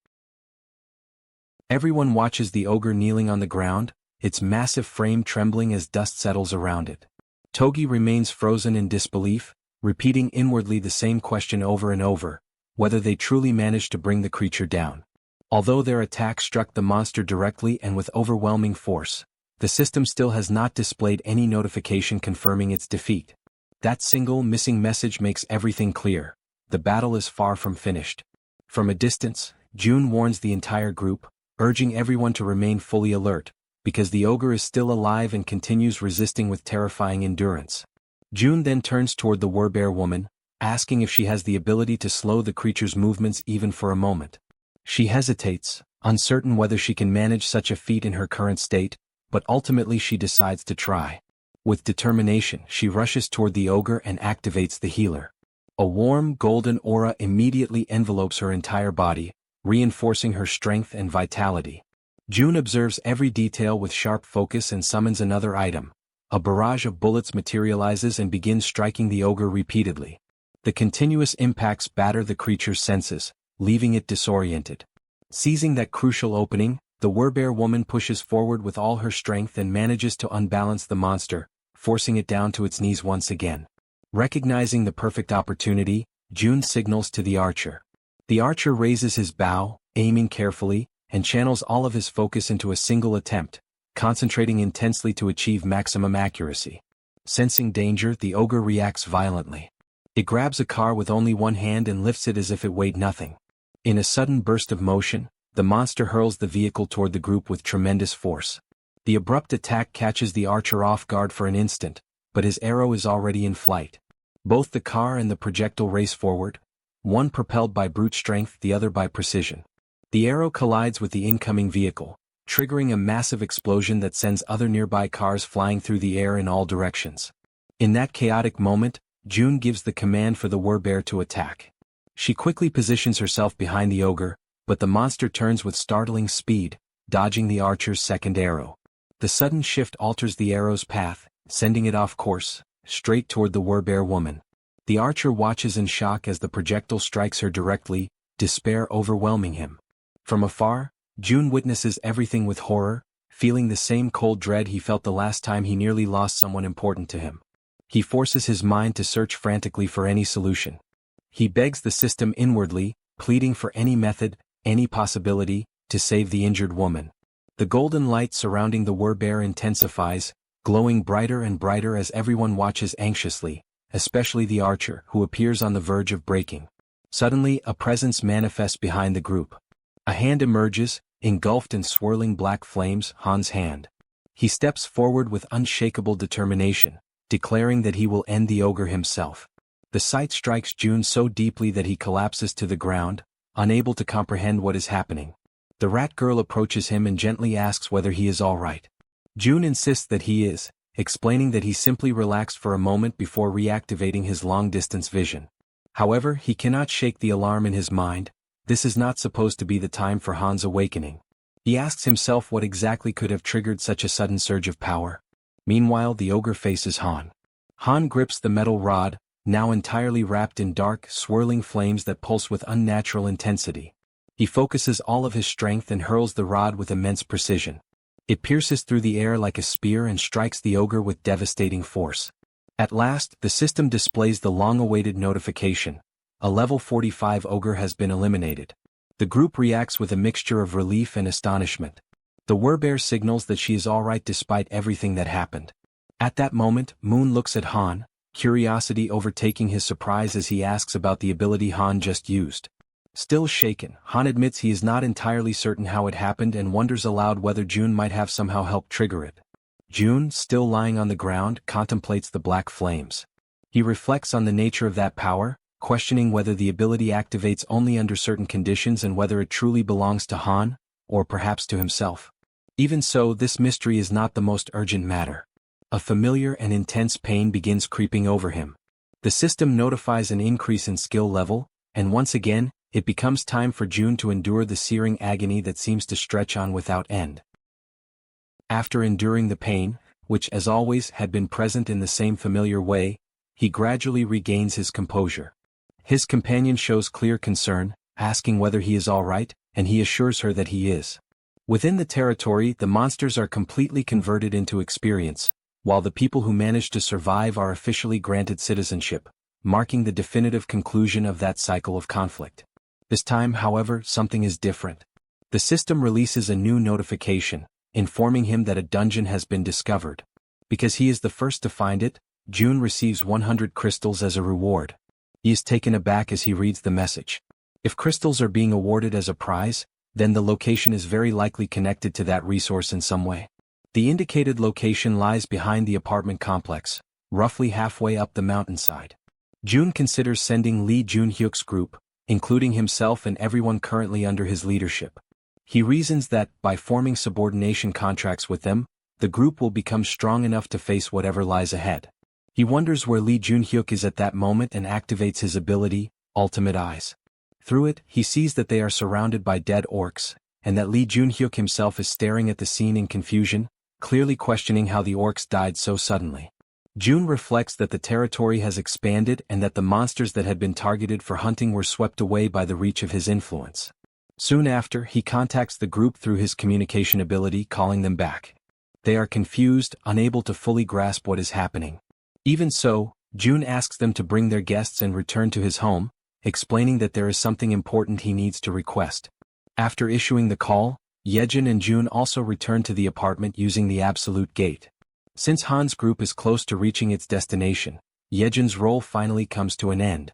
Everyone watches the ogre kneeling on the ground, its massive frame trembling as dust settles around it. Togi remains frozen in disbelief, repeating inwardly the same question over and over, whether they truly managed to bring the creature down. Although their attack struck the monster directly and with overwhelming force, the system still has not displayed any notification confirming its defeat. That single missing message makes everything clear. The battle is far from finished. From a distance, June warns the entire group, urging everyone to remain fully alert, because the ogre is still alive and continues resisting with terrifying endurance. June then turns toward the Werbear woman, asking if she has the ability to slow the creature's movements even for a moment. She hesitates, uncertain whether she can manage such a feat in her current state, but ultimately she decides to try. With determination, she rushes toward the ogre and activates the healer. A warm, golden aura immediately envelopes her entire body, reinforcing her strength and vitality. June observes every detail with sharp focus and summons another item. A barrage of bullets materializes and begins striking the ogre repeatedly. The continuous impacts batter the creature's senses, leaving it disoriented. Seizing that crucial opening, the Werbear woman pushes forward with all her strength and manages to unbalance the monster, forcing it down to its knees once again. Recognizing the perfect opportunity, June signals to the archer. The archer raises his bow, aiming carefully, and channels all of his focus into a single attempt, concentrating intensely to achieve maximum accuracy. Sensing danger, the ogre reacts violently. It grabs a car with only one hand and lifts it as if it weighed nothing. In a sudden burst of motion, the monster hurls the vehicle toward the group with tremendous force. The abrupt attack catches the archer off guard for an instant, but his arrow is already in flight. Both the car and the projectile race forward, one propelled by brute strength, the other by precision. The arrow collides with the incoming vehicle, triggering a massive explosion that sends other nearby cars flying through the air in all directions. In that chaotic moment, June gives the command for the Werbear to attack. She quickly positions herself behind the ogre, but the monster turns with startling speed, dodging the archer's second arrow. The sudden shift alters the arrow's path, sending it off course, straight toward the Werbear woman. The archer watches in shock as the projectile strikes her directly, despair overwhelming him. From afar, June witnesses everything with horror, feeling the same cold dread he felt the last time he nearly lost someone important to him. He forces his mind to search frantically for any solution. He begs the system inwardly, pleading for any method, any possibility, to save the injured woman. The golden light surrounding the Werbear intensifies, glowing brighter and brighter as everyone watches anxiously, especially the archer, who appears on the verge of breaking. Suddenly, a presence manifests behind the group. A hand emerges, engulfed in swirling black flames, Han's hand. He steps forward with unshakable determination, declaring that he will end the ogre himself. The sight strikes June so deeply that he collapses to the ground, unable to comprehend what is happening. The rat girl approaches him and gently asks whether he is all right. June insists that he is, explaining that he simply relaxed for a moment before reactivating his long-distance vision. However, he cannot shake the alarm in his mind. This is not supposed to be the time for Han's awakening. He asks himself what exactly could have triggered such a sudden surge of power. Meanwhile, the ogre faces Han. Han grips the metal rod, now entirely wrapped in dark, swirling flames that pulse with unnatural intensity. He focuses all of his strength and hurls the rod with immense precision. It pierces through the air like a spear and strikes the ogre with devastating force. At last, the system displays the long-awaited notification. A level 45 ogre has been eliminated. The group reacts with a mixture of relief and astonishment. The werbear signals that she is alright despite everything that happened. At that moment, Moon looks at Han, curiosity overtaking his surprise as he asks about the ability Han just used. Still shaken, Han admits he is not entirely certain how it happened and wonders aloud whether June might have somehow helped trigger it. June, still lying on the ground, contemplates the black flames. He reflects on the nature of that power, questioning whether the ability activates only under certain conditions and whether it truly belongs to Han, or perhaps to himself. Even so, this mystery is not the most urgent matter. A familiar and intense pain begins creeping over him. The system notifies an increase in skill level, and once again, it becomes time for June to endure the searing agony that seems to stretch on without end. After enduring the pain, which as always had been present in the same familiar way, he gradually regains his composure. His companion shows clear concern, asking whether he is all right, and he assures her that he is. Within the territory, the monsters are completely converted into experience, while the people who manage to survive are officially granted citizenship, marking the definitive conclusion of that cycle of conflict. This time, however, something is different. The system releases a new notification, informing him that a dungeon has been discovered. Because he is the first to find it, June receives 100 crystals as a reward. He is taken aback as he reads the message. If crystals are being awarded as a prize, then the location is very likely connected to that resource in some way. The indicated location lies behind the apartment complex, roughly halfway up the mountainside. June considers sending Lee Junhyuk's group, including himself and everyone currently under his leadership. He reasons that, by forming subordination contracts with them, the group will become strong enough to face whatever lies ahead. He wonders where Lee Junhyuk is at that moment and activates his ability, Ultimate Eyes. Through it, he sees that they are surrounded by dead orcs, and that Lee Junhyuk himself is staring at the scene in confusion, clearly questioning how the orcs died so suddenly. June reflects that the territory has expanded and that the monsters that had been targeted for hunting were swept away by the reach of his influence. Soon after, he contacts the group through his communication ability, calling them back. They are confused, unable to fully grasp what is happening. Even so, June asks them to bring their guests and return to his home, explaining that there is something important he needs to request. After issuing the call, Jaehyeon and June also return to the apartment using the absolute gate. Since Han's group is close to reaching its destination, Jaehyeon's role finally comes to an end.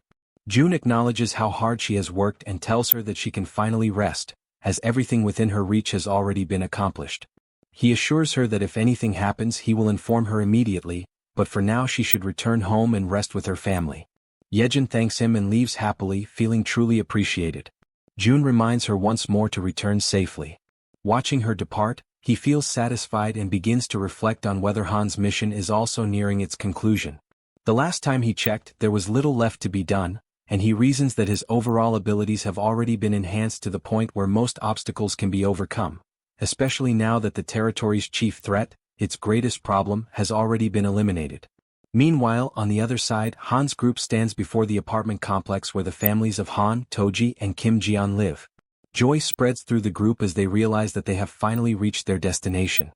June acknowledges how hard she has worked and tells her that she can finally rest, as everything within her reach has already been accomplished. He assures her that if anything happens he will inform her immediately, but for now she should return home and rest with her family. Jaehyeon thanks him and leaves happily, feeling truly appreciated. June reminds her once more to return safely. Watching her depart, he feels satisfied and begins to reflect on whether Han's mission is also nearing its conclusion. The last time he checked, there was little left to be done, and he reasons that his overall abilities have already been enhanced to the point where most obstacles can be overcome, especially now that the territory's chief threat, its greatest problem, has already been eliminated. Meanwhile, on the other side, Han's group stands before the apartment complex where the families of Han, Toji, and Kim Jian live. Joy spreads through the group as they realize that they have finally reached their destination.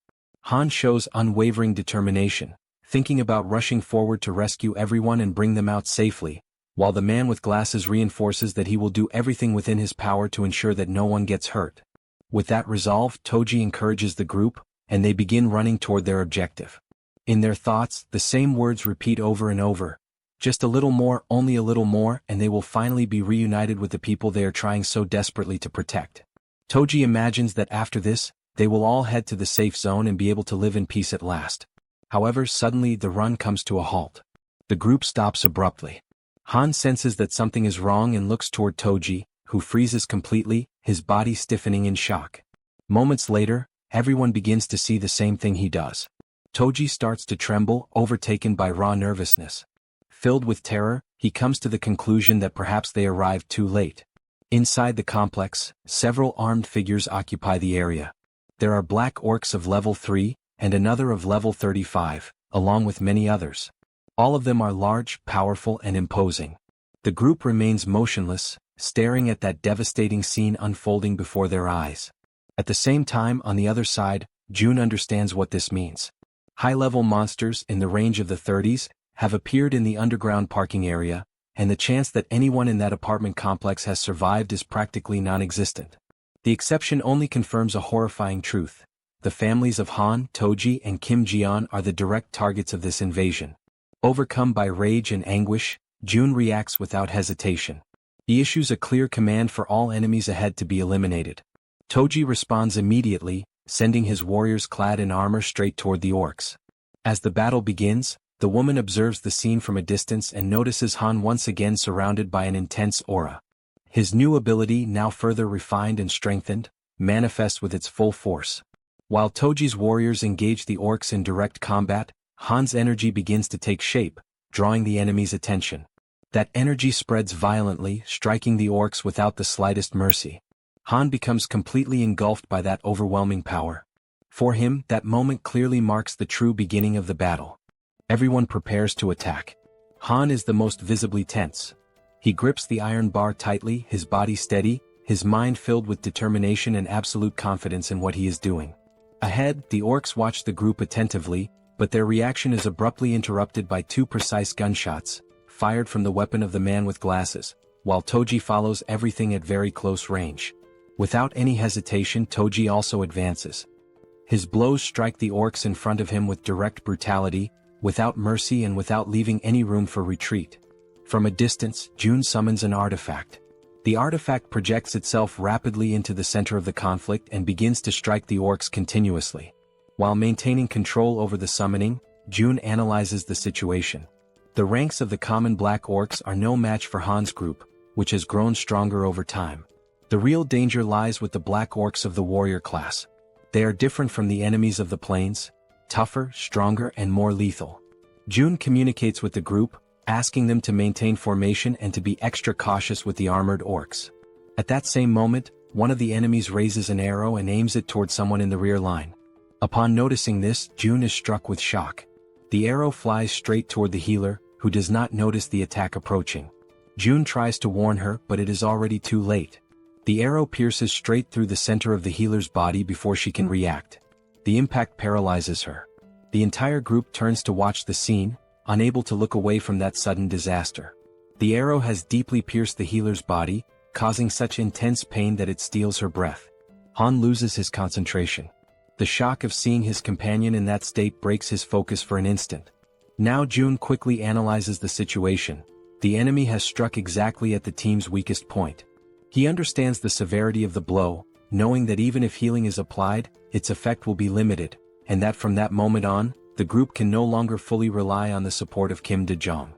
Han shows unwavering determination, thinking about rushing forward to rescue everyone and bring them out safely, while the man with glasses reinforces that he will do everything within his power to ensure that no one gets hurt. With that resolve, Toji encourages the group, and they begin running toward their objective. In their thoughts, the same words repeat over and over. Just a little more, only a little more, and they will finally be reunited with the people they are trying so desperately to protect. Toji imagines that after this, they will all head to the safe zone and be able to live in peace at last. However, suddenly the run comes to a halt. The group stops abruptly. Han senses that something is wrong and looks toward Toji, who freezes completely, his body stiffening in shock. Moments later, everyone begins to see the same thing he does. Toji starts to tremble, overtaken by raw nervousness. Filled with terror, he comes to the conclusion that perhaps they arrived too late. Inside the complex, several armed figures occupy the area. There are black orcs of level 3, and another of level 35, along with many others. All of them are large, powerful, and imposing. The group remains motionless, staring at that devastating scene unfolding before their eyes. At the same time, on the other side, June understands what this means. High-level monsters in the range of the 30s have appeared in the underground parking area, and the chance that anyone in that apartment complex has survived is practically non-existent. The exception only confirms a horrifying truth. The families of Han, Toji, and Kim Ji-yeon are the direct targets of this invasion. Overcome by rage and anguish, June reacts without hesitation. He issues a clear command for all enemies ahead to be eliminated. Toji responds immediately, sending his warriors clad in armor straight toward the orcs. As the battle begins, the woman observes the scene from a distance and notices Han once again surrounded by an intense aura. His new ability, now further refined and strengthened, manifests with its full force. While Toji's warriors engage the orcs in direct combat, Han's energy begins to take shape, drawing the enemy's attention. That energy spreads violently, striking the orcs without the slightest mercy. Han becomes completely engulfed by that overwhelming power. For him, that moment clearly marks the true beginning of the battle. Everyone prepares to attack. Han is the most visibly tense. He grips the iron bar tightly, his body steady, his mind filled with determination and absolute confidence in what he is doing. Ahead, the orcs watch the group attentively, but their reaction is abruptly interrupted by two precise gunshots, fired from the weapon of the man with glasses, while Toji follows everything at very close range. Without any hesitation, Toji also advances. His blows strike the orcs in front of him with direct brutality, without mercy and without leaving any room for retreat. From a distance, June summons an artifact. The artifact projects itself rapidly into the center of the conflict and begins to strike the orcs continuously. While maintaining control over the summoning, June analyzes the situation. The ranks of the common black orcs are no match for Han's group, which has grown stronger over time. The real danger lies with the black orcs of the warrior class. They are different from the enemies of the plains, tougher, stronger, and more lethal. June communicates with the group, asking them to maintain formation and to be extra cautious with the armored orcs. At that same moment, one of the enemies raises an arrow and aims it toward someone in the rear line. Upon noticing this, June is struck with shock. The arrow flies straight toward the healer, who does not notice the attack approaching. June tries to warn her, but it is already too late. The arrow pierces straight through the center of the healer's body before she can react. The impact paralyzes her. The entire group turns to watch the scene, unable to look away from that sudden disaster. The arrow has deeply pierced the healer's body, causing such intense pain that it steals her breath. Han loses his concentration. The shock of seeing his companion in that state breaks his focus for an instant. Now June quickly analyzes the situation. The enemy has struck exactly at the team's weakest point. He understands the severity of the blow, knowing that even if healing is applied, its effect will be limited, and that from that moment on, the group can no longer fully rely on the support of Kim De-jong.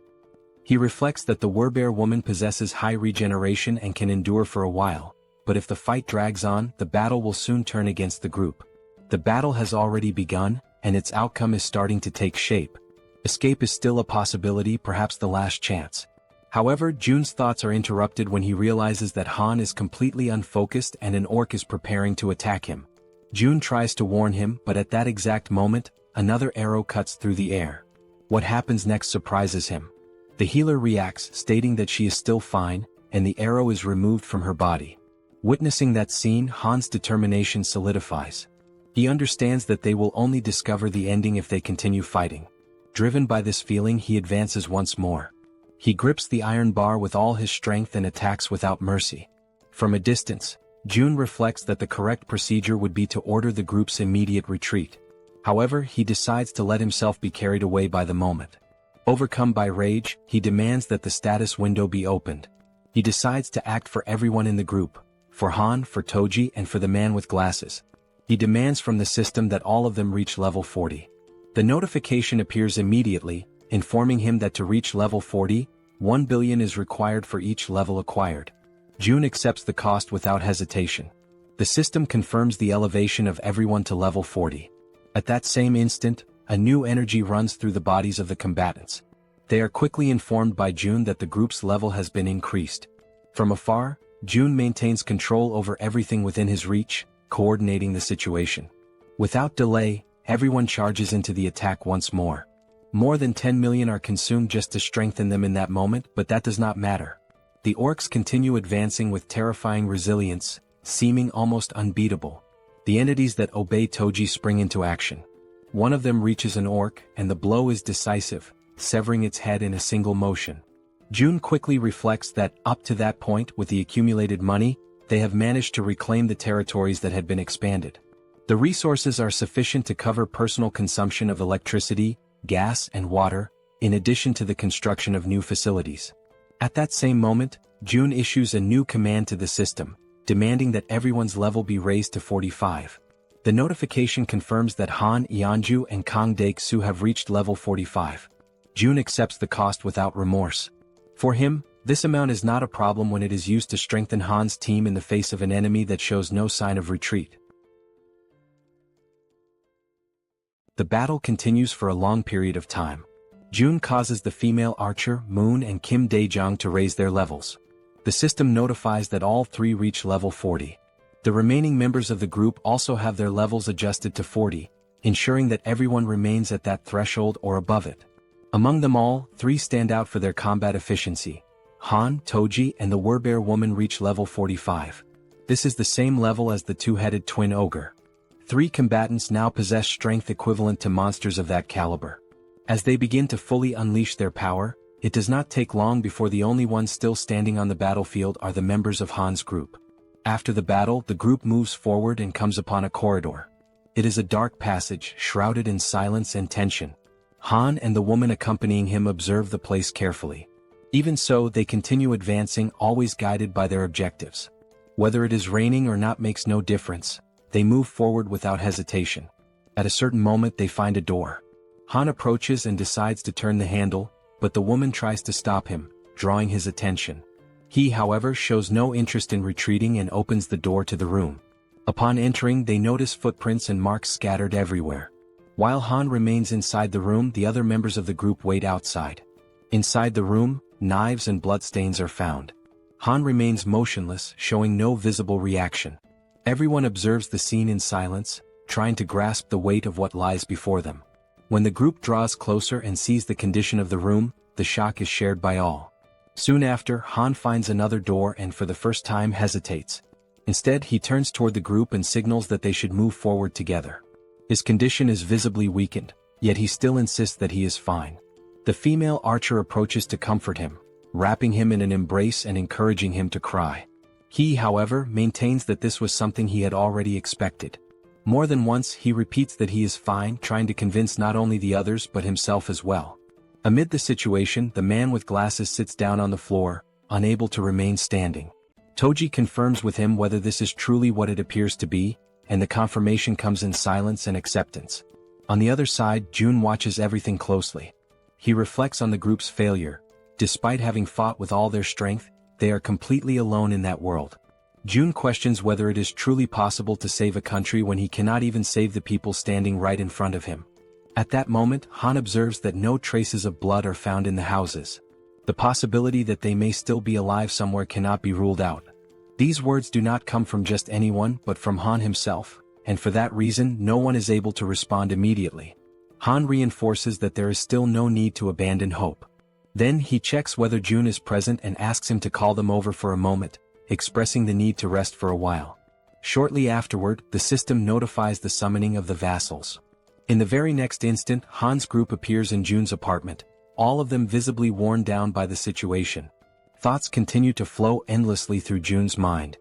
He reflects that the Werbear woman possesses high regeneration and can endure for a while, but if the fight drags on, the battle will soon turn against the group. The battle has already begun, and its outcome is starting to take shape. Escape is still a possibility, perhaps the last chance. However, June's thoughts are interrupted when he realizes that Han is completely unfocused and an orc is preparing to attack him. June tries to warn him, but at that exact moment, another arrow cuts through the air. What happens next surprises him. The healer reacts, stating that she is still fine, and the arrow is removed from her body. Witnessing that scene, Han's determination solidifies. He understands that they will only discover the ending if they continue fighting. Driven by this feeling, he advances once more. He grips the iron bar with all his strength and attacks without mercy. From a distance, June reflects that the correct procedure would be to order the group's immediate retreat. However, he decides to let himself be carried away by the moment. Overcome by rage, he demands that the status window be opened. He decides to act for everyone in the group, for Han, for Toji, and for the man with glasses. He demands from the system that all of them reach level 40. The notification appears immediately, informing him that to reach level 40, 1 billion is required for each level acquired. June accepts the cost without hesitation. The system confirms the elevation of everyone to level 40. At that same instant, a new energy runs through the bodies of the combatants. They are quickly informed by June that the group's level has been increased. From afar, June maintains control over everything within his reach, coordinating the situation. Without delay, everyone charges into the attack once more. More than 10 million are consumed just to strengthen them in that moment, but that does not matter. The orcs continue advancing with terrifying resilience, seeming almost unbeatable. The entities that obey Toji spring into action. One of them reaches an orc, and the blow is decisive, severing its head in a single motion. June quickly reflects that, up to that point, with the accumulated money, they have managed to reclaim the territories that had been expanded. The resources are sufficient to cover personal consumption of electricity, gas, and water, in addition to the construction of new facilities. At that same moment, June issues a new command to the system, demanding that everyone's level be raised to 45. The notification confirms that Han Yeonju and Kang Dae-soo have reached level 45. June accepts the cost without remorse. For him, this amount is not a problem when it is used to strengthen Han's team in the face of an enemy that shows no sign of retreat. The battle continues for a long period of time. June causes the female archer, Moon and Kim Dae-jung to raise their levels. The system notifies that all three reach level 40. The remaining members of the group also have their levels adjusted to 40, ensuring that everyone remains at that threshold or above it. Among them all, three stand out for their combat efficiency. Han, Toji, and the Werbear woman reach level 45. This is the same level as the two-headed twin ogre. Three combatants now possess strength equivalent to monsters of that caliber. As they begin to fully unleash their power, it does not take long before the only ones still standing on the battlefield are the members of Han's group. After the battle, the group moves forward and comes upon a corridor. It is a dark passage, shrouded in silence and tension. Han and the woman accompanying him observe the place carefully. Even so, they continue advancing, always guided by their objectives. Whether it is raining or not makes no difference. They move forward without hesitation. At a certain moment they find a door. Han approaches and decides to turn the handle, but the woman tries to stop him, drawing his attention. He, however, shows no interest in retreating and opens the door to the room. Upon entering, they notice footprints and marks scattered everywhere. While Han remains inside the room, the other members of the group wait outside. Inside the room, knives and bloodstains are found. Han remains motionless, showing no visible reaction. Everyone observes the scene in silence, trying to grasp the weight of what lies before them. When the group draws closer and sees the condition of the room, the shock is shared by all. Soon after, Han finds another door and for the first time hesitates. Instead, he turns toward the group and signals that they should move forward together. His condition is visibly weakened, yet he still insists that he is fine. The female archer approaches to comfort him, wrapping him in an embrace and encouraging him to cry. He, however, maintains that this was something he had already expected. More than once he repeats that he is fine, trying to convince not only the others but himself as well. Amid the situation, the man with glasses sits down on the floor, unable to remain standing. Toji confirms with him whether this is truly what it appears to be, and the confirmation comes in silence and acceptance. On the other side, June watches everything closely. He reflects on the group's failure. Despite having fought with all their strength, they are completely alone in that world. June questions whether it is truly possible to save a country when he cannot even save the people standing right in front of him. At that moment, Han observes that no traces of blood are found in the houses. The possibility that they may still be alive somewhere cannot be ruled out. These words do not come from just anyone but from Han himself, and for that reason no one is able to respond immediately. Han reinforces that there is still no need to abandon hope. Then he checks whether June is present and asks him to call them over for a moment, expressing the need to rest for a while. Shortly afterward, the system notifies the summoning of the vassals. In the very next instant, Han's group appears in June's apartment, all of them visibly worn down by the situation. Thoughts continue to flow endlessly through June's mind.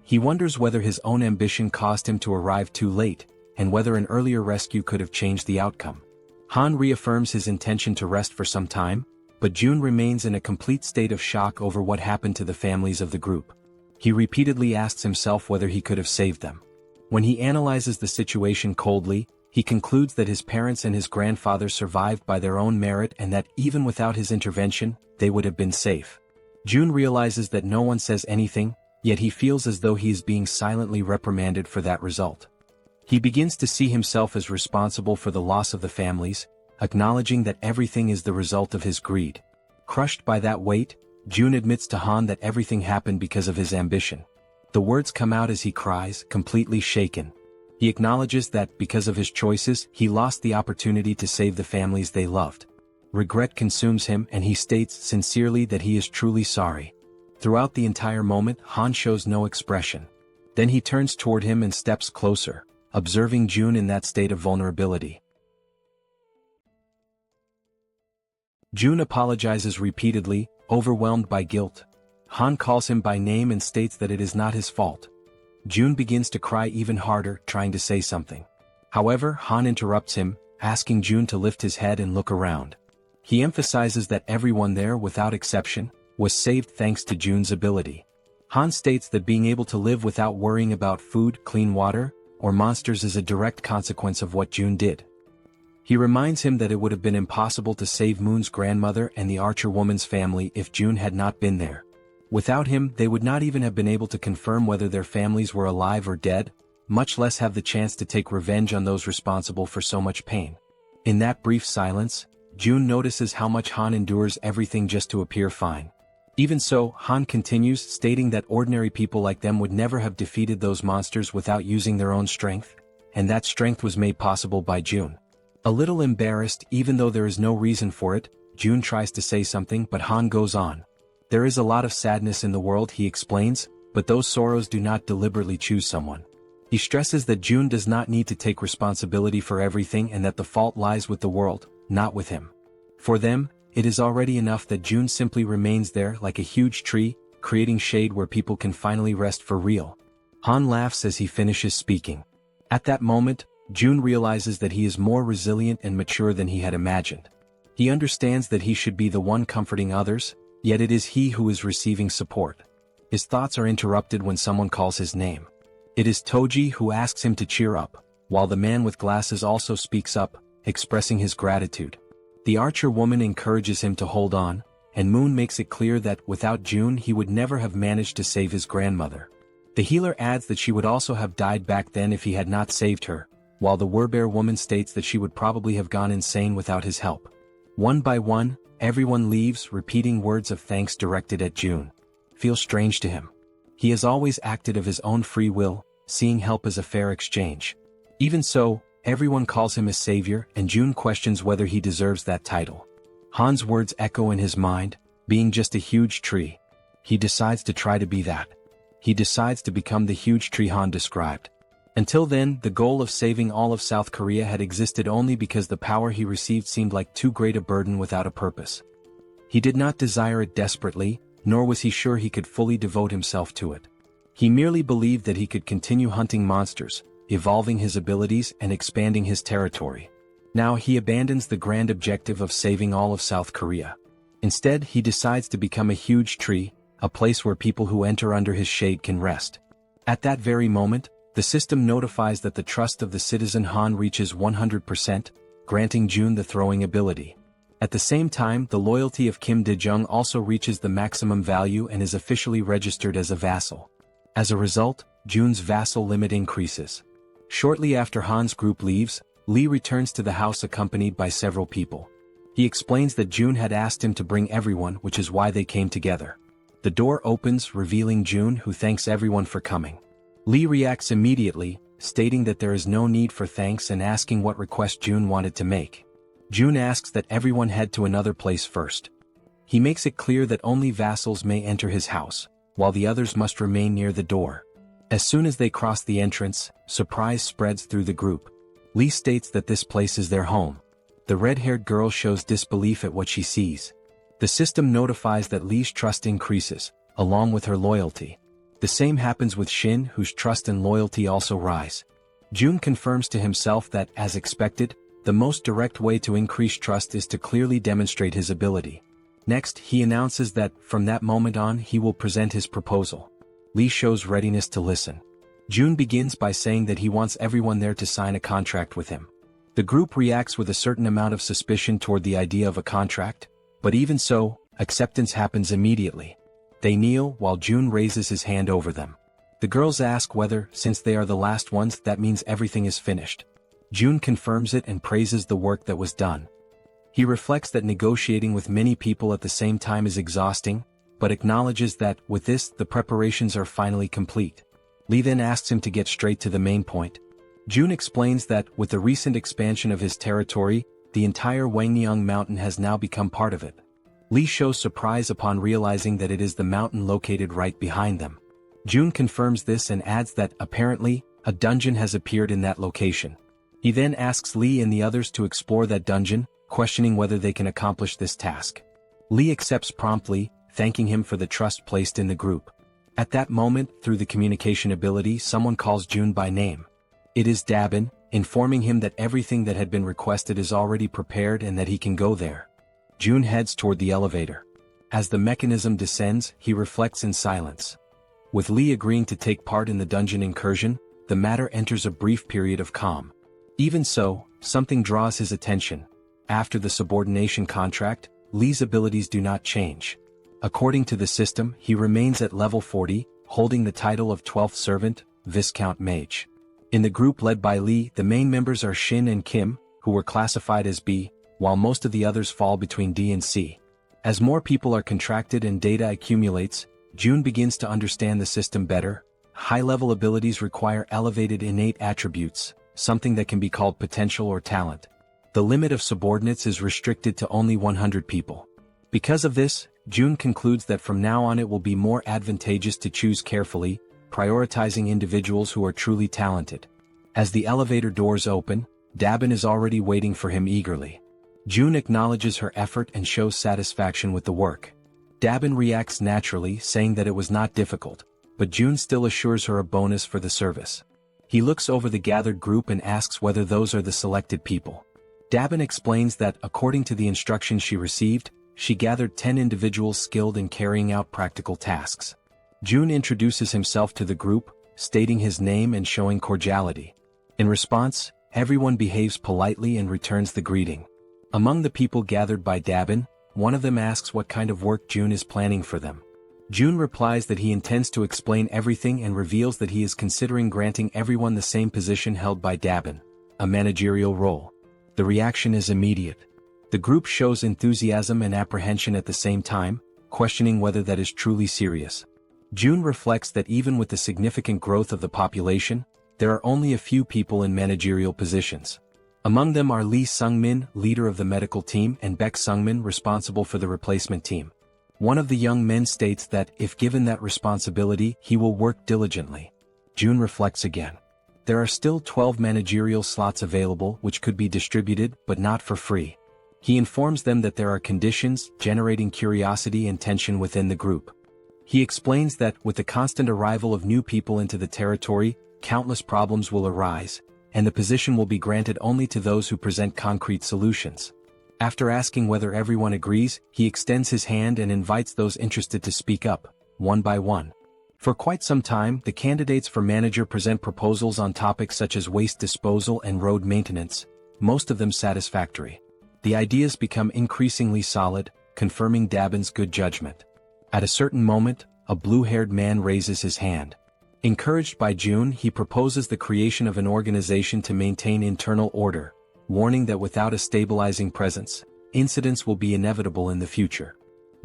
He wonders whether his own ambition caused him to arrive too late, and whether an earlier rescue could have changed the outcome. Han reaffirms his intention to rest for some time, but June remains in a complete state of shock over what happened to the families of the group. He repeatedly asks himself whether he could have saved them. When he analyzes the situation coldly, he concludes that his parents and his grandfather survived by their own merit and that even without his intervention, they would have been safe. June realizes that no one says anything, yet he feels as though he is being silently reprimanded for that result. He begins to see himself as responsible for the loss of the families, acknowledging that everything is the result of his greed. Crushed by that weight, Jun admits to Han that everything happened because of his ambition. The words come out as he cries, completely shaken. He acknowledges that, because of his choices, he lost the opportunity to save the families they loved. Regret consumes him and he states sincerely that he is truly sorry. Throughout the entire moment, Han shows no expression. Then he turns toward him and steps closer, observing Jun in that state of vulnerability. Jun apologizes repeatedly, overwhelmed by guilt. Han calls him by name and states that it is not his fault. Jun begins to cry even harder, trying to say something. However, Han interrupts him, asking Jun to lift his head and look around. He emphasizes that everyone there, without exception, was saved thanks to Jun's ability. Han states that being able to live without worrying about food, clean water, or monsters is a direct consequence of what Jun did. He reminds him that it would have been impossible to save Moon's grandmother and the Archer woman's family if Jun had not been there. Without him, they would not even have been able to confirm whether their families were alive or dead, much less have the chance to take revenge on those responsible for so much pain. In that brief silence, Jun notices how much Han endures everything just to appear fine. Even so, Han continues, stating that ordinary people like them would never have defeated those monsters without using their own strength, and that strength was made possible by Jun. A little embarrassed, even though there is no reason for it, Jun tries to say something but Han goes on. There is a lot of sadness in the world, he explains, but those sorrows do not deliberately choose someone. He stresses that Jun does not need to take responsibility for everything and that the fault lies with the world, not with him. For them, it is already enough that Jun simply remains there like a huge tree, creating shade where people can finally rest for real. Han laughs as he finishes speaking. At that moment, Jun realizes that he is more resilient and mature than he had imagined. He understands that he should be the one comforting others, yet it is he who is receiving support. His thoughts are interrupted when someone calls his name. It is Toji who asks him to cheer up, while the man with glasses also speaks up, expressing his gratitude. The Archer woman encourages him to hold on, and Moon makes it clear that without Jun he would never have managed to save his grandmother. The healer adds that she would also have died back then if he had not saved her, while the Werbear woman states that she would probably have gone insane without his help. One by one, everyone leaves, repeating words of thanks directed at Jun. Feels strange to him. He has always acted of his own free will, seeing help as a fair exchange. Even so, everyone calls him a savior, and Jun questions whether he deserves that title. Han's words echo in his mind, being just a huge tree. He decides to try to be that. He decides to become the huge tree Han described. Until then, the goal of saving all of South Korea had existed only because the power he received seemed like too great a burden without a purpose. He did not desire it desperately, nor was he sure he could fully devote himself to it. He merely believed that he could continue hunting monsters, evolving his abilities and expanding his territory. Now he abandons the grand objective of saving all of South Korea. Instead, he decides to become a huge tree, a place where people who enter under his shade can rest. At that very moment, the system notifies that the trust of the citizen Han reaches 100%, granting Jun the throwing ability. At the same time, the loyalty of Kim Dae-jung also reaches the maximum value and is officially registered as a vassal. As a result, Jun's vassal limit increases. Shortly after Han's group leaves, Lee returns to the house accompanied by several people. He explains that Jun had asked him to bring everyone, which is why they came together. The door opens, revealing Jun, who thanks everyone for coming. Lee reacts immediately, stating that there is no need for thanks and asking what request Jun wanted to make. Jun asks that everyone head to another place first. He makes it clear that only vassals may enter his house, while the others must remain near the door. As soon as they cross the entrance, surprise spreads through the group. Lee states that this place is their home. The red-haired girl shows disbelief at what she sees. The system notifies that Lee's trust increases, along with her loyalty. The same happens with Shin, whose trust and loyalty also rise. Jun confirms to himself that, as expected, the most direct way to increase trust is to clearly demonstrate his ability. Next, he announces that, from that moment on, he will present his proposal. Lee shows readiness to listen. Jun begins by saying that he wants everyone there to sign a contract with him. The group reacts with a certain amount of suspicion toward the idea of a contract, but even so, acceptance happens immediately. They kneel while June raises his hand over them. The girls ask whether, since they are the last ones, that means everything is finished. June confirms it and praises the work that was done. He reflects that negotiating with many people at the same time is exhausting, but acknowledges that, with this, the preparations are finally complete. Lee then asks him to get straight to the main point. June explains that, with the recent expansion of his territory, the entire Wangnyang mountain has now become part of it. Lee shows surprise upon realizing that it is the mountain located right behind them. June confirms this and adds that, apparently, a dungeon has appeared in that location. He then asks Lee and the others to explore that dungeon, questioning whether they can accomplish this task. Lee accepts promptly, thanking him for the trust placed in the group. At that moment, through the communication ability, someone calls June by name. It is Dabin, informing him that everything that had been requested is already prepared and that he can go there. June heads toward the elevator. As the mechanism descends, he reflects in silence. With Lee agreeing to take part in the dungeon incursion, the matter enters a brief period of calm. Even so, something draws his attention. After the subordination contract, Lee's abilities do not change. According to the system, he remains at level 40, holding the title of 12th Servant, Viscount Mage. In the group led by Lee, the main members are Shin and Kim, who were classified as B, while most of the others fall between D and C. As more people are contracted and data accumulates, June begins to understand the system better. High-level abilities require elevated innate attributes, something that can be called potential or talent. The limit of subordinates is restricted to only 100 people. Because of this, June concludes that from now on it will be more advantageous to choose carefully, prioritizing individuals who are truly talented. As the elevator doors open, Dabin is already waiting for him eagerly. June acknowledges her effort and shows satisfaction with the work. Dabin reacts naturally, saying that it was not difficult, but June still assures her a bonus for the service. He looks over the gathered group and asks whether those are the selected people. Dabin explains that, according to the instructions she received, she gathered 10 individuals skilled in carrying out practical tasks. June introduces himself to the group, stating his name and showing cordiality. In response, everyone behaves politely and returns the greeting. Among the people gathered by Dabin, one of them asks what kind of work June is planning for them. June replies that he intends to explain everything and reveals that he is considering granting everyone the same position held by Dabin, a managerial role. The reaction is immediate. The group shows enthusiasm and apprehension at the same time, questioning whether that is truly serious. June reflects that even with the significant growth of the population, there are only a few people in managerial positions. Among them are Lee Sungmin, leader of the medical team, and Baek Sungmin, responsible for the replacement team. One of the young men states that, if given that responsibility, he will work diligently. June reflects again. There are still 12 managerial slots available which could be distributed, but not for free. He informs them that there are conditions, generating curiosity and tension within the group. He explains that, with the constant arrival of new people into the territory, countless problems will arise, and the position will be granted only to those who present concrete solutions. After asking whether everyone agrees, he extends his hand and invites those interested to speak up, one by one. For quite some time, the candidates for manager present proposals on topics such as waste disposal and road maintenance, most of them satisfactory. The ideas become increasingly solid, confirming Dabin's good judgment. At a certain moment, a blue-haired man raises his hand. Encouraged by June, he proposes the creation of an organization to maintain internal order, warning that without a stabilizing presence, incidents will be inevitable in the future.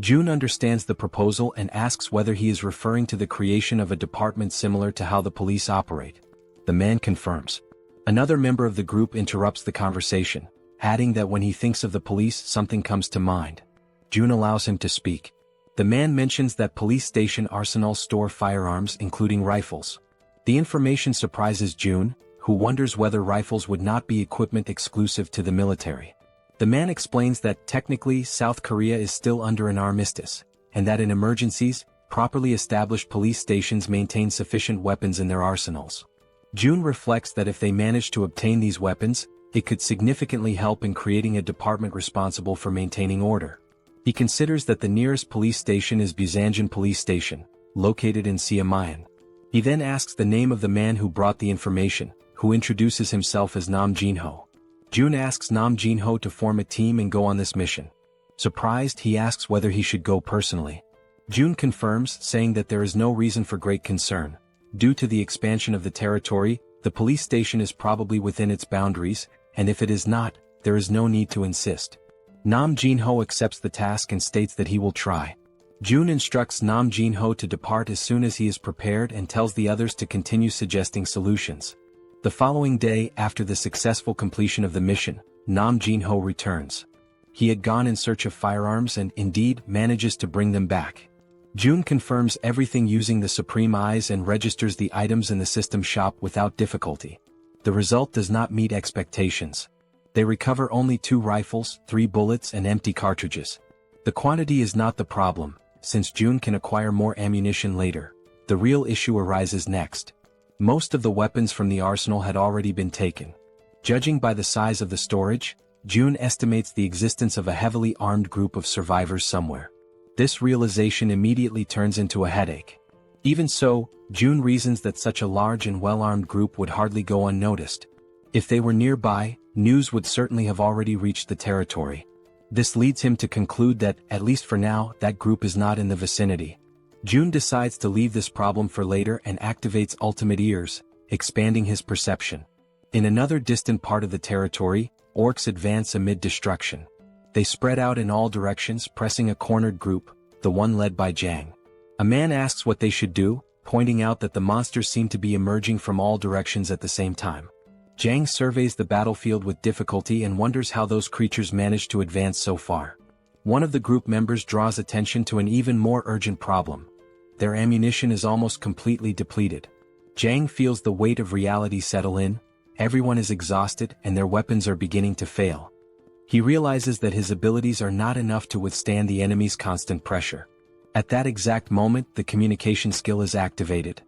June understands the proposal and asks whether he is referring to the creation of a department similar to how the police operate. The man confirms. Another member of the group interrupts the conversation, adding that when he thinks of the police, something comes to mind. June allows him to speak. The man mentions that police station arsenals store firearms including rifles. The information surprises June, who wonders whether rifles would not be equipment exclusive to the military. The man explains that technically South Korea is still under an armistice, and that in emergencies, properly established police stations maintain sufficient weapons in their arsenals. June reflects that if they manage to obtain these weapons, it could significantly help in creating a department responsible for maintaining order. He considers that the nearest police station is Busanjan Police Station, located in Siamayan. He then asks the name of the man who brought the information, who introduces himself as Nam Jinho. June asks Nam Jinho to form a team and go on this mission. Surprised, he asks whether he should go personally. June confirms, saying that there is no reason for great concern. Due to the expansion of the territory, the police station is probably within its boundaries, and if it is not, there is no need to insist. Nam Jin-ho accepts the task and states that he will try. June instructs Nam Jin-ho to depart as soon as he is prepared and tells the others to continue suggesting solutions. The following day, after the successful completion of the mission, Nam Jin-ho returns. He had gone in search of firearms and, indeed, manages to bring them back. June confirms everything using the Supreme Eyes and registers the items in the system shop without difficulty. The result does not meet expectations. They recover only 2 rifles, 3 bullets and empty cartridges. The quantity is not the problem, since June can acquire more ammunition later. The real issue arises next. Most of the weapons from the arsenal had already been taken. Judging by the size of the storage, June estimates the existence of a heavily armed group of survivors somewhere. This realization immediately turns into a headache. Even so, June reasons that such a large and well-armed group would hardly go unnoticed. If they were nearby, news would certainly have already reached the territory. This leads him to conclude that, at least for now, that group is not in the vicinity. June decides to leave this problem for later and activates Ultimate Ears, expanding his perception. In another distant part of the territory, orcs advance amid destruction. They spread out in all directions, pressing a cornered group, the one led by Jang. A man asks what they should do, pointing out that the monsters seem to be emerging from all directions at the same time. Jang surveys the battlefield with difficulty and wonders how those creatures managed to advance so far. One of the group members draws attention to an even more urgent problem. Their ammunition is almost completely depleted. Jang feels the weight of reality settle in. Everyone is exhausted and their weapons are beginning to fail. He realizes that his abilities are not enough to withstand the enemy's constant pressure. At that exact moment, the communication skill is activated.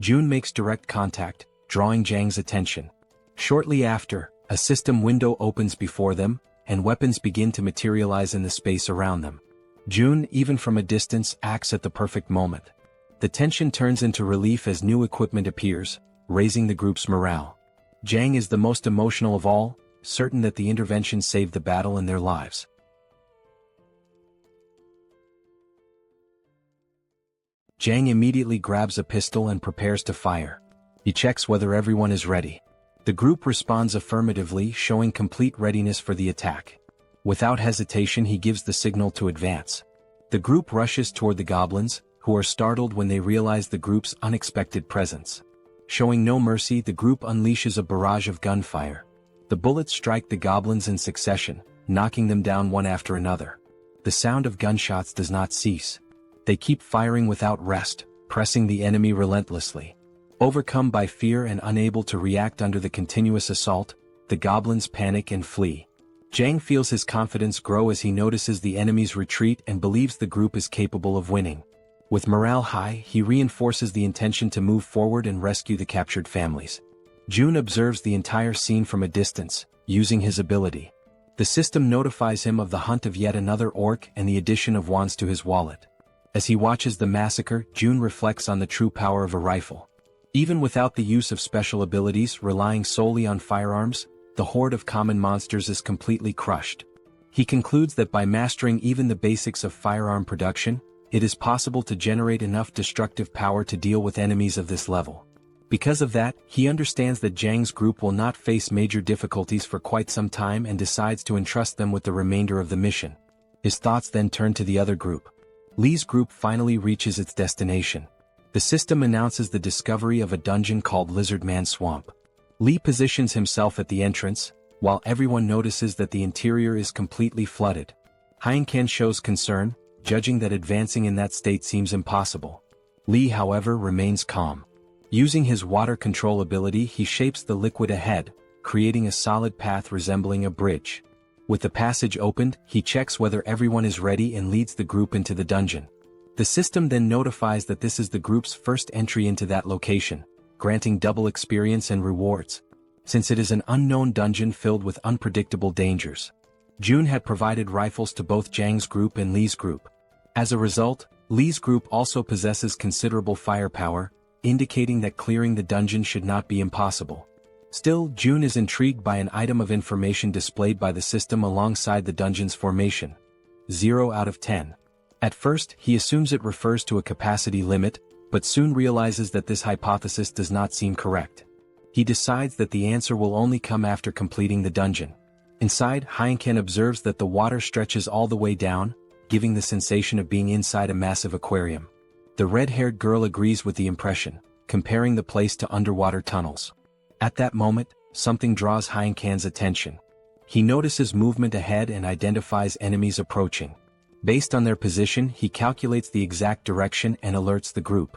June makes direct contact, drawing Jang's attention. Shortly after, a system window opens before them, and weapons begin to materialize in the space around them. June, even from a distance, acts at the perfect moment. The tension turns into relief as new equipment appears, raising the group's morale. Jang is the most emotional of all, certain that the intervention saved the battle and their lives. Jang immediately grabs a pistol and prepares to fire. He checks whether everyone is ready. The group responds affirmatively, showing complete readiness for the attack. Without hesitation, he gives the signal to advance. The group rushes toward the goblins, who are startled when they realize the group's unexpected presence. Showing no mercy, the group unleashes a barrage of gunfire. The bullets strike the goblins in succession, knocking them down one after another. The sound of gunshots does not cease. They keep firing without rest, pressing the enemy relentlessly. Overcome by fear and unable to react under the continuous assault, the goblins panic and flee. Jang feels his confidence grow as he notices the enemy's retreat and believes the group is capable of winning. With morale high, he reinforces the intention to move forward and rescue the captured families. June observes the entire scene from a distance, using his ability. The system notifies him of the hunt of yet another orc and the addition of wands to his wallet. As he watches the massacre, June reflects on the true power of a rifle. Even without the use of special abilities, relying solely on firearms, the horde of common monsters is completely crushed. He concludes that by mastering even the basics of firearm production, it is possible to generate enough destructive power to deal with enemies of this level. Because of that, he understands that Jang's group will not face major difficulties for quite some time and decides to entrust them with the remainder of the mission. His thoughts then turn to the other group. Lee's group finally reaches its destination. The system announces the discovery of a dungeon called Lizard Man Swamp. Lee positions himself at the entrance, while everyone notices that the interior is completely flooded. Heinkan shows concern, judging that advancing in that state seems impossible. Lee, however, remains calm. Using his water control ability, he shapes the liquid ahead, creating a solid path resembling a bridge. With the passage opened, he checks whether everyone is ready and leads the group into the dungeon. The system then notifies that this is the group's first entry into that location, granting double experience and rewards, since it is an unknown dungeon filled with unpredictable dangers. June had provided rifles to both Jang's group and Lee's group. As a result, Lee's group also possesses considerable firepower, indicating that clearing the dungeon should not be impossible. Still, June is intrigued by an item of information displayed by the system alongside the dungeon's formation. 0 out of 10. At first, he assumes it refers to a capacity limit, but soon realizes that this hypothesis does not seem correct. He decides that the answer will only come after completing the dungeon. Inside, Heinken observes that the water stretches all the way down, giving the sensation of being inside a massive aquarium. The red-haired girl agrees with the impression, comparing the place to underwater tunnels. At that moment, something draws Heinken's attention. He notices movement ahead and identifies enemies approaching. Based on their position, he calculates the exact direction and alerts the group.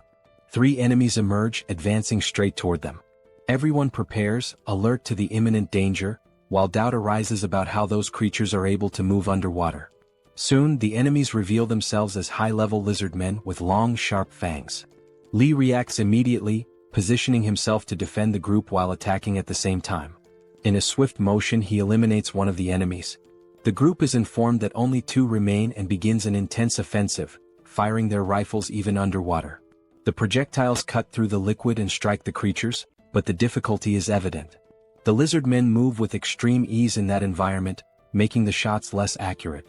3 enemies emerge, advancing straight toward them. Everyone prepares, alert to the imminent danger, while doubt arises about how those creatures are able to move underwater. Soon, the enemies reveal themselves as high-level lizard men with long, sharp fangs. Lee reacts immediately, positioning himself to defend the group while attacking at the same time. In a swift motion, he eliminates one of the enemies. The group is informed that only 2 remain and begins an intense offensive, firing their rifles even underwater. The projectiles cut through the liquid and strike the creatures, but the difficulty is evident. The lizard men move with extreme ease in that environment, making the shots less accurate.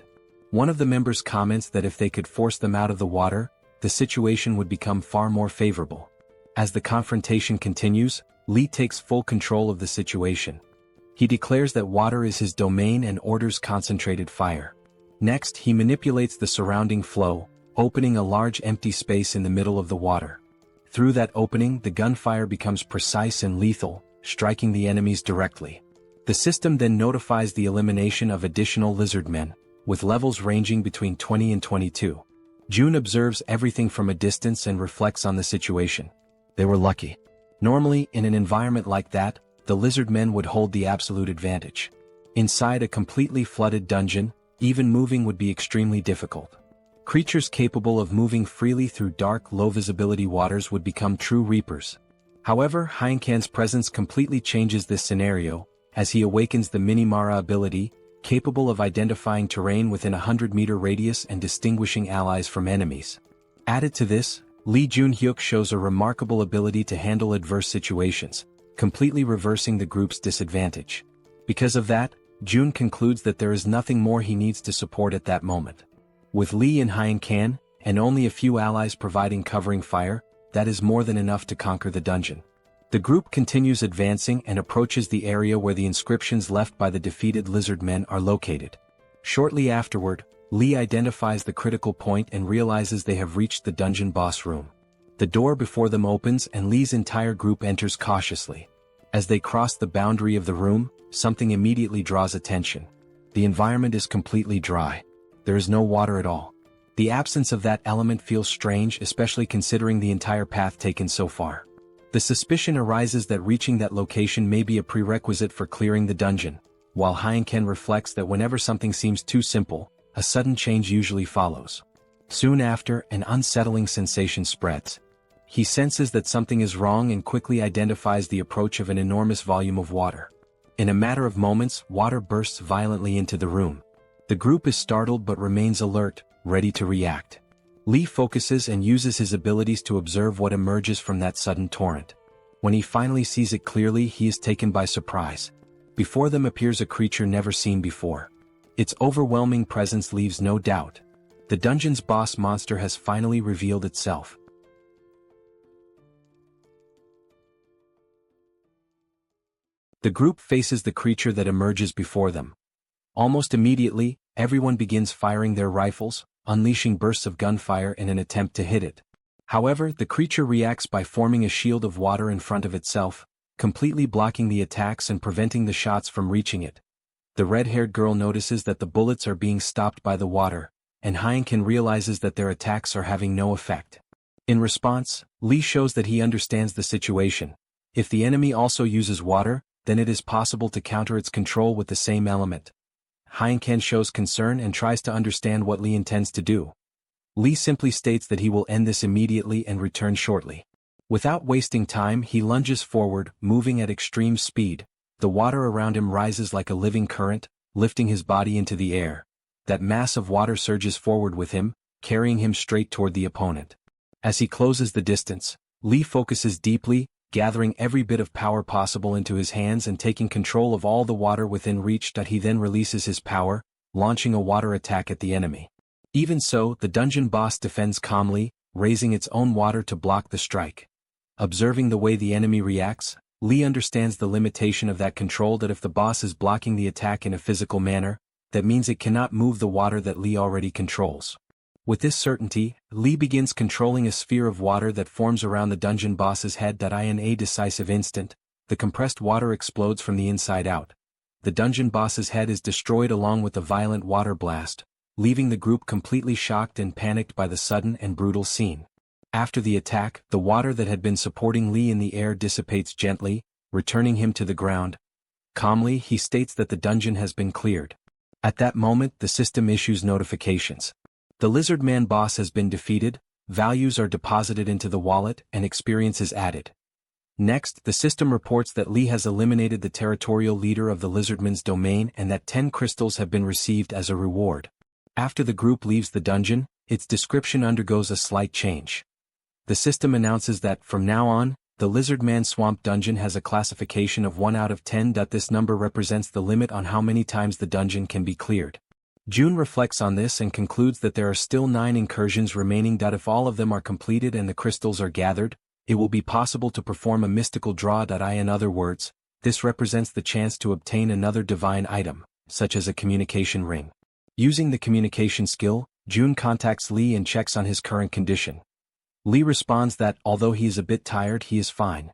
One of the members comments that if they could force them out of the water, the situation would become far more favorable. As the confrontation continues, Lee takes full control of the situation. He declares that water is his domain and orders concentrated fire. Next, he manipulates the surrounding flow, opening a large empty space in the middle of the water. Through that opening, the gunfire becomes precise and lethal, striking the enemies directly. The system then notifies the elimination of additional lizard men, with levels ranging between 20 and 22. June observes everything from a distance and reflects on the situation. They were lucky. Normally, in an environment like that, the lizard men would hold the absolute advantage. Inside a completely flooded dungeon, even moving would be extremely difficult. Creatures capable of moving freely through dark, low-visibility waters would become true reapers. However, Heinken's presence completely changes this scenario, as he awakens the Minimara ability, capable of identifying terrain within a 100-meter radius and distinguishing allies from enemies. Added to this, Lee Junhyuk shows a remarkable ability to handle adverse situations, completely reversing the group's disadvantage. Because of that, June concludes that there is nothing more he needs to support at that moment. With Lee and Heinken, and only a few allies providing covering fire, that is more than enough to conquer the dungeon. The group continues advancing and approaches the area where the inscriptions left by the defeated lizard men are located. Shortly afterward, Lee identifies the critical point and realizes they have reached the dungeon boss room. The door before them opens and Lee's entire group enters cautiously. As they cross the boundary of the room, something immediately draws attention. The environment is completely dry. There is no water at all. The absence of that element feels strange, especially considering the entire path taken so far. The suspicion arises that reaching that location may be a prerequisite for clearing the dungeon, while Heinken reflects that whenever something seems too simple, a sudden change usually follows. Soon after, an unsettling sensation spreads. He senses that something is wrong and quickly identifies the approach of an enormous volume of water. In a matter of moments, water bursts violently into the room. The group is startled but remains alert, ready to react. Lee focuses and uses his abilities to observe what emerges from that sudden torrent. When he finally sees it clearly, he is taken by surprise. Before them appears a creature never seen before. Its overwhelming presence leaves no doubt. The dungeon's boss monster has finally revealed itself. The group faces the creature that emerges before them. Almost immediately, everyone begins firing their rifles, unleashing bursts of gunfire in an attempt to hit it. However, the creature reacts by forming a shield of water in front of itself, completely blocking the attacks and preventing the shots from reaching it. The red-haired girl notices that the bullets are being stopped by the water, and Heinken realizes that their attacks are having no effect. In response, Lee shows that he understands the situation. If the enemy also uses water, then it is possible to counter its control with the same element. Heinken shows concern and tries to understand what Lee intends to do. Lee simply states that he will end this immediately and return shortly. Without wasting time, he lunges forward, moving at extreme speed. The water around him rises like a living current, lifting his body into the air. That mass of water surges forward with him, carrying him straight toward the opponent. As he closes the distance, Lee focuses deeply, gathering every bit of power possible into his hands and taking control of all the water within reach. He then releases his power, launching a water attack at the enemy. Even so, the dungeon boss defends calmly, raising its own water to block the strike. Observing the way the enemy reacts, Lee understands the limitation of that control, that if the boss is blocking the attack in a physical manner, that means it cannot move the water that Lee already controls. With this certainty, Lee begins controlling a sphere of water that forms around the dungeon boss's head. In a decisive instant, the compressed water explodes from the inside out. The dungeon boss's head is destroyed along with a violent water blast, leaving the group completely shocked and panicked by the sudden and brutal scene. After the attack, the water that had been supporting Lee in the air dissipates gently, returning him to the ground. Calmly, he states that the dungeon has been cleared. At that moment, the system issues notifications. The lizard man boss has been defeated, values are deposited into the wallet, and experience is added. Next, the system reports that Lee has eliminated the territorial leader of the lizardman's domain and that 10 crystals have been received as a reward. After the group leaves the dungeon, its description undergoes a slight change. The system announces that, from now on, the Lizard Man Swamp Dungeon has a classification of 1 out of 10. This number represents the limit on how many times the dungeon can be cleared. June reflects on this and concludes that there are still 9 incursions remaining. If all of them are completed and the crystals are gathered, it will be possible to perform a mystical draw. In other words, this represents the chance to obtain another divine item, such as a communication ring. Using the communication skill, June contacts Lee and checks on his current condition. Lee responds that, although he is a bit tired, he is fine.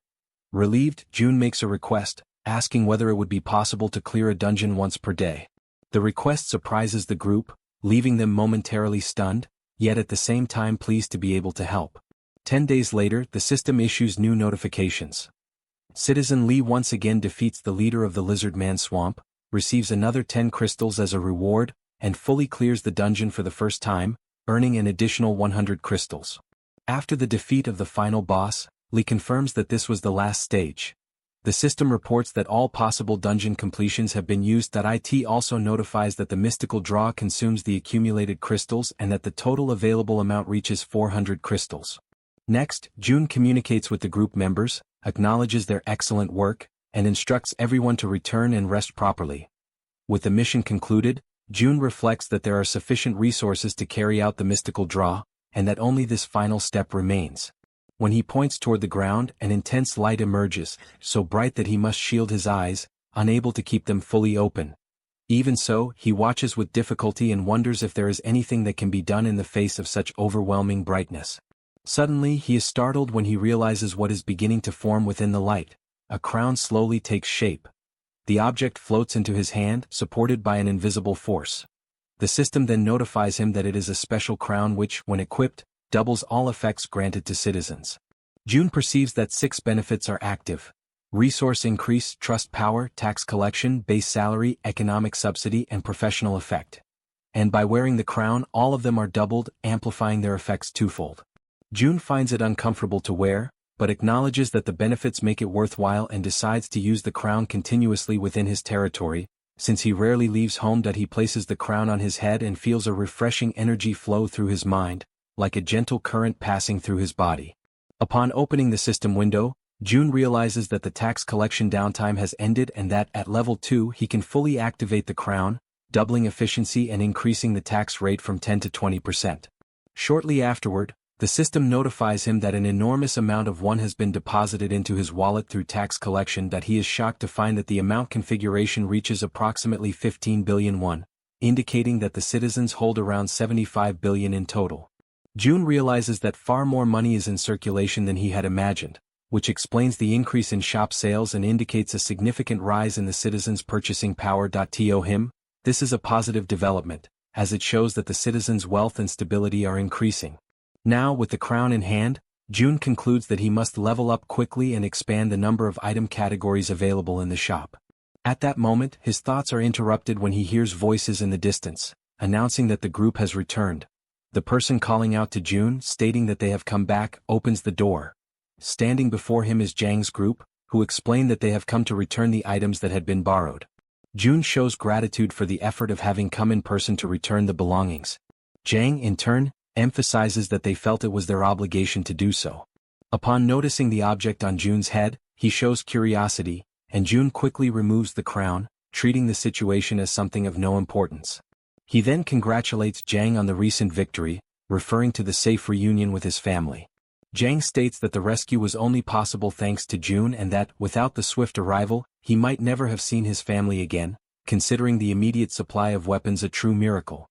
Relieved, June makes a request, asking whether it would be possible to clear a dungeon once per day. The request surprises the group, leaving them momentarily stunned, yet at the same time pleased to be able to help. 10 days later, the system issues new notifications. Citizen Lee once again defeats the leader of the Lizard Man Swamp, receives another 10 crystals as a reward, and fully clears the dungeon for the first time, earning an additional 100 crystals. After the defeat of the final boss, Lee confirms that this was the last stage. The system reports that all possible dungeon completions have been used. It also notifies that the mystical draw consumes the accumulated crystals and that the total available amount reaches 400 crystals. Next, June communicates with the group members, acknowledges their excellent work, and instructs everyone to return and rest properly. With the mission concluded, June reflects that there are sufficient resources to carry out the mystical draw, and that only this final step remains. When he points toward the ground, an intense light emerges, so bright that he must shield his eyes, unable to keep them fully open. Even so, he watches with difficulty and wonders if there is anything that can be done in the face of such overwhelming brightness. Suddenly, he is startled when he realizes what is beginning to form within the light. A crown slowly takes shape. The object floats into his hand, supported by an invisible force. The system then notifies him that it is a special crown which, when equipped, doubles all effects granted to citizens. June perceives that 6 benefits are active: resource increase, trust power, tax collection, base salary, economic subsidy, and professional effect. And by wearing the crown, all of them are doubled, amplifying their effects twofold. June finds it uncomfortable to wear, but acknowledges that the benefits make it worthwhile and decides to use the crown continuously within his territory. Since he rarely leaves home, he places the crown on his head and feels a refreshing energy flow through his mind, like a gentle current passing through his body. Upon opening the system window, June realizes that the tax collection downtime has ended and that, at level 2, he can fully activate the crown, doubling efficiency and increasing the tax rate from 10 to 20%. Shortly afterward, the system notifies him that an enormous amount of won has been deposited into his wallet through tax collection. He is shocked to find that the amount configuration reaches approximately 15 billion won, indicating that the citizens hold around 75 billion in total. June realizes that far more money is in circulation than he had imagined, which explains the increase in shop sales and indicates a significant rise in the citizens' purchasing power. To him, this is a positive development, as it shows that the citizens' wealth and stability are increasing. Now, with the crown in hand, June concludes that he must level up quickly and expand the number of item categories available in the shop. At that moment, his thoughts are interrupted when he hears voices in the distance, announcing that the group has returned. The person calling out to June, stating that they have come back, opens the door. Standing before him is Jang's group, who explain that they have come to return the items that had been borrowed. June shows gratitude for the effort of having come in person to return the belongings. Jang, in turn, emphasizes that they felt it was their obligation to do so. Upon noticing the object on June's head, he shows curiosity, and June quickly removes the crown, treating the situation as something of no importance. He then congratulates Jang on the recent victory, referring to the safe reunion with his family. Jang states that the rescue was only possible thanks to June and that, without the swift arrival, he might never have seen his family again, considering the immediate supply of weapons a true miracle.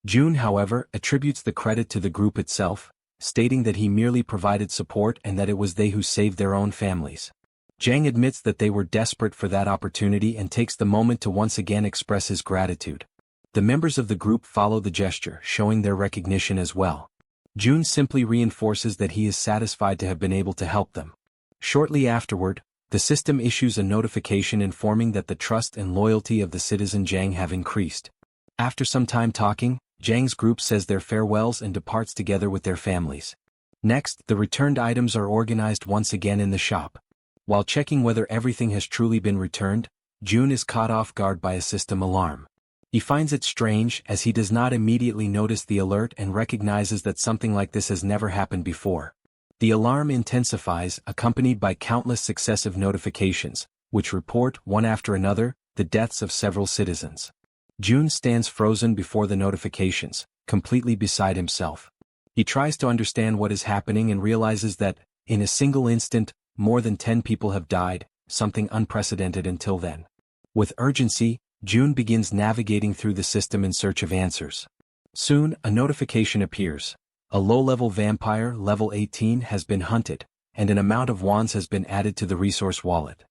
June, however, attributes the credit to the group itself, stating that he merely provided support and that it was they who saved their own families. Jang admits that they were desperate for that opportunity and takes the moment to once again express his gratitude. The members of the group follow the gesture, showing their recognition as well. June simply reinforces that he is satisfied to have been able to help them. Shortly afterward, the system issues a notification informing that the trust and loyalty of the citizen Jang have increased. After some time talking, Jang's group says their farewells and departs together with their families. Next, the returned items are organized once again in the shop. While checking whether everything has truly been returned, June is caught off guard by a system alarm. He finds it strange as he does not immediately notice the alert and recognizes that something like this has never happened before. The alarm intensifies, accompanied by countless successive notifications, which report, one after another, the deaths of several citizens. June stands frozen before the notifications, completely beside himself. He tries to understand what is happening and realizes that, in a single instant, more than 10 people have died, something unprecedented until then. With urgency, June begins navigating through the system in search of answers. Soon, a notification appears. A low-level vampire, level 18, has been hunted, and an amount of wands has been added to the resource wallet.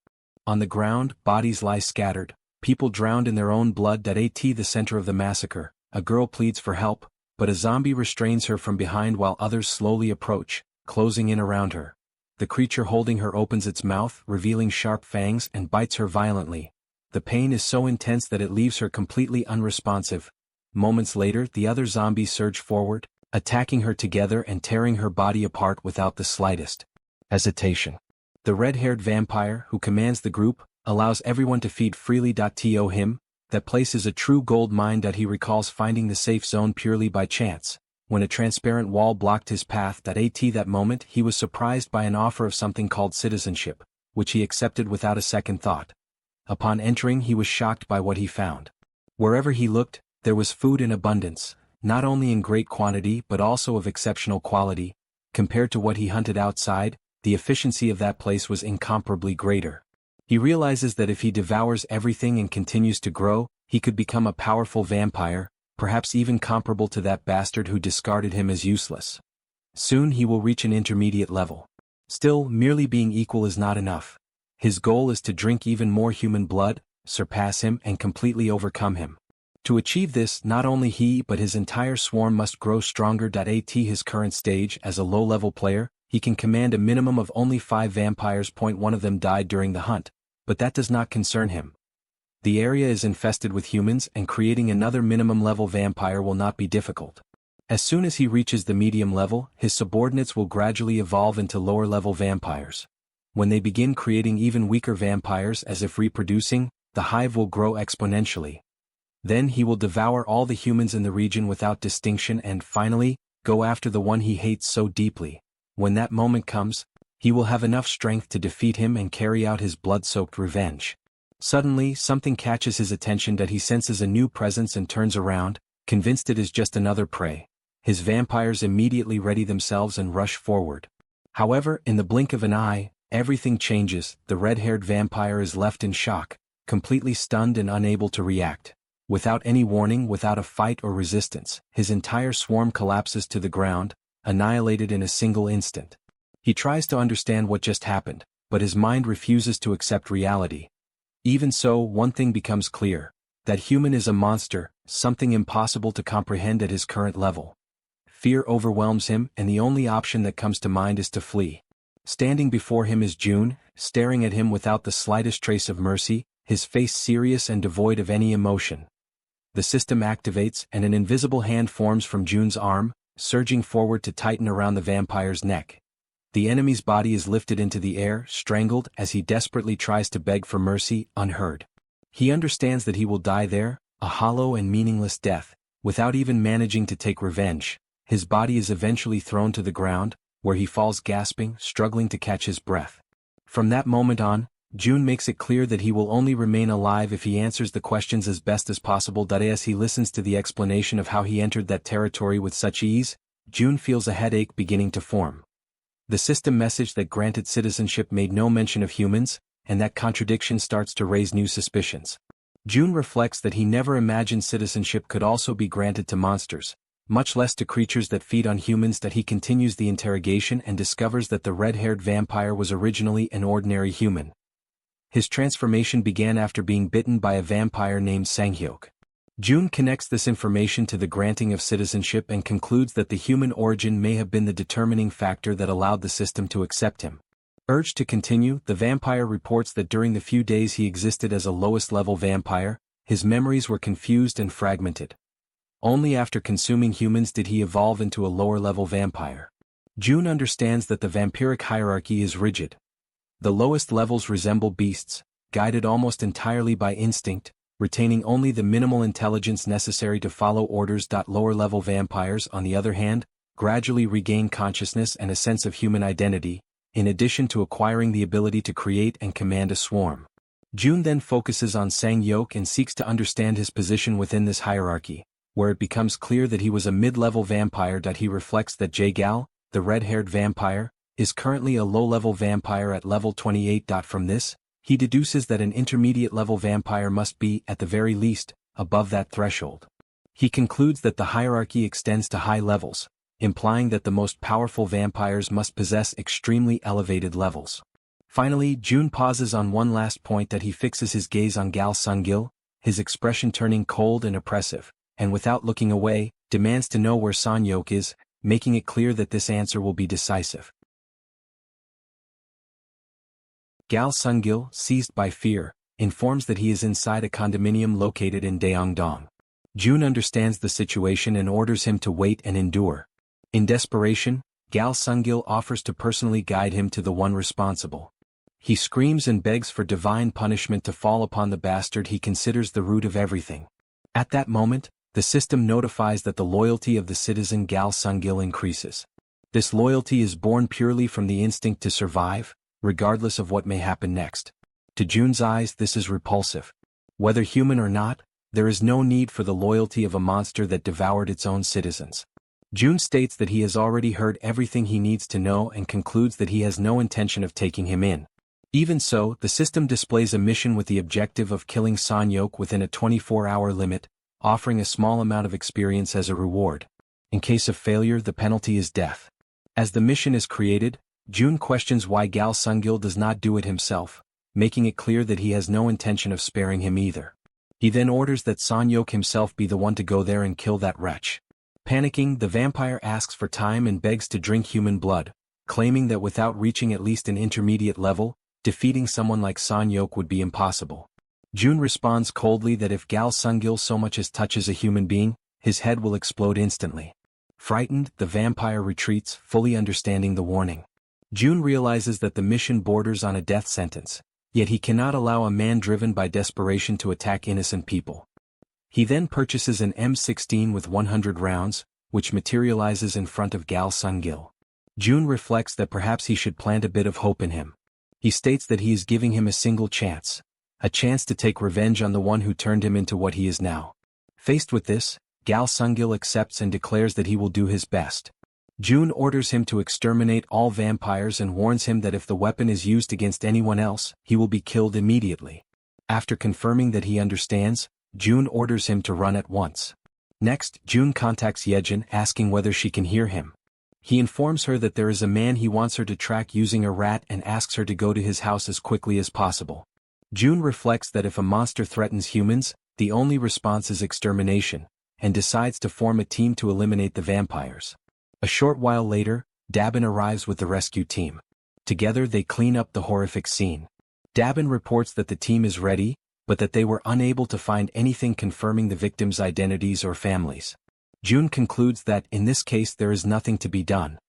On the ground, bodies lie scattered, people drowned in their own blood. At the center of the massacre, a girl pleads for help, but a zombie restrains her from behind while others slowly approach, closing in around her. The creature holding her opens its mouth, revealing sharp fangs, and bites her violently. The pain is so intense that it leaves her completely unresponsive. Moments later, the other zombies surge forward, attacking her together and tearing her body apart without the slightest hesitation. The red-haired vampire, who commands the group, allows everyone to feed freely. To him, that place is a true gold mine. He recalls finding the safe zone purely by chance, when a transparent wall blocked his path. At that moment he was surprised by an offer of something called citizenship, which he accepted without a second thought. Upon entering, he was shocked by what he found. Wherever he looked, there was food in abundance, not only in great quantity but also of exceptional quality. Compared to what he hunted outside, the efficiency of that place was incomparably greater. He realizes that if he devours everything and continues to grow, he could become a powerful vampire, perhaps even comparable to that bastard who discarded him as useless. Soon he will reach an intermediate level. Still, merely being equal is not enough. His goal is to drink even more human blood, surpass him and completely overcome him. To achieve this, not only he but his entire swarm must grow stronger. At his current stage as a low-level player, he can command a minimum of only 5 vampires. One of them died during the hunt, but that does not concern him. The area is infested with humans and creating another minimum-level vampire will not be difficult. As soon as he reaches the medium level, his subordinates will gradually evolve into lower-level vampires. When they begin creating even weaker vampires as if reproducing, the hive will grow exponentially. Then he will devour all the humans in the region without distinction and, finally, go after the one he hates so deeply. When that moment comes, he will have enough strength to defeat him and carry out his blood-soaked revenge. Suddenly, something catches his attention. He senses a new presence and turns around, convinced it is just another prey. His vampires immediately ready themselves and rush forward. However, in the blink of an eye, everything changes. The red-haired vampire is left in shock, completely stunned and unable to react. Without any warning, without a fight or resistance, his entire swarm collapses to the ground, annihilated in a single instant. He tries to understand what just happened, but his mind refuses to accept reality. Even so, one thing becomes clear: that human is a monster, something impossible to comprehend at his current level. Fear overwhelms him, and the only option that comes to mind is to flee. Standing before him is June, staring at him without the slightest trace of mercy, his face serious and devoid of any emotion. The system activates and an invisible hand forms from June's arm, surging forward to tighten around the vampire's neck. The enemy's body is lifted into the air, strangled, as he desperately tries to beg for mercy, unheard. He understands that he will die there, a hollow and meaningless death, without even managing to take revenge. His body is eventually thrown to the ground, where he falls gasping, struggling to catch his breath. From that moment on, June makes it clear that he will only remain alive if he answers the questions as best as possible. As he listens to the explanation of how he entered that territory with such ease, June feels a headache beginning to form. The system message that granted citizenship made no mention of humans, and that contradiction starts to raise new suspicions. June reflects that he never imagined citizenship could also be granted to monsters, much less to creatures that feed on humans. He continues the interrogation and discovers that the red-haired vampire was originally an ordinary human. His transformation began after being bitten by a vampire named Sanghyok. June connects this information to the granting of citizenship and concludes that the human origin may have been the determining factor that allowed the system to accept him. Urged to continue, the vampire reports that during the few days he existed as a lowest-level vampire, his memories were confused and fragmented. Only after consuming humans did he evolve into a lower-level vampire. June understands that the vampiric hierarchy is rigid. The lowest levels resemble beasts, guided almost entirely by instinct, retaining only the minimal intelligence necessary to follow orders. Lower-level vampires, on the other hand, gradually regain consciousness and a sense of human identity, in addition to acquiring the ability to create and command a swarm. June then focuses on Sanghyok and seeks to understand his position within this hierarchy, where it becomes clear that he was a mid-level vampire. He reflects that Jaehyeon, the red-haired vampire, is currently a low-level vampire at level 28. From this, he deduces that an intermediate-level vampire must be, at the very least, above that threshold. He concludes that the hierarchy extends to high levels, implying that the most powerful vampires must possess extremely elevated levels. Finally, June pauses on one last point. He fixes his gaze on Gal Sungil, his expression turning cold and oppressive, and without looking away, demands to know where Sanghyok is, making it clear that this answer will be decisive. Gal Sungil, seized by fear, informs that he is inside a condominium located in Daeongdong. June understands the situation and orders him to wait and endure. In desperation, Gal Sungil offers to personally guide him to the one responsible. He screams and begs for divine punishment to fall upon the bastard he considers the root of everything. At that moment, the system notifies that the loyalty of the citizen Gal Sungil increases. This loyalty is born purely from the instinct to survive, regardless of what may happen next. To June's eyes, this is repulsive. Whether human or not, there is no need for the loyalty of a monster that devoured its own citizens. June states that he has already heard everything he needs to know and concludes that he has no intention of taking him in. Even so, the system displays a mission with the objective of killing Sanghyok within a 24-hour limit, offering a small amount of experience as a reward. In case of failure, the penalty is death. As the mission is created, June questions why Gal Sungil does not do it himself, making it clear that he has no intention of sparing him either. He then orders that Sanghyok himself be the one to go there and kill that wretch. Panicking, the vampire asks for time and begs to drink human blood, claiming that without reaching at least an intermediate level, defeating someone like Sanghyok would be impossible. June responds coldly that if Gal Sungil so much as touches a human being, his head will explode instantly. Frightened, the vampire retreats, fully understanding the warning. June realizes that the mission borders on a death sentence, yet he cannot allow a man driven by desperation to attack innocent people. He then purchases an M16 with 100 rounds, which materializes in front of Gal Sungil. June reflects that perhaps he should plant a bit of hope in him. He states that he is giving him a single chance, a chance to take revenge on the one who turned him into what he is now. Faced with this, Gal Sungil accepts and declares that he will do his best. June orders him to exterminate all vampires and warns him that if the weapon is used against anyone else, he will be killed immediately. After confirming that he understands, June orders him to run at once. Next, June contacts Jaehyeon asking whether she can hear him. He informs her that there is a man he wants her to track using a rat and asks her to go to his house as quickly as possible. June reflects that if a monster threatens humans, the only response is extermination, and decides to form a team to eliminate the vampires. A short while later, Dabin arrives with the rescue team. Together they clean up the horrific scene. Dabin reports that the team is ready, but that they were unable to find anything confirming the victims' identities or families. June concludes that, in this case, there is nothing to be done.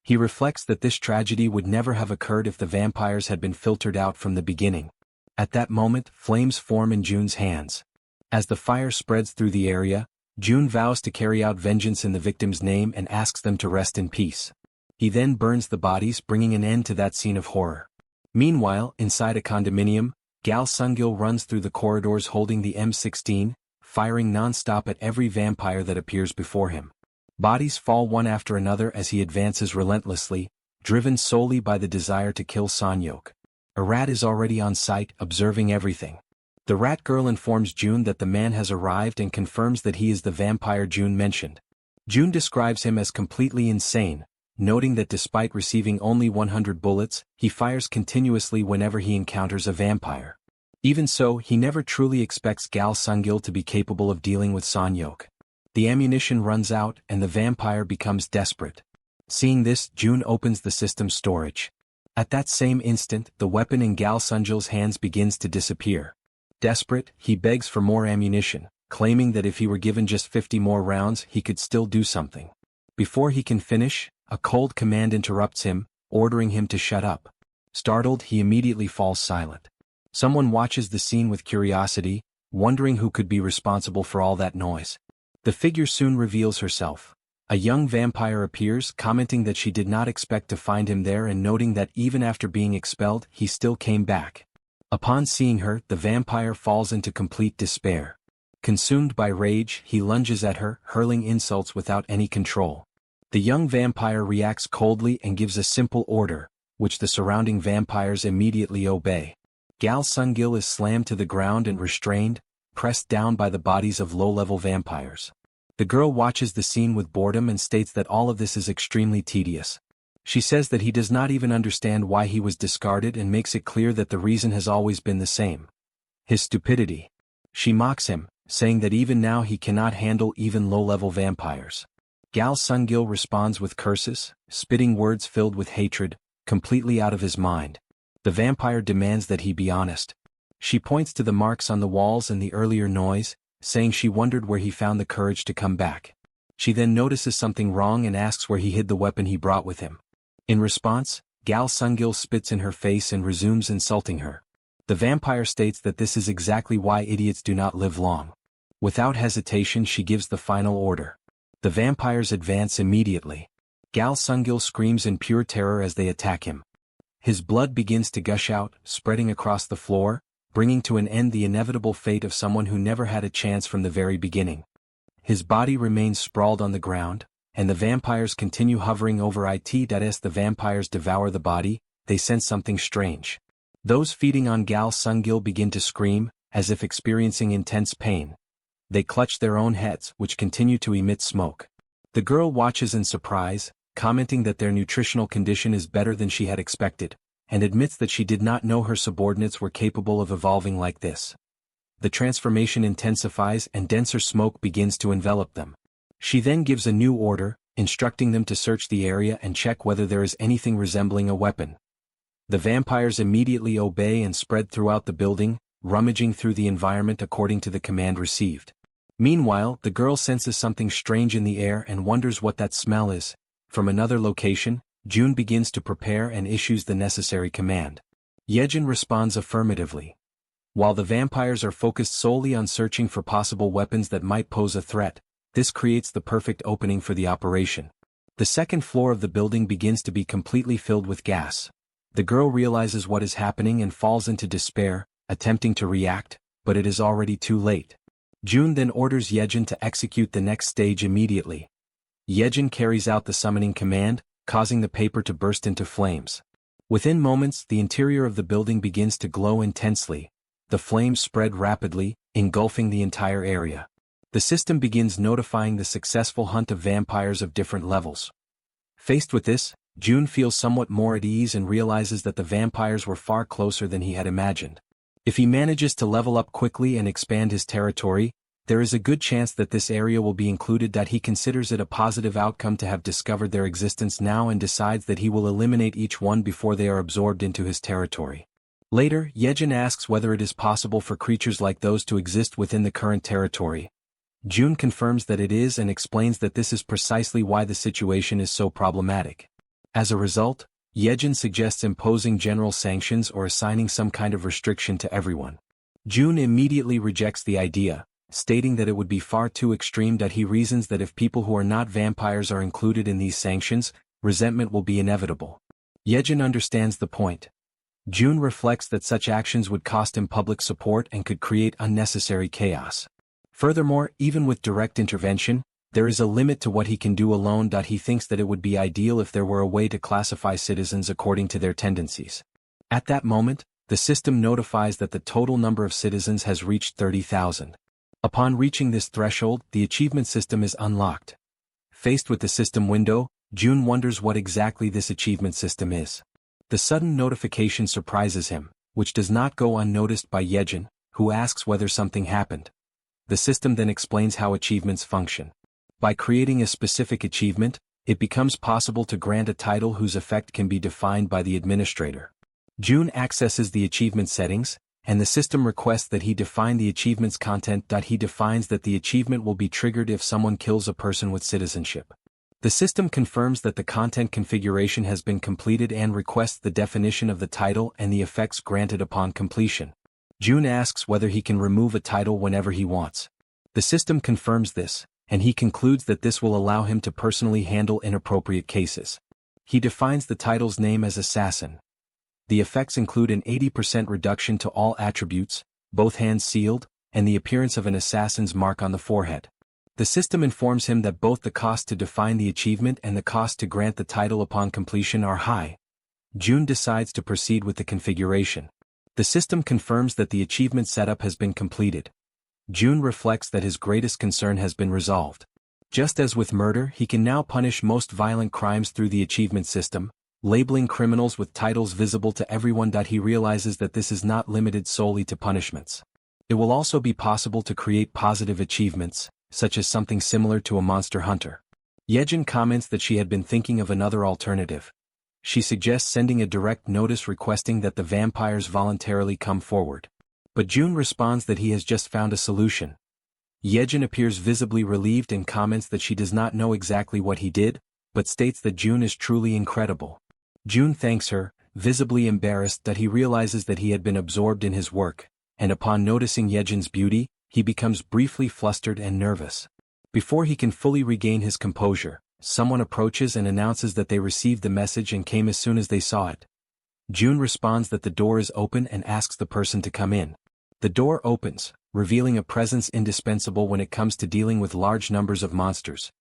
He reflects that this tragedy would never have occurred if the vampires had been filtered out from the beginning. At that moment, flames form in June's hands. As the fire spreads through the area, June vows to carry out vengeance in the victims' name and asks them to rest in peace. He then burns the bodies, bringing an end to that scene of horror. Meanwhile, inside a condominium, Gal Sungil runs through the corridors holding the M16, firing non-stop at every vampire that appears before him. Bodies fall one after another as he advances relentlessly, driven solely by the desire to kill Sanyok. A rat is already on site, observing everything. The rat girl informs June that the man has arrived and confirms that he is the vampire June mentioned. June describes him as completely insane, noting that despite receiving only 100 bullets, he fires continuously whenever he encounters a vampire. Even so, he never truly expects Gal Sungil to be capable of dealing with Sanyok. The ammunition runs out and the vampire becomes desperate. Seeing this, June opens the system's storage. At that same instant, the weapon in Gal Sungil's hands begins to disappear. Desperate, he begs for more ammunition, claiming that if he were given just 50 more rounds he could still do something. Before he can finish, a cold command interrupts him, ordering him to shut up. Startled, he immediately falls silent. Someone watches the scene with curiosity, wondering who could be responsible for all that noise. The figure soon reveals herself. A young vampire appears, commenting that she did not expect to find him there and noting that even after being expelled, he still came back. Upon seeing her, the vampire falls into complete despair. Consumed by rage, he lunges at her, hurling insults without any control. The young vampire reacts coldly and gives a simple order, which the surrounding vampires immediately obey. Gal Sungil is slammed to the ground and restrained, pressed down by the bodies of low-level vampires. The girl watches the scene with boredom and states that all of this is extremely tedious. She says that he does not even understand why he was discarded and makes it clear that the reason has always been the same: his stupidity. She mocks him, saying that even now he cannot handle even low-level vampires. Gal Sungil responds with curses, spitting words filled with hatred, completely out of his mind. The vampire demands that he be honest. She points to the marks on the walls and the earlier noise, saying she wondered where he found the courage to come back. She then notices something wrong and asks where he hid the weapon he brought with him. In response, Gal Sungil spits in her face and resumes insulting her. The vampire states that this is exactly why idiots do not live long. Without hesitation, she gives the final order. The vampires advance immediately. Gal Sungil screams in pure terror as they attack him. His blood begins to gush out, spreading across the floor, bringing to an end the inevitable fate of someone who never had a chance from the very beginning. His body remains sprawled on the ground, and the vampires continue hovering over it. As the vampires devour the body, they sense something strange. Those feeding on Gal Sungil begin to scream, as if experiencing intense pain. They clutch their own heads, which continue to emit smoke. The girl watches in surprise, commenting that their nutritional condition is better than she had expected, and admits that she did not know her subordinates were capable of evolving like this. The transformation intensifies and denser smoke begins to envelop them. She then gives a new order, instructing them to search the area and check whether there is anything resembling a weapon. The vampires immediately obey and spread throughout the building, rummaging through the environment according to the command received. Meanwhile, the girl senses something strange in the air and wonders what that smell is. From another location, June begins to prepare and issues the necessary command. Jaehyeon responds affirmatively. While the vampires are focused solely on searching for possible weapons that might pose a threat, this creates the perfect opening for the operation. The second floor of the building begins to be completely filled with gas. The girl realizes what is happening and falls into despair, attempting to react, but it is already too late. June then orders Jaehyeon to execute the next stage immediately. Jaehyeon carries out the summoning command, causing the paper to burst into flames. Within moments, the interior of the building begins to glow intensely. The flames spread rapidly, engulfing the entire area. The system begins notifying the successful hunt of vampires of different levels. Faced with this, June feels somewhat more at ease and realizes that the vampires were far closer than he had imagined. If he manages to level up quickly and expand his territory, there is a good chance that this area will be included. He considers it a positive outcome to have discovered their existence now and decides that he will eliminate each one before they are absorbed into his territory. Later, Jaehyeon asks whether it is possible for creatures like those to exist within the current territory. June confirms that it is and explains that this is precisely why the situation is so problematic. As a result, Jaehyeon suggests imposing general sanctions or assigning some kind of restriction to everyone. June immediately rejects the idea, stating that it would be far too extreme. He reasons that if people who are not vampires are included in these sanctions, resentment will be inevitable. Jaehyeon understands the point. June reflects that such actions would cost him public support and could create unnecessary chaos. Furthermore, even with direct intervention, there is a limit to what he can do alone. He thinks that it would be ideal if there were a way to classify citizens according to their tendencies. At that moment, the system notifies that the total number of citizens has reached 30,000. Upon reaching this threshold, the achievement system is unlocked. Faced with the system window, June wonders what exactly this achievement system is. The sudden notification surprises him, which does not go unnoticed by Jaehyeon, who asks whether something happened. The system then explains how achievements function. By creating a specific achievement, it becomes possible to grant a title whose effect can be defined by the administrator. June accesses the achievement settings, and the system requests that he define the achievement's content. He defines that the achievement will be triggered if someone kills a person with citizenship. The system confirms that the content configuration has been completed and requests the definition of the title and the effects granted upon completion. June asks whether he can remove a title whenever he wants. The system confirms this, and he concludes that this will allow him to personally handle inappropriate cases. He defines the title's name as Assassin. The effects include an 80% reduction to all attributes, both hands sealed, and the appearance of an assassin's mark on the forehead. The system informs him that both the cost to define the achievement and the cost to grant the title upon completion are high. June decides to proceed with the configuration. The system confirms that the achievement setup has been completed. June reflects that his greatest concern has been resolved. Just as with murder, he can now punish most violent crimes through the achievement system, labeling criminals with titles visible to everyone. He realizes that this is not limited solely to punishments. It will also be possible to create positive achievements, such as something similar to a monster hunter. Jaehyeon comments that she had been thinking of another alternative. She suggests sending a direct notice requesting that the vampires voluntarily come forward. But June responds that he has just found a solution. Jaehyeon appears visibly relieved and comments that she does not know exactly what he did, but states that June is truly incredible. June thanks her, visibly embarrassed. He realizes that he had been absorbed in his work, and upon noticing Jaehyeon's beauty, he becomes briefly flustered and nervous. Before he can fully regain his composure, someone approaches and announces that they received the message and came as soon as they saw it. June responds that the door is open and asks the person to come in. The door opens, revealing a presence indispensable when it comes to dealing with large numbers of monsters.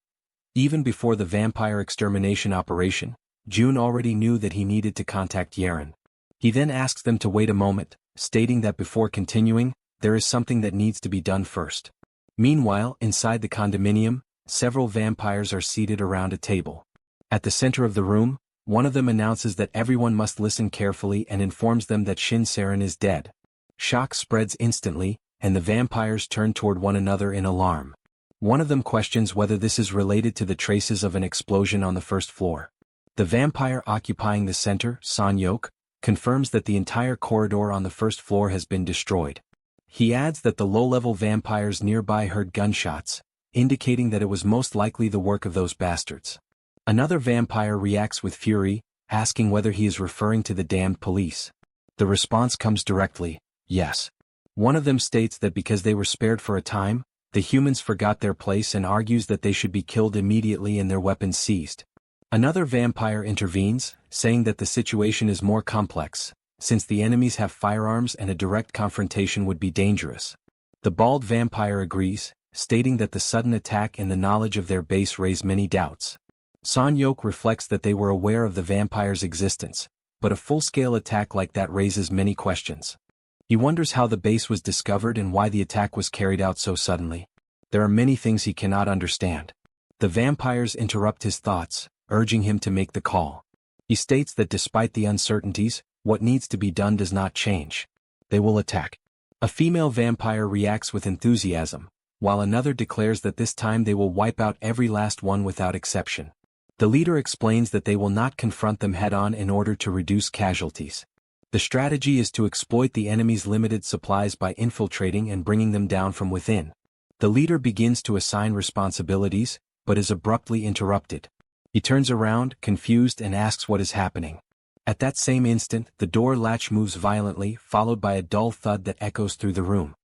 Even before the vampire extermination operation, June already knew that he needed to contact Jaehyeon. He then asks them to wait a moment, stating that before continuing, there is something that needs to be done first. Meanwhile, inside the condominium, several vampires are seated around a table. At the center of the room, one of them announces that everyone must listen carefully and informs them that Shin Saren is dead. Shock spreads instantly, and the vampires turn toward one another in alarm. One of them questions whether this is related to the traces of an explosion on the first floor. The vampire occupying the center, Sanyok, confirms that the entire corridor on the first floor has been destroyed. He adds that the low-level vampires nearby heard gunshots, indicating that it was most likely the work of those bastards. Another vampire reacts with fury, asking whether he is referring to the damned police. The response comes directly, yes. One of them states that because they were spared for a time, the humans forgot their place and argues that they should be killed immediately and their weapons seized. Another vampire intervenes, saying that the situation is more complex, since the enemies have firearms and a direct confrontation would be dangerous. The bald vampire agrees, stating that the sudden attack and the knowledge of their base raise many doubts. Sanyok reflects that they were aware of the vampire's existence, but a full-scale attack like that raises many questions. He wonders how the base was discovered and why the attack was carried out so suddenly. There are many things he cannot understand. The vampires interrupt his thoughts, urging him to make the call. He states that despite the uncertainties, what needs to be done does not change. They will attack. A female vampire reacts with enthusiasm, while another declares that this time they will wipe out every last one without exception. The leader explains that they will not confront them head-on in order to reduce casualties. The strategy is to exploit the enemy's limited supplies by infiltrating and bringing them down from within. The leader begins to assign responsibilities, but is abruptly interrupted. He turns around, confused, and asks what is happening. At that same instant, the door latch moves violently, followed by a dull thud that echoes through the room.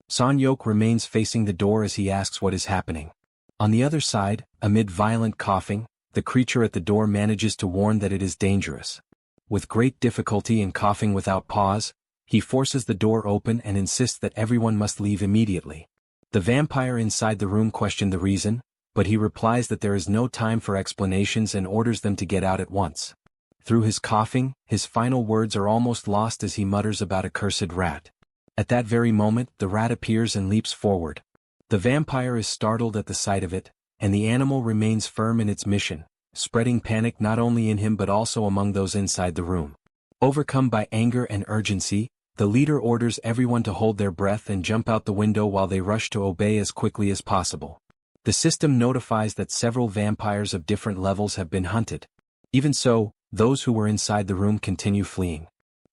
Sanyok remains facing the door as he asks what is happening. On the other side, amid violent coughing, the creature at the door manages to warn that it is dangerous. with great difficulty and coughing without pause, he forces the door open and insists that everyone must leave immediately. The vampire inside the room questions the reason, but he replies that there is no time for explanations and orders them to get out at once. Through his coughing, his final words are almost lost as he mutters about a cursed rat. At that very moment, the rat appears and leaps forward. The vampire is startled at the sight of it, and the animal remains firm in its mission, spreading panic not only in him but also among those inside the room. Overcome by anger and urgency, the leader orders everyone to hold their breath and jump out the window while they rush to obey as quickly as possible. The system notifies that several vampires of different levels have been hunted. Even so, those who were inside the room continue fleeing.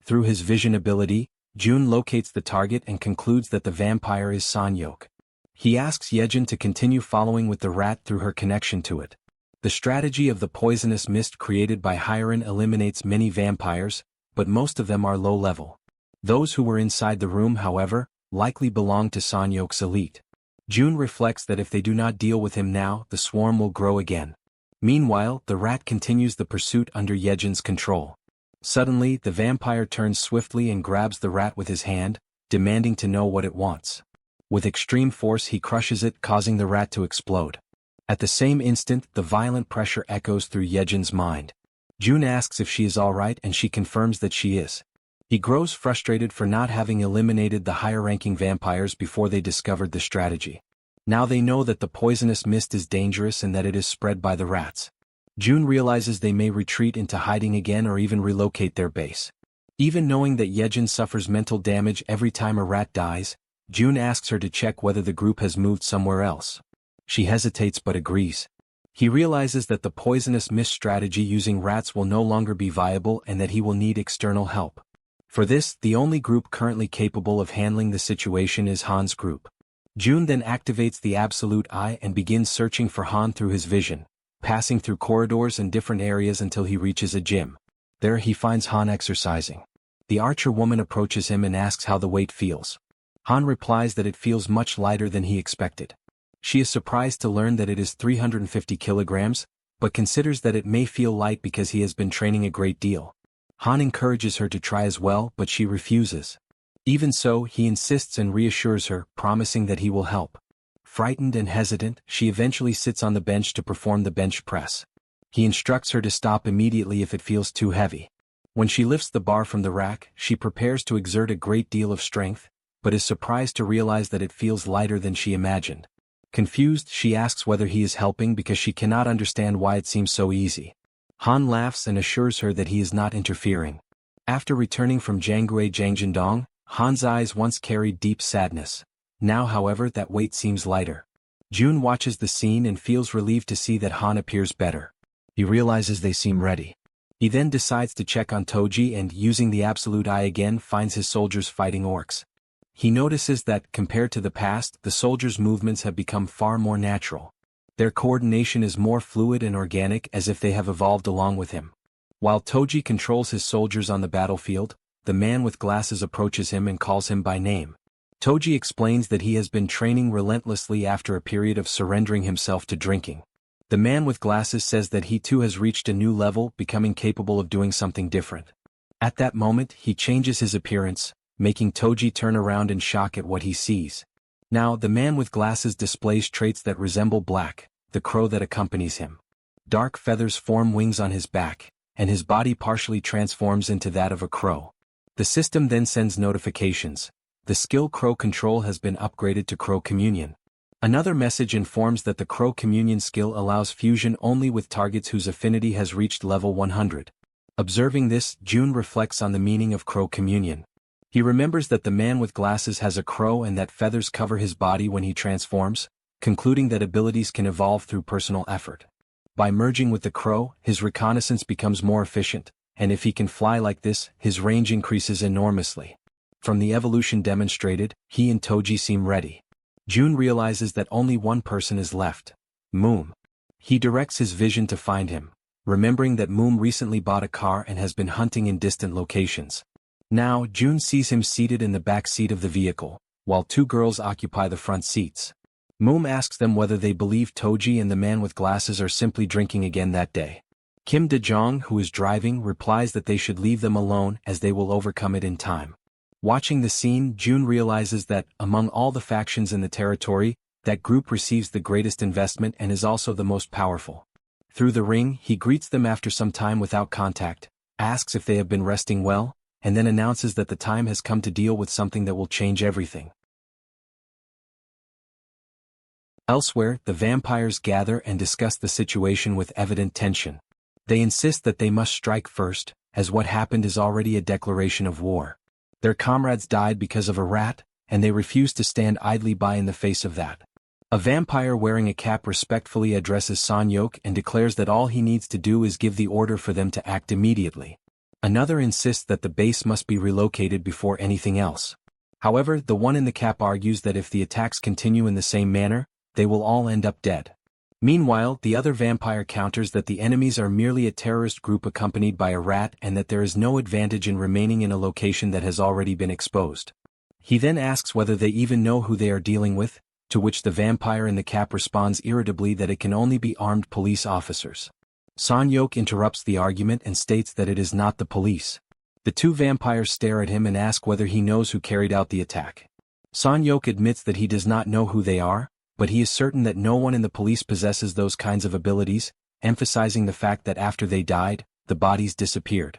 Through his vision ability, Jun locates the target and concludes that the vampire is Sanyok. He asks Jaehyeon to continue following with the rat through her connection to it. The strategy of the poisonous mist created by Hyeon eliminates many vampires, but most of them are low level. Those who were inside the room, however, likely belong to Sanyok's elite. Jun reflects that if they do not deal with him now, the swarm will grow again. Meanwhile, the rat continues the pursuit under Jaehyeon's control. Suddenly, the vampire turns swiftly and grabs the rat with his hand, demanding to know what it wants. With extreme force he crushes it, causing the rat to explode. At the same instant, the violent pressure echoes through Jaehyeon's mind. Jun asks if she is alright and she confirms that she is. He grows frustrated for not having eliminated the higher-ranking vampires before they discovered the strategy. Now they know that the poisonous mist is dangerous and that it is spread by the rats. Jun realizes they may retreat into hiding again or even relocate their base. Even knowing that Jaehyeon suffers mental damage every time a rat dies, Jun asks her to check whether the group has moved somewhere else. She hesitates but agrees. He realizes that the poisonous mist strategy using rats will no longer be viable and that he will need external help. For this, the only group currently capable of handling the situation is Han's group. Jun then activates the Absolute Eye and begins searching for Han through his vision, passing through corridors and different areas until he reaches a gym. There he finds Han exercising. The archer woman approaches him and asks how the weight feels. Han replies that it feels much lighter than he expected. She is surprised to learn that it is 350 kilograms, but considers that it may feel light because he has been training a great deal. Han encourages her to try as well, but she refuses. Even so, he insists and reassures her, promising that he will help. Frightened and hesitant, she eventually sits on the bench to perform the bench press. He instructs her to stop immediately if it feels too heavy. When she lifts the bar from the rack, she prepares to exert a great deal of strength, but is surprised to realize that it feels lighter than she imagined. Confused, she asks whether he is helping because she cannot understand why it seems so easy. Han laughs and assures her that he is not interfering. After returning from Janggui Jangjindong, Han's eyes once carried deep sadness. Now, however, that weight seems lighter. Jun watches the scene and feels relieved to see that Han appears better. He realizes they seem ready. He then decides to check on Toji and, using the Absolute Eye again, finds his soldiers fighting orcs. He notices that, compared to the past, the soldiers' movements have become far more natural. Their coordination is more fluid and organic, as if they have evolved along with him. While Toji controls his soldiers on the battlefield, the man with glasses approaches him and calls him by name. Toji explains that he has been training relentlessly after a period of surrendering himself to drinking. The man with glasses says that he too has reached a new level, becoming capable of doing something different. At that moment, he changes his appearance, making Toji turn around in shock at what he sees. Now, the man with glasses displays traits that resemble Black, the crow that accompanies him. Dark feathers form wings on his back, and his body partially transforms into that of a crow. The system then sends notifications. The skill Crow Control has been upgraded to Crow Communion. Another message informs that the Crow Communion skill allows fusion only with targets whose affinity has reached level 100. Observing this, Jun reflects on the meaning of Crow Communion. He remembers that the man with glasses has a crow and that feathers cover his body when he transforms, concluding that abilities can evolve through personal effort. By merging with the crow, his reconnaissance becomes more efficient, and if he can fly like this, his range increases enormously. From the evolution demonstrated, he and Toji seem ready. Jun realizes that only one person is left. Moom. He directs his vision to find him, remembering that Moom recently bought a car and has been hunting in distant locations. Now, Jun sees him seated in the back seat of the vehicle, while two girls occupy the front seats. Moom asks them whether they believe Toji and the man with glasses are simply drinking again that day. Kim De-jong, who is driving, replies that they should leave them alone as they will overcome it in time. Watching the scene, June realizes that, among all the factions in the territory, that group receives the greatest investment and is also the most powerful. Through the ring, he greets them after some time without contact, asks if they have been resting well, and then announces that the time has come to deal with something that will change everything. Elsewhere, the vampires gather and discuss the situation with evident tension. They insist that they must strike first, as what happened is already a declaration of war. Their comrades died because of a rat, and they refuse to stand idly by in the face of that. A vampire wearing a cap respectfully addresses Son-hyuk and declares that all he needs to do is give the order for them to act immediately. Another insists that the base must be relocated before anything else. However, the one in the cap argues that if the attacks continue in the same manner, they will all end up dead. Meanwhile, the other vampire counters that the enemies are merely a terrorist group accompanied by a rat and that there is no advantage in remaining in a location that has already been exposed. He then asks whether they even know who they are dealing with, to which the vampire in the cap responds irritably that it can only be armed police officers. Son-hyuk interrupts the argument and states that it is not the police. The two vampires stare at him and ask whether he knows who carried out the attack. Son-hyuk admits that he does not know who they are, but he is certain that no one in the police possesses those kinds of abilities, emphasizing the fact that after they died, the bodies disappeared.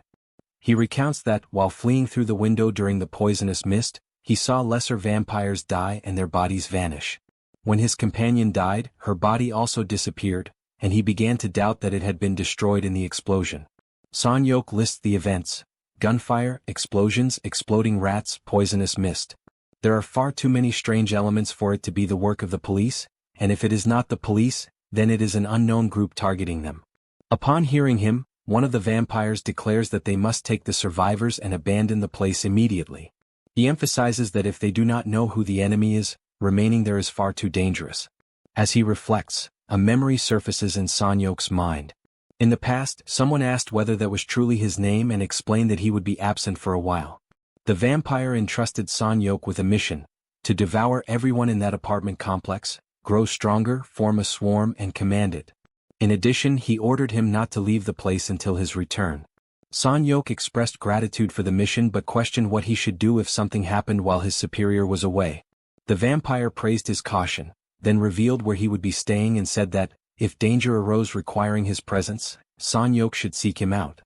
He recounts that, while fleeing through the window during the poisonous mist, he saw lesser vampires die and their bodies vanish. When his companion died, her body also disappeared, and he began to doubt that it had been destroyed in the explosion. Son-hyuk lists the events: gunfire, explosions, exploding rats, poisonous mist. There are far too many strange elements for it to be the work of the police, and if it is not the police, then it is an unknown group targeting them. Upon hearing him, one of the vampires declares that they must take the survivors and abandon the place immediately. He emphasizes that if they do not know who the enemy is, remaining there is far too dangerous. As he reflects, a memory surfaces in Son-hyuk's mind. In the past, someone asked whether that was truly his name and explained that he would be absent for a while. The vampire entrusted Son-hyuk with a mission: to devour everyone in that apartment complex, grow stronger, form a swarm and command it. In addition, he ordered him not to leave the place until his return. Son-hyuk expressed gratitude for the mission but questioned what he should do if something happened while his superior was away. The vampire praised his caution, then revealed where he would be staying and said that, if danger arose requiring his presence, Son-hyuk should seek him out.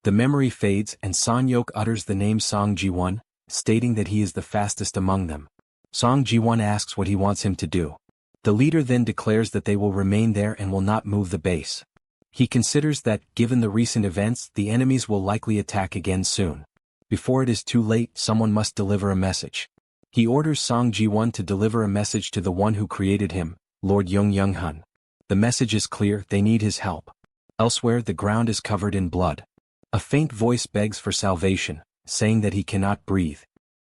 The memory fades and Son-hyuk utters the name Song Ji-won, stating that he is the fastest among them. Song Ji-won asks what he wants him to do. The leader then declares that they will remain there and will not move the base. He considers that, given the recent events, the enemies will likely attack again soon. Before it is too late, someone must deliver a message. He orders Song Ji-won to deliver a message to the one who created him, Lord Young-hun. The message is clear: they need his help. Elsewhere, the ground is covered in blood. A faint voice begs for salvation, saying that he cannot breathe.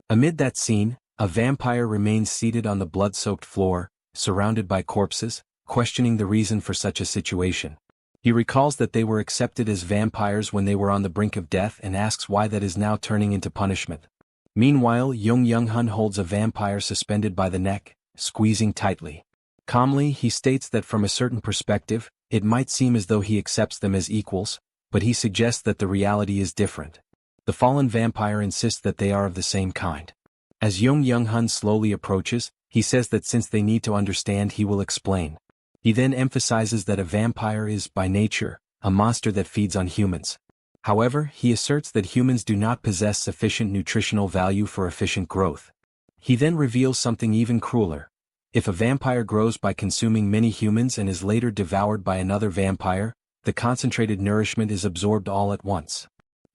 Amid that scene, a vampire remains seated on the blood-soaked floor, surrounded by corpses, questioning the reason for such a situation. He recalls that they were accepted as vampires when they were on the brink of death and asks why that is now turning into punishment. Meanwhile, Young-hun holds a vampire suspended by the neck, squeezing tightly. Calmly, he states that from a certain perspective, it might seem as though he accepts them as equals, but he suggests that the reality is different. The fallen vampire insists that they are of the same kind. As Young-hun slowly approaches, he says that since they need to understand, he will explain. He then emphasizes that a vampire is, by nature, a monster that feeds on humans. However, he asserts that humans do not possess sufficient nutritional value for efficient growth. He then reveals something even crueler. If a vampire grows by consuming many humans and is later devoured by another vampire, the concentrated nourishment is absorbed all at once.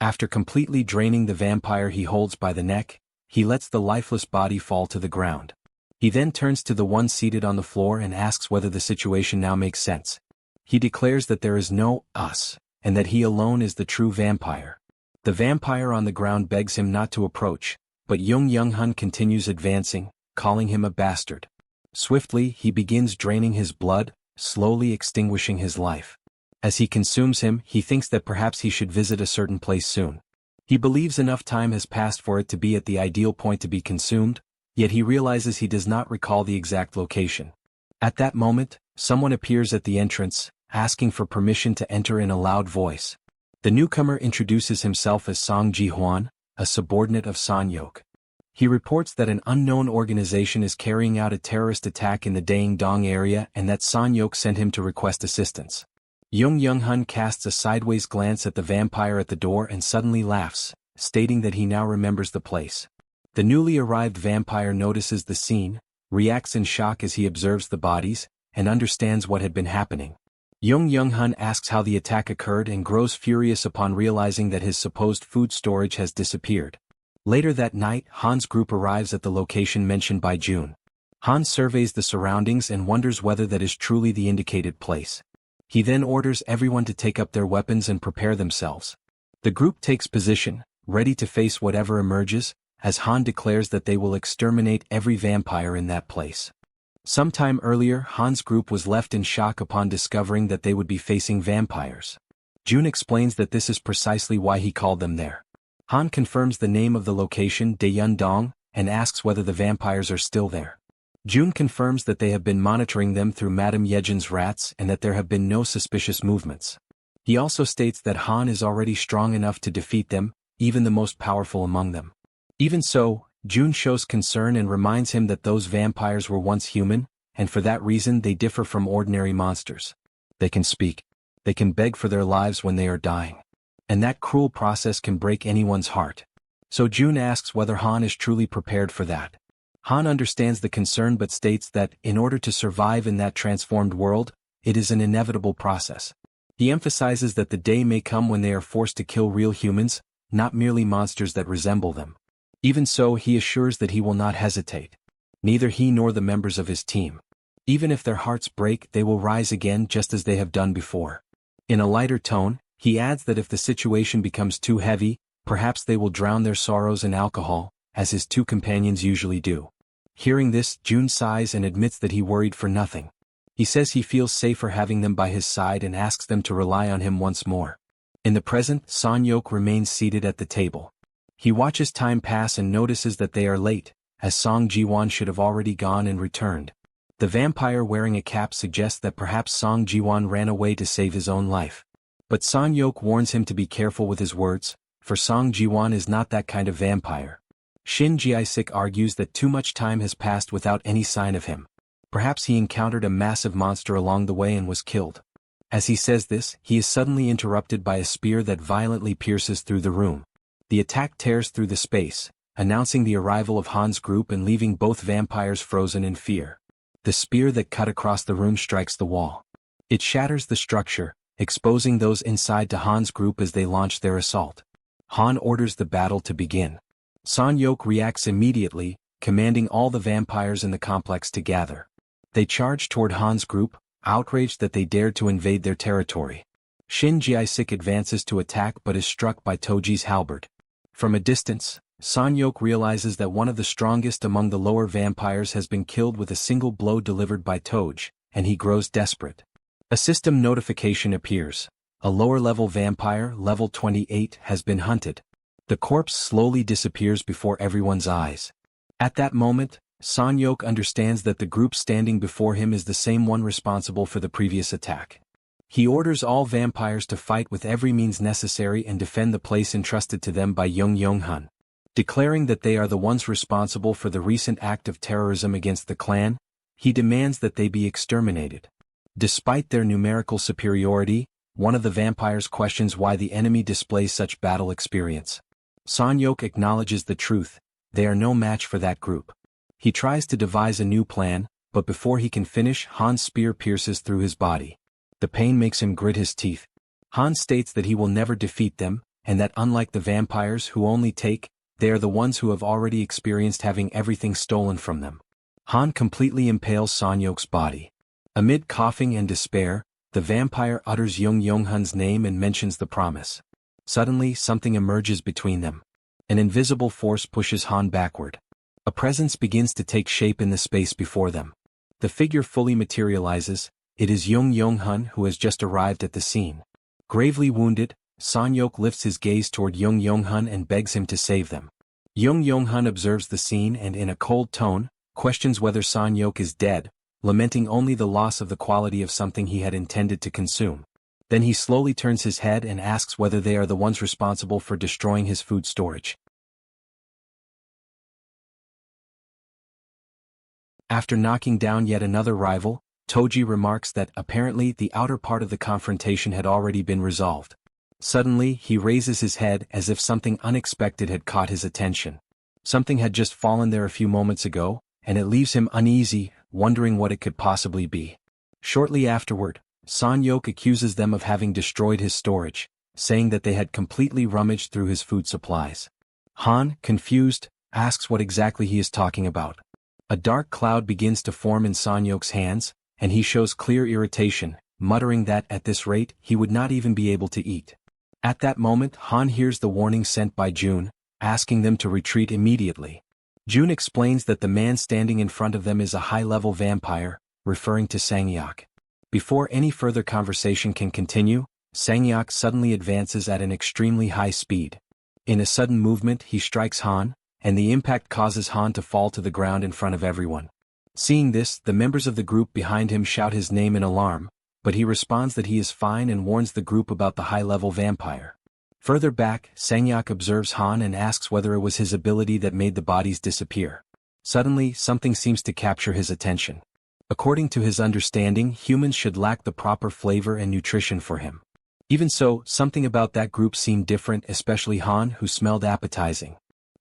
After completely draining the vampire he holds by the neck, he lets the lifeless body fall to the ground. He then turns to the one seated on the floor and asks whether the situation now makes sense. He declares that there is no us, and that he alone is the true vampire. The vampire on the ground begs him not to approach, but Young-hun continues advancing, calling him a bastard. Swiftly, he begins draining his blood, slowly extinguishing his life. As he consumes him, he thinks that perhaps he should visit a certain place soon. He believes enough time has passed for it to be at the ideal point to be consumed, yet he realizes he does not recall the exact location. At that moment, someone appears at the entrance, asking for permission to enter in a loud voice. The newcomer introduces himself as Song Jaehyeon, a subordinate of Sanyok. He reports that an unknown organization is carrying out a terrorist attack in the Daeng-dong area and that Sanyok sent him to request assistance. Young-hun casts a sideways glance at the vampire at the door and suddenly laughs, stating that he now remembers the place. The newly arrived vampire notices the scene, reacts in shock as he observes the bodies, and understands what had been happening. Young-hun asks how the attack occurred and grows furious upon realizing that his supposed food storage has disappeared. Later that night, Han's group arrives at the location mentioned by June. Han surveys the surroundings and wonders whether that is truly the indicated place. He then orders everyone to take up their weapons and prepare themselves. The group takes position, ready to face whatever emerges, as Han declares that they will exterminate every vampire in that place. Sometime earlier, Han's group was left in shock upon discovering that they would be facing vampires. June explains that this is precisely why he called them there. Han confirms the name of the location, Daeyeon-dong, and asks whether the vampires are still there. June confirms that they have been monitoring them through Madame Yejin's rats and that there have been no suspicious movements. He also states that Han is already strong enough to defeat them, even the most powerful among them. Even so, June shows concern and reminds him that those vampires were once human, and for that reason they differ from ordinary monsters. They can speak. They can beg for their lives when they are dying. And that cruel process can break anyone's heart. So June asks whether Han is truly prepared for that. Han understands the concern but states that, in order to survive in that transformed world, it is an inevitable process. He emphasizes that the day may come when they are forced to kill real humans, not merely monsters that resemble them. Even so, he assures that he will not hesitate. Neither he nor the members of his team. Even if their hearts break, they will rise again just as they have done before. In a lighter tone, he adds that if the situation becomes too heavy, perhaps they will drown their sorrows in alcohol, as his two companions usually do. Hearing this, June sighs and admits that he worried for nothing. He says he feels safer having them by his side and asks them to rely on him once more. In the present, Sanyok remains seated at the table. He watches time pass and notices that they are late, as Song Ji-won should have already gone and returned. The vampire wearing a cap suggests that perhaps Song Ji-won ran away to save his own life. But Sanyok warns him to be careful with his words, for Song Ji-won is not that kind of vampire. Shin Jae-sik argues that too much time has passed without any sign of him. Perhaps he encountered a massive monster along the way and was killed. As he says this, he is suddenly interrupted by a spear that violently pierces through the room. The attack tears through the space, announcing the arrival of Han's group and leaving both vampires frozen in fear. The spear that cut across the room strikes the wall. It shatters the structure, exposing those inside to Han's group as they launch their assault. Han orders the battle to begin. Sanyok reacts immediately, commanding all the vampires in the complex to gather. They charge toward Han's group, outraged that they dared to invade their territory. Shin Jae-sik advances to attack but is struck by Toji's halberd. From a distance, Sanyok realizes that one of the strongest among the lower vampires has been killed with a single blow delivered by Toj, and he grows desperate. A system notification appears. A lower-level vampire, level 28, has been hunted. The corpse slowly disappears before everyone's eyes. At that moment, Sanyok understands that the group standing before him is the same one responsible for the previous attack. He orders all vampires to fight with every means necessary and defend the place entrusted to them by Young-hun. Declaring that they are the ones responsible for the recent act of terrorism against the clan, he demands that they be exterminated. Despite their numerical superiority, one of the vampires questions why the enemy displays such battle experience. Sanyok acknowledges the truth, they are no match for that group. He tries to devise a new plan, but before he can finish, Han's spear pierces through his body. The pain makes him grit his teeth. Han states that he will never defeat them, and that unlike the vampires who only take, they are the ones who have already experienced having everything stolen from them. Han completely impales Sanyok's body. Amid coughing and despair, the vampire utters Young-hun's name and mentions the promise. Suddenly, something emerges between them. An invisible force pushes Han backward. A presence begins to take shape in the space before them. The figure fully materializes. It is Young-hun who has just arrived at the scene. Gravely wounded, Sanyok lifts his gaze toward Young-hun and begs him to save them. Young-hun observes the scene and in a cold tone, questions whether Sanyok is dead, lamenting only the loss of the quality of something he had intended to consume. Then he slowly turns his head and asks whether they are the ones responsible for destroying his food storage. After knocking down yet another rival, Toji remarks that apparently the outer part of the confrontation had already been resolved. Suddenly, he raises his head as if something unexpected had caught his attention. Something had just fallen there a few moments ago, and it leaves him uneasy, wondering what it could possibly be. Shortly afterward, San-yok accuses them of having destroyed his storage, saying that they had completely rummaged through his food supplies. Han, confused, asks what exactly he is talking about. A dark cloud begins to form in San-yok's hands, and he shows clear irritation, muttering that at this rate he would not even be able to eat. At that moment, Han hears the warning sent by June, asking them to retreat immediately. June explains that the man standing in front of them is a high-level vampire, referring to Sang-yok. Before any further conversation can continue, Sang-yok suddenly advances at an extremely high speed. In a sudden movement he strikes Han, and the impact causes Han to fall to the ground in front of everyone. Seeing this, the members of the group behind him shout his name in alarm, but he responds that he is fine and warns the group about the high-level vampire. Further back, Sang-yok observes Han and asks whether it was his ability that made the bodies disappear. Suddenly, something seems to capture his attention. According to his understanding, humans should lack the proper flavor and nutrition for him. Even so, something about that group seemed different, especially Han, who smelled appetizing.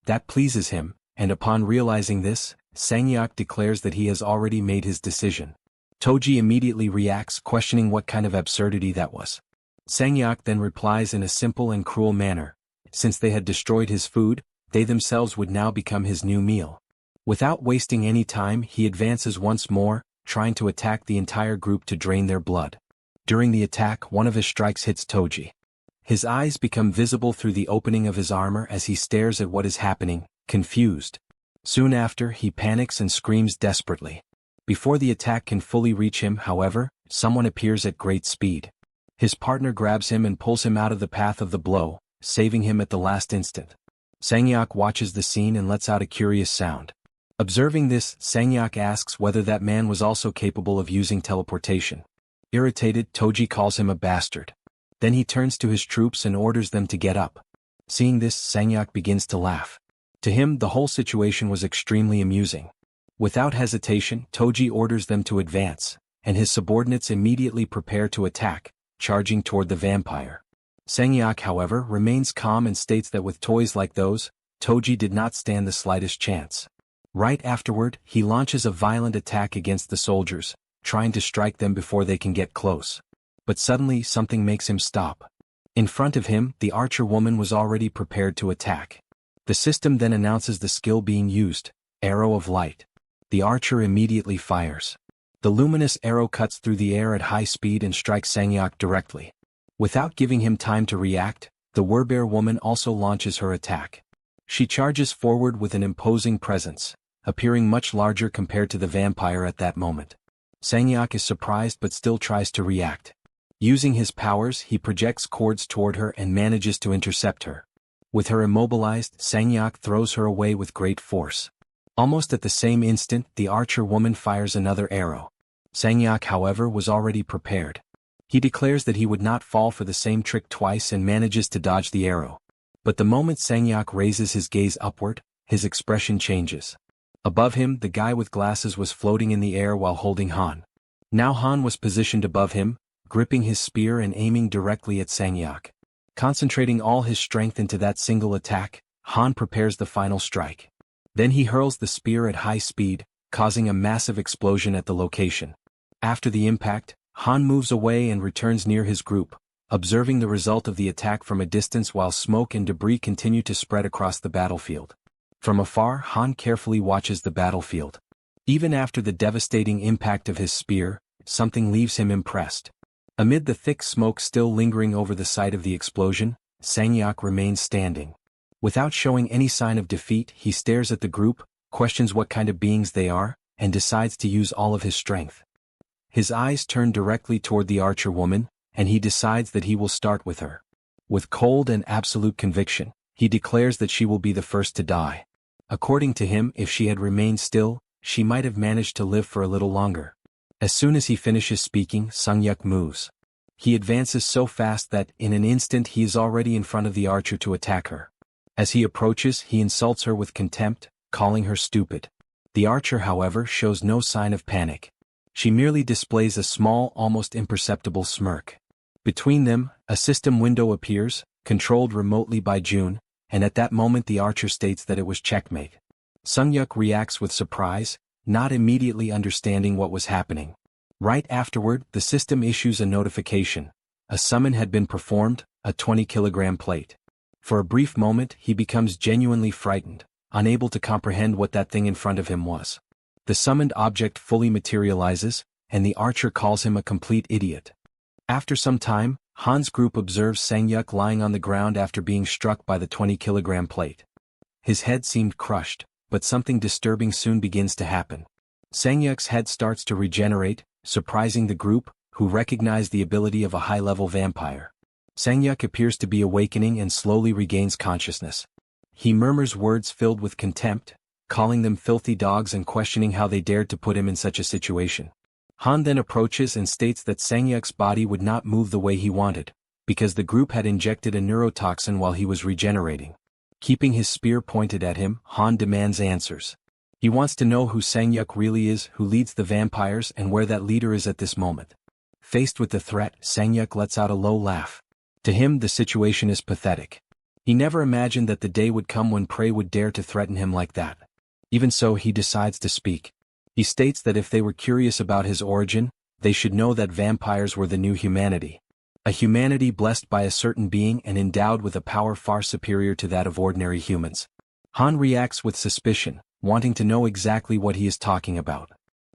That pleases him, and upon realizing this, Sang-yok declares that he has already made his decision. Toji immediately reacts, questioning what kind of absurdity that was. Sang-yok then replies in a simple and cruel manner. Since they had destroyed his food, they themselves would now become his new meal. Without wasting any time, he advances once more, trying to attack the entire group to drain their blood. During the attack, one of his strikes hits Toji. His eyes become visible through the opening of his armor as he stares at what is happening, confused. Soon after, he panics and screams desperately. Before the attack can fully reach him, however, someone appears at great speed. His partner grabs him and pulls him out of the path of the blow, saving him at the last instant. Sang-yok watches the scene and lets out a curious sound. Observing this, Sang-yok asks whether that man was also capable of using teleportation. Irritated, Toji calls him a bastard. Then he turns to his troops and orders them to get up. Seeing this, Sang-yok begins to laugh. To him, the whole situation was extremely amusing. Without hesitation, Toji orders them to advance, and his subordinates immediately prepare to attack, charging toward the vampire. Sang-yok, however, remains calm and states that with toys like those, Toji did not stand the slightest chance. Right afterward, he launches a violent attack against the soldiers, trying to strike them before they can get close. But suddenly something makes him stop. In front of him, the archer woman was already prepared to attack. The system then announces the skill being used, Arrow of Light. The archer immediately fires. The luminous arrow cuts through the air at high speed and strikes Sang-yok directly. Without giving him time to react, the Werbear woman also launches her attack. She charges forward with an imposing presence, appearing much larger compared to the vampire at that moment. Sang-yok is surprised but still tries to react. Using his powers, he projects cords toward her and manages to intercept her. With her immobilized, Sang-yok throws her away with great force. Almost at the same instant, the archer woman fires another arrow. Sang-yok, however, was already prepared. He declares that he would not fall for the same trick twice and manages to dodge the arrow. But the moment Sang-yok raises his gaze upward, his expression changes. Above him, the guy with glasses was floating in the air while holding Han. Now Han was positioned above him, gripping his spear and aiming directly at Sang-yok. Concentrating all his strength into that single attack, Han prepares the final strike. Then he hurls the spear at high speed, causing a massive explosion at the location. After the impact, Han moves away and returns near his group, observing the result of the attack from a distance while smoke and debris continue to spread across the battlefield. From afar, Han carefully watches the battlefield. Even after the devastating impact of his spear, something leaves him impressed. Amid the thick smoke still lingering over the site of the explosion, Sang-yok remains standing. Without showing any sign of defeat, he stares at the group, questions what kind of beings they are, and decides to use all of his strength. His eyes turn directly toward the archer woman, and he decides that he will start with her. With cold and absolute conviction, he declares that she will be the first to die. According to him, if she had remained still, she might have managed to live for a little longer. As soon as he finishes speaking, Sung-yuk moves. He advances so fast that, in an instant, he is already in front of the archer to attack her. As he approaches, he insults her with contempt, calling her stupid. The archer, however, shows no sign of panic. She merely displays a small, almost imperceptible smirk. Between them, a system window appears, controlled remotely by June, and at that moment the archer states that it was checkmate. Sung-yuk reacts with surprise, not immediately understanding what was happening. Right afterward, the system issues a notification. A summon had been performed, a 20-kilogram plate. For a brief moment, he becomes genuinely frightened, unable to comprehend what that thing in front of him was. The summoned object fully materializes, and the archer calls him a complete idiot. After some time, Han's group observes Sang-yuk lying on the ground after being struck by the 20-kilogram plate. His head seemed crushed, but something disturbing soon begins to happen. Sang-yuk's head starts to regenerate, surprising the group, who recognize the ability of a high-level vampire. Sang-yuk appears to be awakening and slowly regains consciousness. He murmurs words filled with contempt, calling them filthy dogs and questioning how they dared to put him in such a situation. Han then approaches and states that Sang-yuk's body would not move the way he wanted, because the group had injected a neurotoxin while he was regenerating. Keeping his spear pointed at him, Han demands answers. He wants to know who Sang-yuk really is, who leads the vampires, and where that leader is at this moment. Faced with the threat, Sang-yuk lets out a low laugh. To him, the situation is pathetic. He never imagined that the day would come when prey would dare to threaten him like that. Even so, he decides to speak. He states that if they were curious about his origin, they should know that vampires were the new humanity. A humanity blessed by a certain being and endowed with a power far superior to that of ordinary humans. Han reacts with suspicion, wanting to know exactly what he is talking about.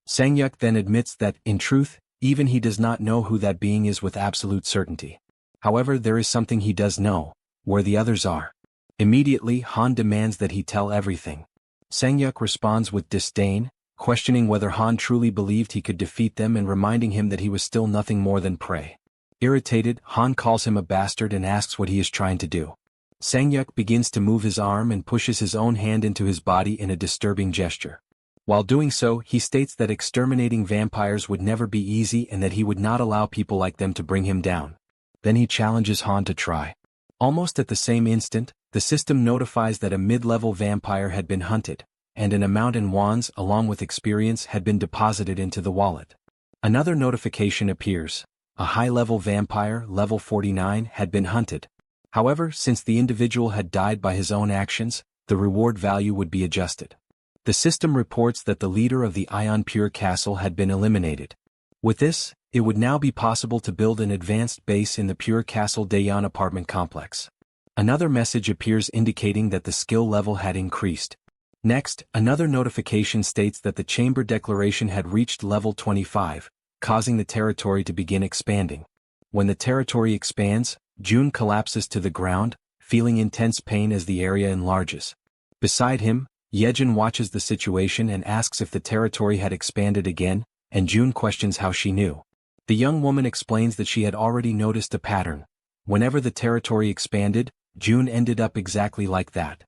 Sang-yuk then admits that, in truth, even he does not know who that being is with absolute certainty. However, there is something he does know, where the others are. Immediately, Han demands that he tell everything. Sang-yuk responds with disdain, questioning whether Han truly believed he could defeat them and reminding him that he was still nothing more than prey. Irritated, Han calls him a bastard and asks what he is trying to do. Sang-yuk begins to move his arm and pushes his own hand into his body in a disturbing gesture. While doing so, he states that exterminating vampires would never be easy and that he would not allow people like them to bring him down. Then he challenges Han to try. Almost at the same instant, the system notifies that a mid-level vampire had been hunted, and an amount in wands along with experience had been deposited into the wallet. Another notification appears. A high-level vampire, level 49, had been hunted. However, since the individual had died by his own actions, the reward value would be adjusted. The system reports that the leader of the Ion Pure Castle had been eliminated. With this, it would now be possible to build an advanced base in the Pure Castle Jaehyeon apartment complex. Another message appears indicating that the skill level had increased. Next, another notification states that the chamber declaration had reached level 25, causing the territory to begin expanding. When the territory expands, June collapses to the ground, feeling intense pain as the area enlarges. Beside him, Jaehyeon watches the situation and asks if the territory had expanded again, and June questions how she knew. The young woman explains that she had already noticed a pattern. Whenever the territory expanded, June ended up exactly like that.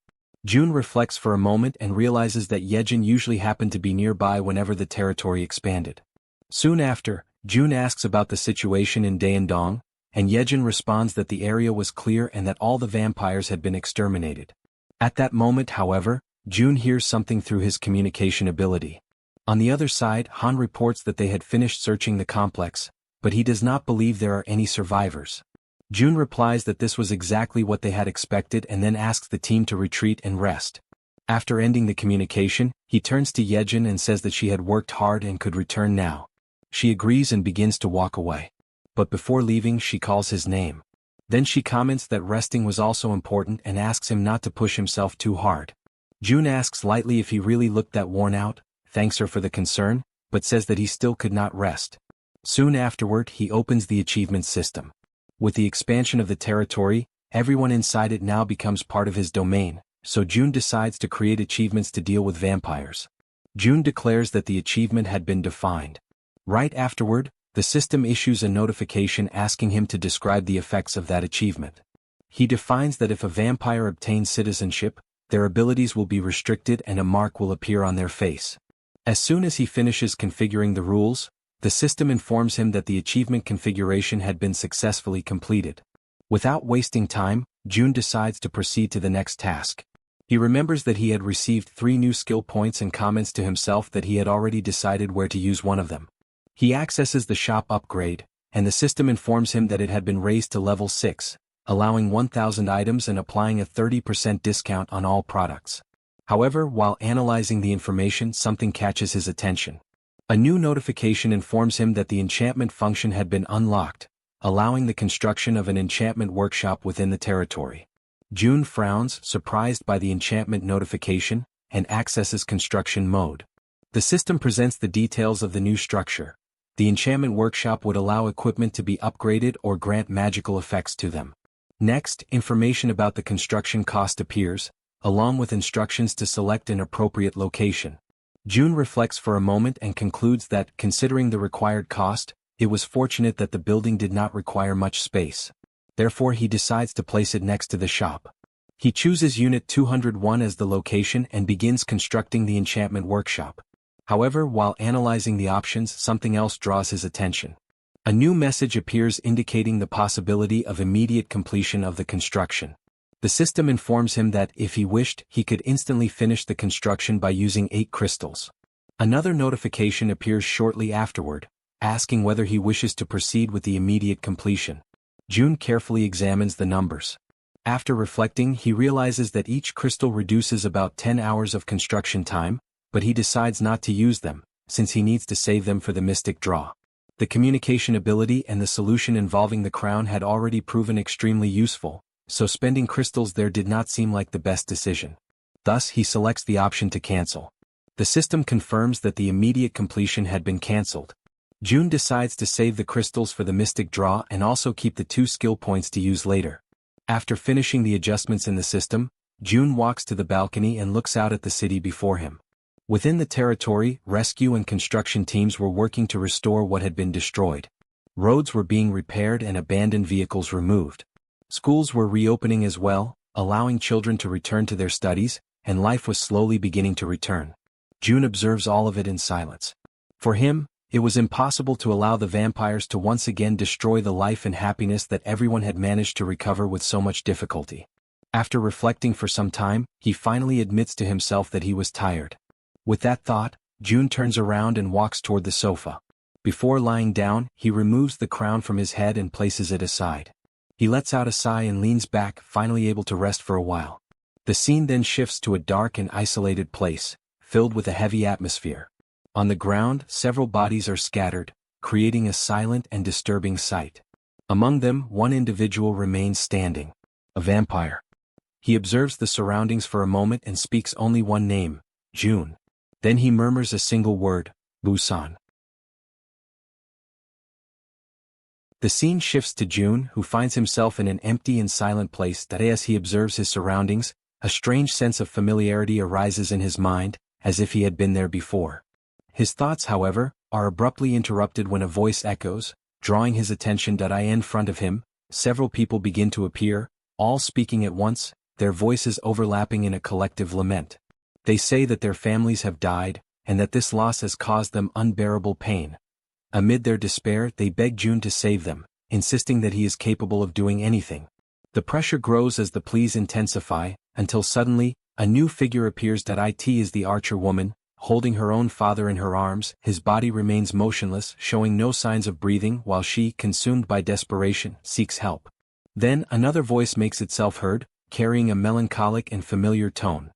June reflects for a moment and realizes that Jaehyeon usually happened to be nearby whenever the territory expanded. Soon after, June asks about the situation in Daeandong, and Jaehyeon responds that the area was clear and that all the vampires had been exterminated. At that moment, however, June hears something through his communication ability. On the other side, Han reports that they had finished searching the complex, but he does not believe there are any survivors. June replies that this was exactly what they had expected and then asks the team to retreat and rest. After ending the communication, he turns to Jaehyeon and says that she had worked hard and could return now. She agrees and begins to walk away. But before leaving, she calls his name. Then she comments that resting was also important and asks him not to push himself too hard. June asks lightly if he really looked that worn out, thanks her for the concern, but says that he still could not rest. Soon afterward, he opens the achievement system. With the expansion of the territory, everyone inside it now becomes part of his domain, so June decides to create achievements to deal with vampires. June declares that the achievement had been defined. Right afterward, the system issues a notification asking him to describe the effects of that achievement. He defines that if a vampire obtains citizenship, their abilities will be restricted and a mark will appear on their face. As soon as he finishes configuring the rules, The system informs him that the achievement configuration had been successfully completed. Without wasting time, Jun decides to proceed to the next task. He remembers that he had received 3 new skill points and comments to himself that he had already decided where to use one of them. He accesses the shop upgrade, and the system informs him that it had been raised to level 6, allowing 1,000 items and applying a 30% discount on all products. However, while analyzing the information, something catches his attention. A new notification informs him that the enchantment function had been unlocked, allowing the construction of an enchantment workshop within the territory. Jun frowns, surprised by the enchantment notification, and accesses construction mode. The system presents the details of the new structure. The enchantment workshop would allow equipment to be upgraded or grant magical effects to them. Next, information about the construction cost appears, along with instructions to select an appropriate location. Jun reflects for a moment and concludes that, considering the required cost, it was fortunate that the building did not require much space. Therefore he decides to place it next to the shop. He chooses Unit 201 as the location and begins constructing the enchantment workshop. However, while analyzing the options, something else draws his attention. A new message appears indicating the possibility of immediate completion of the construction. The system informs him that, if he wished, he could instantly finish the construction by using 8 crystals. Another notification appears shortly afterward, asking whether he wishes to proceed with the immediate completion. Jun carefully examines the numbers. After reflecting, he realizes that each crystal reduces about 10 hours of construction time, but he decides not to use them, since he needs to save them for the mystic draw. The communication ability and the solution involving the crown had already proven extremely useful, so spending crystals there did not seem like the best decision. Thus he selects the option to cancel. The system confirms that the immediate completion had been cancelled. Jun decides to save the crystals for the mystic draw and also keep the 2 skill points to use later. After finishing the adjustments in the system, Jun walks to the balcony and looks out at the city before him. Within the territory, rescue and construction teams were working to restore what had been destroyed. Roads were being repaired and abandoned vehicles removed. Schools were reopening as well, allowing children to return to their studies, and life was slowly beginning to return. Jun observes all of it in silence. For him, it was impossible to allow the vampires to once again destroy the life and happiness that everyone had managed to recover with so much difficulty. After reflecting for some time, he finally admits to himself that he was tired. With that thought, Jun turns around and walks toward the sofa. Before lying down, he removes the crown from his head and places it aside. He lets out a sigh and leans back, finally able to rest for a while. The scene then shifts to a dark and isolated place, filled with a heavy atmosphere. On the ground, several bodies are scattered, creating a silent and disturbing sight. Among them, one individual remains standing. A vampire. He observes the surroundings for a moment and speaks only one name, Jun. Then he murmurs a single word, Busan. The scene shifts to Jun, who finds himself in an empty and silent place that, as he observes his surroundings, a strange sense of familiarity arises in his mind, as if he had been there before. His thoughts, however, are abruptly interrupted when a voice echoes, drawing his attention. In front of him, several people begin to appear, all speaking at once, their voices overlapping in a collective lament. They say that their families have died, and that this loss has caused them unbearable pain. Amid their despair, they beg Jun to save them, insisting that he is capable of doing anything. The pressure grows as the pleas intensify, until suddenly, a new figure appears. It is the archer woman, holding her own father in her arms. His body remains motionless, showing no signs of breathing, while she, consumed by desperation, seeks help. Then another voice makes itself heard, carrying a melancholic and familiar tone.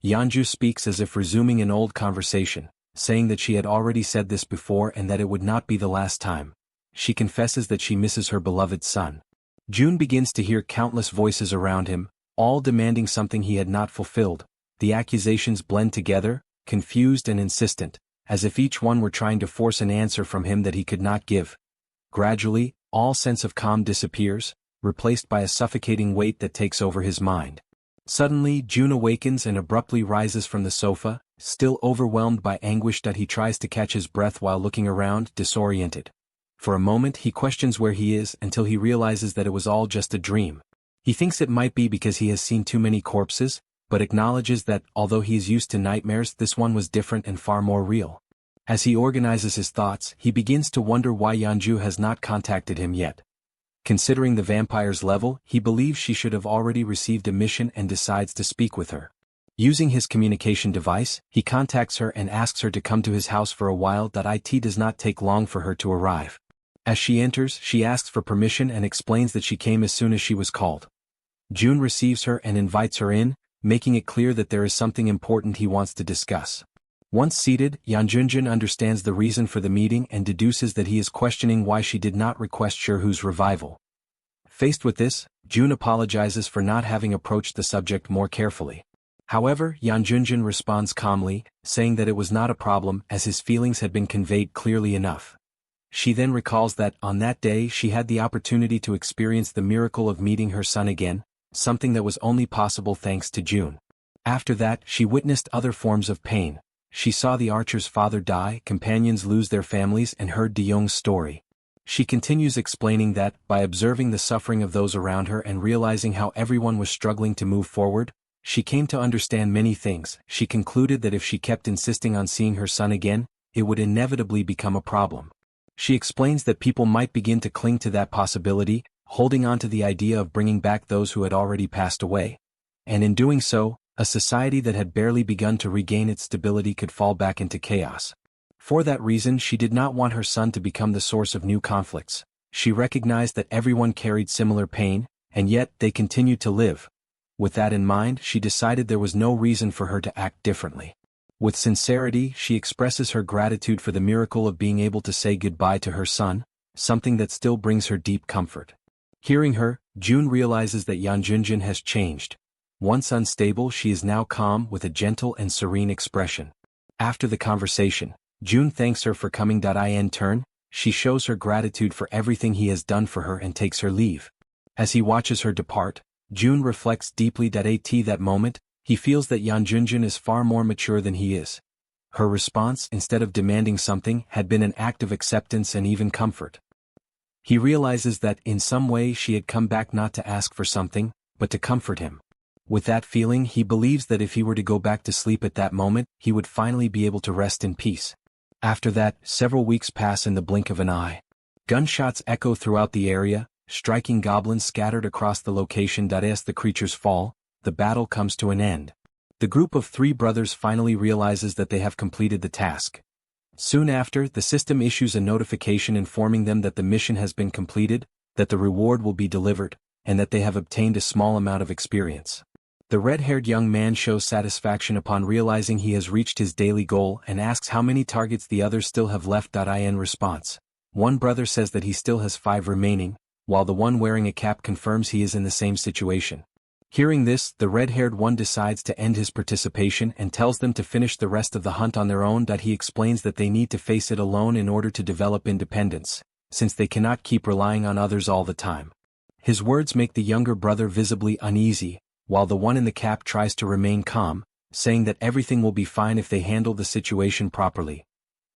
Yeonju speaks as if resuming an old conversation, saying that she had already said this before and that it would not be the last time. She confesses that she misses her beloved son. Jun begins to hear countless voices around him, all demanding something he had not fulfilled. The accusations blend together, confused and insistent, as if each one were trying to force an answer from him that he could not give. Gradually, all sense of calm disappears, replaced by a suffocating weight that takes over his mind. Suddenly, Jun awakens and abruptly rises from the sofa, still overwhelmed by anguish. He tries to catch his breath while looking around, disoriented. For a moment he questions where he is until he realizes that it was all just a dream. He thinks it might be because he has seen too many corpses, but acknowledges that, although he is used to nightmares, this one was different and far more real. As he organizes his thoughts, he begins to wonder why Yeonju has not contacted him yet. Considering the vampire's level, he believes she should have already received a mission and decides to speak with her. Using his communication device, he contacts her and asks her to come to his house for a while. It does not take long for her to arrive. As she enters, she asks for permission and explains that she came as soon as she was called. June receives her and invites her in, making it clear that there is something important he wants to discuss. Once seated, Yeonjun understands the reason for the meeting and deduces that he is questioning why she did not request Sherhu's revival. Faced with this, June apologizes for not having approached the subject more carefully. However, Yeonjun responds calmly, saying that it was not a problem as his feelings had been conveyed clearly enough. She then recalls that, on that day she had the opportunity to experience the miracle of meeting her son again, something that was only possible thanks to June. After that, she witnessed other forms of pain. She saw the archer's father die, companions lose their families, and heard De-young's story. She continues explaining that, by observing the suffering of those around her and realizing how everyone was struggling to move forward, she came to understand many things. She concluded that if she kept insisting on seeing her son again, it would inevitably become a problem. She explains that people might begin to cling to that possibility, holding on to the idea of bringing back those who had already passed away. And in doing so, a society that had barely begun to regain its stability could fall back into chaos. For that reason, she did not want her son to become the source of new conflicts. She recognized that everyone carried similar pain, and yet they continued to live. With that in mind, she decided there was no reason for her to act differently. With sincerity, she expresses her gratitude for the miracle of being able to say goodbye to her son, something that still brings her deep comfort. Hearing her, June realizes that Yeonjun has changed. Once unstable, she is now calm with a gentle and serene expression. After the conversation, June thanks her for coming. In turn, she shows her gratitude for everything he has done for her and takes her leave. As he watches her depart, June reflects deeply. At that moment, he feels that Yeonjun is far more mature than he is. Her response, instead of demanding something, had been an act of acceptance and even comfort. He realizes that, in some way, she had come back not to ask for something, but to comfort him. With that feeling, he believes that if he were to go back to sleep at that moment, he would finally be able to rest in peace. After that, several weeks pass in the blink of an eye. Gunshots echo throughout the area, striking goblins scattered across the location. As the creatures fall, the battle comes to an end. The group of three brothers finally realizes that they have completed the task. Soon after, the system issues a notification informing them that the mission has been completed, that the reward will be delivered, and that they have obtained a small amount of experience. The red-haired young man shows satisfaction upon realizing he has reached his daily goal and asks how many targets the others still have left. In response, one brother says that he still has 5 remaining, while the one wearing a cap confirms he is in the same situation. Hearing this, the red-haired one decides to end his participation and tells them to finish the rest of the hunt on their own. He explains that they need to face it alone in order to develop independence, since they cannot keep relying on others all the time. His words make the younger brother visibly uneasy, while the one in the cap tries to remain calm, saying that everything will be fine if they handle the situation properly.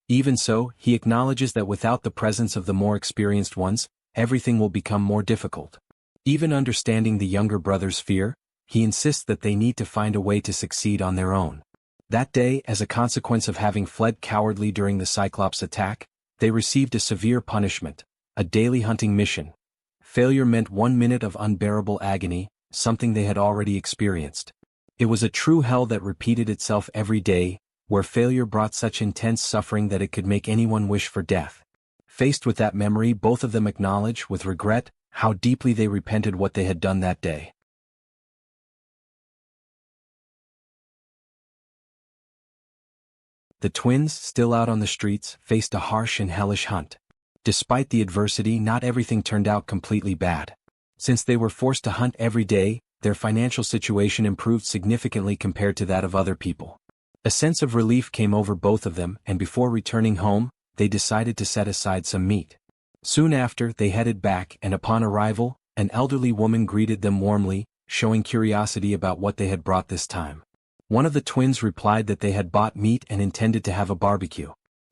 Even so, he acknowledges that without the presence of the more experienced ones, everything will become more difficult. Even understanding the younger brother's fear, he insists that they need to find a way to succeed on their own. That day, as a consequence of having fled cowardly during the Cyclops attack, they received a severe punishment, a daily hunting mission. Failure meant 1 minute of unbearable agony, something they had already experienced. It was a true hell that repeated itself every day, where failure brought such intense suffering that it could make anyone wish for death. Faced with that memory, both of them acknowledge, with regret, how deeply they repented what they had done that day. The twins, still out on the streets, faced a harsh and hellish hunt. Despite the adversity, not everything turned out completely bad. Since they were forced to hunt every day, their financial situation improved significantly compared to that of other people. A sense of relief came over both of them, and before returning home, they decided to set aside some meat. Soon after, they headed back, and upon arrival, an elderly woman greeted them warmly, showing curiosity about what they had brought this time. One of the twins replied that they had bought meat and intended to have a barbecue.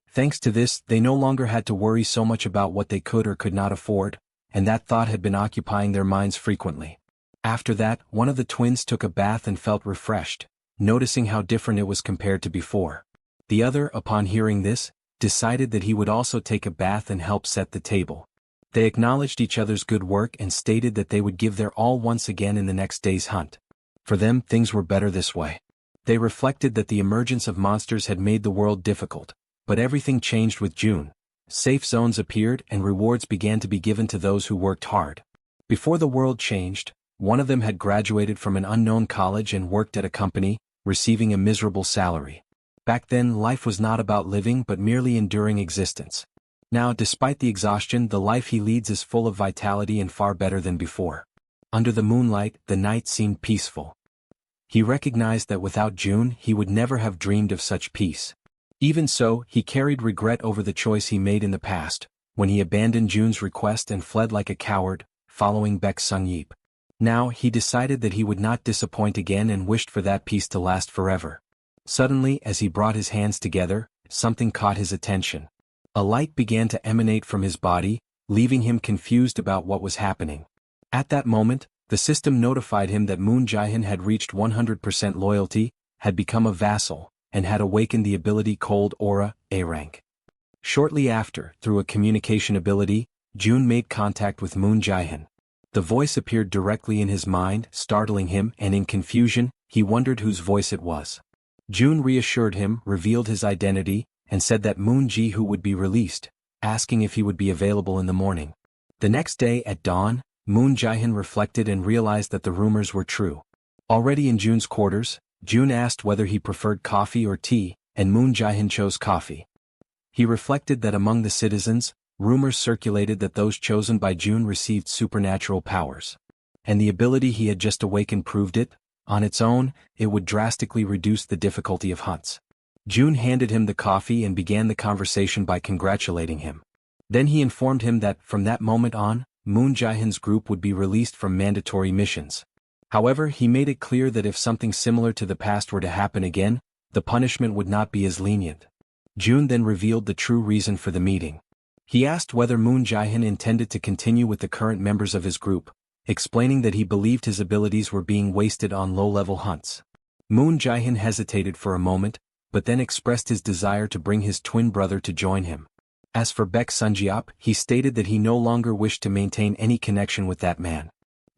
Thanks to this, they no longer had to worry so much about what they could or could not afford, and that thought had been occupying their minds frequently. After that, one of the twins took a bath and felt refreshed, noticing how different it was compared to before. The other, upon hearing this, decided that he would also take a bath and help set the table. They acknowledged each other's good work and stated that they would give their all once again in the next day's hunt. For them, things were better this way. They reflected that the emergence of monsters had made the world difficult, but everything changed with June. Safe zones appeared and rewards began to be given to those who worked hard. Before the world changed, one of them had graduated from an unknown college and worked at a company, receiving a miserable salary. Back then, life was not about living but merely enduring existence. Now, despite the exhaustion, the life he leads is full of vitality and far better than before. Under the moonlight, the night seemed peaceful. He recognized that without June, he would never have dreamed of such peace. Even so, he carried regret over the choice he made in the past, when he abandoned June's request and fled like a coward, following Baek Sung-yeop. Now, he decided that he would not disappoint again and wished for that peace to last forever. Suddenly, as he brought his hands together, something caught his attention. A light began to emanate from his body, leaving him confused about what was happening. At that moment, the system notified him that Moon Jae-hyun had reached 100% loyalty, had become a vassal, and had awakened the ability Cold Aura, A rank. Shortly after, through a communication ability, June made contact with Moon Jae-hyun. The voice appeared directly in his mind, startling him, and in confusion, he wondered whose voice it was. June reassured him, revealed his identity, and said that Moon Ji-hoo would be released, asking if he would be available in the morning. The next day at dawn, Moon Jae-hyun reflected and realized that the rumors were true. Already in June's quarters, June asked whether he preferred coffee or tea, and Moon Jae-hyun chose coffee. He reflected that among the citizens, rumors circulated that those chosen by June received supernatural powers. And the ability he had just awakened proved it. On its own, it would drastically reduce the difficulty of hunts. June handed him the coffee and began the conversation by congratulating him. Then he informed him that, from that moment on, Moon Jae-hyun's group would be released from mandatory missions. However, he made it clear that if something similar to the past were to happen again, the punishment would not be as lenient. June then revealed the true reason for the meeting. He asked whether Moon Jae-hyun intended to continue with the current members of his group, explaining that he believed his abilities were being wasted on low-level hunts. Moon Jae-hyun hesitated for a moment, but then expressed his desire to bring his twin brother to join him. As for Baek Sung-yeop, he stated that he no longer wished to maintain any connection with that man.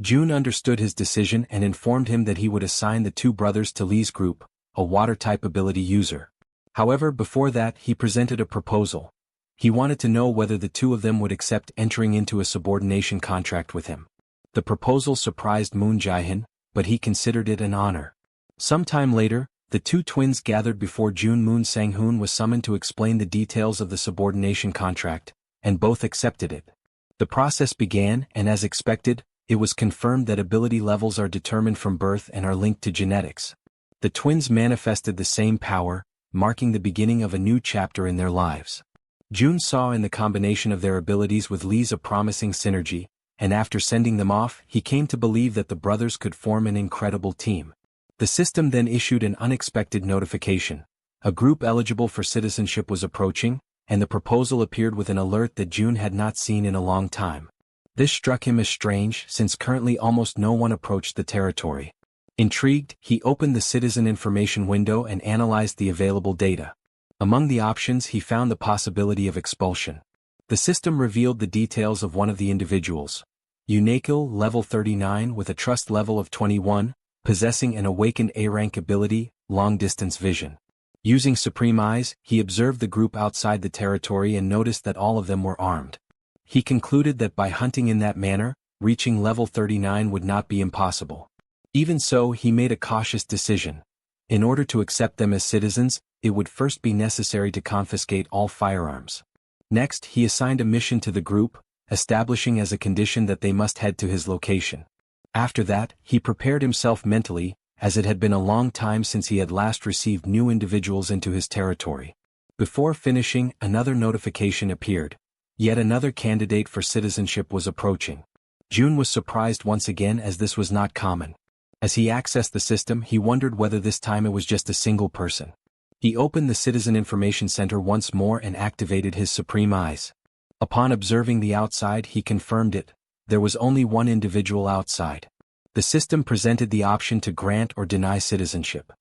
June understood his decision and informed him that he would assign the two brothers to Lee's group, a water-type ability user. However, before that, he presented a proposal. He wanted to know whether the two of them would accept entering into a subordination contract with him. The proposal surprised Moon Jae-hyun, but he considered it an honor. Sometime later, the two twins gathered before June. Moon Sang-hoon was summoned to explain the details of the subordination contract, and both accepted it. The process began, and as expected, it was confirmed that ability levels are determined from birth and are linked to genetics. The twins manifested the same power, marking the beginning of a new chapter in their lives. June saw in the combination of their abilities with Lee's a promising synergy, and after sending them off, he came to believe that the brothers could form an incredible team. The system then issued an unexpected notification. A group eligible for citizenship was approaching, and the proposal appeared with an alert that June had not seen in a long time. This struck him as strange, since currently almost no one approached the territory. Intrigued, he opened the citizen information window and analyzed the available data. Among the options, he found the possibility of expulsion. The system revealed the details of one of the individuals. Unikel, level 39 with a trust level of 21, possessing an awakened A-rank ability, long-distance vision. Using Supreme Eyes, he observed the group outside the territory and noticed that all of them were armed. He concluded that by hunting in that manner, reaching level 39 would not be impossible. Even so, he made a cautious decision. In order to accept them as citizens, it would first be necessary to confiscate all firearms. Next, he assigned a mission to the group, establishing as a condition that they must head to his location. After that, he prepared himself mentally, as it had been a long time since he had last received new individuals into his territory. Before finishing, another notification appeared. Yet another candidate for citizenship was approaching. June was surprised once again, as this was not common. As he accessed the system, he wondered whether this time it was just a single person. He opened the Citizen Information Center once more and activated his Supreme Eyes. Upon observing the outside, he confirmed it. There was only one individual outside. The system presented the option to grant or deny citizenship.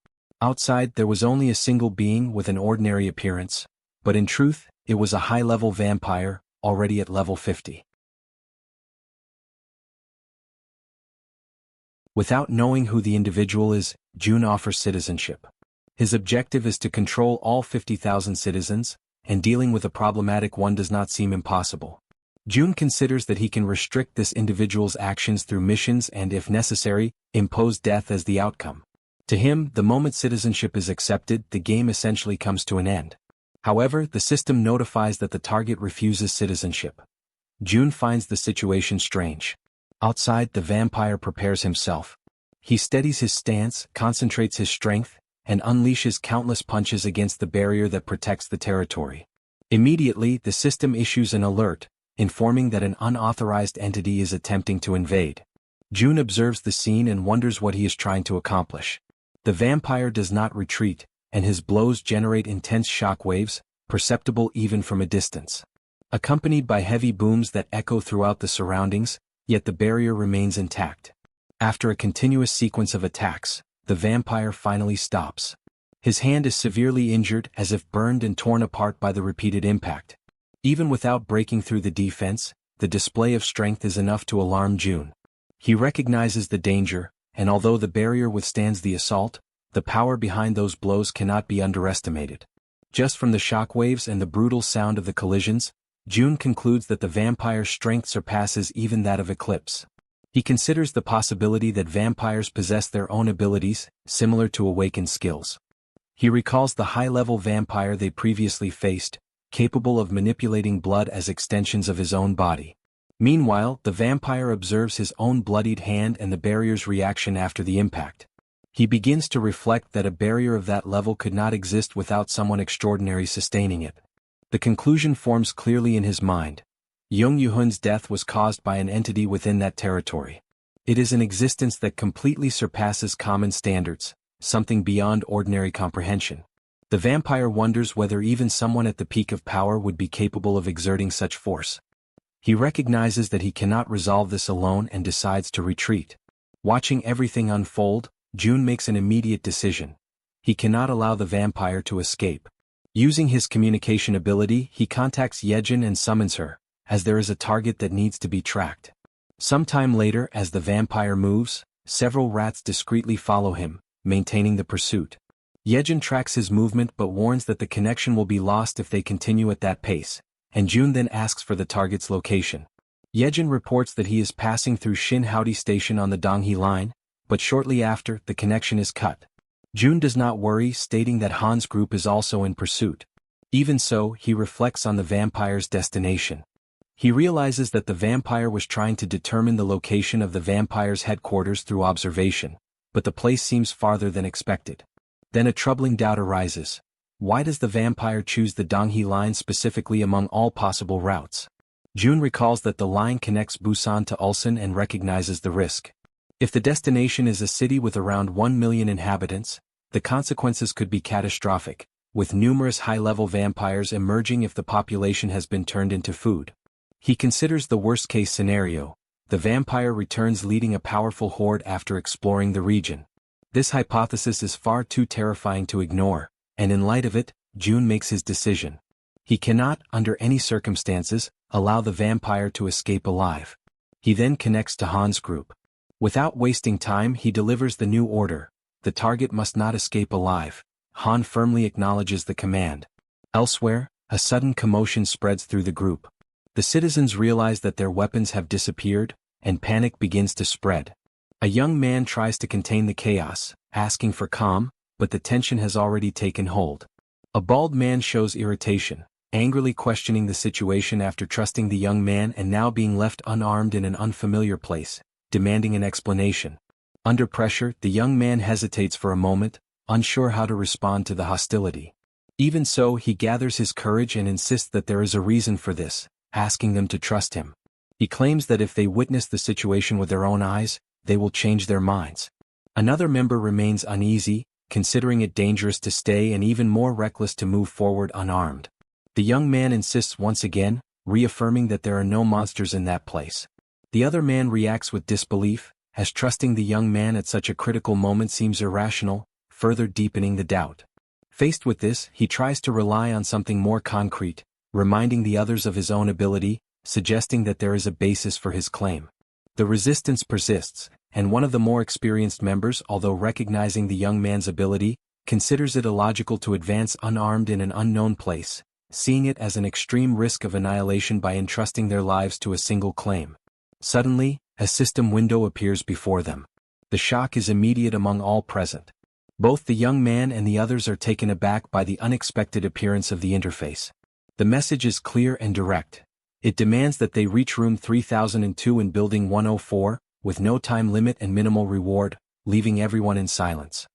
Outside, there was only a single being with an ordinary appearance. But in truth, it was a high-level vampire, already at level 50. Without knowing who the individual is, Jun offers citizenship. His objective is to control all 50,000 citizens, and dealing with a problematic one does not seem impossible. Jun considers that he can restrict this individual's actions through missions and, if necessary, impose death as the outcome. To him, the moment citizenship is accepted, the game essentially comes to an end. However, the system notifies that the target refuses citizenship. Jun finds the situation strange. Outside, the vampire prepares himself. He steadies his stance, concentrates his strength, and unleashes countless punches against the barrier that protects the territory. Immediately, the system issues an alert, informing that an unauthorized entity is attempting to invade. Jun observes the scene and wonders what he is trying to accomplish. The vampire does not retreat, and his blows generate intense shock waves, perceptible even from a distance. Accompanied by heavy booms that echo throughout the surroundings, yet the barrier remains intact. After a continuous sequence of attacks, the vampire finally stops. His hand is severely injured, as if burned and torn apart by the repeated impact. Even without breaking through the defense, the display of strength is enough to alarm Jun. He recognizes the danger, and although the barrier withstands the assault, the power behind those blows cannot be underestimated. Just from the shockwaves and the brutal sound of the collisions, Jun concludes that the vampire's strength surpasses even that of Eclipse. He considers the possibility that vampires possess their own abilities, similar to awakened skills. He recalls the high-level vampire they previously faced, capable of manipulating blood as extensions of his own body. Meanwhile, the vampire observes his own bloodied hand and the barrier's reaction after the impact. He begins to reflect that a barrier of that level could not exist without someone extraordinary sustaining it. The conclusion forms clearly in his mind. Yong Yuhun's death was caused by an entity within that territory. It is an existence that completely surpasses common standards, something beyond ordinary comprehension. The vampire wonders whether even someone at the peak of power would be capable of exerting such force. He recognizes that he cannot resolve this alone and decides to retreat. Watching everything unfold, Jun makes an immediate decision. He cannot allow the vampire to escape. Using his communication ability, he contacts Jaehyeon and summons her, as there is a target that needs to be tracked. Sometime later, as the vampire moves, several rats discreetly follow him, maintaining the pursuit. Jaehyeon tracks his movement but warns that the connection will be lost if they continue at that pace, and Jun then asks for the target's location. Jaehyeon reports that he is passing through Shin Haori Station on the Donghae line, but shortly after, the connection is cut. Jun does not worry, stating that Han's group is also in pursuit. Even so, he reflects on the vampire's destination. He realizes that the vampire was trying to determine the location of the vampire's headquarters through observation, but the place seems farther than expected. Then a troubling doubt arises. Why does the vampire choose the Donghae line specifically among all possible routes? Jun recalls that the line connects Busan to Ulsan and recognizes the risk. If the destination is a city with around 1 million inhabitants, the consequences could be catastrophic, with numerous high-level vampires emerging if the population has been turned into food. He considers the worst-case scenario. The vampire returns leading a powerful horde after exploring the region. This hypothesis is far too terrifying to ignore, and in light of it, Jun makes his decision. He cannot, under any circumstances, allow the vampire to escape alive. He then connects to Han's group. Without wasting time, he delivers the new order. The target must not escape alive. Han firmly acknowledges the command. Elsewhere, a sudden commotion spreads through the group. The citizens realize that their weapons have disappeared, and panic begins to spread. A young man tries to contain the chaos, asking for calm, but the tension has already taken hold. A bald man shows irritation, angrily questioning the situation after trusting the young man and now being left unarmed in an unfamiliar place, demanding an explanation. Under pressure, the young man hesitates for a moment, unsure how to respond to the hostility. Even so, he gathers his courage and insists that there is a reason for this, asking them to trust him. He claims that if they witness the situation with their own eyes, they will change their minds. Another member remains uneasy, considering it dangerous to stay and even more reckless to move forward unarmed. The young man insists once again, reaffirming that there are no monsters in that place. The other man reacts with disbelief, as trusting the young man at such a critical moment seems irrational, further deepening the doubt. Faced with this, he tries to rely on something more concrete, reminding the others of his own ability, suggesting that there is a basis for his claim. The resistance persists, and one of the more experienced members, although recognizing the young man's ability, considers it illogical to advance unarmed in an unknown place, seeing it as an extreme risk of annihilation by entrusting their lives to a single claim. Suddenly, a system window appears before them. The shock is immediate among all present. Both the young man and the others are taken aback by the unexpected appearance of the interface. The message is clear and direct. It demands that they reach room 3002 in Building 104, with no time limit and minimal reward, leaving everyone in silence.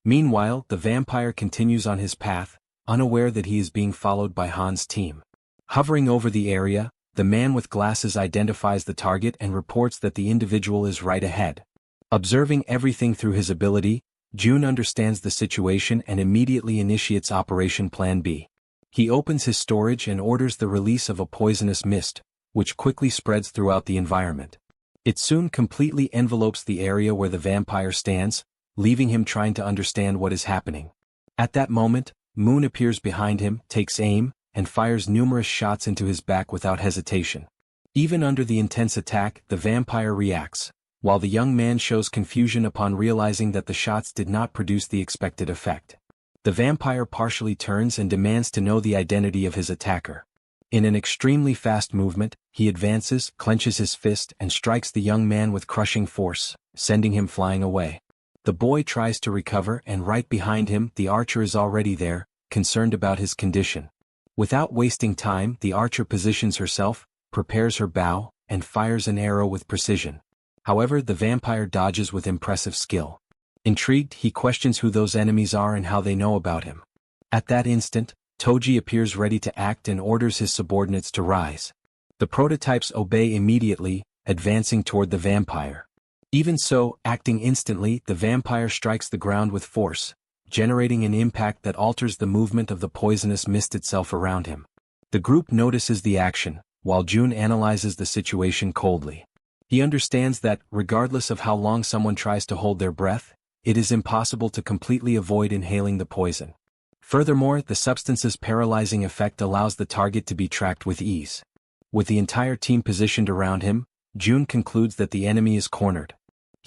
Meanwhile, the vampire continues on his path, unaware that he is being followed by Han's team. Hovering over the area, the man with glasses identifies the target and reports that the individual is right ahead. Observing everything through his ability, June understands the situation and immediately initiates Operation Plan B. He opens his storage and orders the release of a poisonous mist, which quickly spreads throughout the environment. It soon completely envelopes the area where the vampire stands, leaving him trying to understand what is happening. At that moment, Moon appears behind him, takes aim, and fires numerous shots into his back without hesitation. Even under the intense attack, the vampire reacts, while the young man shows confusion upon realizing that the shots did not produce the expected effect. The vampire partially turns and demands to know the identity of his attacker. In an extremely fast movement, he advances, clenches his fist, and strikes the young man with crushing force, sending him flying away. The boy tries to recover, and right behind him, the archer is already there, concerned about his condition. Without wasting time, the archer positions herself, prepares her bow, and fires an arrow with precision. However, the vampire dodges with impressive skill. Intrigued, he questions who those enemies are and how they know about him. At that instant, Toji appears ready to act and orders his subordinates to rise. The prototypes obey immediately, advancing toward the vampire. Even so, acting instantly, the vampire strikes the ground with force, generating an impact that alters the movement of the poisonous mist itself around him. The group notices the action, while June analyzes the situation coldly. He understands that, regardless of how long someone tries to hold their breath, it is impossible to completely avoid inhaling the poison. Furthermore, the substance's paralyzing effect allows the target to be tracked with ease. With the entire team positioned around him, June concludes that the enemy is cornered.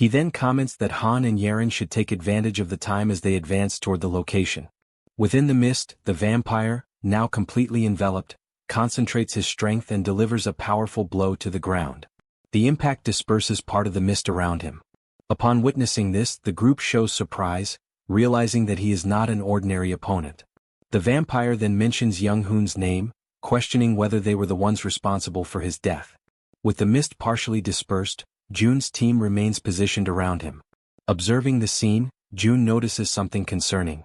He then comments that Han and Yaren should take advantage of the time as they advance toward the location. Within the mist, the vampire, now completely enveloped, concentrates his strength and delivers a powerful blow to the ground. The impact disperses part of the mist around him. Upon witnessing this, the group shows surprise, realizing that he is not an ordinary opponent. The vampire then mentions Young Hoon's name, questioning whether they were the ones responsible for his death. With the mist partially dispersed, June's team remains positioned around him. Observing the scene, June notices something concerning.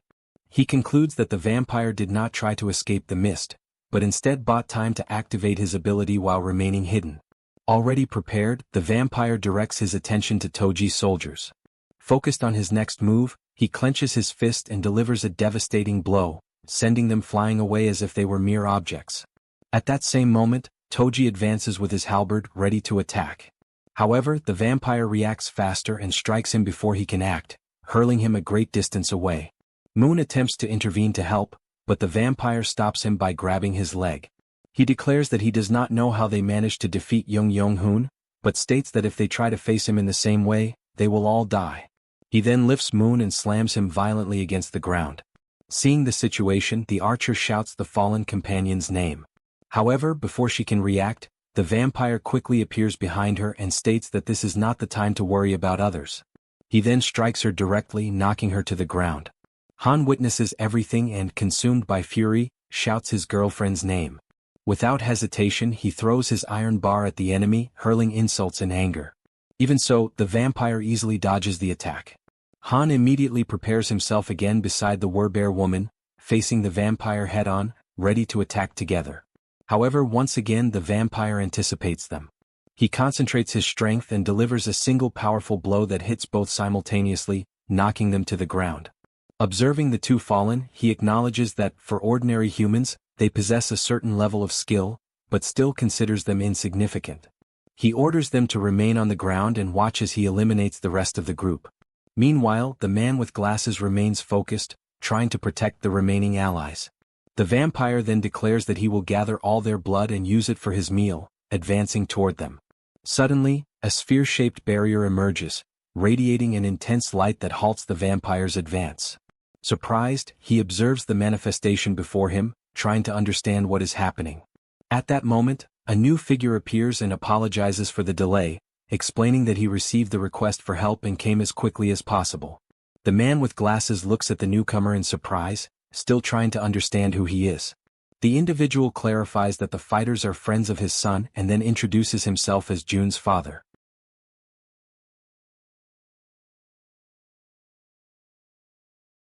He concludes that the vampire did not try to escape the mist, but instead bought time to activate his ability while remaining hidden. Already prepared, the vampire directs his attention to Toji's soldiers. Focused on his next move, he clenches his fist and delivers a devastating blow, sending them flying away as if they were mere objects. At that same moment, Toji advances with his halberd, ready to attack. However, the vampire reacts faster and strikes him before he can act, hurling him a great distance away. Moon attempts to intervene to help, but the vampire stops him by grabbing his leg. He declares that he does not know how they managed to defeat Young Hoon, but states that if they try to face him in the same way, they will all die. He then lifts Moon and slams him violently against the ground. Seeing the situation, the archer shouts the fallen companion's name. However, before she can react, the vampire quickly appears behind her and states that this is not the time to worry about others. He then strikes her directly, knocking her to the ground. Han witnesses everything and, consumed by fury, shouts his girlfriend's name. Without hesitation, he throws his iron bar at the enemy, hurling insults in anger. Even so, the vampire easily dodges the attack. Han immediately prepares himself again beside the werbear woman, facing the vampire head-on, ready to attack together. However, once again the vampire anticipates them. He concentrates his strength and delivers a single powerful blow that hits both simultaneously, knocking them to the ground. Observing the two fallen, he acknowledges that, for ordinary humans, they possess a certain level of skill, but still considers them insignificant. He orders them to remain on the ground and watch as he eliminates the rest of the group. Meanwhile, the man with glasses remains focused, trying to protect the remaining allies. The vampire then declares that he will gather all their blood and use it for his meal, advancing toward them. Suddenly, a sphere-shaped barrier emerges, radiating an intense light that halts the vampire's advance. Surprised, he observes the manifestation before him, trying to understand what is happening. At that moment, a new figure appears and apologizes for the delay, explaining that he received the request for help and came as quickly as possible. The man with glasses looks at the newcomer in surprise, still trying to understand who he is. The individual clarifies that the fighters are friends of his son and then introduces himself as Jun's father.